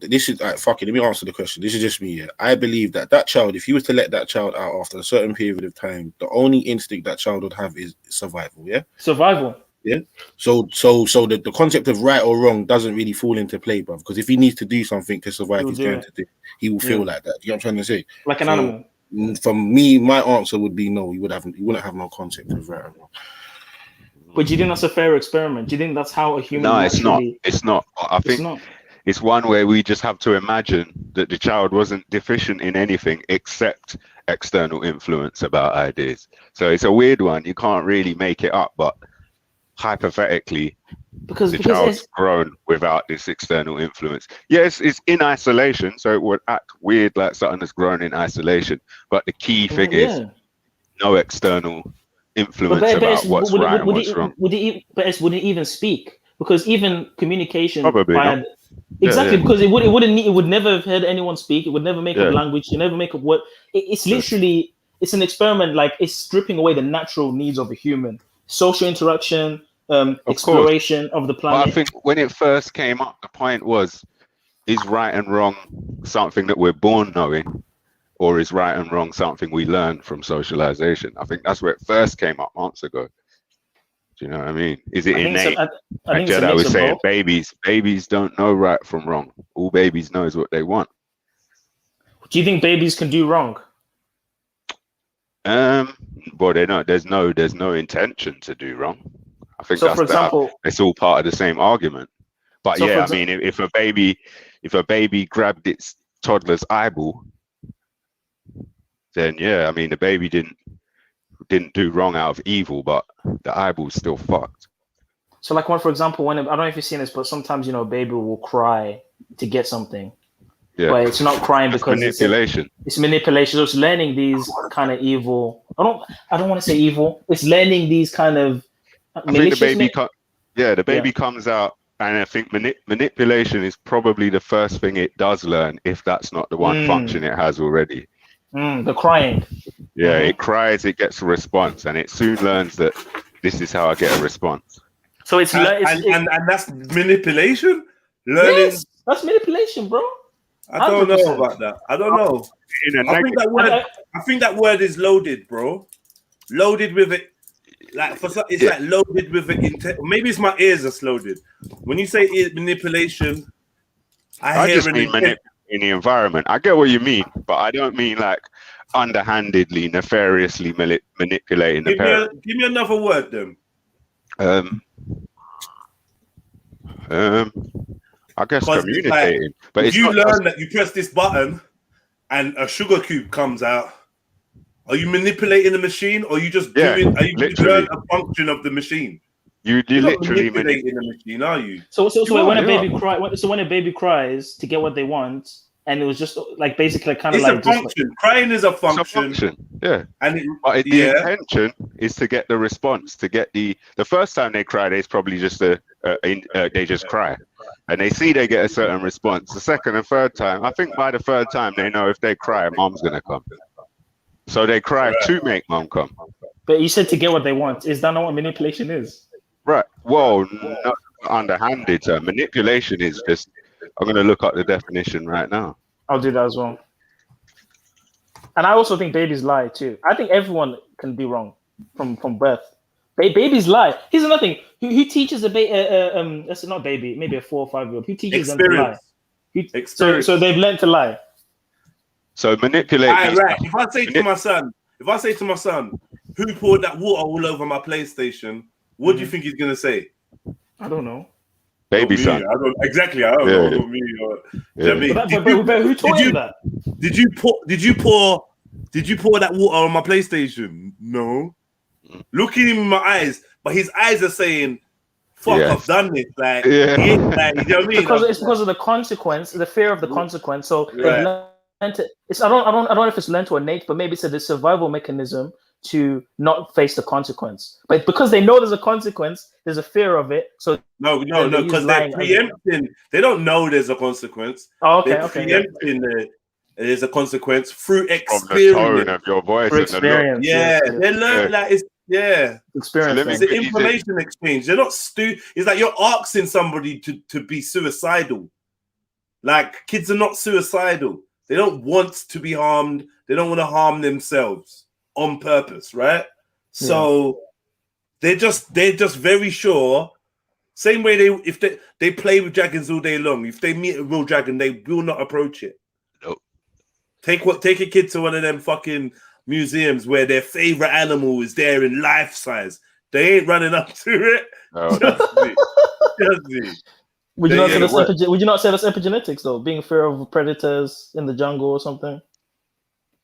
This is fuck it. Let me answer the question. This is just me. Yeah, I believe that child, if you was to let that child out after a certain period of time, the only instinct that child would have is survival. Yeah, survival. Yeah. So the concept of right or wrong doesn't really fall into play, bro. Because if he needs to do something to survive, he will feel like that. You know what I'm trying to say? Like an animal. From me, my answer would be no. He wouldn't have no concept of right or wrong. But do you think that's a fair experiment? Do you think that's how a human? No, it's not. It's not. I think it's one where we just have to imagine that the child wasn't deficient in anything except external influence about ideas. So it's a weird one. You can't really make it up, but hypothetically, because the child's grown without this external influence. Yes, it's in isolation, so it would act weird like something that's grown in isolation. But the key thing is no external influence about what's right and what's wrong. Would it even speak? Because even communication, probably not. Exactly, because it would never have heard anyone speak. It would never make up language. You never make up word. It's literally it's an experiment. Like it's stripping away the natural needs of a human, social interaction. Exploration of the planet. But I think when it first came up, the point was, is right and wrong something that we're born knowing, or is right and wrong something we learn from socialization? I think that's where it first came up months ago. Do you know what I mean? Is it innate? Like Jedi was saying, babies don't know right from wrong. All babies know is what they want. Do you think babies can do wrong? Well, they know there's no intention to do wrong. I think so. For example, it's all part of the same argument. But I mean, if a baby grabbed its toddler's eyeball, then I mean, the baby didn't do wrong out of evil, but the eyeball's still fucked. So, like, for example, I don't know if you've seen this, but sometimes a baby will cry to get something. Yeah, but it's not crying because manipulation. It's manipulation. So it's learning these kind of evil. I don't want to say evil. It's learning these kind of. I think the baby comes out, and I think manipulation is probably the first thing it does learn, if that's not the one function it has already. The crying. Yeah, it cries, it gets a response, and it soon learns that this is how I get a response. So it's and that's manipulation. Learning. Yes, that's manipulation, bro. I don't know about that. I don't know. I think that word is loaded, bro. Loaded with it. Like it's like loaded with it. Maybe it's my ears that's loaded. When you say manipulation, I hear just mean in the environment. I get what you mean, but I don't mean like underhandedly, nefariously manipulating the parent. Give me another word, then. I guess communicating. Like, but if you learn that you press this button and a sugar cube comes out, are you manipulating the machine, or are you just doing? Are you learn a function of the machine? You're literally manipulating the machine, are you? So when a baby cries to get what they want, and it was just like basically kind of it's a function. Crying is a function. It's a function. Yeah. And the intention is to get the response. To get the first time they cry, it's probably just they just cry, and they see they get a certain response. The second and third time, I think by the third time they know if they cry, mom's gonna come. So they cry to make mom come. But you said to get what they want. Is that not what manipulation is? Right. Well, not underhanded. Manipulation is just. I'm going to look up the definition right now. I'll do that as well. And I also think babies lie too. I think everyone can be wrong from birth. Babies lie. Here's another thing. Who teaches a baby? That's not baby. Maybe a 4 or 5 year old. Who teaches them to lie? So they've learned to lie. So manipulate. Right. If I say to my son, who poured that water all over my PlayStation? What do you think he's gonna say? I don't know. Baby son. I don't exactly. I don't know. Not me. But who taught you that? Did you pour that water on my PlayStation? No. Looking him in my eyes, but his eyes are saying, "Fuck, I've done this." Like, you know what I mean? It's because of the consequence, the fear of the consequence. So they've learned to. I don't know if it's learned to innate, but maybe it's a survival mechanism to not face the consequence. But because they know there's a consequence, there's a fear of it. So no, because they're preempting. They don't know there's a consequence. Oh, okay, they're preempting there's a consequence through experience. From the tone of your voice. Through experience. They learn that it's experience. It's an information exchange. They're not It's like you're asking somebody to be suicidal. Like kids are not suicidal. They don't want to be harmed. They don't want to harm themselves on purpose, right? So they're just very sure. Same way if they play with dragons all day long. If they meet a real dragon, they will not approach it. Nope. Take a kid to one of them fucking museums where their favorite animal is there in life size. They ain't running up to it. Oh. Trust me. Would you not say that's epigenetics though? Being fear of predators in the jungle or something?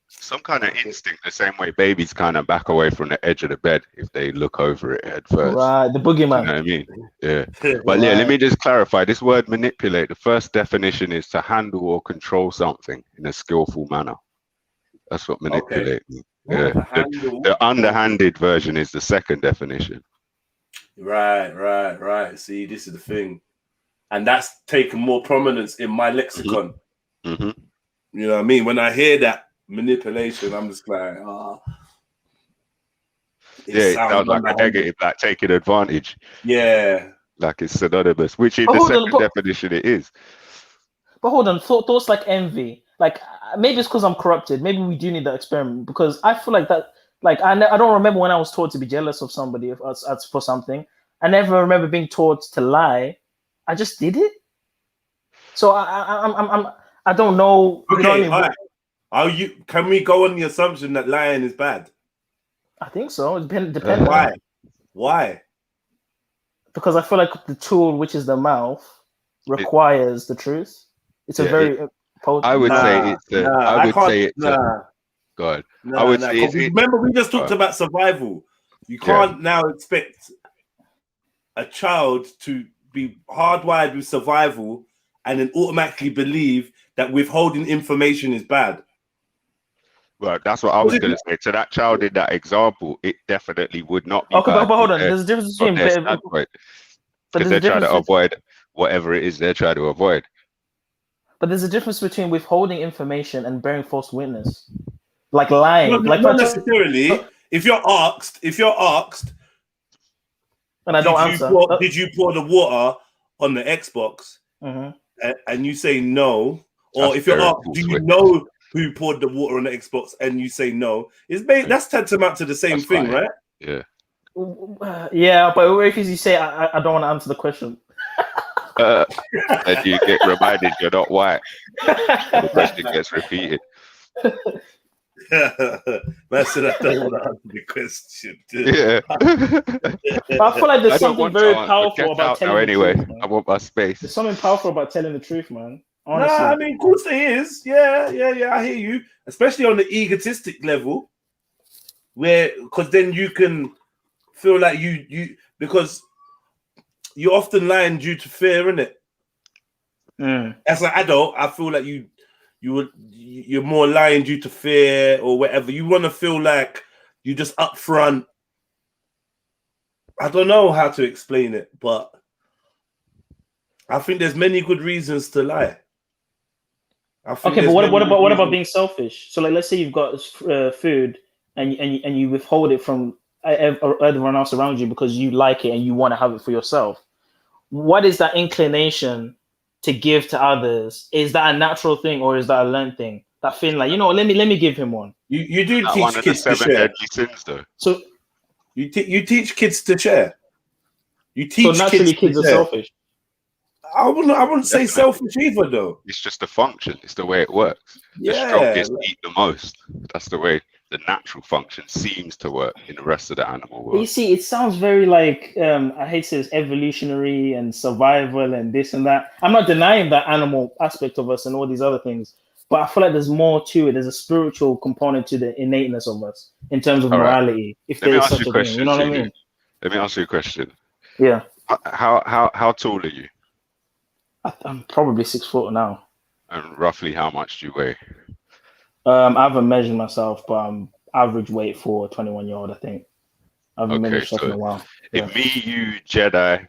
Some kind of instinct, the same way babies kind of back away from the edge of the bed if they look over it head first. Right, the boogeyman. You know what I mean? Yeah. But let me just clarify. This word manipulate, the first definition is to handle or control something in a skillful manner. That's what manipulate means. Yeah. The underhanded version is the second definition. Right. See, this is the thing. And that's taken more prominence in my lexicon. Mm-hmm. You know what I mean? When I hear that manipulation, I'm just like, it sounds like a negative, like taking advantage. Yeah. Like it's synonymous, which is the second definition it is. But hold on, thoughts like envy. Like maybe it's because I'm corrupted. Maybe we do need that experiment because I feel like that. Like I don't remember when I was taught to be jealous of somebody for something. I never remember being taught to lie. I just did it. So I don't know. Okay, you know what I mean? all right. Can we go on the assumption that lying is bad? I think so. It depends. Why? Because I feel like the tool, which is the mouth, requires the truth. It's a very potent. I would say it's a. I would say it's a. God. I would say. Remember, we just talked about survival. You can't now expect a child to be hardwired with survival and then automatically believe that withholding information is bad. Well, that's what I was going to say. To that child in that example, it definitely would not be. Okay, bad but hold on. There's a difference between because they're trying to avoid whatever it is they're trying to avoid. But there's a difference between withholding information and bearing false witness, like lying. Not necessarily. If you're asked, and I don't answer, did you pour the water on the Xbox? And you say no, or if you're asked, do you know who poured the water on the Xbox, and you say no, that's tantamount to the same thing, right? Yeah. Yeah, but if you say I don't want to answer the question, and you get reminded you're not white, the question gets repeated. Man said I don't want to answer the question. Yeah. But I feel like there's something very powerful about telling the truth. I want my space. There's something powerful about telling the truth, man. Honestly. Nah, I mean, of course there is. Yeah, I hear you. Especially on the egotistic level, because then you can feel like you because you're often lying due to fear, innit? As an adult, I feel like you're more lying due to fear or whatever. You want to feel like you're just upfront. I don't know how to explain it, but I think there's many good reasons to lie. Okay, but what about being selfish? So, like, let's say you've got food and you withhold it from everyone else around you because you like it and you want to have it for yourself. What is that inclination to give to others? Is that a natural thing or is that a learned thing? That feeling like, let me give him one. You do Not teach one of the kids to 7 share. deadly sins, though. So you teach kids to share. You teach so naturally kids to are share. selfish. I wouldn't say Definitely. selfish either, though. It's just a function. It's the way it works. The Yeah. strongest eat the most. That's the way the natural function seems to work in the rest of the animal But you world. see, it sounds very like I hate to say this, evolutionary and survival and this and that. I'm not denying that animal aspect of us and all these other things, but I feel like there's more to it. There's a spiritual component to the innateness of us in terms of All right. morality, if Let me there's ask such you a a thing. question, You know what I Zulu. mean? Let me ask you a question. Yeah. How tall are you? I'm probably 6 foot now. And roughly how much do you weigh? I haven't measured myself, but I'm average weight for a 21-year-old, I think. I haven't measured Okay, myself in a so while. Yeah. if me, you, Jedi,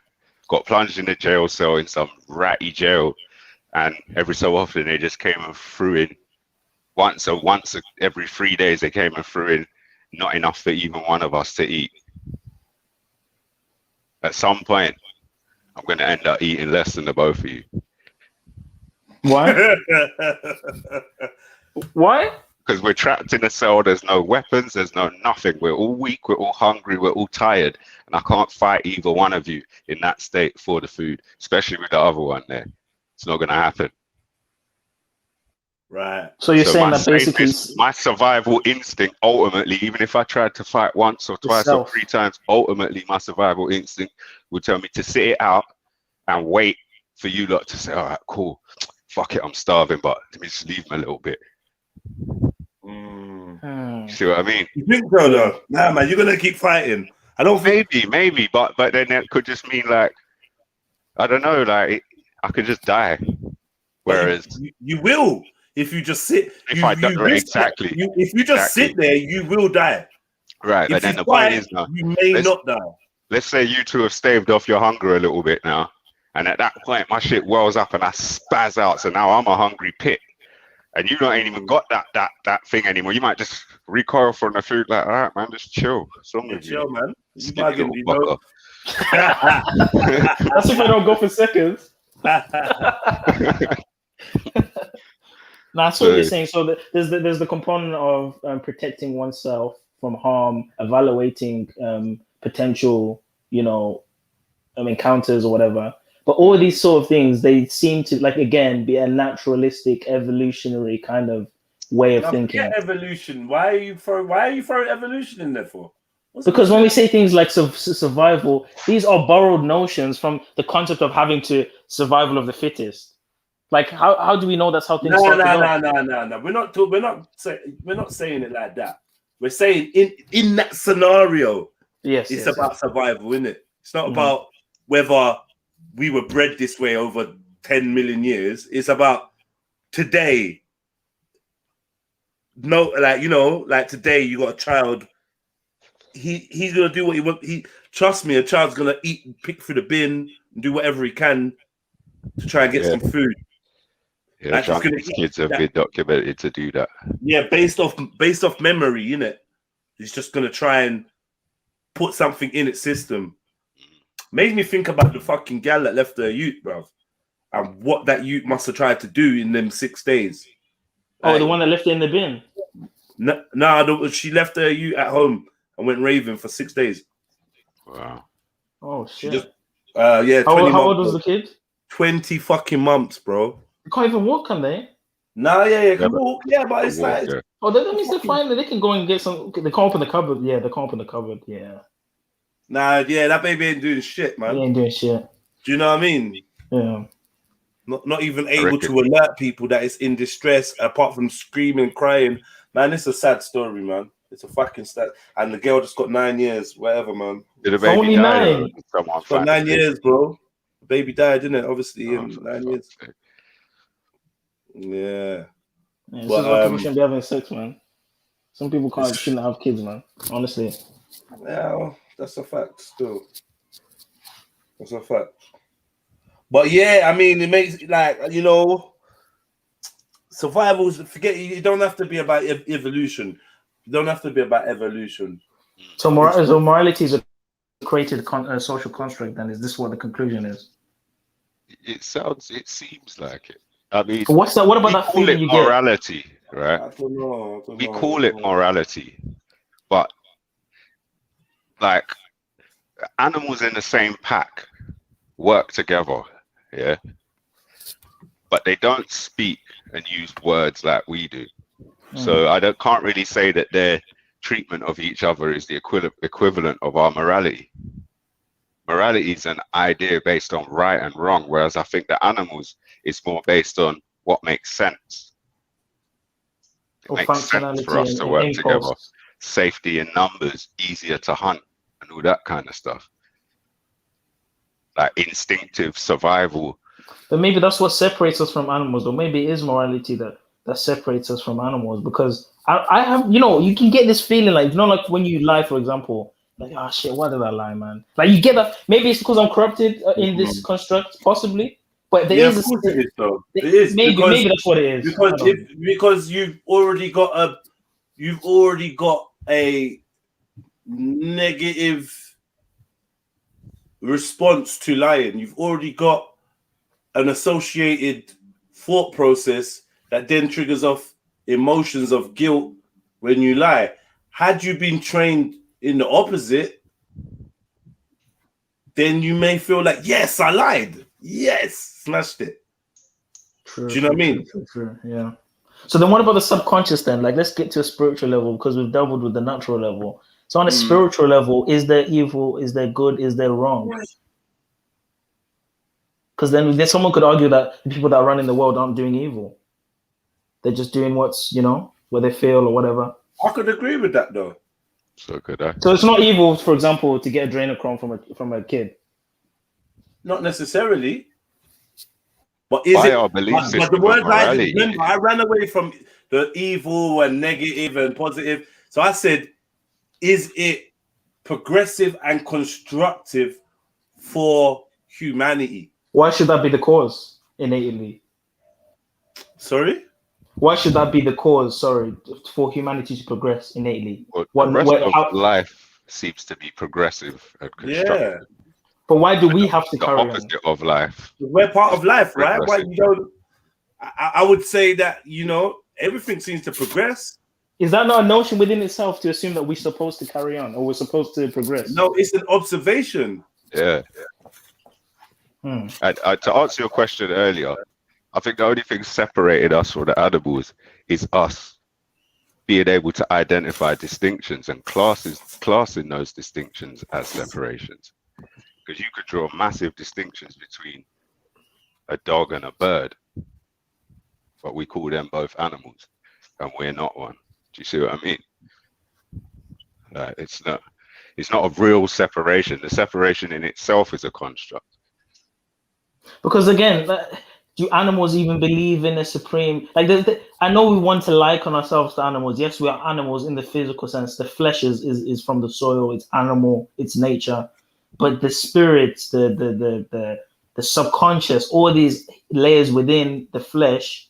got plunged in a jail cell in some ratty jail, and every so often they just came and threw in once every 3 days they came and threw in not enough for even one of us to eat. At some point, I'm going to end up eating less than the both of you. Why? Why? Because we're trapped in a cell. There's no weapons. There's no nothing. We're all weak. We're all hungry. We're all tired. And I can't fight either one of you in that state for the food, especially with the other one there. It's not going to happen. Right. So you're saying that basically my survival instinct, ultimately, even if I tried to fight once or twice or 3 times, ultimately my survival instinct would tell me to sit it out and wait for you lot to say, all right, cool, fuck it, I'm starving, but let me just leave him a little bit. You see what I mean? You think so, though? Nah, man, you're gonna keep fighting. I don't think... maybe, but then that could just mean like, I don't know, like I could just die. Whereas you will if you just sit. If if you just sit there, you will die. Right, but then the point is now, you may not die. Let's say you two have staved off your hunger a little bit now, and at that point my shit wells up and I spaz out. So now I'm a hungry pit, and you ain't even got that thing anymore. You might just recoil from the food, like, all right, man, just chill. Chill, man. You bugging, you know. That's if I don't go for seconds. Now, that's what you're saying. So there's the component of protecting oneself from harm, evaluating potential, encounters or whatever. But all these sort of things, they seem to, like, again, be a naturalistic, evolutionary kind of way of thinking. Evolution. Why are you throwing evolution in there for? Because when we say things like survival, these are borrowed notions from the concept of having to survival of the fittest. Like, how do we know that's how things start to go? No. We're not saying it like that. We're saying in that scenario, it's about survival, isn't it? It's not about whether we were bred this way over 10 million years. It's about today. No, like today you got a child. He's gonna do what he wants. Trust me, a child's gonna pick through the bin and do whatever he can to try and get some food. Yeah, Chinese kids have been documented to do that. Yeah, based off memory, innit? He's just gonna try and put something in its system. Made me think about the fucking gal that left her youth, bro, and what that youth must have tried to do in them 6 days. Oh, the one that left it in the bin. No, she left her youth at home and went raving for 6 days. Wow. Oh shit. She just, yeah. How old was the kid? 20 fucking months, bro. They can't even walk, can they? No, yeah, can walk. Yeah, but it's like. Oh, that means they're fine. They can go and get some. They can't open the cupboard. Yeah, they can't open the cupboard. Yeah. Nah, yeah, that baby ain't doing shit, man. He ain't doing shit. Do you know what I mean? Yeah. Not even able to alert people that it's in distress, apart from screaming, crying. Man, it's a sad story, man. It's a fucking sad. And the girl just got 9 years, whatever, man. Did the baby only die? 9. It's got 9 years, bro. The baby died, didn't it? Obviously, in 9 years. Yeah. This is why people shouldn't be having sex, man. Some people shouldn't have kids, man. Honestly. Yeah, that's a fact still. That's a fact. But yeah, I mean, it makes survival. Forget, you don't have to be about evolution. You don't have to be about evolution. So, morality is a created social construct. Then is this what the conclusion is? It seems like it. I mean, What's that? What about we that call feeling it you get? morality, right? I don't know. We call it morality, but like animals in the same pack work together, yeah, but they don't speak and use words like we do. So I can't really say that their treatment of each other is the equivalent of our morality. Morality is an idea based on right and wrong, whereas I think the animals is more based on what makes sense. It makes sense for us to work together. Safety in numbers, easier to hunt, and all that kind of stuff. Like instinctive survival. But maybe that's what separates us from animals, or maybe it is morality that separates us from animals. Because I have, you can get this feeling like, like when you lie, for example, like, oh shit, why did I lie, man? Like you get that. Maybe it's because I'm corrupted in this construct, possibly. But there is. Of course it is, though. It is maybe that's what it is. Because you've already got a negative response to lying. You've already got an associated thought process that then triggers off emotions of guilt when you lie. Had you been trained in the opposite, then you may feel like, yes, I lied. Yes, smashed it. True, do you know what I mean? True, yeah. So then what about the subconscious then? Like, let's get to a spiritual level because we've doubled with the natural level. So on a spiritual level, is there evil? Is there good? Is there wrong? Because then someone could argue that the people that are running the world aren't doing evil. They're just doing what's, where they feel or whatever. I could agree with that though. So could I. So it's not evil, for example, to get adrenochrome from a kid. Not necessarily. But is By it? our belief But system the of words morality, I ran away from the evil and negative and positive. So I said, is it progressive and constructive for humanity? Why should that be the cause innately? Sorry? Why should that be the cause, for humanity to progress innately? Well, the rest of life seems to be progressive and constructive. Yeah. But why do we have to the carry on? opposite of life? We're part of life, right? Why you don't? I would say that, everything seems to progress. Is that not a notion within itself to assume that we're supposed to carry on or we're supposed to progress? No, it's an observation. Yeah. And to answer your question earlier, I think the only thing separated us from the animals is us being able to identify distinctions and classing those distinctions as separations. Because you could draw massive distinctions between a dog and a bird, but we call them both animals, and we're not one. Do you see what I mean? It's not a real separation. The separation in itself is a construct. Because again, do animals even believe in a supreme? I know we want to liken ourselves to animals. Yes, we are animals in the physical sense. The flesh is from the soil. It's animal. It's nature. But the spirits, the subconscious, all these layers within the flesh,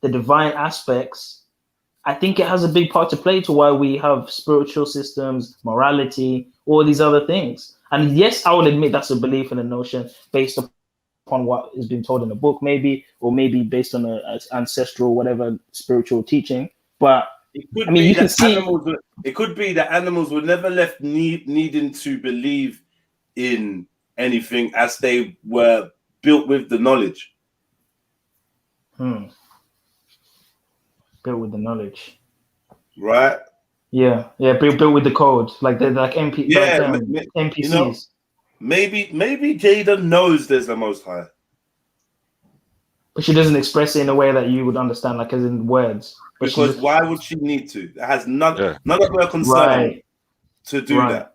the divine aspects, I think it has a big part to play to why we have spiritual systems, morality, all these other things. And yes, I would admit that's a belief and a notion based upon what is being told in the book, maybe, or maybe based on an ancestral, whatever spiritual teaching. But it could be that animals were never left needing to believe in anything as they were built with the knowledge. Built with the knowledge, right? Yeah. Built with the code, like they're like NPCs. Maybe Jada knows there's the Most High, but she doesn't express it in a way that you would understand, like as in words. Because why would she need to? It has none of her concern to do that.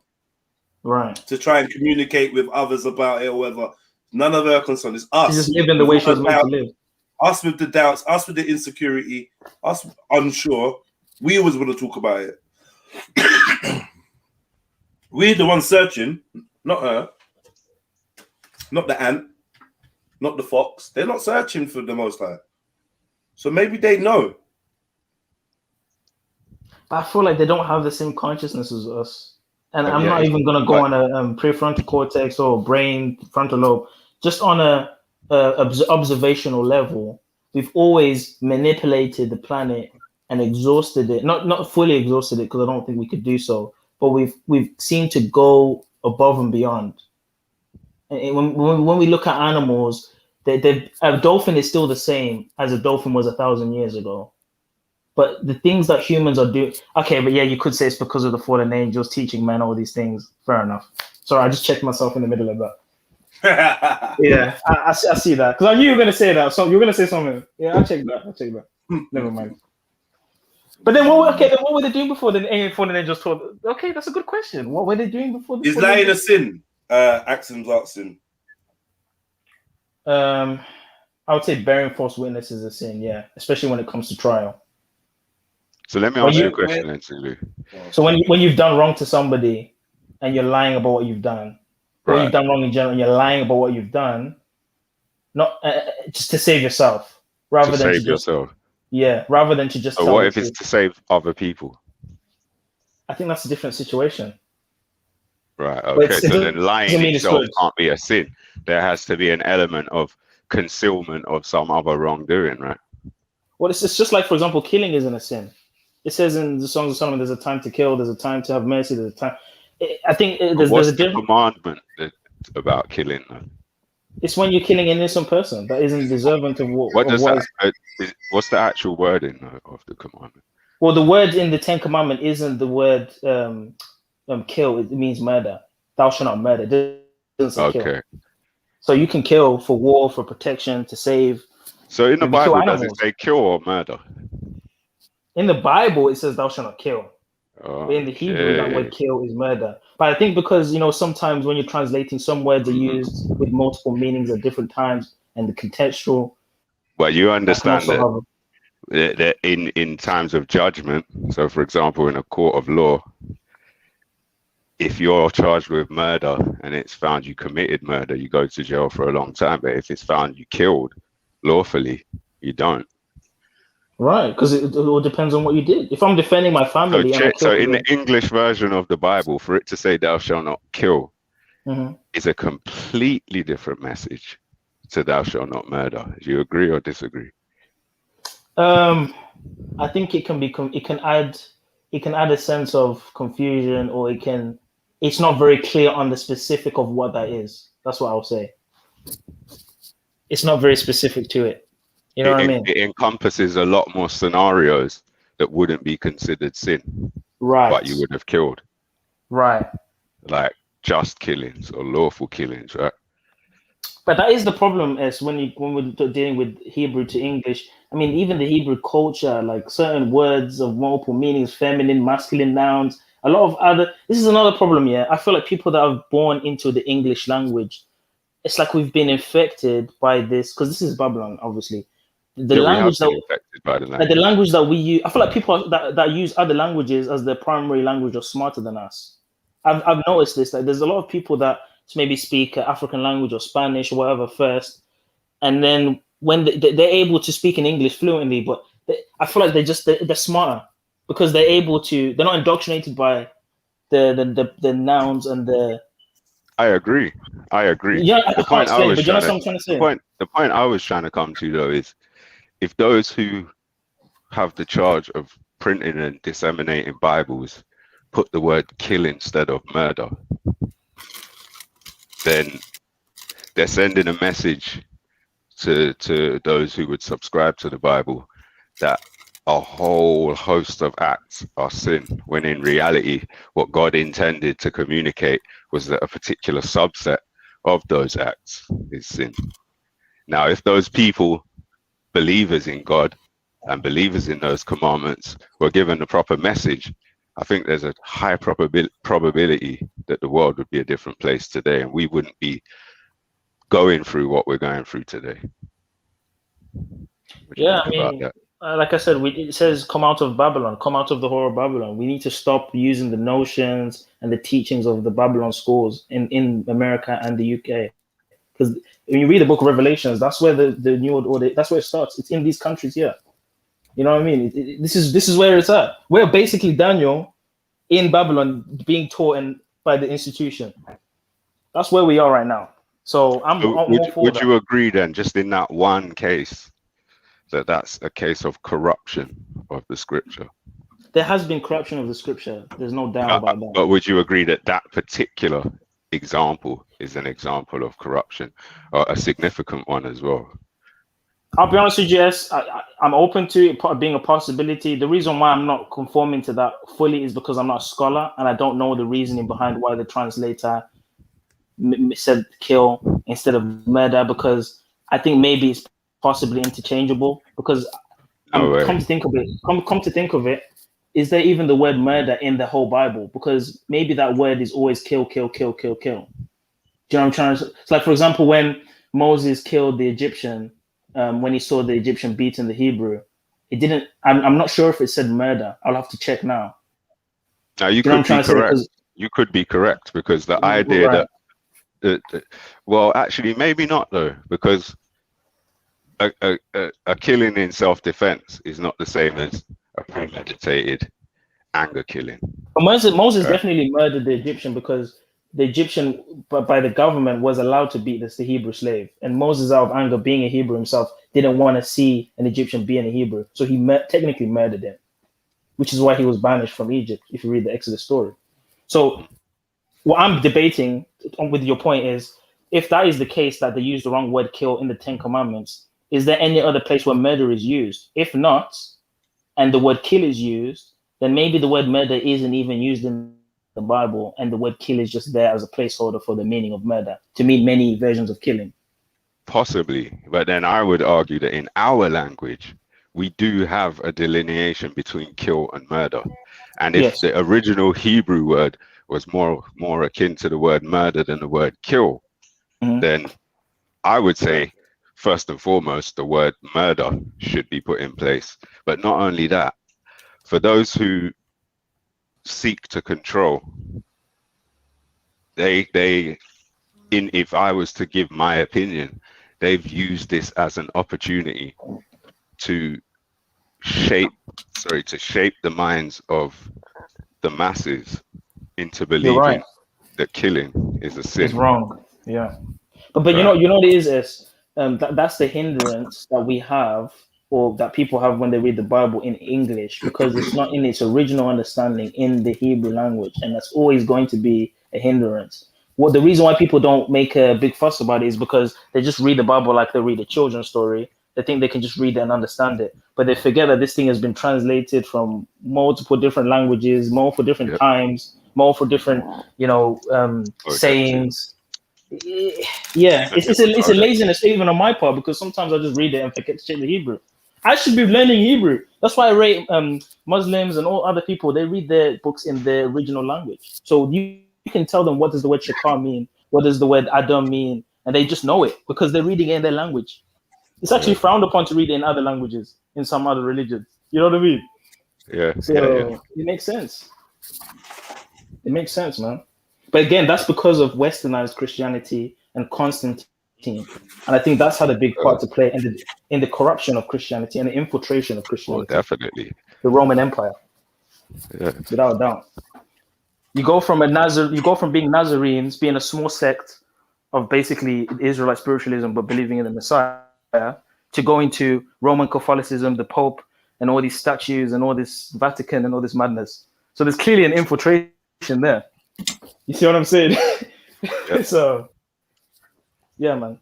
Right. To try and communicate with others about it or whatever. None of her concern. It's us. She just living the way she was meant to live. Us with the doubts, us with the insecurity, us unsure. We always want to talk about it. We're the ones searching, not her. Not the ant. Not the fox. They're not searching for the Most High. So maybe they know. But I feel like they don't have the same consciousness as us. And I'm not even going to go on a prefrontal cortex or brain frontal lobe. Just on a observational level, we've always manipulated the planet and exhausted it. Not fully exhausted it, because I don't think we could do so. But we've seemed to go above and beyond. And when we look at animals, a dolphin is still the same as a dolphin was 1,000 years ago. But the things that humans are doing, okay, but yeah, you could say it's because of the fallen angels teaching men all these things. Fair enough. Sorry, I just checked myself in the middle of that. Yeah, I see that. Because I knew you were going to say that. So you were going to say something. Yeah, I'll check that. Never mind. But then what were they doing before the angels taught? Okay, that's a good question. What were they doing before? Is lying a sin? Axon's asking. I would say bearing false witness is a sin, yeah, especially when it comes to trial. So let me ask you a question, then, Sulu. So when you've done wrong to somebody and you're lying about what you've done, when you've done wrong in general and you're lying about what you've done, not just to save yourself, rather than save yourself. Yeah, rather than to just. So what if it's to save other people? I think that's a different situation. Right. Okay. So then lying itself can't be a sin. There has to be an element of concealment of some other wrongdoing, right? Well, it's just like, for example, killing isn't a sin. It says in the Songs of Solomon, there's a time to kill, there's a time to have mercy, there's a time. I think there's a different commandment about killing. It's when you're killing an innocent person that isn't deserving of what. What's the actual wording of the commandment? Well, the word in the Ten Commandments isn't the word kill. It means murder. Thou shalt not murder. It doesn't say kill. So you can kill for war, for protection, to save. So in the Bible, does it say kill or murder? In the Bible, it says thou shalt not kill. But in the Hebrew, that word kill is murder. But I think because, sometimes when you're translating, some words are used with multiple meanings at different times, and the contextual. Well, you understand that in times of judgment, so for example, in a court of law, if you're charged with murder and it's found you committed murder, you go to jail for a long time. But if it's found you killed lawfully, you don't. Right, because it all depends on what you did. If I'm defending my family, so in the English version of the Bible, for it to say "thou shalt not kill" is a completely different message to "thou shalt not murder." Do you agree or disagree? I think it can add a sense of confusion, or it's not very clear on the specific of what that is. That's what I'll say. It's not very specific to it. You know what I mean? It encompasses a lot more scenarios that wouldn't be considered sin. Right. But you would have killed. Right. Like just killings or lawful killings, right? But that is the problem, is when we're dealing with Hebrew to English. I mean, even the Hebrew culture, like certain words of multiple meanings, feminine, masculine nouns, a lot of other. This is another problem, yeah. I feel like people that are born into the English language, it's like we've been infected by this, because this is Babylon, obviously. The language that we use, I feel like people that use other languages as their primary language are smarter than us. I've noticed this. Like, there's a lot of people that maybe speak African language or Spanish or whatever first, and then when they're able to speak in English fluently, but I feel like they're smarter because they're not indoctrinated by the nouns and the. I agree. Yeah, the point I was trying to come to though is, if those who have the charge of printing and disseminating Bibles put the word kill instead of murder, then they're sending a message to those who would subscribe to the Bible that a whole host of acts are sin, when in reality, what God intended to communicate was that a particular subset of those acts is sin. Now, if those people, believers in God and believers in those commandments, were given the proper message, I think there's a high probability that the world would be a different place today, and we wouldn't be going through what we're going through today. Yeah, I mean, like I said, it says come out of Babylon, come out of the whore of Babylon. We need to stop using the notions and the teachings of the Babylon schools in America and the UK. Because when you read the book of Revelations, that's where the new order, that's where it starts. It's in these countries here. You know what I mean? This is where it's at. We're basically Daniel in Babylon being taught, and by the institution. That's where we are right now. So I'm all for would that. you agree then, just in that one case, that that's a case of corruption of the scripture? There has been corruption of the scripture. There's no doubt about that. But would you agree that that particular example is an example of corruption, or a significant one as well? I'll be honest with you, yes, I'm open to it being a possibility. The reason why I'm not conforming to that fully is because I'm not a scholar and I don't know the reasoning behind why the translator said kill instead of murder, because I think maybe it's possibly interchangeable. Because come to think of it, is there even the word murder in the whole Bible? Because maybe that word is always kill, kill, kill, kill, kill. Do you know what I'm trying to say? It's like, for example, when Moses killed the Egyptian, when he saw the Egyptian beating the Hebrew, it didn't. I'm not sure if it said murder. I'll have to check now. Now you could be correct. You could be correct, because the idea that well, actually, maybe not though, because a killing in self-defense is not the same as a premeditated anger killing. But Moses definitely murdered the Egyptian, because the Egyptian, by the government, was allowed to beat the Hebrew slave. And Moses, out of anger, being a Hebrew himself, didn't want to see an Egyptian being a Hebrew. So he technically murdered him, which is why he was banished from Egypt, if you read the Exodus story. So what I'm debating with your point is, if that is the case, that they use the wrong word kill in the 10 Commandments, is there any other place where murder is used? If not, and the word kill is used, then maybe the word murder isn't even used in the Bible, and the word kill is just there as a placeholder for the meaning of murder, to mean many versions of killing. Possibly, but then I would argue that in our language, we do have a delineation between kill and murder. And if the original Hebrew word was more akin to the word murder than the word kill, then I would say, first and foremost, the word murder should be put in place. But not only that, for those who seek to control, if I was to give my opinion, they've used this as an opportunity to shape the minds of the masses into believing that killing is a sin. It's wrong. Yeah. But you know what it is that's the hindrance that we have, or that people have when they read the Bible in English, because it's not in its original understanding in the Hebrew language, and that's always going to be a hindrance. The reason why people don't make a big fuss about it is because they just read the Bible like they read a children's story. They think they can just read it and understand it, but they forget that this thing has been translated from multiple different languages, multiple different times, multiple different, sayings. Yeah, it's a laziness even on my part, because sometimes I just read it and forget to check the Hebrew. I should be learning Hebrew. That's why I rate Muslims and all other people. They read their books in their original language, so you can tell them what does the word shakar mean, what does the word Adam mean, and they just know it because they're reading it in their language. It's actually frowned upon to read it in other languages, in some other religions. You know what I mean? Yeah. So it makes sense. It makes sense, man. But again, that's because of westernized Christianity and Constantine. And I think that's had a big part to play in the corruption of Christianity and the infiltration of Christianity. Oh, definitely. The Roman Empire. Yeah. Without a doubt. You go from being Nazarenes, being a small sect of basically Israelite spiritualism, but believing in the Messiah, to going to Roman Catholicism, the Pope, and all these statues and all this Vatican and all this madness. So there's clearly an infiltration there. You see what I'm saying? Yep. So, yeah, man.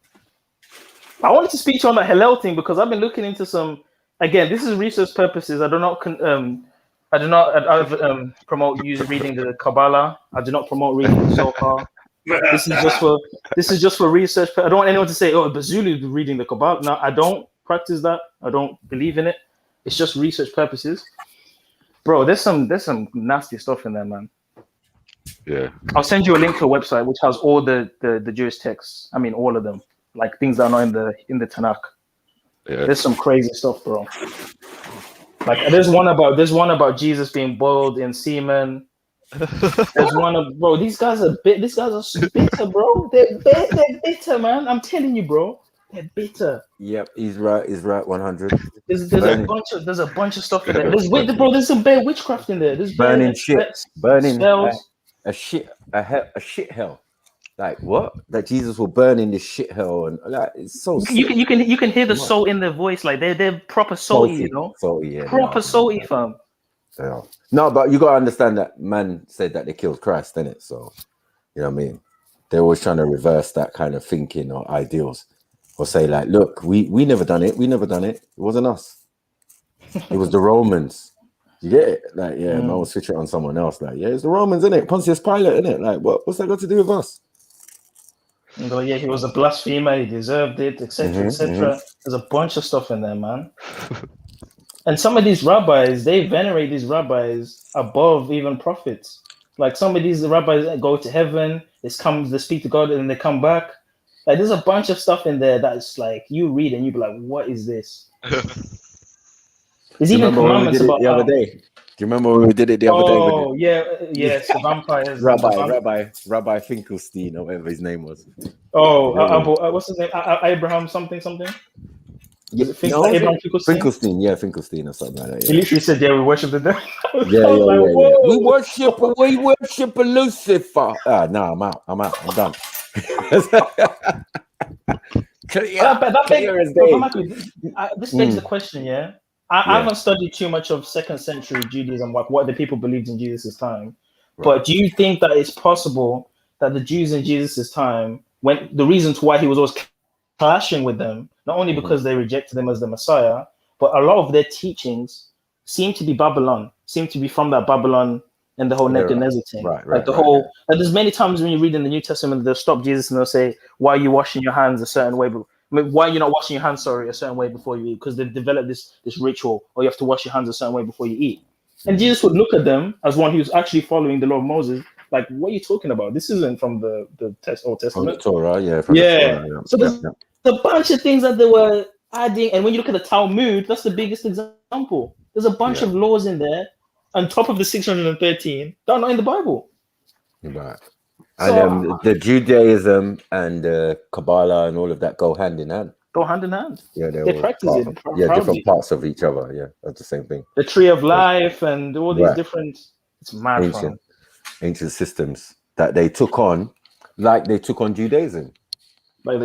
I wanted to speak to you on the Hillel thing because I've been looking into some. Again, this is research purposes. I do not promote you reading the Kabbalah. I do not promote reading the Zohar. This is just for research. I don't want anyone to say, "Oh, Bazulu is reading the Kabbalah." No, I don't practice that. I don't believe in it. It's just research purposes, bro. There's some nasty stuff in there, man. Yeah. I'll send you a link to a website which has all the Jewish texts. I mean, all of them, like things that are not in the Tanakh. Yeah. There's some crazy stuff, bro. Like there's one about Jesus being boiled in semen. There's bro. These guys are bitter, bro. They're bitter, man. I'm telling you, bro. They're bitter. Yep, he's right. 100. There's a bunch of stuff in there. There's some bad witchcraft in there. There's burning shit, burning spells. A a shit hell. Like what? That Jesus will burn in this shit hell, and like it's so. You can hear the soul in their voice. Like they're proper salty, you know. Salty, yeah. Proper salty, fam. Yeah. No, but you gotta understand that man said that they killed Christ, innit? So you know what I mean. They're always trying to reverse that kind of thinking or ideals, or say like, look, we never done it. We never done it. It wasn't us. It was the Romans. You get it? Like, yeah, man will switch it on someone else. Like, yeah, it's the Romans, innit? Pontius Pilate, innit? Like, what's that got to do with us? And go, yeah, he was a blasphemer, he deserved it, etc., etc. There's a bunch of stuff in there, man. And some of these rabbis, they venerate these rabbis above even prophets. Like some of these rabbis go to heaven, they speak to God, and then they come back. Like there's a bunch of stuff in there that's like you read and you be like, what is this? There's even commandments about the other day. Do you remember when we did it the other day? Oh, yes, the vampires. Rabbi Finkelstein, or whatever his name was. Oh, what's his name? Abraham something? Yeah, Abraham Finkelstein, or something like that. Yeah. He literally said, "Yeah, we worship the devil." Yeah. We worship Lucifer. No, I'm out. I'm done. This begs the question, yeah. I haven't studied too much of 2nd century Judaism, like what the people believed in Jesus' time. Right. But do you think that it's possible that the Jews in Jesus' time, when the reasons why he was always clashing with them, not only because they rejected him as the Messiah, but a lot of their teachings seem to be Babylon, seem to be from that Babylon and the whole Nebuchadnezzar thing. Like there's many times when you read in the New Testament, they'll stop Jesus and they'll say, why are you washing your hands a certain way? Why are you not washing your hands, a certain way before you eat? Because they've developed this ritual, or you have to wash your hands a certain way before you eat. And Jesus would look at them as one who's actually following the law of Moses, like, what are you talking about? This isn't from the Old Testament. From the Torah, The Torah, So there's a bunch of things that they were adding, and when you look at the Talmud, that's the biggest example. There's a bunch of laws in there, on top of the 613, that are not in the Bible. Right. And the Judaism and the Kabbalah and all of that go hand in hand. Yeah, they practice it. Different parts of each other. Yeah, that's the same thing. The tree of life and all these different. It's mad. Ancient systems that they took on, like they took on Judaism. But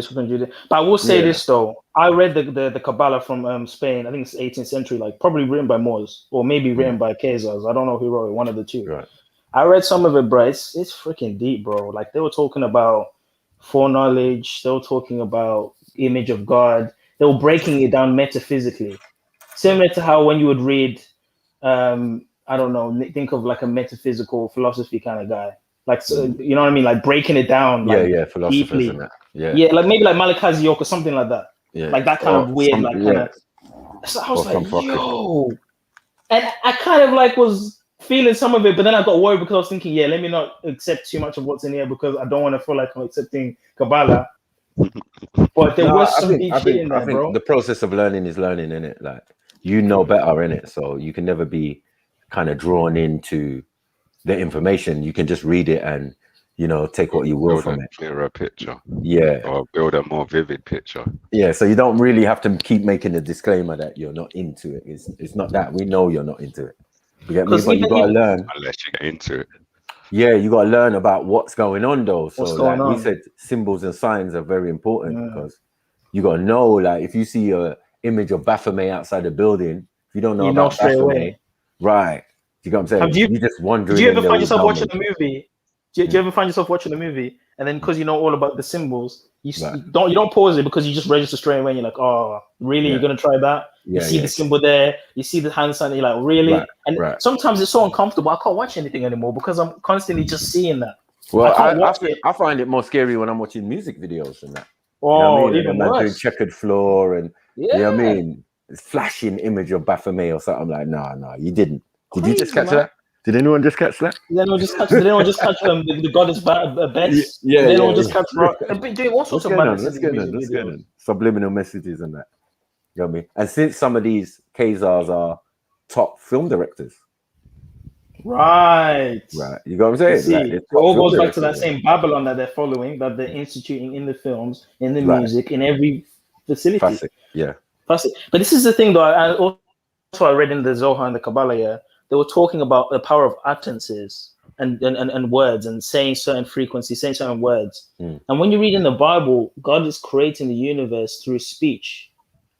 I will say this though, I read the Kabbalah from Spain. I think it's 18th century, like probably written by Moors or maybe written by Khazars. I don't know who wrote it, one of the two. Right. I read some of it, bro. It's freaking deep, bro. Like they were talking about foreknowledge. They were talking about image of God. They were breaking it down metaphysically, similar to how when you would read, I don't know, think of like a metaphysical philosophy kind of guy. Like, so, you know what I mean? Like breaking it down. Like, philosophers deeply. And that. Yeah, like maybe like Malachi York or something like that. Yeah, like that kind of weird, like kind of. So I was like, yo, and I kind of like was feeling some of it, but then I got worried because I was thinking, let me not accept too much of what's in here because I don't want to feel like I'm accepting Kabbalah. But there was some deep shit in there, bro. The process of learning is learning, innit? Like you know better, innit? So you can never be kind of drawn into the information. You can just read it and take what you will from it. Clearer picture. Yeah. Or build a more vivid picture. Yeah. So you don't really have to keep making a disclaimer that you're not into it. It's not that. We know you're not into it. You get me? But you gotta learn. Unless you get into it. Yeah, you gotta learn about what's going on though. So like we said, symbols and signs are very important because you gotta know, like if you see a image of Baphomet outside the building, if you don't know about straight Baphomet, away. Right. You know what I'm saying? You just wondering. Do you ever find yourself watching a movie? Do you ever find yourself watching a movie and then because you know all about the symbols, you don't pause it because you just register straight away and you're like, oh, really? You're gonna try that? You see the symbol there, you see the hand sign, and you're like, really? Sometimes it's so uncomfortable. I can't watch anything anymore because I'm constantly just seeing that. Well, I find it more scary when I'm watching music videos and that. Even worse. Doing checkered floor and you know what I mean? It's flashing image of Baphomet or something. I'm like, no, you didn't. Did you just catch that? Did anyone just catch that? Did anyone just catch the goddess Bets? Yeah. Did anyone just catch They've been doing all sorts of madness. Let's get on. Subliminal messages and that. You know what I mean? And since some of these Khazars are top film directors. Right. You got what I'm saying? It all goes back to that same Babylon that they're following, that they're instituting in the films, in the music, in every facility. Classic. Yeah. Classic. But this is the thing though, I also read in the Zohar and the Kabbalah, they were talking about the power of utterances and words and saying certain frequencies, saying certain words. And when you read in the Bible, God is creating the universe through speech.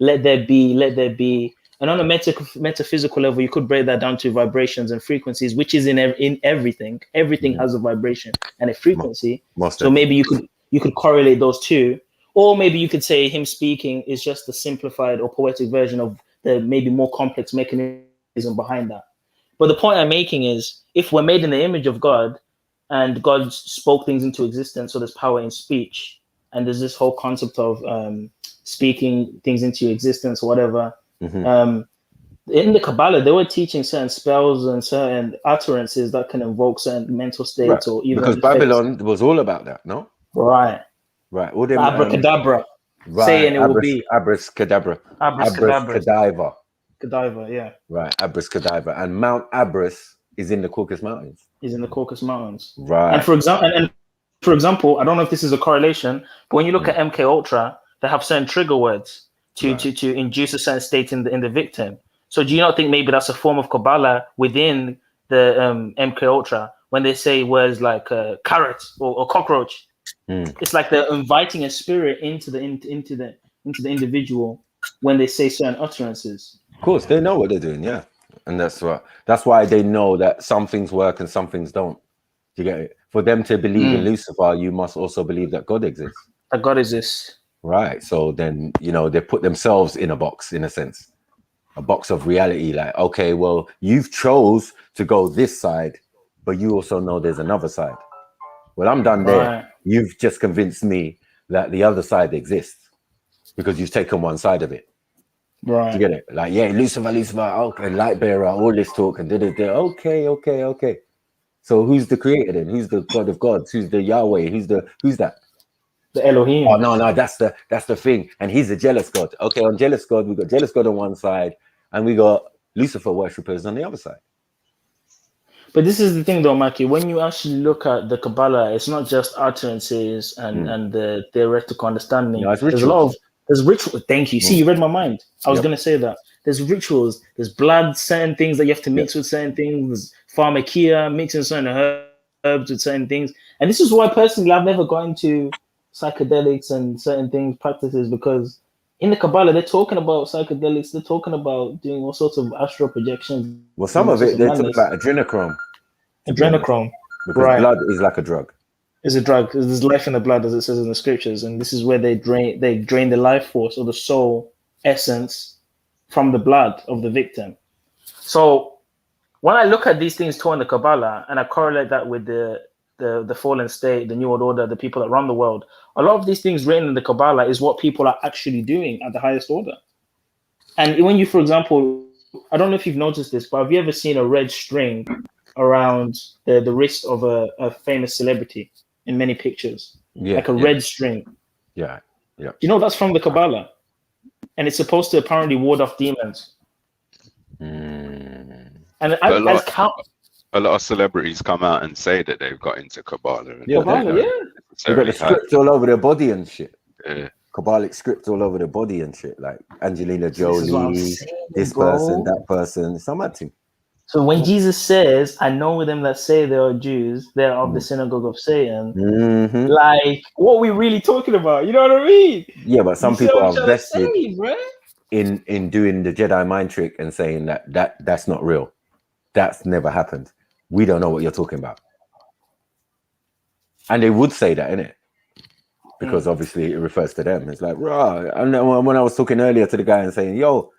Let there be, let there be. And on a metaphysical level, you could break that down to vibrations and frequencies, which is in everything. Everything has a vibration and a frequency. So maybe you could correlate those two. Or maybe you could say him speaking is just the simplified or poetic version of the maybe more complex mechanism behind that. But the point I'm making is, if we're made in the image of God and God spoke things into existence, so there's power in speech, and there's this whole concept of speaking things into existence or whatever. In the Kabbalah, they were teaching certain spells and certain utterances that can invoke certain mental states or even because Babylon was all about that, no? Right. All them Abracadabra. right, Say and it will be. Abracadabra. Abracadabra. Godiva, yeah. Right, Abracadabra. And Mount Abras is in the Caucasus Mountains. Is in the Caucasus Mountains. Right. And for example, I don't know if this is a correlation, but when you look at MK Ultra, they have certain trigger words to induce a certain state in the victim. So do you not think maybe that's a form of Kabbalah within the MK Ultra when they say words like carrot or cockroach? It's like they're inviting a spirit into the individual when they say certain utterances. Of course, they know what they're doing, yeah. And that's why they know that some things work and some things don't. Do you get it? For them to believe in Lucifer, you must also believe that God exists. That God exists. Right. So then, they put themselves in a box, in a sense. A box of reality. Like, okay, well, you've chose to go this side, but you also know there's another side. Well, I'm done there. Right. You've just convinced me that the other side exists because you've taken one side of it. Right. You get it? Like, yeah, Lucifer, okay, and light bearer, all this talk and okay. So who's the creator then? Who's the God of gods? Who's the Yahweh? Who's that? The Elohim. Oh no, that's the thing. And he's a jealous God. Okay, on jealous God, we got jealous God on one side, and we got Lucifer worshippers on the other side. But this is the thing though, Maki, when you actually look at the Kabbalah, it's not just utterances and the theoretical understanding. No, There's ritual. Thank you. See, you read my mind. I was going to say that. There's rituals. There's blood, certain things that you have to mix with certain things. Pharmakia, mixing certain herbs with certain things. And this is why personally I've never gone into psychedelics and certain things, practices, because in the Kabbalah, they're talking about psychedelics. They're talking about doing all sorts of astral projections. Well, some of it, they talk about adrenochrome. Adrenochrome. Because blood is like a drug. Is a drug. There's life in the blood, as it says in the scriptures, and this is where they drain the life force or the soul essence from the blood of the victim. So when I look at these things taught in the Kabbalah and I correlate that with the fallen state, the new world order, the people that run the world, a lot of these things written in the Kabbalah is what people are actually doing at the highest order. And when you, for example, I don't know if you've noticed this, but have you ever seen a red string around the wrist of a famous celebrity in many pictures? Like a red string. Yeah. You know, that's from the Kabbalah. And it's supposed to apparently ward off demons. And a lot of celebrities come out and say that they've got into Kabbalah. They've got the script all over their body and shit. Kabbalic script all over their body and shit. Like Angelina Jolie, this person, that person. It's not thing. So when Jesus says, I know them that say they are Jews, they're of the synagogue of Satan. Like, what are we really talking about? You know what I mean? Yeah, but some people are vested in doing the Jedi mind trick and saying that's not real. That's never happened. We don't know what you're talking about. And they would say that, innit? Because obviously it refers to them. It's like, rah. And when I was talking earlier to the guy and saying, yo,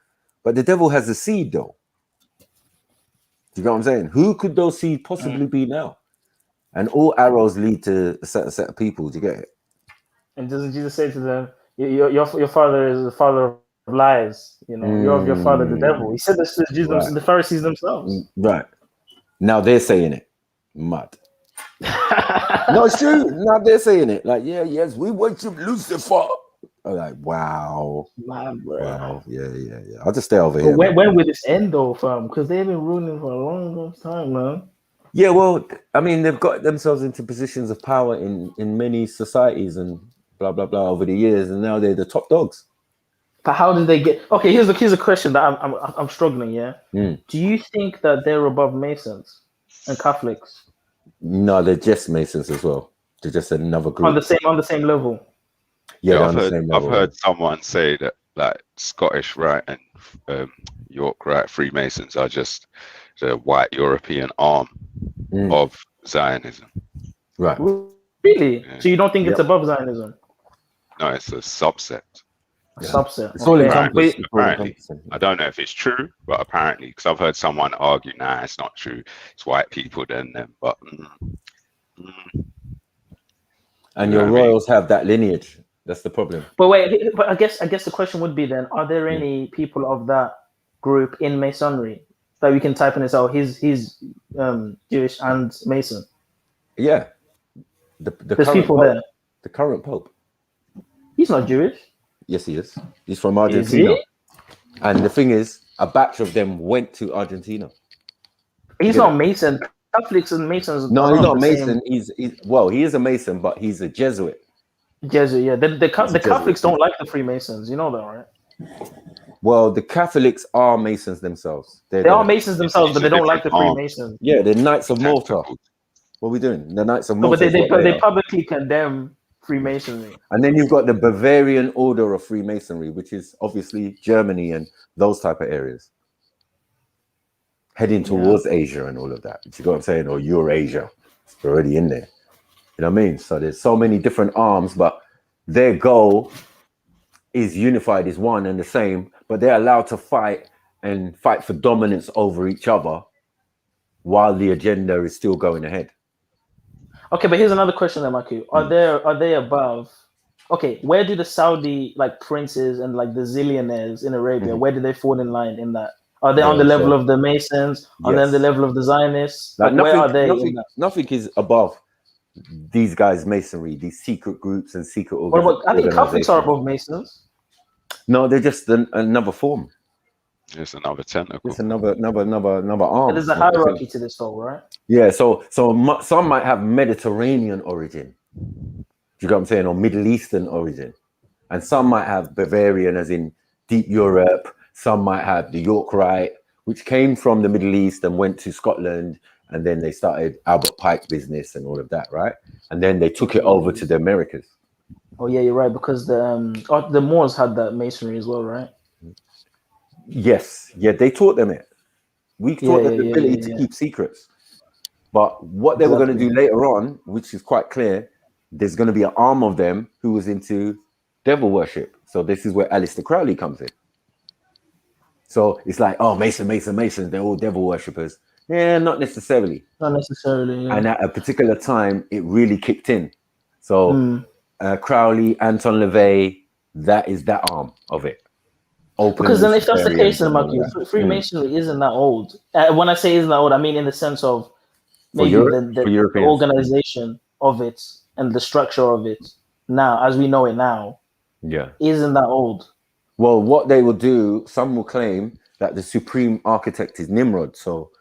but the devil has a seed though. Do you know what I'm saying? Who could those seeds possibly be now? And all arrows lead to a certain set of people. Do you get it? And doesn't Jesus say to them, your father is the father of lies? You know, you're of your father, the devil. He said this to Jesus, the Pharisees themselves. Right. Now they're saying it. Mad. No, it's true. Now they're saying it. Like, yes, we worship Lucifer. I'm like, wow. Man, bro. Wow. Yeah. I'll just stay over here. When will this end though, fam? Because they've been ruling for a long time, man. Yeah, well, I mean, they've got themselves into positions of power in many societies and blah blah blah over the years, and now they're the top dogs. But how did they get? Okay, here's a question that I'm struggling. Yeah. Do you think that they're above Masons and Catholics? No, they're just Masons as well. They're just another group. On the same level. Yeah, they're I've on the heard same level. I've heard someone say that like Scottish Rite and York Rite Freemasons are just the white European arm of Zionism. Right. Really? Yeah. So you don't think it's above Zionism? No, it's a subset. A subset. It's all Apparently, encompassing. apparently, I don't know if it's true, but apparently, because I've heard someone argue, nah, it's not true. It's white people then them. But And You know your what I mean? royals have that lineage. That's the problem. But wait, but I guess the question would be then: are there any people of that group in Masonry that we can type in and say, "Oh, he's Jewish and Mason"? Yeah. The There's current people Pope, there. The current Pope. He's not Jewish. Yes, he is. He's from Argentina. And the thing is, a batch of them went to Argentina. He's not Mason. Catholics and Masons. No, are he's not the Mason. same. Well, he is a Mason, but he's a Jesuit. Jesuit, yeah. The Jesuit. Catholics don't like the Freemasons. You know that, right? Well, the Catholics are Masons themselves. They are Masons themselves, but they don't like the Freemasons. Yeah, the Knights of Malta. What are we doing? The Knights of No, Malta. but they publicly condemn Freemasonry. And then you've got the Bavarian Order of Freemasonry, which is obviously Germany and those type of areas. Heading towards Asia and all of that. You got what I'm saying? Or Eurasia. It's already in there. You know what I mean? So there's so many different arms, but their goal is unified, is one and the same, but they're allowed to fight for dominance over each other while the agenda is still going ahead. Okay, but here's another question, Maku. Are they above? Okay, where do the Saudi princes and the zillionaires in Arabia, where do they fall in line in that? Are they on the level of the Masons? Are they on the level of the Zionists? Where are they? Nothing is above these guys' Masonry, these secret groups and secret organizations. I think Catholics are above Masons. No, they're just another form. It's another tentacle. It's another arm. But there's a hierarchy to this, though, right? Yeah. So some might have Mediterranean origin. Do you get what I'm saying? Or Middle Eastern origin, and some might have Bavarian, as in deep Europe. Some might have the York Rite, which came from the Middle East and went to Scotland, and then they started Albert Pike business and all of that, right? And then they took it over to the Americas. Oh yeah, you're right, because the Moors had that Masonry as well, right? Yes, yeah, they taught them it. We taught them the ability to keep secrets. But what they were going to do later on, which is quite clear, there's going to be an arm of them who was into devil worship. So this is where Aleister Crowley comes in. So it's like, oh, Mason, they're all devil worshippers. Yeah, not necessarily. Not necessarily, yeah. And at a particular time, it really kicked in. So Crowley, Anton LaVey, that is that arm of it. Because then if that's the case, then Freemasonry isn't that old. When I say isn't that old, I mean in the sense of maybe the organization of it and the structure of it now, as we know it now, isn't that old. Well, what they will do, some will claim that the supreme architect is Nimrod. So,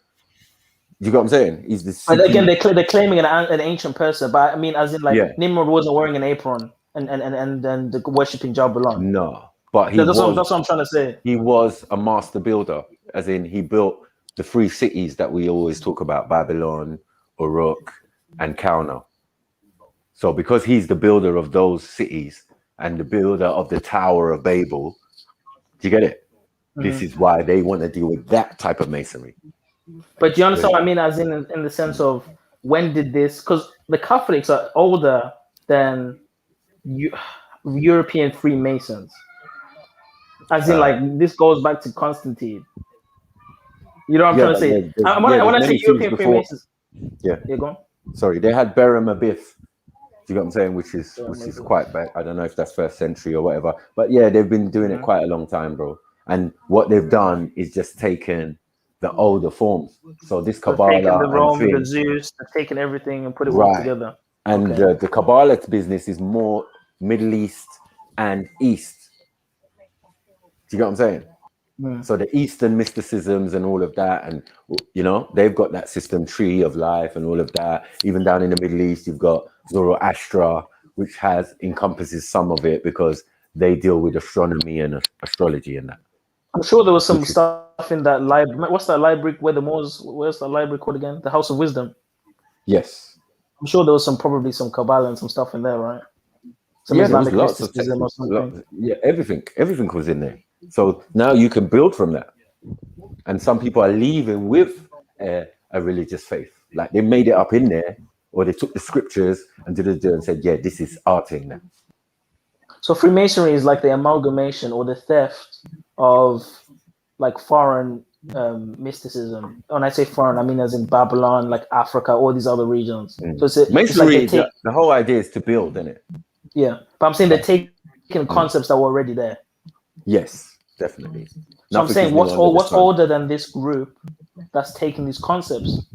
you got what I'm saying? He's the supreme... Again, they're claiming an ancient person, but I mean, as in Nimrod wasn't wearing an apron and worshipping Jabbalon. No, but that's what I'm trying to say. He was a master builder, as in he built the 3 cities that we always talk about: Babylon, Uruk, and Calno. So, because he's the builder of those cities and the builder of the Tower of Babel. Do you get it? This is why they want to deal with that type of masonry. But do you understand what I mean? As in the sense of when did this? Because the Catholics are older than European Freemasons. As in, this goes back to Constantine. You know what I'm trying to say? When I say European Freemasons, go on. Sorry, they had Berem Abyss. You know what I'm saying? Which is quite bad. I don't know if that's 1st century or whatever, but yeah, they've been doing it quite a long time, bro. And what they've done is just taken the older forms. So this Kabbalah, taken the Rome, the Zeus, they've taken everything and put it all together. And the Kabbalah business is more Middle East and East. Do you get what I'm saying? So the Eastern mysticisms and all of that, and they've got that system tree of life and all of that. Even down in the Middle East, you've got Zoroaster, which encompasses some of it because they deal with astronomy and astrology and that. I'm sure there was some stuff in that library. What's that library where the Moors? Where's that library called again? The House of Wisdom. Yes. I'm sure there was probably some Kabbalah and some stuff in there, right? Some Yeah, there was Islamic lots of mysticism or techniques, something. yeah, everything was in there. So now you can build from that. And some people are leaving with a religious faith. Like they made it up in there, or they took the scriptures and and said, yeah, this is our thing now. So Freemasonry is like the amalgamation or the theft of like foreign mysticism. When I say foreign, I mean as in Babylon, like Africa, all these other regions. So it's Masonry, like the whole idea is to build, isn't it? Yeah, but I'm saying they're taking concepts that were already there. Yes, definitely. So I'm saying what's older than this group that's taking these concepts?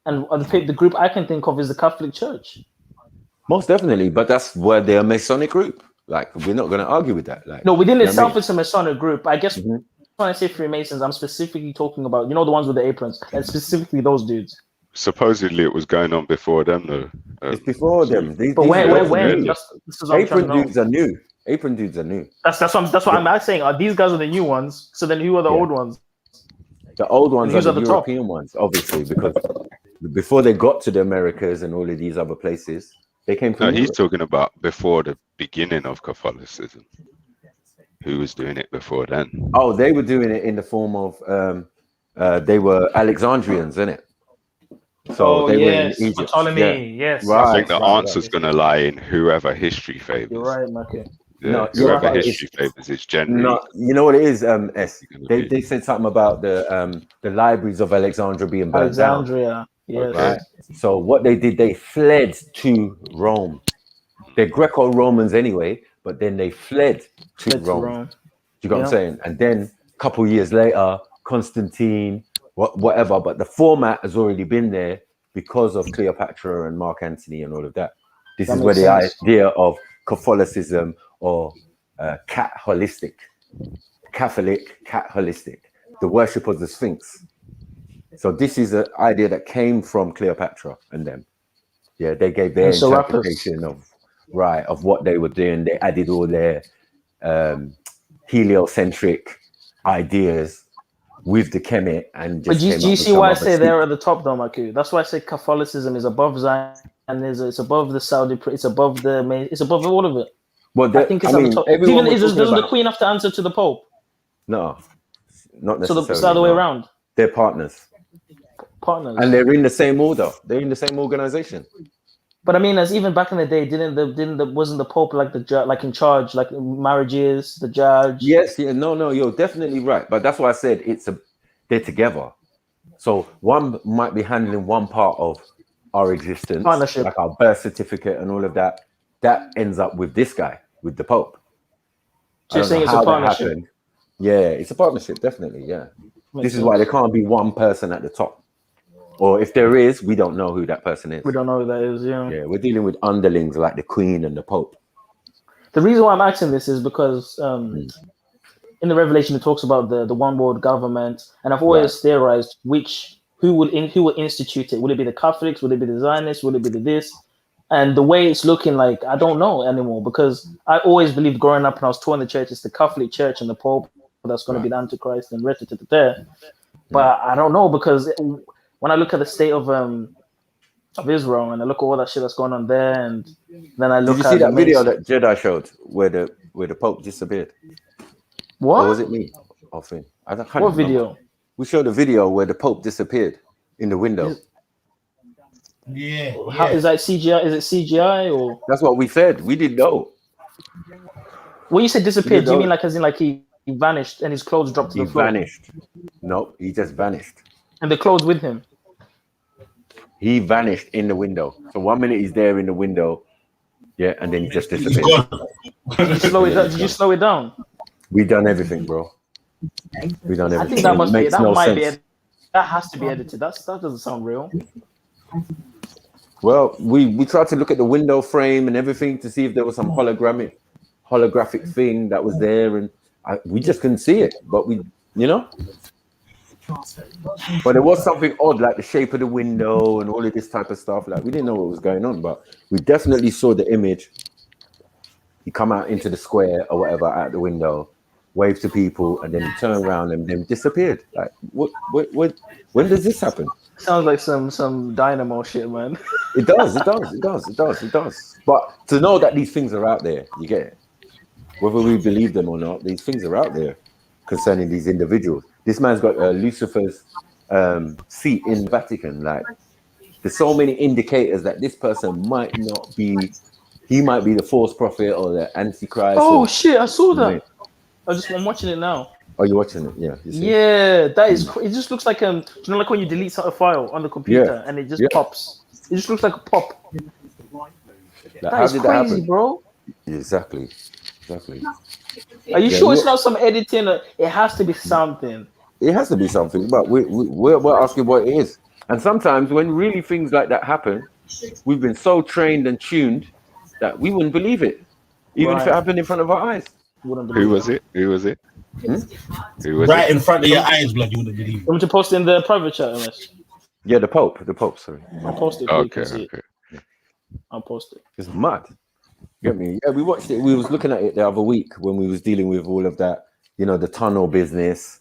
And the group I can think of is the Catholic Church. Most definitely, but that's where they're a Masonic group. Like, we're not going to argue with that. Like, no, within itself, it's a Masonic group. I guess when I say Freemasons, I'm specifically talking about, the ones with the aprons, and specifically those dudes. Supposedly, it was going on before them, though. It's before them. But when? Apron dudes are new. Apron dudes are new. That's what I'm saying. Are these guys are the new ones? So then who are the old ones? The old ones are the European ones, obviously, because before they got to the Americas and all of these other places, they came from. No, he's talking about before the beginning of Catholicism. Who was doing it before then? Oh, they were doing it in the form of they were Alexandrians, innit? So they were in Egypt. Ptolemy, yes. Right, I think the answer's going to lie in whoever history favors. You're right, Maki. Yeah, whoever history favors is generally. No, you know what it is, S? They said something about the libraries of Alexandria being burnt down. Alexandria, yes. Right? So what they did, they fled to Rome. They're Greco-Romans anyway, but then they fled to Rome. Do you know what I'm saying? And then a couple years later, Constantine, whatever, but the format has already been there because of Cleopatra and Mark Antony and all of that. This is where the idea of Catholicism or Catholic, the worship of the Sphinx. So this is an idea that came from Cleopatra and them. Yeah, they gave their interpretation of what they were doing. They added all their heliocentric ideas with the Kemet and just. But do you see why I say they're at the top, though, Maku? That's why I say Catholicism is above Zion, and it's above the Saudi, it's above all of it. Well, I think it's at the top. Doesn't the Queen have to answer to the Pope? No, not necessarily. So it's the other way around. They're partners, and they're in the same order. They're in the same organization. But I mean, as even back in the day, wasn't the Pope like in charge, like marriages, the judge? Yes, no, you're definitely right. But that's why I said they're together. So one might be handling one part of our existence, partnership, like our birth certificate and all of that. That ends up with this guy, with the Pope. So you're saying it's a partnership? Yeah, it's a partnership, definitely. Yeah, this is why there can't be one person at the top. Or if there is, we don't know who that person is. We don't know who that is, yeah. Yeah, we're dealing with underlings like the Queen and the Pope. The reason why I'm asking this is because in the Revelation it talks about the one world government, and I've always theorized who will institute it. Will it be the Catholics? Will it be the Zionists? Will it be the this? And the way it's looking like, I don't know anymore, because I always believed growing up and I was taught in the church, it's the Catholic Church and the Pope that's going to be the Antichrist and but I don't know, because when I look at the state of Israel and I look at all that shit that's going on there, and then I look at. Did you see that video that Jedi showed where the Pope disappeared? What? Or was it me? I can't what video? We showed a video where the Pope disappeared in the window. How is that CGI? Is it CGI or? That's what we said. We didn't know. When you say disappeared, do you mean like as in like he vanished and his clothes dropped to the floor? He vanished. No, he just vanished. And the clothes with him? He vanished in the window. So 1 minute he's there in the window, and then he just disappeared. Did you slow it down? We done everything, bro. We done everything. I think that must be. That might be. That has to be edited. That doesn't sound real. Well, we tried to look at the window frame and everything to see if there was some holographic thing that was there, and we just couldn't see it. But but there was something odd, like the shape of the window and all of this type of stuff. Like, we didn't know what was going on, but we definitely saw the image. He come out into the square or whatever out the window, wave to people, and then he turned around and then disappeared. Like, what when does this happen? Sounds like some dynamo shit, man. It does. But to know that these things are out there, you get it. Whether we believe them or not, these things are out there concerning these individuals. This man's got Lucifer's seat in the Vatican. Like, there's so many indicators that this person might not be. He might be the false prophet or the Antichrist. Oh shit! I saw that. I'm watching it now. Oh, you're watching it? Yeah. Yeah, that is. It just looks like you know, like when you delete a file on the computer and it just pops. It just looks like a pop. Like, That is crazy, bro. Exactly. Are you sure it's not some editing? It has to be something. It has to be something, but we're asking what it is. And sometimes when really things like that happen, we've been so trained and tuned that we wouldn't believe it, even if it happened in front of our eyes. Who was it? Right in front of your eyes, blood. You wouldn't believe it. Want to post in the private chat, MS? Yeah, the Pope. Sorry. I'll post it. Okay. I'll post it. It's mad. Get me? Yeah, we watched it. We was looking at it the other week when we was dealing with all of that, you know, the tunnel business.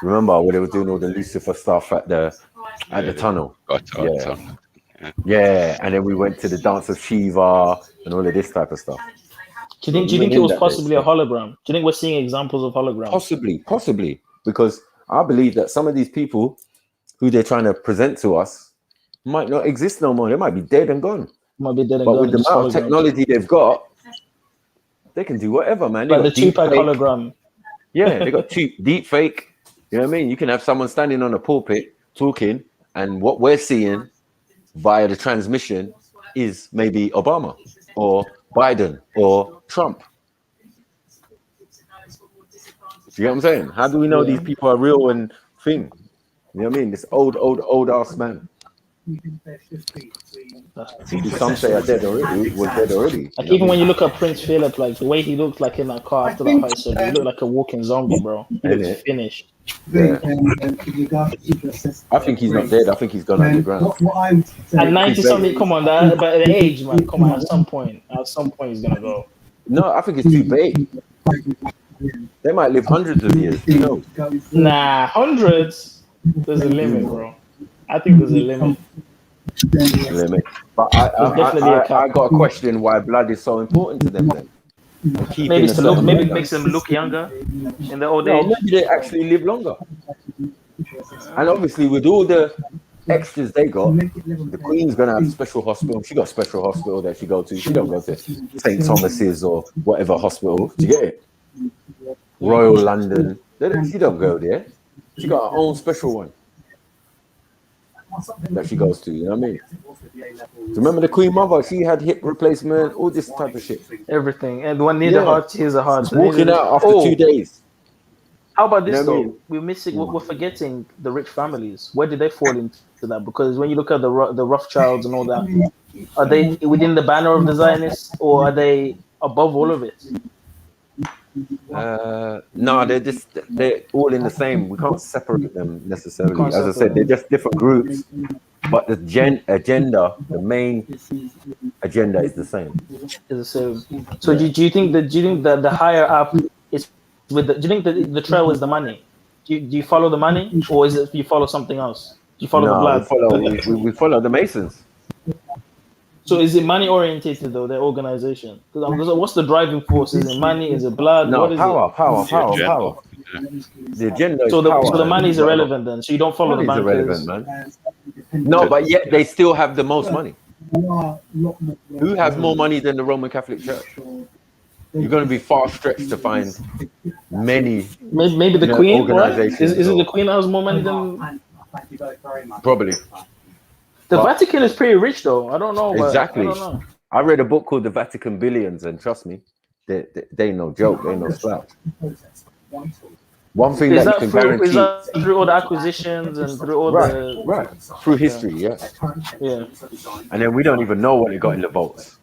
Remember when they were doing all the Lucifer stuff at the tunnel? Yeah, and then we went to the dance of Shiva and all of this type of stuff. Do you think it was possibly a hologram? Do you think we're seeing examples of holograms? Possibly, because I believe that some of these people who they're trying to present to us might not exist no more. They might be dead and gone. But with the amount of technology they've got, they can do whatever, man. Like the Tupac hologram. Yeah, they got deep fake. You know what I mean? You can have someone standing on a pulpit talking, and what we're seeing via the transmission is maybe Obama or Biden or Trump. You know what I'm saying? How do we know these people are real and thing? You know what I mean? This old ass man. Some say was dead already. Like even when you look at Prince Philip, like the way he looked like in that car after that fight, so he looked like a walking zombie, bro. He looks finished. Yeah. I think he's not dead. I think he's gone underground. At 90 something, come on, but at the age, man, come on. At some point, he's gonna go. No, I think it's too big. They might live hundreds of years. Who knows? Nah, hundreds. There's a limit, bro. I think there's a limit. But I got a question why blood is so important to them then. Maybe it's to look, maybe it makes them look younger in the old age. Maybe they actually live longer. And obviously with all the extras they got, the Queen's gonna have a special hospital. She got a special hospital that she go to. She don't go to St. Thomas's or whatever hospital. Do you get it? Royal London. She don't go there. She got her own special one that she goes to, you know what I mean? Remember the Queen Mother? She had hip replacement, all this type of shit. Everything. And the one near the heart, here's a heart. Walking out after 2 days. How about this though? We're missing. We're forgetting the rich families. Where did they fall into that? Because when you look at the Rothschilds and all that, are they within the banner of the Zionists or are they above all of it? No, they're all in the same. We can't separate them necessarily. As I said, they're just different groups, but the agenda, the main agenda, is the same. Is the same. So do you think that the higher up is with the? Do you think that the trail is the money? Do you follow the money, or is it you follow something else? Do you follow the blood? We follow the Masons. So is it money orientated though, their organization? Because what's the driving force? Is it money? Is it blood? No, what is power. The agenda. So the money is irrelevant then. So you don't follow the bankers. Irrelevant, man. No, but yet they still have the most money. Who has more money than the Roman Catholic Church? You're going to be far stretched to find many. Maybe the Queen. Organizations. Right? Is it the Queen that has more money than? Probably. The Vatican is pretty rich, though. I don't know. Exactly. I don't know. I read a book called The Vatican Billions, and trust me, they ain't no joke. They ain't no slouch. One thing that you can guarantee. Is that through all the acquisitions and through all right through history, yeah. And then we don't even know what they got in the vaults.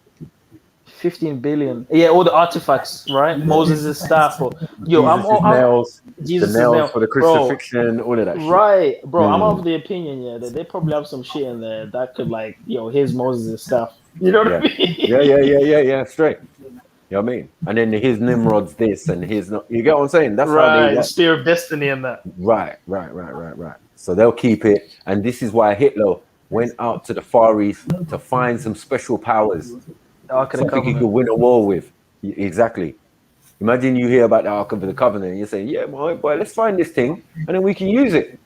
15 billion. Yeah, all the artifacts, right? Moses' staff. Jesus' nails for the crucifixion, all of that shit. Right, bro. I'm of the opinion, that they probably have some shit in there that could, like, here's Moses' stuff. You know what I mean? Yeah, straight. You know what I mean? And then his Nimrod's this and his not. You get what I'm saying? That's right. How they Spear of Destiny and that. Right. So they'll keep it. And this is why Hitler went out to the Far East to find some special powers. Something he could win a war with. Exactly. Imagine you hear about the Ark of the Covenant and you say, yeah, boy, let's find this thing and then we can use it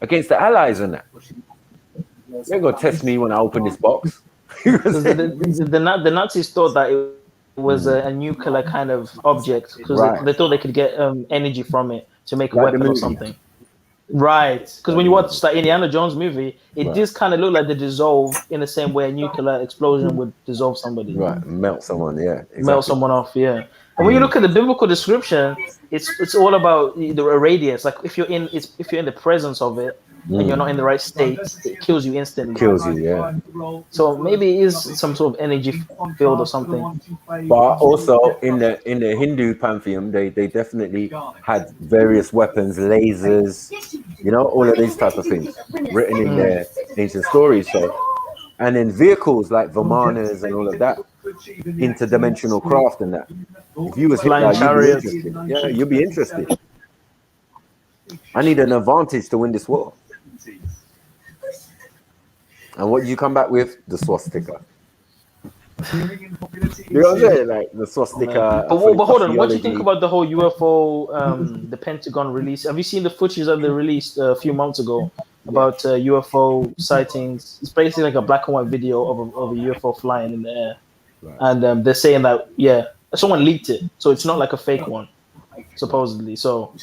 against the Allies and that. They're going to test me when I open this box. the Nazis thought that it was a nuclear kind of object because they thought they could get energy from it to make a weapon or something. Right, because when you watch the Indiana Jones movie, it just kind of looked like they dissolve in the same way a nuclear explosion would dissolve somebody. Right, melt someone, yeah. Exactly. Melt someone off, yeah. And when you look at the biblical description, it's all about the radiance. Like if you're in the presence of it and you're not in the right state, it kills you instantly. Kills you, yeah. So maybe it is some sort of energy field or something. But also in the Hindu pantheon, they definitely had various weapons, lasers, you know, all of these type of things written in their ancient stories. So, and then vehicles like Vimanas and all of that, interdimensional craft and that. If you was flying chariots, you'd be interested. I need an advantage to win this war. And what do you come back with? The swastika. You know what I'm saying? Like the swastika. But hold on, what do you think about the whole UFO, the Pentagon release? Have you seen the footage that they released a few months ago about UFO sightings? It's basically like a black and white video of a UFO flying in the air. Right. And they're saying that, someone leaked it. So it's not like a fake one, supposedly. So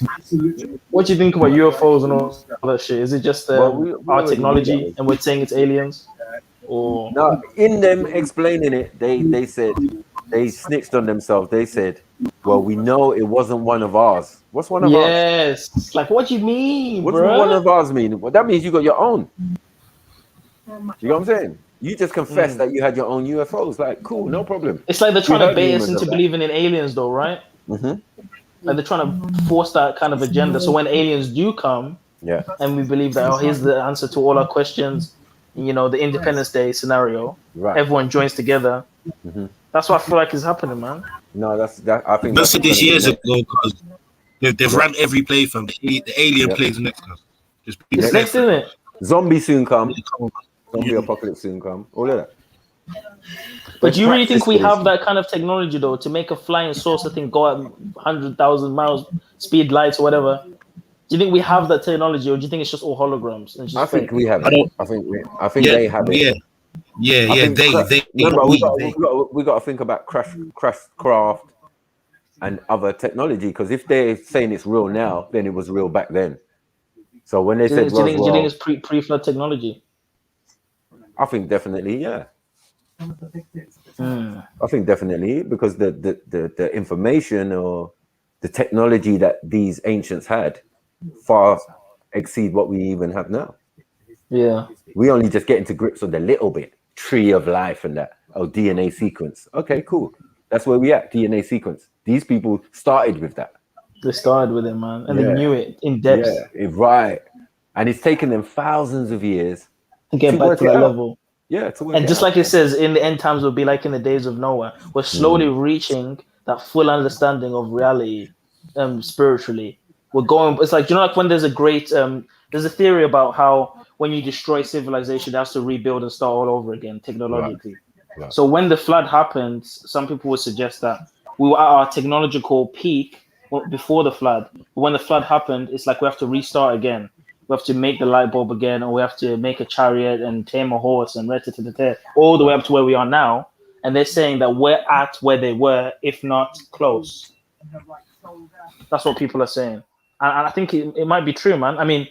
what do you think about UFOs and all that shit? Is it just our technology and we're saying it's aliens? Or no, in them explaining it, they said, they snitched on themselves. They said, well, we know it wasn't one of ours. What's one of ours? Yes. Like, what do you mean, What does one of ours mean? Well, that means you got your own. You know what I'm saying? You just confessed that you had your own UFOs. Like, cool, no problem. It's like they're trying to bait us into believing in aliens, though, right? Mm-hmm. Like they're trying to force that kind of agenda. So when aliens do come, and we believe that, here's the answer to all our questions, you know, the Independence Day scenario, everyone joins together. Mm-hmm. That's what I feel like is happening, man. No, I think that's this years ago because they've ran every play from the alien plays next. It's next, isn't it? Zombie soon come. Zombie apocalypse soon come. All of that. But do you really think we have that kind of technology though to make a flying saucer thing go at 100,000 miles speed lights or whatever? Do you think we have that technology, or do you think it's just all holograms? And just I think we have it. I think they have it. We got to think about craft and other technology, because if they're saying it's real now, then it was real back then. So when they said, do you think it's pre-flood technology? I think definitely, yeah. I think definitely, because the information or the technology that these ancients had far exceed what we even have now. Yeah. We only just get into grips with a little bit. Tree of life and that. Oh, DNA sequence. Okay, cool. That's where we at, DNA sequence. These people started with that. They started with it, man. And they knew it in depth. Yeah, right. And it's taken them thousands of years to get back to that level. Yeah, to work and just like it says, in the end times will be like in the days of Noah. We're slowly reaching that full understanding of reality, spiritually. We're going. It's like, you know, like when there's a great, there's a theory about how when you destroy civilization, it has to rebuild and start all over again technologically. Right. So when the flood happened, some people would suggest that we were at our technological peak before the flood. But when the flood happened, it's like we have to restart again. We have to make the light bulb again, or we have to make a chariot and tame a horse and all the way up to where we are now. And they're saying that we're at where they were, if not close. That's what people are saying. And I think it might be true, man. I mean,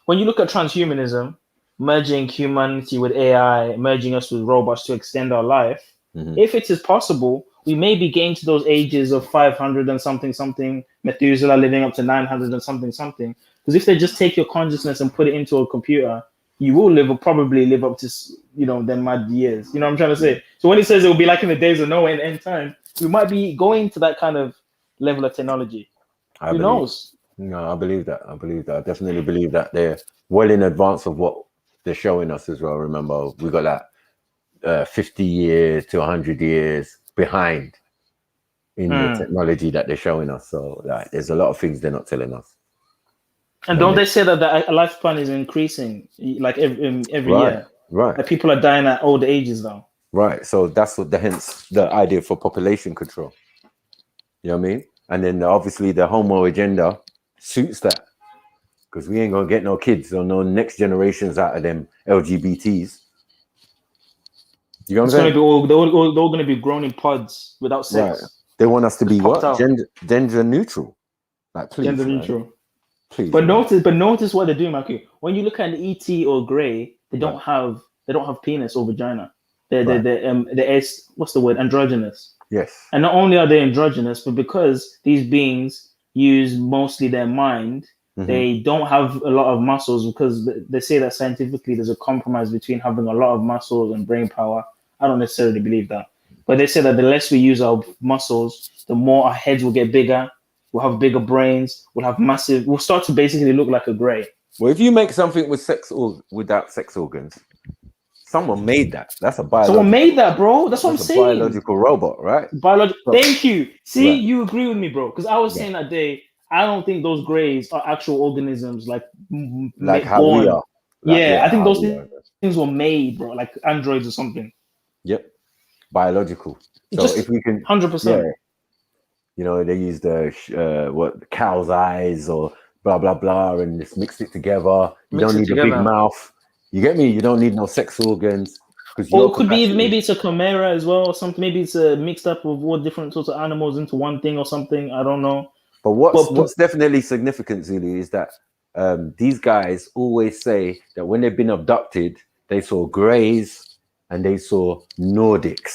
when you look at transhumanism, merging humanity with AI, merging us with robots to extend our life, if it is possible, we may be getting to those ages of 500 and something, Methuselah living up to 900 and something. Because if they just take your consciousness and put it into a computer, you will probably live up to, you know, them mad years. You know what I'm trying to say? So when it says it will be like in the days of Noah and end time, we might be going to that kind of level of technology. Who knows? No, I believe that. I definitely believe that they're well in advance of what they're showing us as well. Remember, we got that 50 years to 100 years behind in the technology that they're showing us. So like, there's a lot of things they're not telling us. And don't they say that the lifespan is increasing like every year? Right. Like people are dying at old ages now. Right. So that's what hence the idea for population control. You know what I mean? And then obviously the homo agenda suits that. Because we ain't gonna get no kids or no next generations out of them LGBTs. You know what I'm saying? They're all gonna be grown in pods without sex. Right. They want us to be what? out. Gender neutral. Like please. Gender man. neutral. Please. But man. notice what they're doing, Maki. When you look at an ET or Grey, they don't have penis or vagina. They're what's the word? Androgynous. Yes. And not only are they androgynous, but because these beings use mostly their mind, they don't have a lot of muscles, because they say that scientifically there's a compromise between having a lot of muscles and brain power. I don't necessarily believe that. But they say that the less we use our muscles, the more our heads will get bigger. We'll have bigger brains. We'll start to basically look like a Grey. Well, if you make something with sex or without sex organs, someone made that. That's a biological. Someone made that, bro. That's what I'm saying. Biological robot, right? Thank you. See, Right. you agree with me, bro. Because I was saying that day, I don't think those Greys are actual organisms, like how we are. I think those things were made, bro, like androids or something. Yep. Biological. So Just if we can 100%. You know, they use the cow's eyes or blah blah blah, and just mix it together. You don't need a big mouth. You get me? You don't need no sex organs. Or it could be maybe it's a chimera as well, or something. Maybe it's a mixed up of all different sorts of animals into one thing or something. I don't know. But what's definitely significant, Zulu, is that these guys always say that when they've been abducted, they saw Greys and they saw Nordic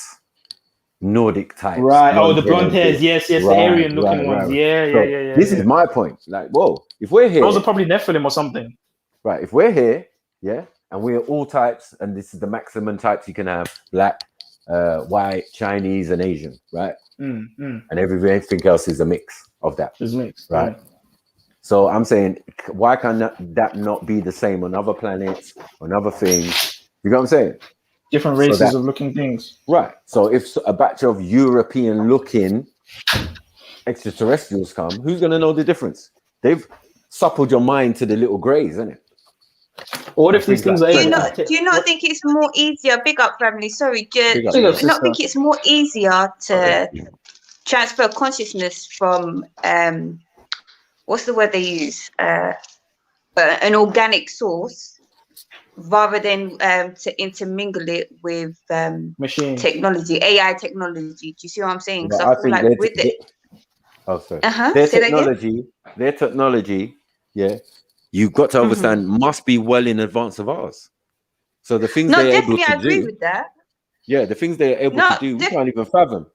types. Right. Oh, the blonde hairs. Yes, the Aryan looking ones. Yeah. This is my point. Like, whoa, if we're here, those are probably Nephilim or something. Right. If we're here, and we're all types, and this is the maximum types you can have: black, white, Chinese, and Asian, right? And everything else is a mix of that. It's mixed, right? So I'm saying, why can that not be the same on other planets, on other things? You know what I'm saying? Different races of looking things. Right. So if a batch of European-looking extraterrestrials come, who's going to know the difference? They've suppled your mind to the little Greys, isn't it? Or what if these things are do you not think it's more easier? Big up, family. Sorry, do you not think it's more easier to transfer consciousness from what's the word they use? An organic source, rather than to intermingle it with machine technology, AI technology. Do you see what I'm saying? But I feel like with it. Oh, sorry. Their technology, you've got to understand, must be well in advance of ours. So the things they're able to do. I agree with that. Yeah, the things they're able to do, we can't even fathom.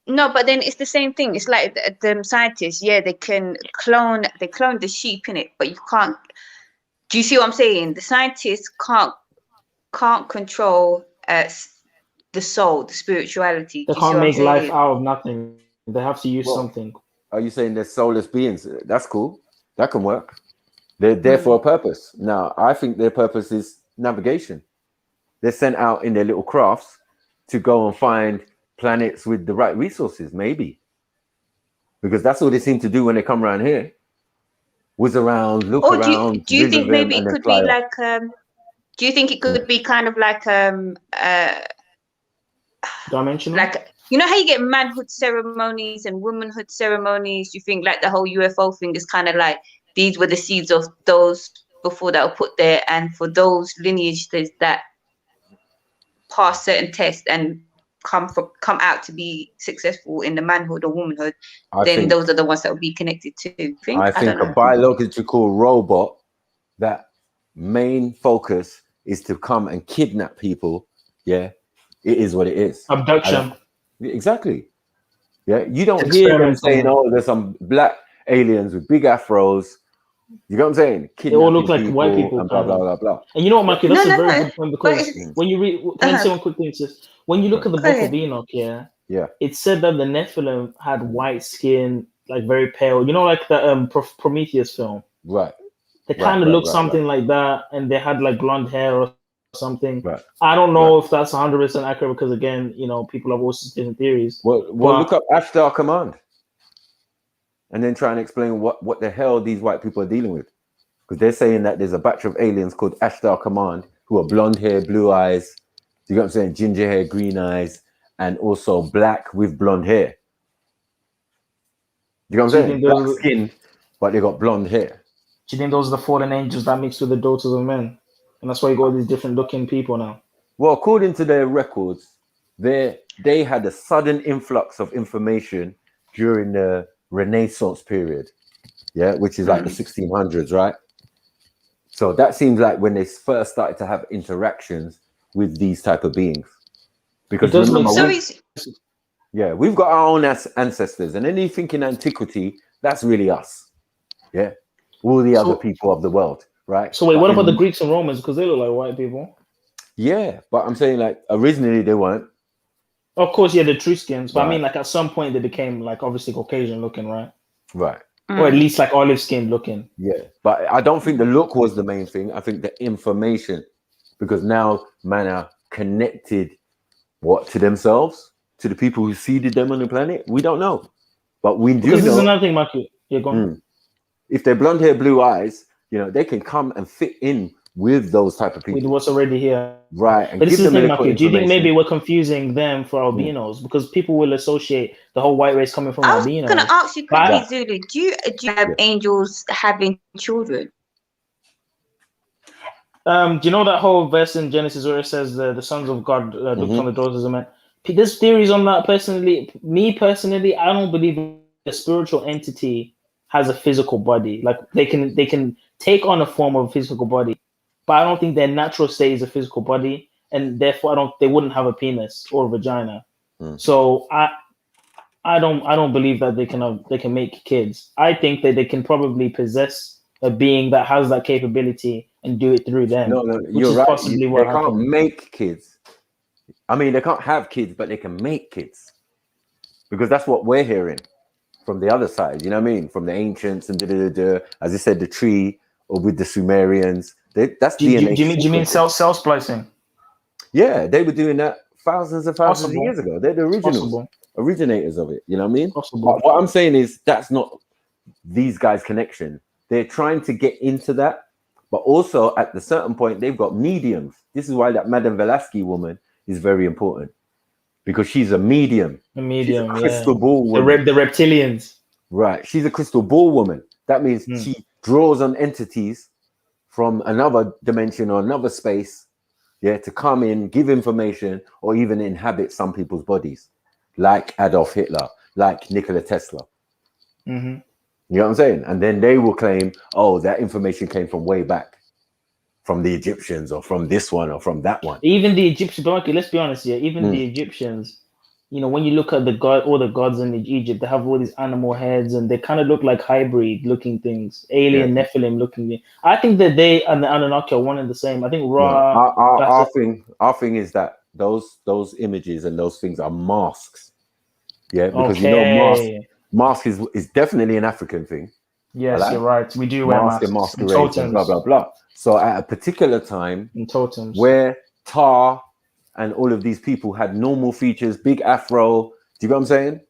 No, but then it's the same thing. It's like the scientists, they can clone the sheep in it, but you can't. Do you see what I'm saying? The scientists can't control the soul, the spirituality. They can't make life out of nothing. They have to use something. Are you saying they're soulless beings? That's cool. That can work. They're there for a purpose. Now, I think their purpose is navigation. They're sent out in their little crafts to go and find planets with the right resources, maybe. Because that's all they seem to do when they come around here. Whiz around, look around. Do you think maybe it could be like do you think it could be kind of like dimensional? Like, you know how you get manhood ceremonies and womanhood ceremonies? You think like the whole UFO thing is kind of like these were the seeds of those before that were put there, and for those lineages that pass certain tests and come out to be successful in the manhood or womanhood, then those are the ones that will be connected to. I think a biological robot, that main focus is to come and kidnap people. Yeah, it is what it is. Abduction. Exactly. Yeah, you don't hear them saying, "Oh, there's some black aliens with big afros." You know what I'm saying? They all look like white people. And blah blah blah blah. And you know what, Mikey? That's a very good point, because when you read, can I say one quick thing? Sis? When you look at the Book of Enoch, it said that the Nephilim had white skin, like very pale. You know, like the Prometheus film. Right. They kind of look something like that, and they had like blonde hair or something. Right. I don't know if that's 100% accurate, because again, you know, people have also different theories. Well, look up Ashtar Command, and then try and explain what the hell these white people are dealing with. because they're saying that there's a batch of aliens called Ashtar Command who are blonde hair, blue eyes. Do you get what I'm saying? Ginger hair, green eyes, and also black with blonde hair. Do you know what I'm saying? Black skin, but they got blonde hair. Do you think those are the fallen angels that mix with the daughters of men? And that's why you got all these different looking people now. Well, according to their records, they had a sudden influx of information during the Renaissance period, yeah, which is like the 1600s, right? So that seems like when they first started to have interactions with these type of beings. Because remember, we've got our own ancestors, and anything in antiquity, that's really us, yeah, all the other people of the world, right? So wait, what about the Greeks and Romans? Because they look like white people. Yeah, but I'm saying like originally they weren't. Of course, yeah, the Etruscans, but I mean, like at some point they became like obviously Caucasian looking, right? Right. Or at least like olive skinned looking. Yeah, but I don't think the look was the main thing. I think the information, because now man are connected, to themselves, to the people who seeded them on the planet. We don't know, but we do know. This is another thing, Mark. Yeah, go on. If they're blonde hair, blue eyes, they can come and fit in with those type of people. With what's already here. Right. And but this is the thing, Mark. Do you think maybe information. we're confusing them for albinos? Because people will associate the whole white race coming from I was albinos. going to ask you quickly, Zulu. Do you have angels having children? Do you know that whole verse in Genesis where it says the sons of God looked on the daughters of men? There's theories on that. Personally, I don't believe a spiritual entity has a physical body. Like they can take on a form of a physical body, but I don't think their natural state is a physical body, and therefore they wouldn't have a penis or a vagina. So I don't believe that they can make kids. I think that they can probably possess a being that has that capability and do it through them. No, you're right. They can't make kids. I mean, they can't have kids, but they can make kids, because that's what we're hearing from the other side. You know what I mean? From the ancients and as I said, the tree, or with the Sumerians. That's DNA. Do you mean cell splicing? Yeah, they were doing that thousands of years ago. They're the originators of it. You know what I mean? But what I'm saying is that's not these guys' connection. They're trying to get into that, but also at the certain point they've got mediums. This is why that Madame Blavatsky woman is very important, because she's a medium. She's a crystal ball woman. The reptilians. Right. She's a crystal ball woman. That means she draws on entities from another dimension or another space, to come in, give information, or even inhabit some people's bodies, like Adolf Hitler, like Nikola Tesla. Mm-hmm. You know what I'm saying? And then they will claim, that information came from way back, from the Egyptians, or from this one, or from that one. Even the Egyptians, but okay, let's be honest here. Even the Egyptians, when you look at all the gods in Egypt, they have all these animal heads, and they kind of look like hybrid-looking things, alien Nephilim-looking. I think that they and the Anunnaki are one and the same. I think Ra. Our thing is that those images and those things are masks. Yeah, because mask is definitely an African thing. Yes, you're right. We do wear masks and masquerades and blah blah blah. So at a particular time, in totems, where Tar and all of these people had normal features, big afro. Do you know what I'm saying?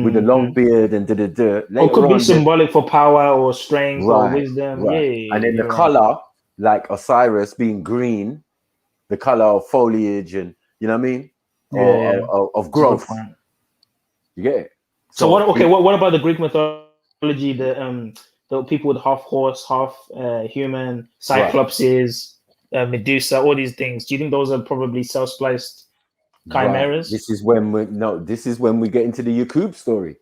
With the long beard and Or could be symbolic for power or strength or wisdom. Right. Yeah, and then the color, like Osiris being green, the color of foliage, and you know what I mean, or of growth. You get it. So what? Okay, what about the Greek mythology? The people with half horse, half human, Cyclopses, Medusa, all these things. Do you think those are probably self-spliced chimeras? Right. This is when we get into the Yakub story,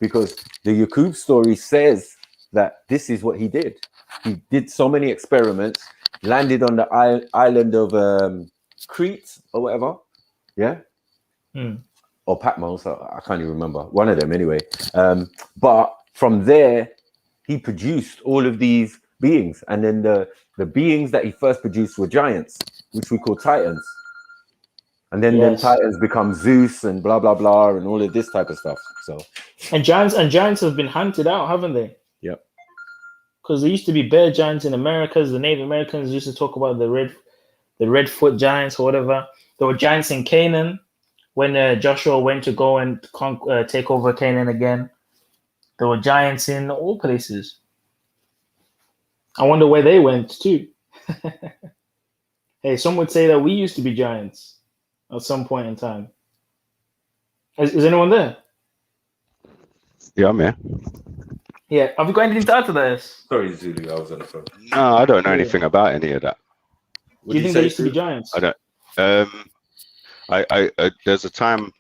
because the Yakub story says that this is what he did. He did so many experiments, landed on the island of Crete or whatever, or Patmos. I can't even remember. One of them anyway. But from there, he produced all of these beings, and then the beings that he first produced were giants, which we call titans. And then them titans become Zeus and blah blah blah and all of this type of stuff. So and giants have been hunted out, haven't they? Yep. Because there used to be bear giants in America. The Native Americans used to talk about the red foot giants or whatever. There were giants in Canaan when Joshua went to go and take over Canaan again. There were giants in all places. I wonder where they went too. Hey, some would say that we used to be giants at some point in time. Is anyone there? Yeah, I'm here. Yeah, have you got anything to add to this? Sorry, Zulu, I was on the phone. No, I don't know anything about any of that. Do you think they used to be giants? I don't. There's a time,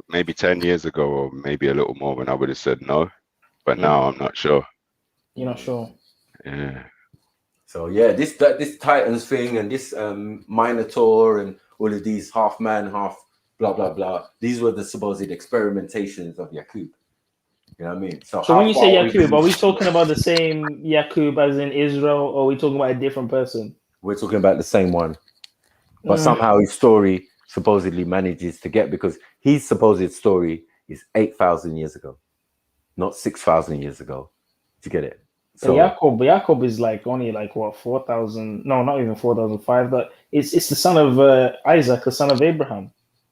maybe 10 years ago, or maybe a little more, when I would have said no, but now I'm not sure. You're not sure. Yeah. So yeah, this Titans thing and this Minotaur and all of these half man, half blah blah blah. These were the supposed experimentations of Yakub. You know what I mean? So when you say Yakub, are we talking about the same Yakub as in Israel, or are we talking about a different person? We're talking about the same one, but somehow his story supposedly manages to get, because his supposed story is 8,000 years ago, not 6,000 years ago. Do you get it? So Jacob is like only like what 4,000? No, not even 4,005. But it's the son of Isaac, the son of Abraham.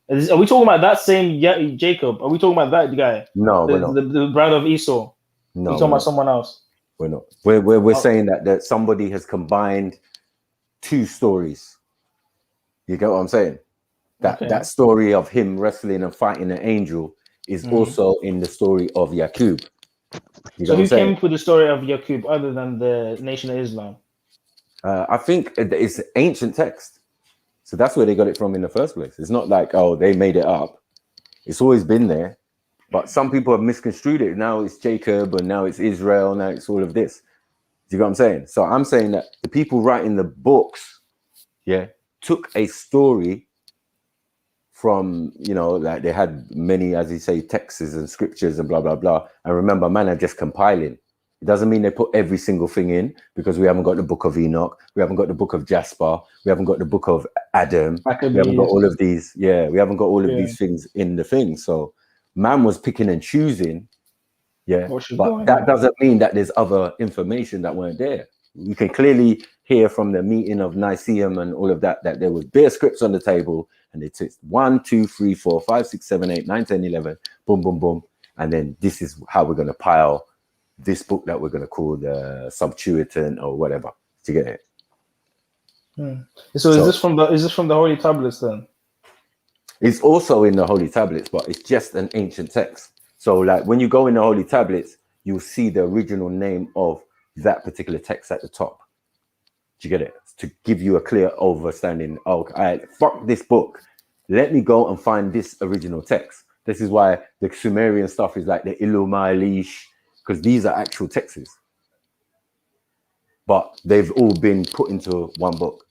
Are we talking about that same Jacob? Are we talking about that guy? No, we're not. The brother of Esau. No, we're talking about someone else. We're not. We're saying that somebody has combined two stories. You get what I'm saying? That story of him wrestling and fighting an angel is also in the story of Yakub. So who came up with the story of Yakub other than the Nation of Islam? I think it's ancient text. So that's where they got it from in the first place. It's not like, oh, they made it up. It's always been there. But some people have misconstrued it. Now it's Jacob, and now it's Israel, now it's all of this. Do you know what I'm saying? So I'm saying that the people writing the books, took a story from, like they had many, as you say, texts and scriptures and blah, blah, blah. And remember, man are just compiling. It doesn't mean they put every single thing in, because we haven't got the book of Enoch. We haven't got the book of Jasper. We haven't got the book of Adam. We haven't got all of these. Yeah, we haven't got all of these things in the thing. So man was picking and choosing. Yeah, but that doesn't mean that there's other information that weren't there. You can clearly hear from the meeting of Nicaea and all of that there was bare scripts on the table, and they took 1, 2, 3, 4, 5, 6, 7, 8, 9, 10, 11, boom, boom, boom. And then this is how we're going to pile this book that we're going to call the Septuagint or whatever. Do you get it? So is this from the Holy Tablets then? It's also in the Holy Tablets, but it's just an ancient text. So like when you go in the Holy Tablets, you'll see the original name of that particular text at the top. Do you get it? To give you a clear understanding. Oh, fuck this book. Let me go and find this original text. This is why the Sumerian stuff is like the Lice, because these are actual texts. But they've all been put into one book.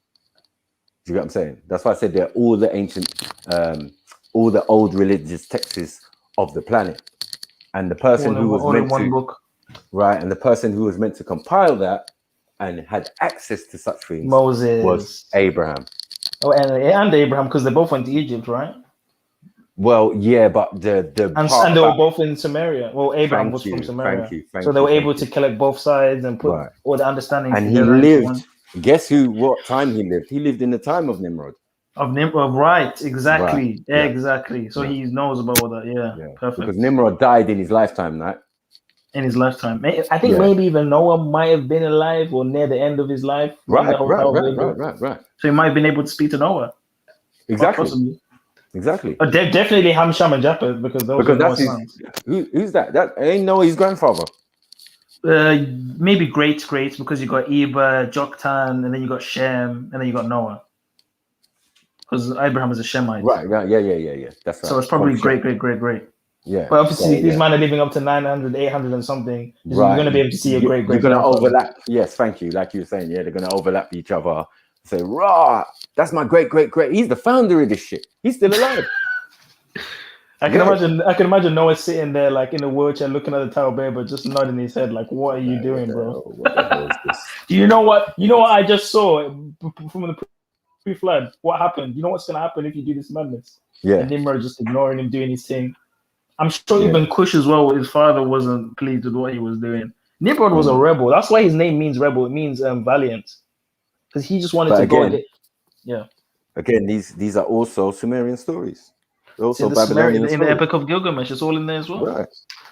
Do you get what I'm saying? That's why I said they're all the ancient, all the old religious texts of the planet. And the person who was meant to, right, and the person who was meant to compile that and had access to such things was Abraham. Oh, and Abraham, because they both went to Egypt, right? Well, yeah, but and they were both in Samaria. Well, Abraham was from Samaria, so they were able to collect both sides and put all the understanding. And he lived. Guess what time he lived? He lived in the time of Nimrod. Right? Exactly. Right. Exactly. So he knows about all that. Yeah. Perfect. Because Nimrod died in his lifetime, right? In his lifetime, I think maybe even Noah might have been alive or near the end of his life. Right. So he might have been able to speak to Noah. Exactly. Exactly. Definitely Ham, Shem, and Japheth, because those are Noah's sons. Who's that? That ain't Noah's grandfather. Maybe great, because you got Eber, Joktan, and then you got Shem, and then you got Noah. Because Abraham is a Shemite. Right. Yeah. That's right. So it's probably great. Yeah. But obviously, these men are living up to 900, 800 and something. You're going to be able to see a great. You're going to overlap. Yes, thank you. Like you were saying, they're going to overlap each other. Say, rah, that's my great. He's the founder of this shit. He's still alive. I can imagine Noah sitting there like in a wheelchair looking at the Tower of Babel, just nodding his head like, what are you doing, bro? What the hell is this? Do you know what I just saw from the pre-flood? What happened? You know what's going to happen if you do this madness? Yeah. And Nimrod just ignoring him, doing his thing. I'm sure even Cush as well, his father wasn't pleased with what he was doing. Nimrod was a rebel. That's why his name means rebel. It means valiant. Because he just wanted to go and get, Again, these are also Sumerian stories. Also Babylonian in the Epic of Gilgamesh, it's all in there as well. Right.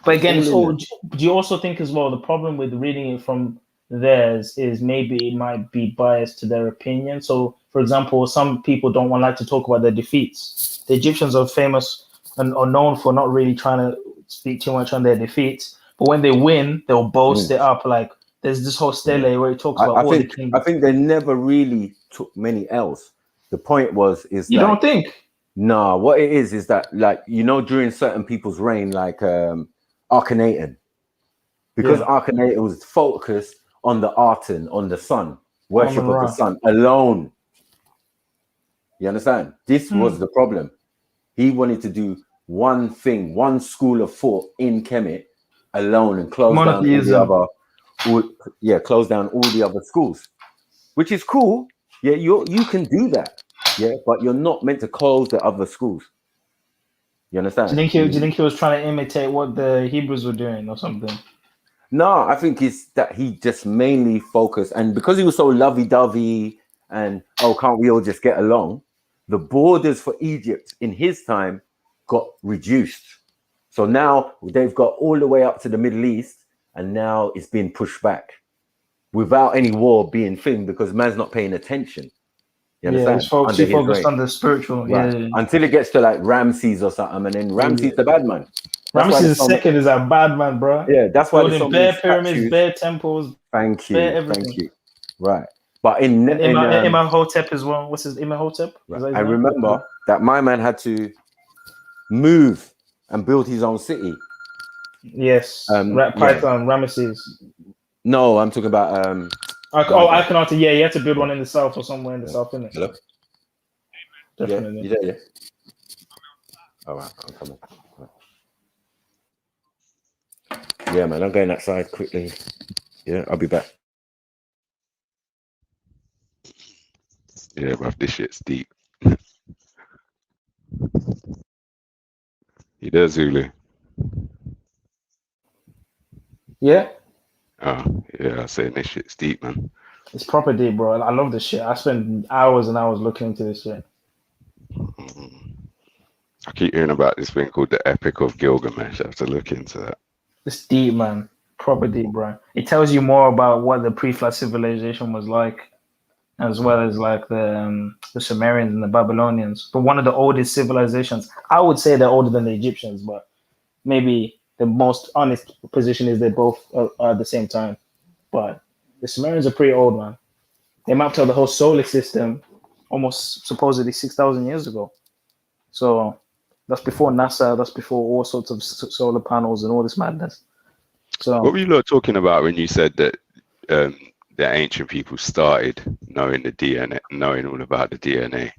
But again, do you also think as well the problem with reading it from theirs is maybe it might be biased to their opinion. So, for example, some people don't like to talk about their defeats. The Egyptians are famous and are known for not really trying to speak too much on their defeats. But when they win, they'll boast it up. Like there's this whole stele where it talks about all the kings. I think they never really took many L's. The point is you don't think? No, what it is that, like, you know, during certain people's reign, like Akhenaten, because Akhenaten was focused on the Aten, on the sun, worship of the sun alone. You understand? This was the problem. He wanted to do one thing, one school of thought in Kemet alone, and close down all the other schools, which is cool. Yeah, you can do that. Yeah, but you're not meant to close the other schools. You understand? Do you think he was trying to imitate what the Hebrews were doing or something? No, I think it's that he just mainly focused, and because he was so lovey-dovey and can't we all just get along? The borders for Egypt in his time got reduced. So now they've got all the way up to the Middle East, and now it's being pushed back without any war being thing, because man's not paying attention. You understand? He's focused on the spiritual. Right. Yeah. Until it gets to like Ramses or something, and then Ramses the bad man. Ramses II is a bad man, bro. Yeah, that's why there's so many bare pyramids, statues. bare temples. Thank you. Bare everything. Thank you. Right. But in Imhotep as well. What's his Imhotep? Right. I remember that my man had to move and build his own city. Yes. Python, Ramesses. No, I'm talking about Akhenaten. Yeah, you had to build one in the south or somewhere in the south, innit? Hello? Definitely. Yeah. All right, I'm coming. Yeah, man, I'm going outside quickly. Yeah, I'll be back. Yeah, bruv, this shit's deep. You there, Zulu? Yeah. Oh, yeah, I saying this shit's deep, man. It's proper deep, bro. I love this shit. I spend hours and hours looking into this shit. I keep hearing about this thing called the Epic of Gilgamesh. I have to look into that. It's deep, man. Proper deep, bro. It tells you more about what the pre-flood civilization was like, as well as like the Sumerians and the Babylonians. But one of the oldest civilizations. I would say they're older than the Egyptians, but maybe the most honest position is they both are at the same time. But the Sumerians are pretty old, man. They mapped out the whole solar system almost supposedly 6,000 years ago. So that's before NASA. That's before all sorts of solar panels and all this madness. So what were you lot talking about when you said that the ancient people started knowing the DNA, knowing all about the DNA?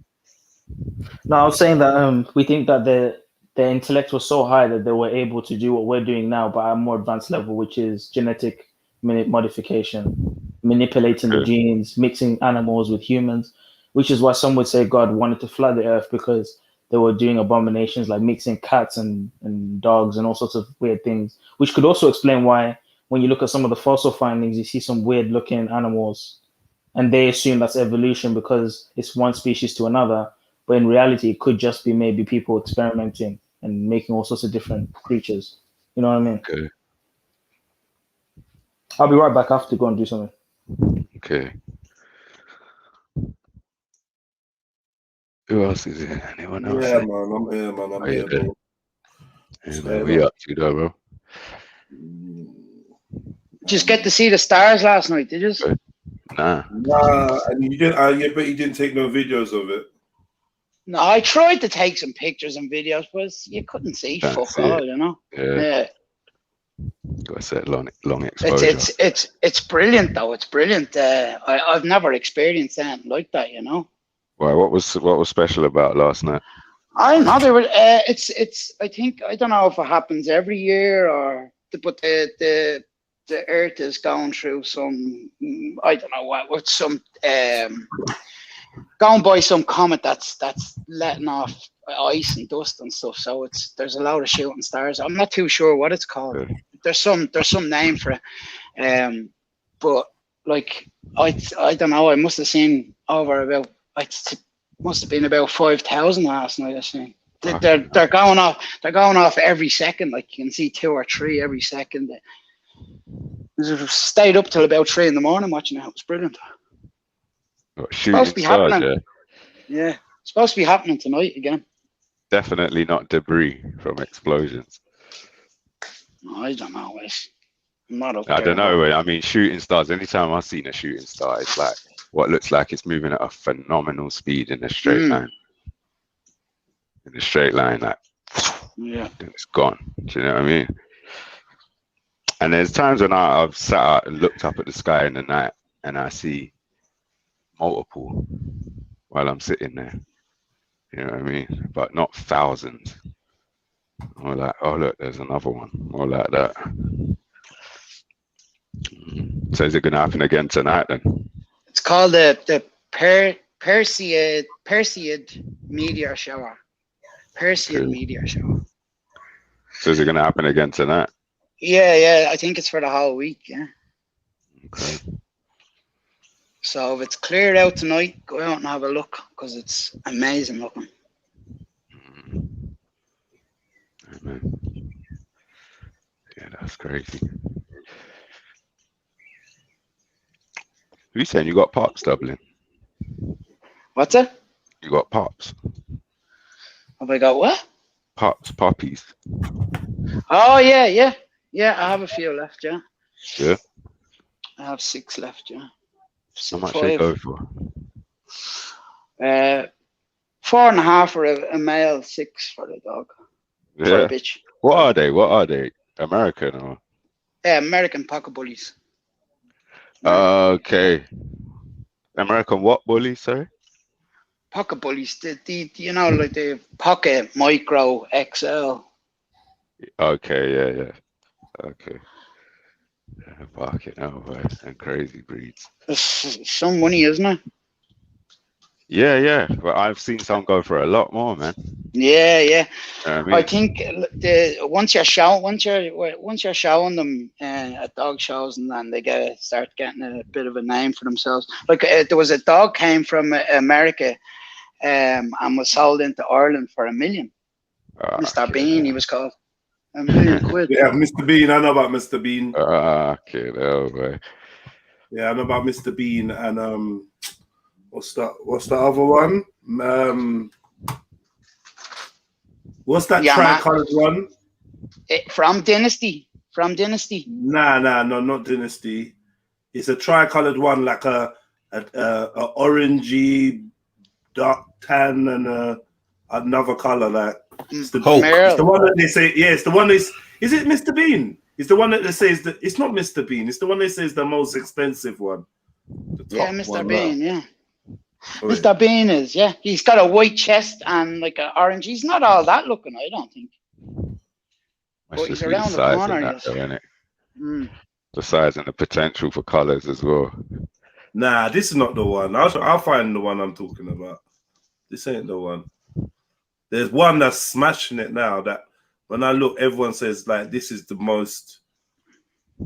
No, I was saying that we think that their intellect was so high that they were able to do what we're doing now, but at a more advanced level, which is genetic modification, manipulating the genes, mixing animals with humans, which is why some would say God wanted to flood the earth, because they were doing abominations like mixing cats and dogs and all sorts of weird things, which could also explain why when you look at some of the fossil findings, you see some weird looking animals and they assume that's evolution because it's one species to another. But in reality, it could just be maybe people experimenting and making all sorts of different creatures. You know what I mean? Okay. I'll be right back. I have to go and do something. Okay. Who else is here? Anyone else? Yeah, man. I'm here, man. I'm here, bro. Yeah, man. What you up to, though, bro? Just get to see the stars last night, did you? Nah. And you didn't. I bet you didn't take no videos of it. No, I tried to take some pictures and videos, but you couldn't see fuck all, you know. Yeah. Got to set long exposure. It's brilliant though. It's brilliant. I've never experienced anything like that, you know. Why? What was special about last night? I don't know. There were. It's. I think I don't know if it happens every year or. But the Earth is going through some. I don't know what. With some. Going by some comet that's letting off ice and dust and stuff. So there's a lot of shooting stars. I'm not too sure what it's called. Okay. There's some name for it. But like I don't know. I must have seen over about. It must have been about 5,000 last night. I think they're going off. They're going off every second. Like you can see 2 or 3 every second. Stayed up till about 3 in the morning watching it. It was brilliant. Shooting Supposed to be stars, happening. Yeah, supposed to be happening tonight again. Definitely not debris from explosions. I don't know. I'm not up I there. don't know. I mean, shooting stars. Anytime I've seen a shooting star, it's like what looks like it's moving at a phenomenal speed in a straight line. In a straight line, like yeah, and it's gone. Do you know what I mean? And there's times when I've sat out and looked up at the sky in the night, and I see multiple while I'm sitting there. You know what I mean? But not thousands. Or like, oh look, there's another one. Or like that. So is it going to happen again tonight then? It's called the Perseid meteor shower. Perseid meteor shower. So is it going to happen again tonight? Yeah. I think it's for the whole week. Yeah. Okay. So if it's cleared out tonight, go out and have a look because it's amazing looking. Amen. Yeah, that's crazy. You saying you got pops, Dublin? What's that? You got pops? Have I got what? Pops, poppies. Oh yeah. I have a few left. Yeah. Yeah. I have 6 left. Yeah. How much they go for? 4.5 for a male, 6 for the dog. Yeah. For a bitch. What are they? What are they? American or? American pocket bullies. Okay. American what bullies, sorry? Pocket bullies. The you know, like the pocket, micro, XL. Okay, yeah. Okay. Yeah, pocket, and crazy breeds. It's some money, isn't it? Yeah. But I've seen some go for a lot more, man. Yeah. You know what I mean? I think once you're showing them at dog shows and then they start getting a bit of a name for themselves. Like there was a dog came from America and was sold into Ireland for $1 million. Mr. Bean, he was called. $1 million quid. Yeah, Mr. Bean. I know about Mr. Bean. Okay, boy. Yeah, I know about Mr. Bean and what's the other one? What's that tri-colored one? From Dynasty. Nah, no, not Dynasty. It's a tri-colored one, like a orangey, dark tan, and another color. Like it's the one that they say. Yeah, it's the one. Is it Mr. Bean? It's the one that they say is it's not Mr. Bean. It's the one they say is the most expensive one. Yeah, Mr. Bean. Yeah. Mr. Bean is, he's got a white chest and like an orange. He's not all that looking, I don't think. But he's around the corner, yes. Isn't it? The size and the potential for colors as well. Nah, this is not the one. I'll find the one I'm talking about. This ain't the one. There's one that's smashing it now that when I look, everyone says like this is the most.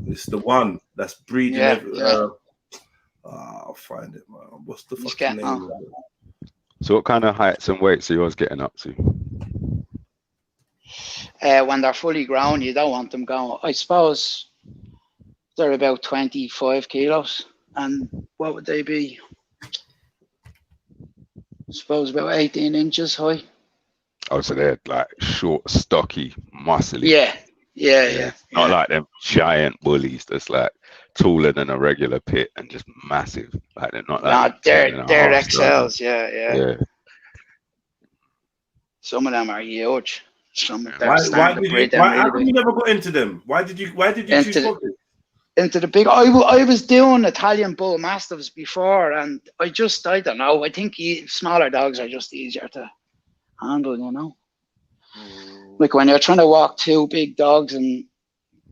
It's the one that's breeding. I'll find it, man. What's the fucking name? So what kind of heights and weights are yours getting up to? When they're fully grown, you don't want them going. I suppose they're about 25 kilos. And what would they be? I suppose about 18 inches high. Oh, so they're like short, stocky, muscly. Yeah. Not like them giant bullies that's like taller than a regular pit and just massive. Like they're not like. No, they're XLs. Yeah. Some of them are huge. Some of them. Why come you never got into them? Why did you choose pocket? Into the big. I was doing Italian bull mastiffs before, and I don't know. I think smaller dogs are just easier to handle, you know. Like when you're trying to walk 2 big dogs and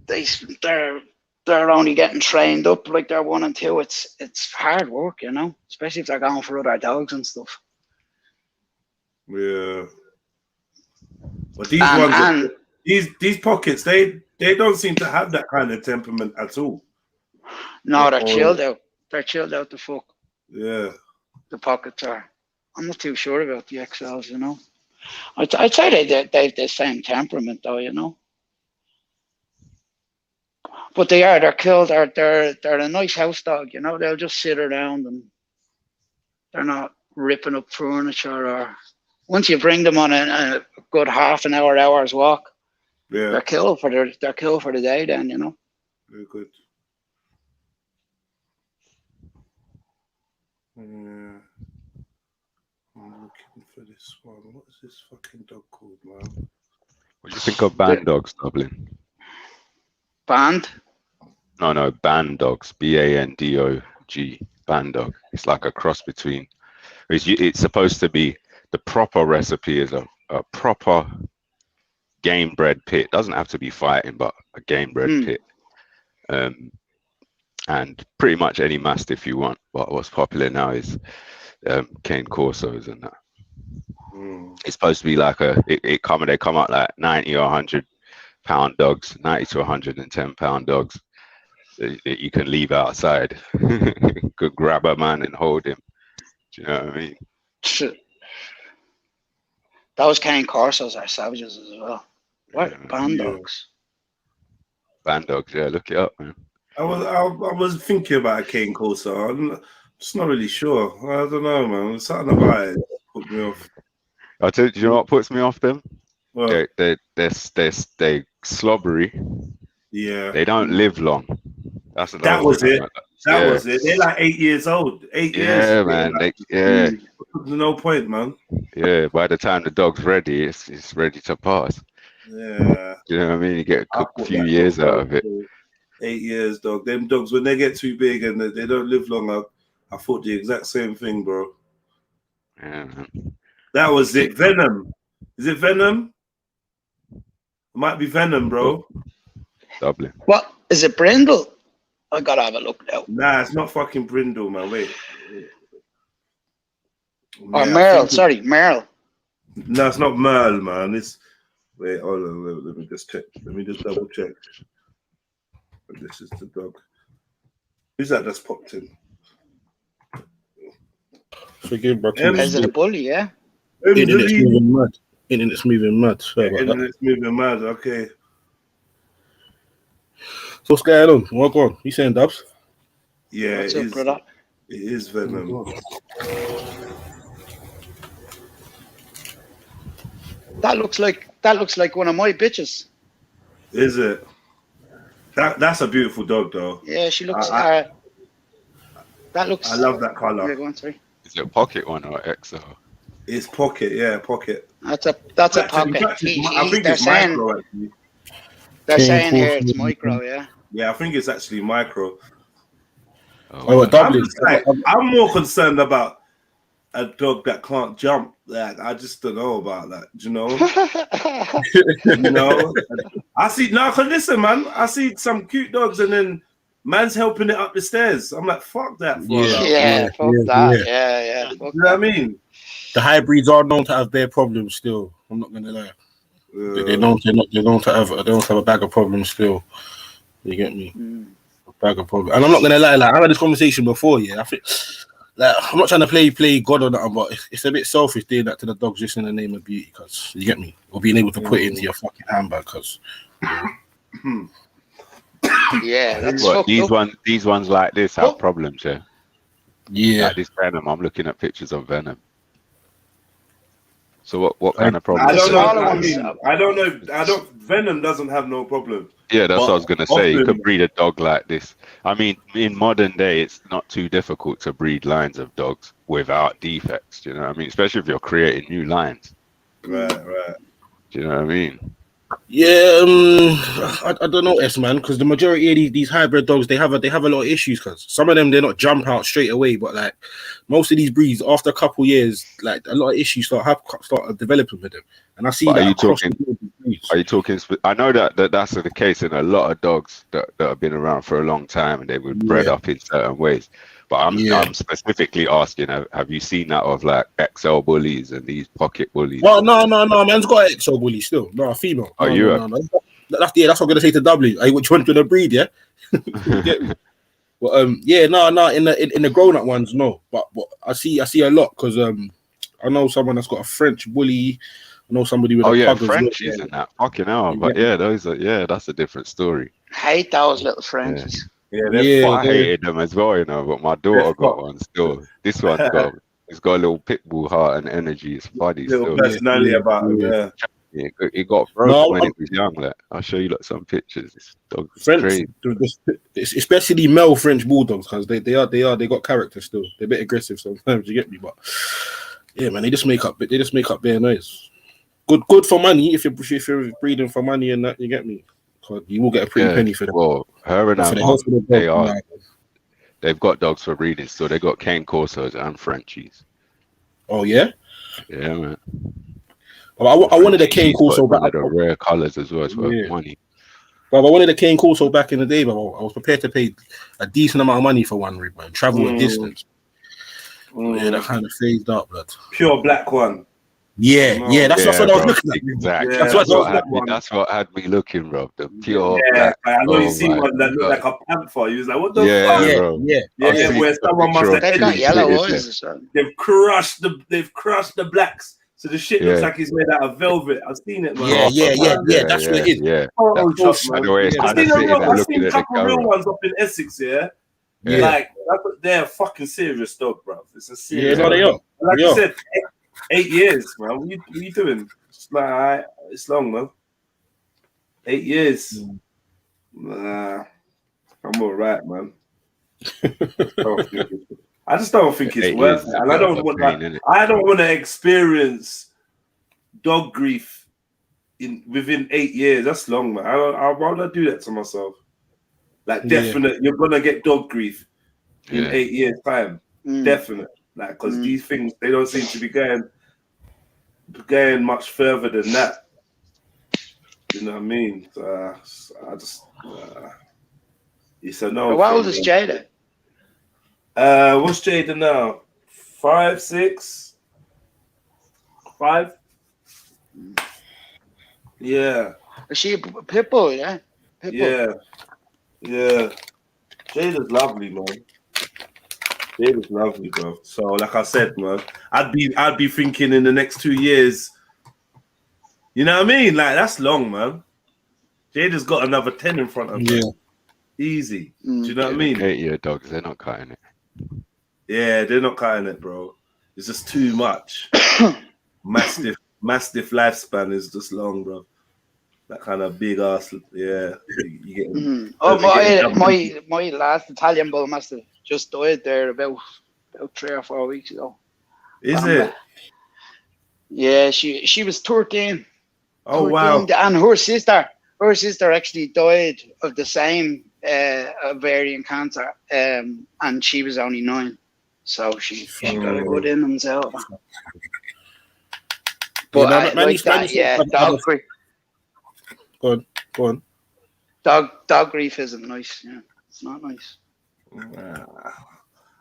they're only getting trained up like they're 1 and 2. It's hard work, you know, especially if they're going for other dogs and stuff. Yeah. But these pockets, they don't seem to have that kind of temperament at all. No, they're chilled out. They're chilled out the fuck. Yeah. The pockets are. I'm not too sure about the XLs, you know. I'd say they have the same temperament though, you know. But they're killed. They're a nice house dog, you know. They'll just sit around and they're not ripping up furniture. Or once you bring them on a good half an hour's walk, they're killed for the day. Then, you know. Very good. Yeah. I'm looking for this one. What is this fucking dog called, man? What do you think of band dogs, Dublin? Band? No, band dogs. BANDOG. Band dog. It's like a cross between. It's supposed to be the proper recipe is a proper game bred pit. Doesn't have to be fighting, but a game bred pit. And pretty much any mastiff you want. But what's popular now is cane corsos and that. It's supposed to be like they come out like 90 or 100 pound dogs, 90 to 110 pound dogs that you can leave outside. Could grab a man and hold him. Do you know what I mean? Those cane corsos are savages as well. What band dogs? Band dogs, yeah. Look it up, man. I was thinking about a cane corso. I'm just not really sure. I don't know, man. There's something about it that put me off. I tell you, do you know what puts me off them? What? They slobbery. Yeah. They don't live long. That was it. That was it. They're like 8 years old. 8 years. Yeah, man. Like, there's no point, man. Yeah. By the time the dog's ready, it's ready to pass. Yeah. Do you know what I mean? You get a few years out of it. 8 years, dog. Them dogs, when they get too big and they don't live long, I thought the exact same thing, bro. Yeah, man. That was it. Venom. Is it Venom? It might be Venom, bro. Dublin. What? Is it Brindle? I gotta have a look now. Nah, it's not fucking Brindle, man. Wait. Oh, Merle. Sorry, Merle. No, it's not Merle, man. It's... Wait, hold on. Let me just check. Let me just double check. This is the dog. Who's that that's popped in? Forgive, bro. Is it a bully, yeah? Internet's moving mad. Internet's moving mad. Sorry about that. Internet's moving mad, okay. So what's going on? What on? You saying, Dubs? Yeah, What's up, brother? It is Venom. That looks like one of my bitches. Is it? That's a beautiful dog, though. Yeah, she looks. That looks. I love that color. Yeah, go on, sorry. Is it a pocket one or XO? It's pocket, yeah, pocket. That's a pocket. I think it's micro. Actually. They're saying here it's micro, yeah. Yeah, I think it's actually micro. I'm more concerned about a dog that can't jump. Like, I just don't know about that. Do you know? You know? I see now. Cause listen, man. I see some cute dogs, and then man's helping it up the stairs. I'm like, fuck that. Fuck that. Yeah. You know what I mean? The hybrids are known to have their problems still. I'm not gonna lie. They don't have a bag of problems still. You get me? A bag of problems. And I'm not gonna lie. Like I had this conversation before. Yeah, I think. Like, I'm not trying to play God or nothing, but it's a bit selfish doing that to the dogs just in the name of beauty, because you get me, or being able to put it into your fucking handbag, because. Yeah, that's what these ones like this have problems, yeah. Yeah, like this Venom. I'm looking at pictures of Venom. So what kind of problem? I don't know. I don't know. Venom doesn't have no problem. Yeah, that's what I was gonna say. You could breed a dog like this. I mean, in modern day, it's not too difficult to breed lines of dogs without defects. You know what I mean? Especially if you're creating new lines. Right. Do you know what I mean? Yeah, I don't know, man, because the majority of these hybrid dogs, they have a lot of issues. Because some of them, they're not jump out straight away, but like most of these breeds, after a couple years, like a lot of issues start developing with them. And I see that. Are you talking? I know that's the case in a lot of dogs that have been around for a long time, and they were bred up in certain ways. But I'm specifically asking, have you seen that of like XL bullies and these pocket bullies? Well, no, man's got an XL bully still. No, a female. Oh, no. That's what I'm gonna say to W. Which one's gonna breed? Yeah. Get me? But no. In the grown up ones, no. But I see a lot, because I know someone that's got a French bully. I know somebody with a pug as well. Frenchies and that. Fucking hell. But yeah, those are that's a different story. Hate those little Frenchies. I hated them as well, you know. But my daughter got one still. This one's got. It's got a little pit bull heart and energy. It's funny. Little personality about him. Yeah. Yeah, it got broken when it was young. Like, I'll show you some pictures. This dog is crazy. Especially male French bulldogs, because they got character still. They're a bit aggressive sometimes. You get me, but yeah, man, they just make up bare noise. Good for money if you're breeding for money and that. You get me? You will get a pretty penny for them. Well, her and they've got dogs for breeding, so they got cane Corsos and Frenchies. Oh yeah, yeah, man. I wanted a cane Corso back. The rare colors as well. It's worth money. But I wanted a cane Corso back in the day, but I was prepared to pay a decent amount of money for one rig, man. Travel a distance. Yeah, that kind of phased up, blood. Pure black one. Yeah, that's what I was looking at. Exactly. Yeah, that's what had me looking, bro. The pure black. I know you see one that looked like a panther. He was like, what the fuck? Bro. Yeah, where someone must have They've got yellow eyes. They've crushed the blacks. So the shit looks like it's made out of velvet. I've seen it, man. Yeah. That's what it is. Yeah. I've seen a couple of real ones up in Essex, yeah. Like they're a fucking serious dog, bro. It's a serious. Yeah, no, they are. Like I said, 8 years, man. What you doing? It's like, it's long, man. 8 years. Nah, I'm all right, man. I just don't think it's worth it, and I don't want to experience dog grief within 8 years. That's long, man. Why would I do that to myself? Like, definite, you're gonna get dog grief in 8 years' time. Definite, like, because these things, they don't seem to be going much further than that. You know what I mean? So, I just, it's a no. What old is Jada? What's Jada now? 5, 6, 5? Yeah. Is she a pit bull? Yeah. Yeah. Jada's lovely, man. Jada's lovely, bro. So, like I said, man, I'd be thinking in the next 2 years. You know what I mean? Like, that's long, man. Jada's got another 10 in front of her. Yeah. Easy. Do you know what I mean? 8-year dogs, they're not cutting it. Yeah, they're not cutting it, bro. It's just too much. Mastiff lifespan is just long, bro. That kind of big ass, you get. My last Italian bull mastiff just died there about 3 or 4 weeks ago. Is it? Yeah, she was 13. Oh 13, wow! And her sister actually died of the same ovarian cancer, and she was only 9, so she got a good in himself. But dog grief. Go on. Dog grief isn't nice. Yeah, it's not nice.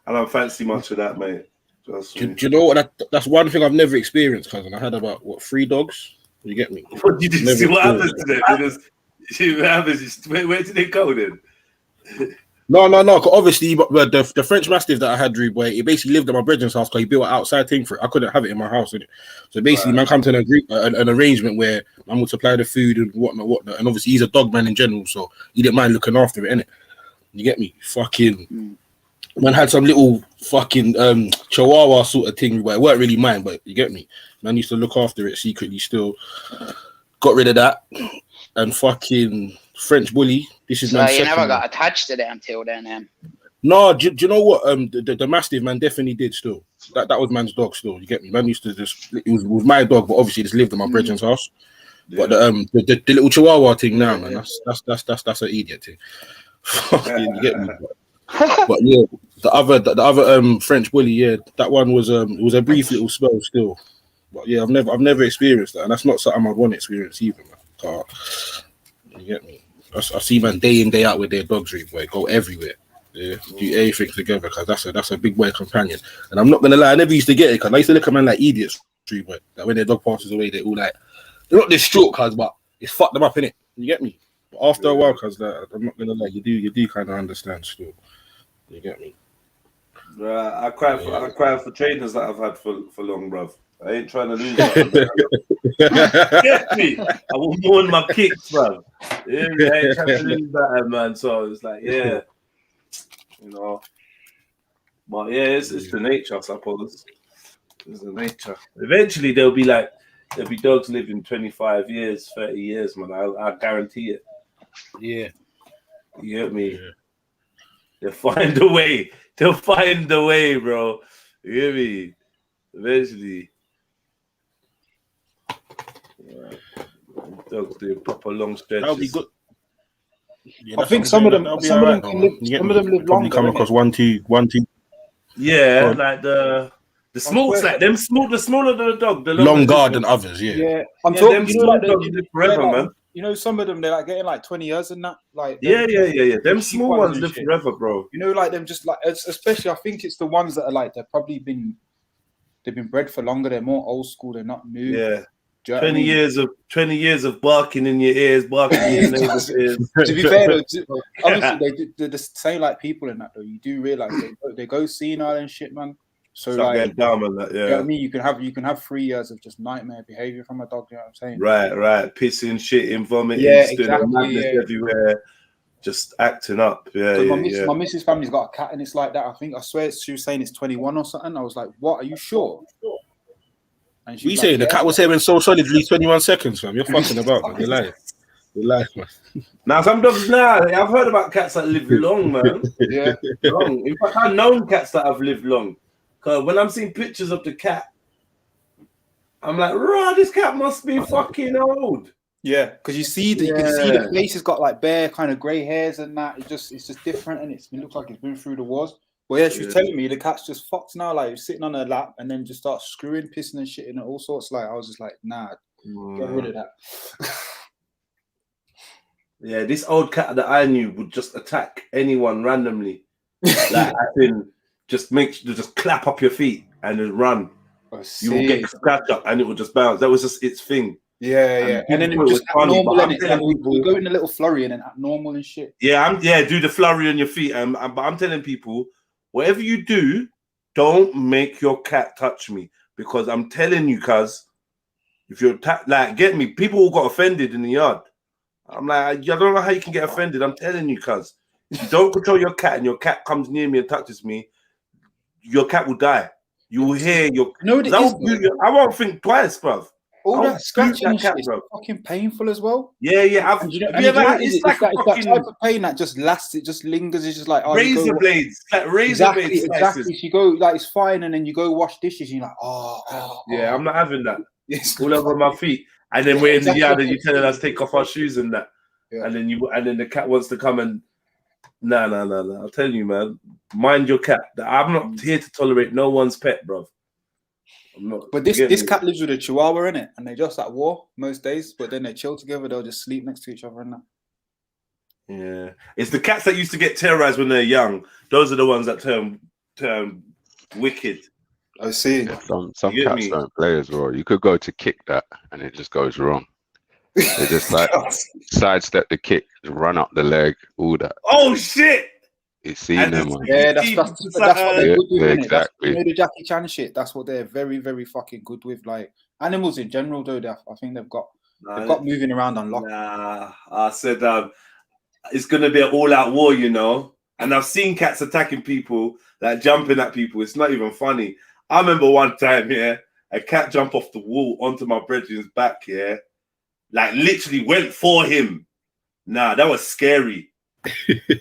I don't fancy much of that, mate. Do you know what? That's one thing I've never experienced, cousin. I had about 3 dogs. You get me? What did you see? What happens to them? Where did they go then? No. Obviously, but the French Mastiff that I had, Drew boy, he basically lived at my brethren's house because he built an outside thing for it. I couldn't have it in my house, innit? So basically, man, come to an arrangement where man would supply the food and whatnot. And obviously, he's a dog man in general, so he didn't mind looking after it, innit? You get me? Fucking man had some little fucking Chihuahua sort of thing, but it weren't really mine. But you get me? Man used to look after it secretly. Still got rid of that and fucking French bully. This is so you never got attached to them till then. No, do you know what? The Mastiff man definitely did. Still, that was man's dog. Still, you get me? Man used to just it was my dog, but obviously just lived in my brethren's house. But the little Chihuahua thing now, man, that's an idiot thing. Fucking, you get me? But yeah, the other French bully, that one was it was a brief little spell still. But yeah, I've never experienced that, and that's not something I'd want to experience either, man. You get me? I see man day in day out with their dogs, boy, go everywhere. Yeah, do everything together because that's a big boy companion. And I'm not gonna lie, I never used to get it because I used to look at man like idiots, boy. Like when their dog passes away, they're all like, they're not distraught, cuz, but it's fucked them up, innit? You get me? But after a while, cuz, like, I'm not gonna lie, you do kind of understand still. You get me? I cry for trainers that I've had for long, bruv. I ain't trying to lose that. Get me? I will mourn my kicks, bro. Yeah, I ain't trying to lose that, man. So it's like, yeah, you know. But yeah, it's the nature, I suppose. It's the nature. Eventually, there'll be dogs living 25 years, 30 years, man. I guarantee it. Yeah. You get me? Yeah. They'll find a way. They'll find the way, bro. You get me? Eventually. Yeah. Dogs do proper long stretches. That'll be good. Yeah, I think some of them can live. Some of them live probably longer. Come across one, two. Yeah, like the small, like them small, the smaller the dog, the longer than others. Yeah. Yeah, I'm talking. Them You know, small like dogs live forever, man. You know, some of them they're like getting like 20 years and that. Like yeah. Them small ones live forever, bro. You know, like them just like, especially I think it's the ones that are like they've been bred for longer. They're more old school. They're not new. Yeah. Do you know 20 years of barking in your ears, barking in your neighbor's ears. To be fair, though, obviously they're the same like people in that though. You do realize they go senile and shit, man. So like, dumb and that, yeah. You know what I mean, you can have 3 years of just nightmare behavior from a dog. You know what I'm saying? Right. Pissing, shitting, vomiting, madness everywhere, just acting up. Yeah. My missus' family's got a cat and it's like that. I swear she was saying it's 21 or something. I was like, what? Are you sure? And We say the cat was here in so solidly 21 seconds, fam. You're fucking about, man. You're lying, man. Now some dogs, I've heard about cats that live long, man. Yeah, long. In fact, I've known cats that have lived long. Cause when I'm seeing pictures of the cat, I'm like, raw, this cat must be fucking old. Yeah, because you can see the face has got like bare kind of grey hairs and that. It's just different, and it looks like it's been through the wars. Well, yeah, she was telling me the cat's just fucked now, like sitting on her lap and then just starts screwing, pissing and shitting and all sorts. Like I was just like, nah, get rid of that. Yeah, this old cat that I knew would just attack anyone randomly. Like I think just clap up your feet and then run. You will get scratched up and it will just bounce. That was just its thing. Yeah. And then it was just normal, and we go in a little flurry and then act normal and shit. Yeah, do the flurry on your feet. But I'm telling people, whatever you do, don't make your cat touch me, because I'm telling you, cuz if you're get me, people all got offended in the yard. I'm like, I don't know how you can get offended. I'm telling you, cuz if you don't control your cat and your cat comes near me and touches me, your cat will die. You will hear your. I won't think twice, bruv. All that scratching and shit is fucking painful as well. Yeah. It's like that type of pain that just lasts. It just lingers. It's just like razor blades. Like razor blades. Exactly. You go like it's fine, and then you go wash dishes. And you're like, yeah. I'm not having that. All over my feet, and then we're in the yard, and you're telling us to take off our shoes and that, and then the cat wants to come and. No. I'm telling you, man. Mind your cat. I'm not here to tolerate no one's pet, bro. I'm not. But this cat lives with a Chihuahua in it, and they're just at war most days. But then they chill together. They'll just sleep next to each other and that. Yeah, it's the cats that used to get terrorized when they're young. Those are the ones that turn wicked. I see. Yeah, some cats don't play as well. You could go to kick that, and it just goes wrong. They just like sidestep the kick, run up the leg, all that. Oh shit! You see them, man. Yeah, that's what they're good with. Yeah, exactly. You know the Jackie Chan shit. That's what they're very, very fucking good with. Like animals in general, though. I think they've got moving around on lock. I said it's gonna be an all-out war, you know. And I've seen cats attacking people, like jumping at people. It's not even funny. I remember one time, a cat jumped off the wall onto my brethren's back, like literally went for him. Nah, that was scary.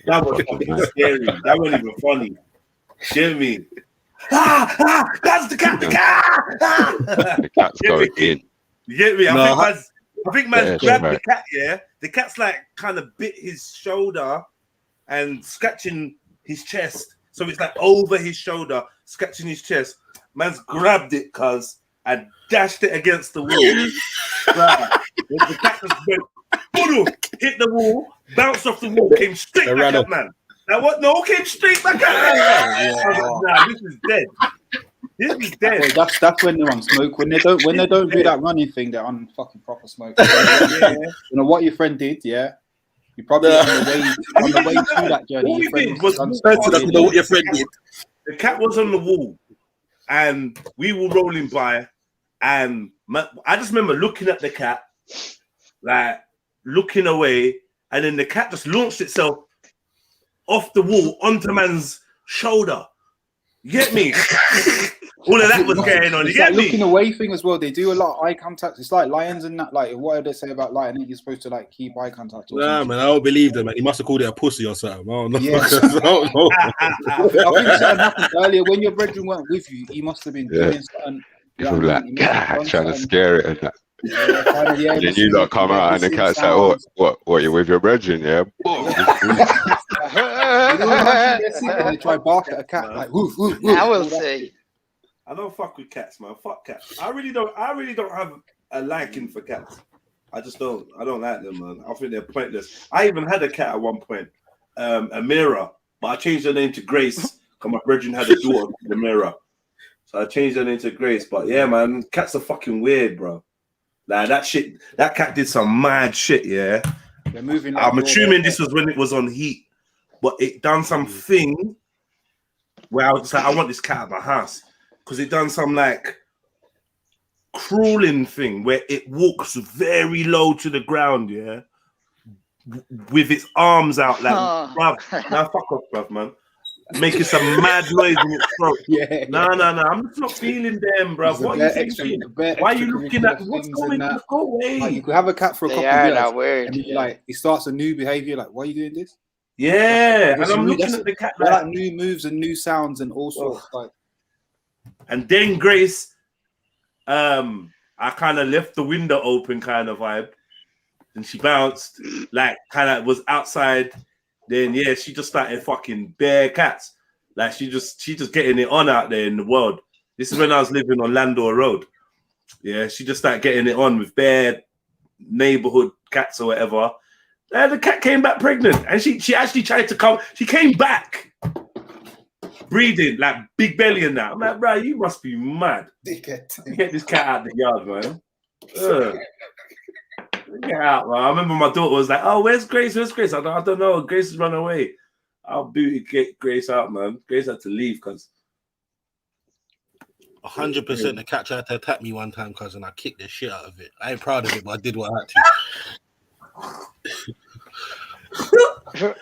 That was fucking scary. That wasn't even funny. Hear me? That's the cat. The cat. The cat's going in. You get me? I think man grabbed the cat. Yeah, the cat's like kind of bit his shoulder and scratching his chest. So it's like over his shoulder, scratching his chest. Man's grabbed it, and dashed it against the wall. The cat just went, hit the wall, bounced off the wall, came straight back at man. Now what? No, came straight back at man. I was like, nah, this is dead. This is dead. That's when they're on smoke. When they don't do that running thing, they're on fucking proper smoke. You know what your friend did? Yeah, you probably on the way to that journey. All he did was know what your friend did. The cat was on the wall, and we were rolling by, And I just remember looking at the cat, like looking away, and then the cat just launched itself off the wall onto man's shoulder. You get me? All of that was going on. You get me? Looking away thing as well. They do a lot of eye contact. It's like lions and that. Like, what do they say about lion? I think you're supposed to like keep eye contact. Or Nah, something. man, I don't believe them. Man. He must have called it a pussy or something. I don't know. Yeah. I don't know. I think something happened earlier when your brethren weren't with you. He must have been doing something. People like trying to scare it and that. Yeah, and then you lot come out and the cat's like, what, you're with your brethren, yeah? They try bark at a cat like woof, woof, woof. I will see. I don't fuck with cats, man. Fuck cats. I really don't have a liking for cats. I just don't. I don't like them, man. I think they're pointless. I even had a cat at one point, Amira, but I changed her name to Grace because my brethren had a daughter, Amira. So I changed her name to Grace. But yeah, man, cats are fucking weird, bro. Like that shit. That cat did some mad shit. Yeah. They're moving. I'm assuming this was when it was on heat, but it done something where I was like, I want this cat at my house. Because it done some like crawling thing where it walks very low to the ground, yeah, with its arms out, like, bruv, now fuck off, bruv, man, making some mad noise in its throat. No, I'm just not feeling them, bruv. What are you thinking? Why are you looking at what's going on? Go away. Like, you could have a cat for a couple of years, weird. and you like it starts a new behavior. Like, why are you doing this? Yeah, and I'm looking at the cat like new moves and new sounds and all sorts. Like. And then Grace, I kind of left the window open kind of vibe. And she bounced, like kind of was outside. Then yeah, she just started fucking bare cats. Like she just getting it on out there in the world. This is when I was living on Landor Road. Yeah, she just started getting it on with bare neighborhood cats or whatever. And the cat came back pregnant. And she actually tried to come, she came back. Breathing like big belly and that. I'm like, bro, you must be mad. Get this cat out the yard, man. Get out, man. I remember my daughter was like, "Oh, where's Grace? Where's Grace?" I don't know. Grace has run away. I'll get Grace out, man. Grace had to leave because 100% the cat tried to attack me one time, cousin. I kicked the shit out of it. I ain't proud of it, but I did what I had to.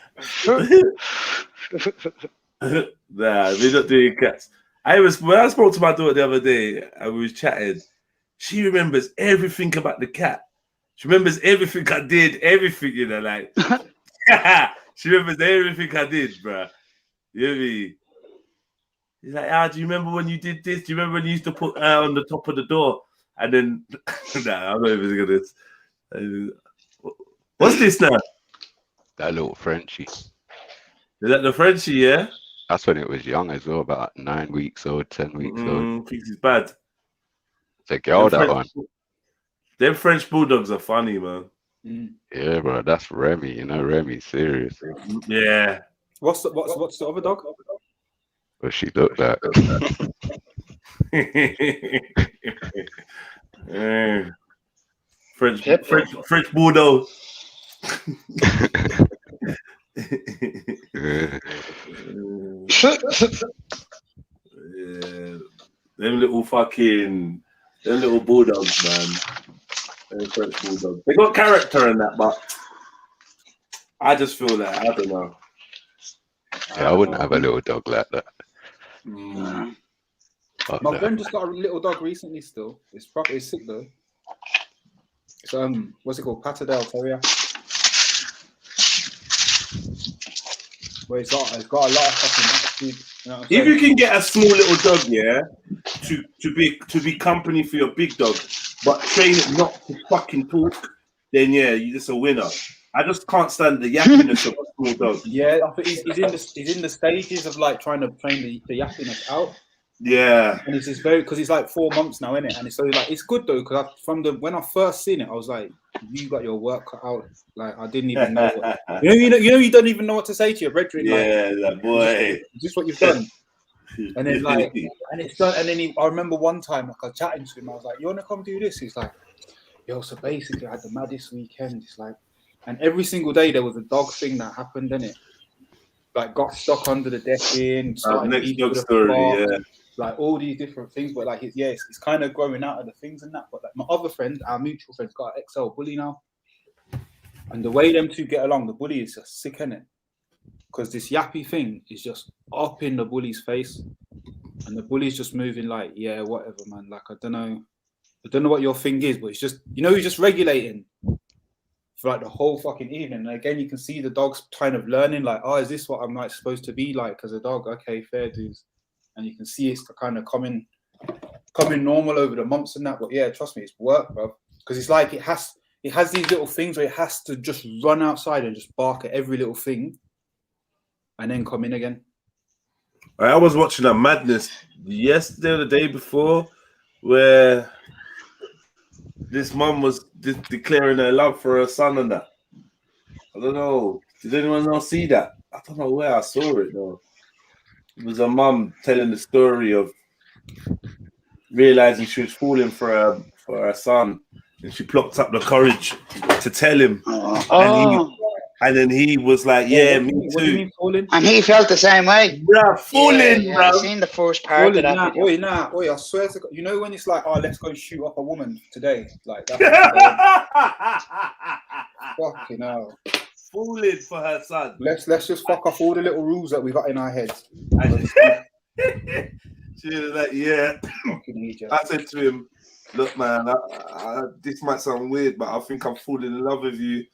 Nah, we're not doing cats. When I spoke to my daughter the other day and we was chatting, she remembers everything about the cat. She remembers everything I did, everything, you know, like she remembers everything I did, bro. You know what I mean? He's like, do you remember when you did this? Do you remember when you used to put on the top of the door? And then nah, I'm not even gonna what's this now? That little Frenchie. Is that the Frenchie, yeah? That's when it was young as well, about 9 weeks old, 10 weeks old. Thinks he's bad. It's a girl, that one. Them French bulldogs are funny, man. Yeah, bro, that's Remy. You know, Remy's serious. Yeah. What's the other dog? What she looked like. French bulldog. Yeah. Them little bulldogs, man. Them French bulldogs. They got character in that, but I just feel that I don't know. Yeah, I wouldn't have a little dog like that. My friend just got a little dog recently. Still, it's sick though. It's what's it called? Patterdale Terrier. Where it's got a lot of fucking attitude. You know if you can get a small little dog, yeah, to be company for your big dog, but train it not to fucking talk, then yeah, you're just a winner. I just can't stand the yappiness of a small dog. Yeah, I think he's in the stages of like trying to train the yappiness out. Yeah, and it's just very because he's like 4 months now, innit? And it's so like it's good though because when I first seen it, I was like, you got your work cut out. Like I didn't even know. You don't even know what to say to your brethren. Yeah, that boy. Just what you've done. And then like, and it's done. And then I remember one time like I was chatting to him. I was like, "You want to come do this?" He's like, "Yo, so basically I had the maddest weekend." It's like, and every single day there was a dog thing that happened, innit? Like got stuck under the decking. Next dog story, yeah. like all these different things, but like it's kind of growing out of the things and that. But like my other friend, our mutual friend's got an XL bully now, and the way them two get along, the bully is just sick, innit? Because this yappy thing is just up in the bully's face, and the bully's just moving like, yeah, whatever, man. Like I don't know what your thing is, but it's just, you know, he's just regulating for like the whole fucking evening. And again, you can see the dog's kind of learning, like, oh, is this what I'm like supposed to be like as a dog? Okay, fair dues. And you can see it's kind of coming normal over the months and that. But yeah, trust me, it's work, bro. Because it's like it has these little things where it has to just run outside and just bark at every little thing, and then come in again. I was watching a madness yesterday or the day before, where this mum was declaring her love for her son and that. I don't know. Did anyone else see that? I don't know where I saw it though. It was a mum telling the story of realizing she was falling for her son, and she plucked up the courage to tell him. And then he was like, "Yeah, me too." And he felt the same way. Yeah, falling, bro. I've seen the first part of that video. I swear to God, you know when it's like, oh, let's go shoot up a woman today, like that's fucking hell. Falling for her son. Let's just fuck off all the little rules that we got in our heads. She was like, yeah. I said to him, look, man, this might sound weird, but I think I'm falling in love with you.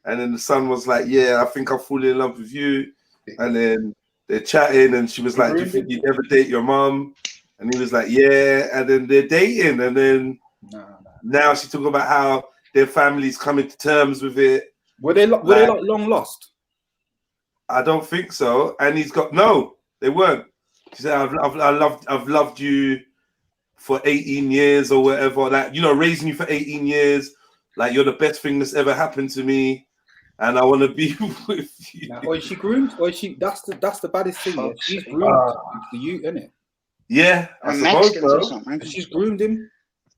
And then the son was like, yeah, I think I'm falling in love with you. And then they're chatting, and she was like, do you think you'd ever date your mom? And he was like, yeah. And then they're dating. And then now she's talking about how their family's coming to terms with it. Were they long lost? I don't think so. And he's got, no, they weren't. She said, I've loved you for 18 years or whatever. Like, you know, raising you for 18 years. Like, you're the best thing that's ever happened to me. And I want to be with you. Now, or is she groomed? Or is she? That's the baddest thing. Yeah. She's groomed the youth, isn't it? Yeah, I suppose so. She's groomed him.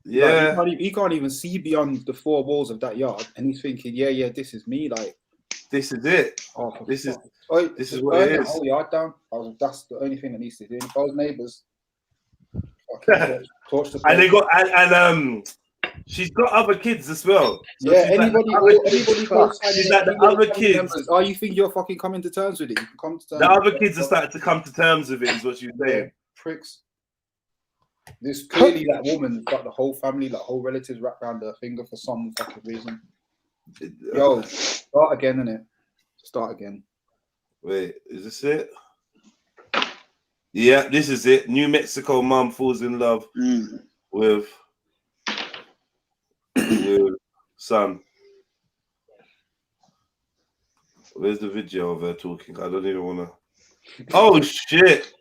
Yeah, like, he can't even see beyond the four walls of that yard, and he's thinking, yeah, this is me. Like, this is it. This is what it is. The whole yard down. That's the only thing that needs to do. If those neighbours, torch the and they got and she's got other kids as well. So yeah, anybody goes. She's like the other kids. Members, oh, you think you're fucking coming to terms with it? You can come to terms. The other kids are starting to come to terms with it. Is what she's saying. Pricks. This clearly that woman got the whole family, like whole relatives wrapped around her finger for some fucking reason. Yo, start again, innit? Start again. Wait, is this it? Yeah, this is it. New Mexico mom falls in love with son. Where's the video of her talking? I don't even want to. Oh shit!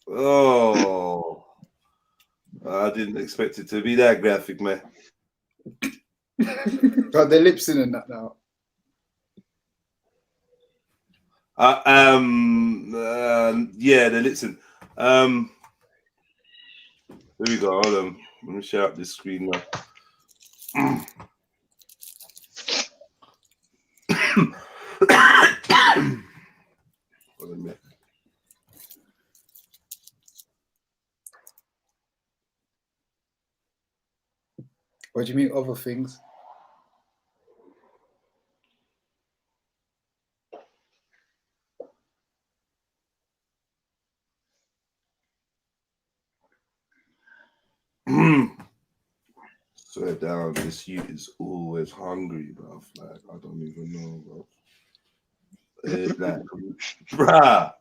Oh, I didn't expect it to be that graphic, man. Got their lips in and that now. Yeah, the lips in. There we go. Hold on. Let me share up this screen now. Hold on a minute. What do you mean other things? Swear down, this youth is always hungry, bruv. Like, I don't even know, bro. It's like, bruh,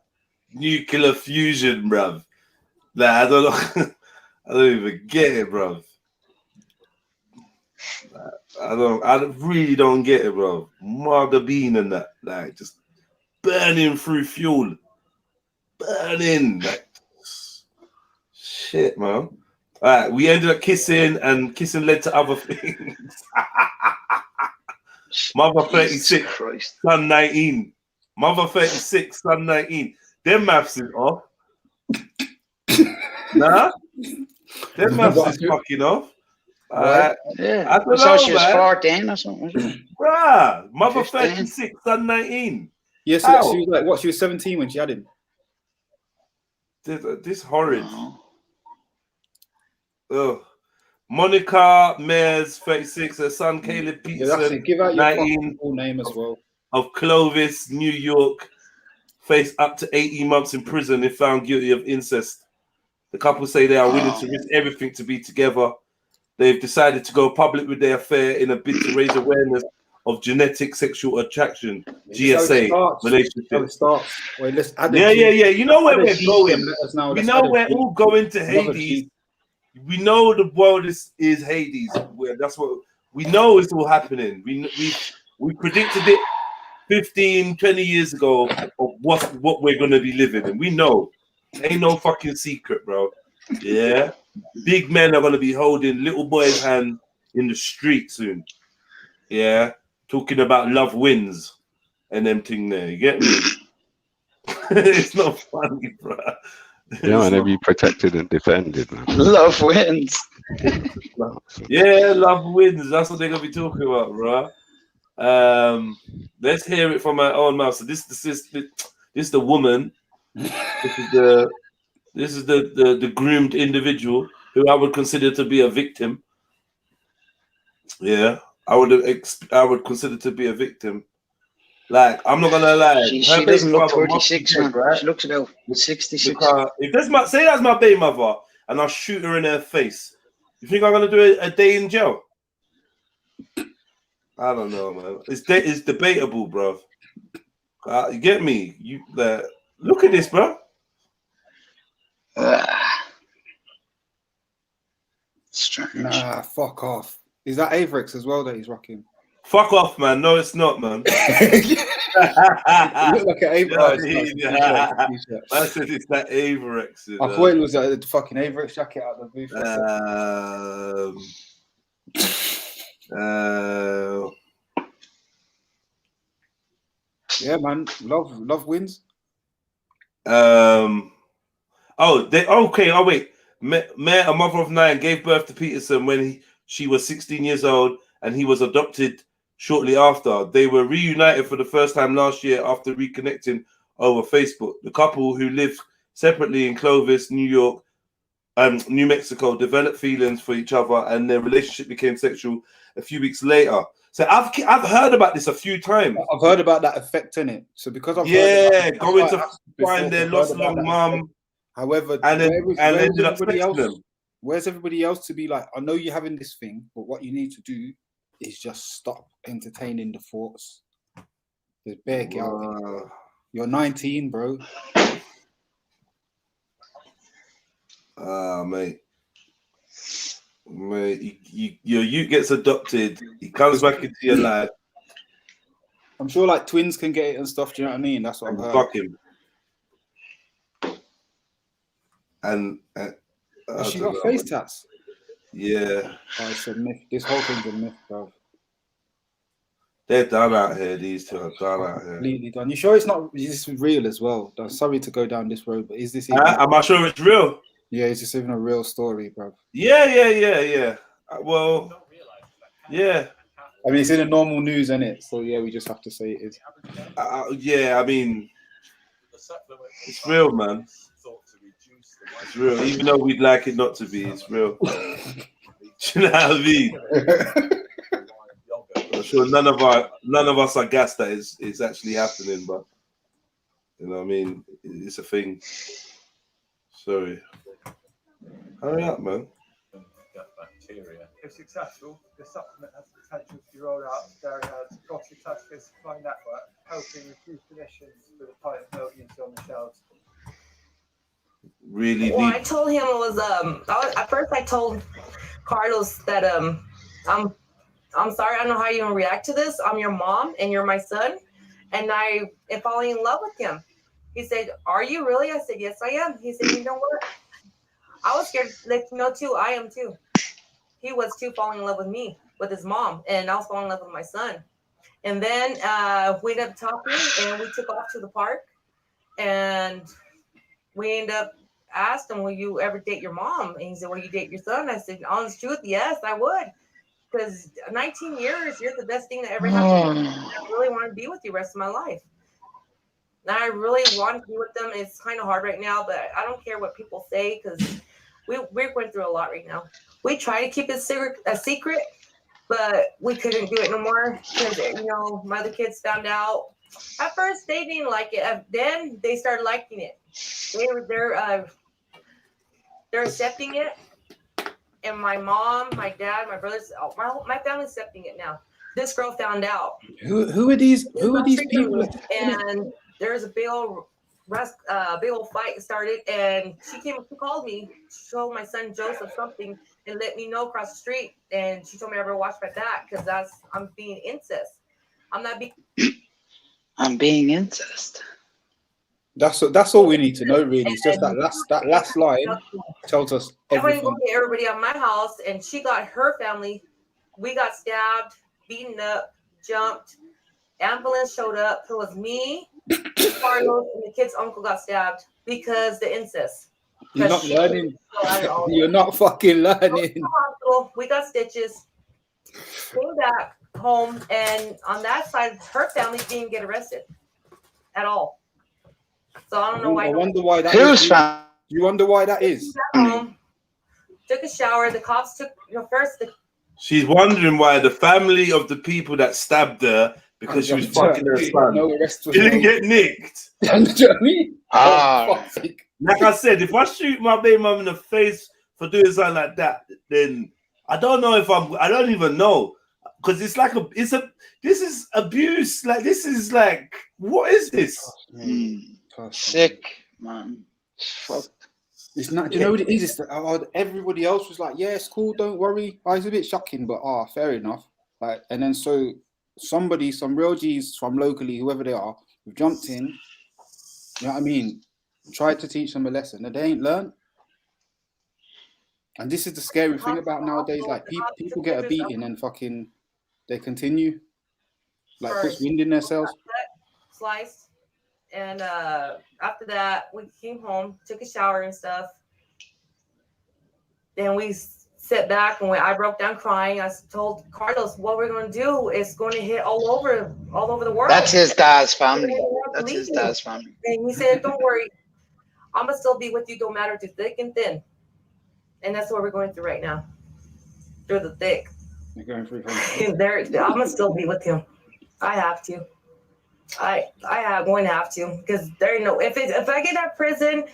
nuclear fusion, bruv. Like, I don't know. I don't even get it, bruv. Like, I really don't get it, bro. Mother bean and that, like, just burning through fuel. Burning, like, shit, man. All right, we ended up kissing, and kissing led to other things. Mother 36, son 19. Mother 36, son 19. Them maths is off. Nah? Them maths is fucking off. Yeah, I don't so know, she was man. 14 or something. Bruh, mother 15. 36, son 19. Yes, yeah, so she was like, what? She was 17 when she had him. This horrid. Oh, Monica Mayers, 36. Her son Caleb Peterson, Give out your 19, full name as well. of Clovis, New York, face up to 18 months in prison if found guilty of incest. The couple say they are willing to risk everything to be together. They've decided to go public with their affair in a bid to raise awareness of genetic sexual attraction, GSA relationships. Wait, let's add Yeah. You know where we're going. We know we're all all going to Hades. We know the world is Hades. That's what we know is all happening. We predicted it 15, 20 years ago of what we're gonna be living in. We know. Ain't no fucking secret, bro. Yeah. Big men are gonna be holding little boys' hand in the street soon. Yeah. Talking about love wins and them thing there. You get me? It's not funny, bro. Yeah, and be protected and defended, man. Love wins. Yeah, love wins. That's what they're gonna be talking about, bro. Let's hear it from my own mouth. So this is the woman. This is the groomed individual who I would consider to be a victim. Yeah, I would consider to be a victim. Like, I'm not gonna lie. She doesn't look 36, man. Right? She looks about 66. Because if that's my baby mother, and I'll shoot her in her face, you think I'm gonna do a day in jail? I don't know, man. It's debatable, bro. You get me? Look at this, bro. Nah, fuck off. Is that Averex as well that he's rocking? Fuck off, man. No, it's not, man. You look like an Averex. I said it's that Averex. I thought it was a fucking Averex jacket out of the booth. Yeah, man. Love wins. Oh, wait. Mare, a mother of 9, gave birth to Peterson when she was 16 years old, and he was adopted shortly after. They were reunited for the first time last year after reconnecting over Facebook. The couple, who lived separately in Clovis, New Mexico, developed feelings for each other, and their relationship became sexual a few weeks later. So I've heard about this a few times. I've heard about that effect in it. So because I've going to find their lost long mum. However, where's everybody else to be like, I know you're having this thing, but what you need to do is just stop entertaining the thoughts. There's bare girl. You're 19, bro. Mate, your youth gets adopted. He comes back into your life. I'm sure like twins can get it and stuff. Do you know what I mean? That's what I've heard. Fuck him. And has she got face tats? Yeah. Oh, it's a myth. This whole thing's a myth, bro. They're done out here. These two are done out here. Completely done. You sure it's not? Is this real as well? I'm sorry to go down this road, but is this? Am I sure it's real? Yeah, it's just even a real story, bro. Yeah. Well, yeah. I mean, it's in the normal news, isn't it? So yeah, we just have to say it is. Yeah, I mean, it's real, man. It's real, even though we'd like it not to be. It's real. Do you know what I mean? I'm sure none of us are gassed that it's actually happening, but you know what I mean. It's a thing. Sorry. Hurry up, man. Bacteria. If successful, the supplement has the potential to be rolled out to dairy herds across the Tesco supply network, helping reduce emissions for the pint of milk used on the shelves. Really well, I told him it was at first I told Carlos that I'm sorry, I don't know how you're gonna react to this. I'm your mom and you're my son, and I am falling in love with him. He said, "Are you really?" I said, "Yes, I am." He said, "You know what? I was scared to let you know too. I am too." He was too, falling in love with me, with his mom, and I was falling in love with my son. And then we ended up talking, and we took off to the park, and we ended up asked him, "Will you ever date your mom?" And he said, "Will you date your son?" I said, "Honest truth, yes, I would. Because 19 years, you're the best thing that ever happened. I really want to be with you the rest of my life." And I really want to be with them. It's kind of hard right now, but I don't care what people say because we're going through a lot right now. We try to keep it a secret, but we couldn't do it no more because, you know, my other kids found out. At first, they didn't like it. Then they started liking it. They're accepting it. And my mom, my dad, my brothers, my family's accepting it now. This girl found out. Who are these people? And there's a big old fight started, and she called me, showed my son Joseph something, and let me know across the street. And she told me I better watch my back because I'm being incest. I'm being incest. That's all we need to know, really. It's just that last line tells us everything. I went to get everybody out of my house, and she got her family. We got stabbed, beaten up, jumped. Ambulance showed up. It was me, Carlos, and the kid's uncle got stabbed because the incest. You're not learning. You're not fucking learning. We got stitches. Came back home, and on that side, her family didn't get arrested at all. So I don't know why. I wonder why that is. You wonder why that is? Took a shower. The cops took first. She's wondering why the family of the people that stabbed her because she was fucking her son didn't get nicked. You know what I mean? Like I said, if I shoot my baby mum in the face for doing something like that, then I don't know if I don't even know. Because it's like this is abuse. Like this is like, what is this? Sick, man. Fuck. It's not. Do you know what it is? It's that everybody else was like, "Yeah, it's cool. Don't worry." It's a bit shocking, but fair enough. Like, and then so some real G's from locally, whoever they are, have jumped in. You know what I mean? Tried to teach them a lesson that they ain't learned. And this is the scary thing about nowadays. Like people get a beating and fucking they continue. Like puts wind in their sails. Sliced. And after that, we came home, took a shower and stuff. Then we sat back and I broke down crying. I told Carlos, what we're going to do is going to hit all over the world. That's his dad's family. That's his dad's family. And he said, don't worry. I'm going to still be with you, no matter through thick and thin. And that's what we're going through right now. Through the thick. You're going through I'm going to still be with him. I have to. I am going to have to, because there ain't no if I get out of prison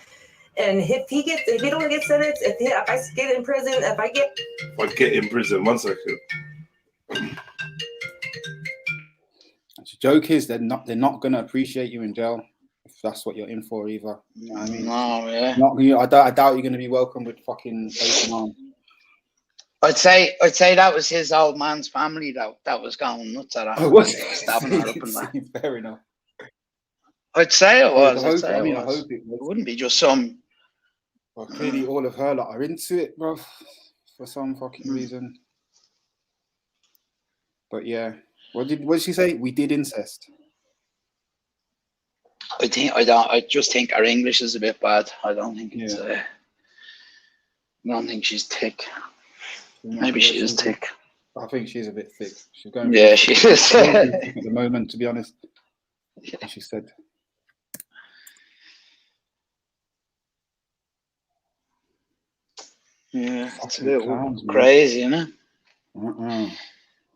and if he don't get sentenced, if I get in prison, if I get in prison, 1 second. The joke is they're not gonna appreciate you in jail if that's what you're in for either. You know what I mean? No, yeah. I doubt you're gonna be welcome with fucking open arms. I'd say that was his old man's family that was going nuts at her. Stabbing her up and that. Fair enough. I'd say it was. I hope it was. It wouldn't be just some. Well, clearly all of her lot are into it, bro, for some fucking reason. But yeah, what did she say? We did incest. I just think our English is a bit bad. I don't think it's. I don't think she's thick. Maybe she is thick. I think she's a bit thick. She's going. Yeah, she is at the moment, to be honest. Yeah. She said. Yeah, it's a bit crazy, isn't it?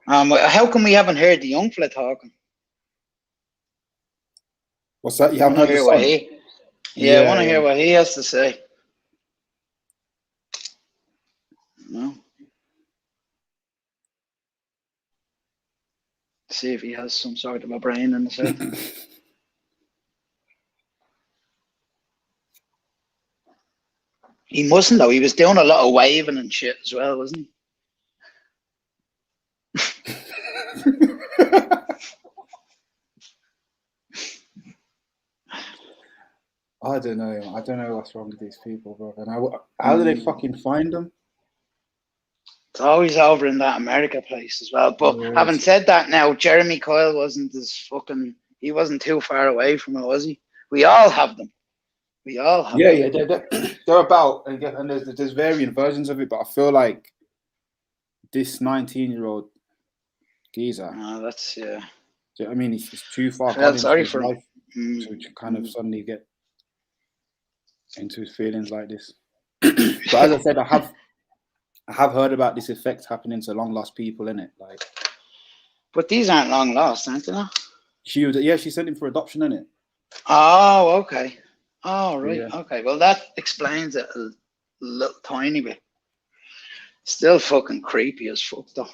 How come we haven't heard the young fella talking? What's that? You haven't heard the son? Yeah, I want to hear what he has to say. No. See if he has some sort of a brain in his head. He mustn't though. He was doing a lot of waving and shit as well, wasn't he? I don't know. I don't know what's wrong with these people, bro. And how do they fucking find them? It's always over in that America place as well. But having said that, now Jeremy Kyle he wasn't too far away from it, was he? We all have them. We all have them. Yeah, they're about, and there's varying versions of it, but I feel like this 19-year-old geezer. No, that's Do you know what I mean? It's too far. I felt sorry for him. to kind of suddenly get into his feelings like this. But as I said, I have heard about this effect happening to long lost people, innit? Like, but these aren't long lost, aren't they? She sent him for adoption, innit? Oh, okay. Oh, right. Yeah. Okay. Well, that explains it a little tiny bit. Still fucking creepy as fuck, though.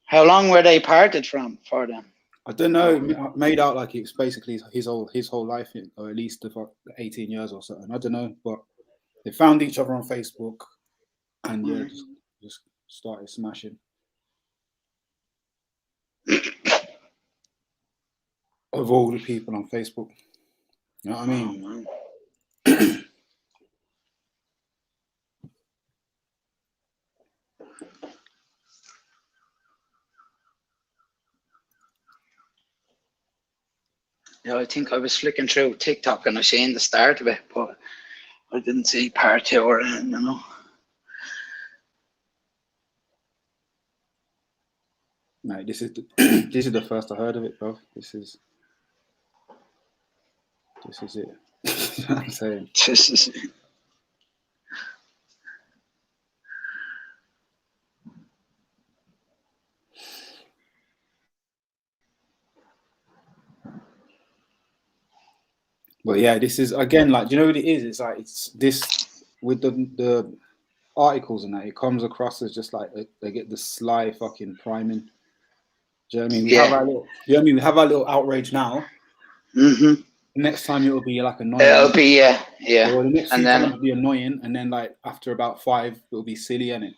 How long were they parted for them? I don't know. It made out like it's basically his whole life, or at least 18 years or something. I don't know, but they found each other on Facebook, and just started smashing. Of all the people on Facebook, you know what I mean? Yeah, I think I was flicking through TikTok and I seen the start of it, but I didn't see part 2 or anything, you know. No, this is the first I heard of it, bro. This is it. You know what I'm saying? This is it. But yeah, this is again like, do you know what it is? It's like it's this with the articles and that. It comes across as just like they get the sly fucking priming. Do you know what I mean? We have our little, you know what I mean? We have our little outrage now. Mm-hmm. Next time it'll be like annoying. It'll be yeah. Or the next few times it'll be annoying, and then like after about 5, it'll be silly, innit?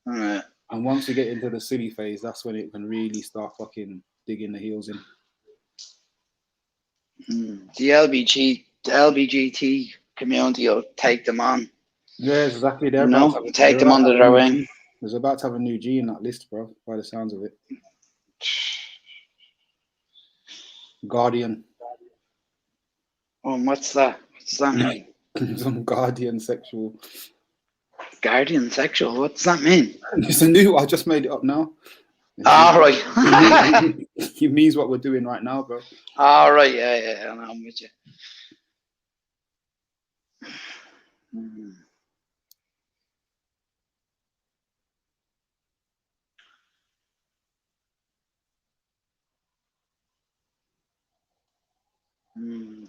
Right. And once we get into the silly phase, that's when it can really start fucking digging the heels in. The LBGT community will take them on. Yeah, exactly. They're take them under their wing. There's about to have a new G in that list, bro, by the sounds of it. Guardian. Oh, what's that? What's that mean? Some guardian sexual. Guardian sexual? What's that mean? It's a new. I just made it up now. All right. It means what we're doing right now, bro. All right. Yeah. I'm with you.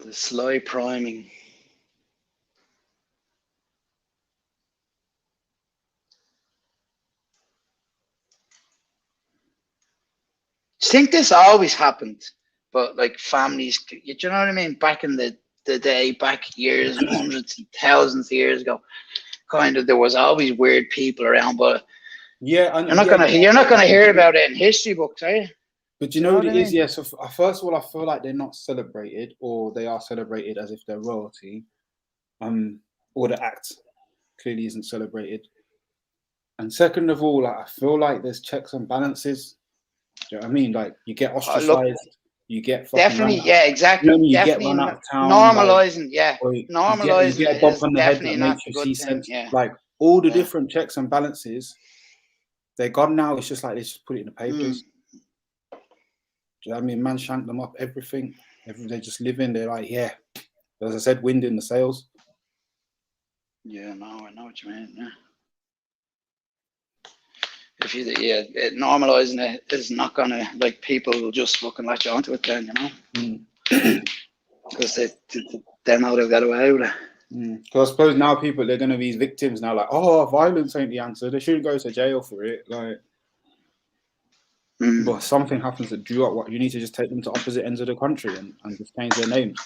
The sly priming. I think this always happened, but like families, you know what I mean? Back in the day, back years, hundreds and thousands of years ago, kind of there was always weird people around, but yeah, you're not gonna hear about it in history books, are you? But you know what it is? Yeah, so first of all, I feel like they're not celebrated, or they are celebrated as if they're royalty, or the act clearly isn't celebrated. And second of all, like, I feel like there's checks and balances. Do you know what I mean? Like, you get ostracized, you get definitely, yeah, exactly. You know, you definitely get run out of town, normalizing, normalizing. You get a bump on the head that makes you see sense. Yeah. Like all the different checks and balances, they're gone now. It's just like they just put it in the papers. Do you know what I mean? Man shanked them up, everything. They just live in. They're like, yeah, as I said, wind in the sails. Yeah, no, I know what you mean. Yeah. If you, normalizing it is not gonna, like, people will just fucking latch onto it then, you know, because they know they've got away with it. Because I suppose now they're gonna be victims now. Like, oh, violence ain't the answer. They shouldn't go to jail for it. Like, but something happens that drew up what you need to just take them to opposite ends of the country and just change their names.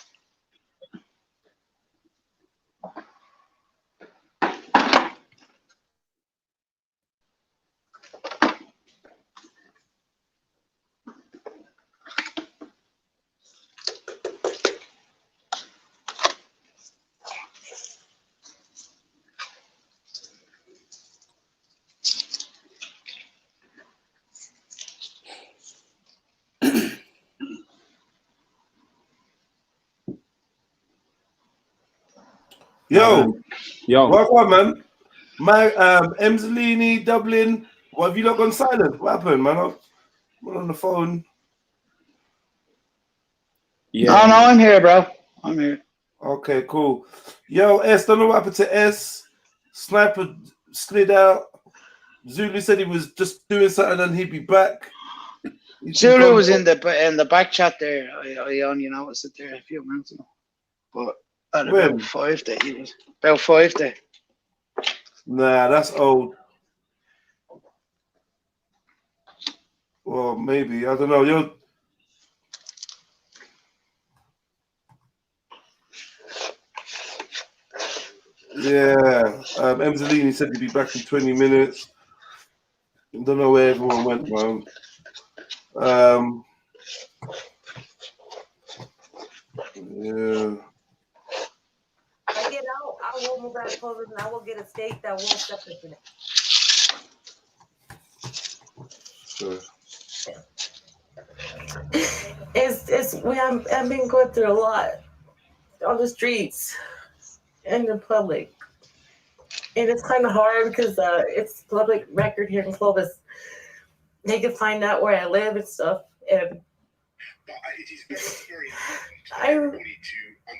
Yo, what on, man? My Emslini, Dublin. What have you not gone silent? What happened, man? I'm on the phone. Yeah. No, I'm here, bro. I'm here. Okay, cool. Yo, S, don't know what happened to S. Sniper slid out. Zulu said he was just doing something and he'd be back. Zulu was in the back chat there. I only noticed it there a few minutes ago. But at about 5 days, he was about 5 days. Nah, that's old. Well, maybe. I don't know. Yeah. Emzalini said he'd be back in 20 minutes. I don't know where everyone went, man. Yeah. I get out, I will move out of clothes and I will get a steak that won't separate in it. Sure. I've been going through a lot on the streets and in public. And it's kind of hard because it's public record here in Clovis. They can find out where I live and stuff. And I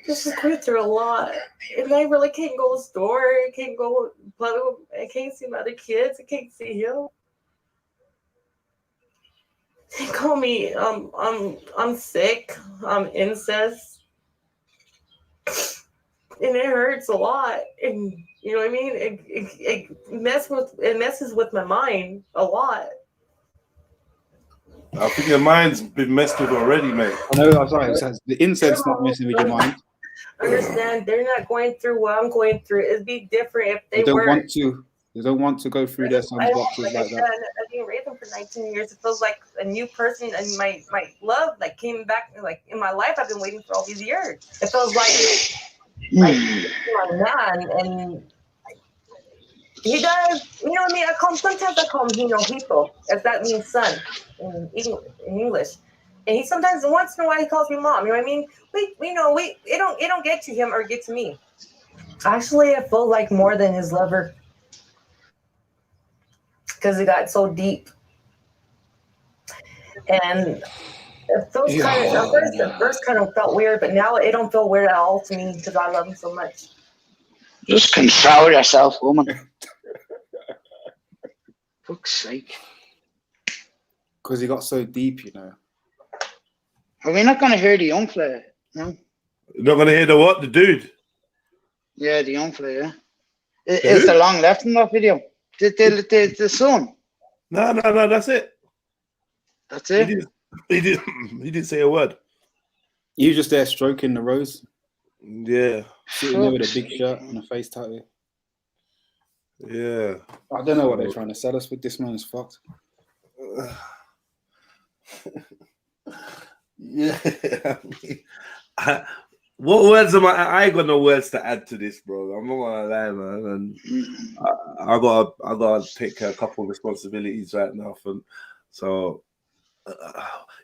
just going through a lot. And I really can't go to the store. I can't go play with, I can't see my other kids. I can't see him. They call me I'm sick. I'm incest. And it hurts a lot. And you know what I mean? It messes with my mind a lot. I think your mind's been messed with already, mate. I know, I'm sorry. The incest's not messing with your mind. Understand? They're not going through what I'm going through. It'd be different if they don't were. They don't want to go through their son's boxes like that. I've been raising for 19 years. It feels like a new person, and my love like came back like in my life. I've been waiting for all these years. It feels like my man, and he does. You know what I mean? Sometimes I call him Hito, as that means son in English. And he sometimes once in a while he calls me mom. You know what I mean? It don't get to him or get to me. Actually, I feel like more than his lover. Because it got so deep. And at first kind of felt weird, but now it don't feel weird at all to me because I love him so much. Just control yourself, woman. Fuck's sake. Because he got so deep, you know. Are we not going to hear the young player? No. You're not going to hear the what? The dude? Yeah, the young player. Is the long left in that video? The son. No, that's it. That's it. He didn't say a word. He was just there stroking the rose. Yeah. Sitting there with a big shirt and a face tattoo. Yeah. I don't know what they're trying to sell us with. This man is fucked. Yeah. What words am I ain't got no words to add to this, bro. I'm not gonna lie, man. And I gotta take a couple of responsibilities right now. So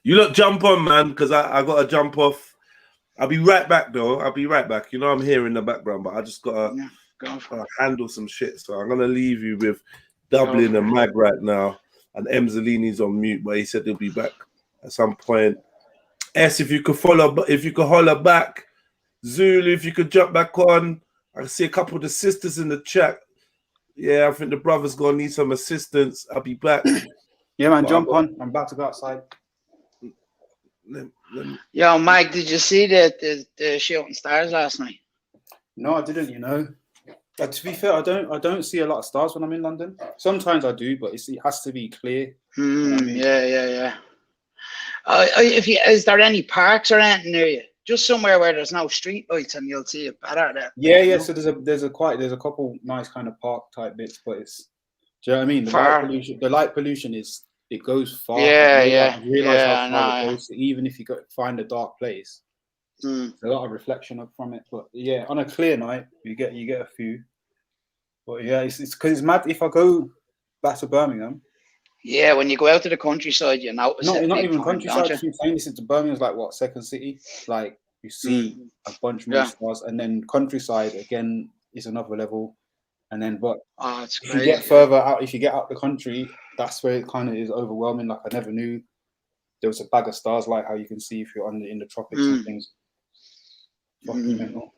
you lot jump on, man, because I gotta jump off. I'll be right back, though. I'll be right back. You know I'm here in the background, but I just gotta handle some shit. So I'm gonna leave you with Dublin and Mag right now, and Emzalini's on mute, but he said he'll be back at some point. S, if you could holler back. Zulu, if you could jump back on. I can see a couple of the sisters in the chat. Yeah, I think the brother's gonna need some assistance. I'll be back. Yeah, man, jump on. I'm about to go outside. Yo, Mike, did you see the shooting stars last night? No, I didn't. You know, to be fair, I don't see a lot of stars when I'm in London. Sometimes I do, but it has to be clear. You know what I mean? Yeah. Is there any parks or anything near you? Just somewhere where there's no street lights and you'll see it better there. Yeah. You know? So there's a couple nice kind of park type bits, but it's, do you know what I mean? The light pollution it goes far. Yeah. You realize how far it goes. So even if you find a dark place, there's a lot of reflection from it. But yeah, on a clear night, you get a few. But yeah, it's because it's mad. If I go back to Birmingham. Yeah, when you go out to the countryside, you notice. Not even countryside. I'm saying this is Birmingham's like what, second city? Like you see a bunch more stars, and then countryside again is another level. And then, but if you get further out, if you get out the country, that's where it kind of is overwhelming. Like I never knew there was a bag of stars, like how you can see if you're in the tropics and things. Fucking mental.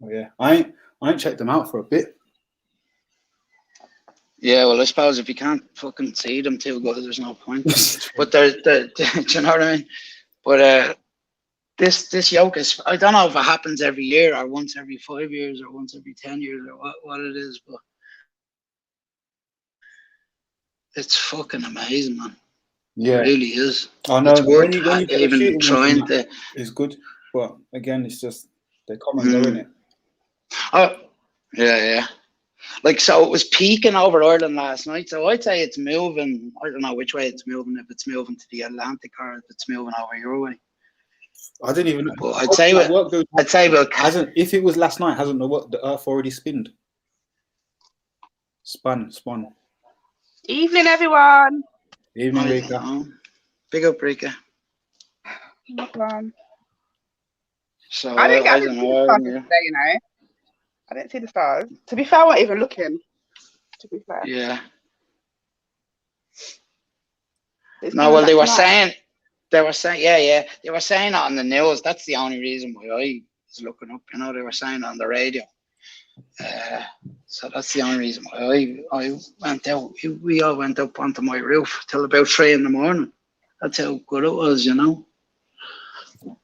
Oh, yeah, I ain't checked them out for a bit. Yeah, well, I suppose if you can't fucking see them too good, there's no point. But do you know what I mean? But this yoke is, I don't know if it happens every year or once every 5 years or once every 10 years or what it is, but it's fucking amazing, man. Yeah, it really is. I know. It's worth When you get a even shooting trying range, to. it's good, but again, it's just they come and go in it. Oh, yeah. Like, so it was peaking over Ireland last night. So I'd say it's moving. I don't know which way it's moving. If it's moving to the Atlantic or if it's moving over your way. I didn't even. But I'd say hasn't. If it was last night, hasn't the Earth already spinned? Spun. Evening, everyone. Evening, Rika. Big up, Rika. So I didn't I see don't the know. stars today, you know. I didn't see the stars. To be fair, I wasn't even looking. To be fair. Yeah. It's No, well, they were tonight. saying, yeah, they were saying that on the news. That's the only reason why I was looking up. You know, they were saying it on the radio. So that's the only reason why I went out. We all went up onto my roof till about 3 a.m. That's how good it was, you know.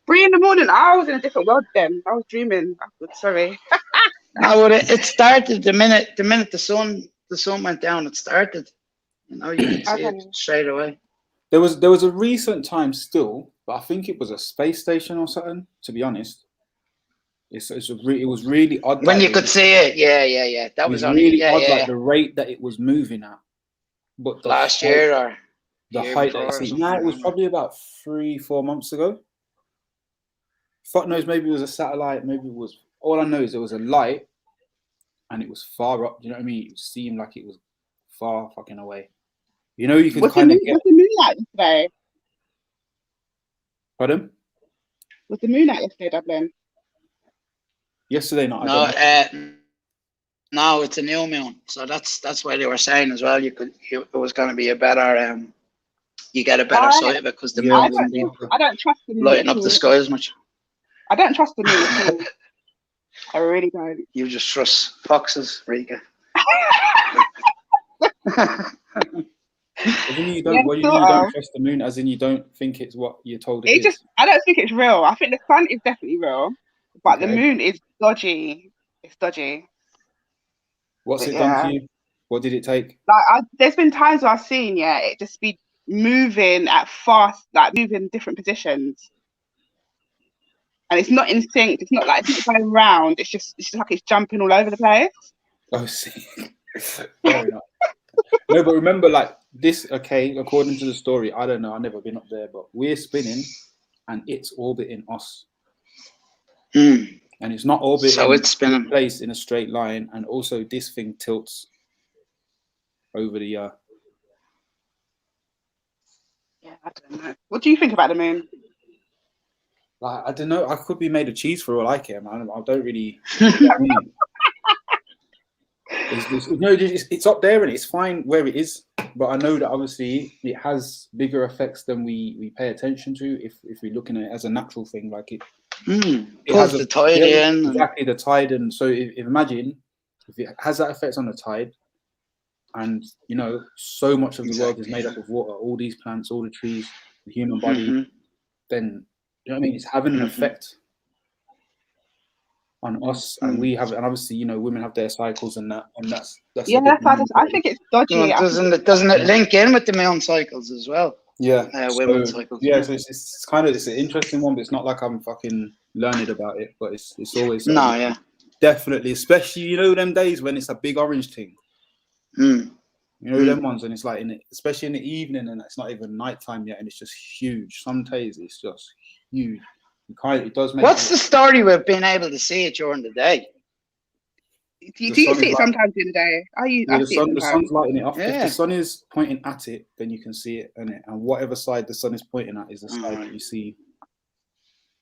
3 a.m. I was in a different world then. I was dreaming. Sorry. No, it started the minute the sun went down. It started. You know, you could see it straight away. There was a recent time still, but I think it was a space station or something. To be honest, it was really odd. When you could see it, yeah. That was only really odd, yeah. like the rate that it was moving at. But Last year or the year height that before it or see. something, Nah, it was probably about 3-4 months ago. Fuck knows, maybe it was a satellite, maybe it was. All I know is there was a light, and it was far up. You know what I mean? It seemed like it was far fucking away. You know, you can kind of get. Was the moon out yesterday? Pardon? Was the moon out yesterday, Dublin? Yesterday night. No, it's a new moon. So that's why they were saying as well. It was going to be a better. You get a better sight of it because the moon wouldn't be I don't trust the moon lighting at up the all. sky as much. I don't trust the moon at all. I really don't. You just trust foxes, Rika. As in you don't. What do you mean you don't trust the moon? As in you don't think it's what you're told it is? I don't think it's real. I think the sun is definitely real, but the moon is dodgy. It's dodgy. What's it done to you? What did it take? Like, there's been times where I've seen, it just be moving at fast, like moving different positions, and it's not in sync. It's not going round. It's just like it's jumping all over the place. Oh, see. Fair enough. No, but remember, like this. Okay, according to the story, I don't know. I've never been up there, but we're spinning, and it's orbiting us. And it's not orbiting. So it's spinning. Place in a straight line, and also this thing tilts over the. Yeah, I don't know. What do you think about the moon? Like, I don't know. I could be made of cheese for all I care, man. I don't really. You know what I mean? It's up there and it's fine where it is, but I know that obviously it has bigger effects than we pay attention to if we're looking at it as a natural thing. Like it has the tide in. Exactly, the tide. And so imagine if it has that effect on the tide, and you know, so much of the world is made up of water, all these plants, all the trees, the human body, then you know what I mean, it's having an effect on us, and we have, and obviously, you know, women have their cycles and that's yeah, I think it's dodgy. Well, doesn't it link in with the moon cycles as well? Yeah, women's cycles. Yeah, so it's kind of, it's an interesting one, but it's not like I'm fucking learned about it, but it's always definitely, especially, you know, them days when it's a big orange thing. You know them ones, and it's like especially in the evening, and it's not even nighttime yet, and it's just huge. Some days it's just huge. It does make. What's the story with being able to see it during the day? Do you see it sometimes during the day? The sun's lighting it up. If the sun is pointing at it, then you can see it, and whatever side the sun is pointing at is the side that you see.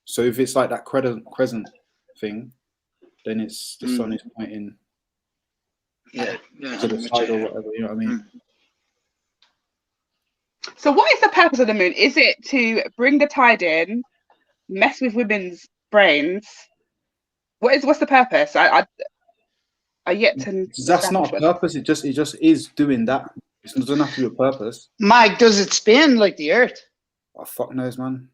So if it's like that crescent thing, then it's the sun is pointing to the side or whatever. You know what I mean? So what is the purpose of the moon? Is it to bring the tide in, mess with women's brains? What's the purpose? I yet to. That's not a purpose. It just is doing that. It doesn't have to be a purpose. Mike, does it spin like the Earth? Oh, fuck knows, man.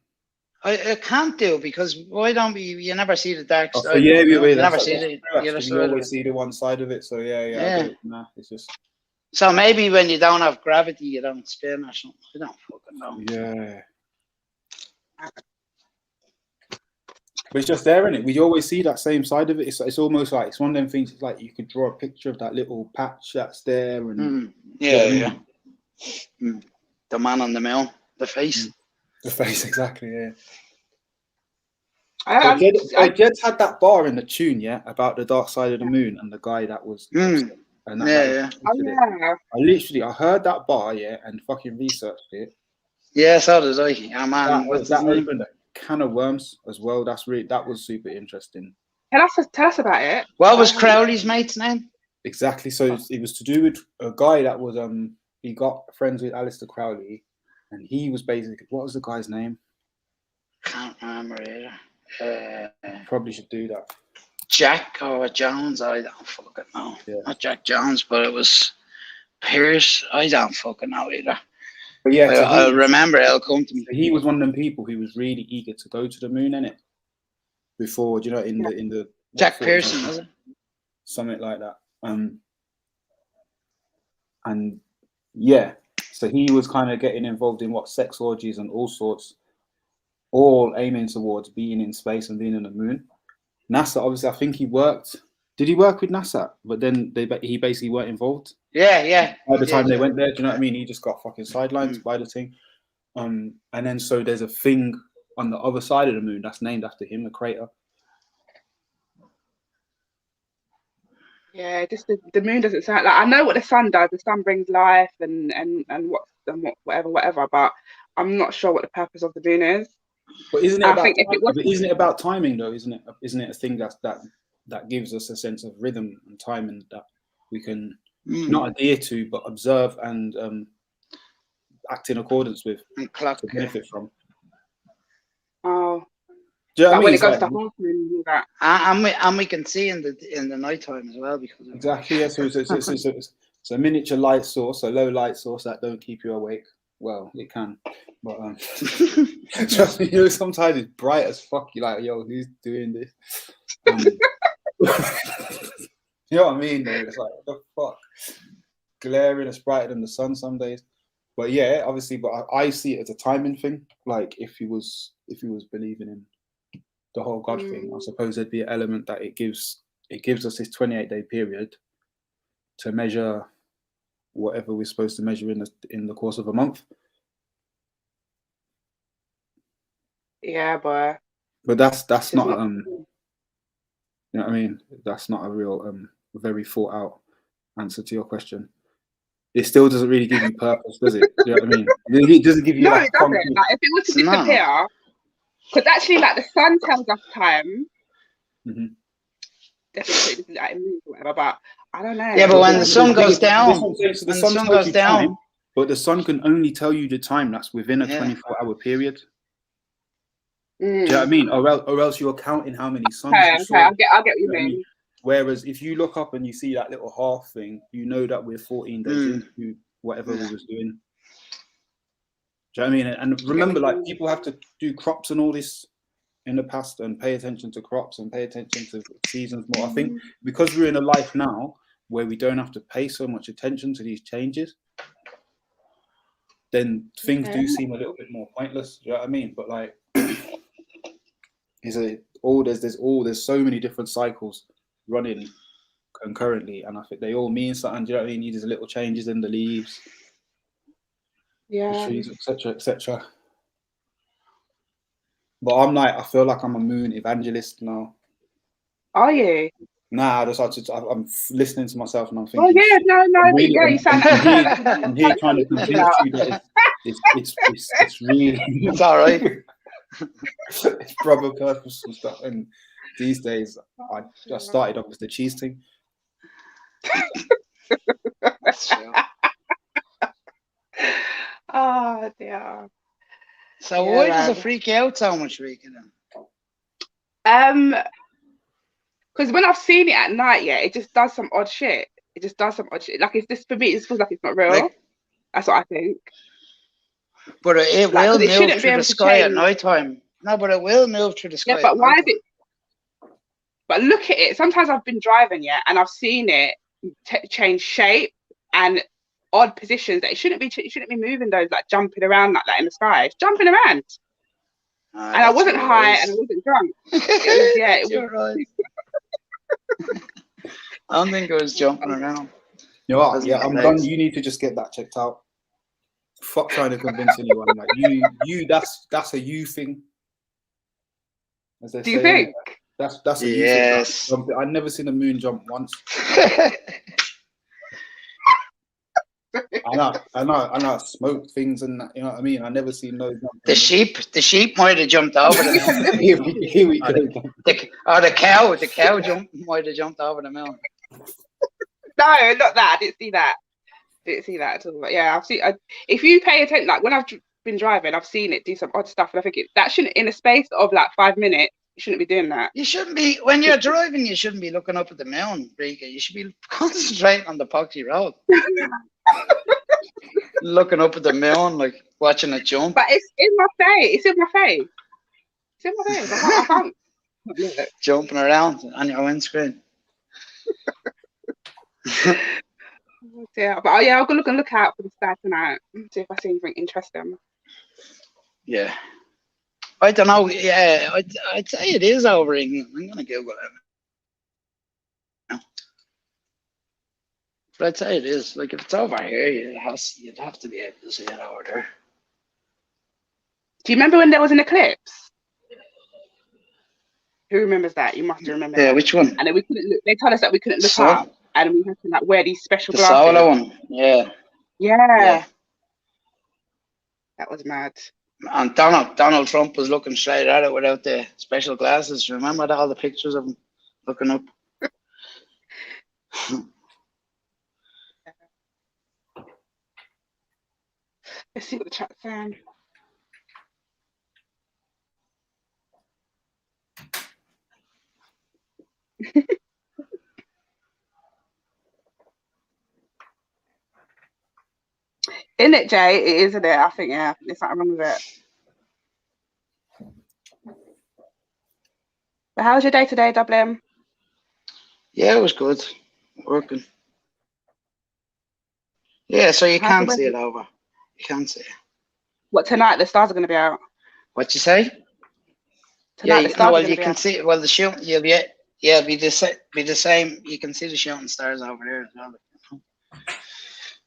It can't do, because why don't we? You never see the dark side. Yeah, you that's never like, see the other side. You always see the one side of it. So yeah. Nah, it's just. So maybe when you don't have gravity, you don't spin or something. I don't fucking know. Yeah. But it's just there, isn't it? We always see that same side of it. It's almost like it's one of them things. It's like you could draw a picture of that little patch that's there, and Yeah. The man on the moon, the face. The face, exactly. Yeah. I just had that bar in the tune, yeah, about the dark side of the moon and the guy that was. And I heard that bar, yeah, and fucking researched it. Yeah, so did I. Yeah, man. That opened a can of worms as well. That was super interesting. Tell us about it. What was Crowley's mate's name? Exactly. So it was to do with a guy that was he got friends with Aleister Crowley, and he was basically, what was the guy's name? Can't remember either. Probably should do that. Jack or Jones, I don't fucking know. Yeah. Not Jack Jones, but it was Pierce. I don't fucking know either. But yeah, I'll remember. It'll come to me. He was one of them people who was really eager to go to the moon, innit? Before, in the Jack Pearson, was it? Something like that. And yeah, so he was kind of getting involved in sex orgies and all sorts, all aiming towards being in space and being on the moon. NASA, obviously, I think he worked. Did he work with NASA? But then he basically weren't involved. Yeah. By the time they went there, do you know what I mean? He just got fucking sidelined by the thing. And then so there's a thing on the other side of the moon that's named after him, the crater. Yeah, just the moon doesn't sound like, I know what the sun does. The sun brings life and whatever. But I'm not sure what the purpose of the moon is. But isn't it about timing though? Isn't it a thing that gives us a sense of rhythm and timing that we can not adhere to, but observe and act in accordance with to benefit from? Oh, do you know what I mean? When it goes to half moon and all that, and we can see in the night time as well because of exactly. Yeah, so it's a miniature light source, a low light source that don't keep you awake. Well, it can, but trust me, sometimes it's bright as fuck. You're like, yo, who's doing this? You know what I mean? Though? It's like, what the fuck? Glaring, it's brighter than the sun some days. But yeah, obviously, but I see it as a timing thing. Like if he was believing in the whole God thing, I suppose there'd be an element that it gives us this 28-day period to measure whatever we're supposed to measure in the course of a month. Yeah, but that's not you know what I mean? That's not a real very thought out answer to your question. It still doesn't really give you purpose, does it? You know what I mean? It doesn't give you no, it doesn't. Like, if it was to disappear, because actually, like the sun tells us time. Definitely, like it moves or whatever, but I don't know. Yeah, but when the sun goes down, the sun goes down, but the sun can only tell you the time that's within a 24-hour period. Do you know what I mean? Or else you're counting how many suns. Okay, I'll get what you mean. Whereas if you look up and you see that little half thing, you know that we're 14 days into whatever we was doing. Do you know what I mean? And remember, like people have to do crops and all this in the past and pay attention to crops and pay attention to seasons more. I think because we're in a life now where we don't have to pay so much attention to these changes, then things do seem a little bit more pointless. Do you know what I mean? But like, there's so many different cycles running concurrently, and I think they all mean something. Do you know what I mean? There's little changes in the leaves, the trees, etc. But I feel like I'm a moon evangelist now. Are you? Nah, I'm listening to myself and I'm thinking. Oh yeah, no, you sound. I'm here trying to convince you that it's really. It's all right. It's proper purpose and stuff. And these days, I just started off with the cheese thing. Oh dear. So Yeah, why does man. it freak you out so much, Rika? Because when I've seen it at night, yeah, it just does some odd shit. It just does some odd shit. Like, it's just, for me, it just feels like it's not real. Like, that's what I think. But it Like, will it move shouldn't be through able the to sky at change. night time. No, but it will move through the sky. Yeah, but at why night is it? But look at it. Sometimes I've been driving, yeah, and I've seen it change shape and odd positions that it shouldn't be moving those, like jumping around like that in the sky. It's jumping around. And I wasn't high and I wasn't drunk. It was, yeah, it was. I don't think it was jumping around. You know what? Yeah, I'm done. You need to just get that checked out. Fuck trying to convince anyone. Like you, that's a you thing. As they Do you say, think? That's a you thing. I've never seen a moon jump once. I know. Smoke things and that, you know what I mean. I never seen those. The sheep might have jumped over the mountain. Here we go. The cow might have jumped over the mountain. No, not that. I didn't see that. At all. But yeah, I've seen. If you pay attention, like when I've been driving, I've seen it do some odd stuff, and I think that shouldn't, in a space of like 5 minutes, you shouldn't be doing that. You shouldn't be, when you're driving. You shouldn't be looking up at the mountain, Rika. You should be concentrating on the poxy road. Looking up at the mountain, like watching it jump. But it's in my face. It's in my face. It's in my face. I can't. Jumping around on your windscreen. Yeah, but I'll go look out for the sky tonight. See if I see anything interesting. Yeah, I don't know. Yeah, I'd say it is over England. I'm gonna Google it. But I'd say it is. Like if it's over here, you'd have to be able to see it over there. Do you remember when there was an eclipse? Who remembers that? You must remember. Yeah, that. Which one? And then we couldn't look. They told us that we couldn't look up, and we had to like wear these special the glasses. solar one. Yeah. Yeah. That was mad. And Donald Trump was looking straight at it without the special glasses. Remember all the pictures of him looking up? Let's see what the chat's saying. Isn't it, Jay? It is, isn't it? I think, yeah. There's something wrong with it. But how was your day today, Dublin? Yeah, it was good. Working. Yeah, so you can't see it over. You can't see it. What, tonight the stars are going to be out? What you say? Tonight the stars are well, gonna you be can out. see. Well, the shooting, be the same. You can see the shooting stars over there as well.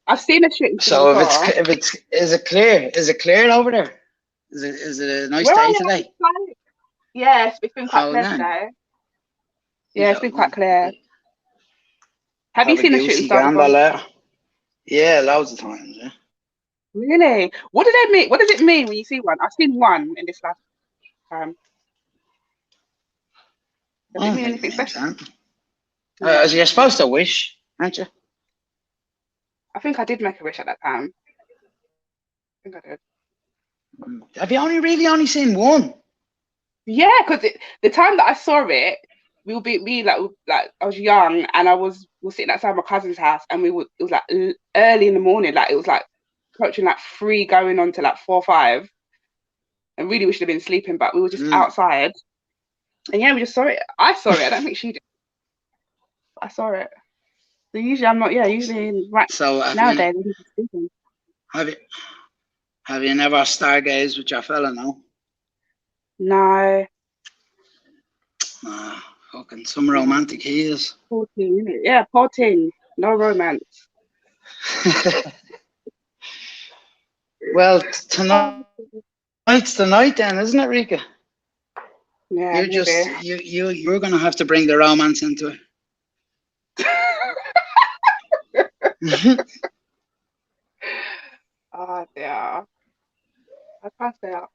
I've seen a shooting. So is it clear over there? Is it a nice day today? Yes, it's been quite clear today. Yeah, it's been quite clear. Have you seen the shooting stars? Yeah, loads of times. Yeah. Really? What do they mean? What does it mean when you see one? I've seen one in this last time. Does it mean anything special? You're supposed to wish, aren't you? I think I did make a wish at that time. I think I did. Have you only seen one? Yeah, because the time that I saw it, like I was young and we were sitting outside my cousin's house, and it was like early in the morning, like it was like approaching like 3 going on to like 4 or 5, and really we should have been sleeping, but we were just outside, and yeah, we just saw it. I saw it. I don't think she did. I saw it. So usually I'm not. Yeah, usually right. So nowadays I'm just sleeping. Have you never stargazed with your fella? No. No. Fucking some romantic he is. 14, isn't it? Yeah, 14. No romance. Well, tonight's the night then, isn't it, Rika? Yeah. You're gonna have to bring the romance into it. Oh dear. I can't stay up.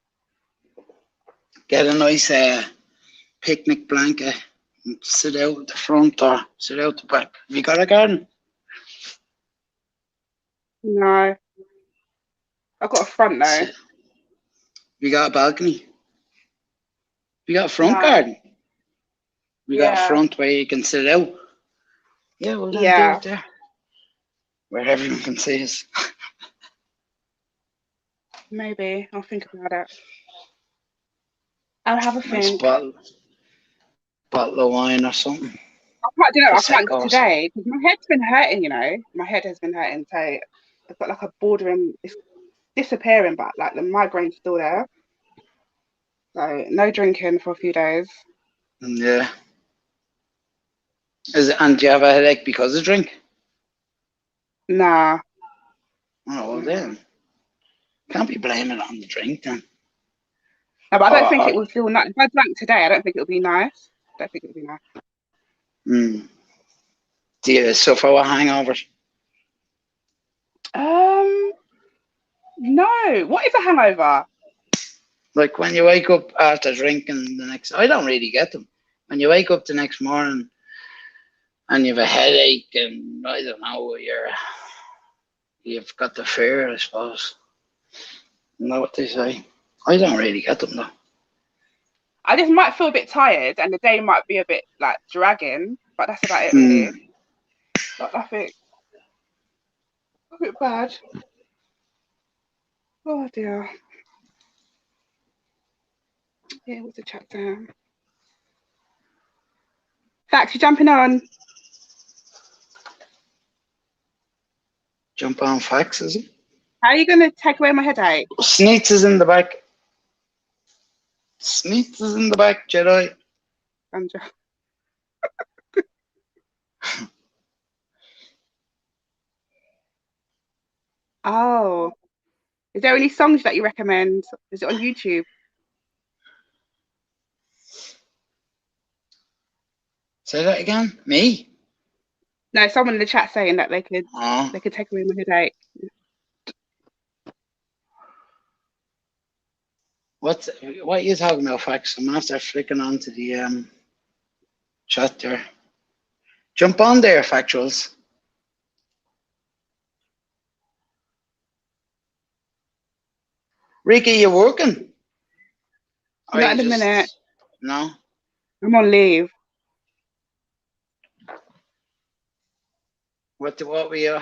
Get a nice picnic blanket and sit out at the front or sit out the back. Have you got a garden? No. I've got a front though. We got a balcony. We got a front No. garden. We got a Yeah. front where you can sit out. Yeah, well then do Yeah. it there. Where everyone can see us. Maybe. I'll think about it. I'll have a Nice think. bottle of wine or something. I can't Prosecco or today because my head's been hurting, you know. My head has been hurting. So I've got like a bordering, it's disappearing, but like the migraine's still there. So no drinking for a few days. Yeah. And do you have a headache because of drink? Nah. Oh, well then. Can't be blaming it on the drink then. No, but I don't think it would feel nice. If I drank today, I don't think it would be nice. I don't think it would be nice. Do you suffer with hangovers? No. What is a hangover? Like when you wake up after drinking the next, I don't really get them. When you wake up the next morning and you have a headache and I don't know, you've got the fear, I suppose. You know what they say? I don't really get them though. I just might feel a bit tired and the day might be a bit like dragging, but that's about it really. Not nothing. A bit bad. Oh dear. Yeah, what's the chat down? Fax, you jumping on? Jump on fax, is it? How are you going to take away my headache? Sneets is in the back. Sneets is in the back, Jedi. Sandra. Oh. Is there any songs that you recommend? Is it on YouTube? Say that again? Me? No, someone in the chat saying that they could take away my headache. What are you talking about, fax? I'm gonna start flicking onto the chat there. Jump on there, factuals. Ricky, you working? Not in a minute. No. I'm on leave. What were you?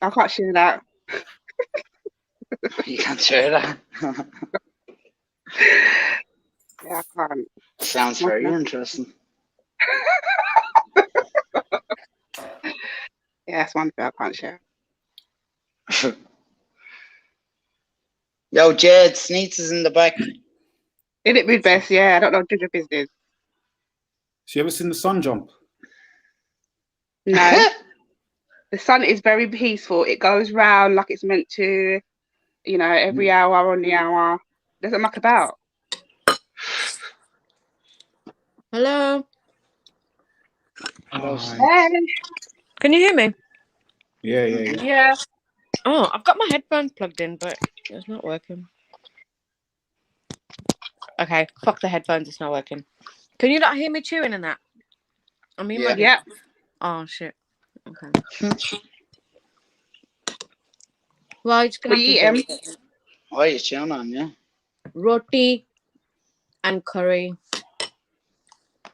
I can't share that. You can't share that. Yeah, I can't. Sounds very interesting. Yeah, that's one thing I can't share. Yo, Jed, Sneets is in the back. Did it be best? Yeah, I don't know. Did your business? So you ever seen the sun jump? No. The sun is very peaceful. It goes round like it's meant to, you know, every hour on the hour. Doesn't muck about. Hello. Hey. Can you hear me? Yeah. Yeah. Oh, I've got my headphones plugged in, but it's not working. Okay, fuck the headphones. It's not working. Can you not hear me chewing in that? I mean, Yeah. Oh shit. Okay. Well, you're just gonna What have you to eating? What are you chewing on, yeah? Roti and curry.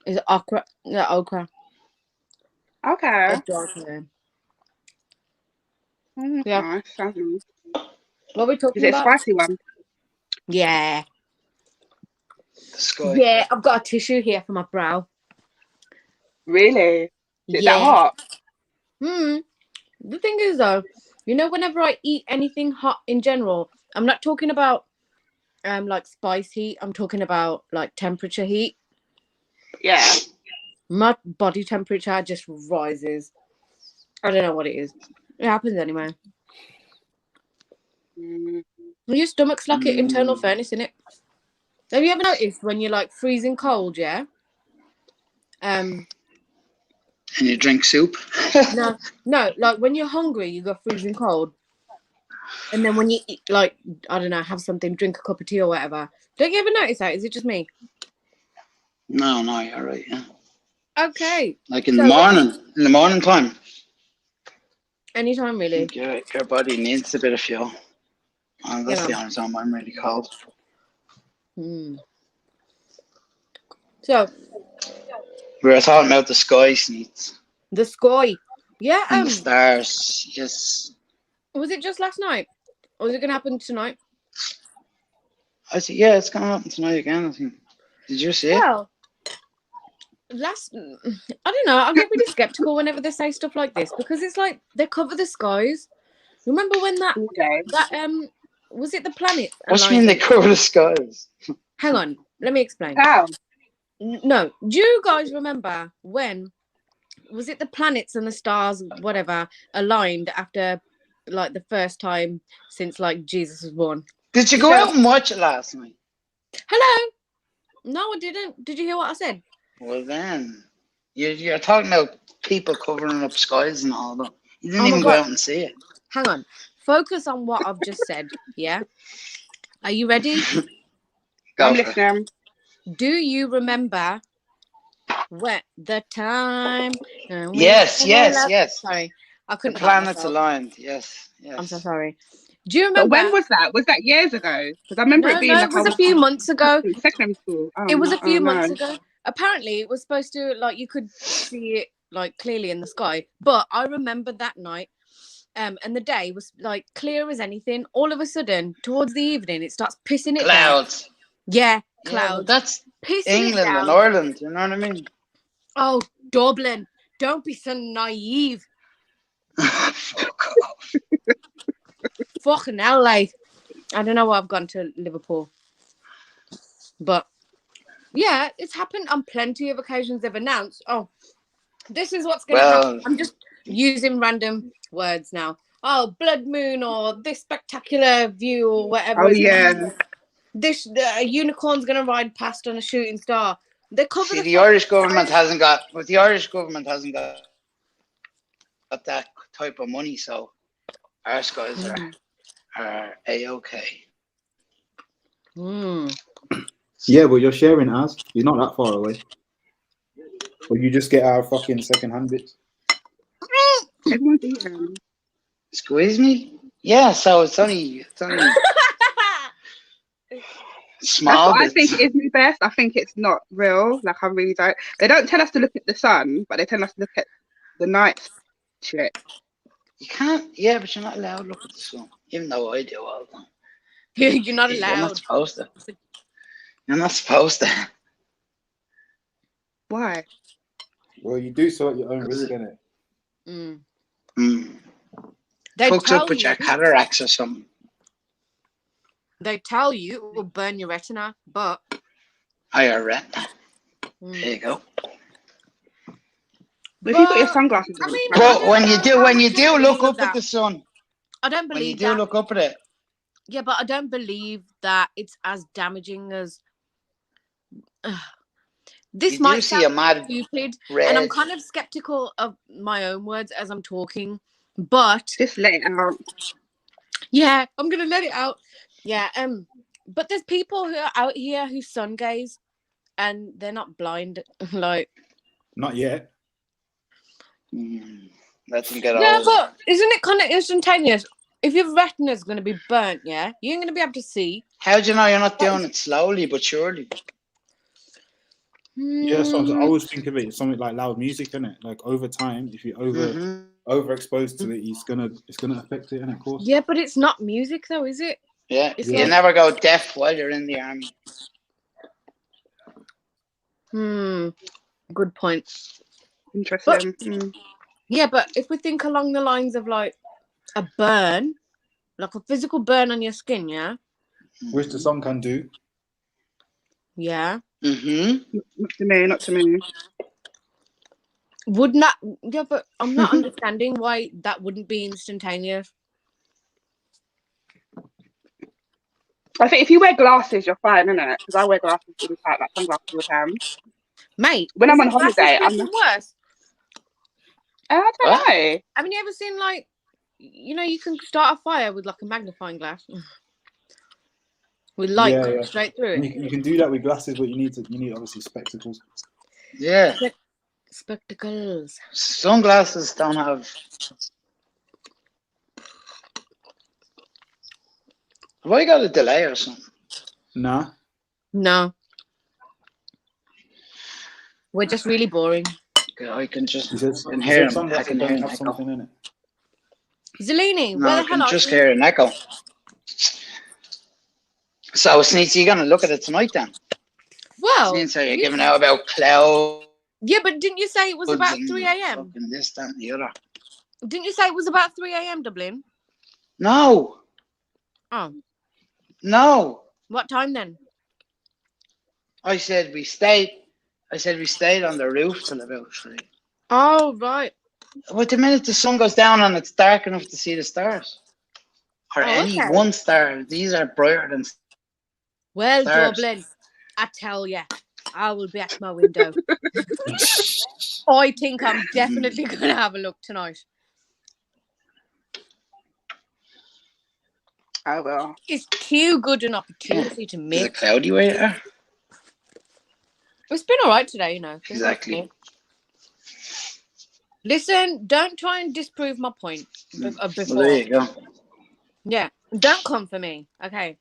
Is it okra? Yeah, okra. Okay. Yeah. Nice. Sounds nice. What are we talking Is it a about? spicy one? Yeah. Sky. Yeah, I've got a tissue here for my brow. Really? Is it that hot? The thing is though, you know, whenever I eat anything hot in general, I'm not talking about like spice heat, I'm talking about like temperature heat. Yeah. My body temperature just rises. I don't know what it is. It happens anyway. Your stomach's like an internal furnace, innit? Have you ever noticed when you're like freezing cold, yeah? And you drink soup? No, like when you're hungry, you go freezing cold. And then when you eat, like, I don't know, have something, drink a cup of tea or whatever. Don't you ever notice that? Is it just me? No, you're right, yeah. Okay. Like in the morning time. Anytime, really. Your body needs a bit of fuel. And that's the only time I'm really cold. So we were talking about the sky, Sneets. The sky. Yeah. And the stars, yes. Was it just last night? Or is it gonna happen tonight? I said, yeah, it's gonna happen tonight again, I think. Did you see it? Well, I don't know, I get really skeptical whenever they say stuff like this because it's like they cover the skies. Remember when that was it the planet? What do you mean they cover the skies? Hang on, let me explain. How? No, do you guys remember when was it the planets and the stars, whatever, aligned after like the first time since like Jesus was born? Did you go out and watch it last night? Hello? No, I didn't. Did you hear what I said? Well then, you're talking about people covering up skies and all that. You didn't even go out and see it. Hang on. Focus on what I've just said, yeah? Are you ready? I'm listening. Do you remember what the time? Yes. Sorry, I couldn't. The planets aligned. Yes. I'm so sorry. Do you remember? But when was that? Was that years ago? Because I remember it being like it was a few months ago. Secondary school. It was a few months ago. Apparently, it was supposed to like you could see it like clearly in the sky. But I remember that night, and the day was like clear as anything. All of a sudden, towards the evening, it starts pissing it clouds. Down. Yeah, Clouds. clouds. That's pissing England and Ireland. You know what I mean? Oh, Dublin! Don't be so naive. Fucking hell, like I don't know why I've gone to Liverpool, but yeah, it's happened on plenty of occasions. They've announced, oh, this is what's going to happen. I'm just using random words now. Oh, blood moon or this spectacular view or whatever. Oh yeah. This unicorn's going to ride past on a shooting star. They cover. See, the Irish government hasn't got. But the Irish government hasn't got that type of money, so our skies are a-okay. Yeah, but you're sharing us. You're not that far away. Or you just get our fucking second-hand bits. Everyone's eating. Squeeze me? Yeah, so it's only small. That's what I think it is the best. I think it's not real. Like I really don't. They don't tell us to look at the sun, but they tell us to look at the night shit. You can't. Yeah, but you're not allowed to look at the sun, even though I do all the time. You're not allowed. You're not supposed to. You're not supposed to. Why? Well, you do so at your own risk, innit? Fucks up with your cataracts or something. They tell you it will burn your retina, but Higher retina. There you go. But if you've got your sunglasses on, but when you do look up at the sun, I don't believe when you do look up at it. Yeah, but I don't believe that it's as damaging as. This might sound stupid, and I'm kind of skeptical of my own words as I'm talking, but just let it out. Yeah, I'm gonna let it out. Yeah, but there's people who are out here who sun gaze, and they're not blind, like. Not yet. Let them get Yeah, old. but isn't it kind of instantaneous? If your retina's gonna be burnt, yeah, you ain't gonna be able to see. How do you know you're not doing it slowly but surely? Yeah, so I always think of it as something like loud music, isn't it? Like over time, if you overexposed to it, it's gonna affect it, and of course. Yeah, but it's not music though, is it? Yeah, It's you like- never go deaf while you're in the army. Good point. Interesting. Yeah, but if we think along the lines of like a burn, like a physical burn on your skin, yeah. Which the sun can do. Yeah. Not to me. Would not. Yeah, but I'm not understanding why that wouldn't be instantaneous. I think if you wear glasses, you're fine, innit? Because I wear glasses all the time, like sunglasses all the time. Mate, when I'm on glasses holiday, make it worse. I don't know. Haven't you ever seen like, you can start a fire with like a magnifying glass with light coming straight through it. You can do that with glasses, but you need obviously spectacles. Yeah. Spectacles. Sunglasses don't have Have I got a delay or something? No. No. We're just really boring. I can just He said hear him. some I rats can hear don't an have echo. something in it. Zelini, No, where I the can hell are just you? hear an echo. So, Sneezy, you're going to look at it tonight then? Well, So you're giving out about clouds. Yeah, but didn't you say it was about and 3 a.m.? fucking this, that, and the other. Didn't you say it was about 3 a.m. Dublin? No. Oh. No. What time then? I said we stayed on the roof till about 3. Oh, right. But the minute the sun goes down and it's dark enough to see the stars, or any one star, these are brighter than Well, stars. Dublin, I tell you, I will be at my window. I think I'm definitely going to have a look tonight. I will. It's too good an opportunity to miss. Is it cloudy where you are? It's been all right today, you know. Exactly. Listen, don't try and disprove my point before. Well, there you go. Yeah, don't come for me, okay?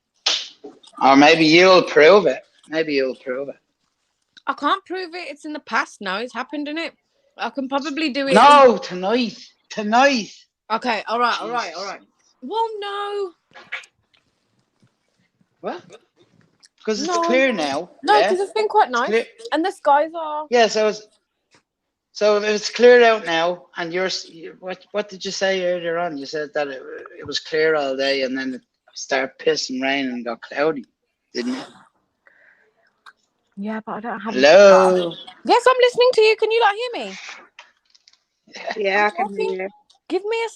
Or maybe you'll prove it. I can't prove it. It's in the past now. It's happened, innit? I can probably do it. No, tonight. Okay, all right. Well, no. What? Because it's clear now. No, because it's been quite nice. And the skies are... Yeah, so if it's cleared out now, and what did you say earlier on? You said that it was clear all day, and then it started pissing rain and got cloudy, didn't it? Yeah, but I don't have... Hello? Yes, I'm listening to you. Can you not hear me? Yeah, I can hear you. Give me a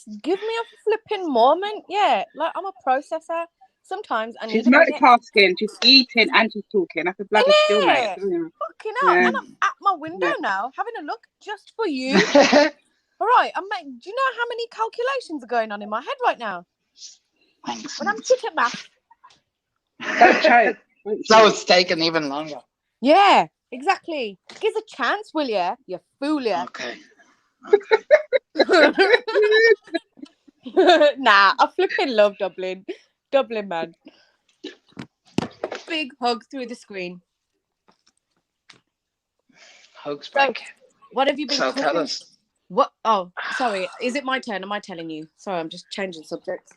flipping moment. Yeah, like I'm a processor. Sometimes I need She's a minute. multitasking. She's eating and she's talking. That's a bloody skill, mate. Fucking hell. Yeah. And I'm at my window now, having a look just for you. All right, do you know how many calculations are going on in my head right now? Thanks. When I'm shit at math. Don't choke. So it's taking even longer. Yeah, exactly. Give us a chance, will you? You fool you. Okay. Nah, I flipping love Dublin. Dublin, man. Big hug through the screen. Hugs back. What have you been So cooking? tell us. What? Oh, sorry. Is it my turn? Am I telling you? Sorry, I'm just changing subjects.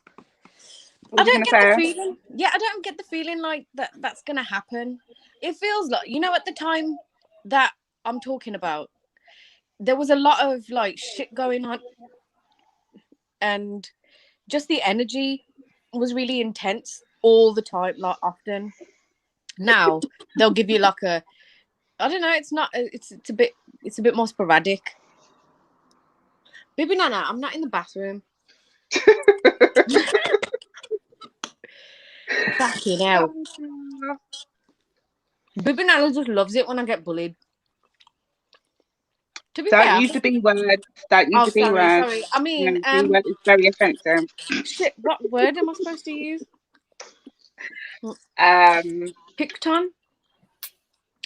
I don't get the feeling. Yeah, I don't get the feeling like that's gonna happen. It feels like, you know, at the time that I'm talking about, there was a lot of like shit going on, and just the energy was really intense all the time, like often. Now they'll give you like a, I don't know. It's not. It's a bit more sporadic. Baby Nana, I'm not in the bathroom. Fucking hell. Baby Nana just loves it when I get bullied. To be fair, Don't use the B word. Don't use the B word. Sorry. I mean, B word is very offensive. Shit, what word am I supposed to use? Picton?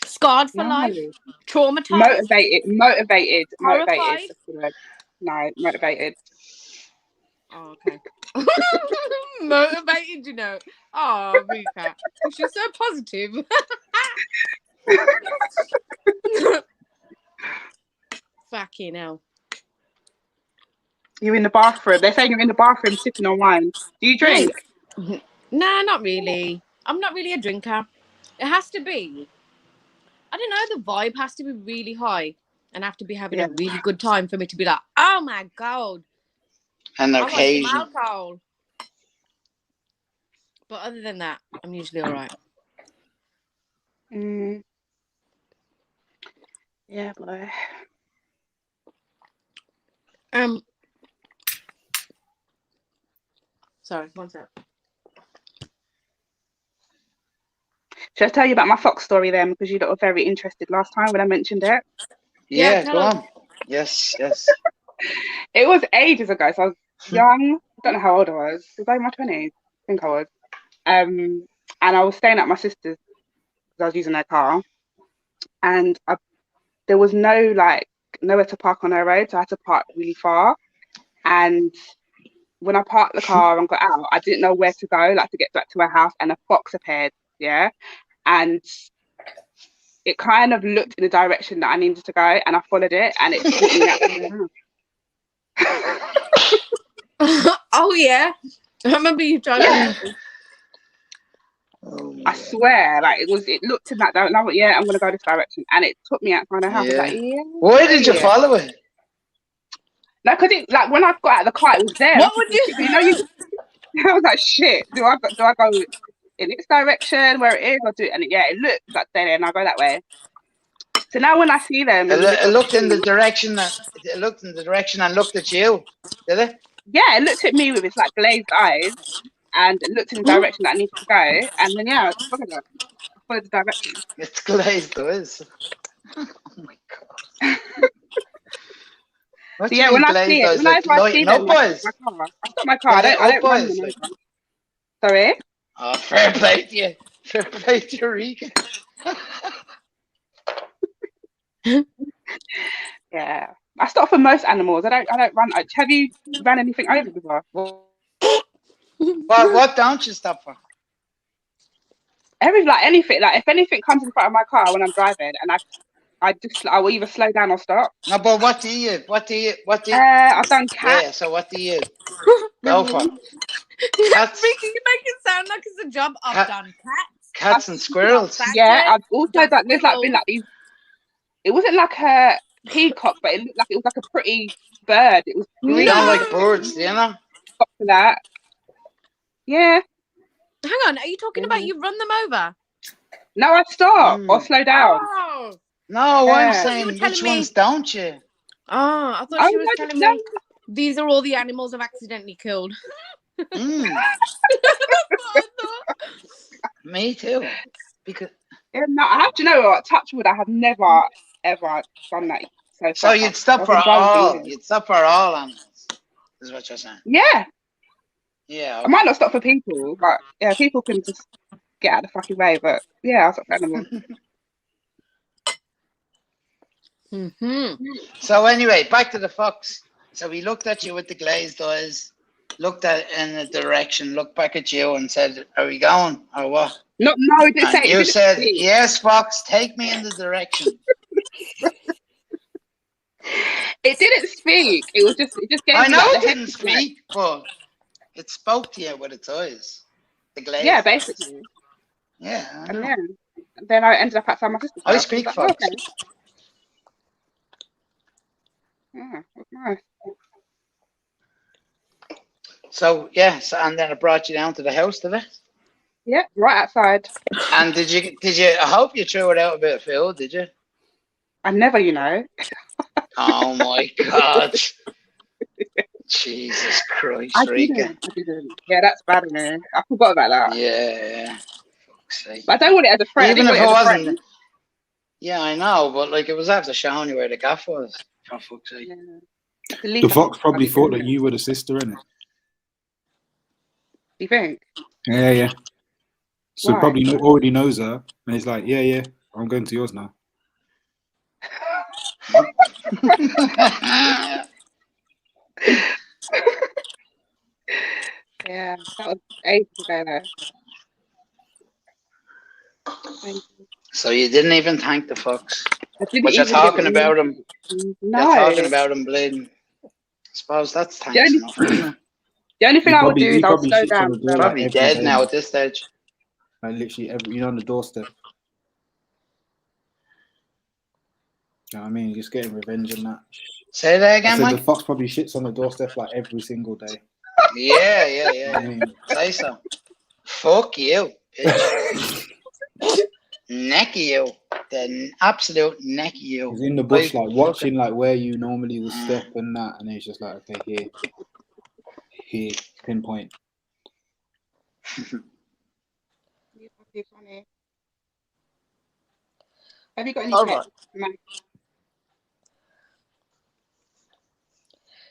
Scarred for life? Traumatized? Motivated. Horrified? That's the word. No, motivated. Oh, okay. Motivated, you know. Oh, Rika. She's so positive. Fucking hell. You're in the bathroom. They're saying you're in the bathroom sipping on wine. Do you drink? Nah, not really. I'm not really a drinker. It has to be. I don't know, the vibe has to be really high and I have to be having a really good time for me to be like, oh my God. And I want some occasion. alcohol. But other than that, I'm usually all right. Yeah, boy. Sorry, one sec. Should I tell you about my fox story then? Because you lot were very interested last time when I mentioned it. Yeah, go on. Yes. It was ages ago, so I was young. I don't know how old I was. Was I in my 20s? I think I was. And I was staying at my sister's because I was using their car. And there was nowhere to park on her road, so I had to park really far. And when I parked the car and got out, I didn't know where to go, like to get back to my house, and a fox appeared, yeah, and it kind of looked in the direction that I needed to go, and I followed it, and it took me out the house. Oh yeah, I remember you driving. I swear, like it looked in that direction. I went, yeah, I'm gonna go this direction, and it took me outside the house. I was like, yeah. Why did you follow it? No, because it like when I got out of the car, it was there. What would you? You know, I was like, shit. Do I go in its direction where it is, or do? And it looked like there, and I go that way. So now when I see them, it looked in the direction. It looked in the direction and looked at you. Did it? Yeah, it looked at me with its like glazed eyes, and it looked in the direction that I needed to go. And then I just followed it. I followed the direction. It's glazed eyes. Oh my god. So when I see it, I stop my car. I don't run them over. Sorry? Oh, fair play to you. Fair play to Eureka. Yeah. I stop for most animals. I don't run. Have you ran anything over before? What don't you stop for? Anything. Like if anything comes in front of my car when I'm driving, and I will either slow down or stop. No, but what do you? I've done cats. Yeah, so what do you go for? Cats. You make it sound like it's a job. I've done cats. Cats and squirrels. Yeah, I've also done. There's been these. It wasn't like a peacock, but it looked like it was like a pretty bird. It was green. You don't like birds, you know? Stop for that. Yeah. Hang on, are you talking about you run them over? No, I stop or slow down. Oh. No, I'm saying which ones don't you? Oh, I thought she was telling me these are all the animals I've accidentally killed. Me too. Because I have to know what. Touch wood. I have never ever done that. So you'd stop for all. You'd stop for all animals. Is what you're saying? Yeah. Yeah. Okay. I might not stop for people, but yeah, people can just get out of the fucking way. But yeah, I'll stop for animals. So anyway, back to the fox. So he looked at you with the glazed eyes, looked at in a direction, looked back at you, and said, "Are we going or what?" No, it didn't say. You said, "Yes, fox, take me in the direction." It didn't speak. It just gave. I me know like it didn't speak, but it spoke to you with its eyes. The glaze. Yeah, basically. Yeah. And then I ended up outside my sister's house. I speak fox. Okay. Yeah, that's nice. So and then it brought you down to the house, did it? Yeah, right outside. And did you? I hope you threw it out a bit of food, did you? I never, you know. Oh my god. Jesus Christ, I Rika. didn't. Yeah, that's bad, man. I forgot about that. Yeah. Fuck's sake. But I don't want it as a friend. Even if it wasn't. Yeah, I know, but like it was after showing you where the gaff was. For fuck's sake. Yeah. The fox probably thought that you were the sister, innit? You think? Yeah. So Why? probably already knows her, and he's like, yeah, I'm going to yours now. Yeah, that was ages ago though. So you didn't even thank the fox. I didn't but you're even talking about him. No. You're talking about him bleeding. I suppose that's thanks enough, isn't it? The only thing I would do is I'll slow down. Probably dead now at this stage. Like literally on the doorstep. You know what I mean? Just getting revenge and that. Say that again, Mike. The fox probably shits on the doorstep like every single day. Yeah. I mean, say so. Fuck you, bitch. Neck you. The absolute neck you. He's in the bush, like watching like where you normally would step and that, and he's just like, okay, here, pinpoint. Funny. Have you got any pets? Mike?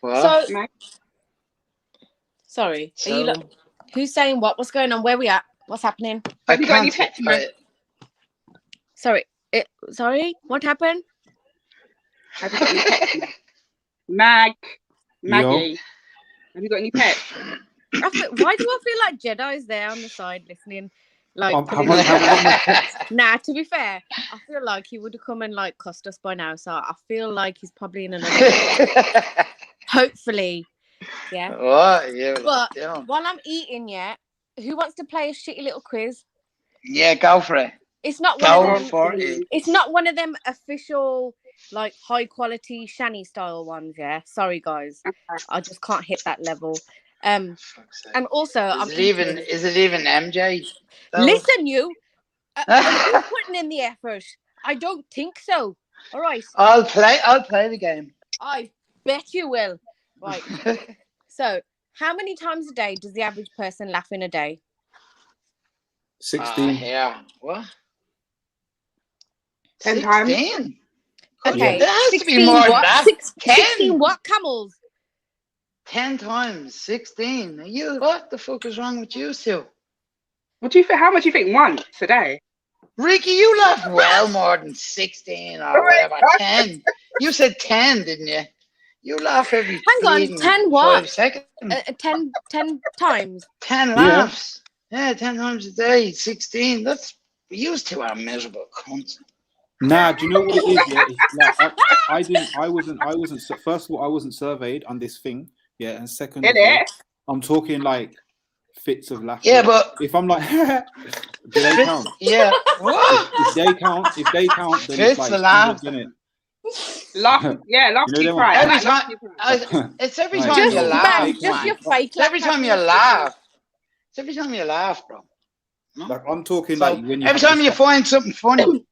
What? So, sorry. Are you who's saying what? What's going on? Where we at? What's happening? Have you got any pets? Sorry. Sorry. What happened? Have you got any pets? Maggie. Have you got any pets? Why do I feel like Jedi's there on the side listening? Like, nah, to be fair, I feel like he would have come and like cussed us by now. So I feel like he's probably in another. Hopefully, yeah. What? Yeah. But while I'm eating, yeah, who wants to play a shitty little quiz? Yeah, go for it. It's not one of them. It's not one of them official, like high quality Shani style ones. Yeah, sorry guys, I just can't hit that level. And also, is it even MJ? Listen, you. Are you putting in the effort? I don't think so. All right. I'll play the game. I bet you will. Right. So, how many times a day does the average person laugh in a day? 16. Yeah. What? 10 times. Okay. There has to be more than that. 16 what, camels? 10 times 16. What the fuck is wrong with you two? What do you think? How much do you think once a day? Ricky, you laugh well more than 16 or whatever. 10. You said 10, didn't you? You laugh every. Hang on, 10 what? 5 seconds. 10 times. 10 laughs. Yeah, 10 times a day. 16. That's used to our miserable cunts. Nah, do you know what it is? Yeah, like, I wasn't. First of all, I wasn't surveyed on this thing. Yeah, and second, of all, I'm talking like fits of laughter. Yeah, but if I'm like, do they count? Yeah. What? If they count, then fits it's like, the laugh. Laugh, yeah, laugh. You know Right. Every time, it's every time Just you laugh. man, just your fake. It's every time you laugh. It's every time you laugh, bro. No? Like I'm talking So, like when you every time you find something funny.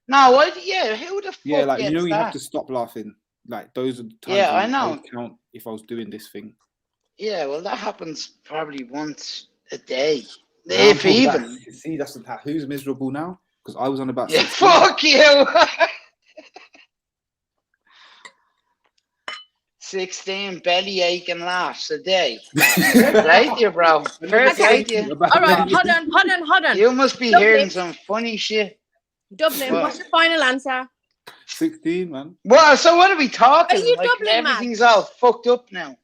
No, what? Yeah, who the fuck? Yeah, like you know, you that? have to stop laughing. Like those are the times. Yeah, I when know. would count if I was doing this thing. Yeah, well, that happens probably once a day, Now if I'm talking even. about- see, that's who's miserable now because I was on about. Yeah, 16. fuck you. 16 belly aching laughs a day. Fair play to you, bro. Fair play to you. All right, hold on. You must be hearing some funny shit. Dublin, What? what's the final answer? 16, man. Well, so what are we talking? Are you like, Dublin, man? everything's all fucked up now.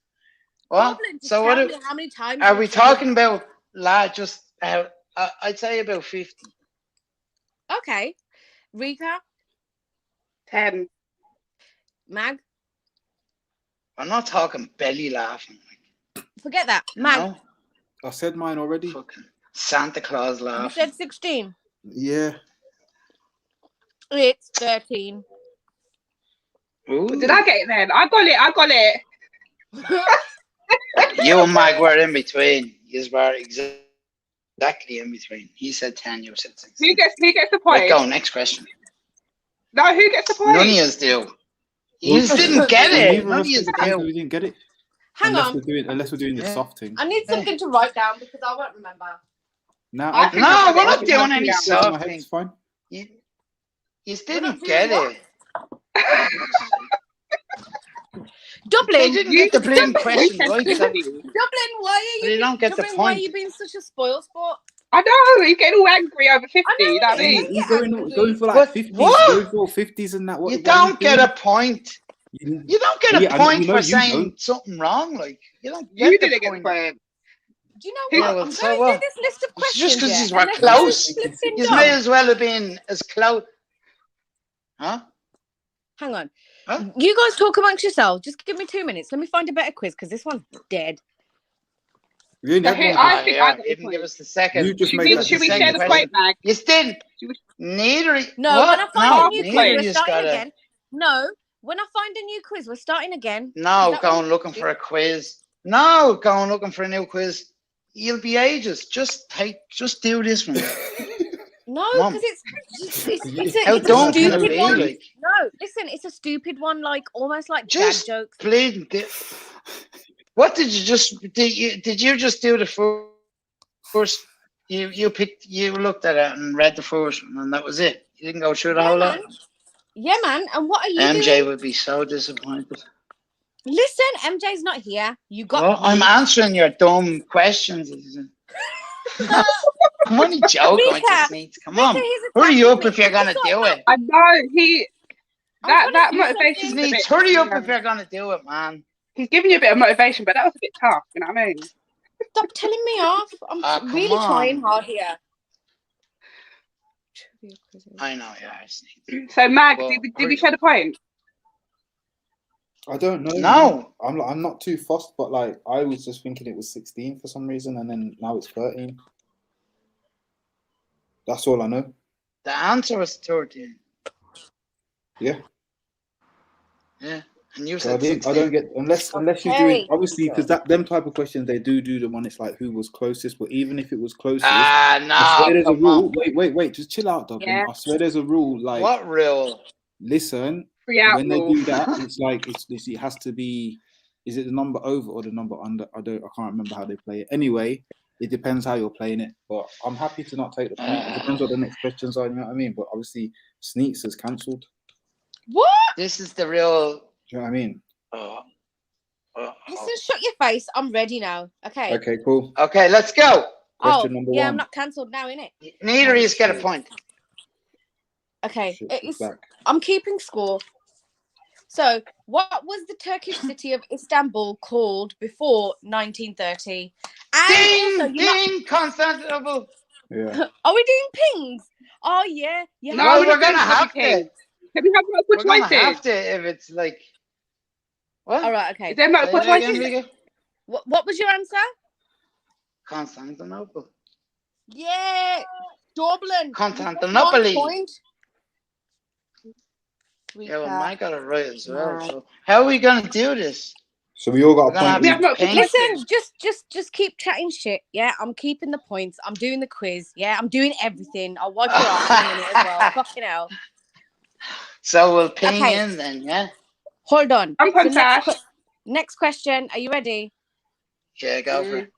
What? Dublin, just So tell what me how many times are you've we said it. talking about? Just I'd say about 50. Okay. Rika, 10. Mag, I'm not talking belly laughing. forget that. Mag, No, I said mine already. fucking Santa Claus you laughing. said 16. Yeah. It's 13. Ooh. Did I get it then? I got it. You and Mike were in between. You were exactly in between. He said 10, you said 16. Who gets the point? Let's go, next question. No, who gets the point? None of us do. You just didn't get it. None of us do. We didn't get it. Hang unless on. Unless we're doing the soft thing. I need something to write down because I won't remember. No, we're not doing any soft thing. It's fine. You didn't get it. Dublin, They didn't get the bloody question right. So Dublin, why are you? they don't get the Dublin, why are point. you being such a spoil sport? I know, he's getting all angry over 50. You know what I He's mean? going for like What? 50s, What? going for 50s and that. You don't get a point. You don't get a point for saying something wrong. Like you don't get You the didn't get the point. point. Do you know Yeah, what? well, I'm so going what? through this list of questions. Just because yeah, you were and they're close, so flipping you dumb. may as well have been as close. Huh? Hang on. Huh? You guys talk amongst yourselves. Just give me 2 minutes. Let me find a better quiz because this one's dead. You So who, I think I got the Even point. give us the second. You just Should made we, that should we the share second the question. point, Mag? You did. Neither. No, What? when I find No, a new neither quiz, of we're yous starting gotta- again. No, when I find a new quiz, we're starting again. No, Is that going what- looking for a quiz. No, going looking for a new quiz. You'll be ages. Just do this one. No, Mum. because it's How a dumb can it stupid be? one. Like, No, listen, it's a stupid one, like almost like just dad jokes. please. What did you just? Did you just do the first? You looked at it and read the first one, and that was it. You didn't go through the whole lot. Yeah, man. And what are you MJ doing? would be so disappointed. Listen, MJ's not here. You got. Well, I'm answering your dumb questions. I'm only joking with Rika, this, Neat. Come on, he's hurry attacking up me. if you're gonna do it. I know, he... I'm That trying to do motivation's a Neat, bit... hurry up if you're gonna do it, man. He's giving you a bit of motivation, but that was a bit tough. You know what I mean? Stop telling me off. I'm really trying hard here. I know, yeah. So, Mag, did we share the point? I don't know. No, I'm not too fussed, but like I was just thinking it was 16 for some reason, and then now it's 13. That's all I know. the answer was 13. Yeah. Yeah, and you So said 16. I don't get unless you're doing obviously because them type of questions they do the one. It's like who was closest, but even if it was closest, I swear there's a rule. Wait, just chill out, Dublin. Yeah. I swear there's a rule. Like what rule? Listen, when they do that, it's like it has to be. Is it the number over or the number under? I can't remember how they play it. Anyway, it depends how you're playing it. But I'm happy to not take the point. It depends what the next questions are. You know what I mean? But obviously, Sneaks is cancelled. What? This is the real. Do you know what I mean? Listen, shut your face. I'm ready now. Okay. Okay, cool. Okay, let's go. Question number yeah, one. I'm not cancelled now, innit? Neither of you get a point. Okay, I'm keeping score. So, what was the Turkish city of Istanbul called before 1930? And ding, Constantinople. Yeah. Are we doing pings? Oh yeah. Yeah. No, we're gonna have to. Can we have multiple We're gonna choices? have to if it's like. What? All right. Okay. Is there multiple Say that again, choices? Riga? What was your answer? Constantinople. Yeah, Dublin. Constantinople. 1 point. Yeah, well, Mike got it right as well. So how are we gonna do this? So we all got a point. Listen, just keep chatting shit. Yeah, I'm keeping the points. I'm doing the quiz. Yeah, I'm doing everything. I'll wipe your ass in a minute as well. Fucking hell. So we'll ping in then, yeah. Hold on. I'm next question. Are you ready? Yeah, go for it.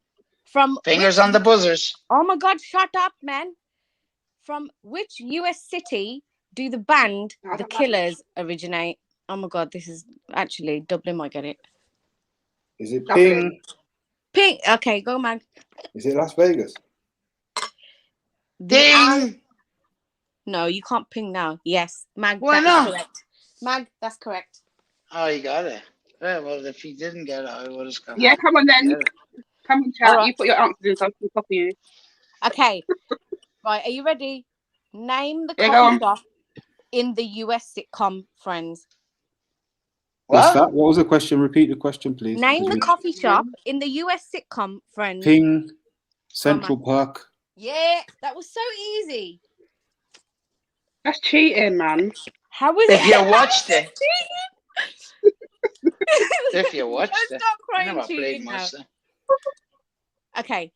From Fingers on the buzzers. Oh my God! Shut up, man. From which U.S. city do the band The Killers originate? Oh my God! This is actually Dublin. Might get it. Is it ping? Ping. Okay, go, Mag. Is it Las Vegas? Ding. No, you can't ping now. Yes, Mag. Why that not? is correct. Mag, that's correct. Oh, you got it. Yeah, well, if he didn't get it, I would have got it. Yeah, come on then. Yeah. Come on, chat. Right. You put your answers in so I can copy you. Okay. Right, are you ready? Name the Yeah, go coffee on. shop in the US sitcom Friends. What's that? What was the question? Repeat the question, please. Name the coffee shop in the US sitcom Friends. Ping, Central Park. Yeah, that was so easy. That's cheating, man. How was If it? you watched it. If you watched it. Stop I crying never cheating played now. much. Okay.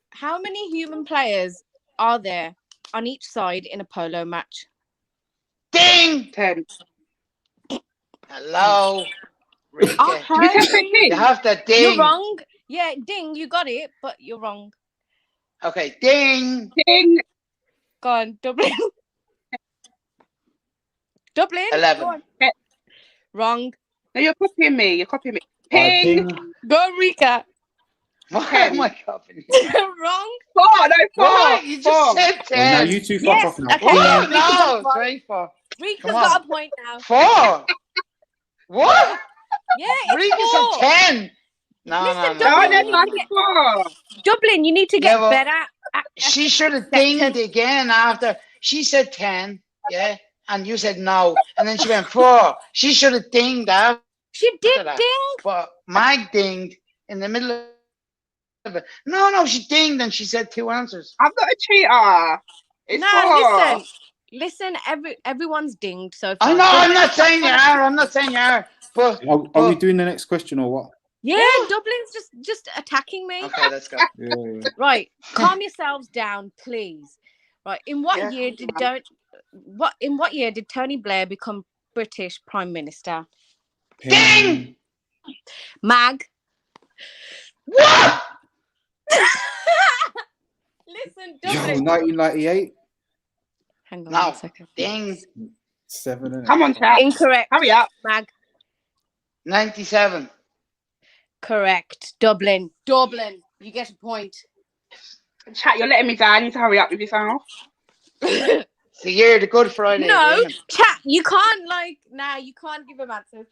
How many human players are there on each side in a polo match? Ding! 10. Hello. You have to ding. You're wrong. Yeah, ding, you got it, but you're wrong. Okay, ding. Ding. Go on, Dublin. Dublin. 11. Go on. Wrong. No, you're copying me. You're copying me. Ping. Go, Rika. Why am I copying Wrong. 4. No, 4. What? You just said 10. Well, now you two fuck Yes, off now. okay. Oh, Rika's no. got- 3, 4. Rika's Come got on. a point now. 4. What? Yeah, it's Rika's 4. at 10. No, Listen, no, Dublin, no, you no, need to no. get Dublin. You need to get Yeah, well, better. She should have dinged again after. She said 10, yeah, and you said no, and then she went 4. She should have dinged after. She did that. ding. But Mag dinged in the middle of it. No, she dinged and she said 2 answers. I'm not a cheater. It's 4. Listen. Everyone's dinged so I far. know. I'm not saying you are. I'm not saying you are. But Are we doing the next question or what? Yeah, Dublin's just attacking me. Okay, let's go. Yeah. Right, calm yourselves down, please. Right, in what year did Tony Blair become British Prime Minister? Ding! Mag. What? Listen, Yo, Dublin. 1998. Hang on No. 1 second. Ding. 7. Innit? Come on, chat. Incorrect. Hurry up. Mag. 97. Correct. Dublin. You get a point. Chat, you're letting me down. You need to hurry up with yourself. It's the year of the Good Friday No, Agreement. chat. You can't you can't give him answers.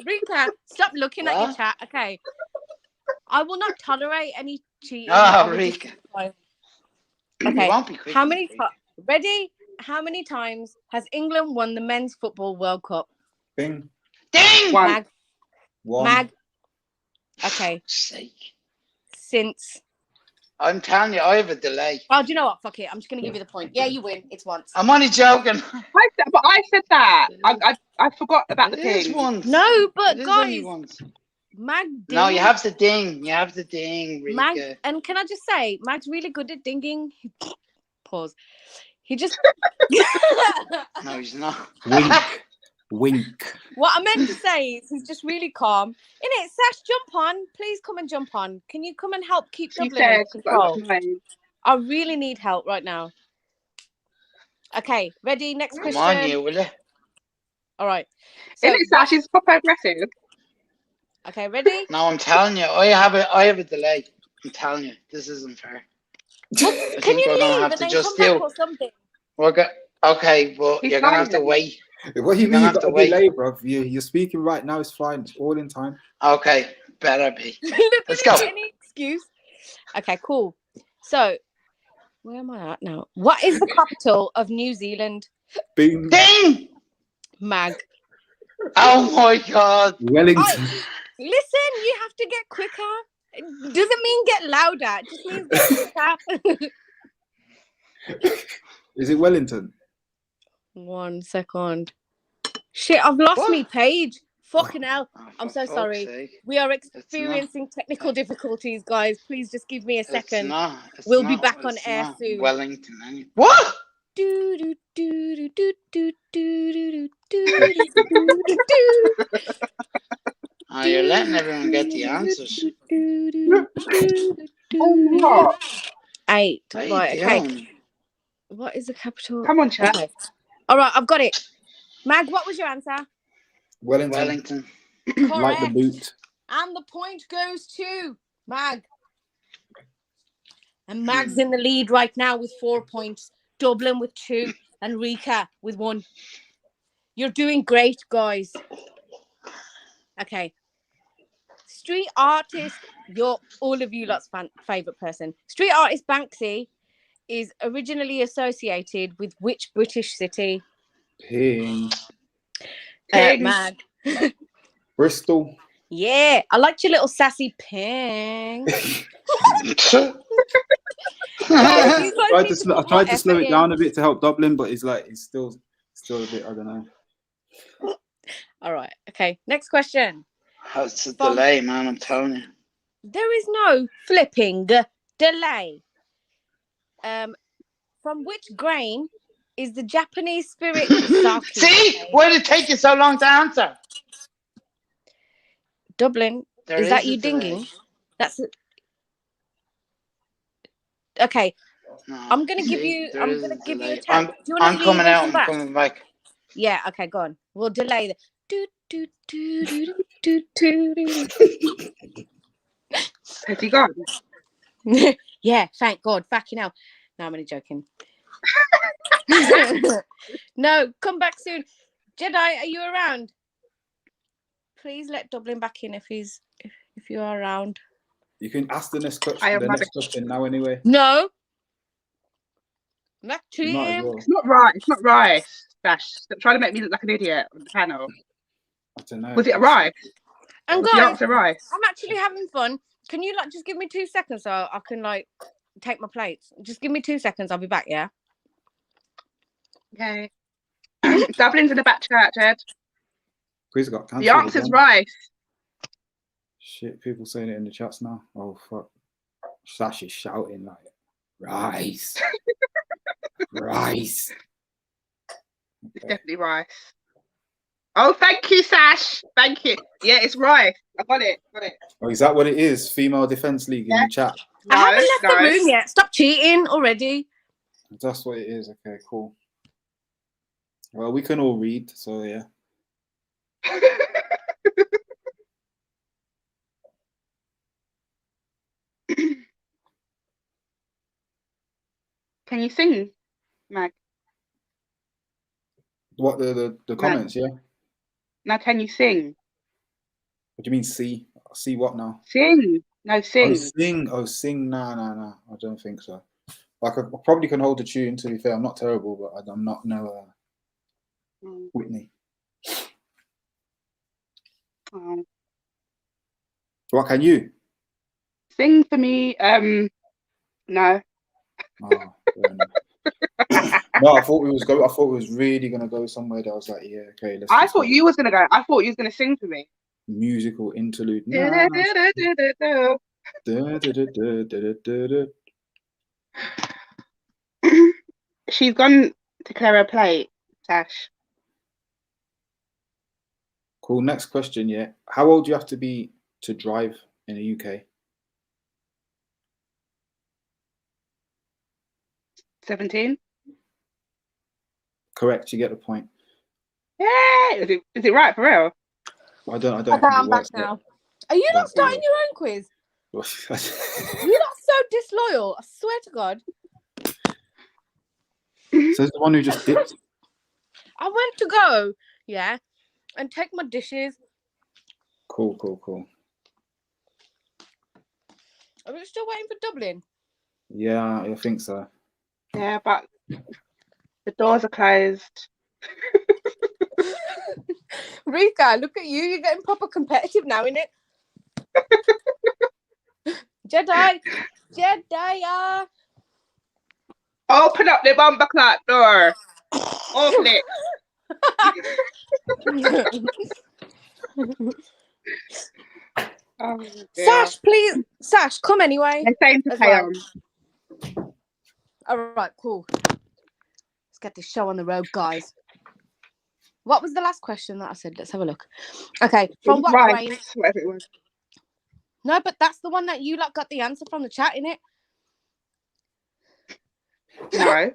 Rika, stop looking at your chat. Okay. I will not tolerate any cheating. Oh, Rika. Okay. Won't be quick How many times? Ready? How many times has England won the Men's Football World Cup? Bing. Ding! Mag. One. Mag. Okay. Since. I'm telling you, I have a delay. Oh, do you know what? Fuck it. I'm just going to give you the point. Yeah, you win. It's once. I'm only joking. But I said that. I forgot about the It is thing. once. No, but It is guys. only once. Mag ding. No, you have to ding. You have to ding, Rika. Mag, and can I just say, Mag's really good at dinging. Pause. He just. No, he's not. Wink. Wink. What I meant to say is he's just really calm. Innit, Sash, jump on. Please come and jump on. Can you come and help keep Dublin under control? I really need help right now. Okay, ready? Next question. Come on, you, will you? All right. So, isn't it Sash? He's proper aggressive. Okay, ready? No, I'm telling you, I have a delay. I'm telling you, this isn't fair. Can you leave and then come back or something? Okay, but you're gonna have to wait. What do you mean? You've got a delay, bro. You're speaking right now. It's fine. It's all in time. Okay, better be. Let's go. Any excuse? Okay, cool. So, where am I at now? What is the capital of New Zealand? Bing. Ding. Mag. Oh my God. Wellington. Listen, you have to get quicker. It doesn't mean get louder. It just means get quicker. Is it Wellington? 1 second. Shit, I've lost me page. Fucking hell. I'm so sorry. Sake. We are experiencing technical difficulties, guys. Please just give me a second. It's we'll be not, back on air not soon. Wellington. What? Oh, you're letting everyone get the answers. 8. What are Right, you okay. doing? What is the capital? Come on, chat. Okay. All right, I've got it. Mag, what was your answer? Wellington. Correct. Like the boot. And the point goes to Mag. And Mag's in the lead right now with 4 points. Dublin with 2 and Rika with 1. You're doing great, guys. Okay. Street artist, all of you lot's favorite person. Street artist Banksy is originally associated with which British city? Ping. Mag. Bristol. Yeah, I liked your little sassy ping. I tried to slow it down a bit to help Dublin, but it's still a bit, I don't know. All right, okay. Next question. It's a delay, man, I'm telling you. There is no flipping delay. From which grain is the Japanese spirit sake? See? Why did it take you so long to answer? Dublin. Is that you dinging? That's it. Okay. No, I'm gonna give you a tap. Do you I'm coming out. I'm coming back. Yeah. Okay. Go on. We'll delay the. Has he gone? Yeah. Thank God. Fucking hell. No, I'm only joking. No, come back soon. Jedi, are you around? Please let Dublin back in if you are around. You can ask the next question now anyway. No. Back to Well. It's not right. It's not right. Dash. Stop trying to make me look like an idiot on the panel. I don't know. Was it right? And was guys, the answer right? I'm actually having fun. Can you just give me 2 seconds so I can take my plates? Just give me 2 seconds. I'll be back. Yeah. Okay. Dublin's in the back chat, Ed. Quiz got cancelled. The answer's right. Shit, people saying it in the chats now. Oh fuck. Sash is shouting like rice. Rice. It's definitely rice. Oh, thank you, Sash. Thank you. Yeah, it's rice. I got it. Oh, is that what it is? Female Defence League in the chat. I haven't left the room yet. Stop cheating already. That's what it is. Okay, cool. Well, we can all read, so yeah. Can you sing, Mag? What the comments? Yeah. Now can you sing? What do you mean see? See what now? Sing. No, sing. Oh, sing. Oh, sing. Nah. I don't think so. Like, I probably can hold a tune, to be fair. I'm not terrible, but I'm not Whitney. Oh. What can you? Sing for me. No. Oh, no, I thought we was really gonna go somewhere that I was like, yeah, okay, let's. I thought you was gonna go. I thought you was gonna sing for me. Musical interlude. Nah. She's gone to clear her plate, Tash. Cool. Next question. Yeah. How old do you have to be to drive in the UK? 17. Correct. You get the point. Yeah. Is it right for real? I don't. Okay, I'm back now. Are you not starting your own quiz? You're not so disloyal. I swear to God. Says the one who just dipped. I went to go, yeah, and take my dishes. Cool. Are we still waiting for Dublin? Yeah, I think so. Yeah, but the doors are closed. Rika, look at you. You're getting proper competitive now, innit? Jedi. Open up the bumper clock door. Open it. Oh, Sash, please. Sash, come anyway. All right, cool. Let's get this show on the road, guys. What was the last question that I said? Let's have a look. Okay, from what brain? Whatever it was. No, but that's the one that you got the answer from the chat, innit? No.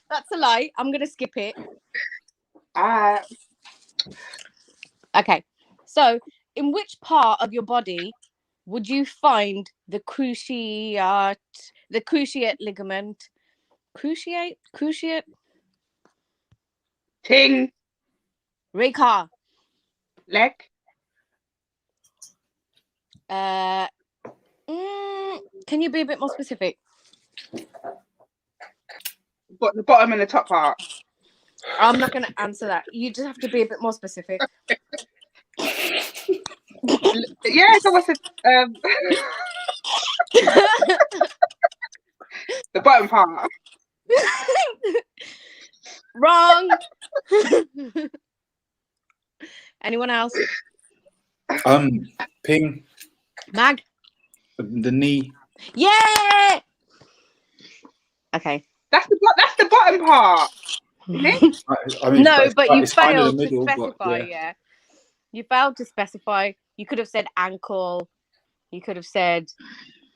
That's a lie. I'm gonna skip it. Okay. So, in which part of your body would you find the cruciate ligament? Cruciate? Ting. Rika. Leg. Can you be a bit more specific? But the bottom and the top part. I'm not going to answer that. You just have to be a bit more specific. Yeah, someone said the bottom part. Wrong. Anyone else? Ping. Mag. The knee. Yeah. Okay. That's the bottom part. I mean, no, but you failed middle, to specify. Yeah, you failed to specify. You could have said ankle. You could have said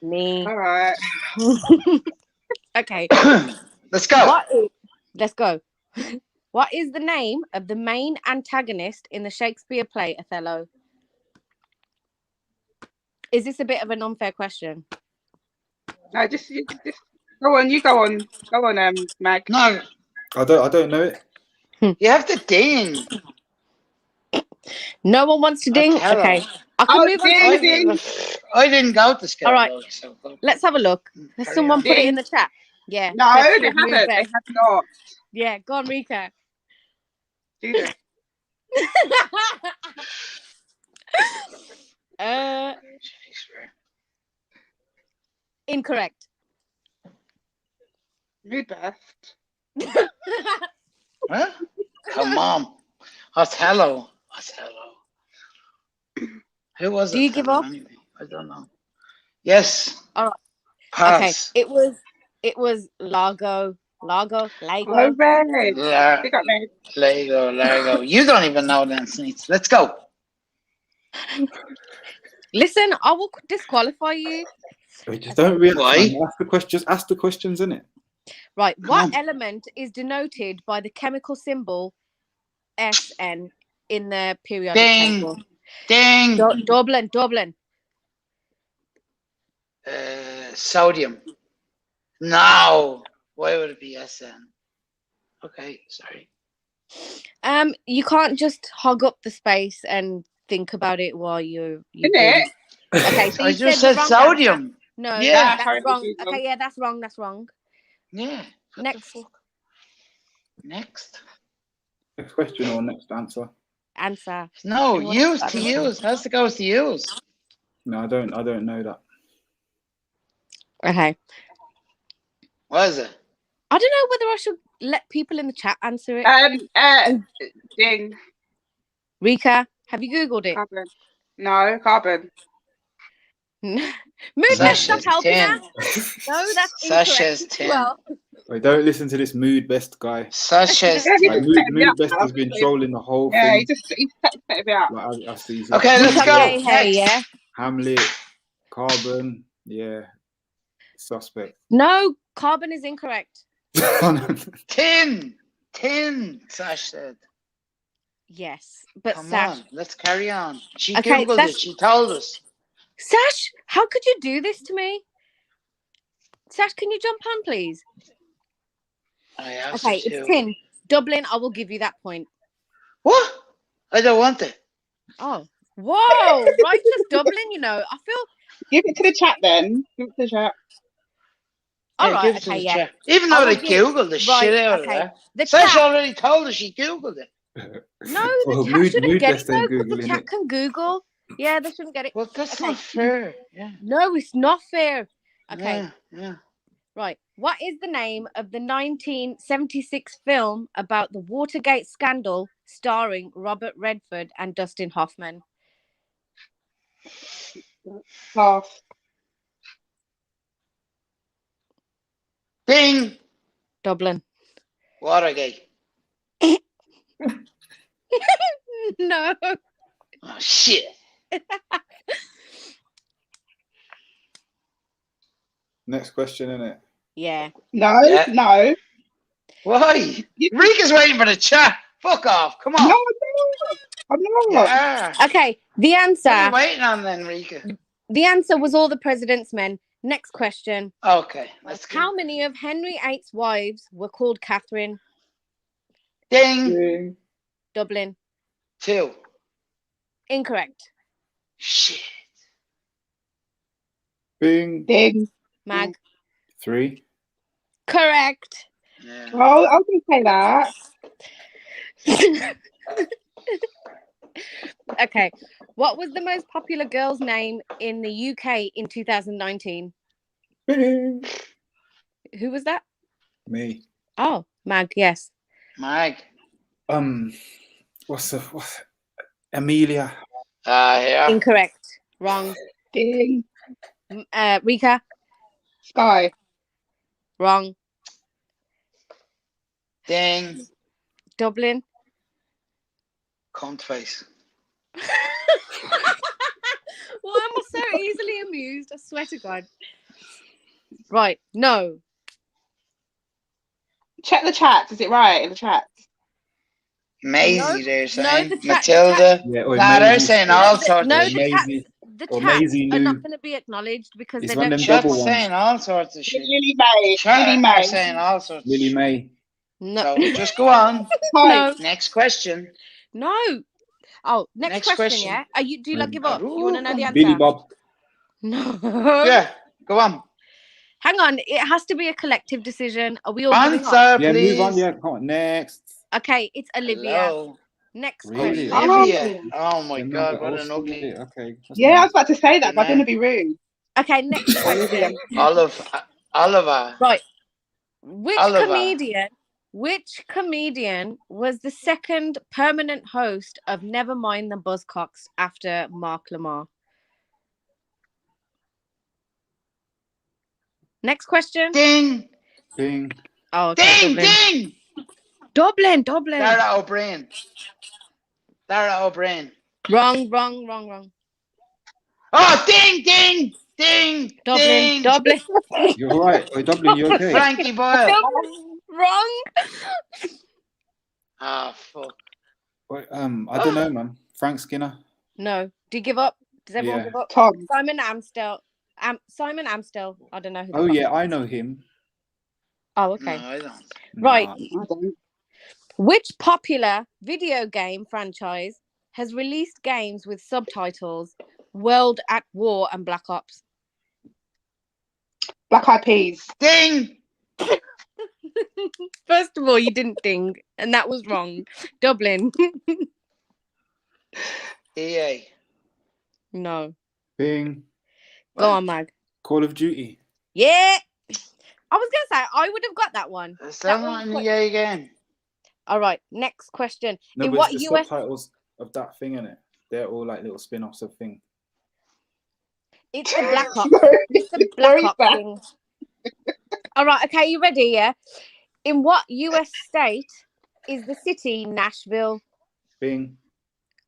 knee. All right. Okay. Let's go. Let's go. What is the name of the main antagonist in the Shakespeare play Othello? Is this a bit of an unfair question? No, just go on. You go on. Go on, Mag. No, I don't know it. You have to ding. No one wants to ding. Okay, I can move on. I didn't go to school. All right, let's have a look. Has someone put it in the chat? Yeah. No, they haven't. They have not. Yeah, go on, Rika. Do this. Incorrect. Mood best. Huh? Come on. Othello. Who was it? Do you give up? Anyway? I don't know. Yes. All right. Pass. Okay. It was Lego. Lego. You don't even know them sneaks. Let's go. Listen, I will disqualify you. Just don't really ask the questions, innit? Right. What element is denoted by the chemical symbol SN in the periodic table? Ding. Dublin. Sodium. No. Why would it be SN? Okay, sorry. You can't just hog up the space and think about it while you Isn't it? Okay, so I you just said said the wrong sodium. answer. No, Yeah. that's wrong. Okay, yeah, that's wrong. That's wrong. Yeah. Next. Next. Next question or next answer? Answer. No, Anyone use else? to use. Has to go to use. No, I don't know that. Okay. What is it? I don't know whether I should let people in the chat answer it. Ding. Rika, have you Googled it? Carbon. No, carbon. Mood, let's stop helping her. No, that's Sasha's incorrect. 10. Well, Wait, don't listen to this mood best guy. Sasha's Like, mood best has been trolling the whole Yeah, thing. he's set me out. Like, I see. Okay, let's go. Next. Yeah. Hamlet, carbon, yeah, suspect. No, carbon is incorrect. Tin, Sash said. Yes, but Come Sash. on, let's carry on. She Okay, Googled it. She told us. Sash, how could you do this to me? Sash, can you jump on, please? I asked Okay, her to. it's tin. Dublin, I will give you that point. What? I don't want it. Oh, whoa! Righteous Dublin, you know. I feel. Give it to the chat then. Give it to the chat. All Yeah, right, give it to okay, the yeah. chat. Even I though will they give- Googled the right, shit out okay. of that. The Sash chat- already told us she Googled it. No, the chat shouldn't get it though, because the Googling chat it. can Google. Yeah, they shouldn't get it. Well, that's Okay. not fair. Yeah. No, it's not fair. Okay. Yeah. Right. What is the name of the 1976 film about the Watergate scandal starring Robert Redford and Dustin Hoffman? Pass. Ding. Dublin. Watergate. No. Oh, shit. Next question, innit? Yeah. No, Yeah. no. Why? Rika's waiting for the chat. Fuck off. Come on. No, I'm not. Yeah. Okay. The answer. What are you waiting on then, Rika? The answer was all the president's men. Next question. Okay, let's go. How many of Henry VIII's wives were called Catherine? Ding. Dublin. 2. Incorrect. Shit. Bing. Ding. Mag. 3. Correct. Yeah. Oh, I was going to say that. Okay. What was the most popular girl's name in the UK in 2019? Bing. Who was that? Me. Oh, Mag, yes. Mag. What's Amelia? Yeah. Incorrect. Wrong. Ding. Rika? Sky. Wrong. Ding. Dublin? Cunt face. Why am I so easily amused? I swear to God. Right. No. Check the chat. Is it right in the chat? Maisie, they're saying. the chat- Matilda. Yeah, or Nah, they're Maisie. saying all sorts No, of the shit. chat, Maisie. the Or chats Maisie are Lou. not going to be acknowledged because It's they one don't. of them Chat's double ones. saying all sorts of shit. Lily May. Chat Lily are May. saying all sorts of Lily shit. May. No. So just go on. No. Next question. No. Oh, next Next question, question. yeah? Are you? Do you like give up? You Arukum. want to know the answer? Billy Bob. No. Yeah, go on. Hang on. It has to be a collective decision. Are we all giving up? Answer, Yeah, please. move on. Yeah, come on. Next. Okay, it's Olivia. Hello. Next Really? question. Olivia. Oh my Then God, the what old an school ugly. shit. Okay. that's Yeah, I nice. was about to say that, but I Good didn't want to be rude. Okay, next question. Oliver. Right. Which Oliver. comedian was the second permanent host of Never Mind the Buzzcocks after Mark Lamar? Next question. Ding. Ding. Oh, okay, Ding. Dublin. Dara O'Brien. Wrong. Oh, ding. Dublin. You're all right. Wait, Dublin, you okay? Frankie Boyle. Wrong. Ah, fuck. Wait, I don't know, man. Frank Skinner. No. Do you give up? Does everyone Yeah. give up? Tom. Simon Amstel. Simon Amstel. I don't know who. Oh the fuck yeah, that I is. know him. Oh, okay. No, I don't. Right. Nah. I don't. Which popular video game franchise has released games with subtitles World at War and Black Ops? Black Eyed Peas. Ding! First of all, you didn't ding, and that was wrong. Dublin. EA. No. Bing. Go on, Mag. Call of Duty. Yeah. I was going to say, I would have got that one. Is that not an EA game? All right, next question. No, In but what it's the US... subtitles of that thing, innit? They're all like little spin-offs of thing. It's the Black Ops. It's the Black Ops thing. All right, okay, you ready, yeah? In what US state is the city Nashville? Bing.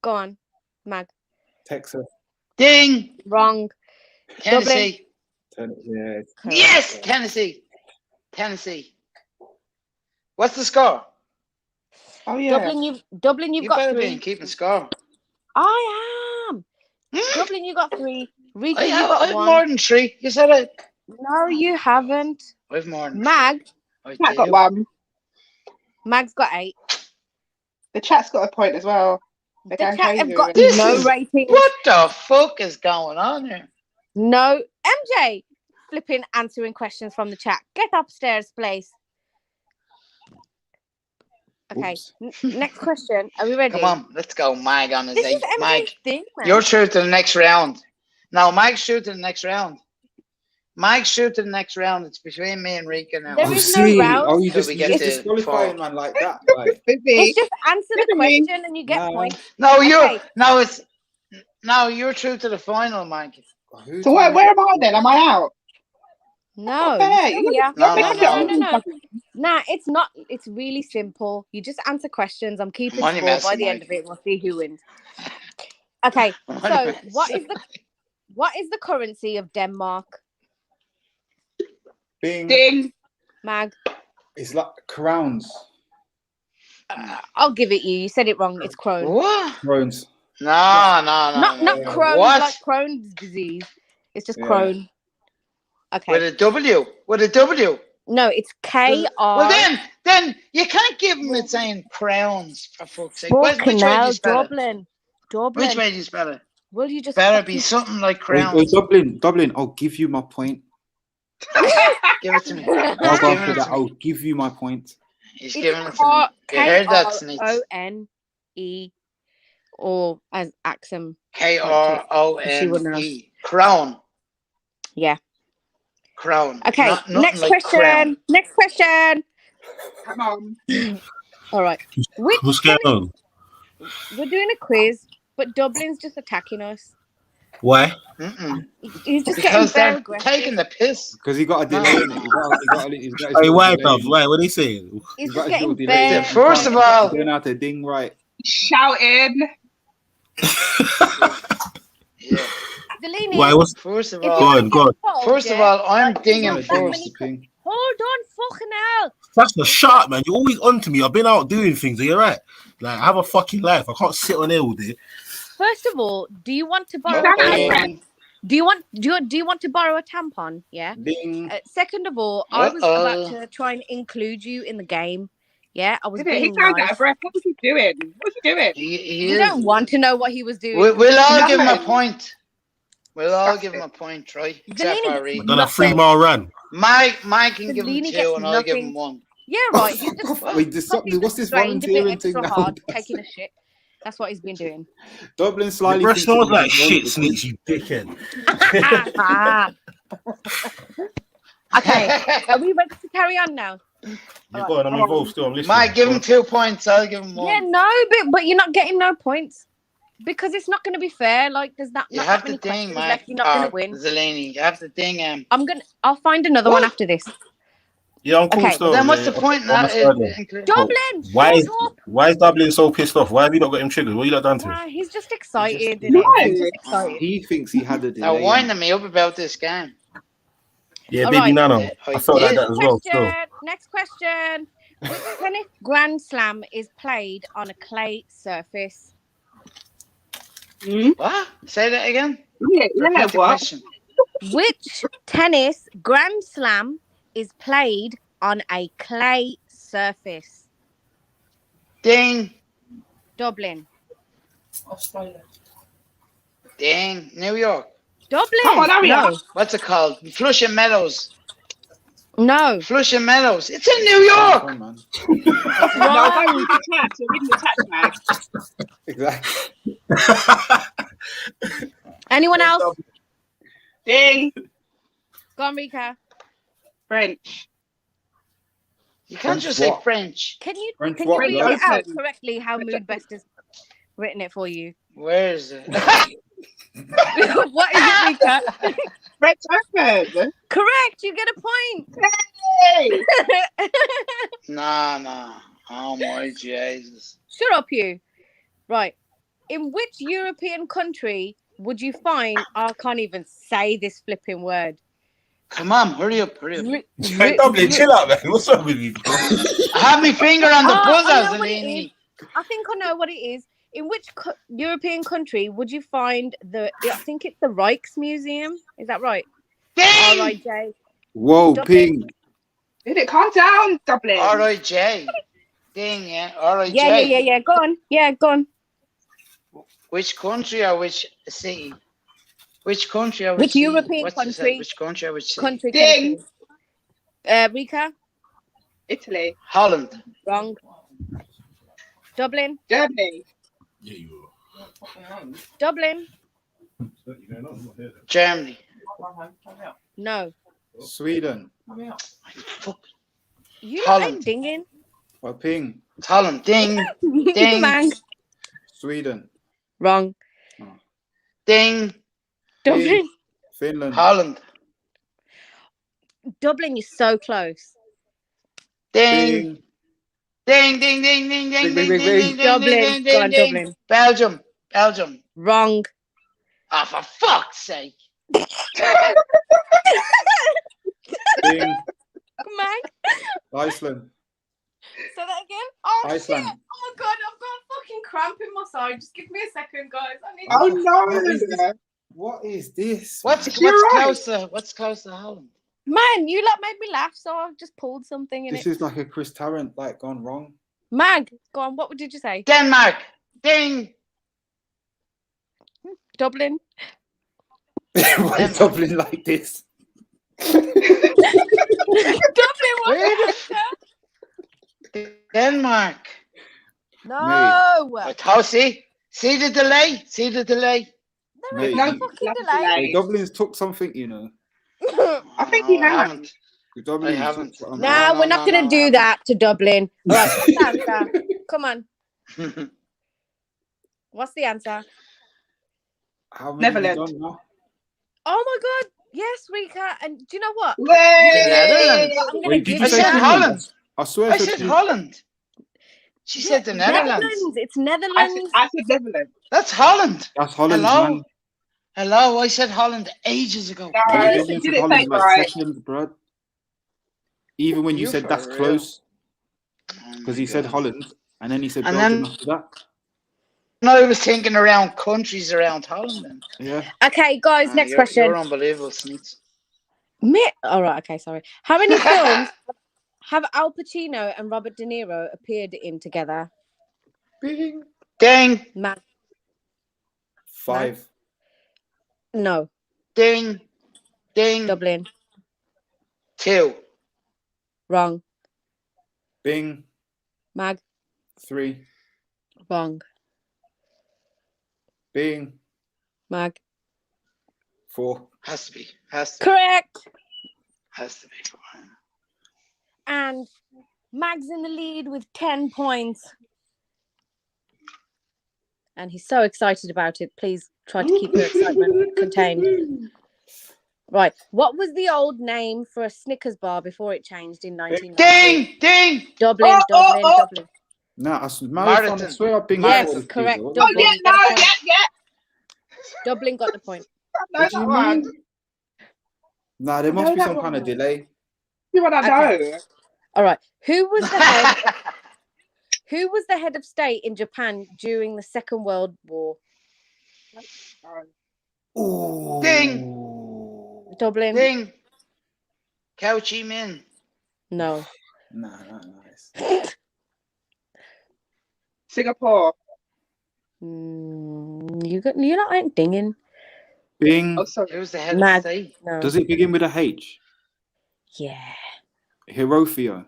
Go on, Mag. Texas. Ding! Wrong. Tennessee. Yeah. Yes! Tennessee. Tennessee. What's the score? Oh, yeah. Dublin, you've You got better 3. be keeping score. I am. Dublin, you got 3. Rico, you I've got 1. more than 3. You said it. No, you haven't. I've more than Mag. 3. Matt got 1. Mag's got 8. The chat's got a point as well. The chat have got This no is- rating. What the fuck is going on here? No. MJ, flipping answering questions from the chat. Get upstairs, please. Okay, next question. Are we ready? Come on, let's go, Mag on his This is 8. MJ's Mag, thing, man. you're through to the next round. No, Mag's through to the next round. Mag's through to the next round. It's between me and Rika now. There is no round. Oh, you Till just we you get just to disqualifying 4. man like that. Like. It's just answer the question and you get points. No, you're Okay. you're through to the final, Mag. So where am I then? Am I out? No. Okay. you're still here. No, No. Nah, it's not. It's really simple. You just answer questions. I'm keeping Money score. By messing, the end of it, we'll see who wins. Okay, so what is the currency of Denmark? Bing. Ding. Mag. It's like crowns. I'll give it you. You said it wrong. It's Crohn. What? Crohn's. No. Not Crohn's, What? like Crohn's disease. It's just Yeah. Crohn. Okay. With a W. With a W. No, it's KR. Well, then you can't give him its own crowns, for fuck's sake. Which way do you spell it? Dublin. Which way do you spell it? Will you just Better be something like crowns. Wait, Dublin, I'll give you my point. Give it to me. I'll go after that. I'll give you my point. He's giving it to me. You heard that, Sneaks. KRONE, or as Axum. KRONE. Crown. Yeah. Crown. Okay. Nothing Next like question. crown. Next question. Come on. All right. What's going on? We're doing a quiz, but Dublin's just attacking us. Why? He's just Because getting very they're aggressive. taking the piss. Because he got a delay. in it. He got his Hey, why, delay. bruv? Why? What are you saying? He's got just his getting little delay. very... First of all, you don't have to ding right. Shouting. Delaney, Why? What's... First of if all, Go on, go on. first of all, I'm dinging first. Hold on, fucking hell. That's the shot, man. You're always on to me. I've been out doing things. Are you right? Like, I have a fucking life. I can't sit on here all day. First of all, do you want to borrow a tampon? Do you want to borrow a tampon? Yeah. Ding. Second of all, I was about to try and include you in the game. Yeah, I was Did it? He being sounds out nice. of breath. What was he doing? What's he doing? You don't want to know what he was doing. We'll all give him a point. We'll all give him a point, right? Except for Reed. I've done a 3-mile run. Mike can give him Delaney 2 gets and I'll give him nothing. 1. Yeah, right. He's just What's this strained a bit volunteering thing extra now? hard, taking a shit. That's what he's been doing. Dublin Your slightly. breath smells like shit, Sneaks, you dickhead. Okay, are we ready to carry on now? Yeah, go on, I'm involved still. I'm listening. Mike, give him 2 points. I'll give him 1. Yeah, no, but you're not getting no points because it's not going to be fair. Like, there's not You not have that many to ding, questions Mike. left. You're not going to win. Zeleny, you have to ding him. I'll find another one after this. Yeah, I'm cool Okay. still. Then what's the yeah. point in I'm that? studying. Dublin, Why is Dublin so pissed off? Why have you not got him triggered? What you not done to him? Nah, he's just excited. He He's just excited. He thinks he had a delay. Now winding me up about this game. Yeah, All baby right. Nano. I felt like that as well. Still. Next question. Which tennis Grand Slam is played on a clay surface? What? Say that again? Yeah, Repeat the what? question. Which tennis Grand Slam is played on a clay surface? Ding. Dublin. Australia. Ding. New York. Dublin. Come on, hurry No. up. What's it called? Flushing Meadows. No. Flushing Meadows. It's in New York. No, don't read the chat. You're reading the chat, man. Exactly. Anyone else? Ding. Go on, Rika. French. You can't just say French. Can you French can what, you read love? it out correctly how Mood Best has written it for you? Where is it? What is it, Rika? French open. Correct. You get a point. Hey. Nah. Oh my Jesus. Shut up, you. Right. In which European country would you find? I can't even say this flipping word. Come on, hurry up. Dublin, chill out, man. What's wrong with you? I have my finger on the I buzzer, know what it is. Zelini. I think I know what it is. In which European country would you find I think it's the Rijksmuseum. Is that right? R-I-J. Whoa, Dublin. ping. Did it calm down, Dublin? R-I-J. Ding, yeah. R-I-J. Yeah. Go on. Yeah, go on. Which country or which city? Which country or Which city? European What's it say? country? Which country or which city? Country. Ding. Rika? Italy. Holland. Wrong. Dublin? Germany. Dublin? Germany. No. Sweden. You Holland. ain't dinging. Well, ping. Holland. Ding. Ding. Man. Sweden. Wrong. Ding. Dublin? Finland. Holland. Dublin, you're so close. Ding. Ding, ding, ding, ding, ding, ding, ding, ding, Dublin. ding, Go on, ding. Dublin. Belgium. Wrong. Oh, for fuck's sake. Ping. Man. Iceland. Say that again? Oh, Iceland. shit. Oh, my God. I've got a fucking cramp in my side. Just give me a second, guys. I need Oh, to... no. What is this? What's close to Holland? Man, you made me laugh, so I just pulled something in This it. is like a Chris Tarrant, like gone wrong. Mag, go on. What did you say? Denmark. Ding. Dublin. Why is Dublin like this? Dublin, what? Denmark. No. See the delay? There is no fucking delay. Hey, Dublin's took something, you know. I think he haven't. Dublin I haven't. No, we're not going to do that to Dublin. All right, what's the answer? Come on. What's the answer? How many have you Netherlands. done now? Oh my God. Yes, Rika. And do you know what? Netherlands. I'm gonna Wait, give did you you say that. Holland? I swear I said Holland. She said the Netherlands. It's Netherlands. I said Netherlands. That's Holland. That's Holland, Hello? man. Hello, I said Holland ages ago. No, Yeah, you Dublin did said it Holland say like right. seconds, bro. Even when you You said for that's real? close, Oh because my he said God. Holland, and then he said And Belgium then- after that. No, I was thinking around countries around Holland then. Yeah. Okay, guys, next question. You're unbelievable, Sneaks. All right, okay, sorry. How many films have Al Pacino and Robert De Niro appeared in together? Ding. Man. 5. No. Ding. Ding. Dublin. 2. Wrong. Bing. Mag. 3. Wrong. Bing. Mag. 4. Has to be. Has to Correct. be. Has to be. And Mag's in the lead with 10 points. And he's so excited about it. Please try to keep your excitement contained. Right. What was the old name for a Snickers bar before it changed in 1990? Ding. Dublin. Dublin. Nah, I Marathon. swear I've been Yes, correct. Oh, Dublin. yeah, you got a no, point. yeah. Dublin got the point. No, What do you that one. mean? Nah, there I must know be that some kind of one. delay. See what I know. Okay. All right. Who was the head? Who was the head of state in Japan during the Second World War? Ooh. Ding. Dublin. Ding. Ho Chi Minh. No. Nah, nice. Singapore. You're not like dinging. Bing. Oh, sorry. It was the head Mad. of state. No. Does it begin with a H? Yeah. Hirothio.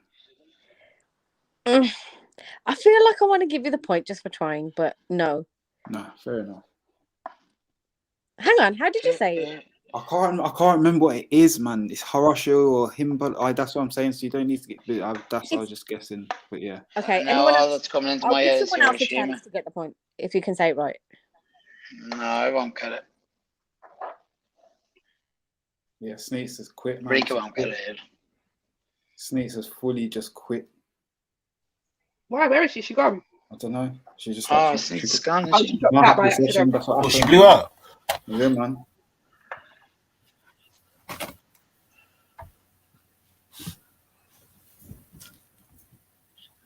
I feel like I want to give you the point just for trying, but no. No, fair enough. Hang on, how did you say it? I can't remember what it is, man. It's Horatio or him, but that's what I'm saying. So you don't need to get. I was just guessing, but yeah. Okay. Now Anyone all else? that's coming into I'll my give head is someone else a Hiroshima. chance to get the point if you can say it right. No, I won't get it. Yeah, Sneaks has quit, man. Rika won't get it. Sneaks has fully just quit. Why? Where is she? She gone? I don't know. She just. Sneaks is gone. Oh, she dropped out by accident. That's what she happened. blew out. Yeah, man.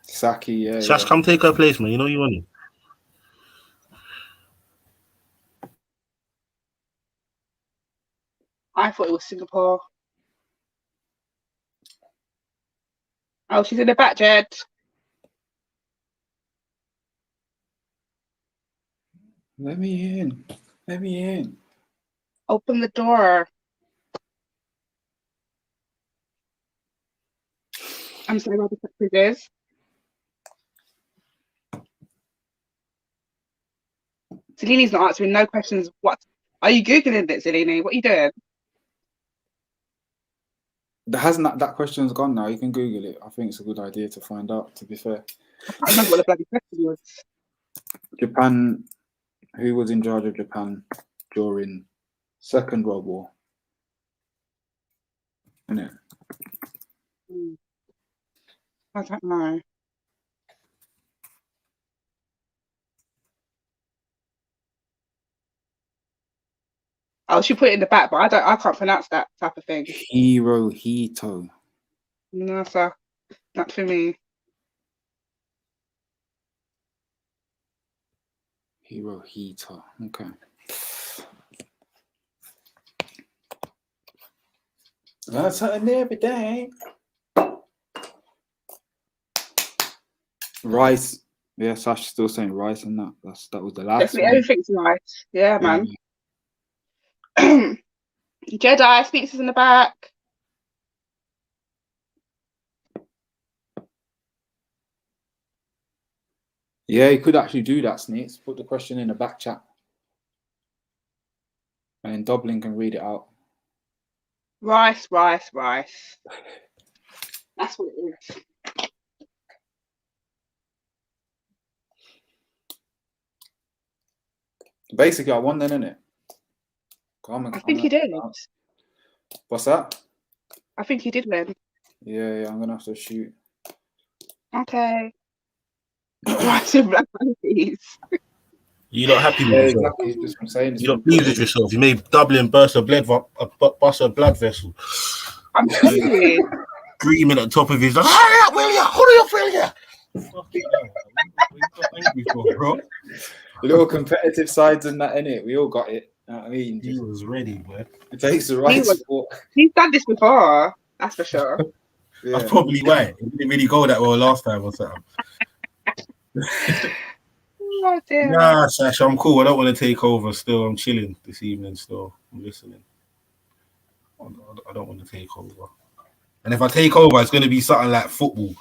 Saki, yeah. Sash, come take her place, man. You know you want it. I thought it was Singapore. Oh, she's in the back, Jed. Let me in. Let me in. Open the door. I'm sorry about the secretaries. Zelini's not answering no questions. What? Are you Googling it, Zelini? What are you doing? That question's gone now. You can Google it. I think it's a good idea to find out, to be fair. I can't remember what the bloody question was. Japan, who was in charge of Japan during Second World War? Isn't it? I don't know. Oh, she put it in the back, but I can't pronounce that type of thing. Hirohito. No, sir. Not for me. Hirohito. Okay. That's something every day. Rice. Yeah, Sash still saying rice and that. That was the last Definitely one. everything's nice. Yeah, man. Jedi speaks in the back. Yeah, you could actually do that, Sneaks. Put the question in the back chat. And then Dublin can read it out. Rice. That's what it is. Basically, I won then, innit? I think you did. What's that? I think you did win. Yeah, I'm gonna have to shoot. Okay. Rice and black monkeys. You not happy with yourself? Exactly. Just from saying You not pleased with yourself? You made Dublin burst a blood vessel. I'm telling you. Screaming at the top of his like, hurry up, will ya? Hurry up, will ya? Fucking hell. Bro. Little competitive sides in that, innit? We all got it. You know what I mean? He was ready, boy. It takes the right support. He's done this before, that's for sure. Yeah. That's probably why. It didn't really go that well last time or something. Oh, dear. Nah, Sash, I'm cool. I don't want to take over still. I'm chilling this evening still. I'm listening. I don't want to take over. And if I take over, it's going to be something like football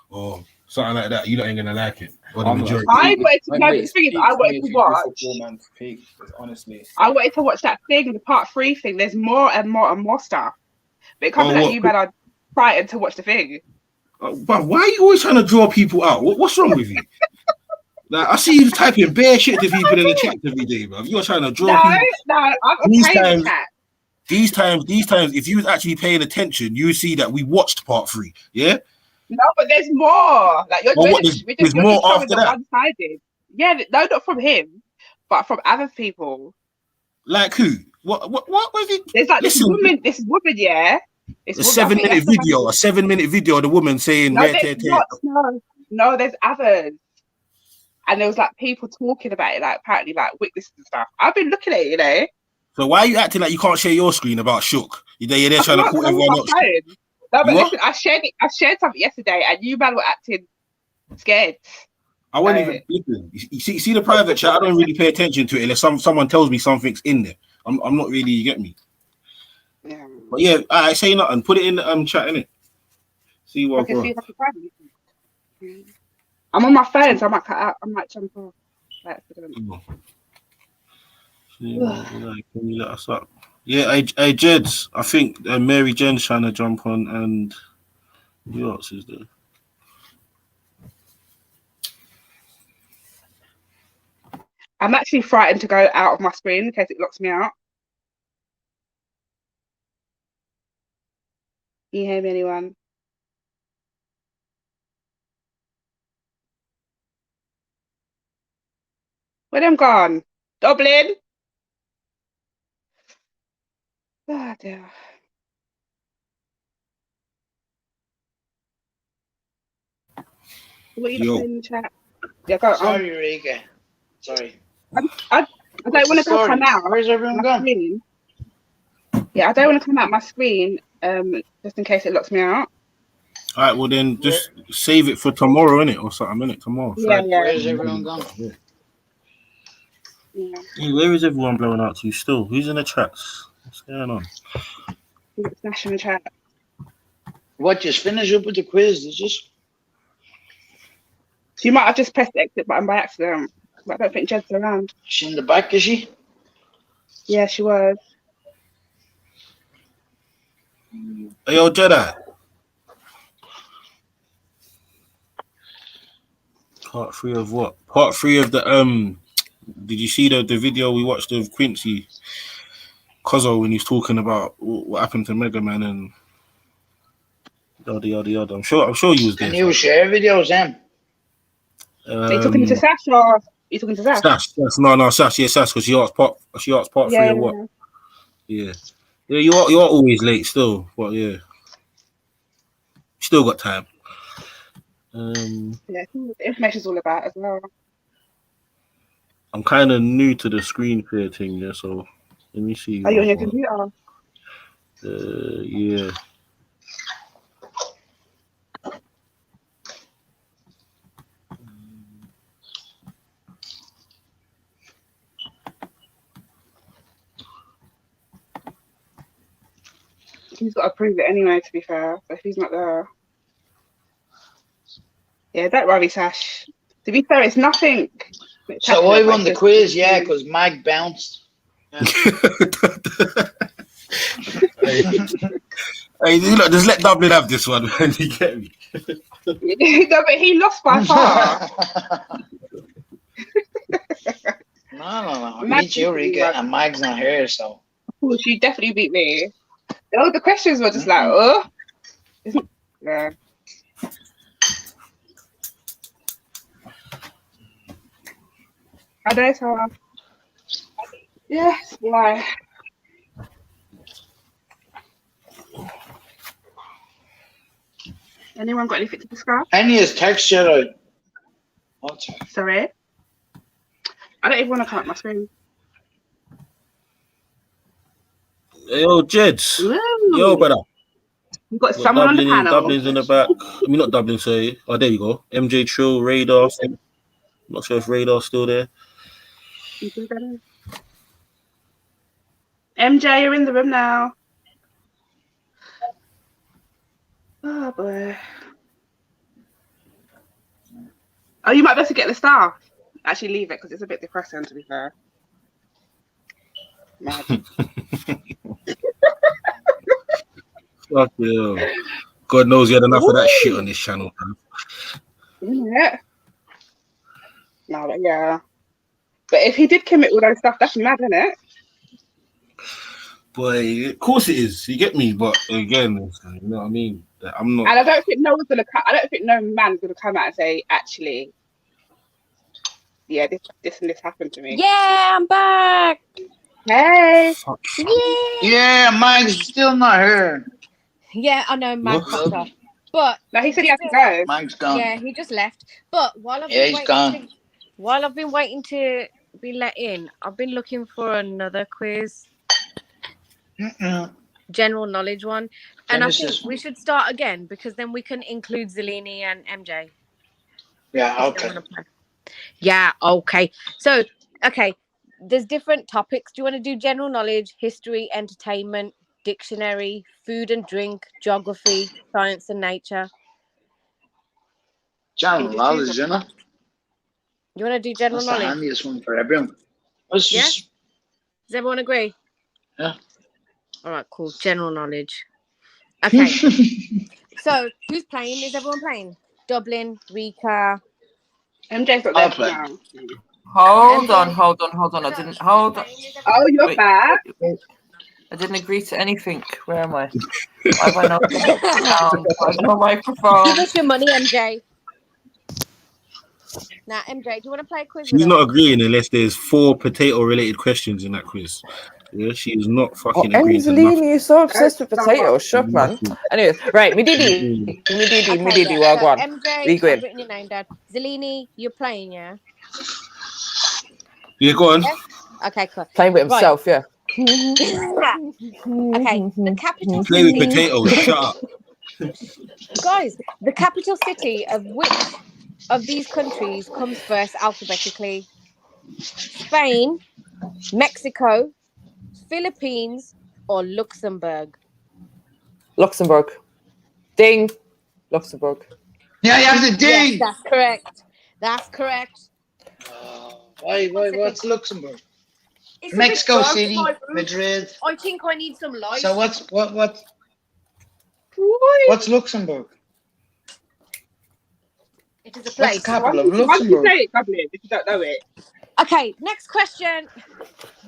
or something like that. You ain't going to like it. Or the majority. I wanted to watch. Honestly, I wanted to watch that thing, the part 3 thing. There's more and more and more stuff. But it comes that you man are frightened to watch the thing. But why are you always trying to draw people out? What's wrong with you? Like, I see you typing bare shit to people in the chat every day, bro. You're trying to draw people. No, I'm paying the chat. These times, if you was actually paying attention, you would see that we watched part 3. Yeah. No, but there's more. Like there's more after that. One-sided. Yeah, no, not from him, but from other people. Like who? What was it? There's like this woman, yeah. It's a 7-minute video. A 7-minute video of the woman saying, No, there's others. And there was like people talking about it, like apparently like witnesses and stuff. I've been looking at it, you know. So why are you acting like you can't share your screen about Shook? You're there trying to call everyone up. No, but listen, I shared something yesterday, and you man were acting scared. I won't even listen. You see the private chat. I don't really pay attention to it unless someone tells me something's in there. I'm not really. You get me? Yeah. But yeah, I say nothing. Put it in the chat, innit? See what Okay, see if I can find it. I'm on my phone, so I might cut out. I might jump off. By accident. Can you let us up? Yeah, hey Jed. I think Mary Jen's trying to jump on, and who else is there? I'm actually frightened to go out of my screen in case it locks me out. Can you hear me, anyone? Where them gone? Dublin? Oh dear. What are you saying in the chat? Yeah, go. Sorry, Rika. Sorry. I don't want to come out. Where's everyone gone? Yeah, I don't want to come out my screen, just in case it locks me out. All right, well then just save it for tomorrow, innit, or something, innit? Tomorrow. Yeah, yeah. Where's everyone gone? Yeah. Hey, where is everyone blowing out to still? Who's in the chats? What's going on? Smash in the chat. What, just finish up with the quiz? Is this? She might have just pressed the exit button by accident. But I don't think Jed's around. She in the back, is she? Yeah, she was. Hey, yo, Jedi. Part 3 of what? Part 3 of the Did you see the video we watched of Quincy Cozzo when he's talking about what happened to Mega Man and yada? I'm sure you was there. And you share videos, then. Are you talking to Sash or are you talking to Sash? Sash. No, Sash. Yeah, Sash, because she asked part 3 of what? Yeah, you are always late still, but yeah, still got time. Yeah, information's all about as well. I'm kind of new to the screen clear thing, yeah, so let me see. Are you on your computer? Yeah. He's got to prove it anyway, to be fair. So if he's not there. Yeah, don't worry, Sash. To be fair, it's nothing. So I won the quiz, yeah, because Mag bounced. Yeah. Hey, you know, just let Dublin have this one, man. You get me? No, but he lost by far. No. I beat you, Rika, and Mag's not here, so. Oh, she definitely beat me. Oh, the questions were just like, oh. Yeah. I know, so. Yes, why? Anyone got anything to discuss? Any is text yet? Sorry? I don't even want to come up my screen. Yo, Jeds. Yo, brother. You've got someone on the panel. Dublin's in the back. I mean, not Dublin, sorry. Oh, there you go. MJ Trill, Radar. I'm not sure if Radar's still there. MJ, you're in the room now. Oh, boy. Oh, you might be able to get the star. Actually, leave it because it's a bit depressing, to be fair. Fuck yeah. God knows you had enough of that shit on this channel, man. Yeah. No, but yeah. But if he did commit all those stuff, that's mad, isn't it? Boy, of course it is. You get me? But again, you know what I mean? I'm not. And I don't think no man's gonna come out and say, actually, yeah, this and this happened to me. Yeah, I'm back. Hey. Yeah, Mag's still not here. Yeah, I know, Mag popped off. But no, he said he had to go. Mag's gone. Yeah, he just left. But while I've been waiting to be let in, I've been looking for another quiz. General knowledge one. And I think we should start again because then we can include Zelini and MJ. Yeah, okay. Yeah, okay. So, okay, there's different topics. Do you want to do general knowledge, history, entertainment, dictionary, food and drink, geography, science and nature? General knowledge, you know? You want to do general That's knowledge? the handiest one for everyone. Let's Yeah? just, Does everyone agree? yeah. All right, cool. General knowledge. Okay. So, who's playing? Is everyone playing? Dublin, Rika. MJ's got I'll there play. now. Hold on. I didn't hold on. Oh, you're Wait, back. I didn't agree to anything. Where am I? Why have I not found no microphone? Give us your money, MJ. Now, MJ, do you want to play a quiz with She's us? not agreeing unless there's 4 potato-related questions in that quiz. Yeah, she is not fucking agreeing to nothing. Angelini, you're so obsessed with potatoes. Shut, man. Anyways, right, me didi, Yeah. well, So, go on. MJ, Be I've good. written your name down. Zellini, you're playing, yeah? Yeah, go on. Yes? Okay, cool. Playing with himself, yeah. Okay, the capital Play with city. potatoes, shut up. Guys, the capital city of which of these countries comes first alphabetically? Spain, Mexico, Philippines, or Luxembourg? Luxembourg. Ding. Luxembourg. Yeah, you have to ding. Yes, that's correct. That's correct. What's Luxembourg? It's a Mexico bit dark City, in my room. Madrid. I think I need some light. So what's Luxembourg? It is a What's place. the capital of Why don't you Luxembourg? say it, Dublin, if you don't know it? Okay, next question.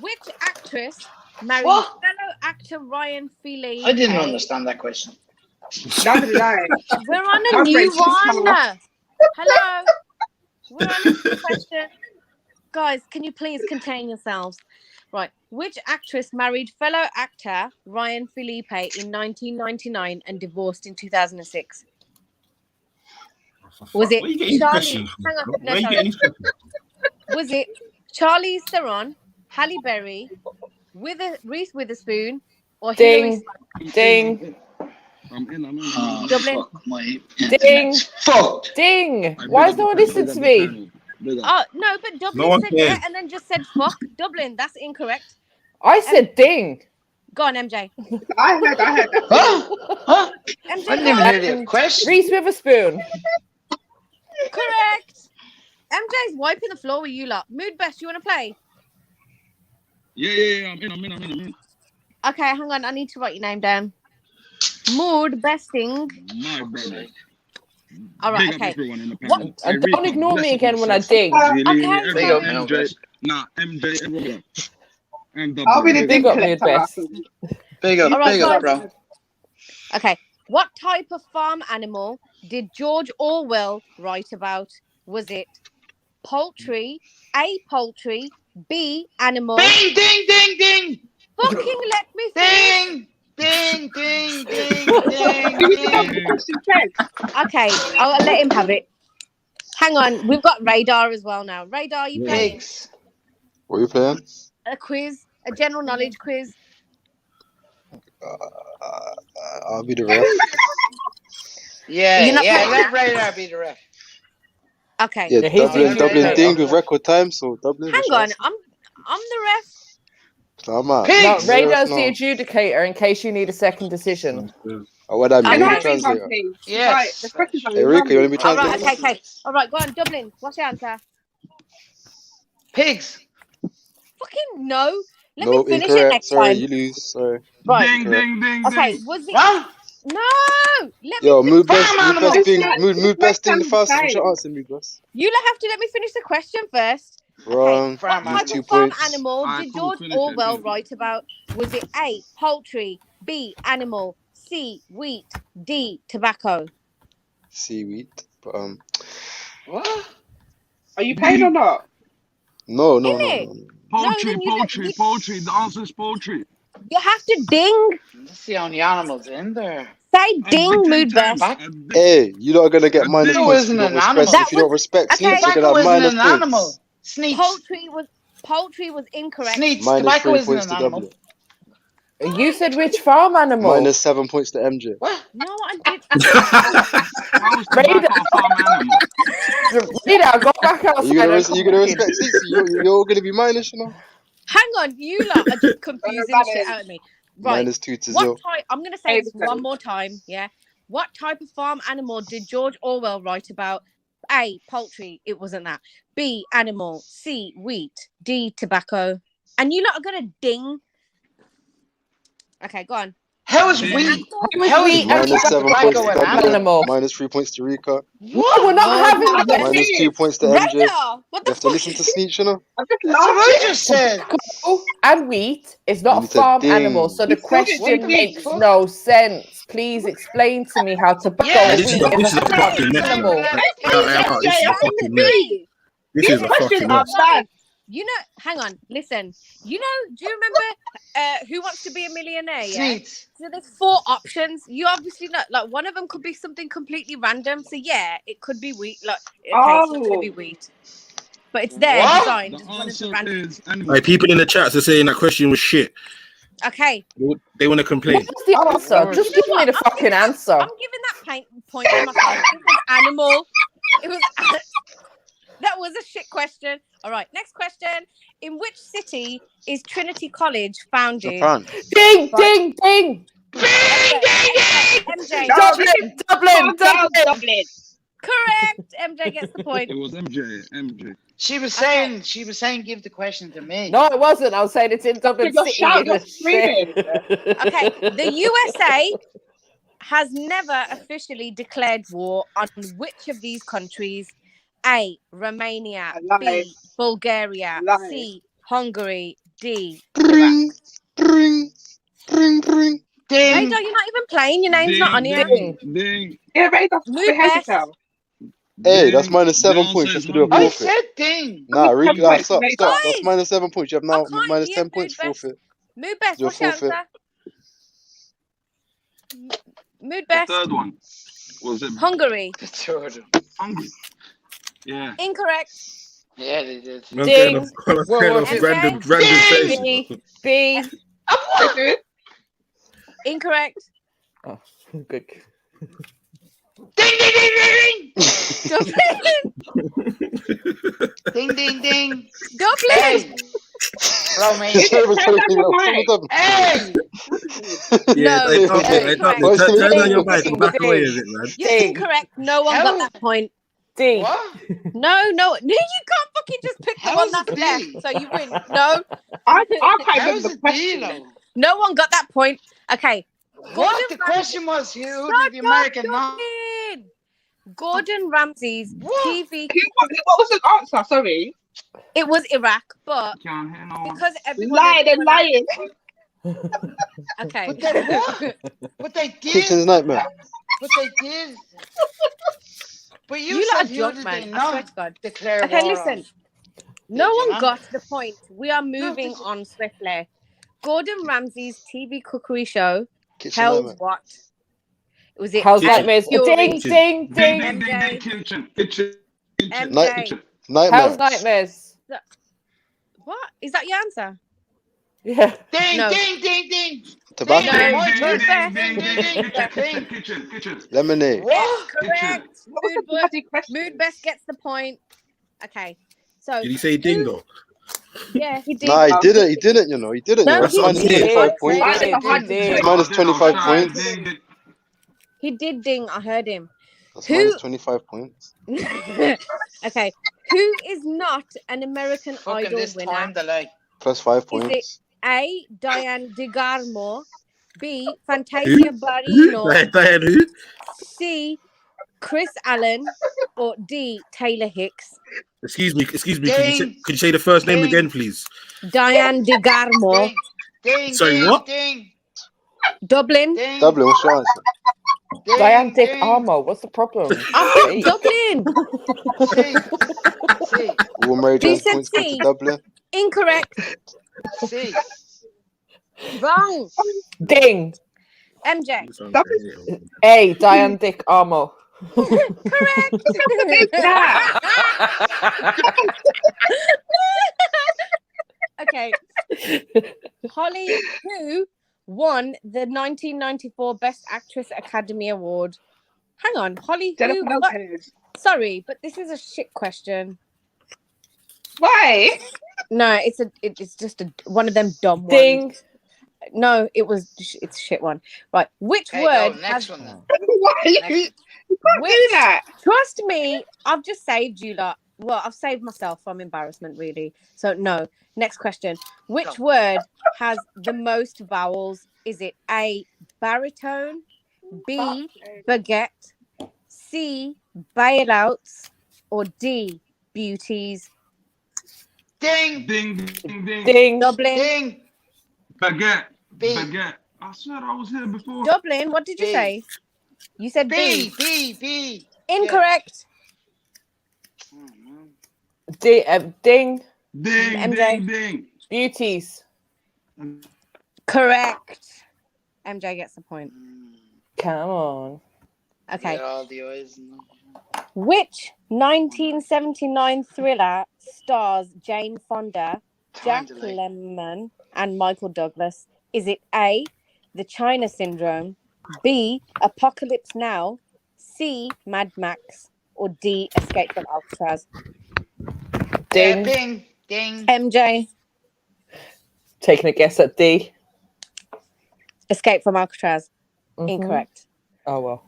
Which actress married fellow actor Ryan Phillippe? I didn't understand that question. Neither did I. We're on a My new French is one. hard. Hello. We're on a new question. Guys, can you please contain yourselves? Right. Which actress married fellow actor Ryan Phillippe in 1999 and divorced in 2006? Was it Where you getting these Charlie? questions from, Hang on. bro? No, Where you sorry. getting these questions? Was it Charlize Theron, Halle Berry, Reese Witherspoon, or Hilary Ding. Ding. I'm in. Dublin? Fuck my Ding. Fucked. Ding. Why is no one listening to me? Oh, no, but Dublin one said cares. yeah and then just said fuck. Dublin, that's incorrect. I said ding. Go on, MJ. I heard that. Huh? MJ, I didn't even hear the question. Reese Witherspoon. Correct. MJ's wiping the floor with you lot. Mood Best, you want to play? Yeah. I'm in. Okay, hang on. I need to write your name down. Mood Besting. My brother. All right, Big up okay. everyone in the What? panel. And don't ignore me again when I ding. Okay, Big so- up MJ. Nah, MJ, everyone. And I'll be the Big ding up, Mood collector. Best. Big up, All right, big up, guys. bro. Okay. What type of farm animal did George Orwell write about? Was it poultry, A, poultry, B, animal? Ding, ding, ding, ding. Fucking let me finish. Ding, ding, ding, Okay, I'll let him have it. Hang on, we've got Radar as well now. Radar, you playing? Pigs. What are you playing? A quiz, a general knowledge quiz. I'll be the ref. Yeah, You're not yeah, playing let that? Radar be the ref. Okay. Yeah, he's Dublin dinged with record time, so Dublin. Hang on, I'm the ref. No, Radar's the adjudicator in case you need a second decision. Oh, what that mean? Okay. Let me translate. Yes. The questions are Hey, Rika, you want to be All right, translating? okay. All right, go on, Dublin. What's your answer? Pigs. Fucking no. Let No, me finish it incorrect. next Sorry, time. you lose. Sorry. Right. Incorrect. Okay, was it? Huh? No. Let Yo, me mood finish. best thing the fastest. What's your answer, mood best? You have to let me finish the question first. Wrong. What Lose type 2 of farm points. animal did George Orwell write about? Was it A, poultry, B, animal, C, wheat, D, tobacco? Seaweed. But What? Are you paying or not? no. Poultry. The answer is poultry. You have to ding. That's the only animals in there. Say ding, mood best. Hey, you're not gonna get minus Tobacco points if you isn't don't an respect. animal. If you don't respect Okay. Sneaks, you're Tobacco gonna have isn't minus an animal. points. Sneaks. Poultry was incorrect. Sneaks. Minus Tobacco 3 isn't points an to animal. Dublin. You said which farm animal? Minus 7 points to MJ. What? No, I did. Rita, go back Are outside. you gonna respect seats? You're gonna be minus, you know. Hang on, you lot are just confusing the shit out of me. Right. -2 to What 0. type? I'm gonna say this one more time. Yeah. What type of farm animal did George Orwell write about? A, poultry. It wasn't that. B, animal. C, wheat. D, tobacco. And you lot are gonna ding. Okay, go on. How is wheat? How is Minus 7 points to Dublin. animal? Minus 3 points to Rika. What? We're not having that. Minus 2 points to MJ. Reda, what You the have to listen to Sneech, you know. That's what I just said. And wheat is not You a need to farm ding. animal, so the question ding. makes no sense. Please explain to me how tobacco Yeah, wheat This is is a a farm fucking mess, animal. man. This is a fucking mess. This is a fucking mess. You know, hang on, listen. You know, do you remember Who Wants to Be a Millionaire? Yeah. Sweet. So there's 4 options. You obviously know, like one of them could be something completely random. So yeah, it could be wheat. Like okay, so it could be wheat. But it's there designed. The as one of the answer random. is animal. Like, people in the chats are saying that question was shit. Okay. They want to complain. What's the answer? Just give me the fucking answer. I'm giving that point to myself. It was animal. It was. That was a shit question. All right, next question. In which city is Trinity College founded? Japan. Ding, ding, ding. MJ. Dublin. Correct. MJ gets the point. It was MJ. She was saying give the question to me. No, it wasn't. I was saying it's in Dublin You're City. shouting, you you're screaming. Okay, the USA has never officially declared war on which of these countries? A, Romania. B, Bulgaria. C, Hungary. D, Bring. Ding. Radar, you're not even playing. Your name's not on here. Ding. Yeah, Radar, Move best. Hey, that's minus 7 points. You have to do a I forfeit. said ding. Nah, Rika, points, stop. mate. That's minus 7 points. You have now can't minus hear 10 Mood points Best. forfeit. Mood best. Do a What's your forfeit. answer? Mood The best. third one was it Hungary. The third. Hungry? Yeah. Incorrect. Yeah, they did. Ding. Random things. B. Incorrect. Oh, good. Ding, ding, ding, ding, Dublin. ding, ding, ding. Dublin. Romania. Hey. Yeah, No. turn on your mic and back away with it, man. You're incorrect. No one got that point. D. What? No, you can't fucking just pick the one that's left, so you win. No. I can't How's remember the it question. D-Lo? No one got that point. Okay. What? The question was who did the American not? Gordon Ramsay's TV. What was the answer? Sorry. It was Iraq, but Can't hear no one. because everybody Lying. Okay. But they what? What they did? Kitchen's nightmare. What they did? But you You lot said are who drunk, did man. they I swear not to God. declare Okay, war listen. on? No Did you one not? got the point. We are moving on swiftly. Gordon Ramsay's TV cookery show, Kitchen Hell's nightmare. What? Was it How's Anne Nightmares? Fury? Ding, ding, ding. MJ. Kitchen. MJ. Nightmare. How's Nightmares? What? Is that your answer? Yeah. Ding, No. ding, ding, ding. Tobacco. Ding, No. my turn. Ding, Ding, ding, ding, ding. Kitchen. Lemonade. What? Correct. What was the bloody question? Mood Best gets the point. Okay. So Did he say dingo? yeah, he did. Nah, he didn't. He didn't. You know, he didn't. No, You know, that's he minus did. 25 points. It's minus 25 points. He did ding. I heard him. That's Who? minus 25 points. Okay. Who is not an American Fucking Idol this winner? time delay. Plus 5 Is it points. A, Diane DeGarmo, B, Fantasia Barrino, Diane who? C, Chris Allen, or D, Taylor Hicks? Excuse me. Ding. Could you say the first name Ding. again, please? Diane DeGarmo, Ding, Sorry, ding, what? Ding, Dublin. ding, Dublin, what's your answer? ding, Diane Dick ding. Armour. What's the problem? I said Dublin. C. C. Will Mary You Jones said points come to C. Dublin? Incorrect. C. Wrong. Ding. MJ. A. Diane Dick Armour. Correct. Okay. Holly, who won the 1994 Best Actress Academy Award? Hang on, Holly. Jennifer Who? What? Lopez. Sorry, but this is a shit question. Why? No, it's just one of them dumb Ding. ones. No, it's a shit one. Right. Which Okay, word go, next has one then. Why you can't do that? Trust me, I've just saved you lot. Well, I've saved myself from embarrassment, really. So no. Next question. Which word has the most vowels? Is it A, baritone, B, baguette, C, bailouts, or D, beauties? Ding. Ding, ding, ding. Ding. Dublin. Ding. Baguette. B. Baguette. I swear I was here before. Dublin, what did you B. say? You said B. B. Incorrect. Ding. Ding, MJ. ding, ding. Beauties. Correct. MJ gets the point. Come on. Okay. Yeah, all the eyes and Which 1979 thriller stars Jane Fonda, Jack Lemmon, and Michael Douglas? Is it A, The China Syndrome, B, Apocalypse Now, C, Mad Max, or D, Escape from Alcatraz? Ding. Ding. Ding. MJ. Taking a guess at D. Escape from Alcatraz. Incorrect. Oh well.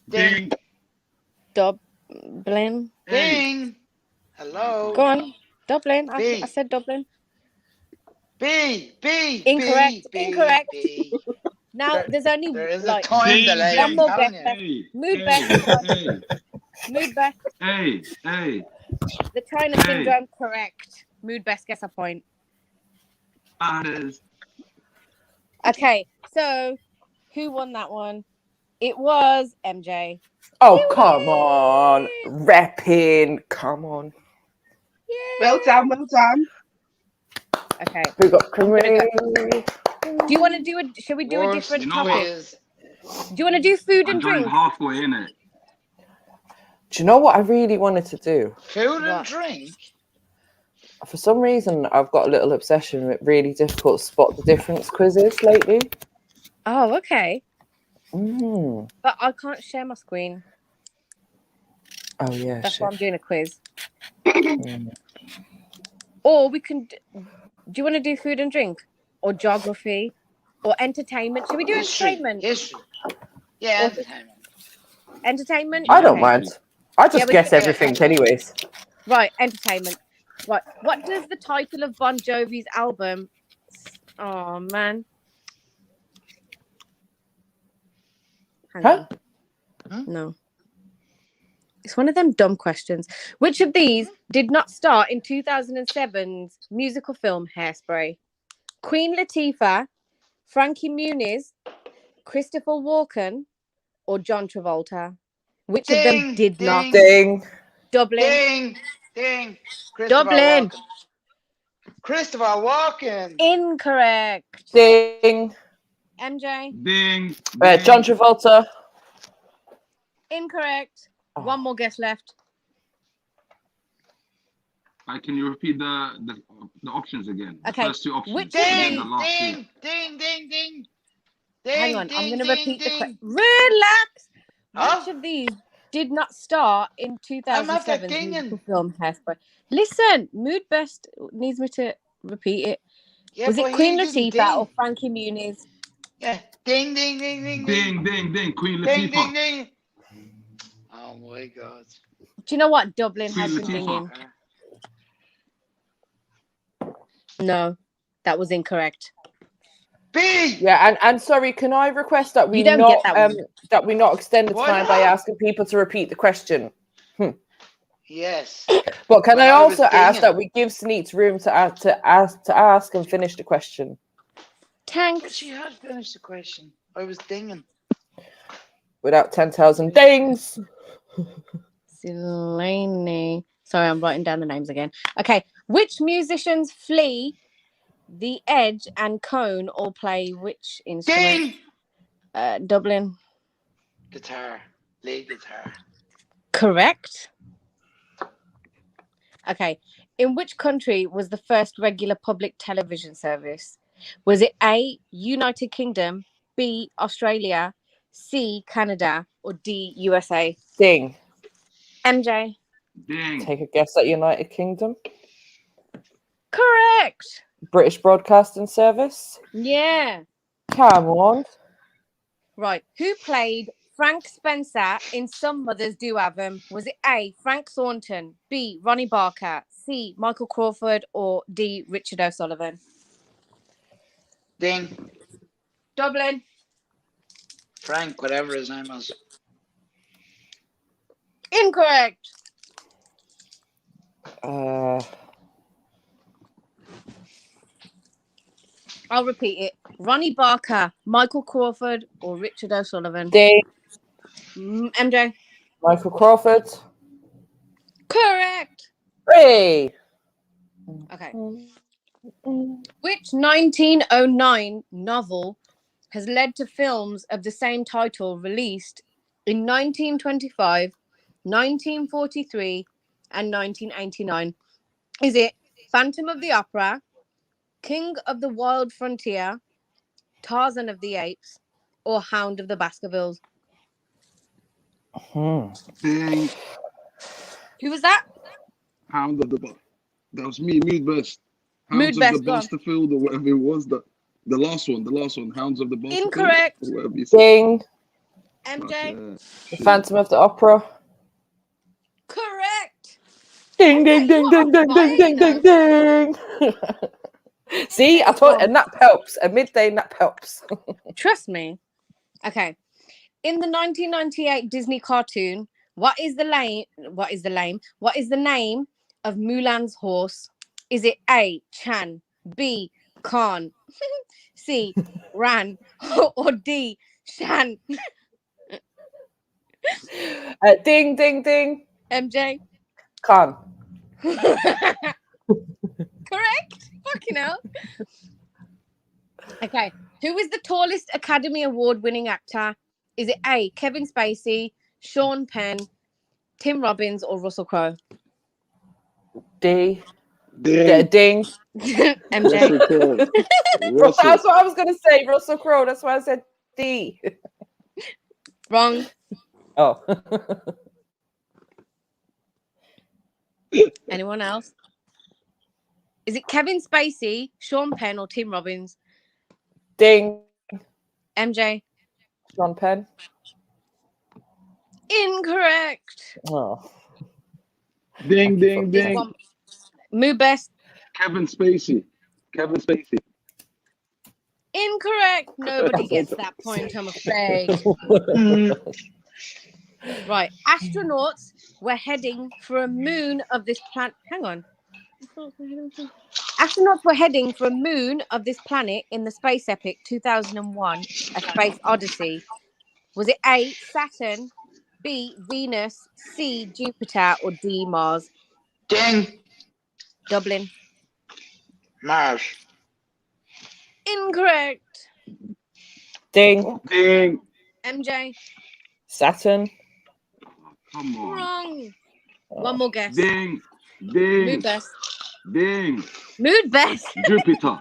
Ding. Dublin. Ding. Hello. Go on. Dublin. B. I said Dublin. B. Incorrect. B. Incorrect. B. Now there's only There is like a time delay. one more I'm guess telling left. Mood best. Mood best. Hey. The China Syndrome. Correct. Mood best gets a point. Okay, so who won that one? It was MJ. Oh, come on. Repping. Come on. Well done. Okay. We got Kareem. Do you want to do a? Shall we do a different topic? quiz. Do you want to do food and drink? Halfway in it. Do you know what I really wanted to do? Food and drink. For some reason, I've got a little obsession with really difficult spot the difference quizzes lately. Oh, okay. Mm. But I can't share my screen. Oh yeah. That's shit. why I'm doing a quiz. Or we can. Do you want to do food and drink, or geography, or entertainment? Should we do entertainment? History. Yeah, entertainment. Entertainment. I don't Okay. mind. I just we guess do everything entertainment. anyways. Right, entertainment. Right, what does the title of Bon Jovi's album? Oh man. Hang on. No. It's one of them dumb questions. Which of these did not star in 2007's musical film Hairspray? Queen Latifah, Frankie Muniz, Christopher Walken, or John Travolta? Which of them did not? Ding. Dublin. Ding. Dublin. Christopher Walken. Incorrect. Ding. MJ. Ding. John Travolta. Incorrect. One more guess left. Can you repeat the options again? Okay. The first two options. Which and then the last two. Ding. Hang on, I'm going to repeat the question. Relax. Which of these did not star in 2007's musical film Hairspray? Listen, Mood Best needs me to repeat it. Yeah, was it but Queen he didn't Latifah ding. or Frankie Muniz? Yeah. Ding. Ding. Queen Ding, Latifah. ding. Oh my God. Do you know what? Dublin Queen has been Latifah. dinging. No, that was incorrect. B. Yeah, and sorry, can I request that we You don't not get that one. that we not extend the Why time by not? asking people to repeat the question? Yes. But can When I I was also ask dinging. that we give Sneaks room to ask and finish the question? Thanks. She had finished the question. I was dinging. Without 10,000 dings. Silene. Sorry, I'm writing down the names again. Okay. Which musicians Flea, The Edge, and Cone all play which instrument? Ding. Dublin. Guitar. Lead guitar. Correct. Okay. In which country was the first regular public television service? Was it A, United Kingdom, B, Australia, C, Canada, or D, USA? Ding. MJ? Ding. Take a guess at United Kingdom. Correct. British Broadcasting Service. Yeah. Come on. Right. Who played Frank Spencer in Some Mothers Do Have 'Em? Was it A, Frank Thornton, B, Ronnie Barker, C, Michael Crawford, or D, Richard O'Sullivan? Ding. Dublin. Frank, whatever his name was. Incorrect. I'll repeat it. Ronnie Barker, Michael Crawford, or Richard O'Sullivan? Ding. MJ? Michael Crawford. Correct. Hey. Okay. Which 1909 novel has led to films of the same title released in 1925, 1943, and 1989? Is it Phantom of the Opera, King of the Wild Frontier, Tarzan of the Apes, or Hound of the Baskervilles? Ding. Who was that? Hound of the That was me, Mood Best. Mood Hounds Best, of the go on. Basterfield or whatever it was. The last one. Hounds of the Basterfield. Incorrect. Or whatever you said. Ding. MJ? The Phantom of the Opera. Correct. Ding, ding, ding, ding, ding, ding, ding, ding, ding. See, I told, a nap helps. A midday nap helps. Trust me. Okay. In the 1998 Disney cartoon, what is the name of Mulan's horse? Is it A, Chan, B, Khan, C, Ran, or D, Shan? Ding, ding, ding. MJ? Khan. Correct. Fucking hell. Okay. Who is the tallest Academy Award winning actor? Is it A, Kevin Spacey, Sean Penn, Tim Robbins, or Russell Crowe? D. Ding. Ding. MJ? That's what I was going to say, Russell Crowe. That's why I said D. Wrong. Oh. Anyone else? Is it Kevin Spacey, Sean Penn, or Tim Robbins? Ding. MJ? Sean Penn. Incorrect. Oh. Ding, ding, ding. Mood Best. Kevin Spacey. Incorrect. Nobody gets that point, I'm afraid. Right. Astronauts were heading for a moon of this planet. Hang on. Astronauts were heading for a moon of this planet in the space epic 2001, A Space Odyssey. Was it A, Saturn, B, Venus, C, Jupiter, or D, Mars? Ding. Dublin. Mars. Incorrect. Ding. Ding. MJ. Saturn. Come on. Wrong. One more guess. Ding. Ding. Mood Best. Ding. Mood Best. Jupiter.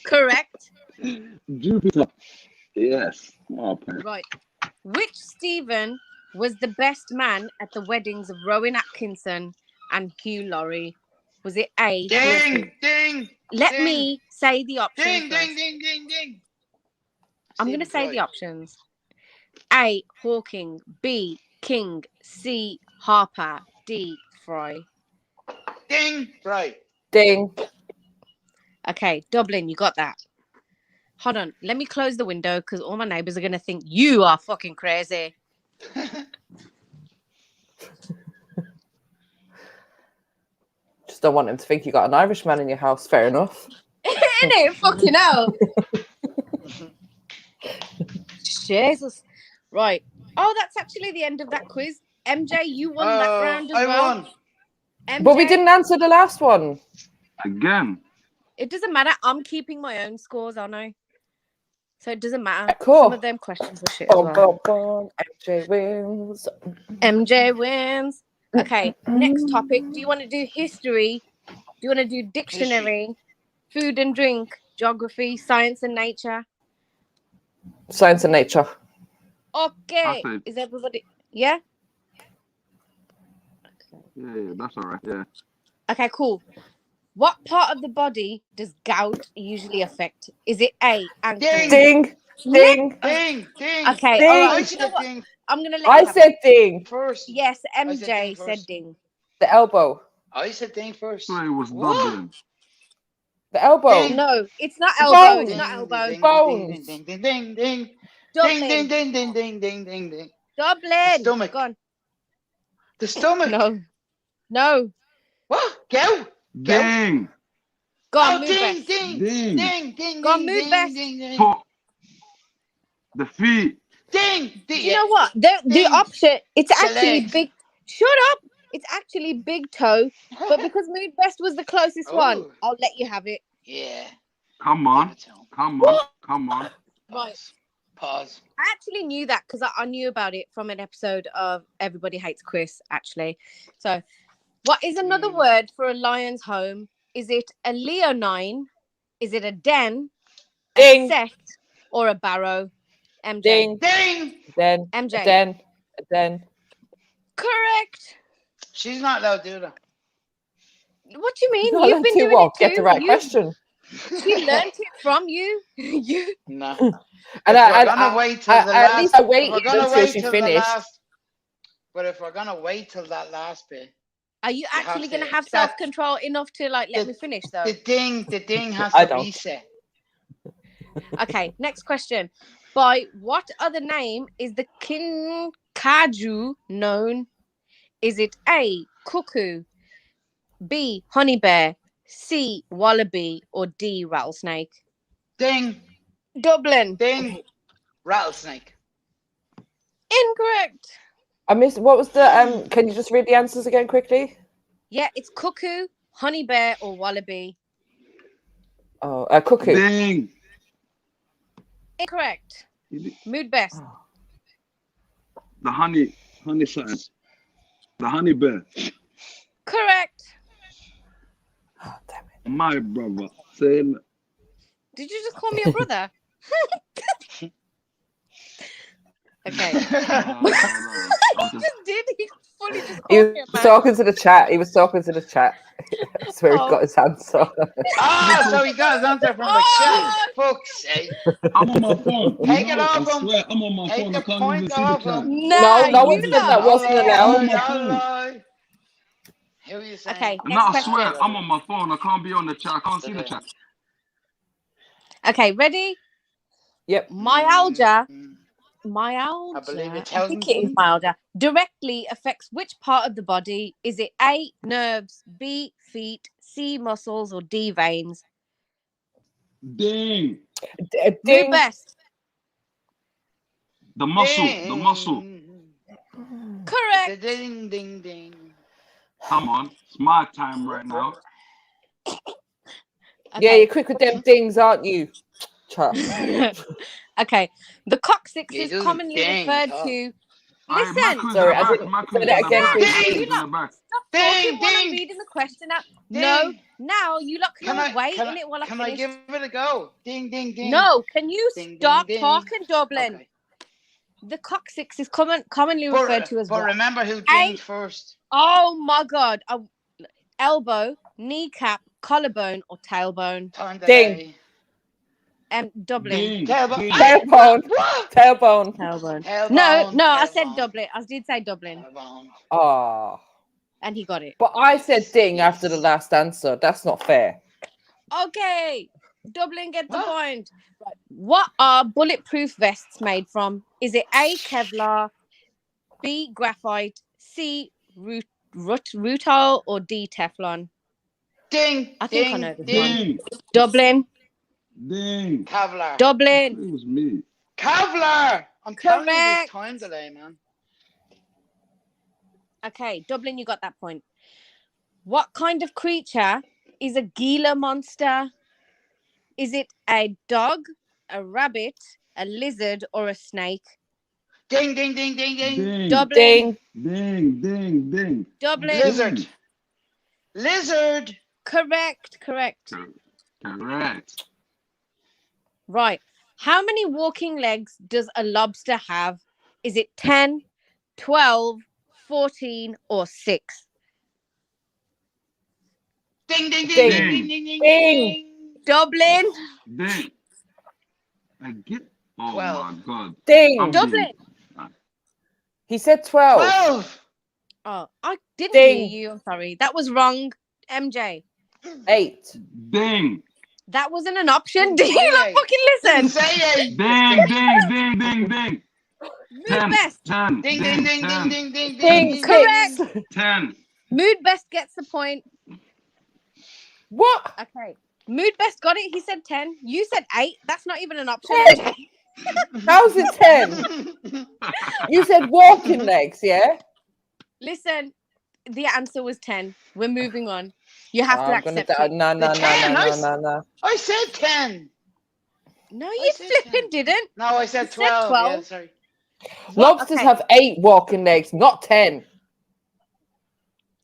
Correct. Jupiter. Yes. Oh, Right. Which Stephen was the best man at the weddings of Rowan Atkinson and Hugh Laurie? Was it A? Ding. Ding. Let ding. me say the options. Ding, first. ding, ding, ding, ding. I'm going to say the options. A, Hawking, B, King, C, Harper, D, Fry. Ding. Right. Ding. Okay, Dublin, you got that. Hold on, let me close the window because all my neighbours are going to think you are fucking crazy. Just don't want him to think you got an Irishman in your house. Fair enough. Innit? Fucking hell. Jesus. Right. Oh, that's actually the end of that quiz. MJ, you won that round as well. won. MJ, But we didn't answer the last one. Again. It doesn't matter. I'm keeping my own scores, aren't I? So it doesn't matter. Cool. Some of them questions were shit as well. MJ wins. MJ wins. Okay, next topic. Do you want to do history? Do you want to do dictionary, food and drink, geography, science and nature? Science and nature. Okay. Is everybody? Yeah? Yeah, that's all right. Yeah. Okay, cool. What part of the body does gout usually affect? Is it A, ankle? Ding. Ding. Ding. Okay, Ding. all right. I You know said what? ding I'm going to let I you have said it. ding. first. Yes, I said MJ ding said first. ding. The elbow. I said ding first. So it was What? Dublin. The elbow. No, it's not The elbow. bones. It's not elbow. Bones. Ding, ding, ding, ding. Dublin. Ding, ding, ding, ding, ding, ding, ding. Dublin. The stomach. Go on. The stomach. No. No. What? Gout? Ding. Go on, Oh, mood ding, best. ding, Ding. ding, ding, Go on, ding, mood ding, best. ding, ding. The feet. Ding, Do ding. you know what? The Ding. option, it's The actually legs. big. Shut up. It's actually big toe. But because mood best was the closest one, Oh. I'll let you have it. Yeah. Come on. Come on. Come on. Right. Pause. I actually knew that because I knew about it from an episode of Everybody Hates Chris, actually. So, what is another word for a lion's home? Is it a leonine? Is it a den? Ding. A sect? Or a barrow? MJ. Ding. Ding. Den. MJ. Den. Den. Correct. She's not allowed to do that. What do you mean? Not You've been to doing what? it too. Get the right question. She learned it from you. You. No. And If I, we're gonna wait till the at last, least I if waited we're gonna until wait she till the finished. last, but if we're gonna wait till that last bit, Are you have actually going to to- have that- self-control enough to let me finish though? the ding has I to don't. reset. Okay, next question. By what other name is the kinkajou known? Is it A, cuckoo, B, honey bear, C, wallaby, or D, rattlesnake? Ding. Dublin. Ding. Rattlesnake. Incorrect. I missed. What was the? Can you just read the answers again quickly? Yeah, it's cuckoo, honey bear, or wallaby. Oh, cuckoo. Ding. Incorrect. Mood best. The honey something. The honey bear. Correct. Oh, damn it. My brother. Saying Did you just call me a brother? Okay. no. He just did. He fully just He called me a was man. talking to the chat. He was talking to the chat. That's where he Oh. got his answer. Ah, so he got his answer from the chat. Fuck's sake. I'm on my phone. Take You it know, off I him. swear, I'm on my Take phone. the I can't point even see the off chat. him. Nah, no one you said lot. that wasn't allowed. I'm on my phone. Who are you saying? Okay, No, next I question. swear, I'm on my phone. I can't be on the chat. I can't see the chat. Okay, ready? Yep. Myalgia. I believe it's I think it is myalgia. Directly affects which part of the body? Is it A, nerves, B, feet, C, muscles, or D, veins? Ding. Move Ding. best. The muscle. The muscle. Correct. Ding, ding, ding. Come on. It's my time right now. Yeah, Okay. you're quick with them things, aren't you? Chat. Okay. The coccyx You is do commonly ding, referred huh? to. Alright, Listen. Maku's Sorry, in I the back. didn't Maku's say in that the again, back. please. Maku's You in lot the back. stop talking Ding, while I'm ding. reading the question out. Ding. No, now you lot can all wait in it while I Can finish. I give it a go? Ding, ding, ding. No, can you Ding, stop ding, ding. talking, Dublin? Okay. The coccyx is commonly referred to as But what? remember who dinged first. Oh my god. Elbow, kneecap, collarbone, or tailbone? Time Ding. Dublin. Ding. Tailbone. Ding. Tailbone. What? Tailbone. Tailbone. Tailbone. No, I tailbone, said Dublin. I did say Dublin. tailbone. Oh. And he got it. But I said ding after the last answer. That's not fair. Okay. Dublin get the What? point. Right. What are bulletproof vests made from? Is it A, Kevlar, B, graphite, C, rutile, or D, Teflon? Ding. I think ding, I know this ding. one. Ding. Dublin. Ding. Kevlar. Dublin. It was me. Kevlar. I'm telling you this Correct. time delay, man. Okay, Dublin, you got that point. What kind of creature is a Gila monster? Is it a dog, a rabbit, a lizard, or a snake? Ding, ding, ding, ding, ding. Dublin. Ding. Dublin. Lizard. Lizard. Correct. Correct. Right. How many walking legs does a lobster have? Is it 10, 12, 14, or 6? Ding, ding, ding, Ding. ding, ding, ding, ding, Ding. ding. Dublin. Ding. I get. Oh 12. my God. Ding. Dublin. He said 12. 12. Oh, I didn't Ding. hear you. I'm sorry. That was wrong. MJ. 8. Ding. That wasn't an option. Did you not fucking listen? Say it. Ding. Mood best. 10. Ding, ding, ding, ding, ding, ding, Ding. ding. Correct. 10. Mood best gets the point. What? Okay. Mood best got it. He said 10. You said 8. That's not even an option. How's it 10? You said walking legs, yeah? Listen, the answer was 10. We're moving on. You have to accept it. No. I said 10. No, you flipping didn't. No, I said You 12. said 12. Yeah, sorry. Lobsters have 8 walking legs, not 10.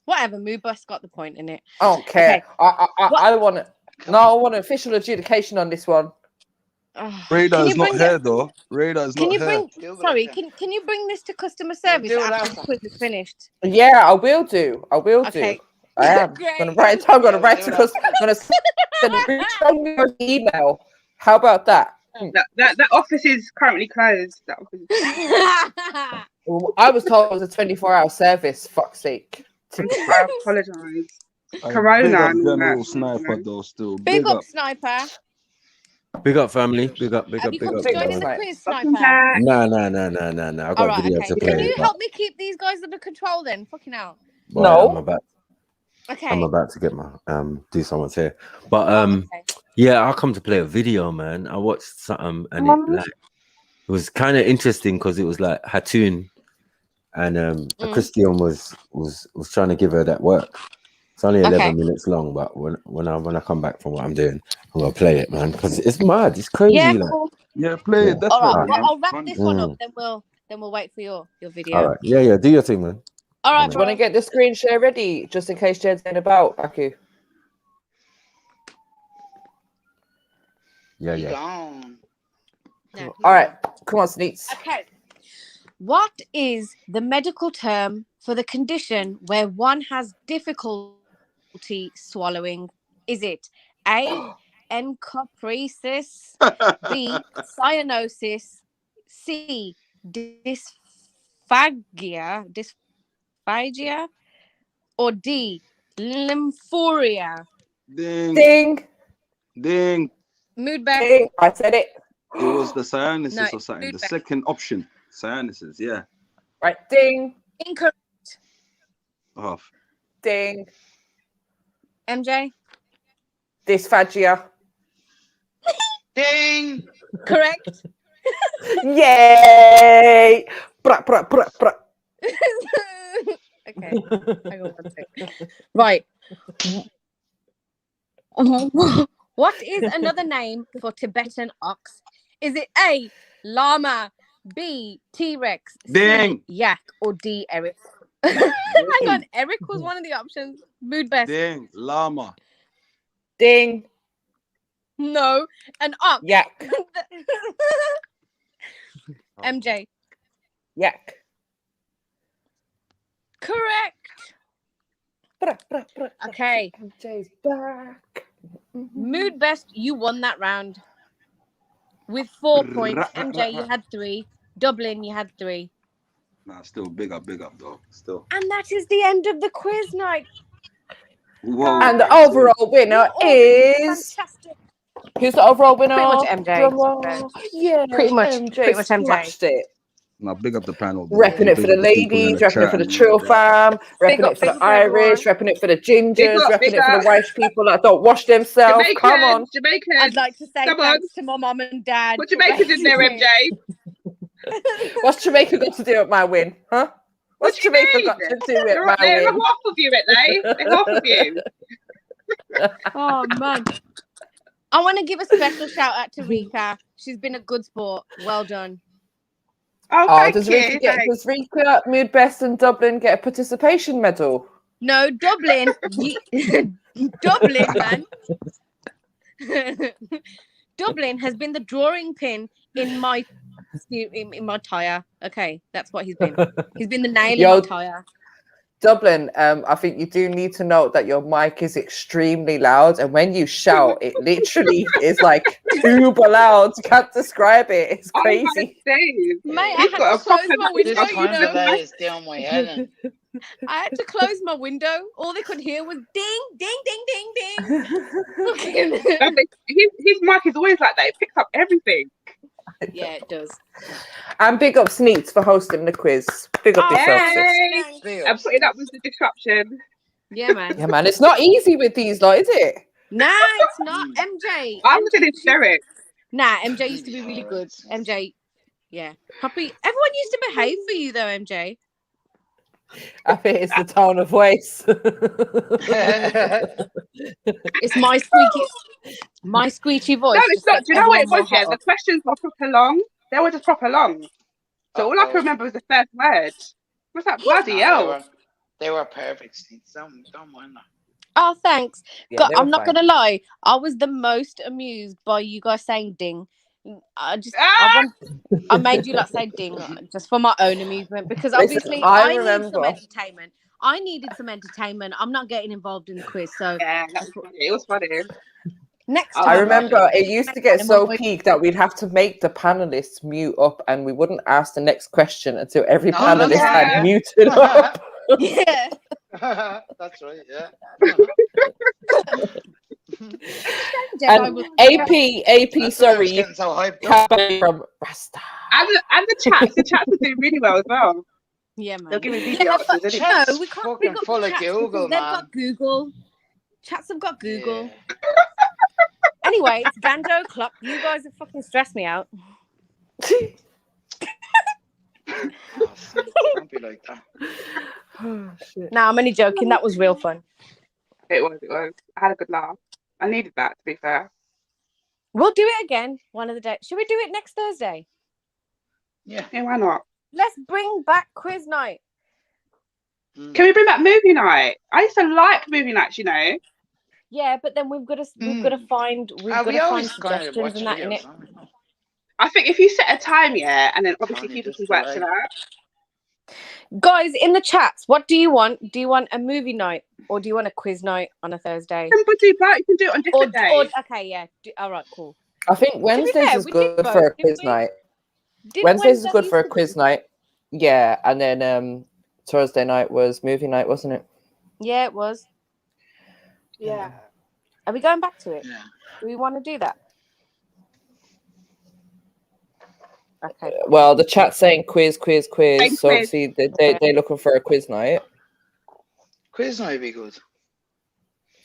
Whatever. Mood best got the point in it. I don't care. Okay. I want it. No, I want an official adjudication on this one. Radar is not bring here though. Radar is Can not you here. bring? Sorry. Can you bring this to customer service after the quiz is finished? Yeah, I will do. Okay. I am gonna write it down. I'm gonna write to because I'm gonna send an email. How about that? That office is currently closed. That office. I was told it was a 24-hour service. Fuck's sake. I apologise. Big Corona. up and all General that. Sniper though. Still Big up, Sniper. Big up, family. Big up. Have you come to join in the quiz, Sniper? No. I got All right. video Okay. to Can play. you but- help me keep these guys under control then? Fucking hell. but No. Okay. I'm about to get my do someone's hair. But yeah, I'll come to play a video, man. I watched something and it was kind of interesting because it was like Hatun and a Christian was trying to give her that work. It's only 11 minutes long, but when I come back from what I'm doing, I'm gonna play it, man, because it's mad, it's crazy. Yeah, like. cool. Yeah, play it. All right. Definitely. Well, I'll wrap this one up. Then we'll wait for your video. All right, yeah, do your thing, man. All right, Do you want to get the screen share ready just in case Jed's in about, Aku? Yeah. Gone. No. All right, come on, Sneaks. Okay. What is the medical term for the condition where one has difficulty swallowing? Is it A, encopresis, B, cyanosis, C, dysphagia, or D, lymphoria? Ding. Mood back. Ding. I said it. It was the cyanosis No, or something. The feedback. second option, cyanosis. Yeah. Right. Ding. Incorrect. Off. Ding. MJ? Dysphagia. Ding. Correct. Yay. Bra. Okay. Hang on one sec. Right. What is another name for Tibetan ox? Is it A, llama, B, T-Rex, Ding. C, yak, or D, Eric? Hang on, Eric was one of the options. Mood best. Ding. Llama. Ding. No, an ox. Yak. MJ. Yak. Correct. Okay. MJ's back. Mood best, you won that round. With 4 points. MJ, you had 3. Dublin, you had 3. Nah, still big up though. Still. And that is the end of the quiz night. Whoa. And the overall winner is. Fantastic. Who's the overall winner? Pretty much MJ. Yeah, Pretty much MJ. smashed it. Now big up the panel. Repping it for the ladies, repping it for the Trill fam, repping it for the Irish, repping it for the gingers, repping it for the Welsh people that don't wash themselves. Come on. Jamaican. I'd like to say thanks to my mum and dad. What Jamaica's in there, MJ? What's Jamaica got to do with my win? Huh? What's Jamaica got to do with my They're win? half of you, Italy. They're half of you. Oh, man. I want to give a special shout out to Rika. She's been a good sport. Well done. Oh, does Rika Mood Best in Dublin get a participation medal? No, Dublin. Dublin, man. Dublin has been the drawing pin in my tire. Okay, that's what he's been. He's been the nail in my tire. Dublin, I think you do need to note that your mic is extremely loud, and when you shout, it literally is like uber loud. You can't describe it. It's crazy. Mate, I had to close my window. This time of day is down my head. I had to close my window. All they could hear was ding, ding, ding, ding, ding. His mic is always like that. It picks up everything. Yeah, it does. And big up Sneets for hosting the quiz. Big up yourself, sis. I'm putting up with the disruption. Yeah, man. Yeah, man. It's not easy with these, lot, is it? Nah, it's not. MJ. I'm going to share it. Nah, MJ used to be really good. MJ, yeah. Everyone used to behave for you, though, MJ. I think it's the tone of voice. It's my squeaky voice. No, it's not. Do you know what it was? Yeah, the questions were proper long. They were just proper long. So all I can remember was the first word. What's that? Bloody hell. They were perfect. Don't mind that. Oh, thanks. Yeah, God, I'm not fine. gonna lie. I was the most amused by you guys saying "ding." I made you say "ding" just for my own amusement because obviously I need some entertainment. I needed some entertainment. I'm not getting involved in the quiz, so yeah, it was funny. Next time, I remember it used to get so peaked that we'd have to make the panelists mute up, and we wouldn't ask the next question until every panelist had muted up. Yeah. That's right, yeah. And AP, sorry, you from Rasta. And the chats are doing really well as well. Yeah, man. They'll give me video answers. No, we can't fucking full of Google, They've man. got Google. Chats have got Google. Yeah. Anyway, it's Gando o'clock. You guys have fucking stressed me out. Don't be like that. Oh, shit. No, I'm only joking. That was real fun. It was. I had a good laugh. I needed that, to be fair. We'll do it again one of the days. Should we do it next Thursday? Yeah, why not? Let's bring back quiz night. Can we bring back movie night? I used to like movie nights, you know. Yeah, but then we've got to find suggestions and that in it. I think if you set a time, and then obviously people can work to that. Guys, in the chats, what do you want? Do you want a movie night or do you want a quiz night on a Thursday? You can do it on different days. Okay, yeah. All right, cool. I think Wednesdays is good for a quiz night. Wednesdays is good for a quiz night. Yeah, and then Thursday night was movie night, wasn't it? Yeah, it was. Yeah. Are we going back to it? Yeah. Do we want to do that? Okay. Well, the chat's saying quiz. So quiz. obviously they're looking for a quiz night. Quiz night would be good.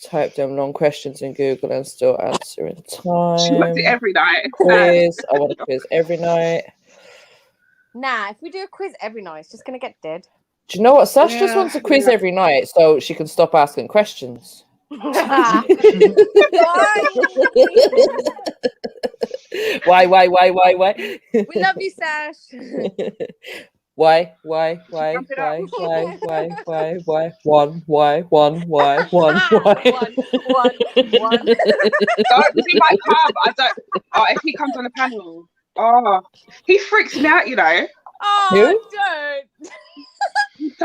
Type them long questions in Google and still answer in time. She wants it every night. Quiz. I want a quiz every night. Nah, if we do a quiz every night, it's just gonna get dead. Do you know what? Sash just wants a quiz every night so she can stop asking questions. Why? We love you, Sash. Why? One. He might come. I don't. Oh, if he comes on the panel, he freaks me out. You know. Oh, don't.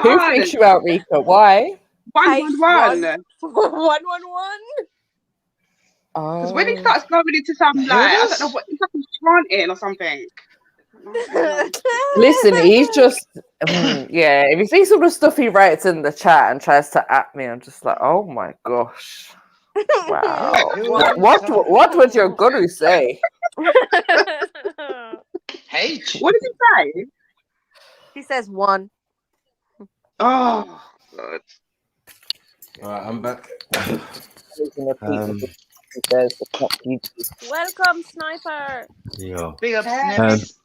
Who freaks you out, Rika? Why? 111. 111. Because when he starts going into some I don't know what he's like chanting or something. Listen, he's just if you see some of the stuff he writes in the chat and tries to at me, I'm just like, oh my gosh. Wow. What would your guru say? H. What did he say? He says 1. Oh God. Alright, I'm back. Welcome, Sniper. Yo. Big up, Snips.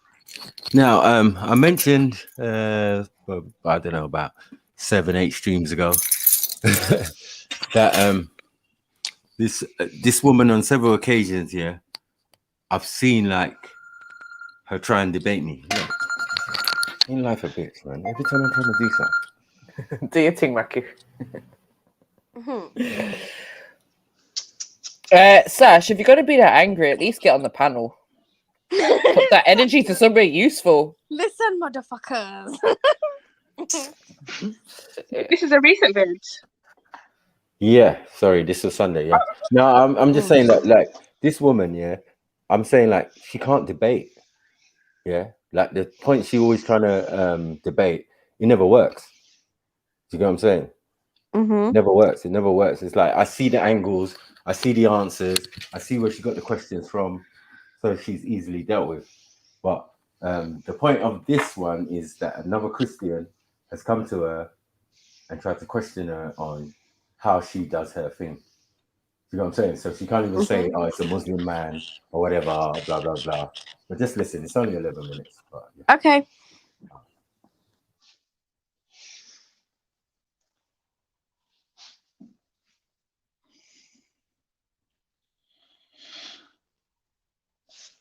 Now, I mentioned, I don't know, about 7-8 streams ago, that this woman on several occasions, I've seen like her try and debate me. In life a bitch, man. Every time I'm trying to do something. Do your thing, Mackie. Mhm. Sash, if you're going to be that angry, at least get on the panel. Put that energy to something useful. Listen, motherfuckers. This is a recent vid. Yeah, sorry, this was Sunday. Yeah, no, I'm just saying that, like, this woman, yeah, I'm saying, like, she can't debate. Yeah, like the point she always trying to debate, it never works. Do you get what I'm saying? Mm-hmm. Never works. It never works. It's like I see the angles, I see the answers, I see where she got the questions from, so she's easily dealt with. But the point of this one is that another Christian has come to her and tried to question her on how she does her thing. You know what I'm saying? So she can't even say, "Oh, it's a Muslim man" or whatever, blah blah blah. But just listen. It's only 11 minutes. But yeah. Okay.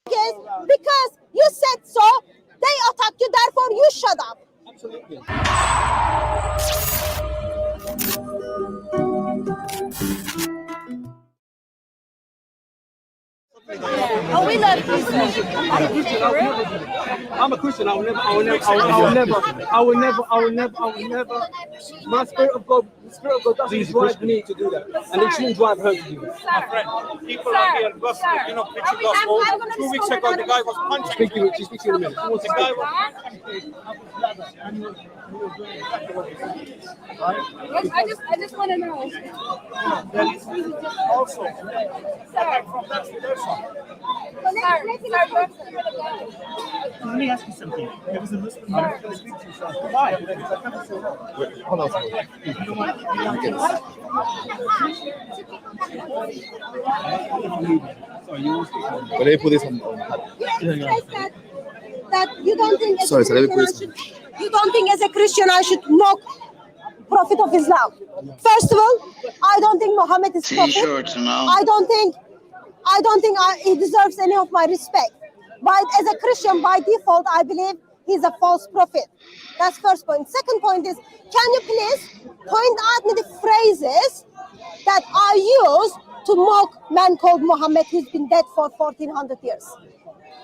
Yes, because you said so, they attack you, therefore you shut up. Absolutely. Oh, we love Christians. I'm a Christian. I will never. My spirit of God doesn't drive me to do that, and it shouldn't drive her to do that. My friend, people are here gospel, preaching gospel. 2 weeks ago, the guy was punching. Speak to you in a minute. The guy was I just want to know. there is also attack from that person. Let me ask you something. There was a Muslim man going to speak to you. Why? Wait, hold on. But they put this on. That you don't think as Sorry, a so let me Christian put this you don't think as a Christian I should mock Prophet of Islam. First of all, I don't think Muhammad is prophet. T-shirts and all. I don't think he deserves any of my respect. But as a Christian, by default, I believe he's a false prophet. That's first point. Second point is, can you please point out me the phrases that are used to mock man called Muhammad who's been dead for 1400 years?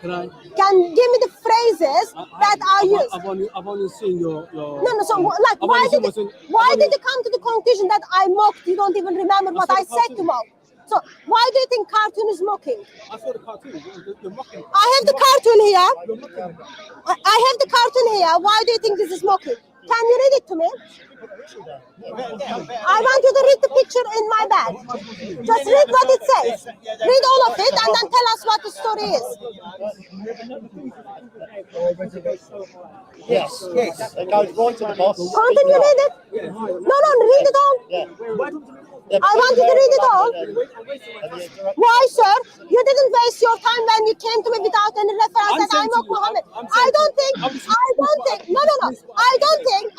Can give me the phrases that are used? I've only seen your. No. So like, why did you come to the conclusion that I mocked? You don't even remember what I said to mock. So why do you think cartoon is mocking? I saw the cartoon. You're mocking. I have the cartoon here. I have the cartoon here. Why do you think this is mocking? Can you read it to me? I want you to read the picture in my bag. Just read what it says. Read all of it and then tell us what the story is. Yes. It goes right to the boss. Can't you read it? No, read it all. I want you to read it all. Why, sir? You didn't waste your time when you came to me without any reference that I mock Muhammad. I don't think, no. I don't think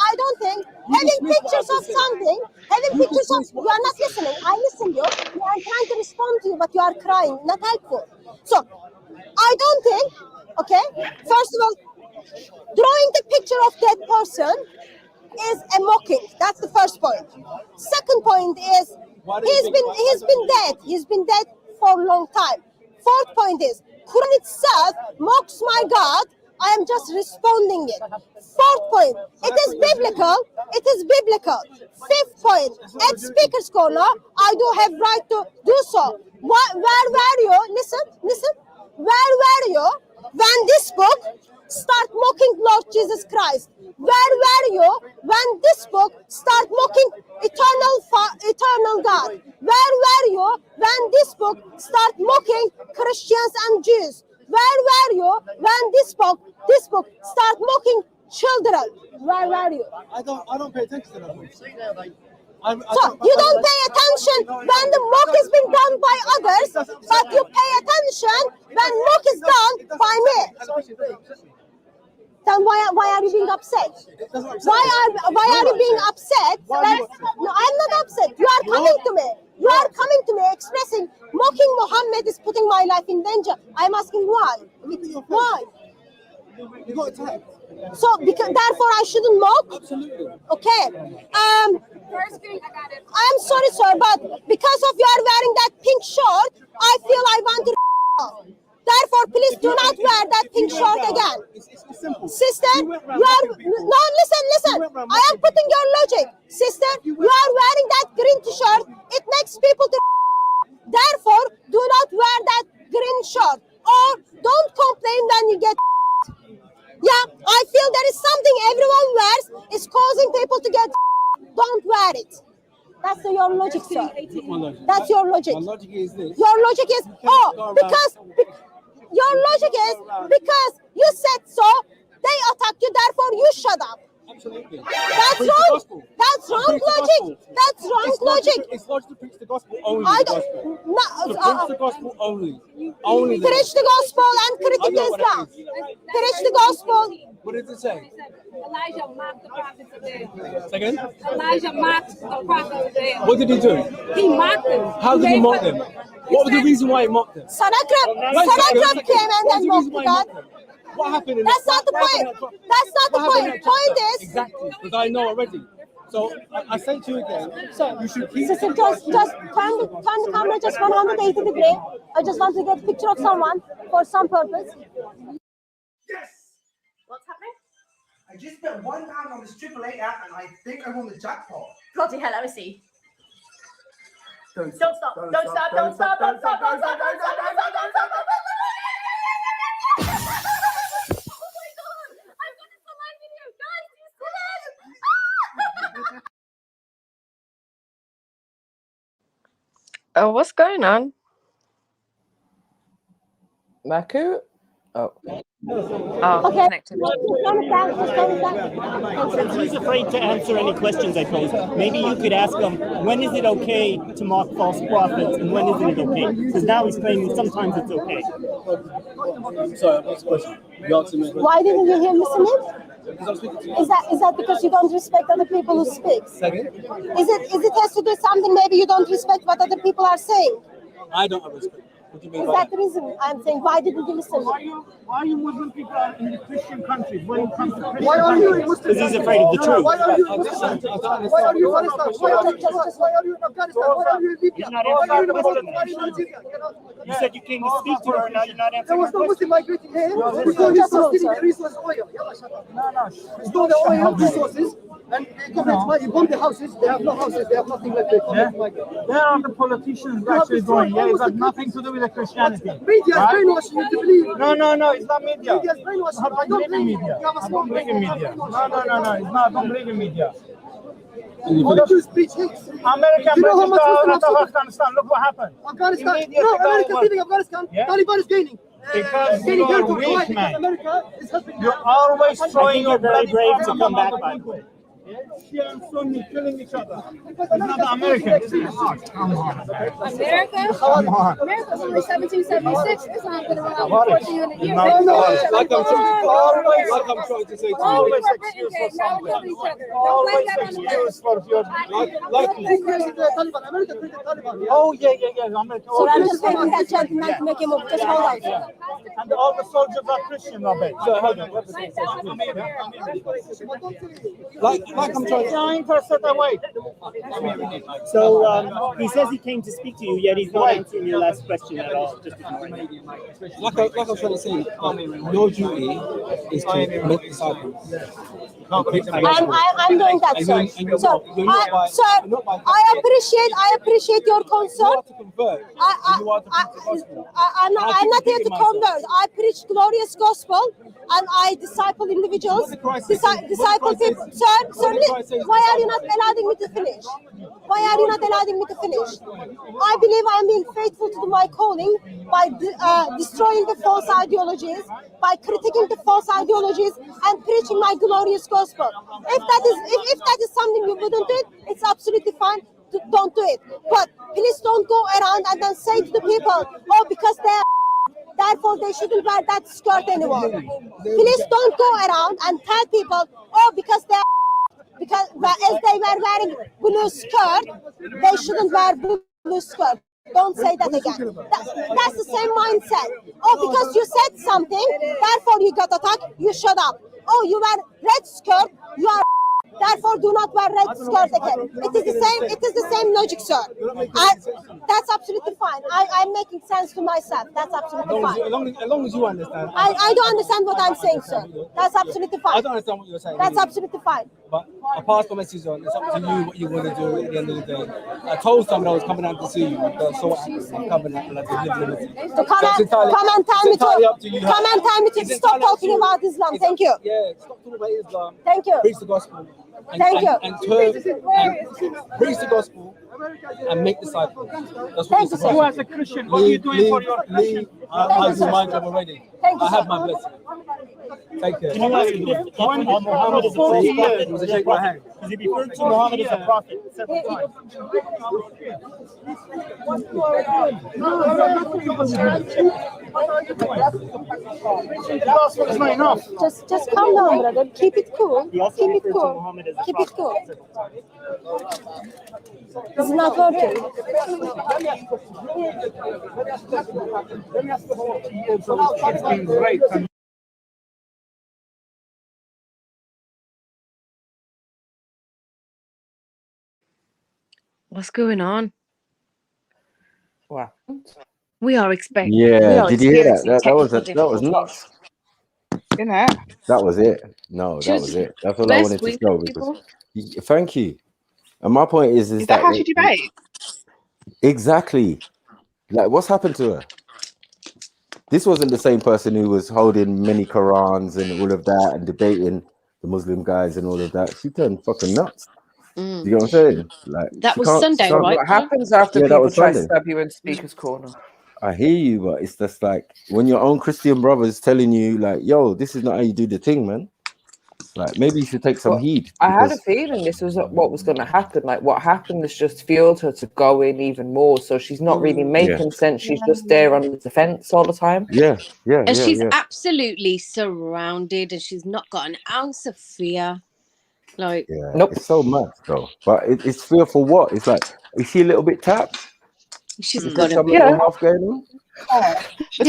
having pictures of something, you are not listening. I listen to you. I'm trying to respond to you, but you are crying. Not helpful. So, I don't think, okay, first of all, drawing the picture of that person is a mocking. That's the first point. Second point is he's been dead. He's been dead for a long time. Fourth point is Quran itself mocks my God. I am just responding it. Fourth point, it is biblical. It is biblical. Fifth point, at Speaker's Corner, I do have right to do so. Where were you? Listen. Where were you when this book start mocking Lord Jesus Christ? Where were you when this book start mocking eternal God? Where were you when this book start mocking Christians and Jews? Where were you when this book start mocking children? Where were you? I don't pay attention to that. So you don't pay attention when the mock is being done by others, but you pay attention when mock is done by me. Then why are you being upset? Why are you being upset? No, I'm not upset. You are coming to me. You are coming to me expressing mocking Muhammad is putting my life in danger. I'm asking why? Why? You got attacked. So therefore I shouldn't mock? Absolutely. Okay. I am sorry, sir, but because of you are wearing that pink short, I feel I want to. Therefore, please do not wear that pink short again. Sister, you are no, listen. I am putting your logic. Sister, you are wearing that green t-shirt. It makes people to. Therefore, do not wear that green shirt or don't complain when you get. Yeah, I feel there is something everyone wears is causing people to get. Don't wear it. That's your logic, sir. That's your logic. My logic is this. Your logic is because your logic is because you said so. They attack you. Therefore, you shut up. Absolutely. That's wrong. That's wrong logic. That's wrong logic. It's logic to preach the gospel only. I The don't. gospel. No, To preach the gospel only. Only. the preach the gospel and critique Islam. Preach the gospel. What does it say? Elijah mocked the prophets of Baal. Second. Elijah mocked the prophets of Baal. What did he do? He mocked them. How did he mock them? What was the reason why he mocked them? Sanakrab came and then mocked God. What happened? That's not the point. That's not the point. Point is exactly because I know already. So I say to you again. So you should keep. Sister, just turn the camera just 180 degrees. I just want to get a picture of someone for some purpose. Yes. What's happening? I just bet £1 on this AAA app and I think I won the jackpot. Bloody hell, let me see. Don't stop. Don't stop. Oh, what's going on? Maku? Oh. Okay. Since he's afraid to answer any questions I pose, maybe you could ask him, when is it okay to mock false prophets and when isn't it okay? Because now he's claiming sometimes it's okay. Sorry, what's the question? You answer me. Why didn't you hear me listening? Is that because you don't respect other people who speak? Second. Is it has to do something? Maybe you don't respect what other people are saying. I don't have respect. What do you mean Is by that the reason I'm saying? Why didn't you listen? Why are you Muslim people in the Christian countries? When it comes to Christian Why are you countries? Because he's afraid of the truth. Why are you in Pakistan? Why are you in Afghanistan? Why are you in Afghanistan? Why are you in Libya? Why are you in Nigeria? You said you came to speak to her, now you're not answering. There was no Muslim migrating here. It's not just stealing the resource oil. It's not the oil resources. And the government bomb the houses. They have no houses. They have nothing left. Where are the politicians actually going? Yeah, it's got nothing to do with the Christianity. Media is brainwashing you to believe. No, it's not media. Media is brainwashing. I don't believe in media. I don't believe in media. No, it's not. I don't believe in media. America, Afghanistan. Look what happened. Afghanistan. No, America is leaving Afghanistan. Taliban is gaining. Because you are weak, man. You're always throwing your bloody brave to come back, by the way. Shia and Sunni killing each other. It's not the Americans. Come on. America? Come on. America's only 1776. It's not going to run out for 1400 years. Like I'm trying to say to you. Always excuse for something. Always excuse for your Oh, yeah. America. So I'm just waiting that gentleman to make him move. Just hold on. And all the soldiers are Christian, I bet. So hold on. Like I'm trying to set away. So he says he came to speak to you, yet he's not answering your last question at all. Just ignoring it. Like I was trying to say, your duty is to make disciples. I'm doing that, sir. Sir, I appreciate your concern. I'm not here to convert. I preach glorious gospel and I disciple individuals, disciple people. Sir, why are you not allowing me to finish? Why are you not allowing me to finish? I believe I'm being faithful to my calling by destroying the false ideologies, by critiquing the false ideologies, and preaching my glorious gospel. If that is something you wouldn't do, it's absolutely fine. Don't do it. But please don't go around and then say to the people, oh, because they are therefore they shouldn't wear that skirt anymore. Please don't go around and tell people, oh, because they are because as they were wearing blue skirt, they shouldn't wear blue skirt. Don't say that again. That's the same mindset. Oh, because you said something, therefore you got attacked, you shut up. Oh, you wear red skirt, you are therefore do not wear red skirt again. It is the same logic, sir. And that's absolutely fine. I'm making sense to myself. That's absolutely fine. As long as you understand. I don't understand what I'm saying, sir. That's absolutely fine. I don't understand what you're saying. That's absolutely fine. But I passed the message on. It's up to you what you want to do at the end of the day. I told someone I was coming out to see you. So what happened? I'm coming out and I just live liberty. So come and tell me to stop talking about Islam. Thank you. Yeah, stop talking about Islam. Thank you. Preach the gospel. Thank you. And preach the gospel and make disciples. That's what Thank you, you as a Christian, what are you doing for your Christian? I do my job already. I have my blessing. Take care. Can you ask if Muhammad is a false prophet? Shake my hand. Is he referred to Muhammad as a prophet several times? It's not enough. Just calm down, brother. Keep it cool. Keep it cool. Keep it cool. This is not working. It's been great. What's going on? Wow. We are expecting. Yeah, did you hear that? That was nuts. Isn't it? That was it. No, that was it. That's all I wanted to show. Because, thank you. And my point is that how she debate? Exactly. Like, what's happened to her? This wasn't the same person who was holding many Qurans and all of that and debating the Muslim guys and all of that. She turned fucking nuts. You know what I'm saying? Like, That was Sunday, right? What happens after people try to stab you in Speaker's Corner? I hear you, but it's just like when your own Christian brother's telling you, like, yo, this is not how you do the thing, man. Like, maybe you should take some heed. I had a feeling this was what was going to happen. Like, what happened is just fueled her to go in even more. So she's not really making sense. She's just there on the defense all the time. And she's absolutely surrounded, and she's not got an ounce of fear. Like, It's so much, though. But it's fear for what? It's like, is she a little bit tapped? She's got a little half going on. She's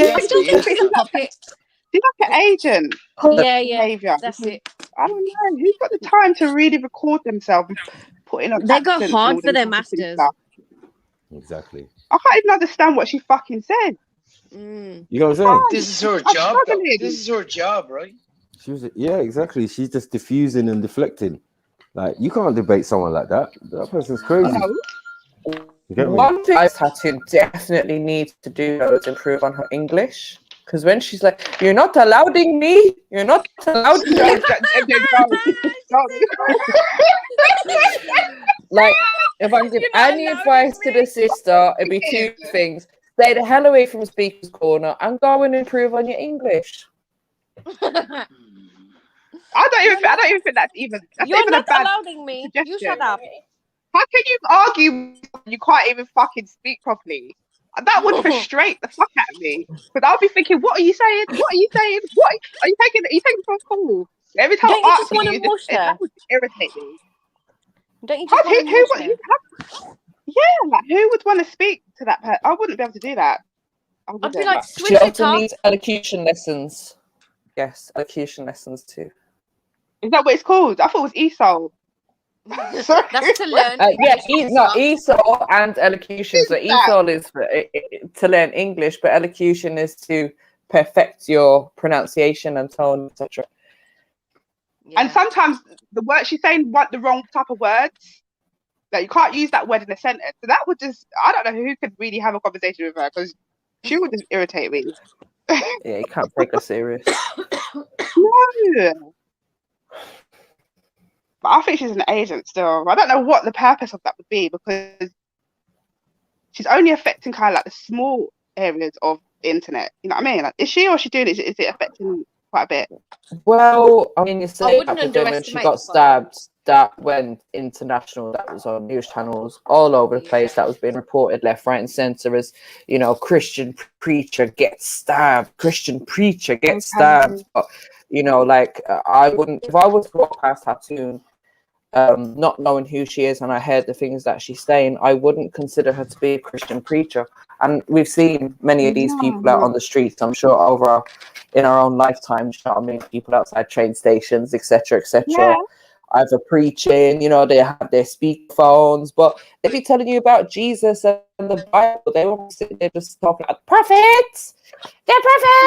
like an agent. Yeah. That's it. I don't know. Who's got the time to really record themselves and put in They go hard for their masters. Exactly. I can't even understand what she fucking said. You know what I'm saying? This is her job. This is her job, right? She was, exactly. She's just diffusing and deflecting. Like, you can't debate someone like that. That person's crazy. You get me? One thing I've had to definitely need to do is improve on her English. Because when she's like, you're not allowing me, you're not allowing me. Like, if I give any advice to the sister, it'd be two things. Stay the hell away from Speaker's Corner and go and improve on your English. I don't even think that's even You're a bad not allowing me. suggestion. You shut up. How can you argue when you can't even fucking speak properly? That would frustrate the fuck out of me. Because I'll be thinking, what are you saying? What are you saying? What are you taking? Are you taking for a call? Every time Don't I you ask just want to mush her? that would irritate me. Don't you just want to mush her? Yeah, like who would want to speak to that person? I wouldn't be able to do that. I'd be like, switch She it also up. needs elocution lessons. Yes, elocution lessons too. Is that what it's called? I thought it was ESOL. Sorry. That's to learn. ESOL and elocution. So ESOL is for, to learn English, but elocution is to perfect your pronunciation and tone, etc. And sometimes the word she's saying want the wrong type of words. Like you can't use that word in a sentence. So that would just, I don't know who could really have a conversation with her because she would just irritate me. Yeah, you can't take her serious. No. But I think she's an agent still. I don't know what the purpose of that would be because she's only affecting kind of like the small areas of the internet. You know what I mean? Like, is she or is she doing it? Is it affecting quite a bit? Well, I mean, you say that when she underestimate got stabbed, that went international. That was on news channels all over the place. That was being reported left, right, and center as, you know, Christian preacher gets stabbed. Christian preacher gets stabbed. But, you know, like I wouldn't, if I was to walk past Hattoon not knowing who she is, and I heard the things that she's saying, I wouldn't consider her to be a Christian preacher. And we've seen many of these people out on the streets, I'm sure, over in our own lifetimes. You know what I mean? People outside train stations, etc., etc. Either preaching, you know, they have their speakerphones, but they be telling you about Jesus and the Bible. They won't sit there just talking about prophets. They're prophets.